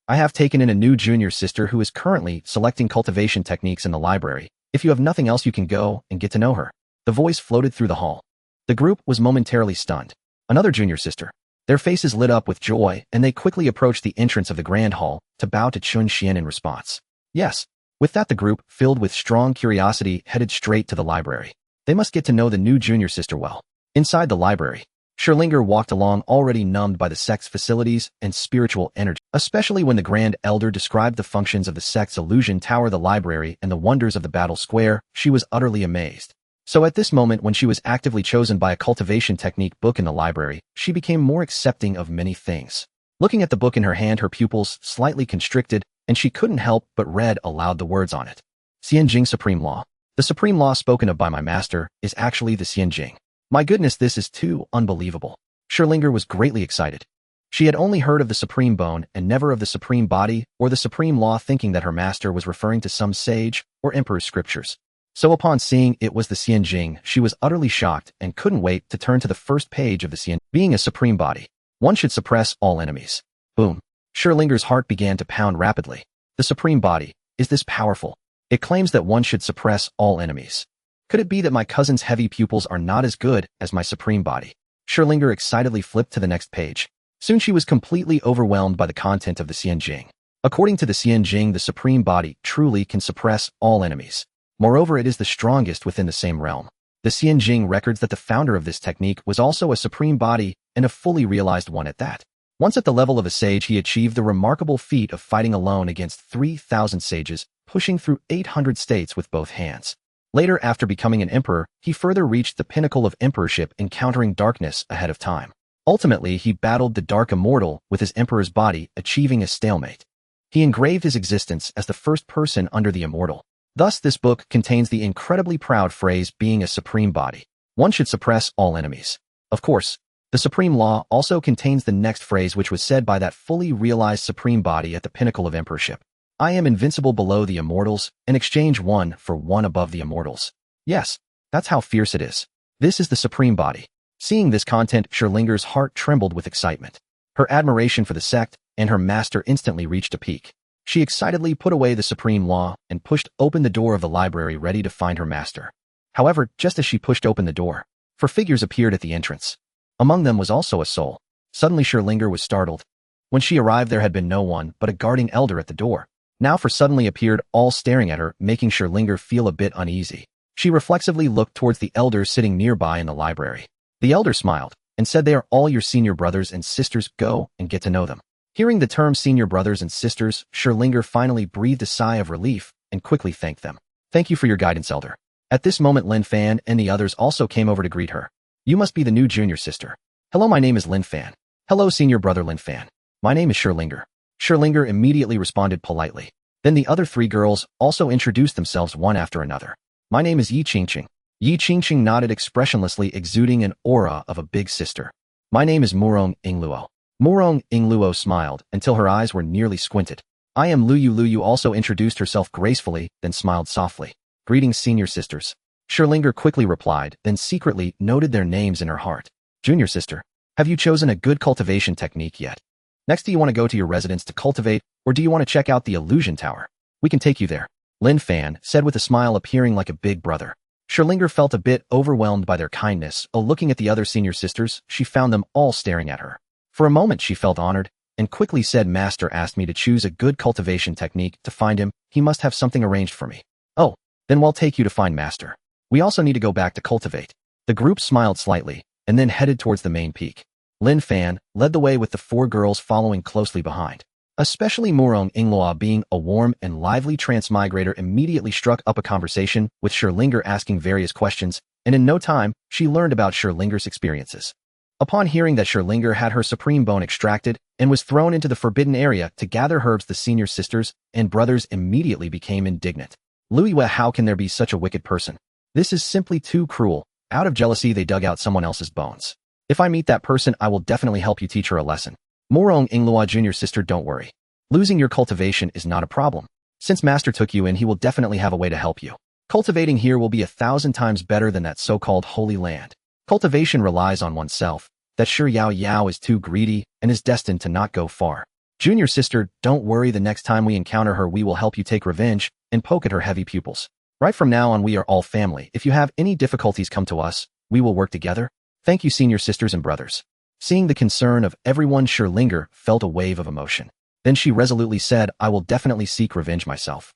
"I have taken in a new junior sister who is currently selecting cultivation techniques in the library. If you have nothing else, you can go and get to know her." The voice floated through the hall. The group was momentarily stunned. Another junior sister. Their faces lit up with joy, and they quickly approached the entrance of the grand hall to bow to Chen Xuan in response. Yes. With that, the group, filled with strong curiosity, headed straight to the library. They must get to know the new junior sister well. Inside the library, Scherlinger walked along, already numbed by the sect's facilities and spiritual energy, especially when the Grand Elder described the functions of the sect's illusion tower, the library, and the wonders of the battle square. She was utterly amazed. So at this moment, when she was actively chosen by a cultivation technique book in the library, she became more accepting of many things. Looking at the book in her hand, her pupils slightly constricted, and she couldn't help but read aloud the words on it. Xianjing Supreme Law. The supreme law spoken of by my master is actually the Xianjing. My goodness, this is too unbelievable. Scherlinger was greatly excited. She had only heard of the supreme bone and never of the supreme body or the supreme law, thinking that her master was referring to some sage or emperor's scriptures. So upon seeing it was the Xianjing, she was utterly shocked and couldn't wait to turn to the first page of the Xian. Being a supreme body, one should suppress all enemies. Boom. Scherlinger's heart began to pound rapidly. The supreme body, is this powerful? It claims that one should suppress all enemies. Could it be that my cousin's heavy pupils are not as good as my supreme body? Scherlinger excitedly flipped to the next page. Soon she was completely overwhelmed by the content of the Xianjing. According to the Xianjing, the supreme body truly can suppress all enemies. Moreover, it is the strongest within the same realm. The Xianjing records that the founder of this technique was also a supreme body and a fully realized one at that. Once at the level of a sage, he achieved the remarkable feat of fighting alone against 3,000 sages, pushing through 800 states with both hands. Later, after becoming an emperor, he further reached the pinnacle of emperorship, encountering darkness ahead of time. Ultimately, he battled the dark immortal with his emperor's body, achieving a stalemate. He engraved his existence as the first person under the immortal. Thus, this book contains the incredibly proud phrase, being a supreme body. One should suppress all enemies. Of course, The Supreme Law also contains the next phrase which was said by that fully realized Supreme Body at the pinnacle of emperorship. I am invincible below the Immortals, and exchange one for one above the Immortals. Yes, that's how fierce it is. This is the Supreme Body. Seeing this content, Scherlinger's heart trembled with excitement. Her admiration for the sect and her master instantly reached a peak. She excitedly put away the Supreme Law and pushed open the door of the library ready to find her master. However, just as she pushed open the door, 4 figures appeared at the entrance. Among them was also a soul. Suddenly Scherlinger was startled. When she arrived there had been no one but a guarding elder at the door. Now 4 suddenly appeared, all staring at her, making Scherlinger feel a bit uneasy. She reflexively looked towards the elders sitting nearby in the library. The elder smiled and said, "They are all your senior brothers and sisters. Go and get to know them." Hearing the term senior brothers and sisters, Scherlinger finally breathed a sigh of relief and quickly thanked them. "Thank you for your guidance, elder." At this moment Lin Fan and the others also came over to greet her. "You must be the new junior sister." "Hello, my name is Lin Fan." "Hello, senior brother Lin Fan. My name is Scherlinger." Scherlinger immediately responded politely. Then the other 3 girls also introduced themselves one after another. "My name is Yi Qingqing." Yi Qingqing nodded expressionlessly, exuding an aura of a big sister. "My name is Murong Ingluo." Murong Ingluo smiled until her eyes were nearly squinted. "I am Luyu." Luyu also introduced herself gracefully, then smiled softly. "Greetings, senior sisters." Scherlinger quickly replied, then secretly noted their names in her heart. "Junior sister, have you chosen a good cultivation technique yet? Next, do you want to go to your residence to cultivate, or do you want to check out the illusion tower? We can take you there." Lin Fan said with a smile appearing like a big brother. Scherlinger felt a bit overwhelmed by their kindness. Looking at the other senior sisters, she found them all staring at her. For a moment she felt honored, and quickly said, "Master asked me to choose a good cultivation technique. To find him, he must have something arranged for me." "Oh, then we'll take you to find Master. We also need to go back to cultivate." The group smiled slightly, and then headed towards the main peak. Lin Fan led the way with the 4 girls following closely behind. Especially Murong Ingluo, being a warm and lively transmigrator, immediately struck up a conversation with Scherlinger, asking various questions, and in no time, she learned about Scherlinger's experiences. Upon hearing that Scherlinger had her supreme bone extracted and was thrown into the forbidden area to gather herbs, the senior sisters and brothers immediately became indignant. "Luiyue, how can there be such a wicked person? This is simply too cruel." Out of jealousy, they dug out someone else's bones. "If I meet that person, I will definitely help you teach her a lesson." Murong Ingluo, junior sister, don't worry. Losing your cultivation is not a problem. Since Master took you in, he will definitely have a way to help you. Cultivating here will be 1,000 times better than that so-called holy land. Cultivation relies on oneself. That Shi Yao Yao is too greedy and is destined to not go far. Junior sister, don't worry. The next time we encounter her, we will help you take revenge and poke at her heavy pupils. Right from now on, we are all family. If you have any difficulties, come to us. We will work together. Thank you, senior sisters and brothers. Seeing the concern of everyone, Scherlinger felt a wave of emotion. Then she resolutely said, "I will definitely seek revenge myself."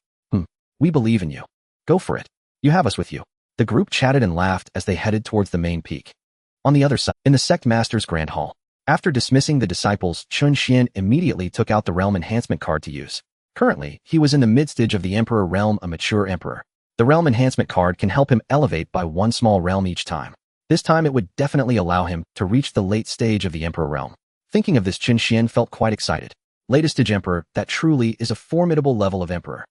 We believe in you. Go for it. You have us with you." The group chatted and laughed as they headed towards the main peak. On the other side, in the sect master's grand hall, after dismissing the disciples, Chen Xuan immediately took out the realm enhancement card to use. Currently, he was in the mid-stage of the emperor realm, a mature emperor. The realm enhancement card can help him elevate by 1 small realm each time. This time it would definitely allow him to reach the late stage of the Emperor realm. Thinking of this, Chen Xuan felt quite excited. Latest stage Emperor, that truly is a formidable level of Emperor.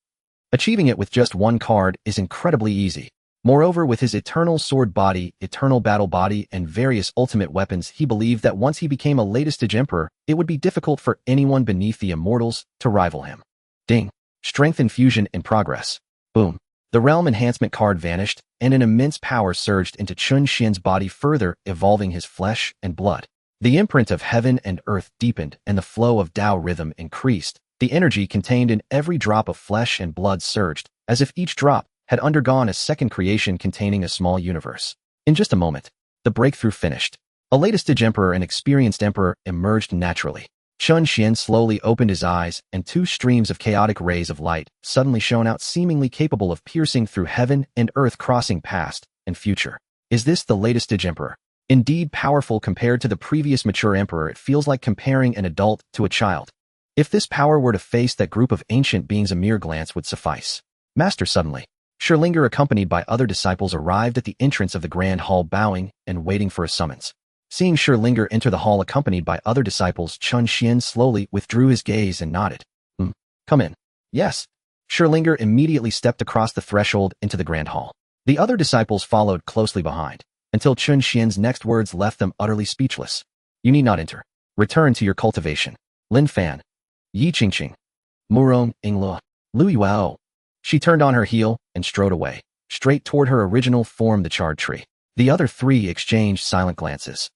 Achieving it with just 1 card is incredibly easy. Moreover, with his eternal sword body, eternal battle body, and various ultimate weapons, he believed that once he became a latest stage Emperor, it would be difficult for anyone beneath the Immortals to rival him. Ding! Strength infusion in progress. Boom! The realm enhancement card vanished, and an immense power surged into Chen Xuan's body, further evolving his flesh and blood. The imprint of heaven and earth deepened, and the flow of Tao rhythm increased. The energy contained in every drop of flesh and blood surged, as if each drop had undergone a second creation containing a small universe. In just a moment, the breakthrough finished. A latest stage Emperor, an experienced Emperor, emerged naturally. Chen Xuan slowly opened his eyes, and 2 streams of chaotic rays of light suddenly shone out, seemingly capable of piercing through heaven and earth, crossing past and future. Is this the latest stage Emperor? Indeed powerful compared to the previous mature Emperor. It feels like comparing an adult to a child. If this power were to face that group of ancient beings, a mere glance would suffice. Master, suddenly, Scherlinger, accompanied by other disciples, arrived at the entrance of the grand hall, bowing and waiting for a summons. Seeing Scherlinger enter the hall accompanied by other disciples, Chen Xuan slowly withdrew his gaze and nodded. Come in." "Yes." Scherlinger immediately stepped across the threshold into the grand hall. The other disciples followed closely behind, until Chen Xuan's next words left them utterly speechless. You need not enter. Return to your cultivation. Lin Fan. Yi Qingqing. Murong Ingluo. Lu Yuao. She turned on her heel and strode away, straight toward her original form, the charred tree. The other three exchanged silent glances.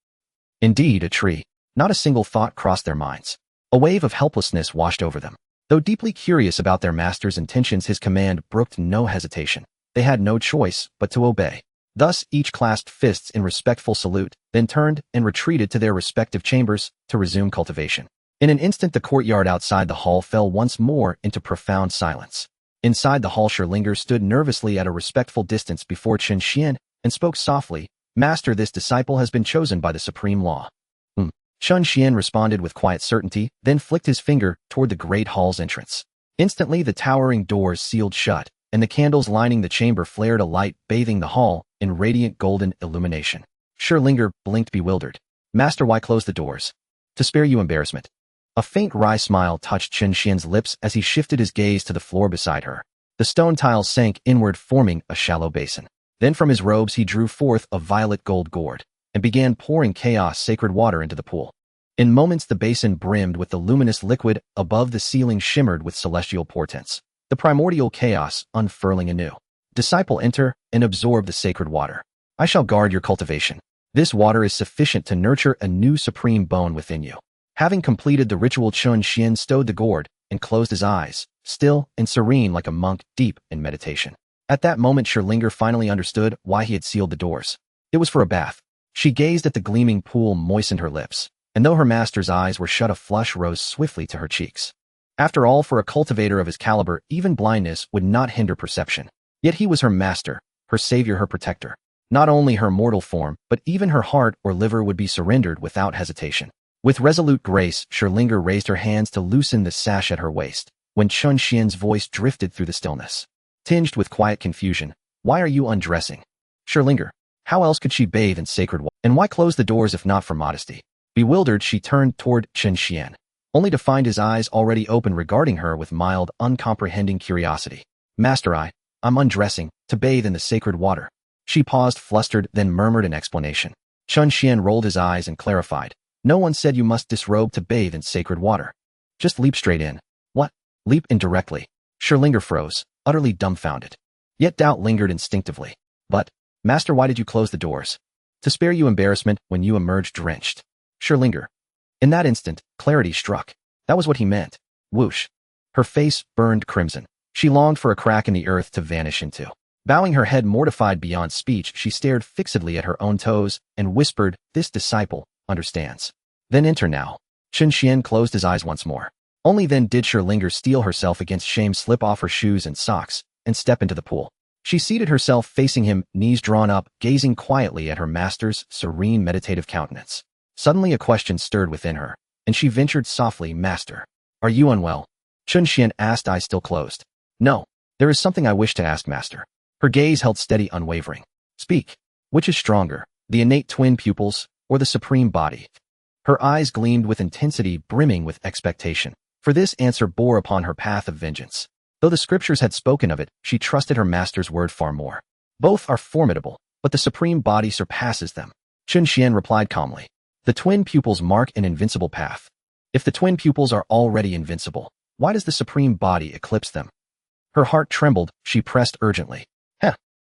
Indeed, a tree. Not a single thought crossed their minds. A wave of helplessness washed over them. Though deeply curious about their master's intentions, his command brooked no hesitation. They had no choice but to obey. Thus, each clasped fists in respectful salute, then turned and retreated to their respective chambers to resume cultivation. In an instant, the courtyard outside the hall fell once more into profound silence. Inside the hall, Scherlinger stood nervously at a respectful distance before Chen Xuan and spoke softly, "Master, this disciple has been chosen by the supreme law." Chen Xuan responded with quiet certainty, then flicked his finger toward the great hall's entrance. Instantly, the towering doors sealed shut, and the candles lining the chamber flared a light, bathing the hall in radiant golden illumination. Scherlinger blinked, bewildered. "Master, why close the doors?" "To spare you embarrassment." A faint wry smile touched Chen Xian's lips as he shifted his gaze to the floor beside her. The stone tiles sank inward, forming a shallow basin. Then from his robes he drew forth a violet gold gourd and began pouring chaos sacred water into the pool. In moments the basin brimmed with the luminous liquid, above the ceiling shimmered with celestial portents. The primordial chaos unfurling anew. "Disciple, enter and absorb the sacred water. I shall guard your cultivation. This water is sufficient to nurture a new supreme bone within you." Having completed the ritual, Chen Xuan stowed the gourd and closed his eyes, still and serene like a monk deep in meditation. At that moment, Scherlinger finally understood why he had sealed the doors. It was for a bath. She gazed at the gleaming pool, moistened her lips, and though her master's eyes were shut, a flush rose swiftly to her cheeks. After all, for a cultivator of his caliber, even blindness would not hinder perception. Yet he was her master, her savior, her protector. Not only her mortal form, but even her heart or liver would be surrendered without hesitation. With resolute grace, Scherlinger raised her hands to loosen the sash at her waist, when Chen Xian's voice drifted through the stillness, tinged with quiet confusion. "Why are you undressing?" "Scherlinger." How else could she bathe in sacred water? And why close the doors if not for modesty? Bewildered, she turned toward Chen Xuan, only to find his eyes already open, regarding her with mild, uncomprehending curiosity. "Master, I'm undressing, to bathe in the sacred water." She paused, flustered, then murmured an explanation. Chen Xuan rolled his eyes and clarified. "No one said you must disrobe to bathe in sacred water. Just leap straight in." "What? Leap in directly?" Scherlinger froze, utterly dumbfounded. Yet doubt lingered instinctively. "But, Master, why did you close the doors?" "To spare you embarrassment when you emerged drenched." Scherlinger. In that instant, clarity struck. That was what he meant. Whoosh. Her face burned crimson. She longed for a crack in the earth to vanish into. Bowing her head, mortified beyond speech, she stared fixedly at her own toes and whispered, "This disciple understands." "Then enter now." Chen Xuan closed his eyes once more. Only then did Scherlinger steel herself against shame, slip off her shoes and socks, and step into the pool. She seated herself facing him, knees drawn up, gazing quietly at her master's serene, meditative countenance. Suddenly a question stirred within her, and she ventured softly, "Master, are you unwell?" Chen Xuan asked, eyes still closed. "No. There is something I wish to ask, Master." Her gaze held steady, unwavering. "Speak. Which is stronger, the innate twin pupils, or the supreme body?" Her eyes gleamed with intensity, brimming with expectation, for this answer bore upon her path of vengeance. Though the scriptures had spoken of it, she trusted her master's word far more. "Both are formidable, but the supreme body surpasses them." Chen Xuan replied calmly. "The twin pupils mark an invincible path. If the twin pupils are already invincible, why does the supreme body eclipse them?" Her heart trembled, she pressed urgently.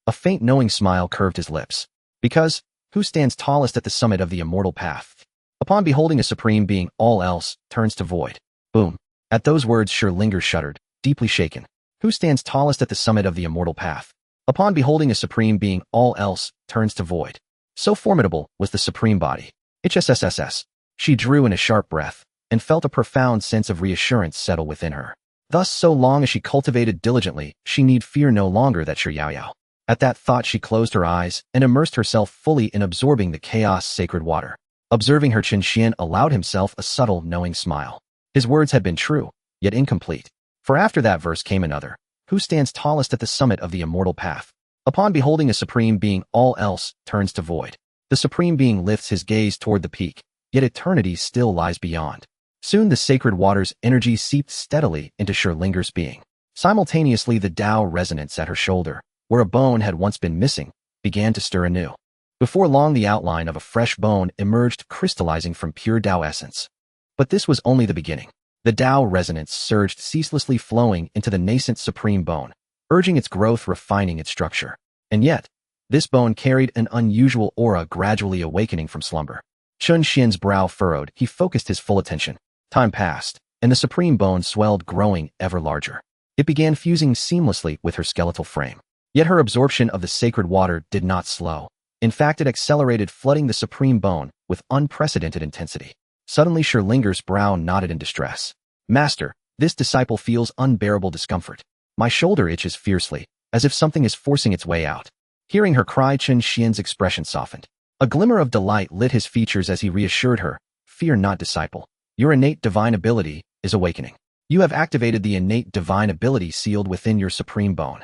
A faint knowing smile curved his lips. "Because, who stands tallest at the summit of the immortal path? Upon beholding a supreme being, all else turns to void." Boom. At those words, Scherlinger shuddered, deeply shaken. Who stands tallest at the summit of the immortal path? Upon beholding a supreme being, all else turns to void. So formidable was the supreme body. HSSSS. She drew in a sharp breath, and felt a profound sense of reassurance settle within her. Thus, so long as she cultivated diligently, she need fear no longer that Yaoyao. At that thought, she closed her eyes and immersed herself fully in absorbing the chaos sacred water. Observing her, Chen Xuan allowed himself a subtle, knowing smile. His words had been true, yet incomplete. For after that verse came another. Who stands tallest at the summit of the immortal path? Upon beholding a supreme being, all else turns to void. The supreme being lifts his gaze toward the peak, yet eternity still lies beyond. Soon the sacred water's energy seeped steadily into Scherlinger's being. Simultaneously, the Tao resonance at her shoulder, where a bone had once been missing, began to stir anew. Before long, the outline of a fresh bone emerged, crystallizing from pure Tao essence. But this was only the beginning. The Tao resonance surged, ceaselessly flowing into the nascent supreme bone, urging its growth, refining its structure. And yet, this bone carried an unusual aura, gradually awakening from slumber. Chen Xuan's brow furrowed. He focused his full attention. Time passed, and the supreme bone swelled, growing ever larger. It began fusing seamlessly with her skeletal frame. Yet her absorption of the sacred water did not slow. In fact, it accelerated, flooding the supreme bone with unprecedented intensity. Suddenly, Scherlinger's brow knotted in distress. Master, this disciple feels unbearable discomfort. My shoulder itches fiercely, as if something is forcing its way out. Hearing her cry, Chen Xuan's expression softened. A glimmer of delight lit his features as he reassured her. Fear not, disciple. Your innate divine ability is awakening. You have activated the innate divine ability sealed within your supreme bone.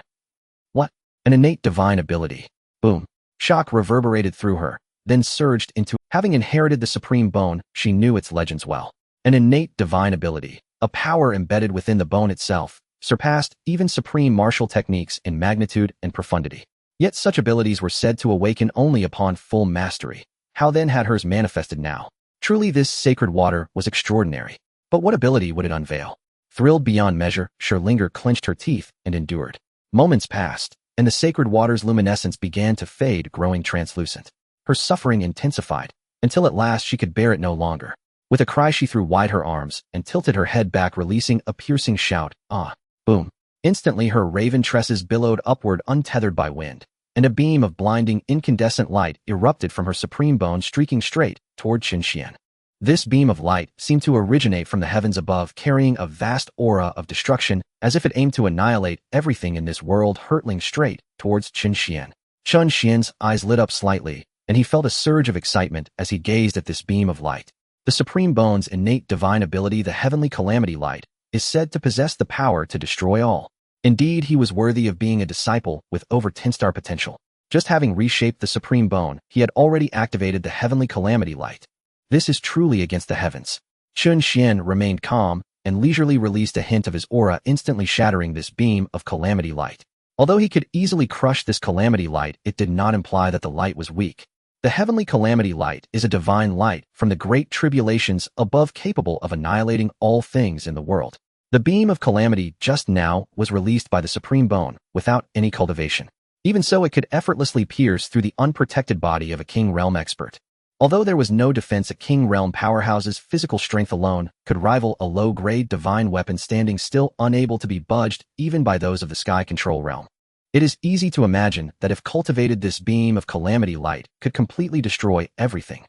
What? An innate divine ability? Boom. Shock reverberated through her, then surged into. Having inherited the supreme bone, she knew its legends well. An innate divine ability, a power embedded within the bone itself, surpassed even supreme martial techniques in magnitude and profundity. Yet such abilities were said to awaken only upon full mastery. How then had hers manifested now? Truly, this sacred water was extraordinary. But what ability would it unveil? Thrilled beyond measure, Scherlinger clenched her teeth and endured. Moments passed, and the sacred water's luminescence began to fade, growing translucent. Her suffering intensified, until at last she could bear it no longer. With a cry, she threw wide her arms and tilted her head back, releasing a piercing shout. Ah! Boom! Instantly, her raven tresses billowed upward, untethered by wind, and a beam of blinding, incandescent light erupted from her supreme bone, streaking straight toward Chen Xuan. This beam of light seemed to originate from the heavens above, carrying a vast aura of destruction, as if it aimed to annihilate everything in this world, hurtling straight towards Chen Xuan. Chen Xuan's eyes lit up slightly, and he felt a surge of excitement as he gazed at this beam of light. The supreme bone's innate divine ability, the heavenly calamity light, is said to possess the power to destroy all. Indeed, he was worthy of being a disciple with over 10-star potential. Just having reshaped the supreme bone, he had already activated the heavenly calamity light. This is truly against the heavens. Chen Xuan remained calm and leisurely released a hint of his aura, instantly shattering this beam of calamity light. Although he could easily crush this calamity light, it did not imply that the light was weak. The heavenly calamity light is a divine light from the great tribulations above, capable of annihilating all things in the world. The beam of calamity just now was released by the supreme bone without any cultivation. Even so, it could effortlessly pierce through the unprotected body of a King Realm expert. Although there was no defense, a King Realm powerhouse's physical strength alone could rival a low-grade divine weapon, standing still, unable to be budged even by those of the Sky Control Realm. It is easy to imagine that if cultivated, this beam of calamity light could completely destroy everything.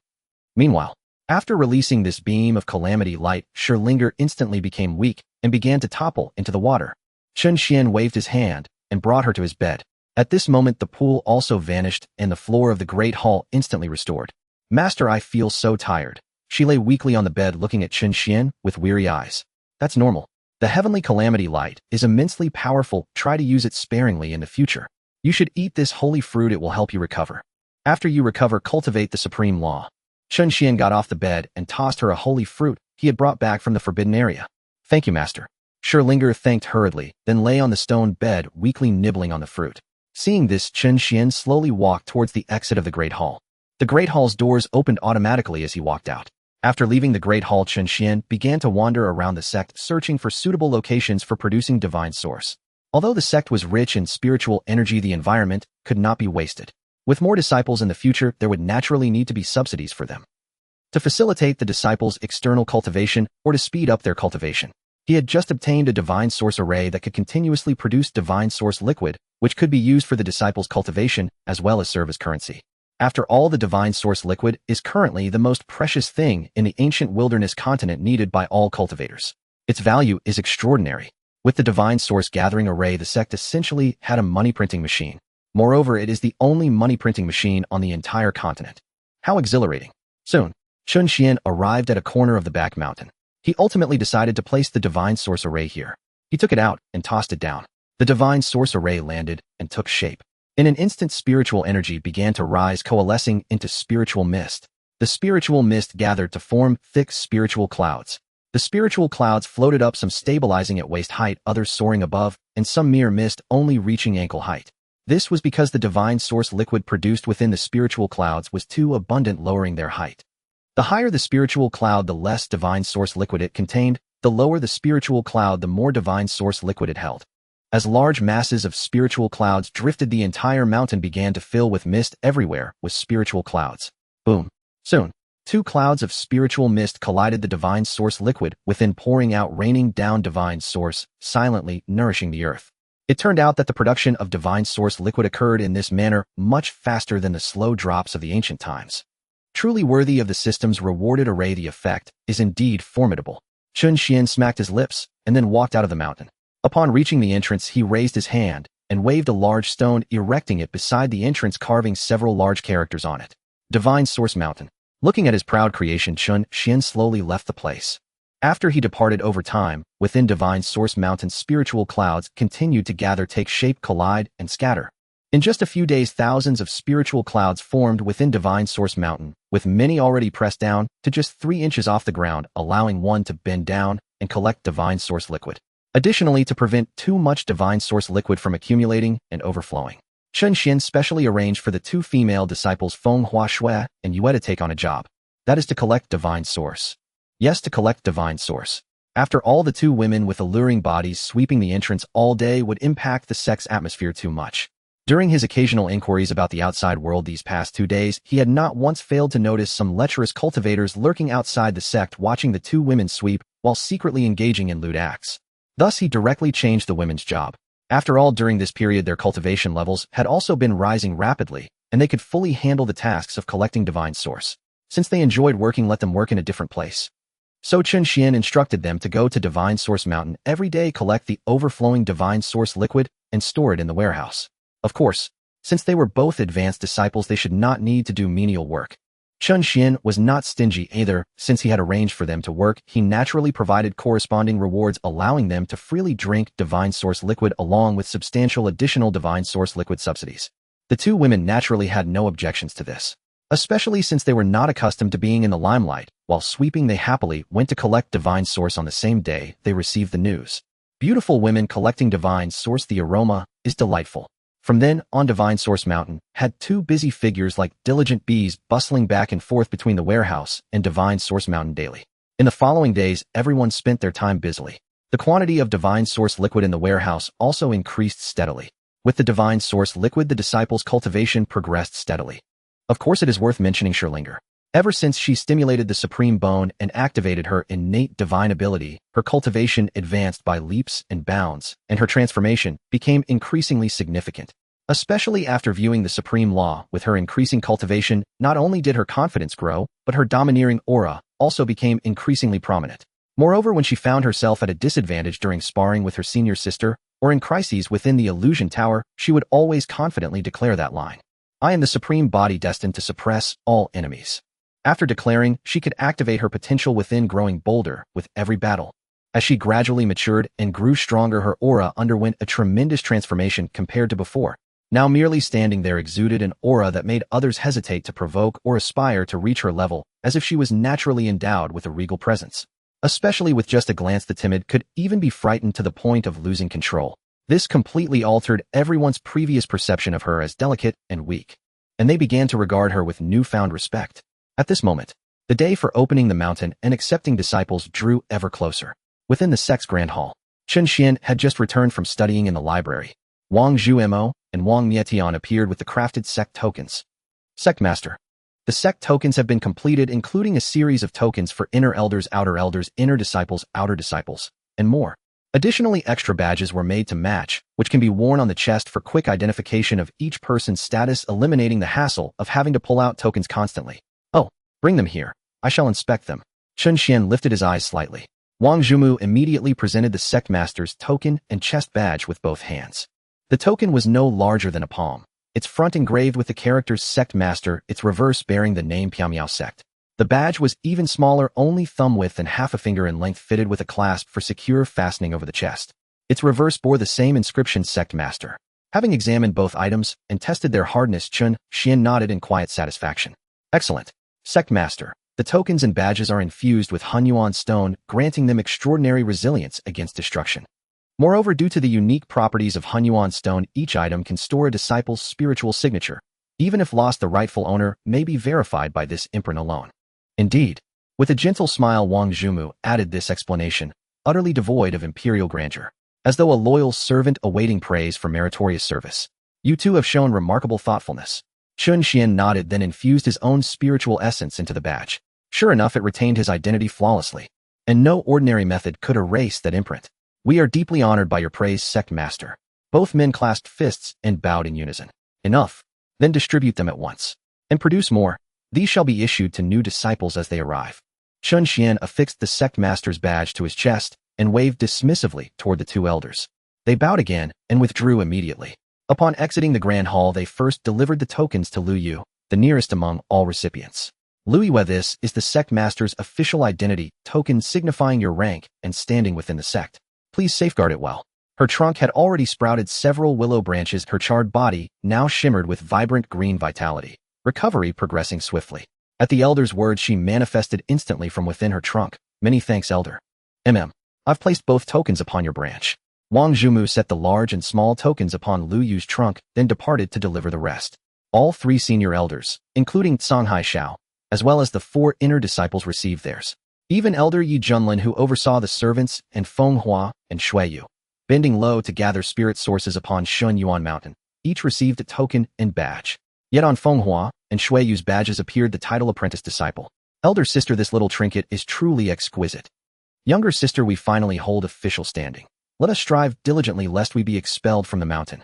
Meanwhile, after releasing this beam of calamity light, Scherlinger instantly became weak and began to topple into the water. Chen Xuan waved his hand and brought her to his bed. At this moment, the pool also vanished and the floor of the great hall instantly restored. Master, I feel so tired. She lay weakly on the bed, looking at Chen Xuan with weary eyes. That's normal. The heavenly calamity light is immensely powerful. Try to use it sparingly in the future. You should eat this holy fruit. It will help you recover. After you recover, cultivate the supreme law. Chen Xuan got off the bed and tossed her a holy fruit he had brought back from the forbidden area. Thank you, master. Scherlinger thanked hurriedly, then lay on the stone bed, weakly nibbling on the fruit. Seeing this, Chen Xuan slowly walked towards the exit of the great hall. The great hall's doors opened automatically as he walked out. After leaving the great hall, Chen Xuan began to wander around the sect, searching for suitable locations for producing divine source. Although the sect was rich in spiritual energy, the environment could not be wasted. With more disciples in the future, there would naturally need to be subsidies for them to facilitate the disciples' external cultivation or to speed up their cultivation. He had just obtained a divine source array that could continuously produce divine source liquid, which could be used for the disciples' cultivation as well as serve as currency. After all, the divine source liquid is currently the most precious thing in the ancient wilderness continent, needed by all cultivators. Its value is extraordinary. With the divine source gathering array, the sect essentially had a money printing machine. Moreover, it is the only money printing machine on the entire continent. How exhilarating. Soon, Chen Xuan arrived at a corner of the back mountain. He ultimately decided to place the divine source array here. He took it out and tossed it down. The divine source array landed and took shape. In an instant, spiritual energy began to rise, coalescing into spiritual mist. The spiritual mist gathered to form thick spiritual clouds. The spiritual clouds floated up, some stabilizing at waist height, others soaring above, and some mere mist only reaching ankle height. This was because the divine source liquid produced within the spiritual clouds was too abundant, lowering their height. The higher the spiritual cloud, the less divine source liquid it contained. The lower the spiritual cloud, the more divine source liquid it held. As large masses of spiritual clouds drifted, the entire mountain began to fill with mist. Everywhere was spiritual clouds. Boom. Soon, two clouds of spiritual mist collided, the divine source liquid within pouring out, raining down divine source, silently nourishing the earth. It turned out that the production of divine source liquid occurred in this manner much faster than the slow drops of the ancient times. Truly worthy of the system's rewarded array, the effect is indeed formidable. Chen Xuan smacked his lips and then walked out of the mountain. Upon reaching the entrance, he raised his hand and waved a large stone, erecting it beside the entrance, carving several large characters on it. Divine Source Mountain. Looking at his proud creation, Chen Xuan slowly left the place. After he departed, over time, within Divine Source Mountain, spiritual clouds continued to gather, take shape, collide, and scatter. In just a few days, thousands of spiritual clouds formed within Divine Source Mountain, with many already pressed down to just 3 inches off the ground, allowing one to bend down and collect divine source liquid. Additionally, to prevent too much divine source liquid from accumulating and overflowing, Chen Xuan specially arranged for the 2 female disciples Feng Hua Shui and Yue to take on a job. That is to collect divine source. Yes, to collect divine source. After all, the 2 women with alluring bodies sweeping the entrance all day would impact the sect's atmosphere too much. During his occasional inquiries about the outside world these past 2 days, he had not once failed to notice some lecherous cultivators lurking outside the sect, watching the 2 women sweep while secretly engaging in lewd acts. Thus, he directly changed the women's job. After all, during this period, their cultivation levels had also been rising rapidly, and they could fully handle the tasks of collecting divine source. Since they enjoyed working, let them work in a different place. So Chen Xuan instructed them to go to Divine Source Mountain every day, collect the overflowing divine source liquid, and store it in the warehouse. Of course, since they were both advanced disciples, they should not need to do menial work. Chen Xuan was not stingy either. Since he had arranged for them to work, he naturally provided corresponding rewards, allowing them to freely drink divine source liquid along with substantial additional divine source liquid subsidies. The 2 women naturally had no objections to this, especially since they were not accustomed to being in the limelight. While sweeping, they happily went to collect divine source on the same day they received the news. Beautiful women collecting divine source, the aroma is delightful. From then on, Divine Source Mountain had 2 busy figures like diligent bees bustling back and forth between the warehouse and Divine Source Mountain daily. In the following days, everyone spent their time busily. The quantity of divine source liquid in the warehouse also increased steadily. With the divine source liquid, the disciples' cultivation progressed steadily. Of course, it is worth mentioning Sherlinger. Ever since she stimulated the Supreme Bone and activated her innate divine ability, her cultivation advanced by leaps and bounds, and her transformation became increasingly significant. Especially after viewing the Supreme Law, with her increasing cultivation, not only did her confidence grow, but her domineering aura also became increasingly prominent. Moreover, when she found herself at a disadvantage during sparring with her senior sister, or in crises within the illusion tower, she would always confidently declare that line: "I am the supreme body destined to suppress all enemies." After declaring, she could activate her potential within, growing bolder with every battle. As she gradually matured and grew stronger, her aura underwent a tremendous transformation compared to before. Now merely standing there exuded an aura that made others hesitate to provoke or aspire to reach her level, as if she was naturally endowed with a regal presence. Especially with just a glance, the timid could even be frightened to the point of losing control. This completely altered everyone's previous perception of her as delicate and weak, and they began to regard her with newfound respect. At this moment, the day for opening the mountain and accepting disciples drew ever closer. Within the sect's grand hall, Chen Xuan had just returned from studying in the library. Wang Zhumo and Wang Mietian appeared with the crafted sect tokens. Sect Master. The sect tokens have been completed, including a series of tokens for inner elders, inner disciples, outer disciples, and more. Additionally, extra badges were made to match, which can be worn on the chest for quick identification of each person's status, eliminating the hassle of having to pull out tokens constantly. "Oh, bring them here. I shall inspect them." Chen Xuan lifted his eyes slightly. Wang Zhumo immediately presented the sect master's token and chest badge with both hands. The token was no larger than a palm, its front engraved with the characters Sect Master, its reverse bearing the name Piamiao Sect. The badge was even smaller, only thumb width and half a finger in length, fitted with a clasp for secure fastening over the chest. Its reverse bore the same inscription, Sect Master. Having examined both items and tested their hardness, Chen Xuan nodded in quiet satisfaction. "Excellent. Sect Master, the tokens and badges are infused with Hunyuan stone, granting them extraordinary resilience against destruction. Moreover, due to the unique properties of Hunyuan stone, each item can store a disciple's spiritual signature. Even if lost, the rightful owner may be verified by this imprint alone. Indeed, with a gentle smile, Wang Zhumu added this explanation, utterly devoid of imperial grandeur, as though a loyal servant awaiting praise for meritorious service. You two have shown remarkable thoughtfulness. Chen Xuan nodded, then infused his own spiritual essence into the badge. Sure enough, it retained his identity flawlessly, and no ordinary method could erase that imprint. We are deeply honored by your praise, Sect Master. Both men clasped fists and bowed in unison. Enough. Then distribute them at once. And produce more. These shall be issued to new disciples as they arrive. Chen Xuan affixed the Sect Master's badge to his chest and waved dismissively toward the two elders. They bowed again and withdrew immediately. Upon exiting the Grand Hall, they first delivered the tokens to Lu Yu, the nearest among all recipients. Lu Yu, this is the Sect Master's official identity token signifying your rank and standing within the sect. Please safeguard it well. Her trunk had already sprouted several willow branches. Her charred body now shimmered with vibrant green vitality, recovery progressing swiftly. At the elder's words, she manifested instantly from within her trunk. Many thanks, elder. I've placed both tokens upon your branch. Wang Zhumu set the large and small tokens upon Lu Yu's trunk, then departed to deliver the rest. All three senior elders, including Songhai Shao, as well as the 4 inner disciples, received theirs. Even Elder Yi Junlin, who oversaw the servants, and Feng Hua and Shui Yu, bending low to gather spirit sources upon Shun Yuan Mountain, each received a token and badge. Yet on Feng Hua and Shui Yu's badges appeared the title Apprentice Disciple. Elder sister, this little trinket is truly exquisite. Younger sister, we finally hold official standing. Let us strive diligently lest we be expelled from the mountain.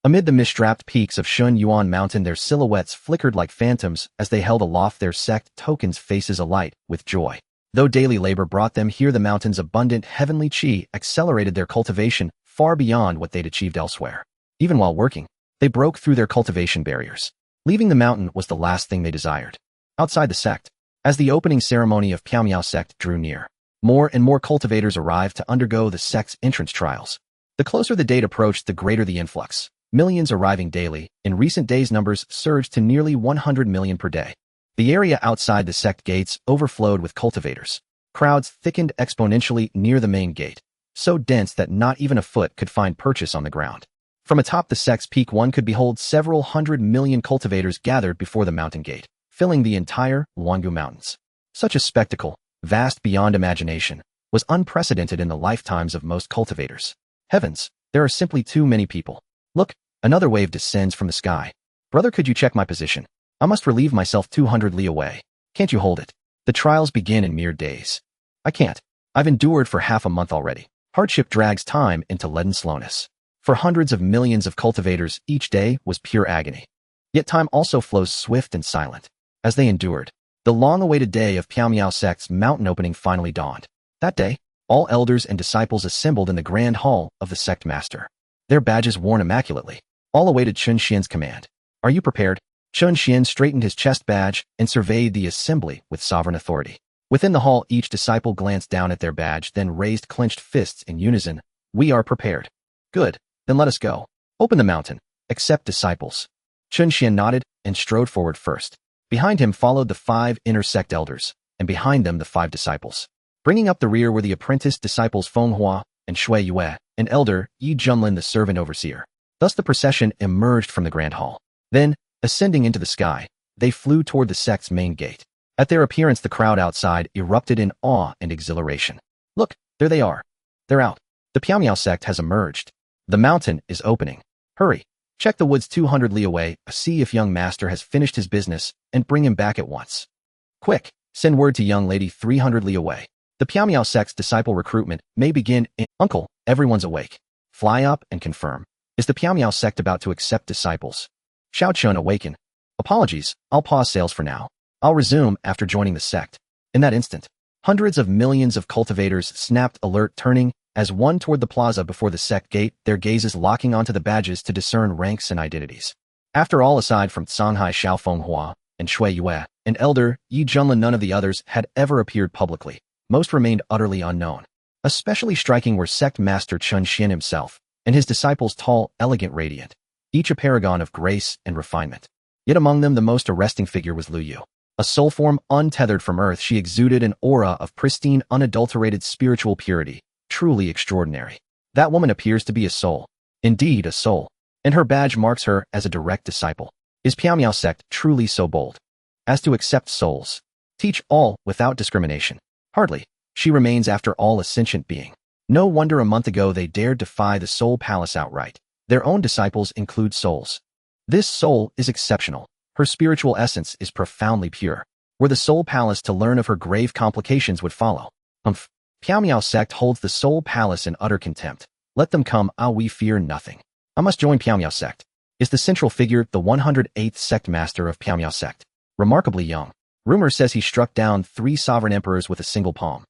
Amid the mist-strapped peaks of Shun Yuan Mountain, their silhouettes flickered like phantoms as they held aloft their sect tokens, faces alight with joy. Though daily labor brought them here, the mountain's abundant heavenly qi accelerated their cultivation far beyond what they'd achieved elsewhere. Even while working, they broke through their cultivation barriers. Leaving the mountain was the last thing they desired. Outside the sect, as the opening ceremony of Piaomiao sect drew near, more and more cultivators arrived to undergo the sect's entrance trials. The closer the date approached, the greater the influx. Millions arriving daily. In recent days, numbers surged to nearly 100 million per day. The area outside the sect gates overflowed with cultivators. Crowds thickened exponentially near the main gate, so dense that not even a foot could find purchase on the ground. From atop the sect's peak, one could behold several 100 million cultivators gathered before the mountain gate, filling the entire Luangu Mountains. Such a spectacle, vast beyond imagination, was unprecedented in the lifetimes of most cultivators. Heavens, there are simply too many people. Look, another wave descends from the sky. Brother, could you check my position? I must relieve myself 200 li away. Can't you hold it? The trials begin in mere days. I can't. I've endured for half a month already. Hardship drags time into leaden slowness. For hundreds of millions of cultivators, each day was pure agony. Yet time also flows swift and silent. As they endured, the long-awaited day of Piaomiao sect's mountain opening finally dawned. That day, all elders and disciples assembled in the grand hall of the sect master. Their badges worn immaculately, all awaited Chen Xuan's command. Are you prepared? Chen Xuan straightened his chest badge and surveyed the assembly with sovereign authority. Within the hall, each disciple glanced down at their badge, then raised clenched fists in unison. We are prepared. Good, then let us go. Open the mountain. Accept disciples. Chen Xuan nodded and strode forward first. Behind him followed the 5 inner sect elders, and behind them the 5 disciples. Bringing up the rear were the apprentice disciples Feng Hua and Shui Yu, and elder Yi Junlin, the servant overseer. Thus the procession emerged from the grand hall. Then, ascending into the sky, they flew toward the sect's main gate. At their appearance, the crowd outside erupted in awe and exhilaration. Look, there they are. They're out. The Piaomiao sect has emerged. The mountain is opening. Hurry. Check the woods 200 li away, see if young master has finished his business, and bring him back at once. Quick, send word to young lady 300 li away. The Piaomiao sect's disciple recruitment may begin in— Uncle, everyone's awake. Fly up and confirm. Is the Piaomiao sect about to accept disciples? Xiao Chun, awaken. Apologies, I'll pause sales for now. I'll resume after joining the sect. In that instant, hundreds of millions of cultivators snapped alert, turning as one toward the plaza before the sect gate, their gazes locking onto the badges to discern ranks and identities. After all, aside from Songhai Shao, Feng Hua, and Shui Yu, and elder Yi Junlin, none of the others had ever appeared publicly. Most remained utterly unknown. Especially striking were sect master Chen Xuan himself, and his disciples, tall, elegant, radiant, each a paragon of grace and refinement. Yet among them the most arresting figure was Lu Yu. A soul form untethered from earth, she exuded an aura of pristine, unadulterated spiritual purity, truly extraordinary. That woman appears to be a soul. Indeed, a soul. And her badge marks her as a direct disciple. Is Piao sect truly so bold as to accept souls? Teach all without discrimination? Hardly. She remains after all a sentient being. No wonder a month ago they dared defy the soul palace outright. Their own disciples include souls. This soul is exceptional. Her spiritual essence is profoundly pure. Were the soul palace to learn of her grave complications would follow. Piao sect holds the soul palace in utter contempt. Let them come, we fear nothing. I must join Piao sect. Is the central figure the 108th sect master of Piao sect. Remarkably young. Rumor says he struck down 3 sovereign emperors with a single palm.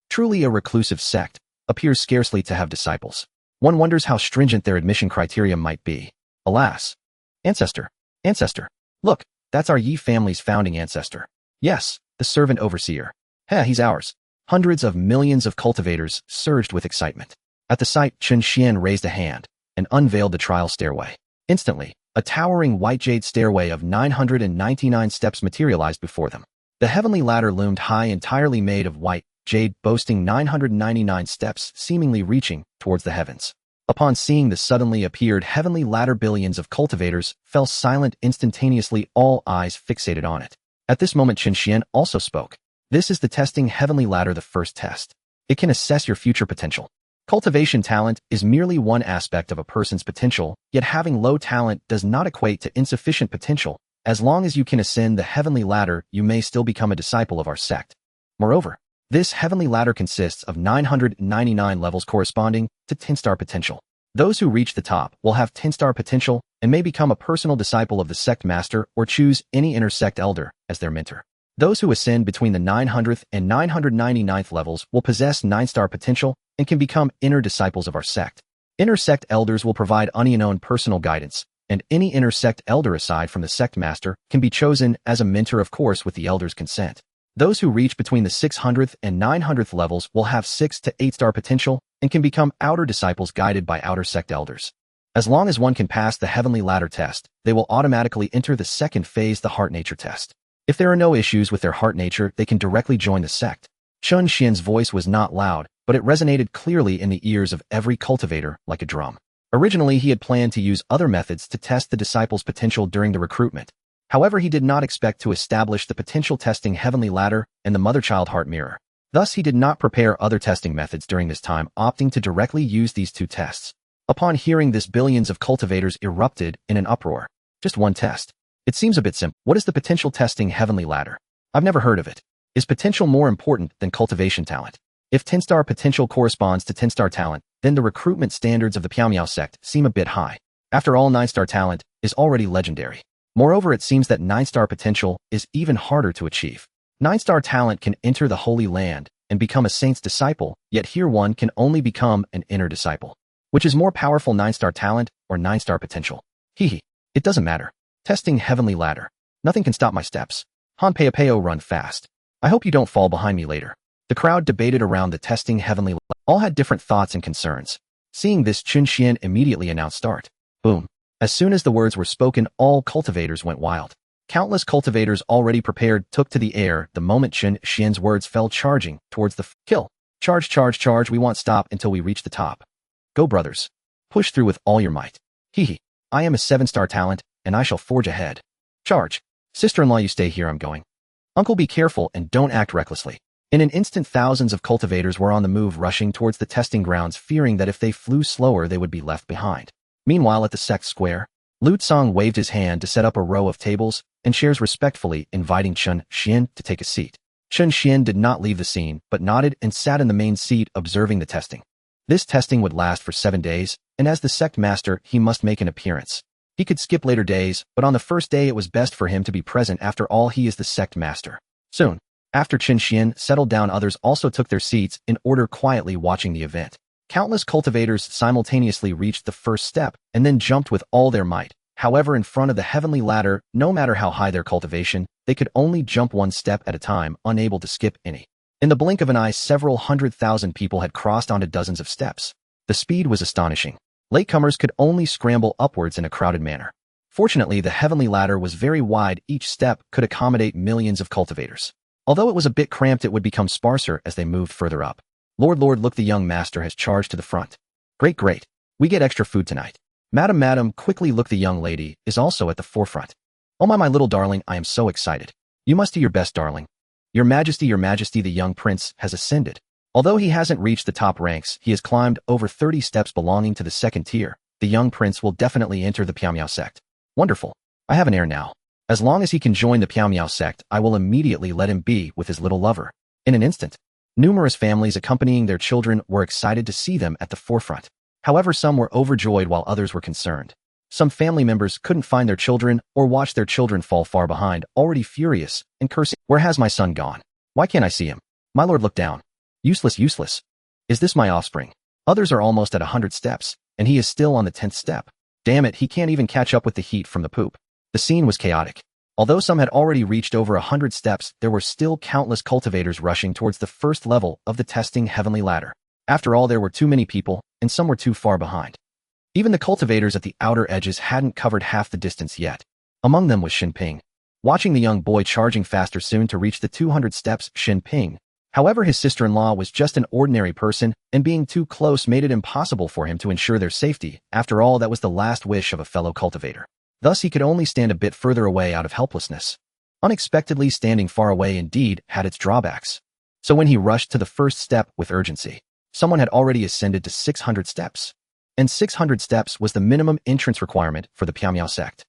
Truly a reclusive sect, appears scarcely to have disciples. One wonders how stringent their admission criteria might be. Alas. Ancestor. Ancestor. Look, that's our Yi family's founding ancestor. Yes, the servant overseer. He's ours. Hundreds of millions of cultivators surged with excitement. At the sight, Chen Xuan raised a hand and unveiled the trial stairway. Instantly, a towering white jade stairway of 999 steps materialized before them. The heavenly ladder loomed high, entirely made of white jade, boasting 999 steps, seemingly reaching towards the heavens. Upon seeing the suddenly appeared heavenly ladder, billions of cultivators fell silent instantaneously, all eyes fixated on it. At this moment, Chen Xuan also spoke. This is the testing heavenly ladder, the first test. It can assess your future potential. Cultivation talent is merely one aspect of a person's potential, yet having low talent does not equate to insufficient potential. As long as you can ascend the heavenly ladder, you may still become a disciple of our sect. Moreover, this heavenly ladder consists of 999 levels corresponding to 10-star potential. Those who reach the top will have 10-star potential and may become a personal disciple of the sect master or choose any inner sect elder as their mentor. Those who ascend between the 900th and 999th levels will possess 9-star potential and can become inner disciples of our sect. Inner sect elders will provide unknown personal guidance, and any inner sect elder aside from the sect master can be chosen as a mentor, of course with the elder's consent. Those who reach between the 600th and 900th levels will have 6 to 8-star potential and can become outer disciples guided by outer sect elders. As long as one can pass the heavenly ladder test, they will automatically enter the second phase, the heart nature test. If there are no issues with their heart nature, they can directly join the sect. Chen Xuan's voice was not loud, but it resonated clearly in the ears of every cultivator like a drum. Originally, he had planned to use other methods to test the disciples' potential during the recruitment. However, he did not expect to establish the potential testing heavenly ladder and the mother-child heart mirror. Thus, he did not prepare other testing methods during this time, opting to directly use these 2 tests. Upon hearing this, billions of cultivators erupted in an uproar. Just one test. It seems a bit simple. What is the potential testing heavenly ladder? I've never heard of it. Is potential more important than cultivation talent? If 10-star potential corresponds to 10-star talent, then the recruitment standards of the Piao sect seem a bit high. After all, 9-star talent is already legendary. Moreover, it seems that 9-star potential is even harder to achieve. 9-star talent can enter the Holy Land and become a saint's disciple, yet here one can only become an inner disciple. Which is more powerful, 9-star talent or 9-star potential? It doesn't matter. Testing heavenly ladder. Nothing can stop my steps. Han Peo run fast. I hope you don't fall behind me later. The crowd debated around the testing heavenly ladder. All had different thoughts and concerns. Seeing this, Chen Xuan immediately announced start. Boom. As soon as the words were spoken, all cultivators went wild. Countless cultivators already prepared took to the air the moment Chen Xuan's words fell, charging towards the kill. Charge, charge, charge, we won't stop until we reach the top. Go, brothers. Push through with all your might. I am a 7-star talent, and I shall forge ahead. Charge. Sister-in-law, you stay here, I'm going. Uncle, be careful and don't act recklessly. In an instant, thousands of cultivators were on the move, rushing towards the testing grounds, fearing that if they flew slower, they would be left behind. Meanwhile, at the sect square, Lu Tsang waved his hand to set up a row of tables and chairs, respectfully inviting Chen Xuan to take a seat. Chen Xuan did not leave the scene, but nodded and sat in the main seat, observing the testing. This testing would last for 7 days, and as the sect master, he must make an appearance. He could skip later days, but on the first day it was best for him to be present. After all, he is the sect master. Soon, after Chen Xuan settled down, others also took their seats in order, quietly watching the event. Countless cultivators simultaneously reached the first step and then jumped with all their might. However, in front of the heavenly ladder, no matter how high their cultivation, they could only jump 1 step at a time, unable to skip any. In the blink of an eye, several 100,000 people had crossed onto dozens of steps. The speed was astonishing. Latecomers could only scramble upwards in a crowded manner. Fortunately, the heavenly ladder was very wide. Each step could accommodate millions of cultivators. Although it was a bit cramped, it would become sparser as they moved further up. Lord, look, the young master has charged to the front. Great, great. We get extra food tonight. Madam, quickly look, the young lady is also at the forefront. Oh my little darling, I am so excited. You must do your best, darling. Your Majesty, the young prince has ascended. Although he hasn't reached the top ranks, he has climbed over 30 steps belonging to the second tier. The young prince will definitely enter the Piao sect. Wonderful. I have an heir now. As long as he can join the Piao sect, I will immediately let him be with his little lover. In an instant, numerous families accompanying their children were excited to see them at the forefront. However, some were overjoyed while others were concerned. Some family members couldn't find their children or watch their children fall far behind, already furious and cursing. Where has my son gone? Why can't I see him? My lord, look down. Useless. Is this my offspring? Others are almost at 100 steps, and he is still on the 10th step. Damn it, he can't even catch up with the heat from the poop. The scene was chaotic. Although some had already reached over 100 steps, there were still countless cultivators rushing towards the first level of the testing heavenly ladder. After all, there were too many people, and some were too far behind. Even the cultivators at the outer edges hadn't covered half the distance yet. Among them was Xin Ping. Watching the young boy charging faster soon to reach the 200 steps, Xin Ping. However, his sister-in-law was just an ordinary person, and being too close made it impossible for him to ensure their safety. After all, that was the last wish of a fellow cultivator. Thus, he could only stand a bit further away out of helplessness. Unexpectedly, standing far away indeed had its drawbacks. So when he rushed to the first step with urgency, someone had already ascended to 600 steps. And 600 steps was the minimum entrance requirement for the Piao sect.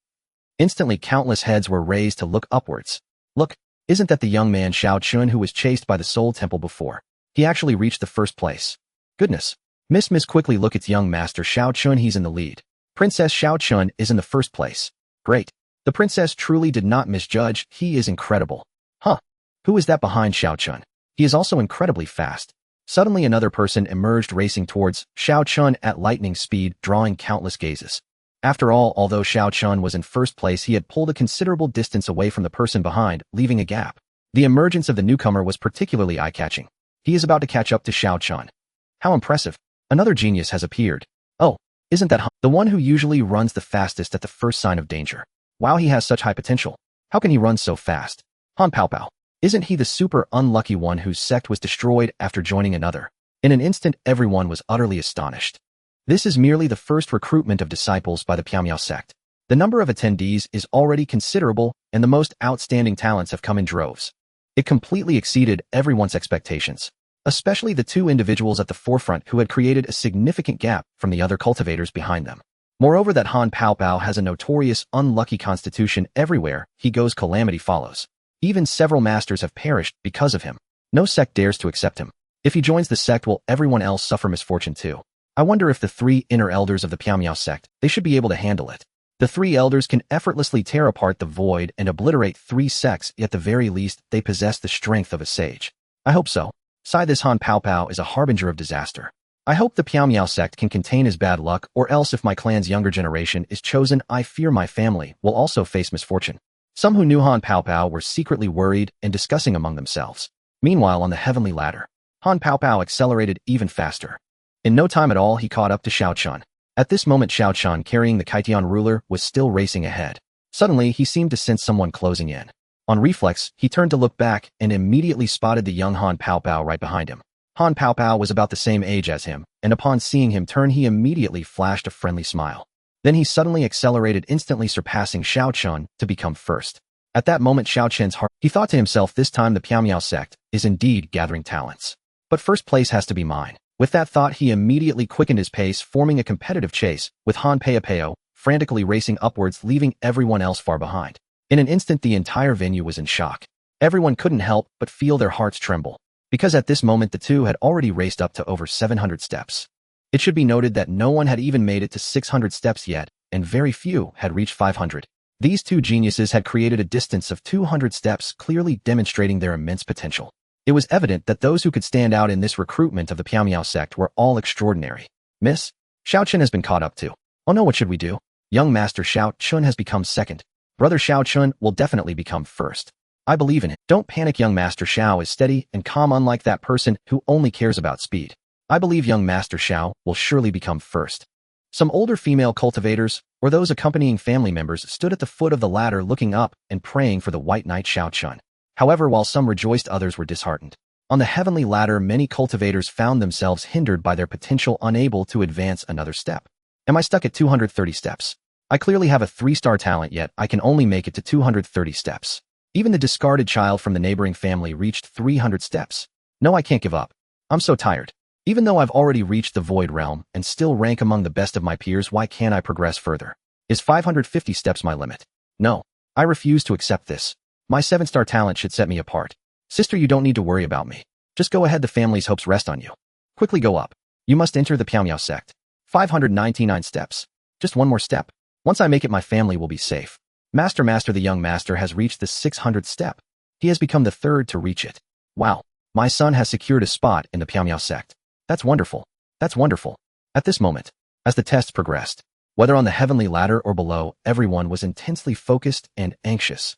Instantly, countless heads were raised to look upwards. Look, isn't that the young man Xiao Chun who was chased by the Soul Temple before? He actually reached the first place. Goodness. Miss, quickly look, it's young Master Xiao Chun, he's in the lead. Princess Xiao Chun is in the first place. Great. The princess truly did not misjudge, he is incredible. Huh. Who is that behind Xiao Chun? He is also incredibly fast. Suddenly another person emerged racing towards Xiao Chun at lightning speed, drawing countless gazes. After all, although Xiao Chun was in first place, he had pulled a considerable distance away from the person behind, leaving a gap. The emergence of the newcomer was particularly eye-catching. He is about to catch up to Xiao Chun. How impressive. Another genius has appeared. Oh, isn't that the one who usually runs the fastest at the first sign of danger? Wow, he has such high potential. How can he run so fast? Han Pao. Isn't he the super unlucky one whose sect was destroyed after joining another? In an instant, everyone was utterly astonished. This is merely the first recruitment of disciples by the Piao sect. The number of attendees is already considerable, and the most outstanding talents have come in droves. It completely exceeded everyone's expectations, especially the two individuals at the forefront who had created a significant gap from the other cultivators behind them. Moreover, that Han Pao has a notorious unlucky constitution. Everywhere he goes, calamity follows. Even several masters have perished because of him. No sect dares to accept him. If he joins the sect, will everyone else suffer misfortune too? I wonder if the three inner elders of the Piao sect, they should be able to handle it. The three elders can effortlessly tear apart the void and obliterate three sects, at the very least, they possess the strength of a sage. I hope so. Sigh, this Han Pao is a harbinger of disaster. I hope the Piao sect can contain his bad luck, or else if my clan's younger generation is chosen, I fear my family will also face misfortune. Some who knew Han Pao were secretly worried and discussing among themselves. Meanwhile, on the heavenly ladder, Han Pao accelerated even faster. In no time at all, he caught up to Xiao Chun. At this moment, Xiao Chun, carrying the Kaitian ruler, was still racing ahead. Suddenly, he seemed to sense someone closing in. On reflex, he turned to look back and immediately spotted the young Han Pao right behind him. Han Pao was about the same age as him, and upon seeing him turn, he immediately flashed a friendly smile. Then he suddenly accelerated, instantly surpassing Xiao Chun to become first. At that moment, Xiao Chun's heart, he thought to himself, this time the Piao sect is indeed gathering talents. But first place has to be mine. With that thought, he immediately quickened his pace, forming a competitive chase, with Han Pao frantically racing upwards, leaving everyone else far behind. In an instant, the entire venue was in shock. Everyone couldn't help but feel their hearts tremble, because at this moment the two had already raced up to over 700 steps. It should be noted that no one had even made it to 600 steps yet, and very few had reached 500. These two geniuses had created a distance of 200 steps, clearly demonstrating their immense potential. It was evident that those who could stand out in this recruitment of the Piao sect were all extraordinary. Miss, Xiao Chun has been caught up to. Oh no, what should we do? Young Master Xiao Chun has become second. Brother Xiao Chun will definitely become first. I believe in it. Don't panic, young Master Xiao is steady and calm, unlike that person who only cares about speed. I believe young Master Xiao will surely become first. Some older female cultivators, or those accompanying family members, stood at the foot of the ladder looking up and praying for the White Knight Xiao Chun. However, while some rejoiced, others were disheartened. On the heavenly ladder, many cultivators found themselves hindered by their potential, unable to advance another step. Am I stuck at 230 steps? I clearly have a 3-star talent, yet I can only make it to 230 steps. Even the discarded child from the neighboring family reached 300 steps. No, I can't give up. I'm so tired. Even though I've already reached the void realm and still rank among the best of my peers, why can't I progress further? Is 550 steps my limit? No. I refuse to accept this. My 7-star talent should set me apart. Sister, you don't need to worry about me. Just go ahead, the family's hopes rest on you. Quickly go up. You must enter the Piao sect. 599 steps. Just one more step. Once I make it, my family will be safe. Master, the young master has reached the 600th step. He has become the 3rd to reach it. Wow. My son has secured a spot in the Piao sect. That's wonderful. That's wonderful. At this moment, as the tests progressed, whether on the heavenly ladder or below, everyone was intensely focused and anxious.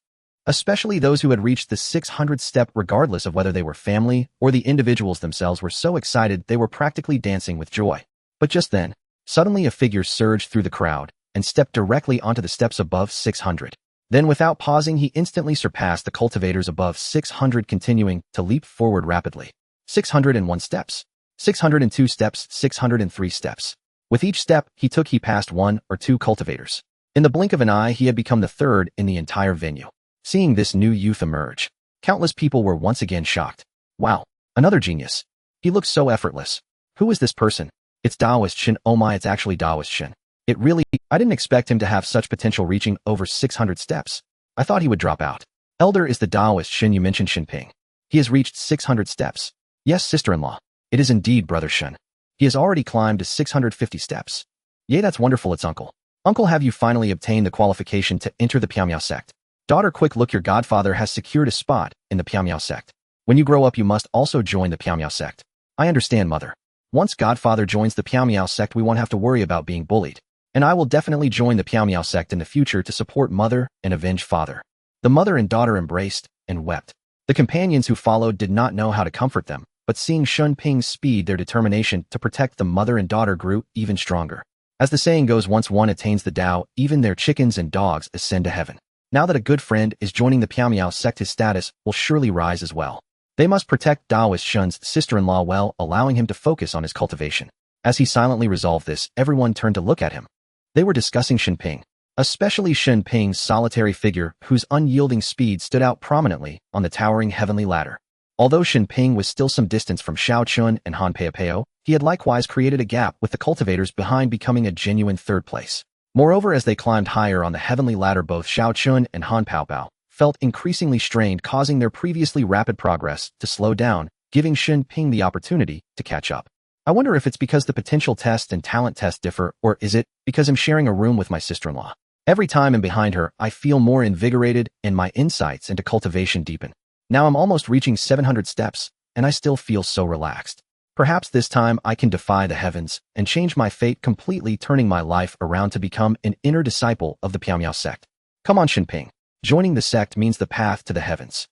Especially those who had reached the 600th step, regardless of whether they were family or the individuals themselves, were so excited they were practically dancing with joy. But just then, suddenly a figure surged through the crowd and stepped directly onto the steps above 600. Then, without pausing, he instantly surpassed the cultivators above 600, continuing to leap forward rapidly. 601 steps, 602 steps, 603 steps. With each step he took, he passed 1 or 2 cultivators. In the blink of an eye, he had become the 3rd in the entire venue. Seeing this new youth emerge, countless people were once again shocked. Wow, another genius. He looks so effortless. Who is this person? It's Taoist Chen. Oh my, it's actually Taoist Chen. I didn't expect him to have such potential, reaching over 600 steps. I thought he would drop out. Elder is the Taoist Shen you mentioned, Shinping. He has reached 600 steps. Yes, sister-in-law. It is indeed brother Shen. He has already climbed to 650 steps. Yay, that's wonderful, it's uncle. Uncle, have you finally obtained the qualification to enter the Piao sect? Daughter, quick look, your godfather has secured a spot in the Piao sect. When you grow up, you must also join the Piao sect. I understand, mother. Once godfather joins the Piao sect, we won't have to worry about being bullied. And I will definitely join the Piao sect in the future to support mother and avenge father. The mother and daughter embraced and wept. The companions who followed did not know how to comfort them, but seeing Shun Ping's speed, their determination to protect the mother and daughter grew even stronger. As the saying goes, once one attains the Tao, even their chickens and dogs ascend to heaven. Now that a good friend is joining the Piao sect, his status will surely rise as well. They must protect Taoist Shun's sister-in-law well, allowing him to focus on his cultivation. As he silently resolved this, everyone turned to look at him. They were discussing Shen Ping, especially Shen Ping's solitary figure, whose unyielding speed stood out prominently on the towering heavenly ladder. Although Shen Ping was still some distance from Xiao Chun and Han Peipeo, he had likewise created a gap with the cultivators behind, becoming a genuine 3rd place. Moreover, as they climbed higher on the heavenly ladder, both Xiao Chun and Han Peipeo felt increasingly strained, causing their previously rapid progress to slow down, giving Shen Ping the opportunity to catch up. I wonder if it's because the potential test and talent test differ, or is it because I'm sharing a room with my sister-in-law? Every time I'm behind her, I feel more invigorated and my insights into cultivation deepen. Now I'm almost reaching 700 steps, and I still feel so relaxed. Perhaps this time I can defy the heavens and change my fate completely, turning my life around to become an inner disciple of the Piao sect. Come on, Shinping. Joining the sect means the path to the heavens.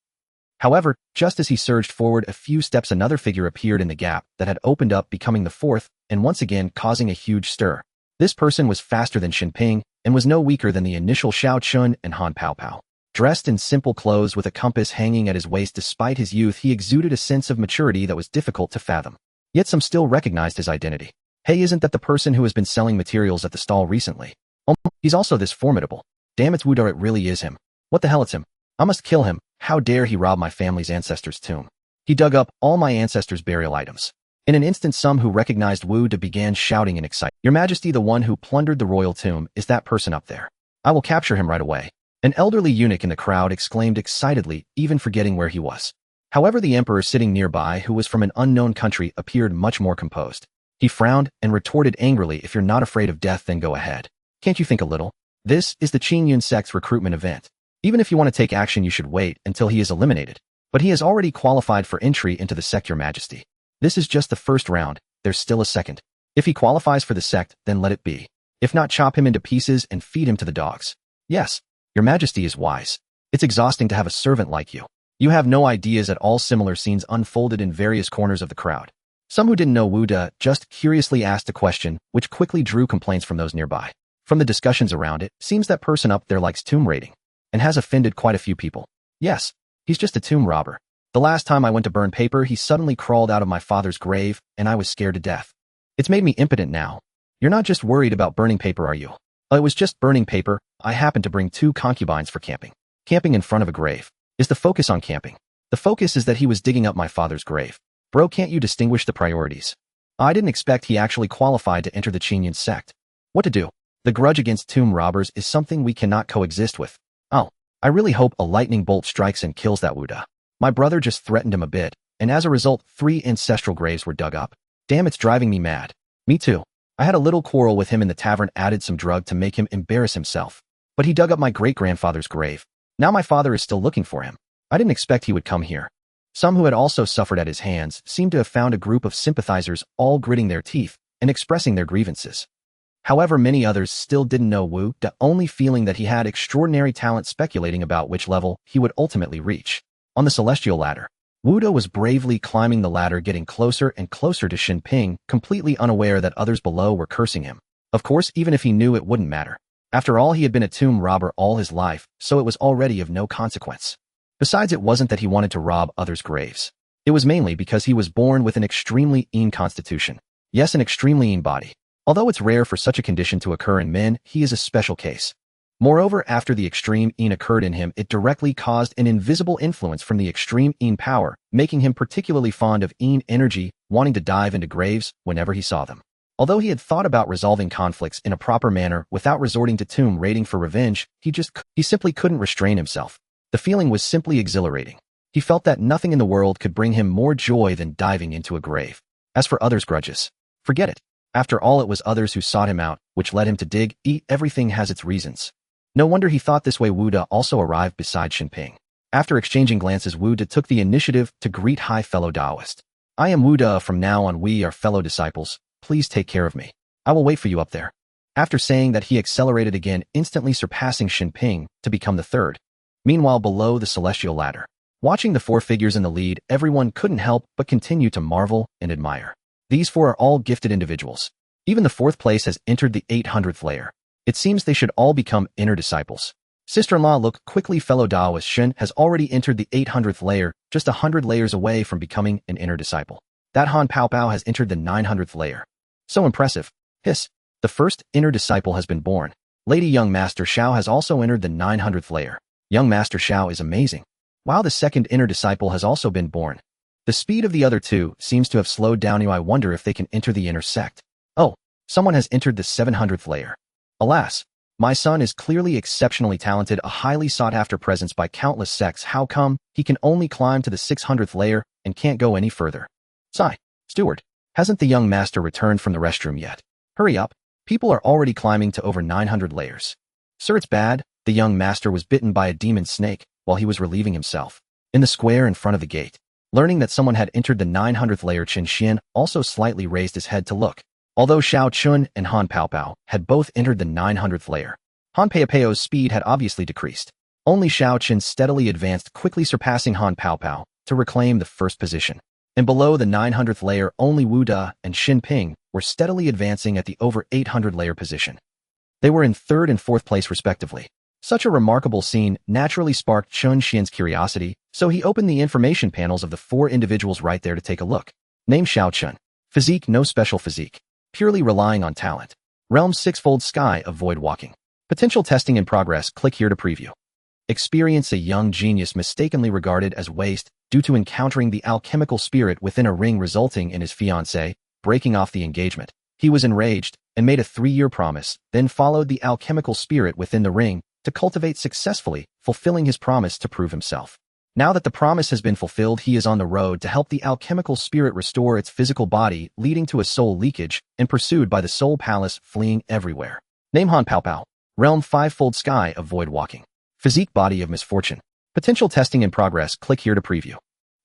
However, just as he surged forward a few steps, another figure appeared in the gap that had opened up, becoming the 4th, and once again causing a huge stir. This person was faster than Shinping and was no weaker than the initial Xiao Chun and Han Peipeo. Dressed in simple clothes with a compass hanging at his waist, despite his youth, he exuded a sense of maturity that was difficult to fathom. Yet some still recognized his identity. Hey, isn't that the person who has been selling materials at the stall recently? Oh, he's also this formidable. Damn, it's Wudar, it really is him. What the hell, it's him. I must kill him. How dare he rob my family's ancestors' tomb? He dug up all my ancestors' burial items. In an instant, some who recognized Wu Da began shouting in excitement. Your Majesty, the one who plundered the royal tomb is that person up there. I will capture him right away. An elderly eunuch in the crowd exclaimed excitedly, even forgetting where he was. However, the emperor sitting nearby, who was from an unknown country, appeared much more composed. He frowned and retorted angrily, if you're not afraid of death, then go ahead. Can't you think a little? This is the Qingyun sect's recruitment event. Even if you want to take action, you should wait until he is eliminated. But he has already qualified for entry into the sect, Your Majesty. This is just the first round. There's still a second. If he qualifies for the sect, then let it be. If not, chop him into pieces and feed him to the dogs. Yes, Your Majesty is wise. It's exhausting to have a servant like you. You have no ideas at all. Similar scenes unfolded in various corners of the crowd. Some who didn't know Wu Da just curiously asked a question, which quickly drew complaints from those nearby. From the discussions around it, seems that person up there likes tomb raiding and has offended quite a few people. Yes, he's just a tomb robber. The last time I went to burn paper, he suddenly crawled out of my father's grave, and I was scared to death. It's made me impotent now. You're not just worried about burning paper, are you? It was just burning paper. I happened to bring 2 concubines for camping. Camping in front of a grave. Is the focus on camping? The focus is that he was digging up my father's grave. Bro, can't you distinguish the priorities? I didn't expect he actually qualified to enter the Chen Xuan sect. What to do? The grudge against tomb robbers is something we cannot coexist with. Oh, I really hope a lightning bolt strikes and kills that Wuda. My brother just threatened him a bit, and as a result, 3 ancestral graves were dug up. Damn, it's driving me mad. Me too. I had a little quarrel with him in the tavern, added some drug to make him embarrass himself. But he dug up my great-grandfather's grave. Now my father is still looking for him. I didn't expect he would come here. Some who had also suffered at his hands seemed to have found a group of sympathizers all gritting their teeth and expressing their grievances. However, many others still didn't know Wu Da, only feeling that he had extraordinary talent, speculating about which level he would ultimately reach. On the celestial ladder, Wu Da was bravely climbing the ladder, getting closer and closer to Shen Ping, completely unaware that others below were cursing him. Of course, even if he knew, it wouldn't matter. After all, he had been a tomb robber all his life, so it was already of no consequence. Besides, it wasn't that he wanted to rob others' graves. It was mainly because he was born with an extremely lean constitution. Yes, an extremely lean body. Although it's rare for such a condition to occur in men, he is a special case. Moreover, after the extreme lean occurred in him, it directly caused an invisible influence from the extreme lean power, making him particularly fond of lean energy, wanting to dive into graves whenever he saw them. Although he had thought about resolving conflicts in a proper manner without resorting to tomb raiding for revenge, he simply couldn't restrain himself. The feeling was simply exhilarating. He felt that nothing in the world could bring him more joy than diving into a grave. As for others' grudges, forget it. After all, it was others who sought him out, which led him to dig. Everything has its reasons. No wonder he thought this way. Wu Da also arrived beside Shen Ping. After exchanging glances, Wu Da took the initiative to greet. Hi, fellow Taoist. I am Wu Da. From now on, we are fellow disciples. Please take care of me. I will wait for you up there. After saying that, he accelerated again, instantly surpassing Shen Ping to become the third. Meanwhile, below the celestial ladder, watching the 4 figures in the lead, everyone couldn't help but continue to marvel and admire. These 4 are all gifted individuals. Even the 4th place has entered the 800th layer. It seems they should all become inner disciples. Sister-in-law, look quickly. Fellow Taoist Shen has already entered the 800th layer, just 100 layers away from becoming an inner disciple. That Han Pao Pao has entered the 900th layer. So impressive. Hiss. The first inner disciple has been born. Lady Young Master Xiao has also entered the 900th layer. Young Master Xiao is amazing. Wow, the second inner disciple has also been born. The speed of the other 2 seems to have slowed down. I wonder if they can enter the inner sect. Oh, someone has entered the 700th layer. Alas, my son is clearly exceptionally talented, a highly sought-after presence by countless sects. How come he can only climb to the 600th layer and can't go any further? Sigh. Steward, hasn't the young master returned from the restroom yet? Hurry up. People are already climbing to over 900 layers. Sir, it's bad. The young master was bitten by a demon snake while he was relieving himself in the square in front of the gate. Learning that someone had entered the 900th layer, Chen Xuan also slightly raised his head to look. Although Xiao Chun and Han Pao Pao had both entered the 900th layer, Han Pao Pao's speed had obviously decreased. Only Xiao Chun steadily advanced, quickly surpassing Han Pao Pao to reclaim the first position. And below the 900th layer, only Wu Da and Shen Ping were steadily advancing at the over 800 layer position. They were in 3rd and 4th place respectively. Such a remarkable scene naturally sparked Chen Xuan's curiosity, so he opened the information panels of the 4 individuals right there to take a look. Name Xiao Chun. Physique, no special physique. Purely relying on talent. Realm, 6-fold sky of void walking. Potential testing in progress. Click here to preview. Experience, a young genius mistakenly regarded as waste due to encountering the alchemical spirit within a ring, resulting in his fiancée breaking off the engagement. He was enraged and made a 3-year promise, then followed the alchemical spirit within the ring to cultivate successfully, fulfilling his promise to prove himself. Now that the promise has been fulfilled, he is on the road to help the alchemical spirit restore its physical body, leading to a soul leakage, and pursued by the soul palace, fleeing everywhere. Name Han Pao Pao. Realm, 5-fold sky of void walking. Physique, body of misfortune. Potential testing in progress. Click here to preview.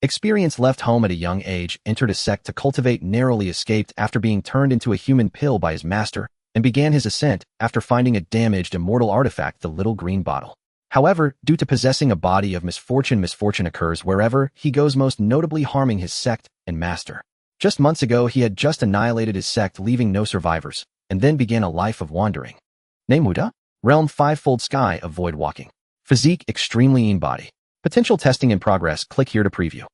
Experience, left home at a young age, entered a sect to cultivate, narrowly escaped after being turned into a human pill by his master, and began his ascent after finding a damaged immortal artifact, the little green bottle. However, due to possessing a body of misfortune, misfortune occurs wherever he goes, most notably harming his sect and master. Just months ago, he had just annihilated his sect, leaving no survivors, and then began a life of wandering. Name Wu Da. Realm, 5-fold sky of void walking. Physique, extremely lean body. Potential testing in progress. Click here to preview.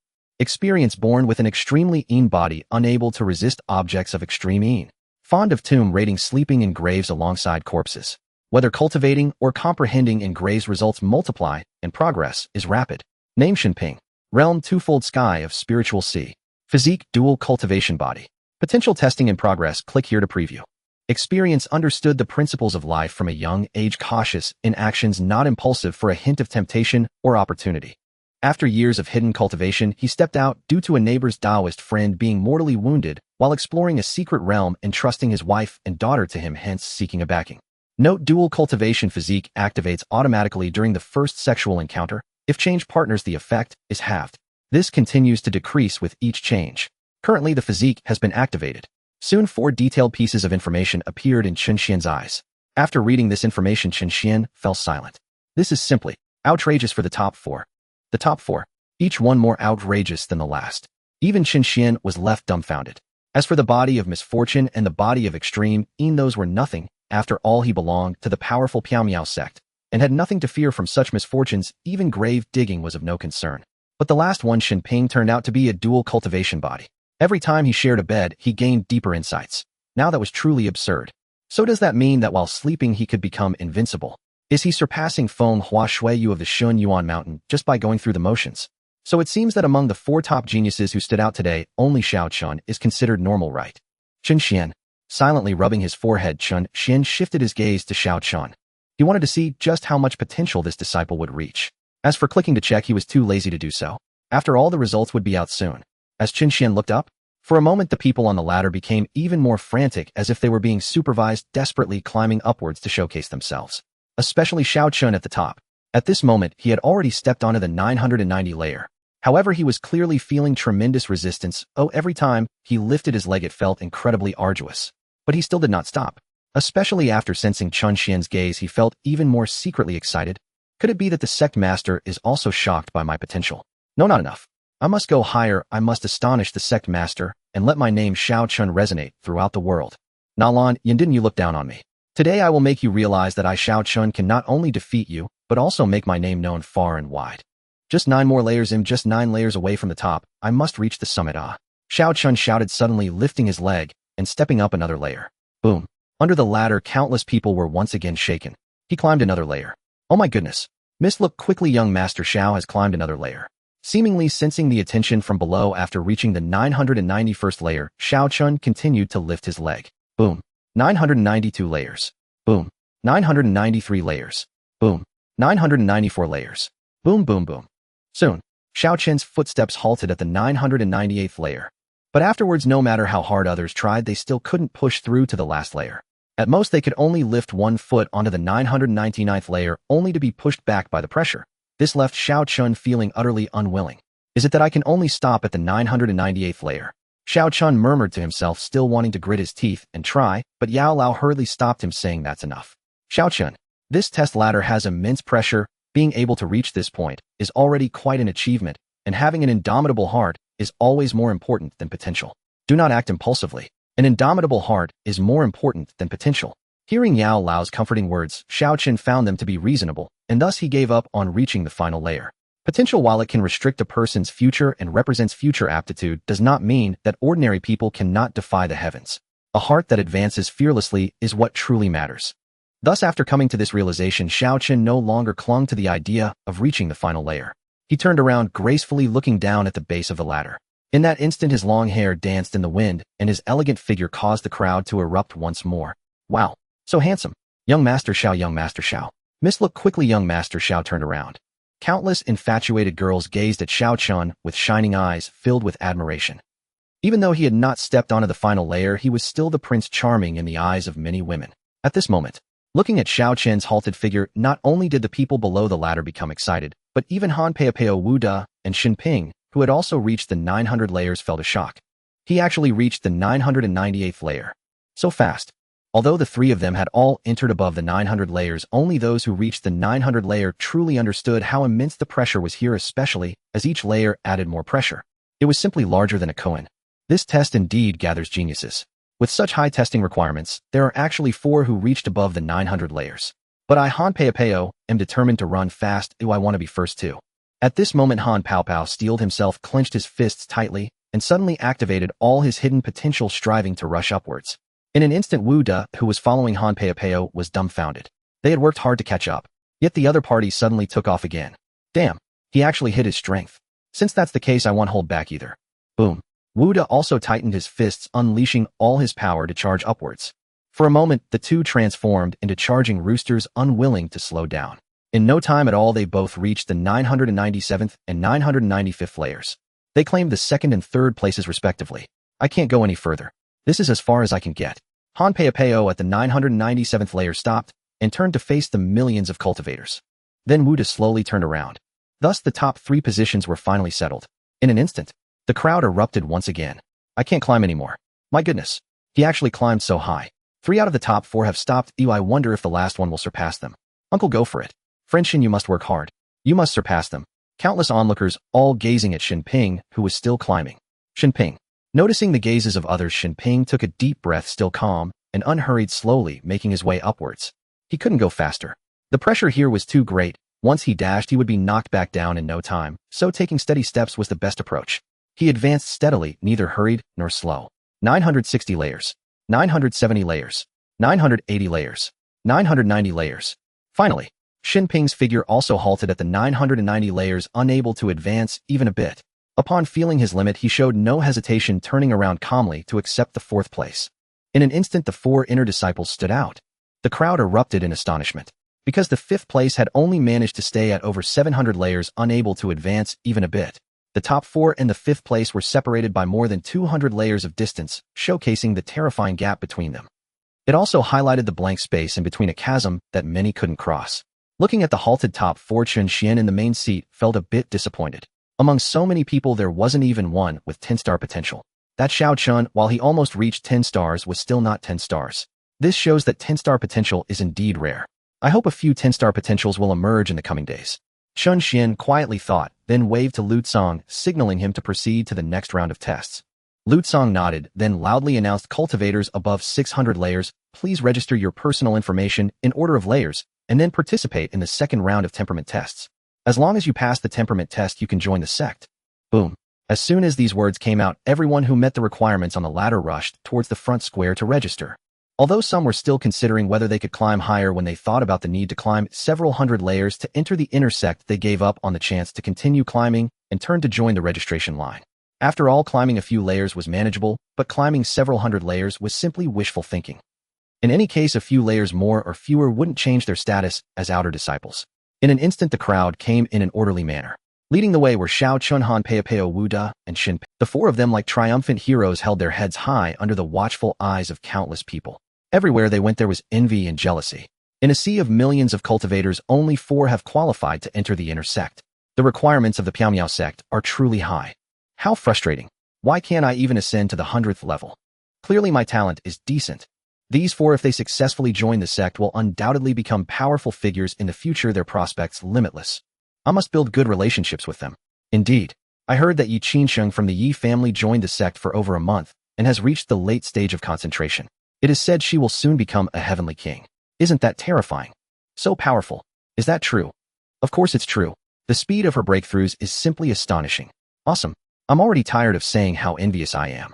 Experience born with an extremely een body unable to resist objects of extreme een. Fond of tomb raiding sleeping in graves alongside corpses. Whether cultivating or comprehending in graves results multiply and progress is rapid. Name Shenping. Realm twofold sky of spiritual sea. Physique dual cultivation body. Potential testing in progress. Click here to preview. Experience understood the principles of life from a young age, cautious in actions, not impulsive for a hint of temptation or opportunity. After years of hidden cultivation, he stepped out due to a neighbor's Taoist friend being mortally wounded while exploring a secret realm and trusting his wife and daughter to him, hence seeking a backing. Note: dual cultivation physique activates automatically during the first sexual encounter. If change partners, the effect is halved. This continues to decrease with each change. Currently, the physique has been activated. Soon, 4 detailed pieces of information appeared in Chen Xuan's eyes. After reading this information, Chen Xuan fell silent. This is simply outrageous for the top 4. The top 4, each one more outrageous than the last. Even Chen Xuan was left dumbfounded. As for the body of misfortune and the body of extreme een, those were nothing. After all, he belonged to the powerful Piao sect and had nothing to fear from such misfortunes. Even grave digging was of no concern. But the last one, Shenping, turned out to be a dual cultivation body. Every time he shared a bed, he gained deeper insights. Now that was truly absurd. So does that mean that while sleeping he could become invincible? Is he surpassing Feng Hua Shuiyu of the Shun Yuan Mountain just by going through the motions? So it seems that among the 4 top geniuses who stood out today, only Xiao Chun is considered normal, right? Chen Xuan. Silently rubbing his forehead, Chen Xuan shifted his gaze to Xiao Chun. He wanted to see just how much potential this disciple would reach. As for clicking to check, he was too lazy to do so. After all, the results would be out soon. As Chen Xuan looked up, for a moment the people on the ladder became even more frantic, as if they were being supervised, desperately climbing upwards to showcase themselves. Especially Xiao Chun at the top. At this moment, he had already stepped onto the 990 layer. However, he was clearly feeling tremendous resistance. Every time he lifted his leg it felt incredibly arduous. But he still did not stop. Especially after sensing Chen Xuan's gaze, he felt even more secretly excited. Could it be that the sect master is also shocked by my potential? No, not enough. I must go higher. I must astonish the sect master and let my name Xiao Chun resonate throughout the world. Nalan, didn't you look down on me? Today I will make you realize that I, Xiao Chun, can not only defeat you, but also make my name known far and wide. Just 9 more layers. Just 9 layers away from the top. I must reach the summit. Xiao Chun shouted, suddenly lifting his leg and stepping up another layer. Boom. Under the ladder, countless people were once again shaken. He climbed another layer. Oh my goodness. Miss, look quickly, young Master Xiao has climbed another layer. Seemingly sensing the attention from below after reaching the 991st layer, Xiao Chun continued to lift his leg. Boom. 992 layers. Boom. 993 layers. Boom. 994 layers. Boom, boom, boom. Soon, Xiao Chun's footsteps halted at the 998th layer. But afterwards, no matter how hard others tried, they still couldn't push through to the last layer. At most, they could only lift 1 foot onto the 999th layer, only to be pushed back by the pressure. This left Xiao Chun feeling utterly unwilling. Is it that I can only stop at the 998th layer? Xiao Chun murmured to himself, still wanting to grit his teeth and try, but Yao Lao hurriedly stopped him, saying that's enough. Xiao Chun, this test ladder has immense pressure. Being able to reach this point is already quite an achievement, and having an indomitable heart is always more important than potential. Do not act impulsively. An indomitable heart is more important than potential. Hearing Yao Lao's comforting words, Xiao Chun found them to be reasonable, and thus he gave up on reaching the final layer. Potential, while it can restrict a person's future and represents future aptitude, does not mean that ordinary people cannot defy the heavens. A heart that advances fearlessly is what truly matters. Thus, after coming to this realization, Xiao Chun no longer clung to the idea of reaching the final layer. He turned around gracefully, looking down at the base of the ladder. In that instant, his long hair danced in the wind, and his elegant figure caused the crowd to erupt once more. Wow, so handsome. Young Master Xiao, young Master Xiao. Miss, look quickly. Young Master Xiao turned around. Countless infatuated girls gazed at Xiao Chun with shining eyes filled with admiration. Even though he had not stepped onto the final layer, he was still the Prince Charming in the eyes of many women. At this moment, looking at Xiao Chun's halted figure, not only did the people below the ladder become excited, but even Han Peipeo Wu Da and Shenping, who had also reached the 900 layers, felt a shock. He actually reached the 998th layer. So fast. Although the 3 of them had all entered above the 900 layers, only those who reached the 900 layer truly understood how immense the pressure was here, especially as each layer added more pressure. It was simply larger than a koan. This test indeed gathers geniuses. With such high testing requirements, there are actually 4 who reached above the 900 layers. But I, Han Peipeo, am determined to run fast. I want to be first too. At this moment Han Paopao steeled himself, clenched his fists tightly, and suddenly activated all his hidden potential, striving to rush upwards. In an instant Wu De, who was following Han Paopao, was dumbfounded. They had worked hard to catch up, yet the other party suddenly took off again. Damn, he actually hid his strength. Since that's the case, I won't hold back either. Boom. Wu De also tightened his fists, unleashing all his power to charge upwards. For a moment, the two transformed into charging roosters, unwilling to slow down. In no time at all, they both reached the 997th and 995th layers. They claimed the second and third places respectively. I can't go any further. This is as far as I can get. Han Paopao at the 997th layer stopped and turned to face the millions of cultivators. Then Wu De slowly turned around. Thus the top 3 positions were finally settled. In an instant, the crowd erupted once again. I can't climb anymore. My goodness. He actually climbed so high. 3 out of the top 4 have stopped. I wonder if the last one will surpass them. Uncle, go for it. Friend Shin, you must work hard. You must surpass them. Countless onlookers, all gazing at Shin Ping, who was still climbing. Shin Ping. Noticing the gazes of others, Shin Ping took a deep breath, still calm, and unhurried, slowly making his way upwards. He couldn't go faster. The pressure here was too great. Once he dashed, he would be knocked back down in no time, so taking steady steps was the best approach. He advanced steadily, neither hurried nor slow. 960 layers. 970 layers. 980 layers. 990 layers. Finally, Shin Ping's figure also halted at the 990 layers, unable to advance even a bit. Upon feeling his limit, he showed no hesitation, turning around calmly to accept the 4th place. In an instant, the 4 inner disciples stood out. The crowd erupted in astonishment, because the 5th place had only managed to stay at over 700 layers, unable to advance even a bit. The top 4 and the 5th place were separated by more than 200 layers of distance, showcasing the terrifying gap between them. It also highlighted the blank space in between, a chasm that many couldn't cross. Looking at the halted top 4, Chen Xuan in the main seat felt a bit disappointed. Among so many people, there wasn't even one with 10-star potential. That Xiao Chun, while he almost reached 10 stars, was still not 10 stars. This shows that 10-star potential is indeed rare. I hope a few 10-star potentials will emerge in the coming days. Chen Xuan quietly thought, then waved to Lu Tsong, signaling him to proceed to the next round of tests. Lu Tsong nodded, then loudly announced, cultivators above 600 layers, please register your personal information in order of layers, and then participate in the second round of temperament tests. As long as you pass the temperament test, you can join the sect. Boom. As soon as these words came out, everyone who met the requirements on the ladder rushed towards the front square to register. Although some were still considering whether they could climb higher when they thought about the need to climb several hundred layers to enter the inner sect, they gave up on the chance to continue climbing and turned to join the registration line. After all, climbing a few layers was manageable, but climbing several hundred layers was simply wishful thinking. In any case, a few layers more or fewer wouldn't change their status as outer disciples. In an instant, the crowd came in an orderly manner. Leading the way were Xiao Chun, Han Paopao, Wu De, and Shin Ping. The 4 of them, like triumphant heroes, held their heads high under the watchful eyes of countless people. Everywhere they went, there was envy and jealousy. In a sea of millions of cultivators, only 4 have qualified to enter the inner sect. The requirements of the Piao sect are truly high. How frustrating. Why can't I even ascend to the 100th level? Clearly my talent is decent. These 4, if they successfully join the sect, will undoubtedly become powerful figures in the future, their prospects limitless. I must build good relationships with them. Indeed, I heard that Yi Qinsheng from the Yi family joined the sect for over a month and has reached the late stage of concentration. It is said she will soon become a heavenly king. Isn't that terrifying? So powerful. Is that true? Of course it's true. The speed of her breakthroughs is simply astonishing. Awesome. I'm already tired of saying how envious I am.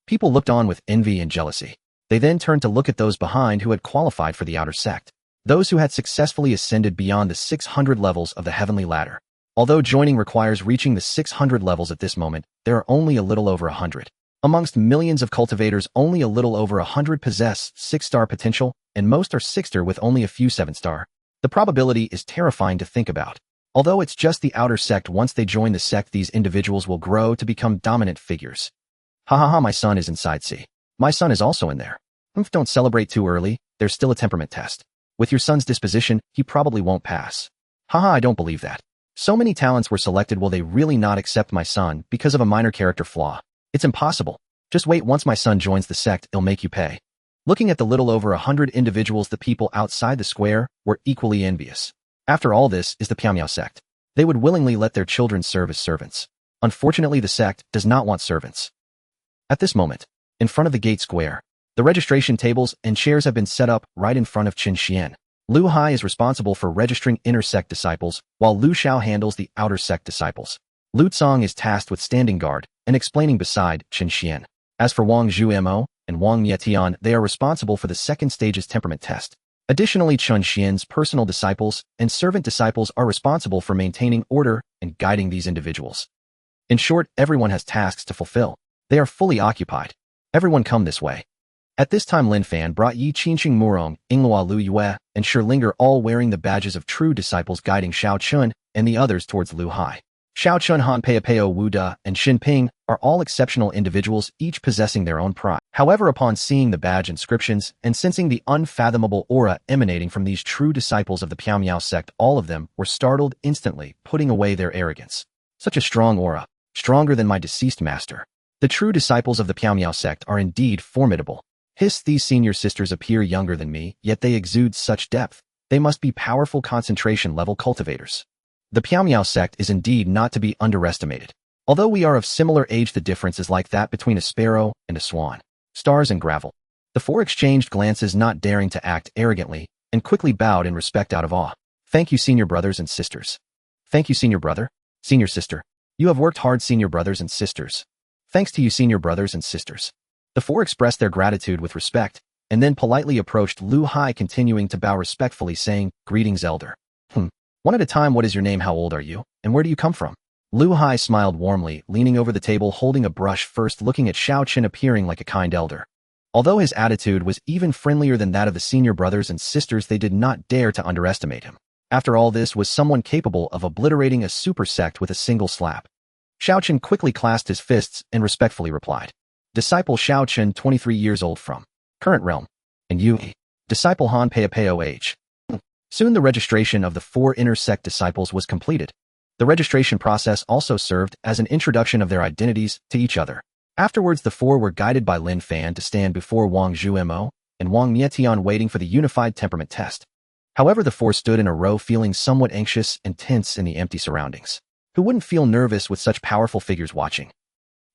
People looked on with envy and jealousy. They then turned to look at those behind who had qualified for the outer sect. Those who had successfully ascended beyond the 600 levels of the heavenly ladder. Although joining requires reaching the 600 levels at this moment, there are only a little over 100. Amongst millions of cultivators, only a little over 100 possess 6-star potential, and most are 6-star with only a few 7-star. The probability is terrifying to think about. Although it's just the outer sect, once they join the sect, these individuals will grow to become dominant figures. Ha ha ha, my son is inside. See. My son is also in there. Don't celebrate too early, there's still a temperament test. With your son's disposition, he probably won't pass. Haha, I don't believe that. So many talents were selected, will they really not accept my son because of a minor character flaw? It's impossible. Just wait, once my son joins the sect, it'll make you pay. Looking at the little over 100 individuals, the people outside the square were equally envious. After all, this is the Piao sect. They would willingly let their children serve as servants. Unfortunately, the sect does not want servants. At this moment, in front of the gate square, the registration tables and chairs have been set up right in front of Chen Xuan. Lu Hai is responsible for registering inner sect disciples, while Lu Xiao handles the outer sect disciples. Lu Cong is tasked with standing guard and explaining beside Chen Xuan. As for Wang Zhumo and Wang Mietian, they are responsible for the second stage's temperament test. Additionally, Chen Xian's personal disciples and servant disciples are responsible for maintaining order and guiding these individuals. In short, everyone has tasks to fulfill. They are fully occupied. Everyone come this way. At this time, Lin Fan brought Yi Qingqing Murong, Inglua Lu Yue, and Shilinger, all wearing the badges of true disciples, guiding Xiao Chun and the others towards Lu Hai. Xiao Chun, Han Peipeo, Wu Da, and Xin Ping are all exceptional individuals, each possessing their own pride. However, upon seeing the badge inscriptions and sensing the unfathomable aura emanating from these true disciples of the Piao sect, all of them were startled instantly, putting away their arrogance. Such a strong aura, stronger than my deceased master. The true disciples of the Piao sect are indeed formidable. Hiss, these senior sisters appear younger than me, yet they exude such depth. They must be powerful concentration-level cultivators. The Piao sect is indeed not to be underestimated. Although we are of similar age, the difference is like that between a sparrow and a swan. Stars and gravel. The four exchanged glances, not daring to act arrogantly, and quickly bowed in respect out of awe. Thank you, senior brothers and sisters. Thank you, senior brother, senior sister. You have worked hard, senior brothers and sisters. Thanks to you, senior brothers and sisters. The four expressed their gratitude with respect, and then politely approached Lu Hai, continuing to bow respectfully, saying, "Greetings, elder." One at a time, what is your name, how old are you, and where do you come from? Lu Hai smiled warmly, leaning over the table holding a brush, first looking at Xiao Chen, appearing like a kind elder. Although his attitude was even friendlier than that of the senior brothers and sisters, they did not dare to underestimate him. After all, this was someone capable of obliterating a super sect with a single slap. Xiao Chen quickly clasped his fists and respectfully replied. Disciple Xiao Chen, 23 years old, from current realm. And you? Disciple Han Peipeo, age. Soon the registration of the four inner sect disciples was completed. The registration process also served as an introduction of their identities to each other. Afterwards, the four were guided by Lin Fan to stand before Wang Zhumo and Wang Mietian, waiting for the unified temperament test. However, the four stood in a row, feeling somewhat anxious and tense in the empty surroundings. Who wouldn't feel nervous with such powerful figures watching?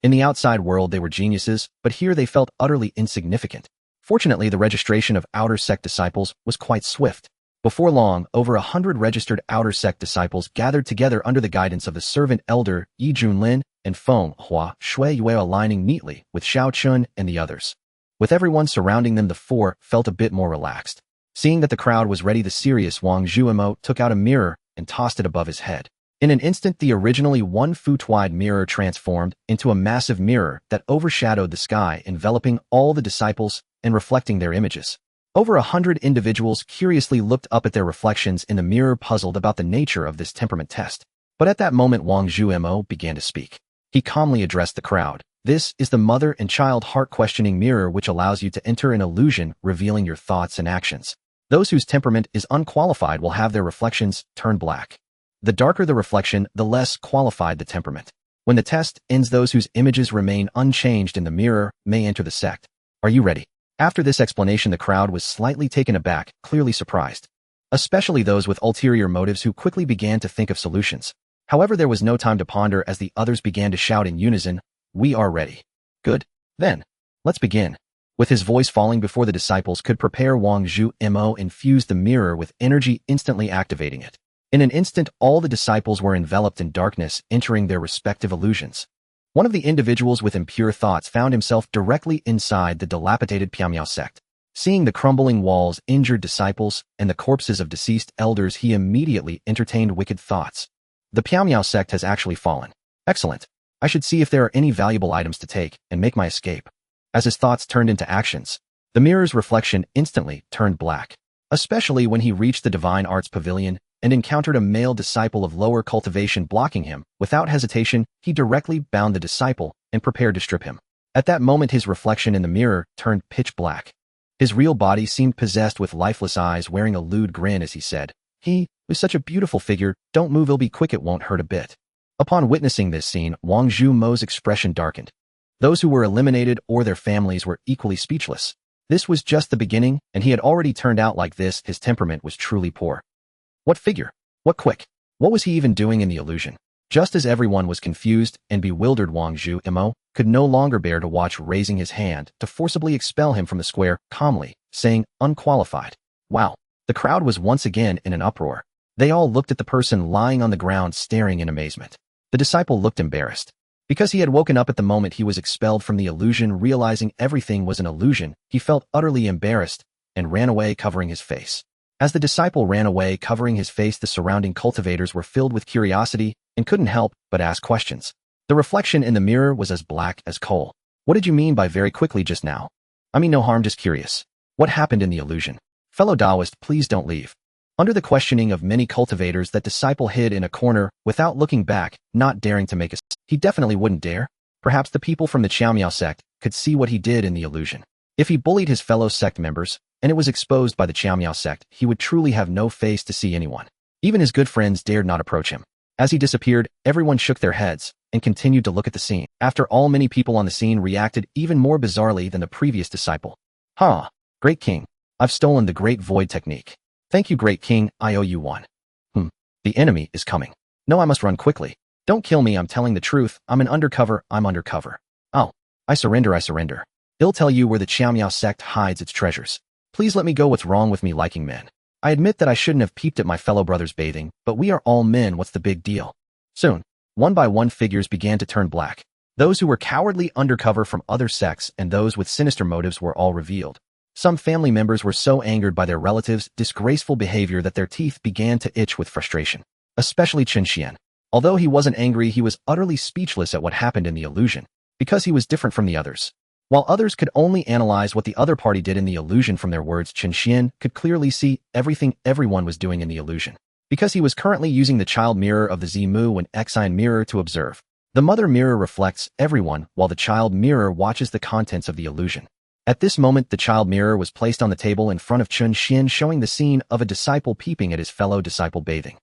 In the outside world, they were geniuses, but here they felt utterly insignificant. Fortunately, the registration of outer sect disciples was quite swift. Before long, over 100 registered outer sect disciples gathered together under the guidance of the servant elder Yi Junlin and Feng Hua Shui Yue, aligning neatly with Xiao Chun and the others. With everyone surrounding them, the four felt a bit more relaxed. Seeing that the crowd was ready, the serious Wang Zhumo took out a mirror and tossed it above his head. In an instant, the originally 1 foot wide mirror transformed into a massive mirror that overshadowed the sky, enveloping all the disciples and reflecting their images. Over 100 individuals curiously looked up at their reflections in the mirror, puzzled about the nature of this temperament test. But at that moment, Wang Zhumo began to speak. He calmly addressed the crowd. This is the mother and child heart questioning mirror, which allows you to enter an illusion, revealing your thoughts and actions. Those whose temperament is unqualified will have their reflections turn black. The darker the reflection, the less qualified the temperament. When the test ends, those whose images remain unchanged in the mirror may enter the sect. Are you ready? After this explanation, the crowd was slightly taken aback, clearly surprised. Especially those with ulterior motives, who quickly began to think of solutions. However, there was no time to ponder, as the others began to shout in unison, "We are ready." Good. Then, let's begin. With his voice falling before the disciples could prepare, Wang Zhumo infused the mirror with energy, instantly activating it. In an instant, all the disciples were enveloped in darkness, entering their respective illusions. One of the individuals with impure thoughts found himself directly inside the dilapidated Piao sect. Seeing the crumbling walls, injured disciples, and the corpses of deceased elders, he immediately entertained wicked thoughts. The Piao sect has actually fallen. Excellent. I should see if there are any valuable items to take and make my escape. As his thoughts turned into actions, the mirror's reflection instantly turned black, especially when he reached the Divine Arts Pavilion and encountered a male disciple of lower cultivation blocking him. Without hesitation, he directly bound the disciple and prepared to strip him. At that moment, his reflection in the mirror turned pitch black. His real body seemed possessed with lifeless eyes, wearing a lewd grin as he said, "He was such a beautiful figure. Don't move, it'll be quick, it won't hurt a bit." Upon witnessing this scene, Wang Zhumo's expression darkened. Those who were eliminated or their families were equally speechless. This was just the beginning, and he had already turned out like this. His temperament was truly poor. What figure? What quick? What was he even doing in the illusion? Just as everyone was confused and bewildered, Wang Zhumo could no longer bear to watch, raising his hand to forcibly expel him from the square, calmly saying, "Unqualified." Wow. The crowd was once again in an uproar. They all looked at the person lying on the ground staring in amazement. The disciple looked embarrassed. Because he had woken up at the moment he was expelled from the illusion, realizing everything was an illusion, he felt utterly embarrassed and ran away covering his face. As the disciple ran away covering his face, the surrounding cultivators were filled with curiosity and couldn't help but ask questions. The reflection in the mirror was as black as coal. What did you mean by very quickly just now? I mean no harm, just curious. What happened in the illusion? Fellow Taoist, please don't leave. Under the questioning of many cultivators, that disciple hid in a corner without looking back, not daring to make a... He definitely wouldn't dare. Perhaps the people from the Qiaomiao sect could see what he did in the illusion. If he bullied his fellow sect members, and it was exposed by the Qiaomiao sect, he would truly have no face to see anyone. Even his good friends dared not approach him. As he disappeared, everyone shook their heads and continued to look at the scene. After all, many people on the scene reacted even more bizarrely than the previous disciple. Huh, Great King, I've stolen the Great Void technique. Thank you, Great King, I owe you one. The enemy is coming. No, I must run quickly. Don't kill me, I'm telling the truth, I'm undercover. Oh, I surrender. I'll tell you where the Qiaomiao sect hides its treasures. Please let me go. What's wrong with me liking men? I admit that I shouldn't have peeped at my fellow brothers bathing, but we are all men, what's the big deal? Soon, one by one figures began to turn black. Those who were cowardly undercover from other sects and those with sinister motives were all revealed. Some family members were so angered by their relatives' disgraceful behavior that their teeth began to itch with frustration. Especially Chen Xuan. Although he wasn't angry, he was utterly speechless at what happened in the illusion, because he was different from the others. While others could only analyze what the other party did in the illusion from their words, Chen Xuan could clearly see everything everyone was doing in the illusion. Because he was currently using the child mirror of the Zimu and Exine mirror to observe. The mother mirror reflects everyone, while the child mirror watches the contents of the illusion. At this moment, the child mirror was placed on the table in front of Chen Xuan, showing the scene of a disciple peeping at his fellow disciple bathing.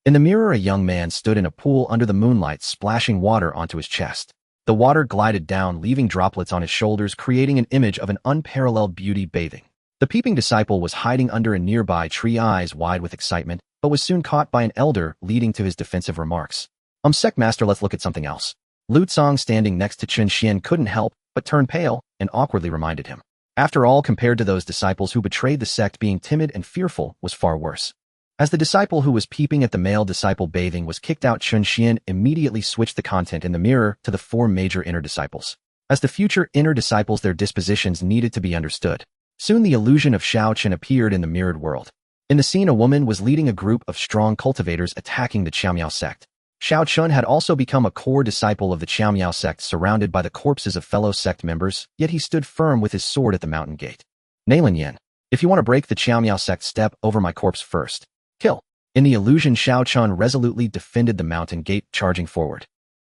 In the mirror, a young man stood in a pool under the moonlight, splashing water onto his chest. The water glided down, leaving droplets on his shoulders, creating an image of an unparalleled beauty bathing. The peeping disciple was hiding under a nearby tree, eyes wide with excitement, but was soon caught by an elder, leading to his defensive remarks. Sect master, let's look at something else. Lu Tsong, standing next to Chen Xuan, couldn't help but turn pale and awkwardly reminded him. After all, compared to those disciples who betrayed the sect, being timid and fearful was far worse. As the disciple who was peeping at the male disciple bathing was kicked out, Chen Xuan immediately switched the content in the mirror to the 4 major inner disciples. As the future inner disciples, their dispositions needed to be understood. Soon the illusion of Xiao Chen appeared in the mirrored world. In the scene, a woman was leading a group of strong cultivators attacking the Qiaomiao sect. Xiao Chen had also become a core disciple of the Qiaomiao sect, surrounded by the corpses of fellow sect members, yet he stood firm with his sword at the mountain gate. Nailin Yan, if you want to break the Qiaomiao sect, step over my corpse first. Kill. In the illusion, Xiao Chen resolutely defended the mountain gate, charging forward.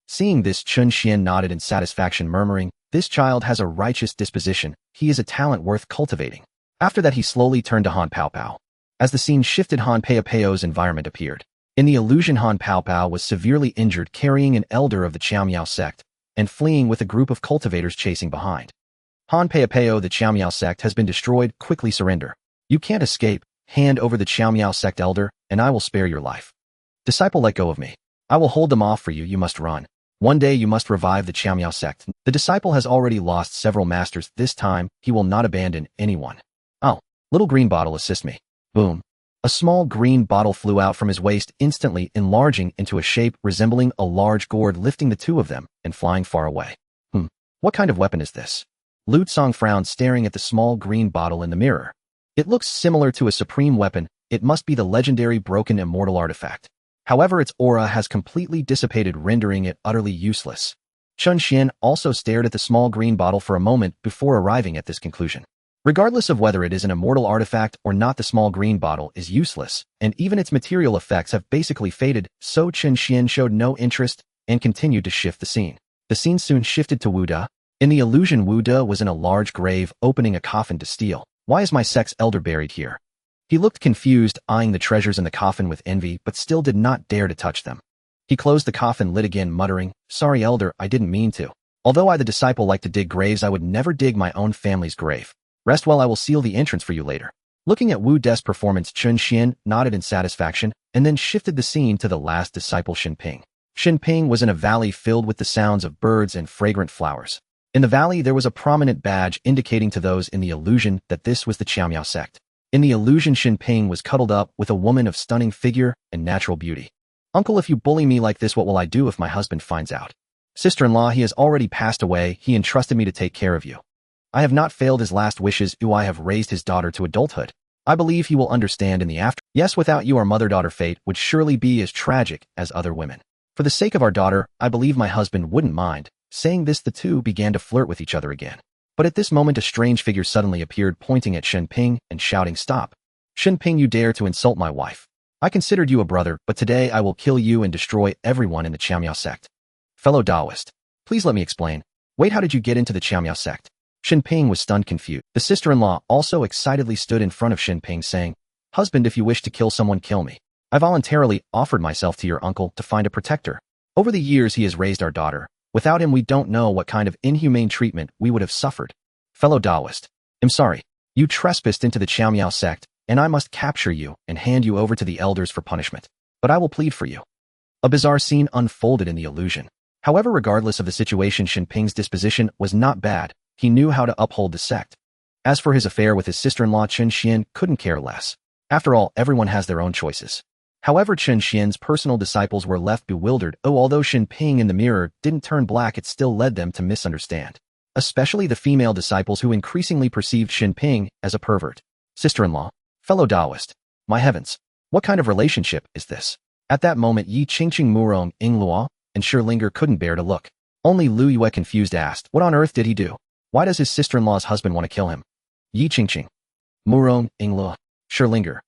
Seeing this, Chen Xuan nodded in satisfaction, murmuring, "This child has a righteous disposition. He is a talent worth cultivating." After that, he slowly turned to Han Pao Pao. As the scene shifted, Han Pao Pao's environment appeared. In the illusion, Han Pao Pao was severely injured, carrying an elder of the Qiaomiao sect and fleeing with a group of cultivators chasing behind. Han Pao Pao, the Qiaomiao sect has been destroyed. Quickly surrender. You can't escape. Hand over the Qiaomiao sect elder, and I will spare your life. Disciple, let go of me. I will hold them off for you. You must run. One day you must revive the Qiaomiao sect. The disciple has already lost several masters. This time, he will not abandon anyone. Oh, little green bottle, assist me. Boom. A small green bottle flew out from his waist, instantly enlarging into a shape resembling a large gourd, lifting the 2 of them and flying far away. What kind of weapon is this? Lu Tsong frowned, staring at the small green bottle in the mirror. It looks similar to a supreme weapon. It must be the legendary broken immortal artifact. However, its aura has completely dissipated, rendering it utterly useless. Chen Xuan also stared at the small green bottle for a moment before arriving at this conclusion. Regardless of whether it is an immortal artifact or not, the small green bottle is useless, and even its material effects have basically faded, so Chen Xuan showed no interest and continued to shift the scene. The scene soon shifted to Wu De. In the illusion, Wu De was in a large grave, opening a coffin to steal. Why is my sect's elder buried here? He looked confused, eyeing the treasures in the coffin with envy, but still did not dare to touch them. He closed the coffin lid again, muttering, "Sorry, elder, I didn't mean to. Although I, the disciple, like to dig graves, I would never dig my own family's grave. Rest well, I will seal the entrance for you later." Looking at Wu De's performance, Chen Xuan nodded in satisfaction and then shifted the scene to the last disciple, Shinping. Shinping was in a valley filled with the sounds of birds and fragrant flowers. In the valley, there was a prominent badge indicating to those in the illusion that this was the Qiaomiao sect. In the illusion, Shen Ping was cuddled up with a woman of stunning figure and natural beauty. Uncle, if you bully me like this, what will I do if my husband finds out? Sister-in-law, he has already passed away. He entrusted me to take care of you. I have not failed his last wishes. I have raised his daughter to adulthood. I believe he will understand in the after. Yes, without you, our mother-daughter fate would surely be as tragic as other women. For the sake of our daughter, I believe my husband wouldn't mind. Saying this, the two began to flirt with each other again. But at this moment, a strange figure suddenly appeared, pointing at Shen Ping and shouting, "Stop! Shen Ping, you dare to insult my wife. I considered you a brother, but today I will kill you and destroy everyone in the Qiamiao sect." Fellow Taoist, please let me explain. Wait, how did you get into the Qiamiao sect? Shen Ping was stunned, confused. The sister-in-law also excitedly stood in front of Shen Ping, saying, "Husband, if you wish to kill someone, kill me. I voluntarily offered myself to your uncle to find a protector. Over the years, he has raised our daughter. Without him, we don't know what kind of inhumane treatment we would have suffered." Fellow Taoist, I'm sorry. You trespassed into the Qiamiao sect, and I must capture you and hand you over to the elders for punishment. But I will plead for you. A bizarre scene unfolded in the illusion. However, regardless of the situation, Shen Ping's disposition was not bad. He knew how to uphold the sect. As for his affair with his sister-in-law, Chen Xuan couldn't care less. After all, everyone has their own choices. However, Chen Xuan's personal disciples were left bewildered. Although Shen Ping in the mirror didn't turn black, it still led them to misunderstand. Especially the female disciples, who increasingly perceived Shen Ping as a pervert. Sister-in-law, fellow Taoist, my heavens, what kind of relationship is this? At that moment, Yi Qingqing, Murong, Yingluo, and Shilinger couldn't bear to look. Only Lu Yue, confused, asked, "What on earth did he do? Why does his sister-in-law's husband want to kill him?" Yi Qingqing, Murong, Yingluo, Shilinger,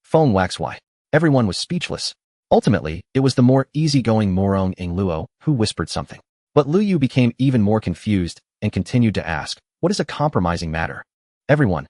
Feng Waxwai. Everyone was speechless. Ultimately, it was the more easygoing Murong Yingluo who whispered something. But Lu Yu became even more confused and continued to ask, "What is a compromising matter?" Everyone.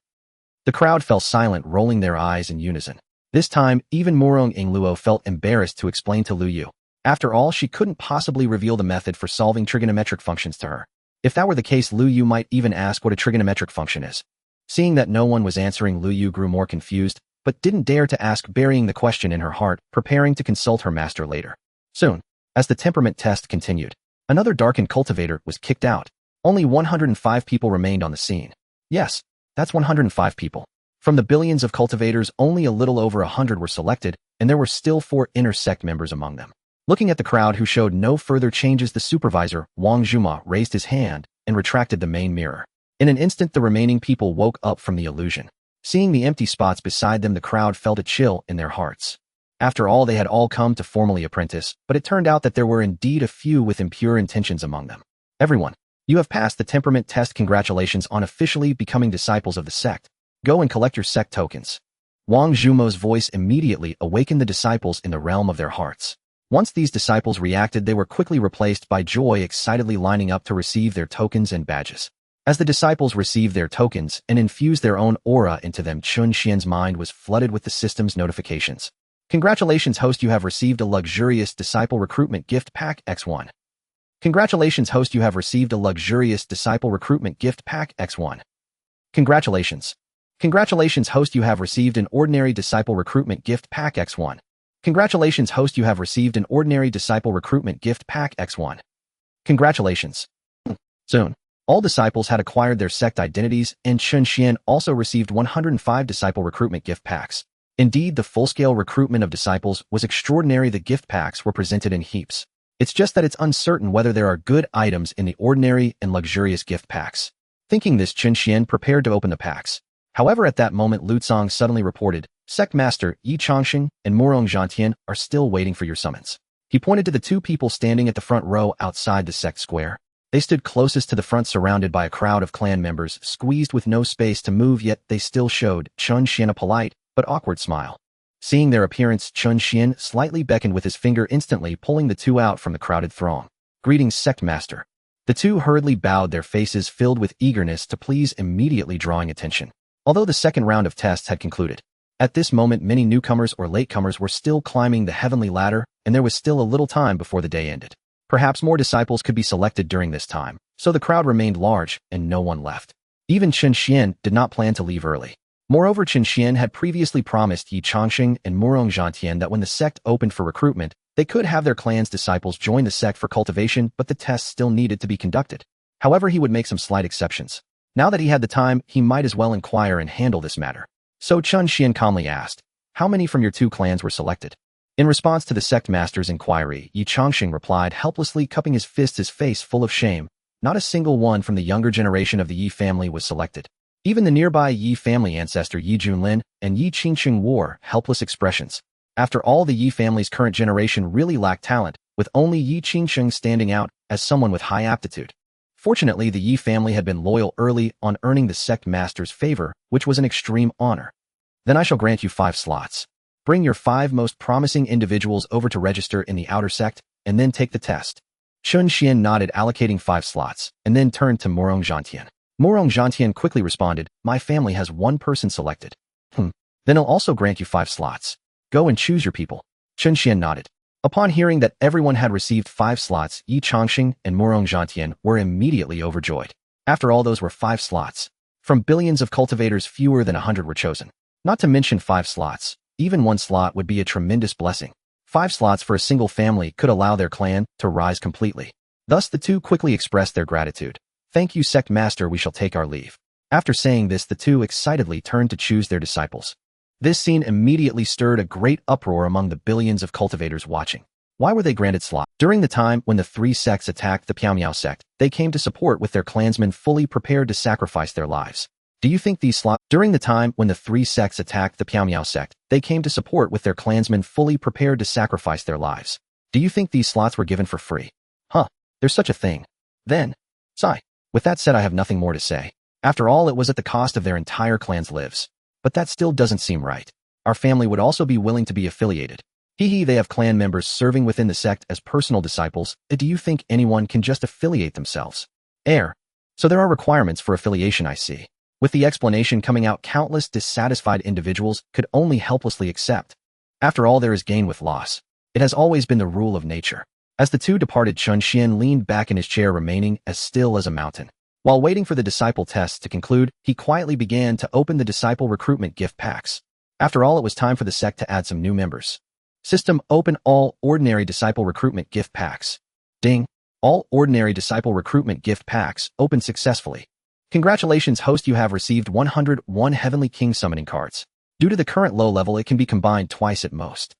The crowd fell silent, rolling their eyes in unison. This time, even Murong Yingluo felt embarrassed to explain to Lu Yu. After all, she couldn't possibly reveal the method for solving trigonometric functions to her. If that were the case, Lu Yu might even ask what a trigonometric function is. Seeing that no one was answering, Lu Yu grew more confused, but didn't dare to ask, burying the question in her heart, preparing to consult her master later. Soon, as the temperament test continued, another darkened cultivator was kicked out. Only 105 people remained on the scene. Yes, that's 105 people. From the billions of cultivators, only a little over 100 were selected, and there were still 4 inner sect members among them. Looking at the crowd, who showed no further changes, the supervisor, Wang Zhuma, raised his hand and retracted the main mirror. In an instant, the remaining people woke up from the illusion. Seeing the empty spots beside them, the crowd felt a chill in their hearts. After all, they had all come to formally apprentice, but it turned out that there were indeed a few with impure intentions among them. Everyone, you have passed the temperament test. Congratulations on officially becoming disciples of the sect. Go and collect your sect tokens. Wang Zhumo's voice immediately awakened the disciples in the realm of their hearts. Once these disciples reacted, they were quickly replaced by joy, excitedly lining up to receive their tokens and badges. As the disciples received their tokens and infused their own aura into them, Chen Xuan's mind was flooded with the system's notifications. Congratulations, host, you have received a luxurious disciple recruitment gift pack X1. Congratulations, host, you have received a luxurious disciple recruitment gift pack X1. Congratulations. Congratulations, host, you have received an ordinary disciple recruitment gift pack X1. Congratulations, host, you have received an ordinary disciple recruitment gift pack X1. Congratulations. Soon, all disciples had acquired their sect identities, and Chen Xuan also received 105 disciple recruitment gift packs. Indeed, the full-scale recruitment of disciples was extraordinary. The gift packs were presented in heaps. It's just that it's uncertain whether there are good items in the ordinary and luxurious gift packs. Thinking this, Chen Xuan prepared to open the packs. However, at that moment, Lu Tsang suddenly reported, "Sect Master Yi Changxing and Murong Zhantian are still waiting for your summons." He pointed to the 2 people standing at the front row outside the sect square. They stood closest to the front, surrounded by a crowd of clan members, squeezed with no space to move, yet they still showed Chen Xuan a polite but awkward smile. Seeing their appearance, Chen Xuan slightly beckoned with his finger, instantly pulling the 2 out from the crowded throng. "Greetings, Sect Master." The 2 hurriedly bowed, their faces filled with eagerness to please, immediately drawing attention. Although the second round of tests had concluded, at this moment many newcomers or latecomers were still climbing the heavenly ladder, and there was still a little time before the day ended. Perhaps more disciples could be selected during this time, so the crowd remained large and no one left. Even Chen Xuan did not plan to leave early. Moreover, Chen Xuan had previously promised Yi Changxing and Murong Zhantian that when the sect opened for recruitment, they could have their clan's disciples join the sect for cultivation, but the tests still needed to be conducted. However, he would make some slight exceptions. Now that he had the time, he might as well inquire and handle this matter. So Chen Xuan calmly asked, how many from your two clans were selected? In response to the sect master's inquiry, Yi Changxing replied, helplessly cupping his fists, his face full of shame. Not a single one from the younger generation of the Yi family was selected. Even the nearby Yi family ancestor Yi Junlin and Yi Qingqing wore helpless expressions. After all, the Yi family's current generation really lacked talent, with only Yi Qingqing standing out as someone with high aptitude. Fortunately, the Yi family had been loyal early on, earning the sect master's favor, which was an extreme honor. Then I shall grant you 5 slots. Bring your 5 most promising individuals over to register in the outer sect, and then take the test. Chen Xuan nodded, allocating 5 slots, and then turned to Morong Zhantian. Morong Zhantian quickly responded, my family has 1 person selected. Then I'll also grant you 5 slots. Go and choose your people. Chen Xuan nodded. Upon hearing that everyone had received 5 slots, Yi Changxing and Morong Zhantian were immediately overjoyed. After all, those were 5 slots. From billions of cultivators, fewer than 100 were chosen. Not to mention 5 slots. Even 1 slot would be a tremendous blessing. 5 slots for a single family could allow their clan to rise completely. Thus the two quickly expressed their gratitude. Thank you, sect master, we shall take our leave. After saying this, the two excitedly turned to choose their disciples. This scene immediately stirred a great uproar among the billions of cultivators watching. Why were they granted slots? During the time when the 3 sects attacked the Piaomiao sect, they came to support with their clansmen fully prepared to sacrifice their lives. Do you think these slots? During the time when the 3 sects attacked the Piaomiao sect, they came to support with their clansmen fully prepared to sacrifice their lives. Do you think these slots were given for free? There's such a thing. Then, sigh. With that said, I have nothing more to say. After all, it was at the cost of their entire clan's lives. But that still doesn't seem right. Our family would also be willing to be affiliated. They have clan members serving within the sect as personal disciples. Do you think anyone can just affiliate themselves? So there are requirements for affiliation, I see. With the explanation coming out, countless dissatisfied individuals could only helplessly accept. After all, there is gain with loss. It has always been the rule of nature. As the two departed, Chen Xuan leaned back in his chair, remaining as still as a mountain. While waiting for the disciple tests to conclude, he quietly began to open the disciple recruitment gift packs. After all, it was time for the sect to add some new members. System open all ordinary disciple recruitment gift packs. Ding! All ordinary disciple recruitment gift packs opened successfully. Congratulations, host, you have received 101 Heavenly King summoning cards. Due to the current low level, it can be combined twice at most.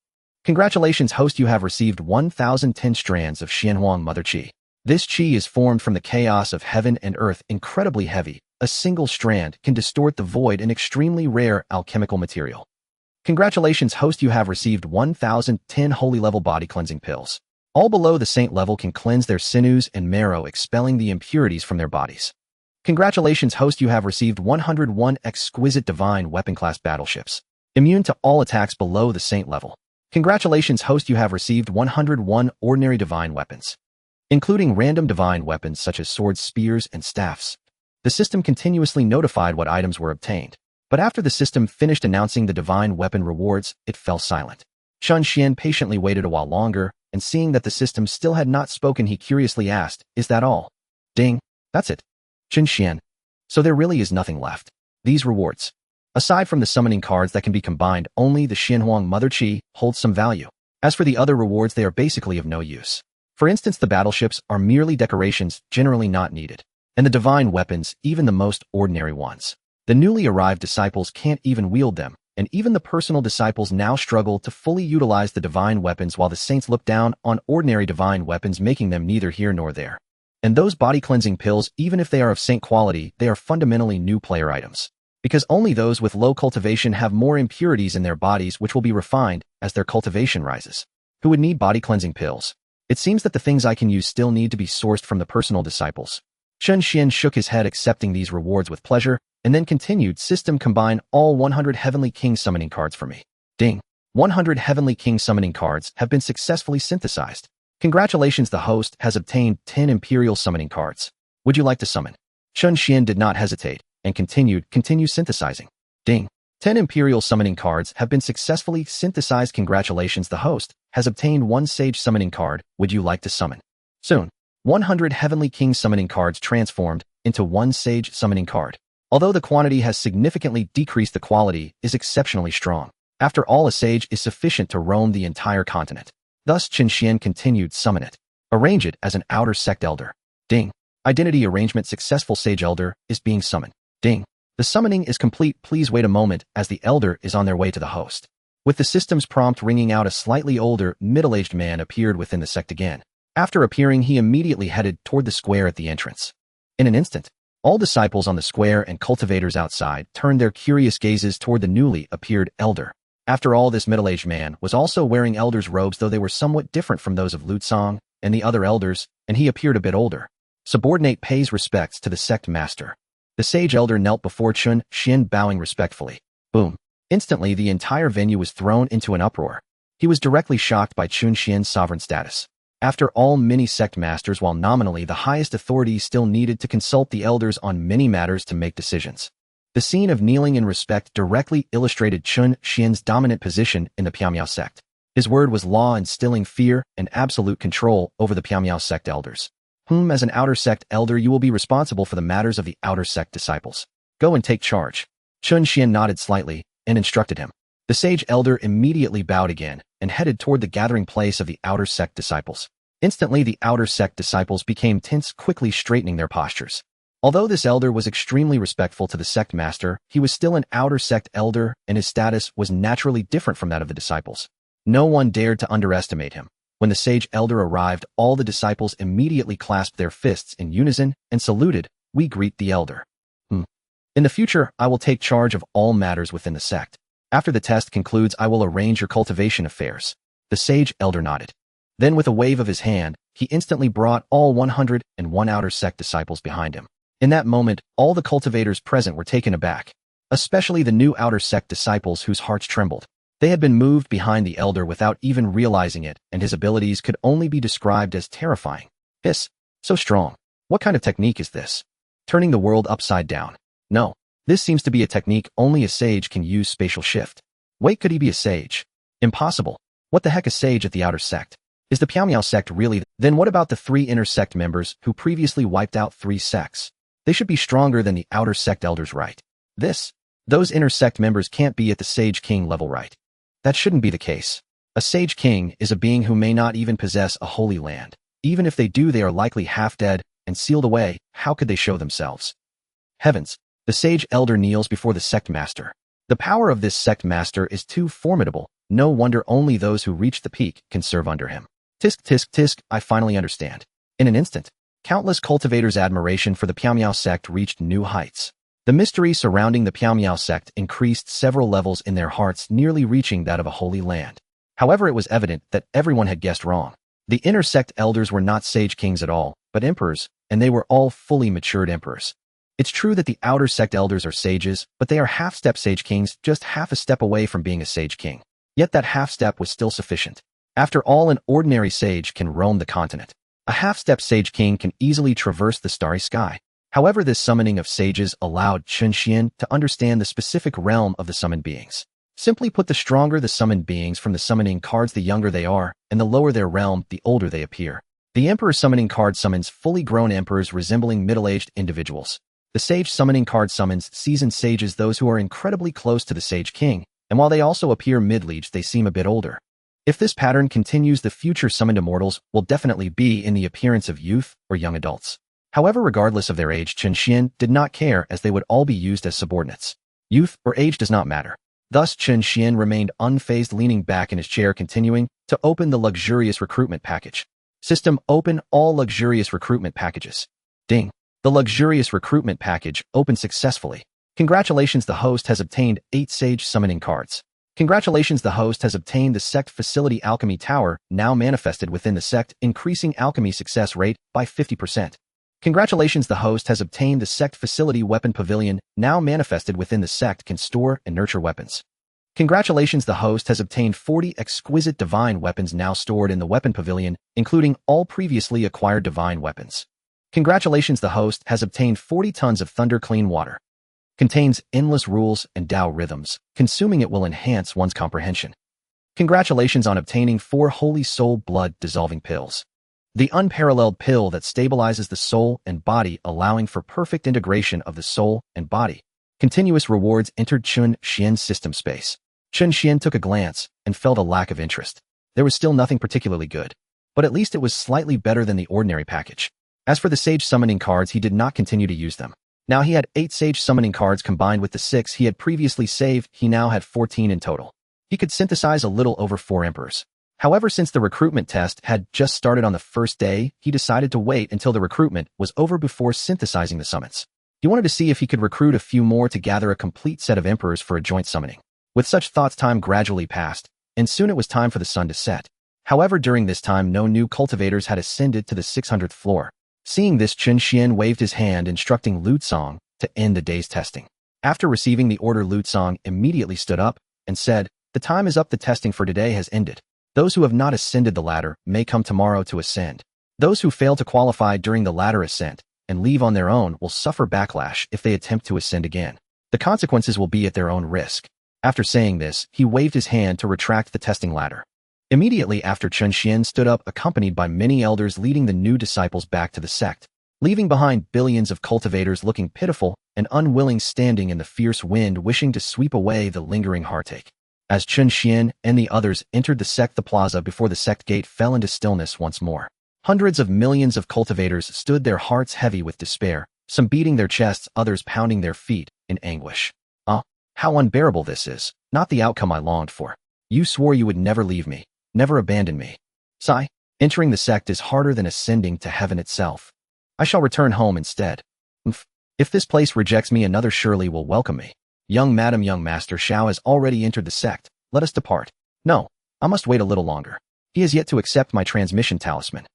Congratulations, host, you have received 1010 strands of Xianhuang Mother Qi. This qi is formed from the chaos of heaven and earth, incredibly heavy. A single strand can distort the void, an extremely rare alchemical material. Congratulations, host, you have received 1010 holy level body cleansing pills. All below the saint level can cleanse their sinews and marrow, expelling the impurities from their bodies. Congratulations, host, you have received 101 exquisite divine weapon class battleships, immune to all attacks below the saint level. Congratulations, host, you have received 101 ordinary divine weapons, including random divine weapons such as swords, spears, and staffs. The system continuously notified what items were obtained, but after the system finished announcing the divine weapon rewards, it fell silent. Chen Xuan patiently waited a while longer, and seeing that the system still had not spoken, he curiously asked, is that all? Ding! That's it. Chen Xuan. So there really is nothing left. These rewards, aside from the summoning cards that can be combined, only the Xianhuang Mother Qi holds some value. As for the other rewards, they are basically of no use. For instance, the battleships are merely decorations, generally not needed. And the divine weapons, even the most ordinary ones. The newly arrived disciples can't even wield them, and even the personal disciples now struggle to fully utilize the divine weapons, while the saints look down on ordinary divine weapons, making them neither here nor there. And those body cleansing pills, even if they are of saint quality, they are fundamentally new player items. Because only those with low cultivation have more impurities in their bodies, which will be refined as their cultivation rises. Who would need body cleansing pills? It seems that the things I can use still need to be sourced from the personal disciples. Chen Xuan shook his head, accepting these rewards with pleasure, and then continued, system combine all 100 Heavenly King summoning cards for me. Ding! 100 Heavenly King summoning cards have been successfully synthesized. Congratulations, the host has obtained 10 Imperial summoning cards. Would you like to summon? Chen Xuan did not hesitate, and continue synthesizing. Ding! 10 Imperial summoning cards have been successfully synthesized. Congratulations, the host has obtained 1 Sage summoning card. Would you like to summon? Soon, 100 Heavenly King summoning cards transformed into 1 Sage summoning card. Although the quantity has significantly decreased, the quality is exceptionally strong. After all, a Sage is sufficient to roam the entire continent. Thus, Chen Xuan continued, summon it. Arrange it as an outer sect elder. Ding! Identity arrangement successful. Sage elder is being summoned. Ding! The summoning is complete. Please wait a moment as the elder is on their way to the host. With the system's prompt ringing out, a slightly older, middle-aged man appeared within the sect again. After appearing, he immediately headed toward the square at the entrance. In an instant, all disciples on the square and cultivators outside turned their curious gazes toward the newly appeared elder. After all, this middle-aged man was also wearing elder's robes, though they were somewhat different from those of Lutsong and the other elders, and he appeared a bit older. Subordinate pays respects to the sect master. The sage elder knelt before Chen Xuan, bowing respectfully. Boom. Instantly, the entire venue was thrown into an uproar. He was directly shocked by Chen Xuan's sovereign status. After all, many sect masters, while nominally the highest authority, still needed to consult the elders on many matters to make decisions. The scene of kneeling in respect directly illustrated Chen Xuan's dominant position in the Piamiao sect. His word was law, instilling fear and absolute control over the Piamiao sect elders. As an outer sect elder, you will be responsible for the matters of the outer sect disciples. Go and take charge. Chen Xuan nodded slightly and instructed him. The sage elder immediately bowed again and headed toward the gathering place of the outer sect disciples. Instantly, the outer sect disciples became tense, quickly straightening their postures. Although this elder was extremely respectful to the sect master, he was still an outer sect elder, and his status was naturally different from that of the disciples. No one dared to underestimate him. When the sage elder arrived, all the disciples immediately clasped their fists in unison and saluted. We greet the elder. In the future, I will take charge of all matters within the sect. After the test concludes, I will arrange your cultivation affairs. The sage elder nodded. Then, with a wave of his hand, he instantly brought all 101 outer sect disciples behind him. In that moment, all the cultivators present were taken aback, especially the new outer sect disciples whose hearts trembled. They had been moved behind the elder without even realizing it, and his abilities could only be described as terrifying. So strong. What kind of technique is this? Turning the world upside down. No, this seems to be a technique only a sage can use. Spatial shift. Wait, could he be a sage? Impossible. What the heck, a sage at the outer sect? Is the Piamiao sect really? Then what about the 3 inner sect members who previously wiped out 3 sects? They should be stronger than the outer sect elders, right? Those inner sect members can't be at the sage king level, right? That shouldn't be the case. A sage king is a being who may not even possess a holy land. Even if they do, they are likely half dead and sealed away. How could they show themselves? Heavens! The sage elder kneels before the sect master. The power of this sect master is too formidable. No wonder only those who reach the peak can serve under him. Tisk tisk tisk, I finally understand. In an instant, countless cultivators' admiration for the Piamiao sect reached new heights. The mystery surrounding the Piamiao sect increased several levels in their hearts, nearly reaching that of a holy land. However, it was evident that everyone had guessed wrong. The inner sect elders were not sage kings at all, but emperors, and they were all fully matured emperors. It's true that the outer sect elders are sages, but they are half-step sage kings, just half a step away from being a sage king. Yet that half-step was still sufficient. After all, an ordinary sage can roam the continent. A half-step sage king can easily traverse the starry sky. However, this summoning of sages allowed Chen Xuan to understand the specific realm of the summoned beings. Simply put, the stronger the summoned beings from the summoning cards, the younger they are, and the lower their realm, the older they appear. The Emperor summoning card summons fully grown emperors resembling middle-aged individuals. The Sage summoning card summons seasoned sages, those who are incredibly close to the Sage King, and while they also appear mid-aged, they seem a bit older. If this pattern continues, the future summoned immortals will definitely be in the appearance of youth or young adults. However, regardless of their age, Chen Xuan did not care, as they would all be used as subordinates. Youth or age does not matter. Thus, Chen Xuan remained unfazed, leaning back in his chair, continuing to open the luxurious recruitment package. System, open all luxurious recruitment packages. Ding. The luxurious recruitment package opened successfully. Congratulations, the host has obtained 8 Sage summoning cards. Congratulations, the host has obtained the Sect Facility Alchemy Tower, now manifested within the sect, increasing alchemy success rate by 50%. Congratulations, the host has obtained the Sect Facility Weapon Pavilion, now manifested within the sect, can store and nurture weapons. Congratulations, the host has obtained 40 exquisite divine weapons now stored in the Weapon Pavilion, including all previously acquired divine weapons. Congratulations, the host has obtained 40 tons of thunder clean water. Contains endless rules and Tao rhythms. Consuming it will enhance one's comprehension. Congratulations on obtaining 4 holy soul blood dissolving pills. The unparalleled pill that stabilizes the soul and body, allowing for perfect integration of the soul and body. Continuous rewards entered Chen Xuan's system space. Chen Xuan took a glance and felt a lack of interest. There was still nothing particularly good, but at least it was slightly better than the ordinary package. As for the Sage summoning cards, he did not continue to use them. Now he had 8 sage summoning cards combined with the 6 he had previously saved. He now had 14 in total. He could synthesize a little over 4 emperors. However, since the recruitment test had just started on the first day, he decided to wait until the recruitment was over before synthesizing the summons. He wanted to see if he could recruit a few more to gather a complete set of emperors for a joint summoning. With such thoughts, time gradually passed, and soon it was time for the sun to set. However, during this time, no new cultivators had ascended to the 600th floor. Seeing this, Chen Xuan waved his hand, instructing Lu Song to end the day's testing. After receiving the order, Lu Song immediately stood up and said, "The time is up. The testing for today has ended. Those who have not ascended the ladder may come tomorrow to ascend. Those who fail to qualify during the ladder ascent and leave on their own will suffer backlash if they attempt to ascend again. The consequences will be at their own risk." After saying this, he waved his hand to retract the testing ladder. Immediately after, Chen Xuan stood up, accompanied by many elders, leading the new disciples back to the sect, leaving behind billions of cultivators looking pitiful and unwilling, standing in the fierce wind, wishing to sweep away the lingering heartache. As Chen Xuan and the others entered the sect, the plaza before the sect gate fell into stillness once more. Hundreds of millions of cultivators stood, their hearts heavy with despair, some beating their chests, others pounding their feet in anguish. How unbearable this is, not the outcome I longed for. You swore you would never leave me, never abandon me. Sigh, entering the sect is harder than ascending to heaven itself. I shall return home instead. If this place rejects me, another surely will welcome me. Young madam, young master Xiao has already entered the sect. Let us depart. No, I must wait a little longer. He has yet to accept my transmission talisman.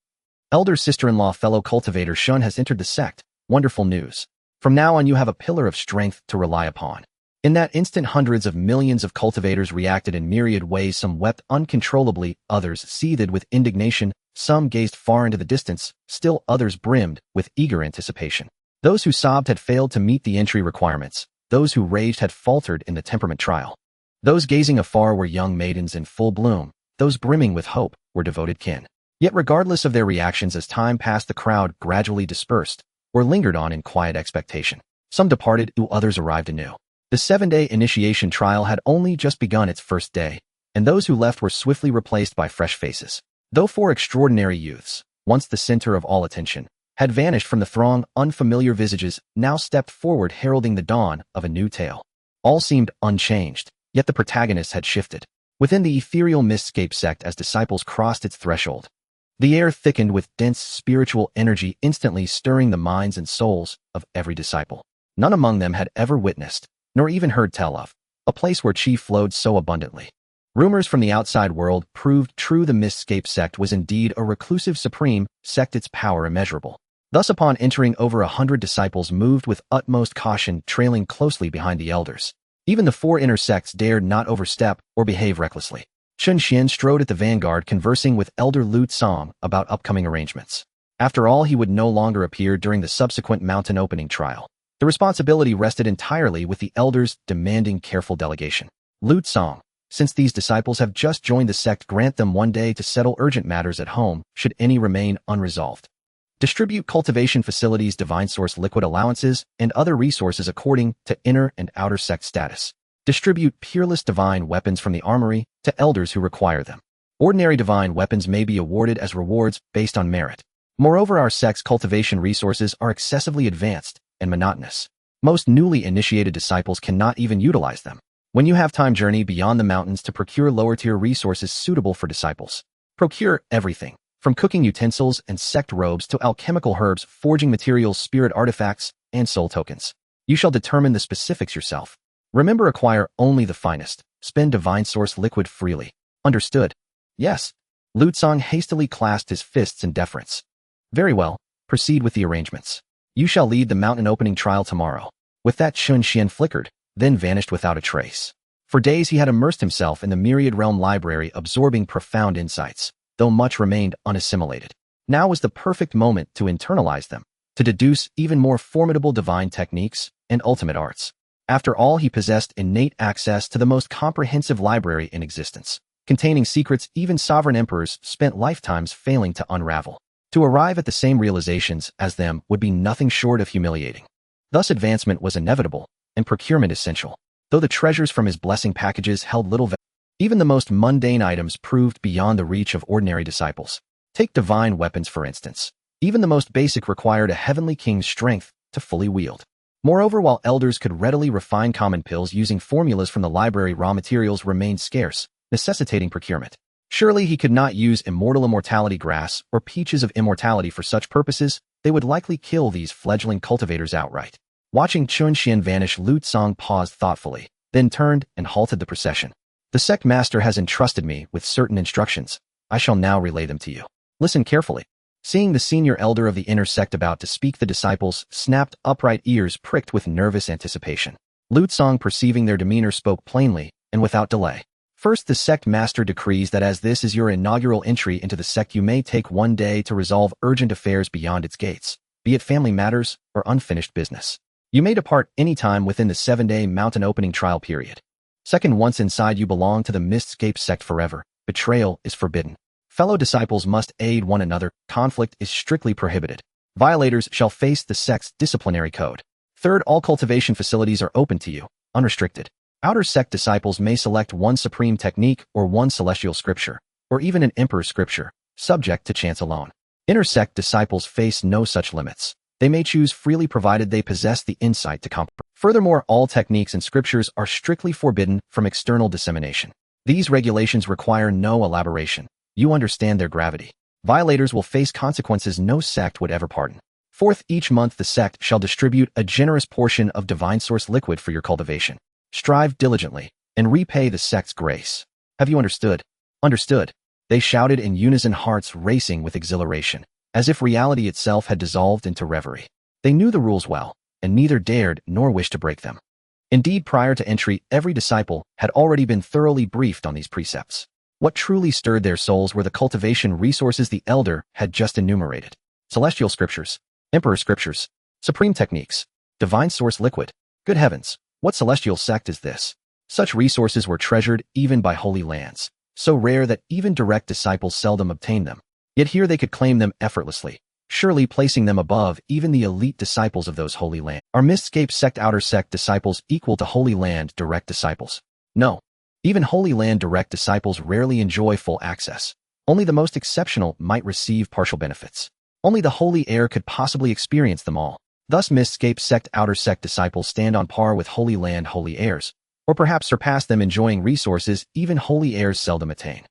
Elder sister-in-law, fellow cultivator Shun has entered the sect. Wonderful news. From now on you have a pillar of strength to rely upon. In that instant, hundreds of millions of cultivators reacted in myriad ways. Some wept uncontrollably, others seethed with indignation, some gazed far into the distance, still others brimmed with eager anticipation. Those who sobbed had failed to meet the entry requirements. Those who raged had faltered in the temperament trial. Those gazing afar were young maidens in full bloom. Those brimming with hope were devoted kin. Yet regardless of their reactions, as time passed, the crowd gradually dispersed or lingered on in quiet expectation. Some departed, others arrived anew. The 7-day initiation trial had only just begun its first day, and those who left were swiftly replaced by fresh faces. Though 4 extraordinary youths, once the center of all attention, had vanished from the throng, unfamiliar visages now stepped forward, heralding the dawn of a new tale. All seemed unchanged, yet the protagonists had shifted. Within the ethereal mistscape sect, as disciples crossed its threshold, the air thickened with dense spiritual energy, instantly stirring the minds and souls of every disciple. None among them had ever witnessed, nor even heard tell of, a place where chi flowed so abundantly. Rumors from the outside world proved true. The Mistscape sect was indeed a reclusive supreme sect, its power immeasurable. Thus, upon entering, over 100 disciples moved with utmost caution, trailing closely behind the elders. Even the 4 inner sects dared not overstep or behave recklessly. Chen Xuan strode at the vanguard, conversing with Elder Lu Song about upcoming arrangements. After all, he would no longer appear during the subsequent mountain opening trial. The responsibility rested entirely with the elders, demanding careful delegation. Lu Song, since these disciples have just joined the sect, grant them 1 day to settle urgent matters at home, should any remain unresolved. Distribute cultivation facilities, divine source liquid allowances, and other resources according to inner and outer sect status. Distribute peerless divine weapons from the armory to elders who require them. Ordinary divine weapons may be awarded as rewards based on merit. Moreover, our sect's cultivation resources are excessively advanced and monotonous. Most newly initiated disciples cannot even utilize them. When you have time, journey beyond the mountains to procure lower-tier resources suitable for disciples. Procure everything, from cooking utensils and sect robes to alchemical herbs, forging materials, spirit artifacts, and soul tokens. You shall determine the specifics yourself. Remember, acquire only the finest. Spend divine source liquid freely. Understood? Yes. Lu Song hastily clasped his fists in deference. Very well, proceed with the arrangements. You shall lead the mountain opening trial tomorrow. With that, Chen Xuan flickered, then vanished without a trace. For days he had immersed himself in the myriad realm library, absorbing profound insights, though much remained unassimilated. Now was the perfect moment to internalize them, to deduce even more formidable divine techniques and ultimate arts. After all, he possessed innate access to the most comprehensive library in existence, containing secrets even sovereign emperors spent lifetimes failing to unravel. To arrive at the same realizations as them would be nothing short of humiliating. Thus, advancement was inevitable, and procurement essential. Though the treasures from his blessing packages held little value, even the most mundane items proved beyond the reach of ordinary disciples. Take divine weapons, for instance. Even the most basic required a heavenly king's strength to fully wield. Moreover, while elders could readily refine common pills using formulas from the library, raw materials remained scarce, necessitating procurement. Surely he could not use immortality grass or peaches of immortality for such purposes. They would likely kill these fledgling cultivators outright. Watching Chen Xuan vanish, Lu Tsang paused thoughtfully, then turned and halted the procession. The sect master has entrusted me with certain instructions. I shall now relay them to you. Listen carefully. Seeing the senior elder of the inner sect about to speak, the disciples snapped upright, ears pricked with nervous anticipation. Lu Tsang, perceiving their demeanor, spoke plainly and without delay. First, the sect master decrees that as this is your inaugural entry into the sect, you may take 1 day to resolve urgent affairs beyond its gates, be it family matters or unfinished business. You may depart any time within the 7-day mountain opening trial period. Second, once inside, you belong to the Mistscape sect forever. Betrayal is forbidden. Fellow disciples must aid one another. Conflict is strictly prohibited. Violators shall face the sect's disciplinary code. Third, all cultivation facilities are open to you, unrestricted. Outer sect disciples may select one supreme technique or one celestial scripture, or even an emperor's scripture, subject to chance alone. Inner sect disciples face no such limits. They may choose freely provided they possess the insight to comprehend. Furthermore, all techniques and scriptures are strictly forbidden from external dissemination. These regulations require no elaboration. You understand their gravity. Violators will face consequences no sect would ever pardon. Fourth, each month the sect shall distribute a generous portion of divine source liquid for your cultivation. Strive diligently and repay the sect's grace. Have you understood? Understood. They shouted in unison, hearts racing with exhilaration, as if reality itself had dissolved into reverie. They knew the rules well, and neither dared nor wished to break them. Indeed, prior to entry, every disciple had already been thoroughly briefed on these precepts. What truly stirred their souls were the cultivation resources the elder had just enumerated. Celestial scriptures, emperor scriptures, supreme techniques, divine source liquid. Good heavens, what celestial sect is this? Such resources were treasured even by holy lands, so rare that even direct disciples seldom obtained them. Yet here they could claim them effortlessly, surely placing them above even the elite disciples of those holy lands. Are Mistscape sect outer sect disciples equal to Holy Land direct disciples? No. Even Holy Land direct disciples rarely enjoy full access. Only the most exceptional might receive partial benefits. Only the holy heir could possibly experience them all. Thus, Mistscape sect outer sect disciples stand on par with Holy Land holy heirs, or perhaps surpass them, enjoying resources even holy heirs seldom attain.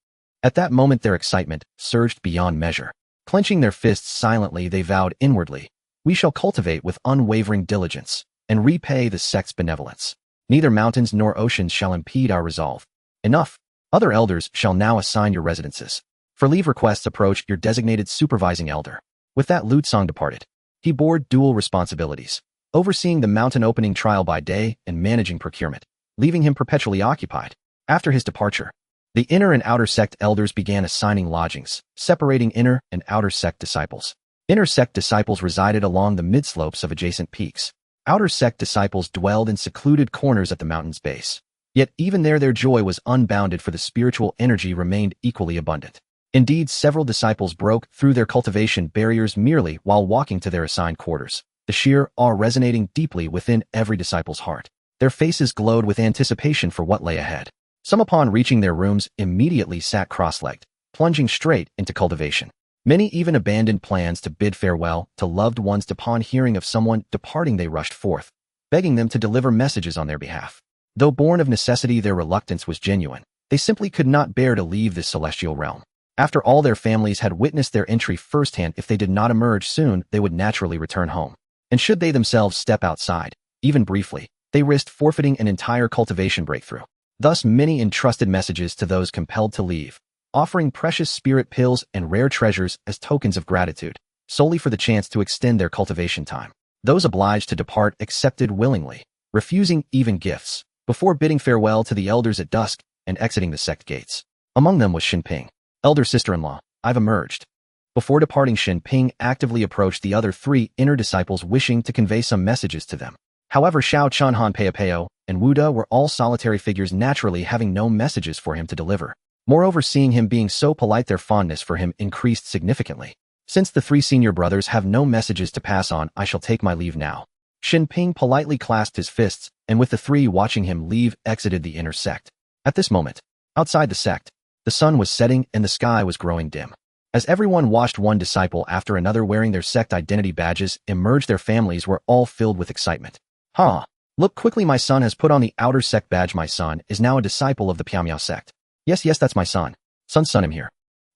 At that moment their excitement surged beyond measure. Clenching their fists silently, they vowed inwardly, "We shall cultivate with unwavering diligence and repay the sect's benevolence. Neither mountains nor oceans shall impede our resolve. Enough. Other elders shall now assign your residences. For leave requests, approach your designated supervising elder." With that, Lu Tsang departed. He bore dual responsibilities, overseeing the mountain opening trial by day and managing procurement, leaving him perpetually occupied. After his departure, the inner and outer sect elders began assigning lodgings, separating inner and outer sect disciples. Inner sect disciples resided along the mid-slopes of adjacent peaks. Outer sect disciples dwelled in secluded corners at the mountain's base. Yet even there their joy was unbounded, for the spiritual energy remained equally abundant. Indeed, several disciples broke through their cultivation barriers merely while walking to their assigned quarters, the sheer awe resonating deeply within every disciple's heart. Their faces glowed with anticipation for what lay ahead. Some, upon reaching their rooms, immediately sat cross-legged, plunging straight into cultivation. Many even abandoned plans to bid farewell to loved ones. Upon hearing of someone departing, they rushed forth, begging them to deliver messages on their behalf. Though born of necessity, their reluctance was genuine. They simply could not bear to leave this celestial realm. After all, their families had witnessed their entry firsthand. If they did not emerge soon, they would naturally return home. And should they themselves step outside, even briefly, they risked forfeiting an entire cultivation breakthrough. Thus, many entrusted messages to those compelled to leave, offering precious spirit pills and rare treasures as tokens of gratitude, solely for the chance to extend their cultivation time. Those obliged to depart accepted willingly, refusing even gifts, before bidding farewell to the elders at dusk and exiting the sect gates. Among them was Xin Ping. "Elder sister-in-law, I've emerged." Before departing, Xin Ping actively approached the other 3 inner disciples, wishing to convey some messages to them. However, Xiao Chanhan, Peipeo, and Wu De were all solitary figures, naturally having no messages for him to deliver. Moreover, seeing him being so polite, their fondness for him increased significantly. "Since the 3 senior brothers have no messages to pass on, I shall take my leave now." Xin Ping politely clasped his fists, and with the 3 watching him leave, exited the inner sect. At this moment, outside the sect, the sun was setting and the sky was growing dim. As everyone watched one disciple after another wearing their sect identity badges emerge, their families were all filled with excitement. Ha! Look quickly, my son has put on the outer sect badge. My son is now a disciple of the Piao sect. Yes, that's my son. Son him here.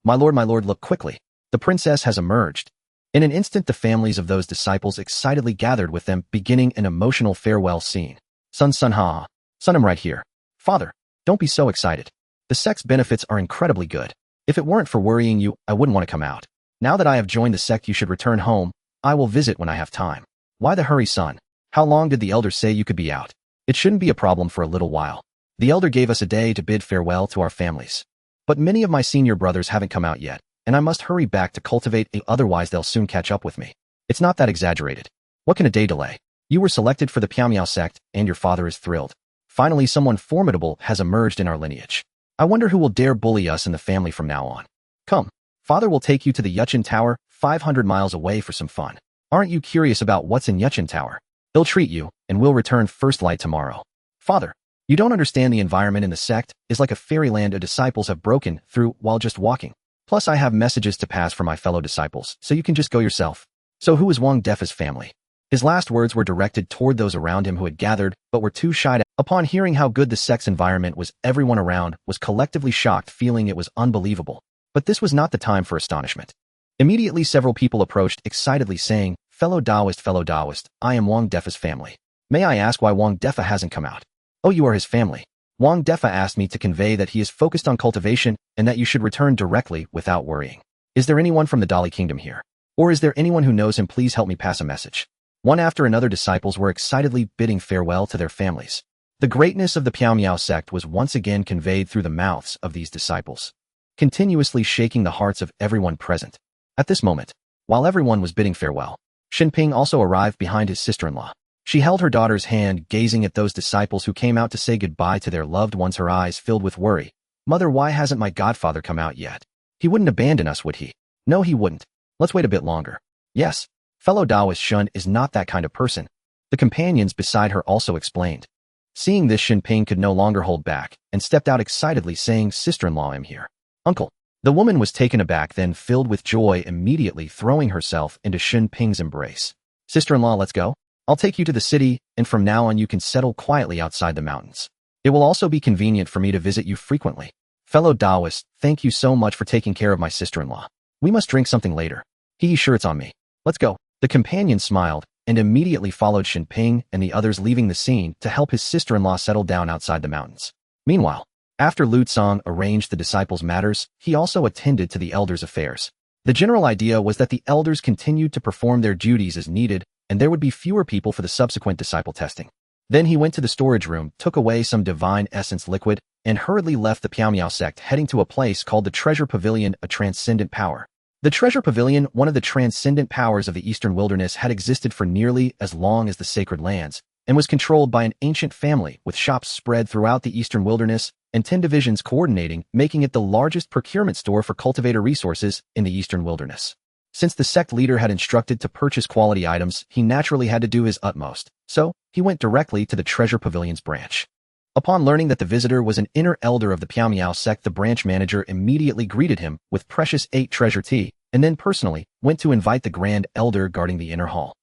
My lord, look quickly. The princess has emerged. In an instant, the families of those disciples excitedly gathered with them, beginning an emotional farewell scene. Son, ha. Son him right here. Father, don't be so excited. The sect's benefits are incredibly good. If it weren't for worrying you, I wouldn't want to come out. Now that I have joined the sect, you should return home. I will visit when I have time. Why the hurry, son? How long did the elder say you could be out? It shouldn't be a problem for a little while. The elder gave us a day to bid farewell to our families. But many of my senior brothers haven't come out yet, and I must hurry back to cultivate, otherwise they'll soon catch up with me. It's not that exaggerated. What can a day delay? You were selected for the Piao sect, and your father is thrilled. Finally, someone formidable has emerged in our lineage. I wonder who will dare bully us in the family from now on. Come, father will take you to the Yuchen Tower, 500 miles away for some fun. Aren't you curious about what's in Yuchen Tower? They'll treat you, and we'll return first light tomorrow. Father, you don't understand. The environment in the sect is like a fairyland. Disciples have broken through while just walking. Plus, I have messages to pass for my fellow disciples, so you can just go yourself. So who is Wang Defa's family? His last words were directed toward those around him who had gathered, but were too shy to. Upon hearing how good the sect's environment was, everyone around was collectively shocked, feeling it was unbelievable. But this was not the time for astonishment. Immediately, several people approached, excitedly saying, fellow Taoist, I am Wang Defa's family. May I ask why Wang Defa hasn't come out? Oh, you are his family. Wang Defa asked me to convey that he is focused on cultivation and that you should return directly without worrying. Is there anyone from the Dali kingdom here? Or is there anyone who knows him? Please help me pass a message. One after another, disciples were excitedly bidding farewell to their families. The greatness of the Piao sect was once again conveyed through the mouths of these disciples, continuously shaking the hearts of everyone present. At this moment, while everyone was bidding farewell, Xinping also arrived behind his sister-in-law. She held her daughter's hand, gazing at those disciples who came out to say goodbye to their loved ones, her eyes filled with worry. Mother, why hasn't my godfather come out yet? He wouldn't abandon us, would he? No, he wouldn't. Let's wait a bit longer. Yes, fellow Taoist Shun is not that kind of person. The companions beside her also explained. Seeing this, Xinping could no longer hold back and stepped out excitedly, saying, sister-in-law, I'm here. Uncle. The woman was taken aback, then filled with joy, immediately throwing herself into Xinping's embrace. Sister-in-law, let's go. I'll take you to the city, and from now on you can settle quietly outside the mountains. It will also be convenient for me to visit you frequently. Fellow Taoist, thank you so much for taking care of my sister-in-law. We must drink something later. Sure, it's on me. Let's go. The companion smiled and immediately followed Xinping and the others, leaving the scene to help his sister-in-law settle down outside the mountains. Meanwhile, after Lu Tsang arranged the disciples' matters, he also attended to the elders' affairs. The general idea was that the elders continued to perform their duties as needed, and there would be fewer people for the subsequent disciple testing. Then he went to the storage room, took away some divine essence liquid, and hurriedly left the Piao sect, heading to a place called the Treasure Pavilion, a transcendent power. The Treasure Pavilion, one of the transcendent powers of the Eastern Wilderness, had existed for nearly as long as the Sacred Lands, and was controlled by an ancient family with shops spread throughout the Eastern Wilderness and 10 divisions coordinating, making it the largest procurement store for cultivator resources in the Eastern Wilderness. Since the sect leader had instructed to purchase quality items, he naturally had to do his utmost, so he went directly to the Treasure Pavilion's branch. Upon learning that the visitor was an inner elder of the Piao sect, the branch manager immediately greeted him with precious 8 treasure tea, and then personally went to invite the grand elder guarding the inner hall.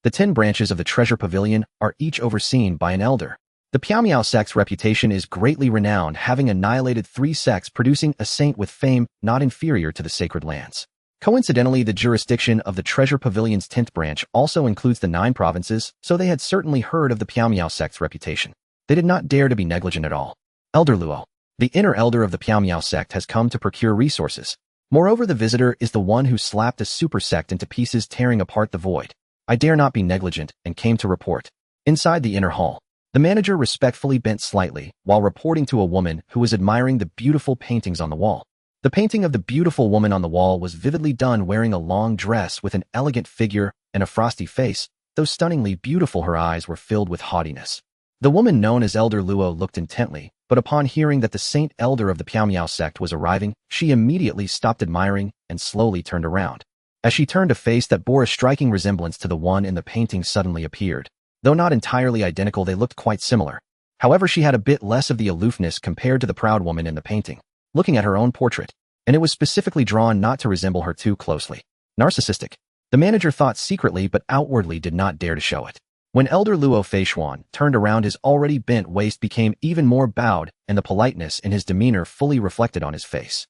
The 10 branches of the Treasure Pavilion are each overseen by an elder. The Piao sect's reputation is greatly renowned, having annihilated 3 sects, producing a saint with fame not inferior to the Sacred Lands. Coincidentally, the jurisdiction of the Treasure Pavilion's 10th branch also includes the 9 provinces, so they had certainly heard of the Piao sect's reputation. They did not dare to be negligent at all. Elder Luo, the inner elder of the Piao sect, has come to procure resources. Moreover, the visitor is the one who slapped a super sect into pieces, tearing apart the void. I dare not be negligent and came to report. Inside the inner hall, the manager respectfully bent slightly while reporting to a woman who was admiring the beautiful paintings on the wall. The painting of the beautiful woman on the wall was vividly done, wearing a long dress with an elegant figure and a frosty face. Though stunningly beautiful, her eyes were filled with haughtiness. The woman known as Elder Luo looked intently, but upon hearing that the saint elder of the Piao sect was arriving, she immediately stopped admiring and slowly turned around. As she turned, a face that bore a striking resemblance to the one in the painting suddenly appeared. Though not entirely identical, they looked quite similar. However, she had a bit less of the aloofness compared to the proud woman in the painting, looking at her own portrait, and it was specifically drawn not to resemble her too closely. Narcissistic. The manager thought secretly, but outwardly did not dare to show it. When Elder Luo Feishuan turned around, his already bent waist became even more bowed, and the politeness in his demeanor fully reflected on his face.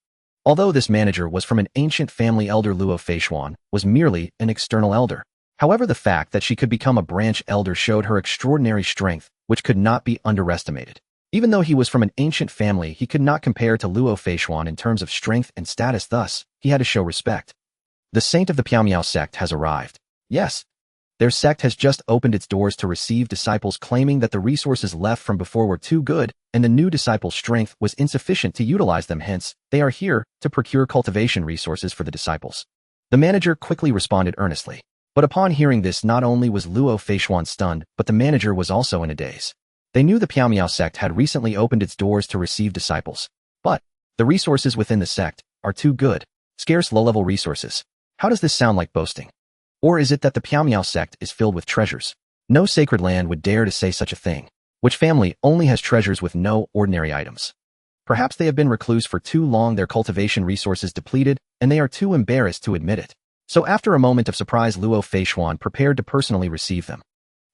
Although this manager was from an ancient family, Elder Luo Feishuan was merely an external elder. However, the fact that she could become a branch elder showed her extraordinary strength, which could not be underestimated. Even though he was from an ancient family, he could not compare to Luo Feishuan in terms of strength and status, thus, he had to show respect. The saint of the Piaomiao sect has arrived. Yes. Their sect has just opened its doors to receive disciples, claiming that the resources left from before were too good, and the new disciples' strength was insufficient to utilize them. Hence, they are here to procure cultivation resources for the disciples. The manager quickly responded earnestly. But upon hearing this, not only was Luo Feishuan stunned, but the manager was also in a daze. They knew the Piaomiao sect had recently opened its doors to receive disciples. But the resources within the sect are too good. Scarce low-level resources. How does this sound like boasting? Or is it that the Piaomiao sect is filled with treasures? No sacred land would dare to say such a thing. Which family only has treasures with no ordinary items? Perhaps they have been recluse for too long, their cultivation resources depleted, and they are too embarrassed to admit it. So after a moment of surprise, Luo Feishuan prepared to personally receive them.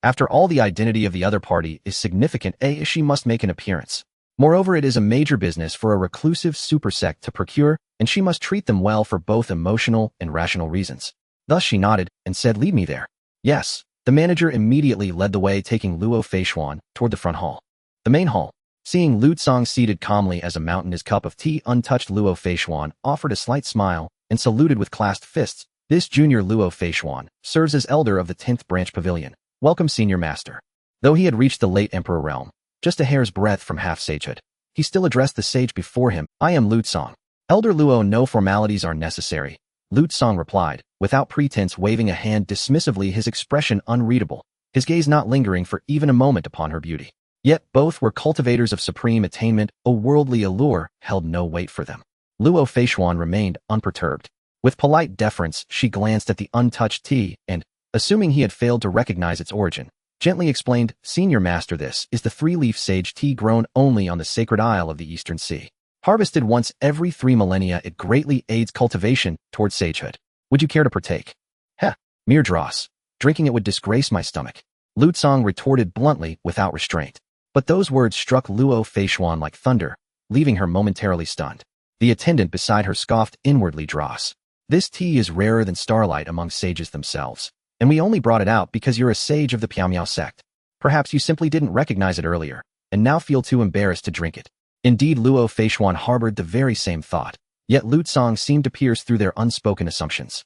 After all, the identity of the other party is significant, she must make an appearance. Moreover, it is a major business for a reclusive super sect to procure, and she must treat them well for both emotional and rational reasons. Thus she nodded and said, "Lead me there." Yes. The manager immediately led the way, taking Luo Feishuan toward the front hall. The main hall. Seeing Lu Tsong seated calmly as a mountain, his cup of tea untouched, Luo Feishuan offered a slight smile and saluted with clasped fists. This junior Luo Feishuan serves as elder of the 10th branch pavilion. Welcome, senior master. Though he had reached the late emperor realm, just a hair's breadth from half-sagehood, he still addressed the sage before him. "I am Lu Tsong." "Elder Luo, no formalities are necessary," Lu Tsong replied, without pretense, waving a hand dismissively, his expression unreadable, his gaze not lingering for even a moment upon her beauty. Yet both were cultivators of supreme attainment. A worldly allure held no weight for them. Luo Feishuan remained unperturbed. With polite deference, she glanced at the untouched tea and, assuming he had failed to recognize its origin, gently explained, "Senior master, this is the 3-leaf sage tea grown only on the sacred isle of the Eastern Sea. Harvested once every 3 millennia, it greatly aids cultivation towards sagehood. Would you care to partake?" "Heh, mere dross. Drinking it would disgrace my stomach," Lu Tsong retorted bluntly, without restraint. But those words struck Luo Feishuan like thunder, leaving her momentarily stunned. The attendant beside her scoffed inwardly, "Dross. This tea is rarer than starlight among sages themselves, and we only brought it out because you're a sage of the Piaomiao sect. Perhaps you simply didn't recognize it earlier, and now feel too embarrassed to drink it." Indeed, Luo Feishuan harbored the very same thought, yet Lu Tsong seemed to pierce through their unspoken assumptions.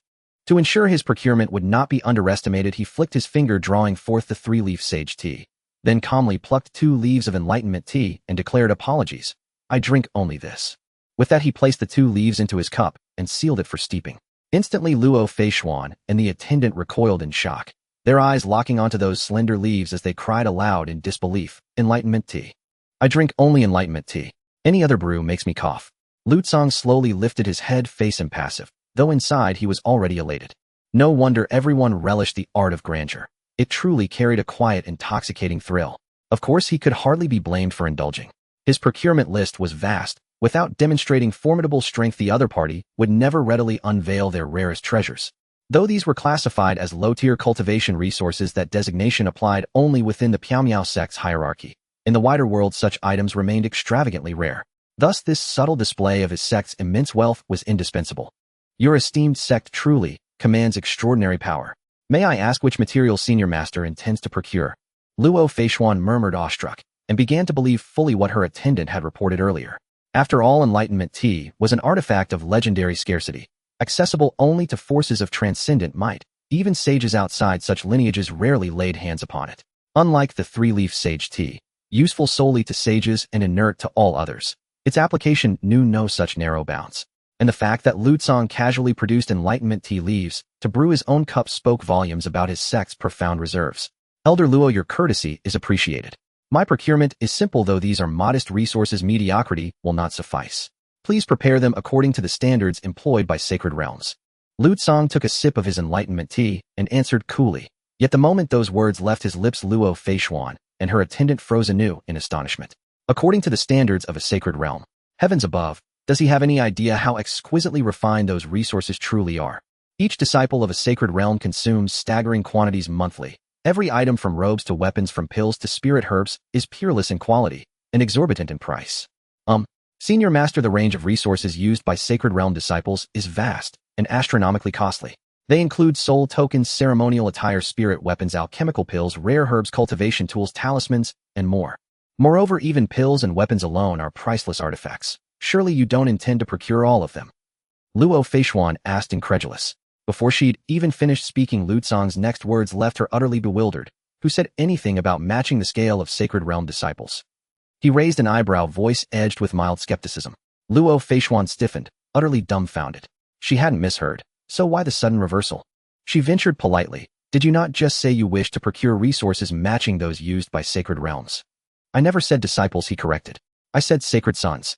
To ensure his procurement would not be underestimated, he flicked his finger, drawing forth the 3-leaf sage tea, then calmly plucked 2 leaves of enlightenment tea and declared, "Apologies. I drink only this." With that, he placed the 2 leaves into his cup and sealed it for steeping. Instantly, Luo Feishuan and the attendant recoiled in shock, their eyes locking onto those slender leaves as they cried aloud in disbelief, "Enlightenment tea. I drink only enlightenment tea. Any other brew makes me cough." Lu Tsong slowly lifted his head, face impassive, though inside he was already elated. No wonder everyone relished the art of grandeur. It truly carried a quiet, intoxicating thrill. Of course, he could hardly be blamed for indulging. His procurement list was vast. Without demonstrating formidable strength, the other party would never readily unveil their rarest treasures. Though these were classified as low-tier cultivation resources, that designation applied only within the Piaomiao sect's hierarchy. In the wider world, such items remained extravagantly rare. Thus, this subtle display of his sect's immense wealth was indispensable. "Your esteemed sect truly commands extraordinary power. May I ask which materials senior master intends to procure?" Luo Feishuan murmured, awestruck, and began to believe fully what her attendant had reported earlier. After all, enlightenment tea was an artifact of legendary scarcity, accessible only to forces of transcendent might. Even sages outside such lineages rarely laid hands upon it. Unlike the 3-leaf sage tea, useful solely to sages and inert to all others, its application knew no such narrow bounds. And the fact that Lu Tsong casually produced enlightenment tea leaves to brew his own cup spoke volumes about his sect's profound reserves. "Elder Luo, your courtesy is appreciated. My procurement is simple, though these are modest resources. Mediocrity will not suffice. Please prepare them according to the standards employed by sacred realms." Lu Tsong took a sip of his enlightenment tea and answered coolly. Yet the moment those words left his lips, Luo Feishuan and her attendant froze anew in astonishment. According to the standards of a sacred realm, heavens above, does he have any idea how exquisitely refined those resources truly are? Each disciple of a sacred realm consumes staggering quantities monthly, Every item from robes to weapons from pills to spirit herbs is peerless in quality and exorbitant in price. Senior Master, the range of resources used by Sacred Realm disciples is vast and astronomically costly. They include soul tokens, ceremonial attire, spirit weapons, alchemical pills, rare herbs, cultivation tools, talismans, and more. Moreover, even pills and weapons alone are priceless artifacts. Surely you don't intend to procure all of them? Luo Feishuan asked, incredulous. Before she'd even finished speaking, Lu Tsang's next words left her utterly bewildered. Who said anything about matching the scale of Sacred Realm disciples? He raised an eyebrow, voice edged with mild skepticism. Luo Feishuan stiffened, utterly dumbfounded. She hadn't misheard. So why the sudden reversal? She ventured politely. Did you not just say you wish to procure resources matching those used by Sacred Realms? I never said disciples, he corrected. I said sacred sons.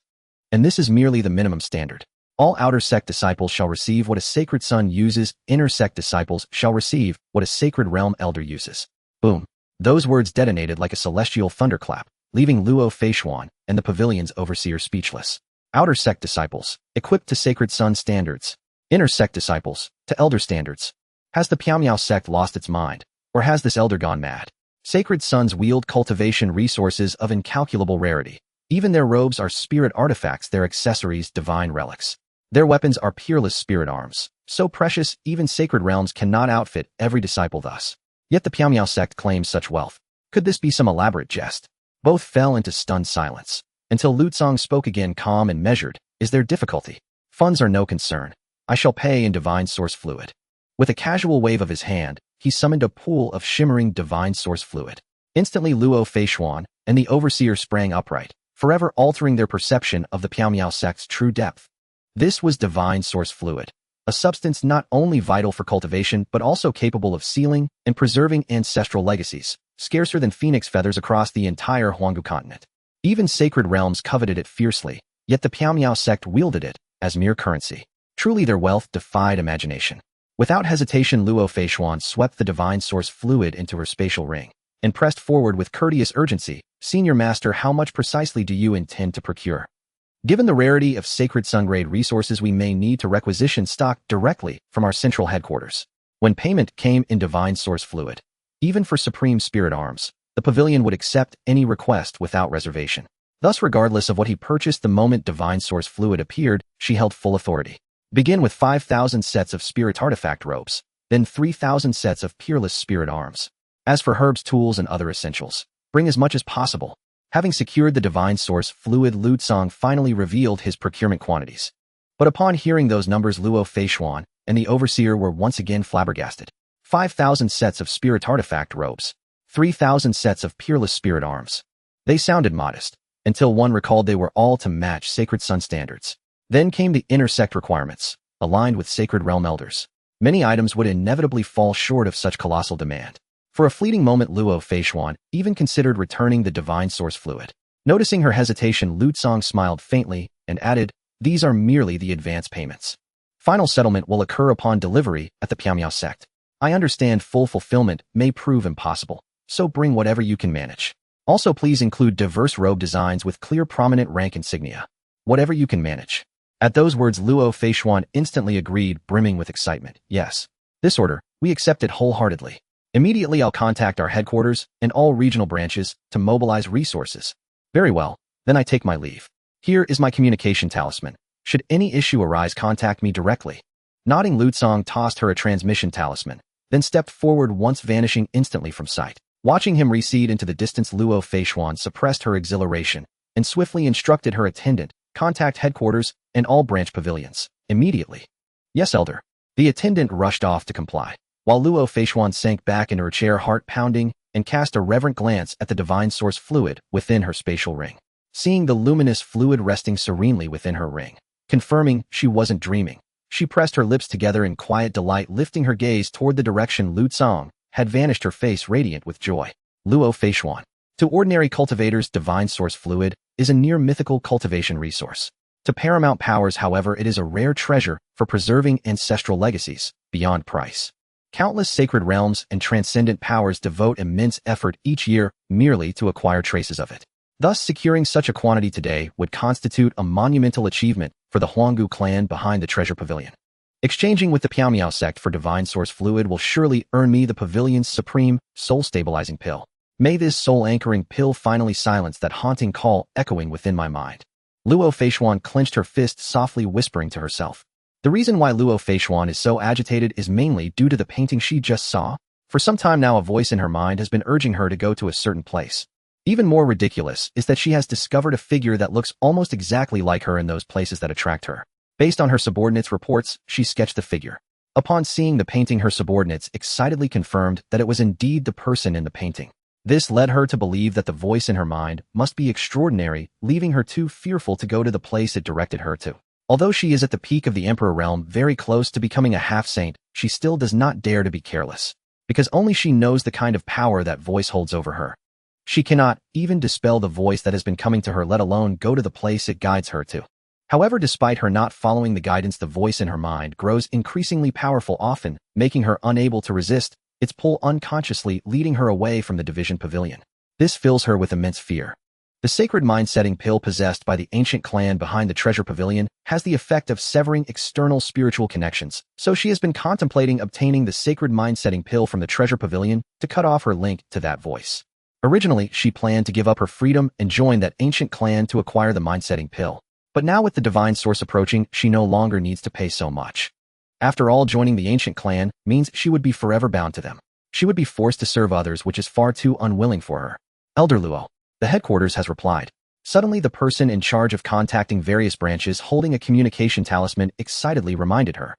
And this is merely the minimum standard. All outer sect disciples shall receive what a sacred son uses. Inner sect disciples shall receive what a Sacred Realm elder uses. Boom. Those words detonated like a celestial thunderclap, leaving Luo Feishuan and the pavilion's overseer speechless. Outer sect disciples, equipped to Sacred Son standards. Inner sect disciples, to elder standards. Has the Piao sect lost its mind, or has this elder gone mad? Sacred sons wield cultivation resources of incalculable rarity. Even their robes are spirit artifacts, their accessories divine relics. Their weapons are peerless spirit arms, so precious even Sacred Realms cannot outfit every disciple thus. Yet the Piao sect claims such wealth. Could this be some elaborate jest? Both fell into stunned silence, until Lu Tsang spoke again, calm and measured. Is there difficulty? Funds are no concern. I shall pay in divine source fluid. With a casual wave of his hand, he summoned a pool of shimmering divine source fluid. Instantly Luo Feishuan and the overseer sprang upright, forever altering their perception of the Piao sect's true depth. This was divine source fluid, a substance not only vital for cultivation but also capable of sealing and preserving ancestral legacies, scarcer than phoenix feathers across the entire Huanggu continent. Even Sacred Realms coveted it fiercely, yet the Piao sect wielded it as mere currency. Truly their wealth defied imagination. Without hesitation, Luo Feishuan swept the divine source fluid into her spatial ring and pressed forward with courteous urgency. Senior Master, how much precisely do you intend to procure? Given the rarity of Sacred Sun-grade resources, we may need to requisition stock directly from our central headquarters. When payment came in divine source fluid, even for supreme spirit arms, the pavilion would accept any request without reservation. Thus, regardless of what he purchased the moment divine source fluid appeared, she held full authority. Begin with 5,000 sets of spirit artifact robes, then 3,000 sets of peerless spirit arms. As for herbs, tools, and other essentials, bring as much as possible. Having secured the divine source fluid, Lu Tsang finally revealed his procurement quantities. But upon hearing those numbers, Luo Feishuan and the overseer were once again flabbergasted. 5,000 sets of spirit artifact robes, 3,000 sets of peerless spirit arms. They sounded modest, until one recalled they were all to match Sacred Sun standards. Then came the inner sect requirements, aligned with Sacred Realm elders. Many items would inevitably fall short of such colossal demand. For a fleeting moment, Luo Feishuan even considered returning the divine source fluid. Noticing her hesitation, Lu Tsang smiled faintly and added, these are merely the advance payments. Final settlement will occur upon delivery at the Piao sect. I understand full fulfillment may prove impossible, so bring whatever you can manage. Also, please include diverse robe designs with clear prominent rank insignia. Whatever you can manage. At those words, Luo Feishuan instantly agreed, brimming with excitement. Yes. This order, we accept it wholeheartedly. Immediately I'll contact our headquarters and all regional branches to mobilize resources. Very well, then I take my leave. Here is my communication talisman. Should any issue arise, contact me directly. Nodding, Lu Tsang tossed her a transmission talisman, then stepped forward, once vanishing instantly from sight. Watching him recede into the distance, Luo Feishuan suppressed her exhilaration and swiftly instructed her attendant, contact headquarters and all branch pavilions, immediately. Yes, Elder. The attendant rushed off to comply, while Luo Feishuan sank back into her chair, heart pounding, and cast a reverent glance at the divine source fluid within her spatial ring. Seeing the luminous fluid resting serenely within her ring, confirming she wasn't dreaming, she pressed her lips together in quiet delight, lifting her gaze toward the direction Lu Tsang had vanished, her face radiant with joy. Luo Feishuan. To ordinary cultivators, divine source fluid is a near mythical cultivation resource. To paramount powers, however, it is a rare treasure for preserving ancestral legacies beyond price. Countless sacred realms and transcendent powers devote immense effort each year merely to acquire traces of it. Thus, securing such a quantity today would constitute a monumental achievement for the Huanggu clan behind the treasure pavilion. Exchanging with the Piao sect for divine source fluid will surely earn me the pavilion's supreme, soul-stabilizing pill. May this soul-anchoring pill finally silence that haunting call echoing within my mind. Luo Feishuan clenched her fist, softly whispering to herself. The reason why Luo Feishuan is so agitated is mainly due to the painting she just saw. For some time now, a voice in her mind has been urging her to go to a certain place. Even more ridiculous is that she has discovered a figure that looks almost exactly like her in those places that attract her. Based on her subordinates' reports, she sketched the figure. Upon seeing the painting, her subordinates excitedly confirmed that it was indeed the person in the painting. This led her to believe that the voice in her mind must be extraordinary, leaving her too fearful to go to the place it directed her to. Although she is at the peak of the Emperor realm, very close to becoming a half-saint, she still does not dare to be careless, because only she knows the kind of power that voice holds over her. She cannot even dispel the voice that has been coming to her, let alone go to the place it guides her to. However, despite her not following the guidance, the voice in her mind grows increasingly powerful, often making her unable to resist its pull, unconsciously leading her away from the division pavilion. This fills her with immense fear. The sacred mind-setting pill possessed by the ancient clan behind the treasure pavilion has the effect of severing external spiritual connections, so she has been contemplating obtaining the sacred mind-setting pill from the treasure pavilion to cut off her link to that voice. Originally, she planned to give up her freedom and join that ancient clan to acquire the mind-setting pill. But now with the divine source approaching, she no longer needs to pay so much. After all, joining the ancient clan means she would be forever bound to them. She would be forced to serve others, which is far too unwilling for her. Elder Luo, the headquarters has replied. Suddenly, the person in charge of contacting various branches holding a communication talisman excitedly reminded her.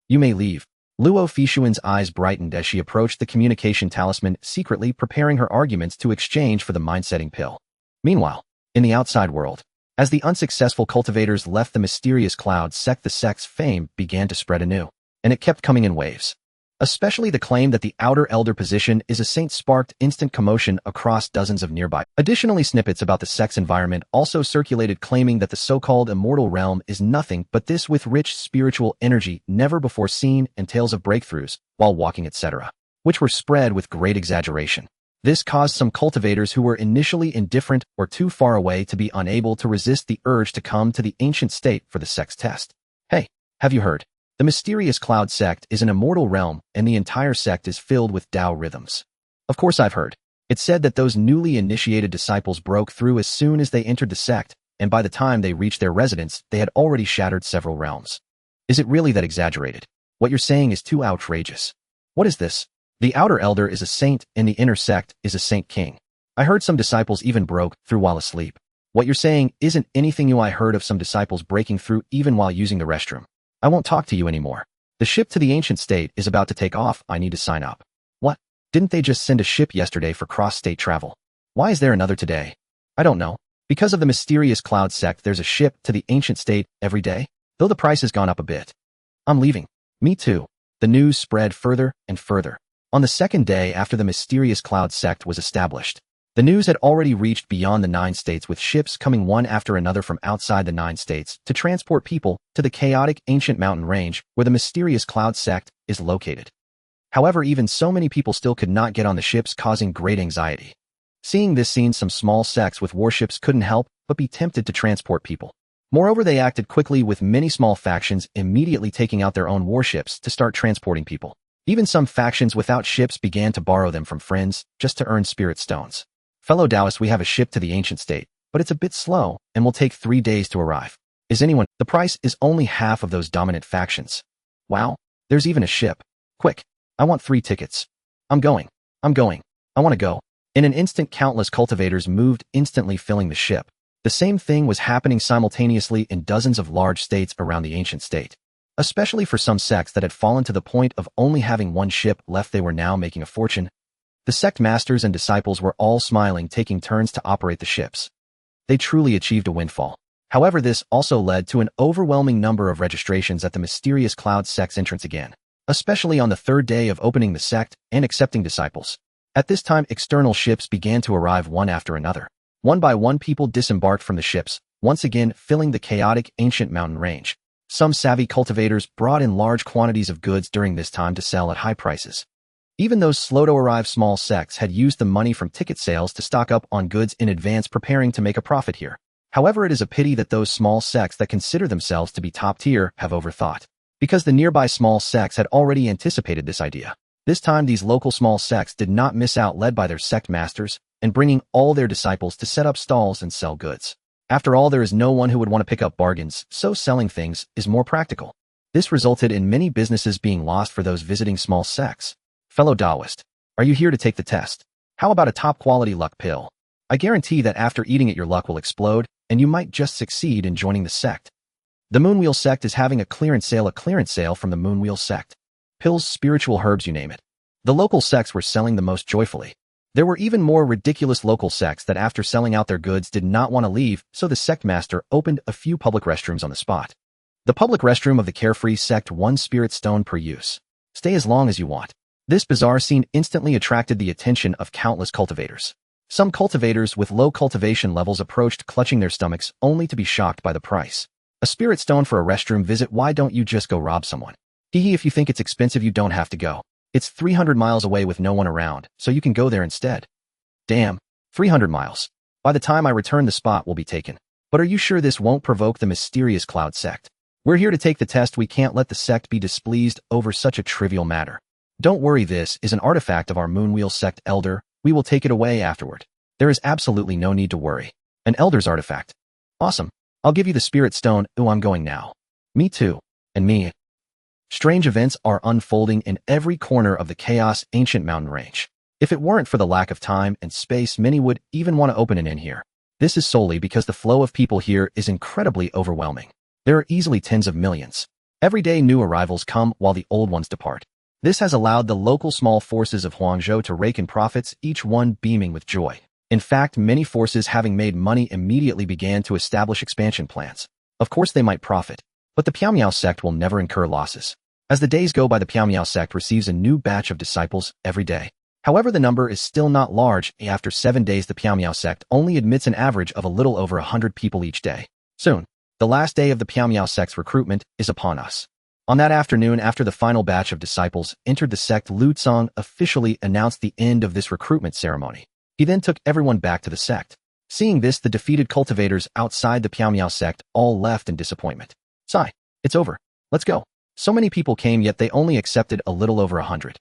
You may leave. Luo Feishuan's eyes brightened as she approached the communication talisman, secretly preparing her arguments to exchange for the mind-setting pill. Meanwhile, in the outside world, as the unsuccessful cultivators left the mysterious cloud sect, the sect's fame began to spread anew, and it kept coming in waves. Especially the claim that the outer elder position is a saint sparked instant commotion across dozens of nearby. Additionally, snippets about the sect's environment also circulated, claiming that the so-called immortal realm is nothing but this, with rich spiritual energy never before seen and tales of breakthroughs while walking, etc., which were spread with great exaggeration. This caused some cultivators who were initially indifferent or too far away to be unable to resist the urge to come to the ancient state for the sect's test. Hey, have you heard? The mysterious cloud sect is an immortal realm, and the entire sect is filled with Tao rhythms. Of course I've heard. It's said that those newly initiated disciples broke through as soon as they entered the sect, and by the time they reached their residence, they had already shattered several realms. Is it really that exaggerated? What you're saying is too outrageous. What is this? The outer elder is a saint, and the inner sect is a saint king. I heard some disciples even broke through while asleep. What you're saying isn't anything new. I heard of some disciples breaking through even while using the restroom. I won't talk to you anymore. The ship to the ancient state is about to take off. I need to sign up. What? Didn't they just send a ship yesterday for cross-state travel? Why is there another today? I don't know. Because of the mysterious cloud sect, there's a ship to the ancient state every day, though the price has gone up a bit. I'm leaving. Me too. The news spread further and further. On the second day after the mysterious cloud sect was established, the news had already reached beyond the 9 states, with ships coming one after another from outside the 9 states to transport people to the chaotic ancient mountain range where the mysterious cloud sect is located. However, even so, many people still could not get on the ships, causing great anxiety. Seeing this scene, some small sects with warships couldn't help but be tempted to transport people. Moreover, they acted quickly, with many small factions immediately taking out their own warships to start transporting people. Even some factions without ships began to borrow them from friends just to earn spirit stones. Fellow Taoists, we have a ship to the ancient state, but it's a bit slow and will take 3 days to arrive. Is anyone? The price is only half of those dominant factions. Wow, there's even a ship. Quick, I want 3 tickets. I'm going. I want to go. In an instant, countless cultivators moved, instantly filling the ship. The same thing was happening simultaneously in dozens of large states around the ancient state. Especially for some sects that had fallen to the point of only having 1 ship left, they were now making a fortune. The sect masters and disciples were all smiling, taking turns to operate the ships. They truly achieved a windfall. However, this also led to an overwhelming number of registrations at the mysterious cloud sect's entrance again, especially on the 3rd day of opening the sect and accepting disciples. At this time, external ships began to arrive one after another. One by one, people disembarked from the ships, once again filling the chaotic ancient mountain range. Some savvy cultivators brought in large quantities of goods during this time to sell at high prices. Even those slow-to-arrive small sects had used the money from ticket sales to stock up on goods in advance, preparing to make a profit here. However, it is a pity that those small sects that consider themselves to be top tier have overthought. because the nearby small sects had already anticipated this idea. This time these local small sects did not miss out, led by their sect masters and bringing all their disciples to set up stalls and sell goods. After all, there is no one who would want to pick up bargains, so selling things is more practical. This resulted in many businesses being lost for those visiting small sects. Fellow Taoist, are you here to take the test? How about a top-quality luck pill? I guarantee that after eating it your luck will explode, and you might just succeed in joining the sect. The Moonwheel sect is having a clearance sale from the Moonwheel sect. Pills, spiritual herbs, you name it. The local sects were selling the most joyfully. There were even more ridiculous local sects that after selling out their goods did not want to leave, so the sect master opened a few public restrooms on the spot. The public restroom of the Carefree sect, 1 spirit stone per use. Stay as long as you want. This bizarre scene instantly attracted the attention of countless cultivators. Some cultivators with low cultivation levels approached, clutching their stomachs, only to be shocked by the price. A spirit stone for a restroom visit? Why don't you just go rob someone? Hehe, if you think it's expensive, you don't have to go. It's 300 miles away with no one around, so you can go there instead. Damn, 300 miles. By the time I return, the spot will be taken. But are you sure this won't provoke the mysterious Cloud sect? We're here to take the test. We can't let the sect be displeased over such a trivial matter. Don't worry, this is an artifact of our Moonwheel sect elder. We will take it away afterward. There is absolutely no need to worry. An elder's artifact. Awesome. I'll give you the spirit stone. Ooh, I'm going now. Me too. And me. Strange events are unfolding in every corner of the chaos ancient mountain range. If it weren't for the lack of time and space, many would even want to open an inn here. This is solely because the flow of people here is incredibly overwhelming. There are easily tens of millions. Every day new arrivals come while the old ones depart. This has allowed the local small forces of Huangzhou to rake in profits, each one beaming with joy. In fact, many forces having made money immediately began to establish expansion plans. Of course they might profit, but the Piaomiao sect will never incur losses. As the days go by, the Piaomiao sect receives a new batch of disciples every day. However, the number is still not large. After 7 days, the Piaomiao sect only admits an average of a little over 100 people each day. Soon, the last day of the Piaomiao sect's recruitment is upon us. On that afternoon, after the final batch of disciples entered the sect, Lu Tsong officially announced the end of this recruitment ceremony. He then took everyone back to the sect. Seeing this, the defeated cultivators outside the Piaomiao sect all left in disappointment. Sigh, it's over. Let's go. So many people came, yet they only accepted a little over 100.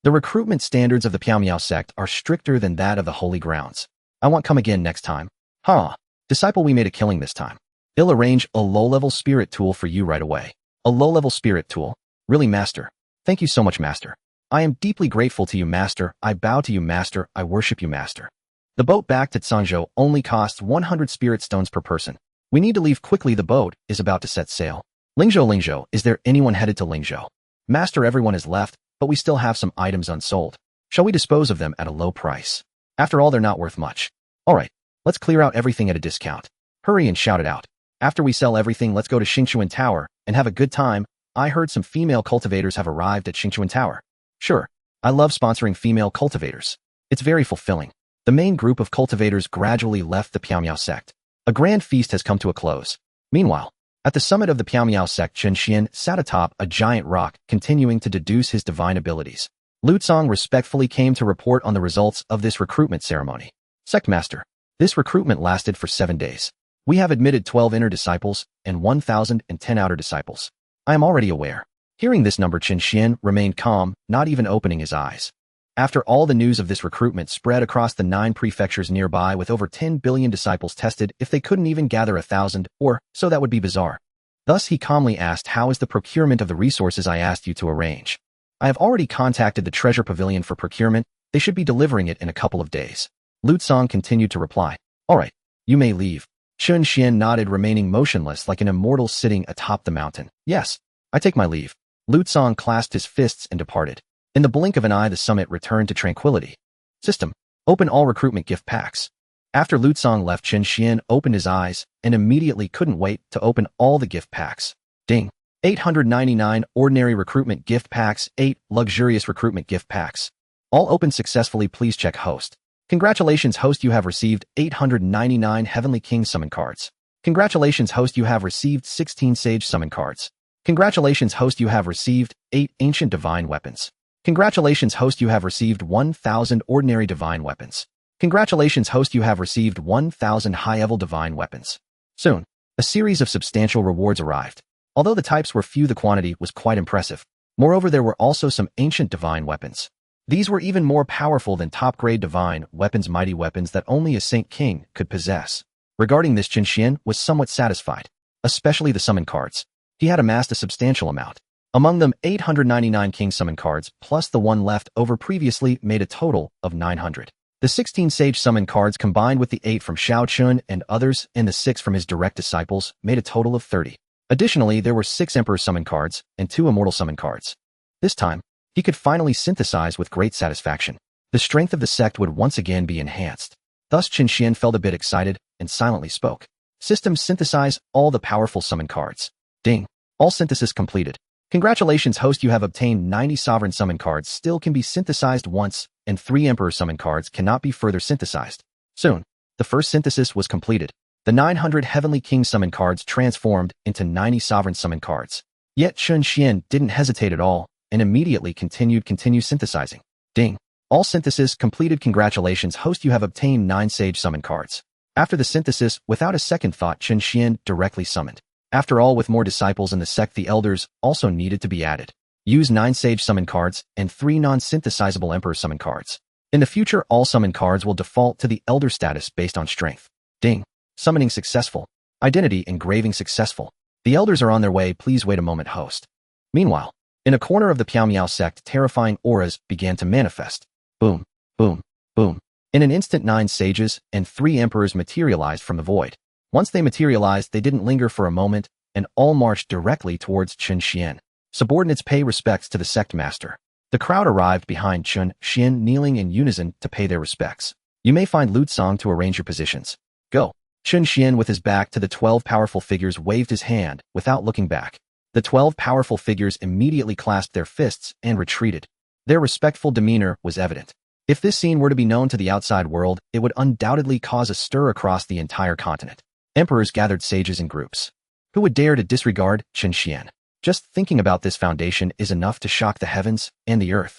The recruitment standards of the Piaomiao sect are stricter than that of the Holy Grounds. I want come again next time. Huh. Disciple, we made a killing this time. I'll arrange a low-level spirit tool for you right away. A low-level spirit tool? Really, Master? Thank you so much, Master. I am deeply grateful to you, Master. I bow to you, Master. I worship you, Master. The boat back to Zhangzhou only costs 100 spirit stones per person. We need to leave quickly. The boat is about to set sail. Lingzhou, is there anyone headed to Lingzhou? Master, everyone has left, but we still have some items unsold. Shall we dispose of them at a low price? After all, they're not worth much. All right, let's clear out everything at a discount. Hurry and shout it out. After we sell everything, let's go to Chen Xuan Tower and have a good time. I heard some female cultivators have arrived at Chen Xuan Tower. Sure, I love sponsoring female cultivators. It's very fulfilling. The main group of cultivators gradually left the Piaomiao sect. A grand feast has come to a close. Meanwhile, at the summit of the Piaomiao sect, Chen Xuan sat atop a giant rock, continuing to deduce his divine abilities. Lu Tsong respectfully came to report on the results of this recruitment ceremony. Sect Master, this recruitment lasted for 7 days. We have admitted 12 inner disciples and 1,010 outer disciples. I am already aware. Hearing this number, Chen Xuan remained calm, not even opening his eyes. After all the news of this recruitment spread across the 9 prefectures nearby with over 10 billion disciples tested, if they couldn't even gather 1,000, or so, that would be bizarre. Thus he calmly asked, how is the procurement of the resources I asked you to arrange? I have already contacted the treasure pavilion for procurement. They should be delivering it in a couple of days. Lu Tsong continued to reply. All right, you may leave. Chen Xuan nodded, remaining motionless like an immortal sitting atop the mountain. Yes, I take my leave. Lu Tsong clasped his fists and departed. In the blink of an eye, the summit returned to tranquility. System. Open all recruitment gift packs. After Lu Tsong left, Chen Xuan opened his eyes and immediately couldn't wait to open all the gift packs. Ding. 899 ordinary recruitment gift packs, 8 luxurious recruitment gift packs. All opened successfully. Please check host. Congratulations, host, you have received 899 Heavenly King summon cards. Congratulations, host, you have received 16 Sage summon cards. Congratulations, host, you have received 8 Ancient Divine Weapons. Congratulations, host, you have received 1,000 Ordinary Divine Weapons. Congratulations, host, you have received 1,000 High-Level Divine Weapons. Soon, a series of substantial rewards arrived. Although the types were few, the quantity was quite impressive. Moreover, there were also some ancient divine weapons. These were even more powerful than top-grade divine weapons, mighty weapons that only a Saint King could possess. Regarding this, Chen Xuan was somewhat satisfied, especially the summon cards. He had amassed a substantial amount. Among them, 899 King summon cards, plus the one left over previously, made a total of 900. The 16 Sage summon cards combined with the 8 from Xiao Chun and others, and the 6 from his direct disciples, made a total of 30. Additionally, there were 6 Emperor summon cards and 2 Immortal summon cards. This time, he could finally synthesize with great satisfaction. The strength of the sect would once again be enhanced. Thus, Chen Xuan felt a bit excited and silently spoke. System synthesize all the powerful summon cards. Ding. All synthesis completed. Congratulations, host, you have obtained 90 sovereign summon cards still can be synthesized once, and 3 Emperor summon cards cannot be further synthesized. Soon, the first synthesis was completed. The 900 Heavenly King summon cards transformed into 90 sovereign summon cards. Yet Chen Xuan didn't hesitate at all, and immediately continue synthesizing. Ding. All synthesis completed. Congratulations, host, you have obtained 9 Sage summon cards. After the synthesis, without a second thought, Chen Xuan directly summoned. After all, with more disciples in the sect, the elders also needed to be added. Use 9 Sage summon cards and 3 non-synthesizable Emperor summon cards. In the future, all summon cards will default to the elder status based on strength. Ding. Summoning successful. Identity engraving successful. The elders are on their way. Please wait a moment, host. Meanwhile, in a corner of the Piao sect, terrifying auras began to manifest. Boom, boom, boom. In an instant, 9 sages and 3 emperors materialized from the void. Once they materialized, they didn't linger for a moment, and all marched directly towards Chen Xuan. Subordinates pay respects to the sect master. The crowd arrived behind Chen Xuan, kneeling in unison to pay their respects. You may find Lu Tsang to arrange your positions. Go. Chen Xuan, with his back to the 12 powerful figures, waved his hand without looking back. The 12 powerful figures immediately clasped their fists and retreated. Their respectful demeanor was evident. If this scene were to be known to the outside world, it would undoubtedly cause a stir across the entire continent. Emperors gathered sages in groups. Who would dare to disregard Chen Xuan? Just thinking about this foundation is enough to shock the heavens and the earth.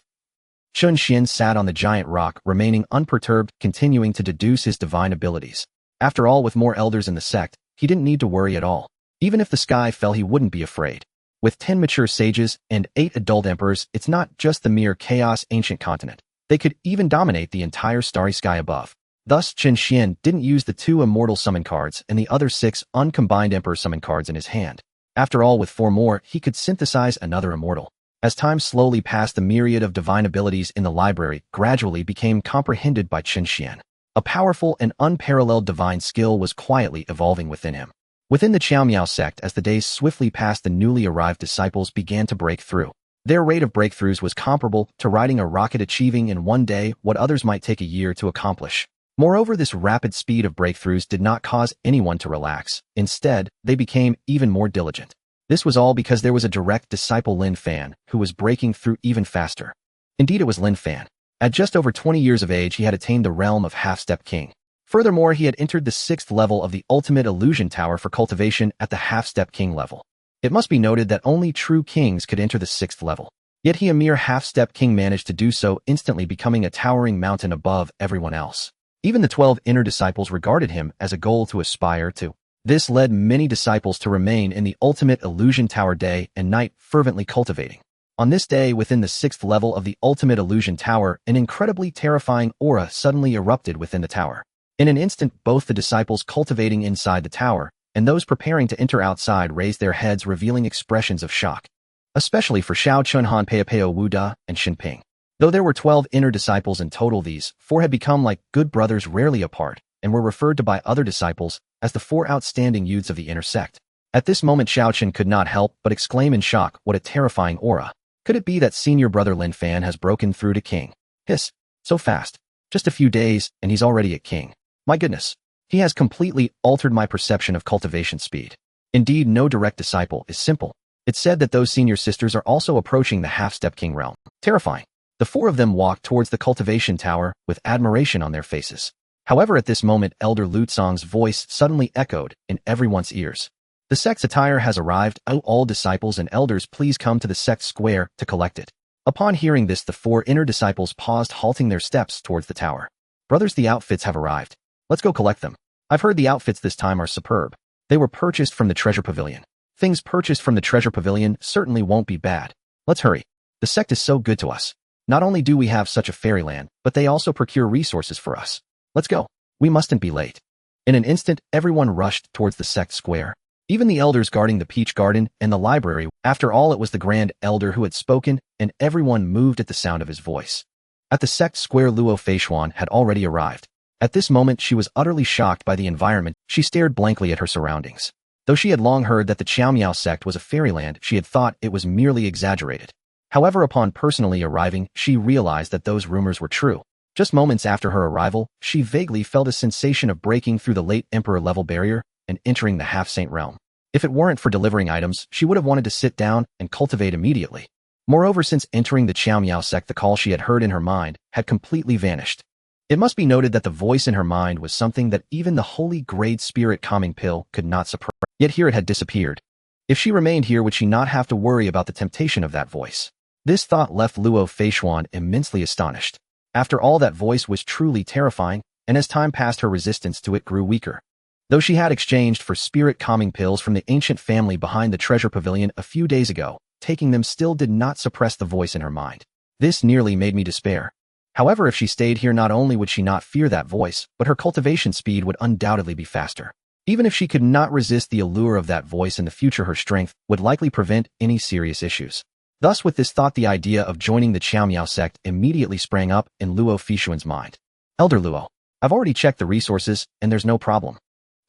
Chen Xuan sat on the giant rock, remaining unperturbed, continuing to deduce his divine abilities. After all, with more elders in the sect, he didn't need to worry at all. Even if the sky fell, he wouldn't be afraid. With 10 mature sages and 8 adult emperors, it's not just the mere chaos ancient continent. They could even dominate the entire starry sky above. Thus, Chen Xuan didn't use the 2 immortal summon cards and the other 6 uncombined emperor summon cards in his hand. After all, with 4 more, he could synthesize another immortal. As time slowly passed, the myriad of divine abilities in the library gradually became comprehended by Chen Xuan. A powerful and unparalleled divine skill was quietly evolving within him. Within the Qiao sect, as the days swiftly passed, the newly arrived disciples began to break through. Their rate of breakthroughs was comparable to riding a rocket, achieving in one day what others might take a year to accomplish. Moreover, this rapid speed of breakthroughs did not cause anyone to relax. Instead, they became even more diligent. This was all because there was a direct disciple, Lin Fan, who was breaking through even faster. Indeed, it was Lin Fan. At just over 20 years of age, he had attained the realm of Half-Step King. Furthermore, he had entered the 6th level of the ultimate illusion tower for cultivation at the Half-Step King level. It must be noted that only true kings could enter the 6th level. Yet he, a mere Half-Step King, managed to do so, instantly becoming a towering mountain above everyone else. Even the 12 inner disciples regarded him as a goal to aspire to. This led many disciples to remain in the ultimate illusion tower day and night, fervently cultivating. On this day, within the 6th level of the ultimate illusion tower, an incredibly terrifying aura suddenly erupted within the tower. In an instant, both the disciples cultivating inside the tower and those preparing to enter outside raised their heads, revealing expressions of shock. Especially for Xiao Chun, Han Peipeo, Wu Da, and Xin Ping. Though there were 12 inner disciples in total, these 4 had become like good brothers, rarely apart, and were referred to by other disciples as the 4 outstanding youths of the inner sect. At this moment, Xiao Chun could not help but exclaim in shock, "What a terrifying aura! Could it be that senior brother Lin Fan has broken through to king? Hiss, so fast. Just a few days, and he's already a king. My goodness, he has completely altered my perception of cultivation speed." Indeed, no direct disciple is simple. It's said that those senior sisters are also approaching the Half-Step King realm. Terrifying. The 4 of them walked towards the cultivation tower with admiration on their faces. However, at this moment, Elder Lu Tsang's voice suddenly echoed in everyone's ears. "The sect's attire has arrived. Oh, all disciples and elders, please come to the sect square to collect it." Upon hearing this, the 4 inner disciples paused, halting their steps towards the tower. "Brothers, the outfits have arrived. Let's go collect them. I've heard the outfits this time are superb. They were purchased from the treasure pavilion." Things purchased from the treasure pavilion certainly won't be bad. Let's hurry. The sect is so good to us. Not only do we have such a fairyland, but they also procure resources for us. Let's go. We mustn't be late. In an instant, everyone rushed towards the sect square. Even the elders guarding the peach garden and the library. After all, it was the grand elder who had spoken, and everyone moved at the sound of his voice. At the sect square, Luo Feishuan had already arrived. At this moment, she was utterly shocked by the environment. She stared blankly at her surroundings. Though she had long heard that the Qiaomiao sect was a fairyland, she had thought it was merely exaggerated. However, upon personally arriving, she realized that those rumors were true. Just moments after her arrival, she vaguely felt a sensation of breaking through the late emperor-level barrier and entering the half-saint realm. If it weren't for delivering items, she would have wanted to sit down and cultivate immediately. Moreover, since entering the Qiaomiao sect, the call she had heard in her mind had completely vanished. It must be noted that the voice in her mind was something that even the holy grade spirit calming pill could not suppress. Yet here it had disappeared. If she remained here, would she not have to worry about the temptation of that voice? This thought left Luo Feishuan immensely astonished. After all, that voice was truly terrifying, and as time passed, her resistance to it grew weaker. Though she had exchanged for spirit calming pills from the ancient family behind the treasure pavilion a few days ago, taking them still did not suppress the voice in her mind. This nearly made me despair. However, if she stayed here, not only would she not fear that voice, but her cultivation speed would undoubtedly be faster. Even if she could not resist the allure of that voice in the future, her strength would likely prevent any serious issues. Thus, with this thought, the idea of joining the Qiaomiao sect immediately sprang up in Luo Feishuan's mind. Elder Luo, I've already checked the resources, and there's no problem.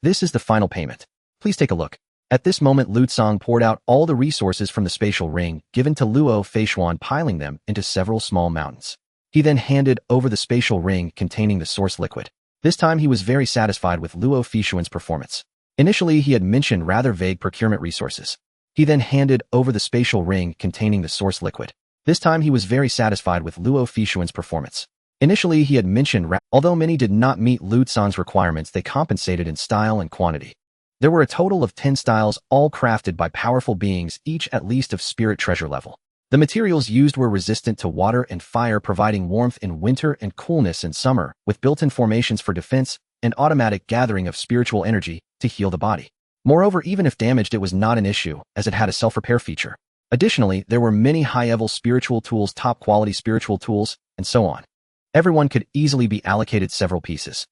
This is the final payment. Please take a look. At this moment, Lu Tsang poured out all the resources from the spatial ring given to Luo Feishuan, piling them into several small mountains. He then handed over the spatial ring containing the source liquid. This time he was very satisfied with Luo Feishuan's performance. Initially, he had mentioned rather vague procurement resources. He then handed over the spatial ring containing the source liquid. This time he was very satisfied with Luo Feishuan's performance. Initially, he had mentioned although many did not meet Lu Tsang's requirements, they compensated in style and quantity. There were a total of 10 styles, all crafted by powerful beings, each at least of spirit treasure level. The materials used were resistant to water and fire, providing warmth in winter and coolness in summer, with built-in formations for defense and automatic gathering of spiritual energy to heal the body. Moreover, even if damaged, it was not an issue, as it had a self-repair feature. Additionally, there were many high-level spiritual tools, top-quality spiritual tools, and so on. Everyone could easily be allocated several pieces.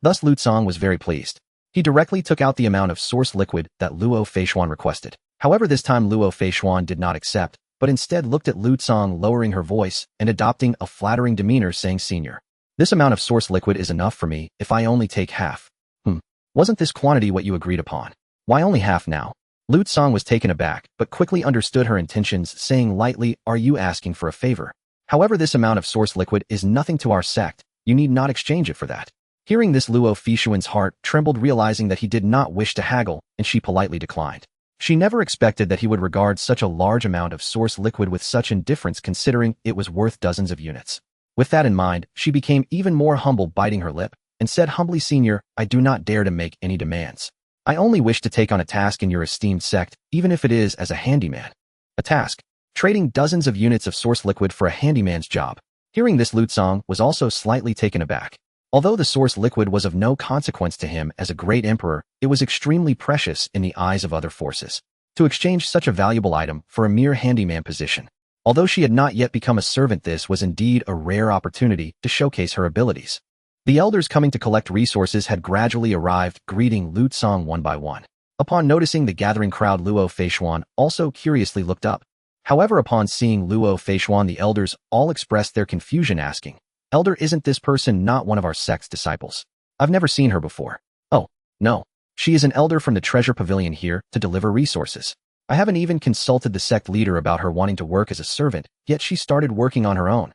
Thus, Lu Tsang was very pleased. He directly took out the amount of source liquid that Luo Feishuan requested. However, this time Luo Feishuan did not accept, but instead looked at Lu Tsang, lowering her voice and adopting a flattering demeanor, saying, "Senior, this amount of source liquid is enough for me if I only take half." Wasn't this quantity what you agreed upon? Why only half now? Lu Tsang was taken aback, but quickly understood her intentions, saying lightly, "Are you asking for a favor? However, this amount of source liquid is nothing to our sect. You need not exchange it for that." Hearing this, Luo Feishuan's heart trembled, realizing that he did not wish to haggle, and she politely declined. She never expected that he would regard such a large amount of source liquid with such indifference, considering it was worth dozens of units. With that in mind, she became even more humble, biting her lip, and said humbly, "Senior, I do not dare to make any demands. I only wish to take on a task in your esteemed sect, even if it is as a handyman." A task? Trading dozens of units of source liquid for a handyman's job. Hearing this, Lu Tsang was also slightly taken aback. Although the source liquid was of no consequence to him as a great emperor, it was extremely precious in the eyes of other forces. To exchange such a valuable item for a mere handyman position. Although she had not yet become a servant, this was indeed a rare opportunity to showcase her abilities. The elders coming to collect resources had gradually arrived, greeting Lu Tsang one by one. Upon noticing the gathering crowd, Luo Feishuan also curiously looked up. However, upon seeing Luo Feishuan, the elders all expressed their confusion, asking, "Elder, isn't this person not one of our sect's disciples? I've never seen her before." "Oh, no. She is an elder from the treasure pavilion here to deliver resources. I haven't even consulted the sect leader about her wanting to work as a servant, yet she started working on her own.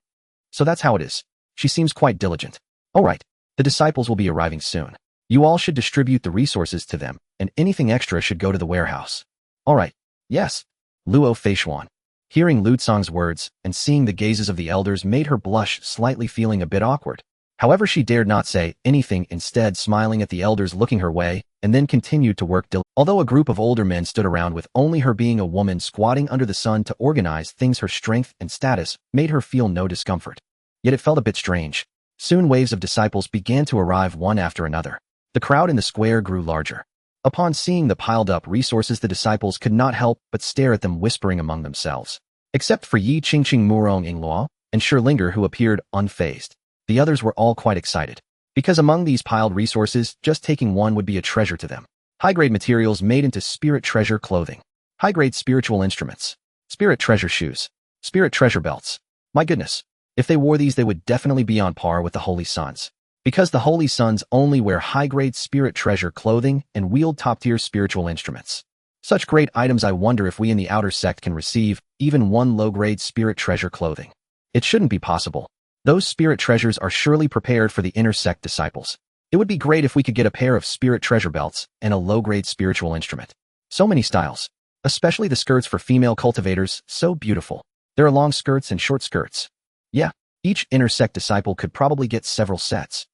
So that's how it is. She seems quite diligent. All right, the disciples will be arriving soon. You all should distribute the resources to them, and anything extra should go to the warehouse." "All right, yes." Luo Feishuan. Hearing Lu Tsang's words and seeing the gazes of the elders made her blush slightly, feeling a bit awkward. However, she dared not say anything, instead smiling at the elders looking her way, and then continued to work although a group of older men stood around, with only her being a woman squatting under the sun to organize things, her strength and status made her feel no discomfort. Yet it felt a bit strange. Soon waves of disciples began to arrive one after another. The crowd in the square grew larger. Upon seeing the piled-up resources, the disciples could not help but stare at them, whispering among themselves. Except for Yi Qingqing, Murong Yingluo, and Sherlinger, who appeared unfazed. The others were all quite excited, because among these piled resources, just taking one would be a treasure to them. High-grade materials made into spirit treasure clothing. High-grade spiritual instruments. Spirit treasure shoes. Spirit treasure belts. My goodness. If they wore these, they would definitely be on par with the Holy Sons. Because the Holy Sons only wear high-grade spirit treasure clothing and wield top-tier spiritual instruments. Such great items, I wonder if we in the outer sect can receive even one low-grade spirit treasure clothing. It shouldn't be possible. Those spirit treasures are surely prepared for the inner sect disciples. It would be great if we could get a pair of spirit treasure belts and a low-grade spiritual instrument. So many styles. Especially the skirts for female cultivators, so beautiful. There are long skirts and short skirts. Yeah, each inner sect disciple could probably get several sets.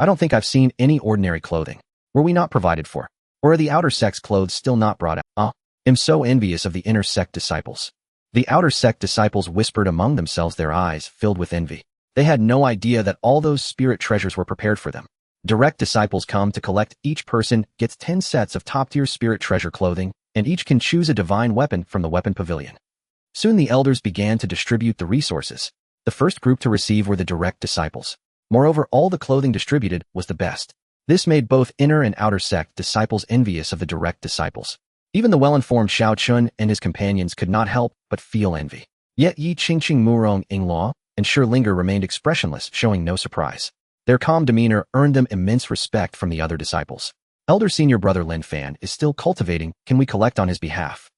I don't think I've seen any ordinary clothing. Were we not provided for? Or are the outer sect's clothes still not brought out? I'm so envious of the inner sect disciples. The outer sect disciples whispered among themselves, their eyes filled with envy. They had no idea that all those spirit treasures were prepared for them. Direct disciples come to collect. Each person gets 10 sets of top-tier spirit treasure clothing, and each can choose a divine weapon from the weapon pavilion. Soon the elders began to distribute the resources. The first group to receive were the direct disciples. Moreover, all the clothing distributed was the best. This made both inner and outer sect disciples envious of the direct disciples. Even the well-informed Xiao Chun and his companions could not help but feel envy. Yet Yi Qingqing, Murong Yingluo, and Sherlinger remained expressionless, showing no surprise. Their calm demeanor earned them immense respect from the other disciples. Elder senior brother Lin Fan is still cultivating. Can we collect on his behalf?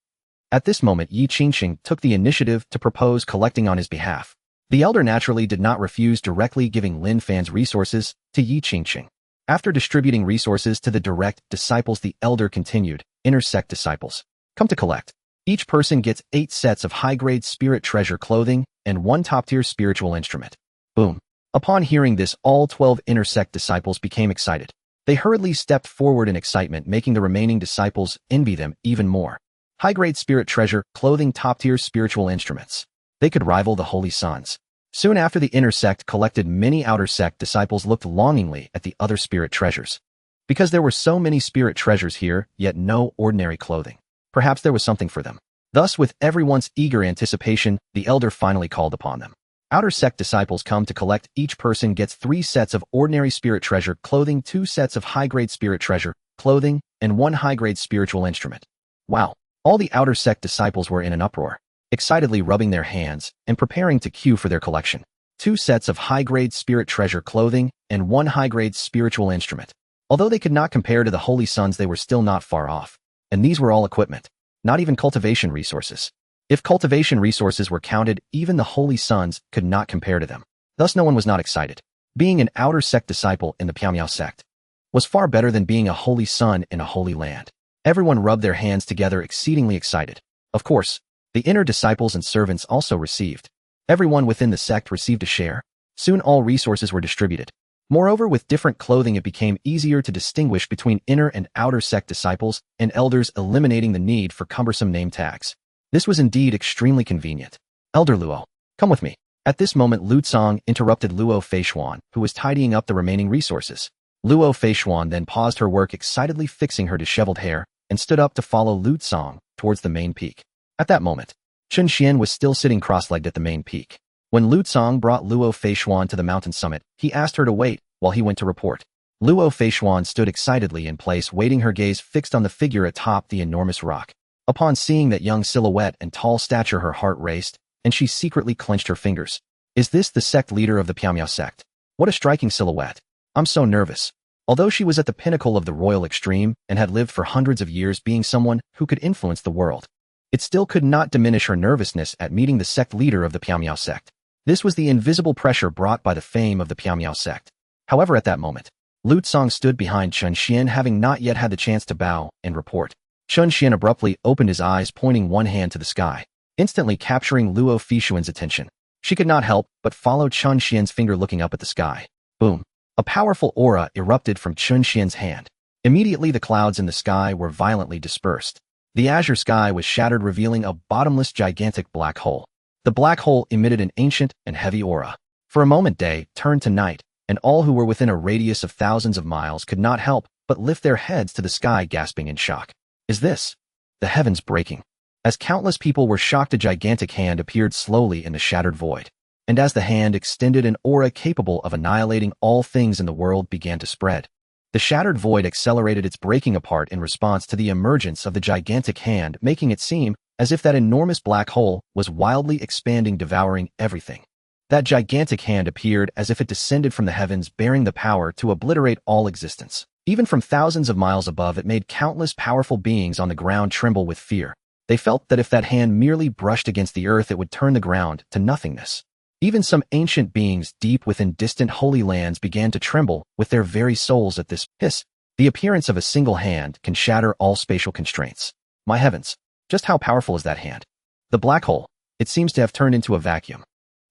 At this moment, Yi Qingqing took the initiative to propose collecting on his behalf. The elder naturally did not refuse, directly giving Lin Fan's resources to Yi Qingqing. After distributing resources to the direct disciples, the elder continued, inner sect disciples, come to collect. Each person gets 8 sets of high-grade spirit treasure clothing and 1 top-tier spiritual instrument. Boom. Upon hearing this, all 12 inner sect disciples became excited. They hurriedly stepped forward in excitement, making the remaining disciples envy them even more. High-grade spirit treasure clothing, top-tier spiritual instruments. They could rival the Holy Sons. Soon after the inner sect collected, many outer sect disciples looked longingly at the other spirit treasures. Because there were so many spirit treasures here, yet no ordinary clothing. Perhaps there was something for them. Thus, with everyone's eager anticipation, the elder finally called upon them. Outer sect disciples come to collect. Each person gets 3 sets of ordinary spirit treasure clothing, 2 sets of high-grade spirit treasure clothing, and 1 high-grade spiritual instrument. Wow! All the outer sect disciples were in an uproar, excitedly rubbing their hands and preparing to queue for their collection. 2 sets of high-grade spirit treasure clothing and 1 high-grade spiritual instrument. Although they could not compare to the Holy Sons, they were still not far off. And these were all equipment, not even cultivation resources. If cultivation resources were counted, even the Holy Sons could not compare to them. Thus no one was not excited. Being an outer sect disciple in the Piamiao sect was far better than being a Holy Son in a holy land. Everyone rubbed their hands together, exceedingly excited. Of course, the inner disciples and servants also received. Everyone within the sect received a share. Soon all resources were distributed. Moreover, with different clothing, it became easier to distinguish between inner and outer sect disciples and elders, eliminating the need for cumbersome name tags. This was indeed extremely convenient. Elder Luo, come with me. At this moment, Lu Tsang interrupted Luo Feishuan, who was tidying up the remaining resources. Luo Feishuan then paused her work, excitedly fixing her disheveled hair, and stood up to follow Lu Tsang towards the main peak. At that moment, Chen Xuan was still sitting cross-legged at the main peak. When Lu Tsang brought Luo Feishuan to the mountain summit, he asked her to wait while he went to report. Luo Feishuan stood excitedly in place, waiting, her gaze fixed on the figure atop the enormous rock. Upon seeing that young silhouette and tall stature, her heart raced, and she secretly clenched her fingers. Is this the sect leader of the Piamiao sect? What a striking silhouette. I'm so nervous. Although she was at the pinnacle of the royal extreme and had lived for hundreds of years being someone who could influence the world, it still could not diminish her nervousness at meeting the sect leader of the Piamiao sect. This was the invisible pressure brought by the fame of the Piamiao sect. However, at that moment, Lu Tsang stood behind Chen Xuan, having not yet had the chance to bow and report. Chen Xuan abruptly opened his eyes, pointing one hand to the sky, instantly capturing Luo Feishuan's attention. She could not help but follow Chen Xuan's finger, looking up at the sky. Boom! A powerful aura erupted from Chen Xuan's hand. Immediately, the clouds in the sky were violently dispersed. The azure sky was shattered, revealing a bottomless, gigantic black hole. The black hole emitted an ancient and heavy aura. For a moment, day turned to night, and all who were within a radius of thousands of miles could not help but lift their heads to the sky gasping in shock. Is this the heavens breaking? As countless people were shocked, a gigantic hand appeared slowly in the shattered void. And as the hand extended, an aura capable of annihilating all things in the world began to spread. The shattered void accelerated its breaking apart in response to the emergence of the gigantic hand, making it seem as if that enormous black hole was wildly expanding, devouring everything. That gigantic hand appeared as if it descended from the heavens, bearing the power to obliterate all existence. Even from thousands of miles above, it made countless powerful beings on the ground tremble with fear. They felt that if that hand merely brushed against the earth, it would turn the ground to nothingness. Even some ancient beings deep within distant holy lands began to tremble with their very souls at this hiss. The appearance of a single hand can shatter all spatial constraints. My heavens, just how powerful is that hand? The black hole, it seems to have turned into a vacuum.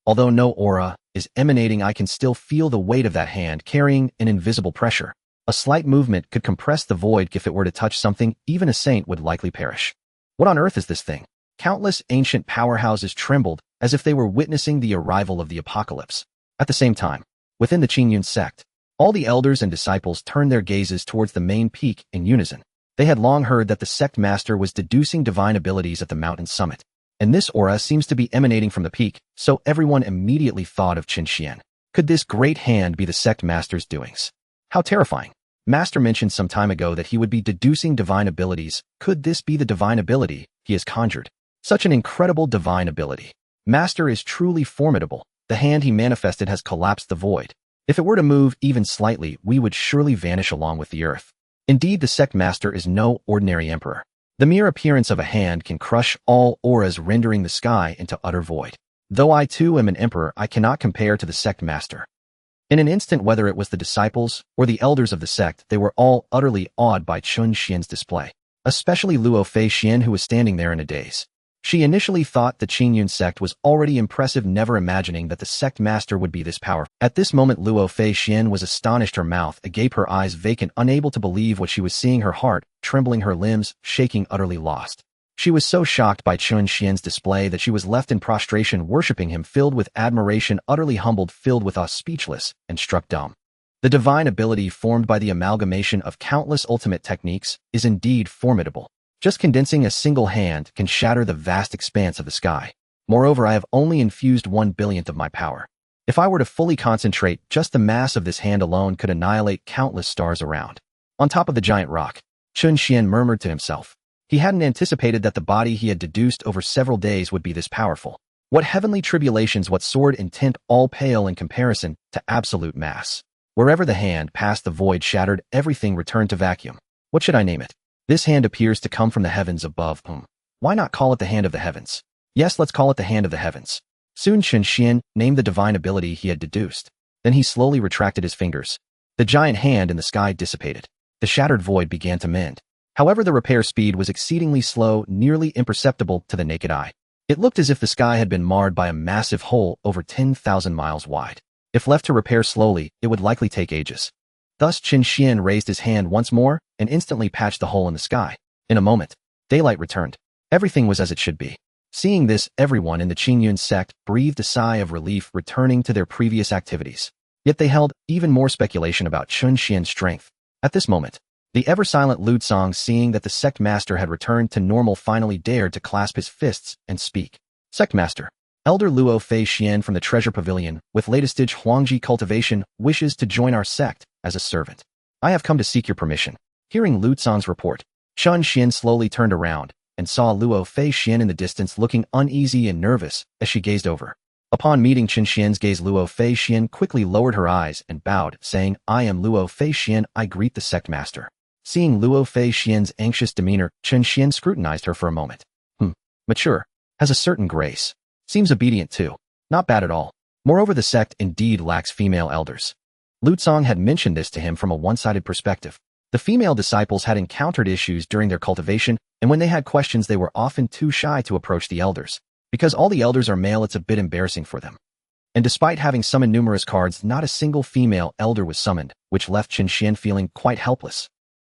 Although no aura is emanating, I can still feel the weight of that hand carrying an invisible pressure. A slight movement could compress the void. If it were to touch something, even a saint would likely perish. What on earth is this thing? Countless ancient powerhouses trembled as if they were witnessing the arrival of the apocalypse. At the same time, within the Chen Xuan sect, all the elders and disciples turned their gazes towards the main peak in unison. They had long heard that the sect master was deducing divine abilities at the mountain summit, and this aura seems to be emanating from the peak, so everyone immediately thought of Chen Xuan. Could this great hand be the sect master's doings? How terrifying. Master mentioned some time ago that he would be deducing divine abilities. Could this be the divine ability he has conjured? Such an incredible divine ability. Master is truly formidable. The hand he manifested has collapsed the void. If it were to move even slightly, we would surely vanish along with the earth. Indeed, the sect master is no ordinary emperor. The mere appearance of a hand can crush all auras, rendering the sky into utter void. Though I too am an emperor, I cannot compare to the sect master. In an instant, whether it was the disciples or the elders of the sect, they were all utterly awed by Chen Xuan's display. Especially Luo Fei Xian, who was standing there in a daze. She initially thought the Chen Xuan sect was already impressive, never imagining that the sect master would be this powerful. At this moment, Luo Fei Xian was astonished, her mouth agape, her eyes vacant, unable to believe what she was seeing, her heart trembling, her limbs shaking, utterly lost. She was so shocked by Chen Xuan's display that she was left in prostration, worshipping him, filled with admiration, utterly humbled, filled with awe, speechless, and struck dumb. The divine ability formed by the amalgamation of countless ultimate techniques is indeed formidable. Just condensing a single hand can shatter the vast expanse of the sky. Moreover, I have only infused 1/1000th of my power. If I were to fully concentrate, just the mass of this hand alone could annihilate countless stars around. On top of the giant rock, Chen Xuan murmured to himself. He hadn't anticipated that the body he had deduced over several days would be this powerful. What heavenly tribulations, what sword intent, all pale in comparison to absolute mass. Wherever the hand passed, the void shattered, everything returned to vacuum. What should I name it? This hand appears to come from the heavens above. Why not call it the hand of the heavens? Yes, let's call it the hand of the heavens. Soon Chen Xuan named the divine ability he had deduced. Then he slowly retracted his fingers. The giant hand in the sky dissipated. The shattered void began to mend. However, the repair speed was exceedingly slow, nearly imperceptible to the naked eye. It looked as if the sky had been marred by a massive hole over 10,000 miles wide. If left to repair slowly, it would likely take ages. Thus, Chen Xuan raised his hand once more and instantly patched the hole in the sky. In a moment, daylight returned. Everything was as it should be. Seeing this, everyone in the Chen Xuan sect breathed a sigh of relief, returning to their previous activities. Yet they held even more speculation about Chen Xuan's strength. At this moment, the ever-silent Lu Tsong, seeing that the sect master had returned to normal, finally dared to clasp his fists and speak. Sect master, Elder Luo Fei Xian from the Treasure Pavilion, with latest stage Huangji cultivation, wishes to join our sect as a servant. I have come to seek your permission. Hearing Lu Tsong's report, Chen Xuan slowly turned around and saw Luo Fei Xian in the distance, looking uneasy and nervous as she gazed over. Upon meeting Chen Xuan's gaze, Luo Fei Xian quickly lowered her eyes and bowed, saying, I am Luo Fei Xian, I greet the sect master. Seeing Luo Fei Xian's anxious demeanor, Chen Xuan scrutinized her for a moment. Mature. Has a certain grace. Seems obedient too. Not bad at all. Moreover, the sect indeed lacks female elders. Lu Tsong had mentioned this to him from a one-sided perspective. The female disciples had encountered issues during their cultivation, and when they had questions, they were often too shy to approach the elders. Because all the elders are male, it's a bit embarrassing for them. And despite having summoned numerous cards, not a single female elder was summoned, which left Chen Xuan feeling quite helpless.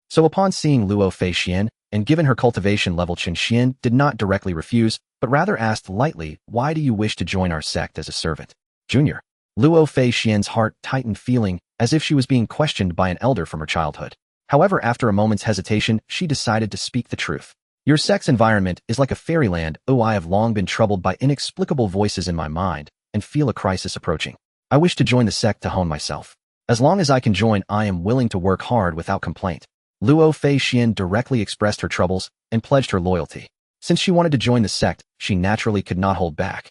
So upon seeing Luo Fei Xian, and given her cultivation level, Chen Xuan did not directly refuse, but rather asked lightly, why do you wish to join our sect as a servant? Junior. Luo Fei Xian's heart tightened, feeling as if she was being questioned by an elder from her childhood. However, after a moment's hesitation, she decided to speak the truth. Your sect's environment is like a fairyland. Oh, I have long been troubled by inexplicable voices in my mind and feel a crisis approaching. I wish to join the sect to hone myself. As long as I can join, I am willing to work hard without complaint. Luo Feixian directly expressed her troubles and pledged her loyalty. Since she wanted to join the sect, she naturally could not hold back.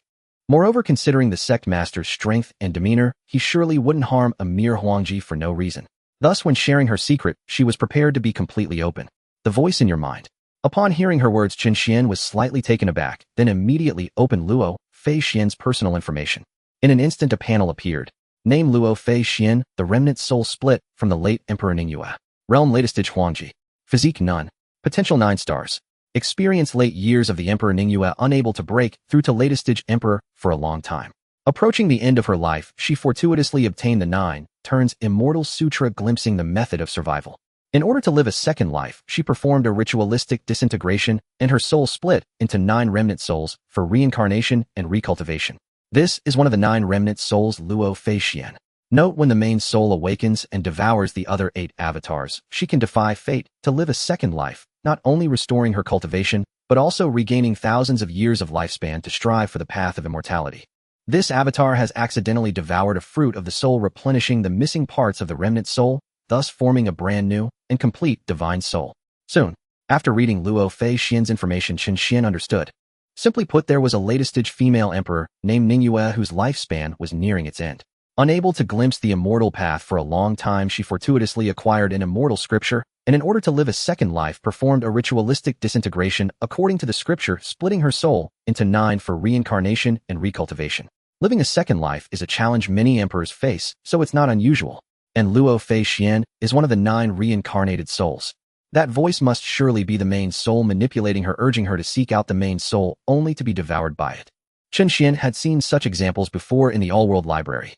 Moreover, considering the sect master's strength and demeanor, he surely wouldn't harm a mere Huangji for no reason. Thus, when sharing her secret, she was prepared to be completely open. The voice in your mind. Upon hearing her words, Chen Xuan was slightly taken aback, then immediately opened Luo Feixian's personal information. In an instant, a panel appeared. Name Luo Feixian, the remnant soul split from the late Emperor Ningyue. Realm latest stage Huangji. Physique none. Potential 9 stars. Experience late years of the Emperor Ningyue, unable to break through to latest stage Emperor for a long time. Approaching the end of her life, she fortuitously obtained the 9 turns Immortal Sutra, glimpsing the method of survival. In order to live a second life, she performed a ritualistic disintegration, and her soul split into 9 remnant souls for reincarnation and recultivation. This is one of the 9 remnant souls, Luo Feixian. Note, when the main soul awakens and devours the other 8 avatars, she can defy fate to live a second life, not only restoring her cultivation, but also regaining thousands of years of lifespan to strive for the path of immortality. This avatar has accidentally devoured a fruit of the soul, replenishing the missing parts of the remnant soul, thus forming a brand new and complete divine soul. Soon, after reading Luo Feixian's information, Chen Xuan understood. Simply put, there was a latest stage female emperor named Ningyue whose lifespan was nearing its end. Unable to glimpse the immortal path for a long time, she fortuitously acquired an immortal scripture, and in order to live a second life, performed a ritualistic disintegration according to the scripture, splitting her soul into 9 for reincarnation and recultivation. Living a second life is a challenge many emperors face, so it's not unusual. And Luo Feixian is one of the 9 reincarnated souls. That voice must surely be the main soul manipulating her, urging her to seek out the main soul, only to be devoured by it. Chen Xuan had seen such examples before in the all-world library.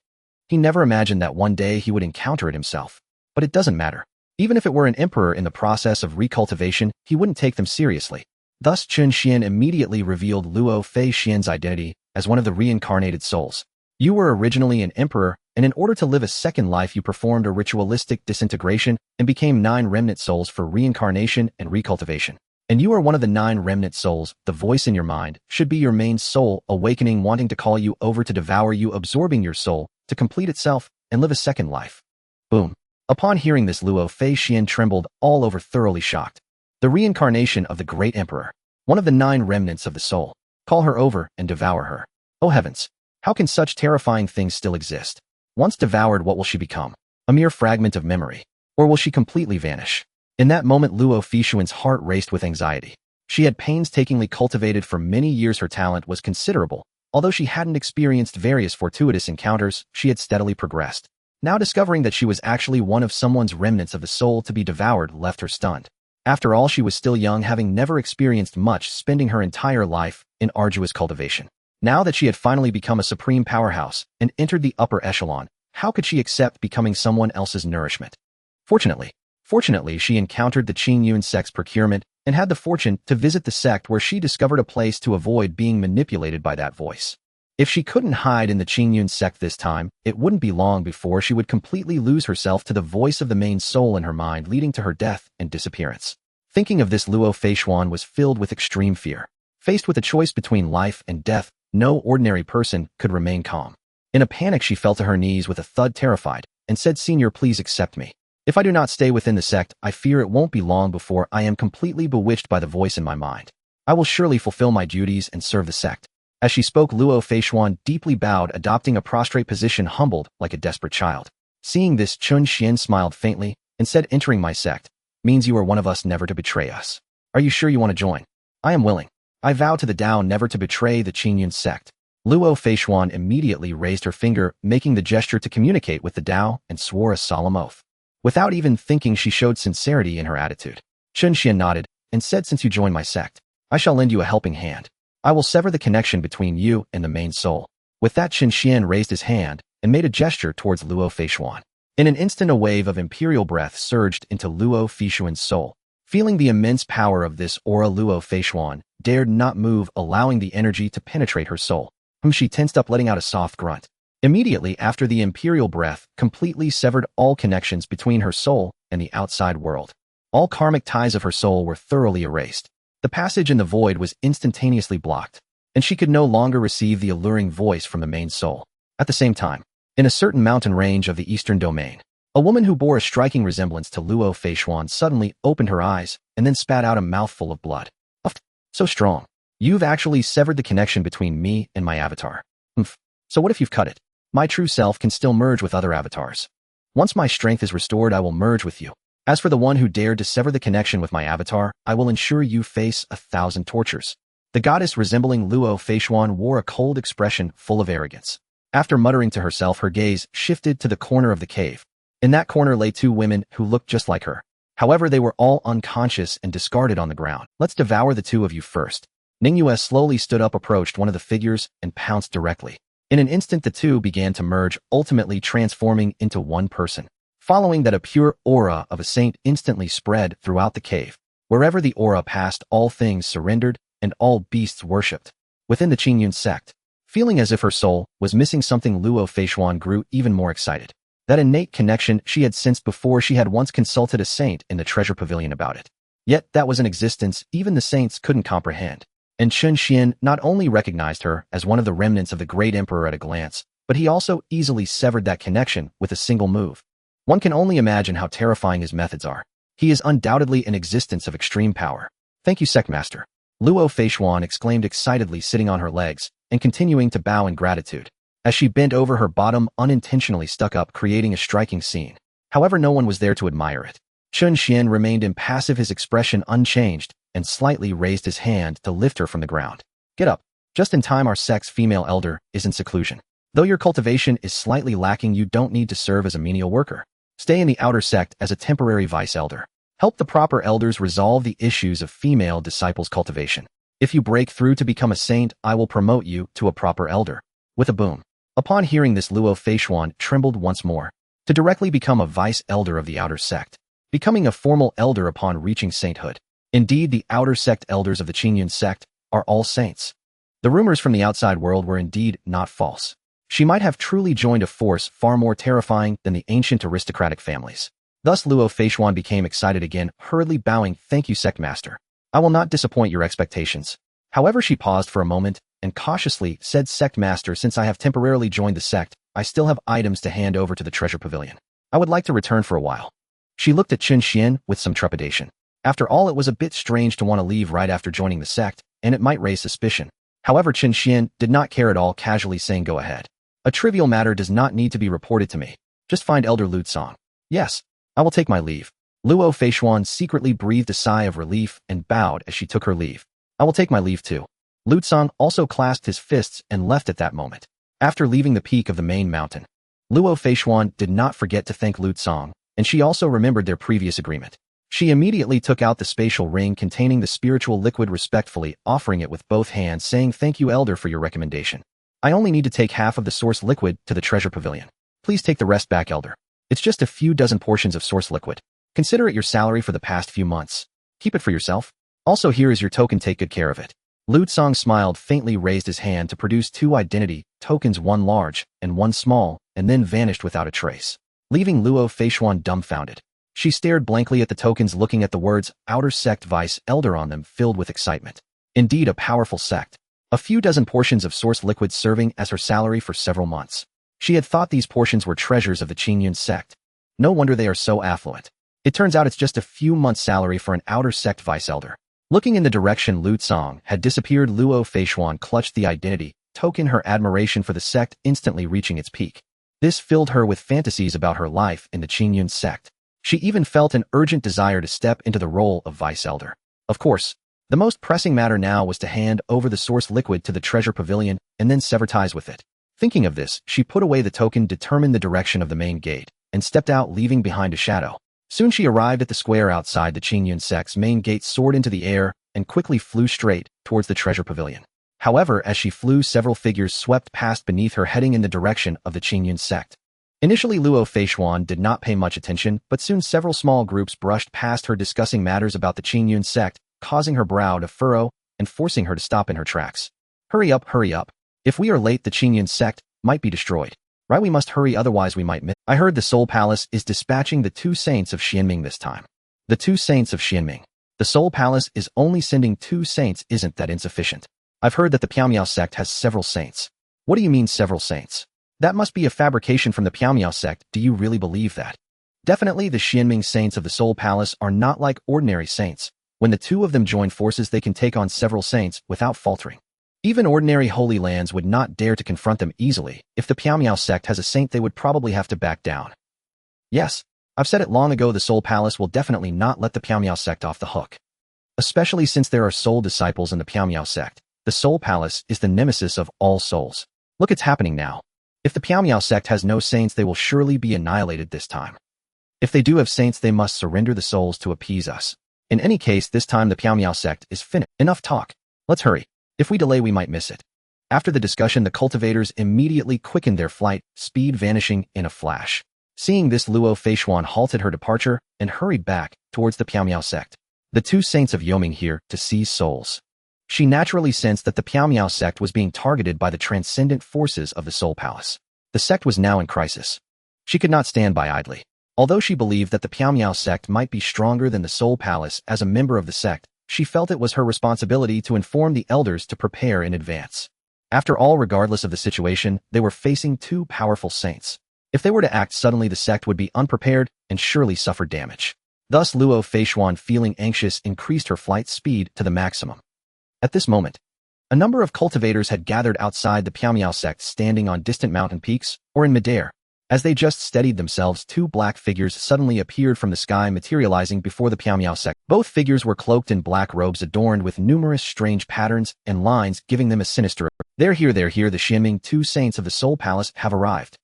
He never imagined that one day he would encounter it himself. But it doesn't matter. Even if it were an emperor in the process of recultivation, he wouldn't take them seriously. Thus, Chen Xuan immediately revealed Luo Feixian's identity as one of the reincarnated souls. You were originally an emperor, and in order to live a second life, you performed a ritualistic disintegration and became 9 remnant souls for reincarnation and recultivation. And you are one of the 9 remnant souls. The voice in your mind should be your main soul awakening, wanting to call you over to devour you, absorbing your soul to complete itself and live a second life. Boom. Upon hearing this, Luo Feixian trembled all over, thoroughly shocked. The reincarnation of the great emperor, one of the 9 remnants of the soul. Call her over and devour her. Oh heavens! How can such terrifying things still exist? Once devoured, what will she become? A mere fragment of memory? Or will she completely vanish? In that moment, Luo Feixian's heart raced with anxiety. She had painstakingly cultivated for many years. Her talent was considerable. Although she hadn't experienced various fortuitous encounters, she had steadily progressed. Now discovering that she was actually one of someone's remnants of the soul to be devoured left her stunned. After all, she was still young, having never experienced much, spending her entire life in arduous cultivation. Now that she had finally become a supreme powerhouse and entered the upper echelon, how could she accept becoming someone else's nourishment? Fortunately, she encountered the Qingyun sect's procurement and had the fortune to visit the sect, where she discovered a place to avoid being manipulated by that voice. If she couldn't hide in the Qingyun sect this time, it wouldn't be long before she would completely lose herself to the voice of the main soul in her mind, leading to her death and disappearance. Thinking of this, Luo Feixian was filled with extreme fear. Faced with a choice between life and death, no ordinary person could remain calm. In a panic, she fell to her knees with a thud, terrified, and said, "Senior, please accept me. If I do not stay within the sect, I fear it won't be long before I am completely bewitched by the voice in my mind. I will surely fulfill my duties and serve the sect." As she spoke, Luo Feixian deeply bowed, adopting a prostrate position, humbled like a desperate child. Seeing this, Chen Xuan smiled faintly and said, "Entering my sect means you are one of us, never to betray us. Are you sure you want to join?" "I am willing. I vow to the Tao never to betray the Qingyun sect." Luo Feixian immediately raised her finger, making the gesture to communicate with the Tao, and swore a solemn oath. Without even thinking, she showed sincerity in her attitude. Chen Xuan nodded and said, "Since you join my sect, I shall lend you a helping hand. I will sever the connection between you and the main soul." With that, Chen Xuan raised his hand and made a gesture towards Luo Feixian. In an instant, a wave of imperial breath surged into Luo Feixian's soul. Feeling the immense power of this aura, Luo Feixian dared not move, allowing the energy to penetrate her soul. She tensed up, letting out a soft grunt. Immediately after, the imperial breath completely severed all connections between her soul and the outside world. All karmic ties of her soul were thoroughly erased. The passage in the void was instantaneously blocked, and she could no longer receive the alluring voice from the main soul. At the same time, in a certain mountain range of the eastern domain, a woman who bore a striking resemblance to Luo Feishuan suddenly opened her eyes and then spat out a mouthful of blood. Uff, so strong. You've actually severed the connection between me and my avatar. Humph. So what if you've cut it? My true self can still merge with other avatars. Once my strength is restored, I will merge with you. As for the one who dared to sever the connection with my avatar, I will ensure you face 1,000 tortures. The goddess resembling Luo Feishuan wore a cold expression full of arrogance. After muttering to herself, her gaze shifted to the corner of the cave. In that corner lay 2 women who looked just like her. However, they were all unconscious and discarded on the ground. Let's devour the 2 of you first. Ningyue slowly stood up, approached one of the figures, and pounced directly. In an instant, the 2 began to merge, ultimately transforming into one person. Following that, a pure aura of a saint instantly spread throughout the cave. Wherever the aura passed, all things surrendered, and all beasts worshipped. Within the Qingyun sect, feeling as if her soul was missing something, Luo Feishuan grew even more excited. That innate connection she had sensed before. She had once consulted a saint in the treasure pavilion about it. Yet that was an existence even the saints couldn't comprehend. And Chen Xuan not only recognized her as one of the remnants of the great emperor at a glance, but he also easily severed that connection with a single move. One can only imagine how terrifying his methods are. He is undoubtedly an existence of extreme power. Thank you, Sect Master. Luo Feishuan exclaimed excitedly, sitting on her legs and continuing to bow in gratitude. As she bent over, her bottom unintentionally stuck up, creating a striking scene. However, no one was there to admire it. Chen Xuan remained impassive, his expression unchanged, and slightly raised his hand to lift her from the ground. Get up. Just in time, our sect's female elder is in seclusion. Though your cultivation is slightly lacking, you don't need to serve as a menial worker. Stay in the outer sect as a temporary vice elder. Help the proper elders resolve the issues of female disciples' cultivation. If you break through to become a saint, I will promote you to a proper elder. With a boom. Upon hearing this, Luo Feishuan trembled once more. To directly become a vice elder of the outer sect. Becoming a formal elder upon reaching sainthood. Indeed, the outer sect elders of the Qingyun sect are all saints. The rumors from the outside world were indeed not false. She might have truly joined a force far more terrifying than the ancient aristocratic families. Thus Luo Feishuan became excited again, hurriedly bowing. Thank you, Sect Master. I will not disappoint your expectations. However, she paused for a moment and cautiously said, Sect Master, since I have temporarily joined the sect, I still have items to hand over to the treasure pavilion. I would like to return for a while. She looked at Chen Xuan with some trepidation. After all, it was a bit strange to want to leave right after joining the sect, and it might raise suspicion. However, Chen Xuan did not care at all, casually saying, go ahead. A trivial matter does not need to be reported to me. Just find Elder Lutsong. Yes, I will take my leave. Luo Feishuan secretly breathed a sigh of relief and bowed as she took her leave. I will take my leave too. Lutsong also clasped his fists and left at that moment. After leaving the peak of the main mountain, Luo Feishuan did not forget to thank Lutsong, and she also remembered their previous agreement. She immediately took out the spatial ring containing the spiritual liquid, respectfully offering it with both hands, saying, thank you, Elder, for your recommendation. I only need to take half of the source liquid to the treasure pavilion. Please take the rest back, Elder. It's just a few dozen portions of source liquid. Consider it your salary for the past few months. Keep it for yourself. Also, here is your token. Take good care of it. Lutsong smiled faintly, raised his hand to produce 2 identity tokens, one large and one small, and then vanished without a trace, leaving Luo Feishuan dumbfounded. She stared blankly at the tokens, looking at the words Outer Sect Vice Elder on them, filled with excitement. Indeed, a powerful sect. A few dozen portions of source liquid serving as her salary for several months. She had thought these portions were treasures of the Qingyun sect. No wonder they are so affluent. It turns out it's just a few months' salary for an outer sect vice elder. Looking in the direction Lutsong had disappeared, Luo Feishuan clutched the identity token, her admiration for the sect instantly reaching its peak. This filled her with fantasies about her life in the Qingyun sect. She even felt an urgent desire to step into the role of vice elder. Of course, the most pressing matter now was to hand over the source liquid to the treasure pavilion and then sever ties with it. Thinking of this, she put away the token, determined the direction of the main gate, and stepped out, leaving behind a shadow. Soon she arrived at the square outside the Qingyun sect's main gate, soared into the air, and quickly flew straight towards the treasure pavilion. However, as she flew, several figures swept past beneath her, heading in the direction of the Qingyun sect. Initially, Luo Feishuan did not pay much attention, but soon several small groups brushed past her, discussing matters about the Qingyun sect, causing her brow to furrow and forcing her to stop in her tracks. Hurry up, hurry up. If we are late, the Qingyun sect might be destroyed. Right, we must hurry, otherwise we might miss. I heard the Soul Palace is dispatching the 2 saints of Xianming this time. The 2 saints of Xianming. The Soul Palace is only sending 2 saints. Isn't that insufficient? I've heard that the Piaomiao sect has several saints. What do you mean several saints? That must be a fabrication from the Piaomiao sect. Do you really believe that? Definitely the Xianming saints of the Soul Palace are not like ordinary saints. When the 2 of them join forces, they can take on several saints without faltering. Even ordinary Holy Lands would not dare to confront them easily. If the Piaomiao sect has a saint, they would probably have to back down. Yes, I've said it long ago, the Soul Palace will definitely not let the Piaomiao sect off the hook. Especially since there are soul disciples in the Piaomiao sect. The Soul Palace is the nemesis of all souls. Look, it's happening now. If the Piaomiao sect has no saints, they will surely be annihilated this time. If they do have saints, they must surrender the souls to appease us. In any case, this time the Piaomiao sect is finished. Enough talk. Let's hurry. If we delay, we might miss it. After the discussion, the cultivators immediately quickened their flight, speed vanishing in a flash. Seeing this, Luo Feishuan halted her departure and hurried back towards the Piaomiao sect. The 2 saints of Yoming here to seize souls. She naturally sensed that the Piaomiao sect was being targeted by the transcendent forces of the Soul Palace. The sect was now in crisis. She could not stand by idly. Although she believed that the Piaomiao sect might be stronger than the Soul Palace, as a member of the sect, she felt it was her responsibility to inform the elders to prepare in advance. After all, regardless of the situation, they were facing 2 powerful saints. If they were to act suddenly, the sect would be unprepared and surely suffer damage. Thus, Luo Feishuan, feeling anxious, increased her flight speed to the maximum. At this moment, a number of cultivators had gathered outside the Piaomiao sect, standing on distant mountain peaks or in midair. As they just steadied themselves, 2 black figures suddenly appeared from the sky, materializing before the Piaomiao sect. Both figures were cloaked in black robes adorned with numerous strange patterns and lines, giving them a sinister. They're here, the Xianming 2 saints of the Soul Palace have arrived.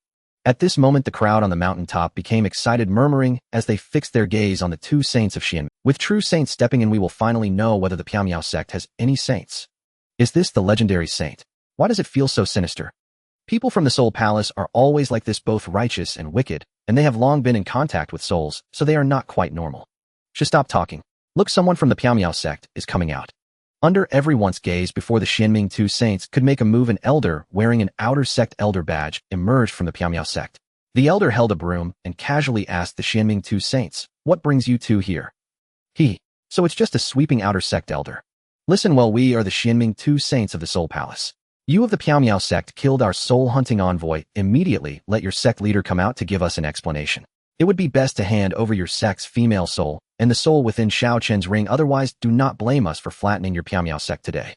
At this moment, the crowd on the mountaintop became excited, murmuring as they fixed their gaze on the 2 saints of Xianming. With true saints stepping in, we will finally know whether the Piaomiao sect has any saints. Is this the legendary saint? Why does it feel so sinister? People from the Soul Palace are always like this, both righteous and wicked, and they have long been in contact with souls, so they are not quite normal. Should stop talking. Look, someone from the Piaomiao sect is coming out. Under everyone's gaze, before the Xianming 2 saints could make a move, an elder wearing an outer sect elder badge emerged from the Piaomiao sect. The elder held a broom and casually asked the Xianming 2 saints, "What brings you 2 here?" So it's just a sweeping outer sect elder. Listen well, we are the Xianming 2 saints of the Soul Palace. You of the Piaomiao sect killed our soul-hunting envoy. Immediately let your sect leader come out to give us an explanation. It would be best to hand over your sect's female soul and the soul within Xiao Chen's ring, otherwise do not blame us for flattening your Piaomiao sect today.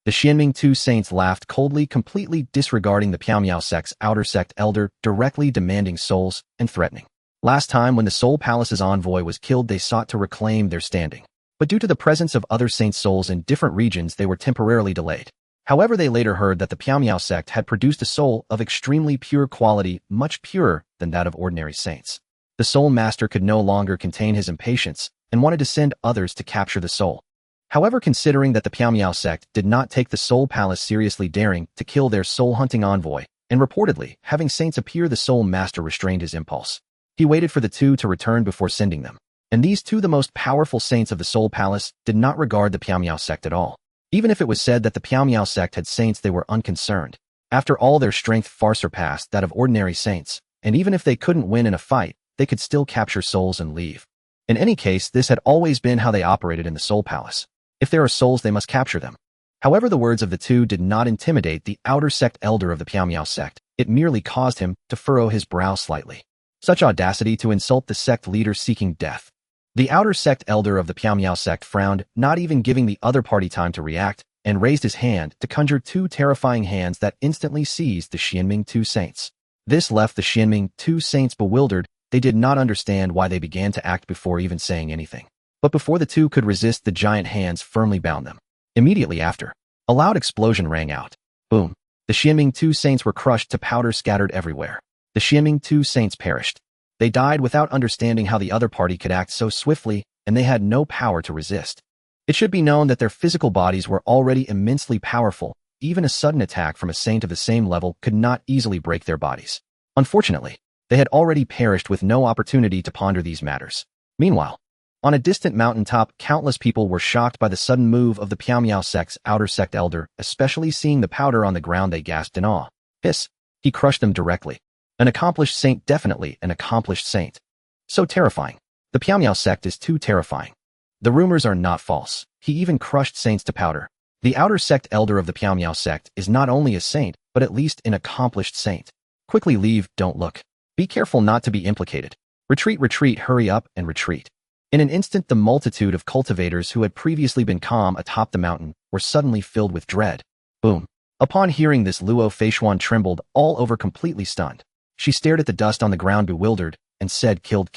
The Xianming 2 saints laughed coldly, completely disregarding the Piaomiao sect's outer sect elder, directly demanding souls and threatening. Last time when the Soul Palace's envoy was killed, they sought to reclaim their standing. But due to the presence of other saints' souls in different regions, they were temporarily delayed. However, they later heard that the Piaomiao sect had produced a soul of extremely pure quality, much purer than that of ordinary saints. The soul master could no longer contain his impatience and wanted to send others to capture the soul. However, considering that the Piaomiao sect did not take the Soul Palace seriously, daring to kill their soul-hunting envoy, and reportedly having saints appear, the soul master restrained his impulse. He waited for the 2 to return before sending them. And these 2, the most powerful saints of the Soul Palace, did not regard the Piaomiao sect at all. Even if it was said that the Piaomiao sect had saints, they were unconcerned. After all, their strength far surpassed that of ordinary saints, and even if they couldn't win in a fight, they could still capture souls and leave. In any case, this had always been how they operated in the Soul Palace. If there are souls, they must capture them. However, the words of the 2 did not intimidate the outer sect elder of the Piaomiao sect. It merely caused him to furrow his brow slightly. Such audacity to insult the sect leader seeking death. The outer sect elder of the Piaomiao sect frowned, not even giving the other party time to react, and raised his hand to conjure 2 terrifying hands that instantly seized the Xianming 2 saints. This left the Xianming 2 saints bewildered. They did not understand why they began to act before even saying anything. But before the 2 could resist, the giant hands firmly bound them. Immediately after, a loud explosion rang out. Boom! The Xianming 2 saints were crushed to powder, scattered everywhere. The Xianming 2 saints perished. They died without understanding how the other party could act so swiftly, and they had no power to resist. It should be known that their physical bodies were already immensely powerful. Even a sudden attack from a saint of the same level could not easily break their bodies. Unfortunately, they had already perished with no opportunity to ponder these matters. Meanwhile, on a distant mountaintop, countless people were shocked by the sudden move of the Piaomiao sect's outer sect elder, especially seeing the powder on the ground. They gasped in awe. Hiss! He crushed them directly. An accomplished saint, definitely an accomplished saint. So terrifying. The Piao sect is too terrifying. The rumors are not false. He even crushed saints to powder. The outer sect elder of the Piao sect is not only a saint, but at least an accomplished saint. Quickly leave, don't look. Be careful not to be implicated. Retreat, retreat, hurry up and retreat. In an instant, the multitude of cultivators who had previously been calm atop the mountain were suddenly filled with dread. Boom. Upon hearing this, Luo Feishuan trembled all over, completely stunned. She stared at the dust on the ground bewildered and said, killed.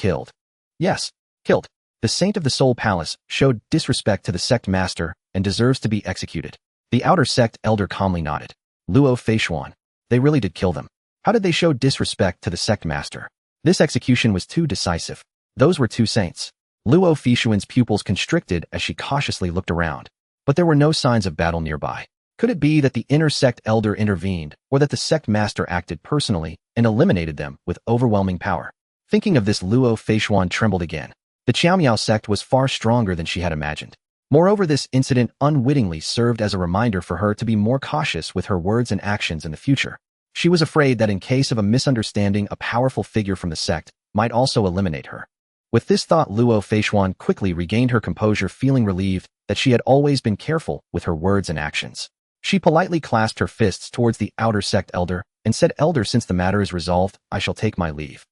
Yes, killed. The saint of the Soul Palace showed disrespect to the sect master and deserves to be executed. The outer sect elder calmly nodded. Luo Feishuan. They really did kill them. How did they show disrespect to the sect master? This execution was too decisive. Those were two saints. Luo Feishuan's pupils constricted as she cautiously looked around. But there were no signs of battle nearby. Could it be that the inner sect elder intervened, or that the sect master acted personally and eliminated them with overwhelming power? Thinking of this, Luo Feishuan trembled again. The Qiaomiao sect was far stronger than she had imagined. Moreover, this incident unwittingly served as a reminder for her to be more cautious with her words and actions in the future. She was afraid that in case of a misunderstanding, a powerful figure from the sect might also eliminate her. With this thought, Luo Feishuan quickly regained her composure, feeling relieved that she had always been careful with her words and actions. She politely clasped her fists towards the outer sect elder and said, "Elder, since the matter is resolved, I shall take my leave."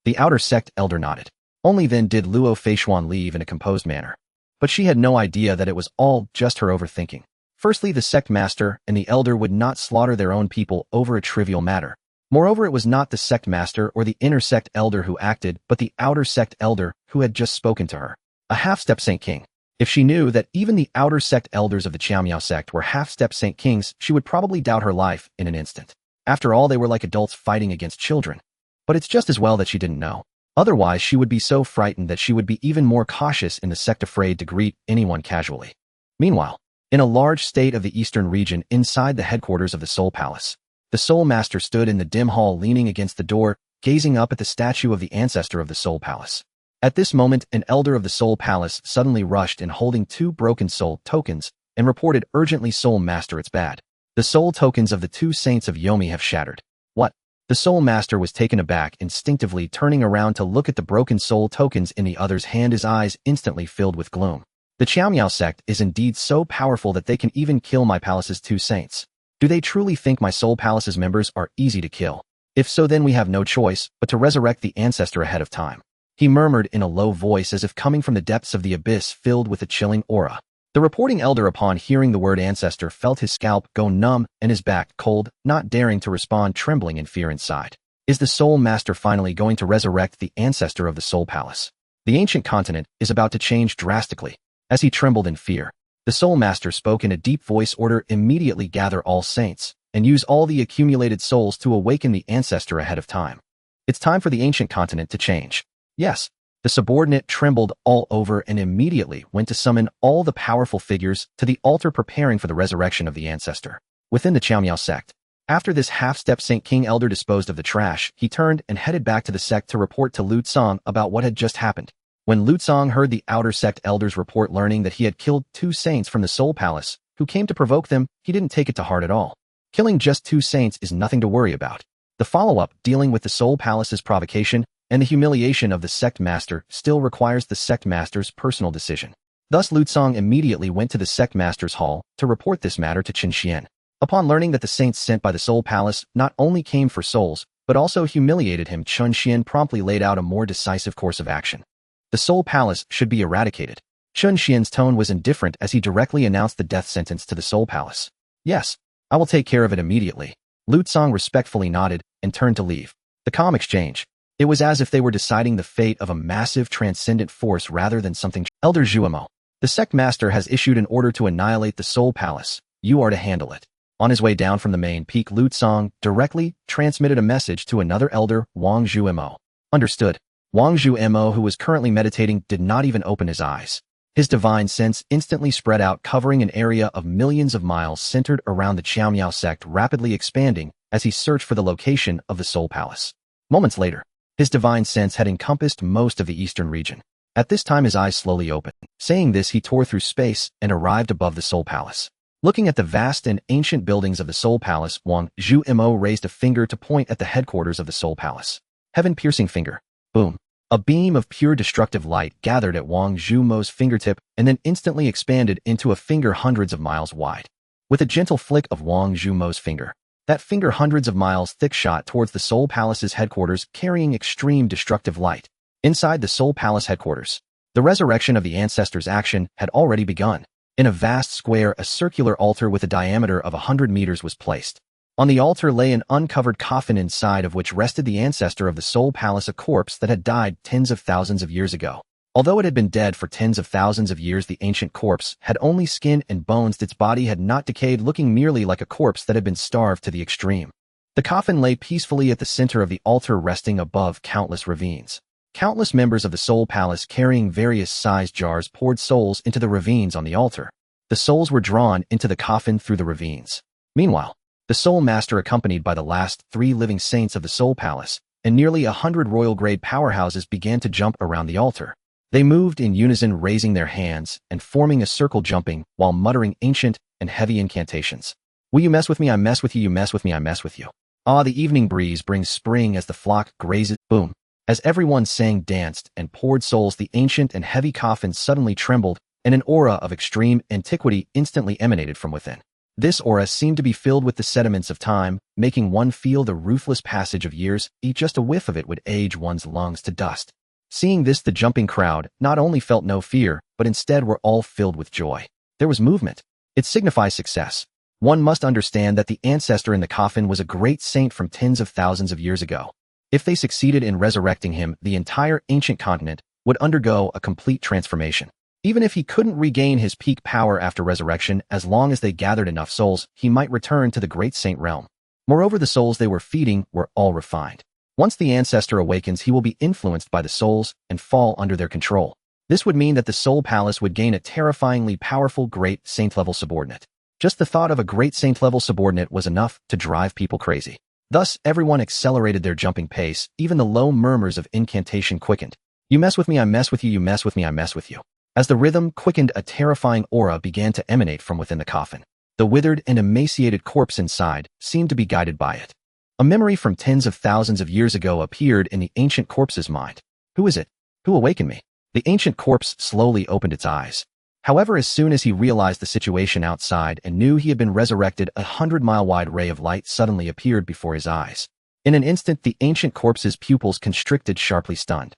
The outer sect elder nodded. Only then did Luo Feishuan leave in a composed manner. But she had no idea that it was all just her overthinking. Firstly, the sect master and the elder would not slaughter their own people over a trivial matter. Moreover, it was not the sect master or the inner sect elder who acted, but the outer sect elder who had just spoken to her. A half-step Saint King. If she knew that even the outer sect elders of the Qiaomiao sect were half-step Saint Kings, she would probably doubt her life in an instant. After all, they were like adults fighting against children. But it's just as well that she didn't know. Otherwise, she would be so frightened that she would be even more cautious in the sect, afraid to greet anyone casually. Meanwhile, in a large state of the eastern region inside the headquarters of the Soul Palace, the Soul Master stood in the dim hall leaning against the door, gazing up at the statue of the ancestor of the Soul Palace. At this moment, an elder of the Soul Palace suddenly rushed in holding 2 broken soul tokens and reported urgently, "Soul Master, it's bad. The soul tokens of the 2 saints of Yomi have shattered." What? The Soul Master was taken aback, instinctively turning around to look at the broken soul tokens in the other's hand, his eyes instantly filled with gloom. The Qiaomiao sect is indeed so powerful that they can even kill my palace's 2 saints. Do they truly think my Soul Palace's members are easy to kill? If so, then we have no choice but to resurrect the ancestor ahead of time. He murmured in a low voice as if coming from the depths of the abyss filled with a chilling aura. The reporting elder, upon hearing the word ancestor, felt his scalp go numb and his back cold, not daring to respond, trembling in fear inside. Is the Soul Master finally going to resurrect the ancestor of the Soul Palace? The ancient continent is about to change drastically. As he trembled in fear, the Soul Master spoke in a deep voice, "Order, immediately gather all saints and use all the accumulated souls to awaken the ancestor ahead of time. It's time for the ancient continent to change." Yes. The subordinate trembled all over and immediately went to summon all the powerful figures to the altar, preparing for the resurrection of the ancestor. Within the Qiaomiao sect, after this half-step Saint King elder disposed of the trash, he turned and headed back to the sect to report to Lu Tsang about what had just happened. When Lu Tsang heard the outer sect elder's report, learning that he had killed 2 saints from the Soul Palace who came to provoke them, he didn't take it to heart at all. Killing just 2 saints is nothing to worry about. The follow-up, dealing with the Soul Palace's provocation and the humiliation of the sect master, still requires the sect master's personal decision. Thus, Lu Tsang immediately went to the sect master's hall to report this matter to Chen Xuan. Upon learning that the saints sent by the Soul Palace not only came for souls, but also humiliated him, Chen Xuan promptly laid out a more decisive course of action. The Soul Palace should be eradicated. Chen Xuan's tone was indifferent as he directly announced the death sentence to the Soul Palace. "Yes, I will take care of it immediately." Lu Tsang respectfully nodded and turned to leave. The calm exchange. It was as if they were deciding the fate of a massive transcendent force rather than something. "Elder Zhuemo, the sect master has issued an order to annihilate the Soul Palace. You are to handle it." On his way down from the main peak, Lu Tsang directly transmitted a message to another elder, Wang Zhuemo. Understood. Wang Zhuemo, who was currently meditating, did not even open his eyes. His divine sense instantly spread out, covering an area of millions of miles centered around the Qiaomiao sect, rapidly expanding as he searched for the location of the Soul Palace. Moments later, his divine sense had encompassed most of the eastern region. At this time, his eyes slowly opened. Saying this, he tore through space and arrived above the Soul Palace. Looking at the vast and ancient buildings of the Soul Palace, Wang Zhumo raised a finger to point at the headquarters of the Soul Palace. Heaven-piercing finger. Boom. A beam of pure destructive light gathered at Wang Zhumo's fingertip and then instantly expanded into a finger hundreds of miles wide. With a gentle flick of Wang Zhumo's finger, that finger hundreds of miles thick shot towards the Soul Palace's headquarters carrying extreme destructive light. Inside the Soul Palace headquarters, the resurrection of the ancestors' action had already begun. In a vast square, a circular altar with a diameter of 100 meters was placed. On the altar lay an uncovered coffin inside of which rested the ancestor of the Soul Palace, a corpse that had died tens of thousands of years ago. Although it had been dead for tens of thousands of years, the ancient corpse had only skin and bones. Its body had not decayed, looking merely like a corpse that had been starved to the extreme. The coffin lay peacefully at the center of the altar, resting above countless ravines. Countless members of the Soul Palace carrying various sized jars poured souls into the ravines on the altar. The souls were drawn into the coffin through the ravines. Meanwhile, the Soul Master, accompanied by the last 3 living saints of the Soul Palace, and nearly 100 royal-grade powerhouses, began to jump around the altar. They moved in unison, raising their hands and forming a circle, jumping while muttering ancient and heavy incantations. Will you mess with me? I mess with you. You mess with me. I mess with you. Ah, the evening breeze brings spring as the flock grazes. Boom. As everyone sang, danced, and poured souls, the ancient and heavy coffin suddenly trembled, and an aura of extreme antiquity instantly emanated from within. This aura seemed to be filled with the sediments of time, making one feel the ruthless passage of years. Just a whiff of it would age one's lungs to dust. Seeing this, the jumping crowd not only felt no fear, but instead were all filled with joy. There was movement. It signifies success. One must understand that the ancestor in the coffin was a great saint from tens of thousands of years ago. If they succeeded in resurrecting him, the entire ancient continent would undergo a complete transformation. Even if he couldn't regain his peak power after resurrection, as long as they gathered enough souls, he might return to the great saint realm. Moreover, the souls they were feeding were all refined. Once the ancestor awakens, he will be influenced by the souls and fall under their control. This would mean that the Soul Palace would gain a terrifyingly powerful great saint-level subordinate. Just the thought of a great saint-level subordinate was enough to drive people crazy. Thus, everyone accelerated their jumping pace. Even the low murmurs of incantation quickened. You mess with me, I mess with you. You mess with me, I mess with you. As the rhythm quickened, a terrifying aura began to emanate from within the coffin. The withered and emaciated corpse inside seemed to be guided by it. A memory from tens of thousands of years ago appeared in the ancient corpse's mind. Who is it? Who awakened me? The ancient corpse slowly opened its eyes. However, as soon as he realized the situation outside and knew he had been resurrected, a 100-mile-wide ray of light suddenly appeared before his eyes. In an instant, the ancient corpse's pupils constricted, sharply stunned.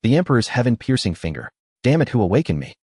The Emperor's heaven-piercing finger. Damn it, who awakened me?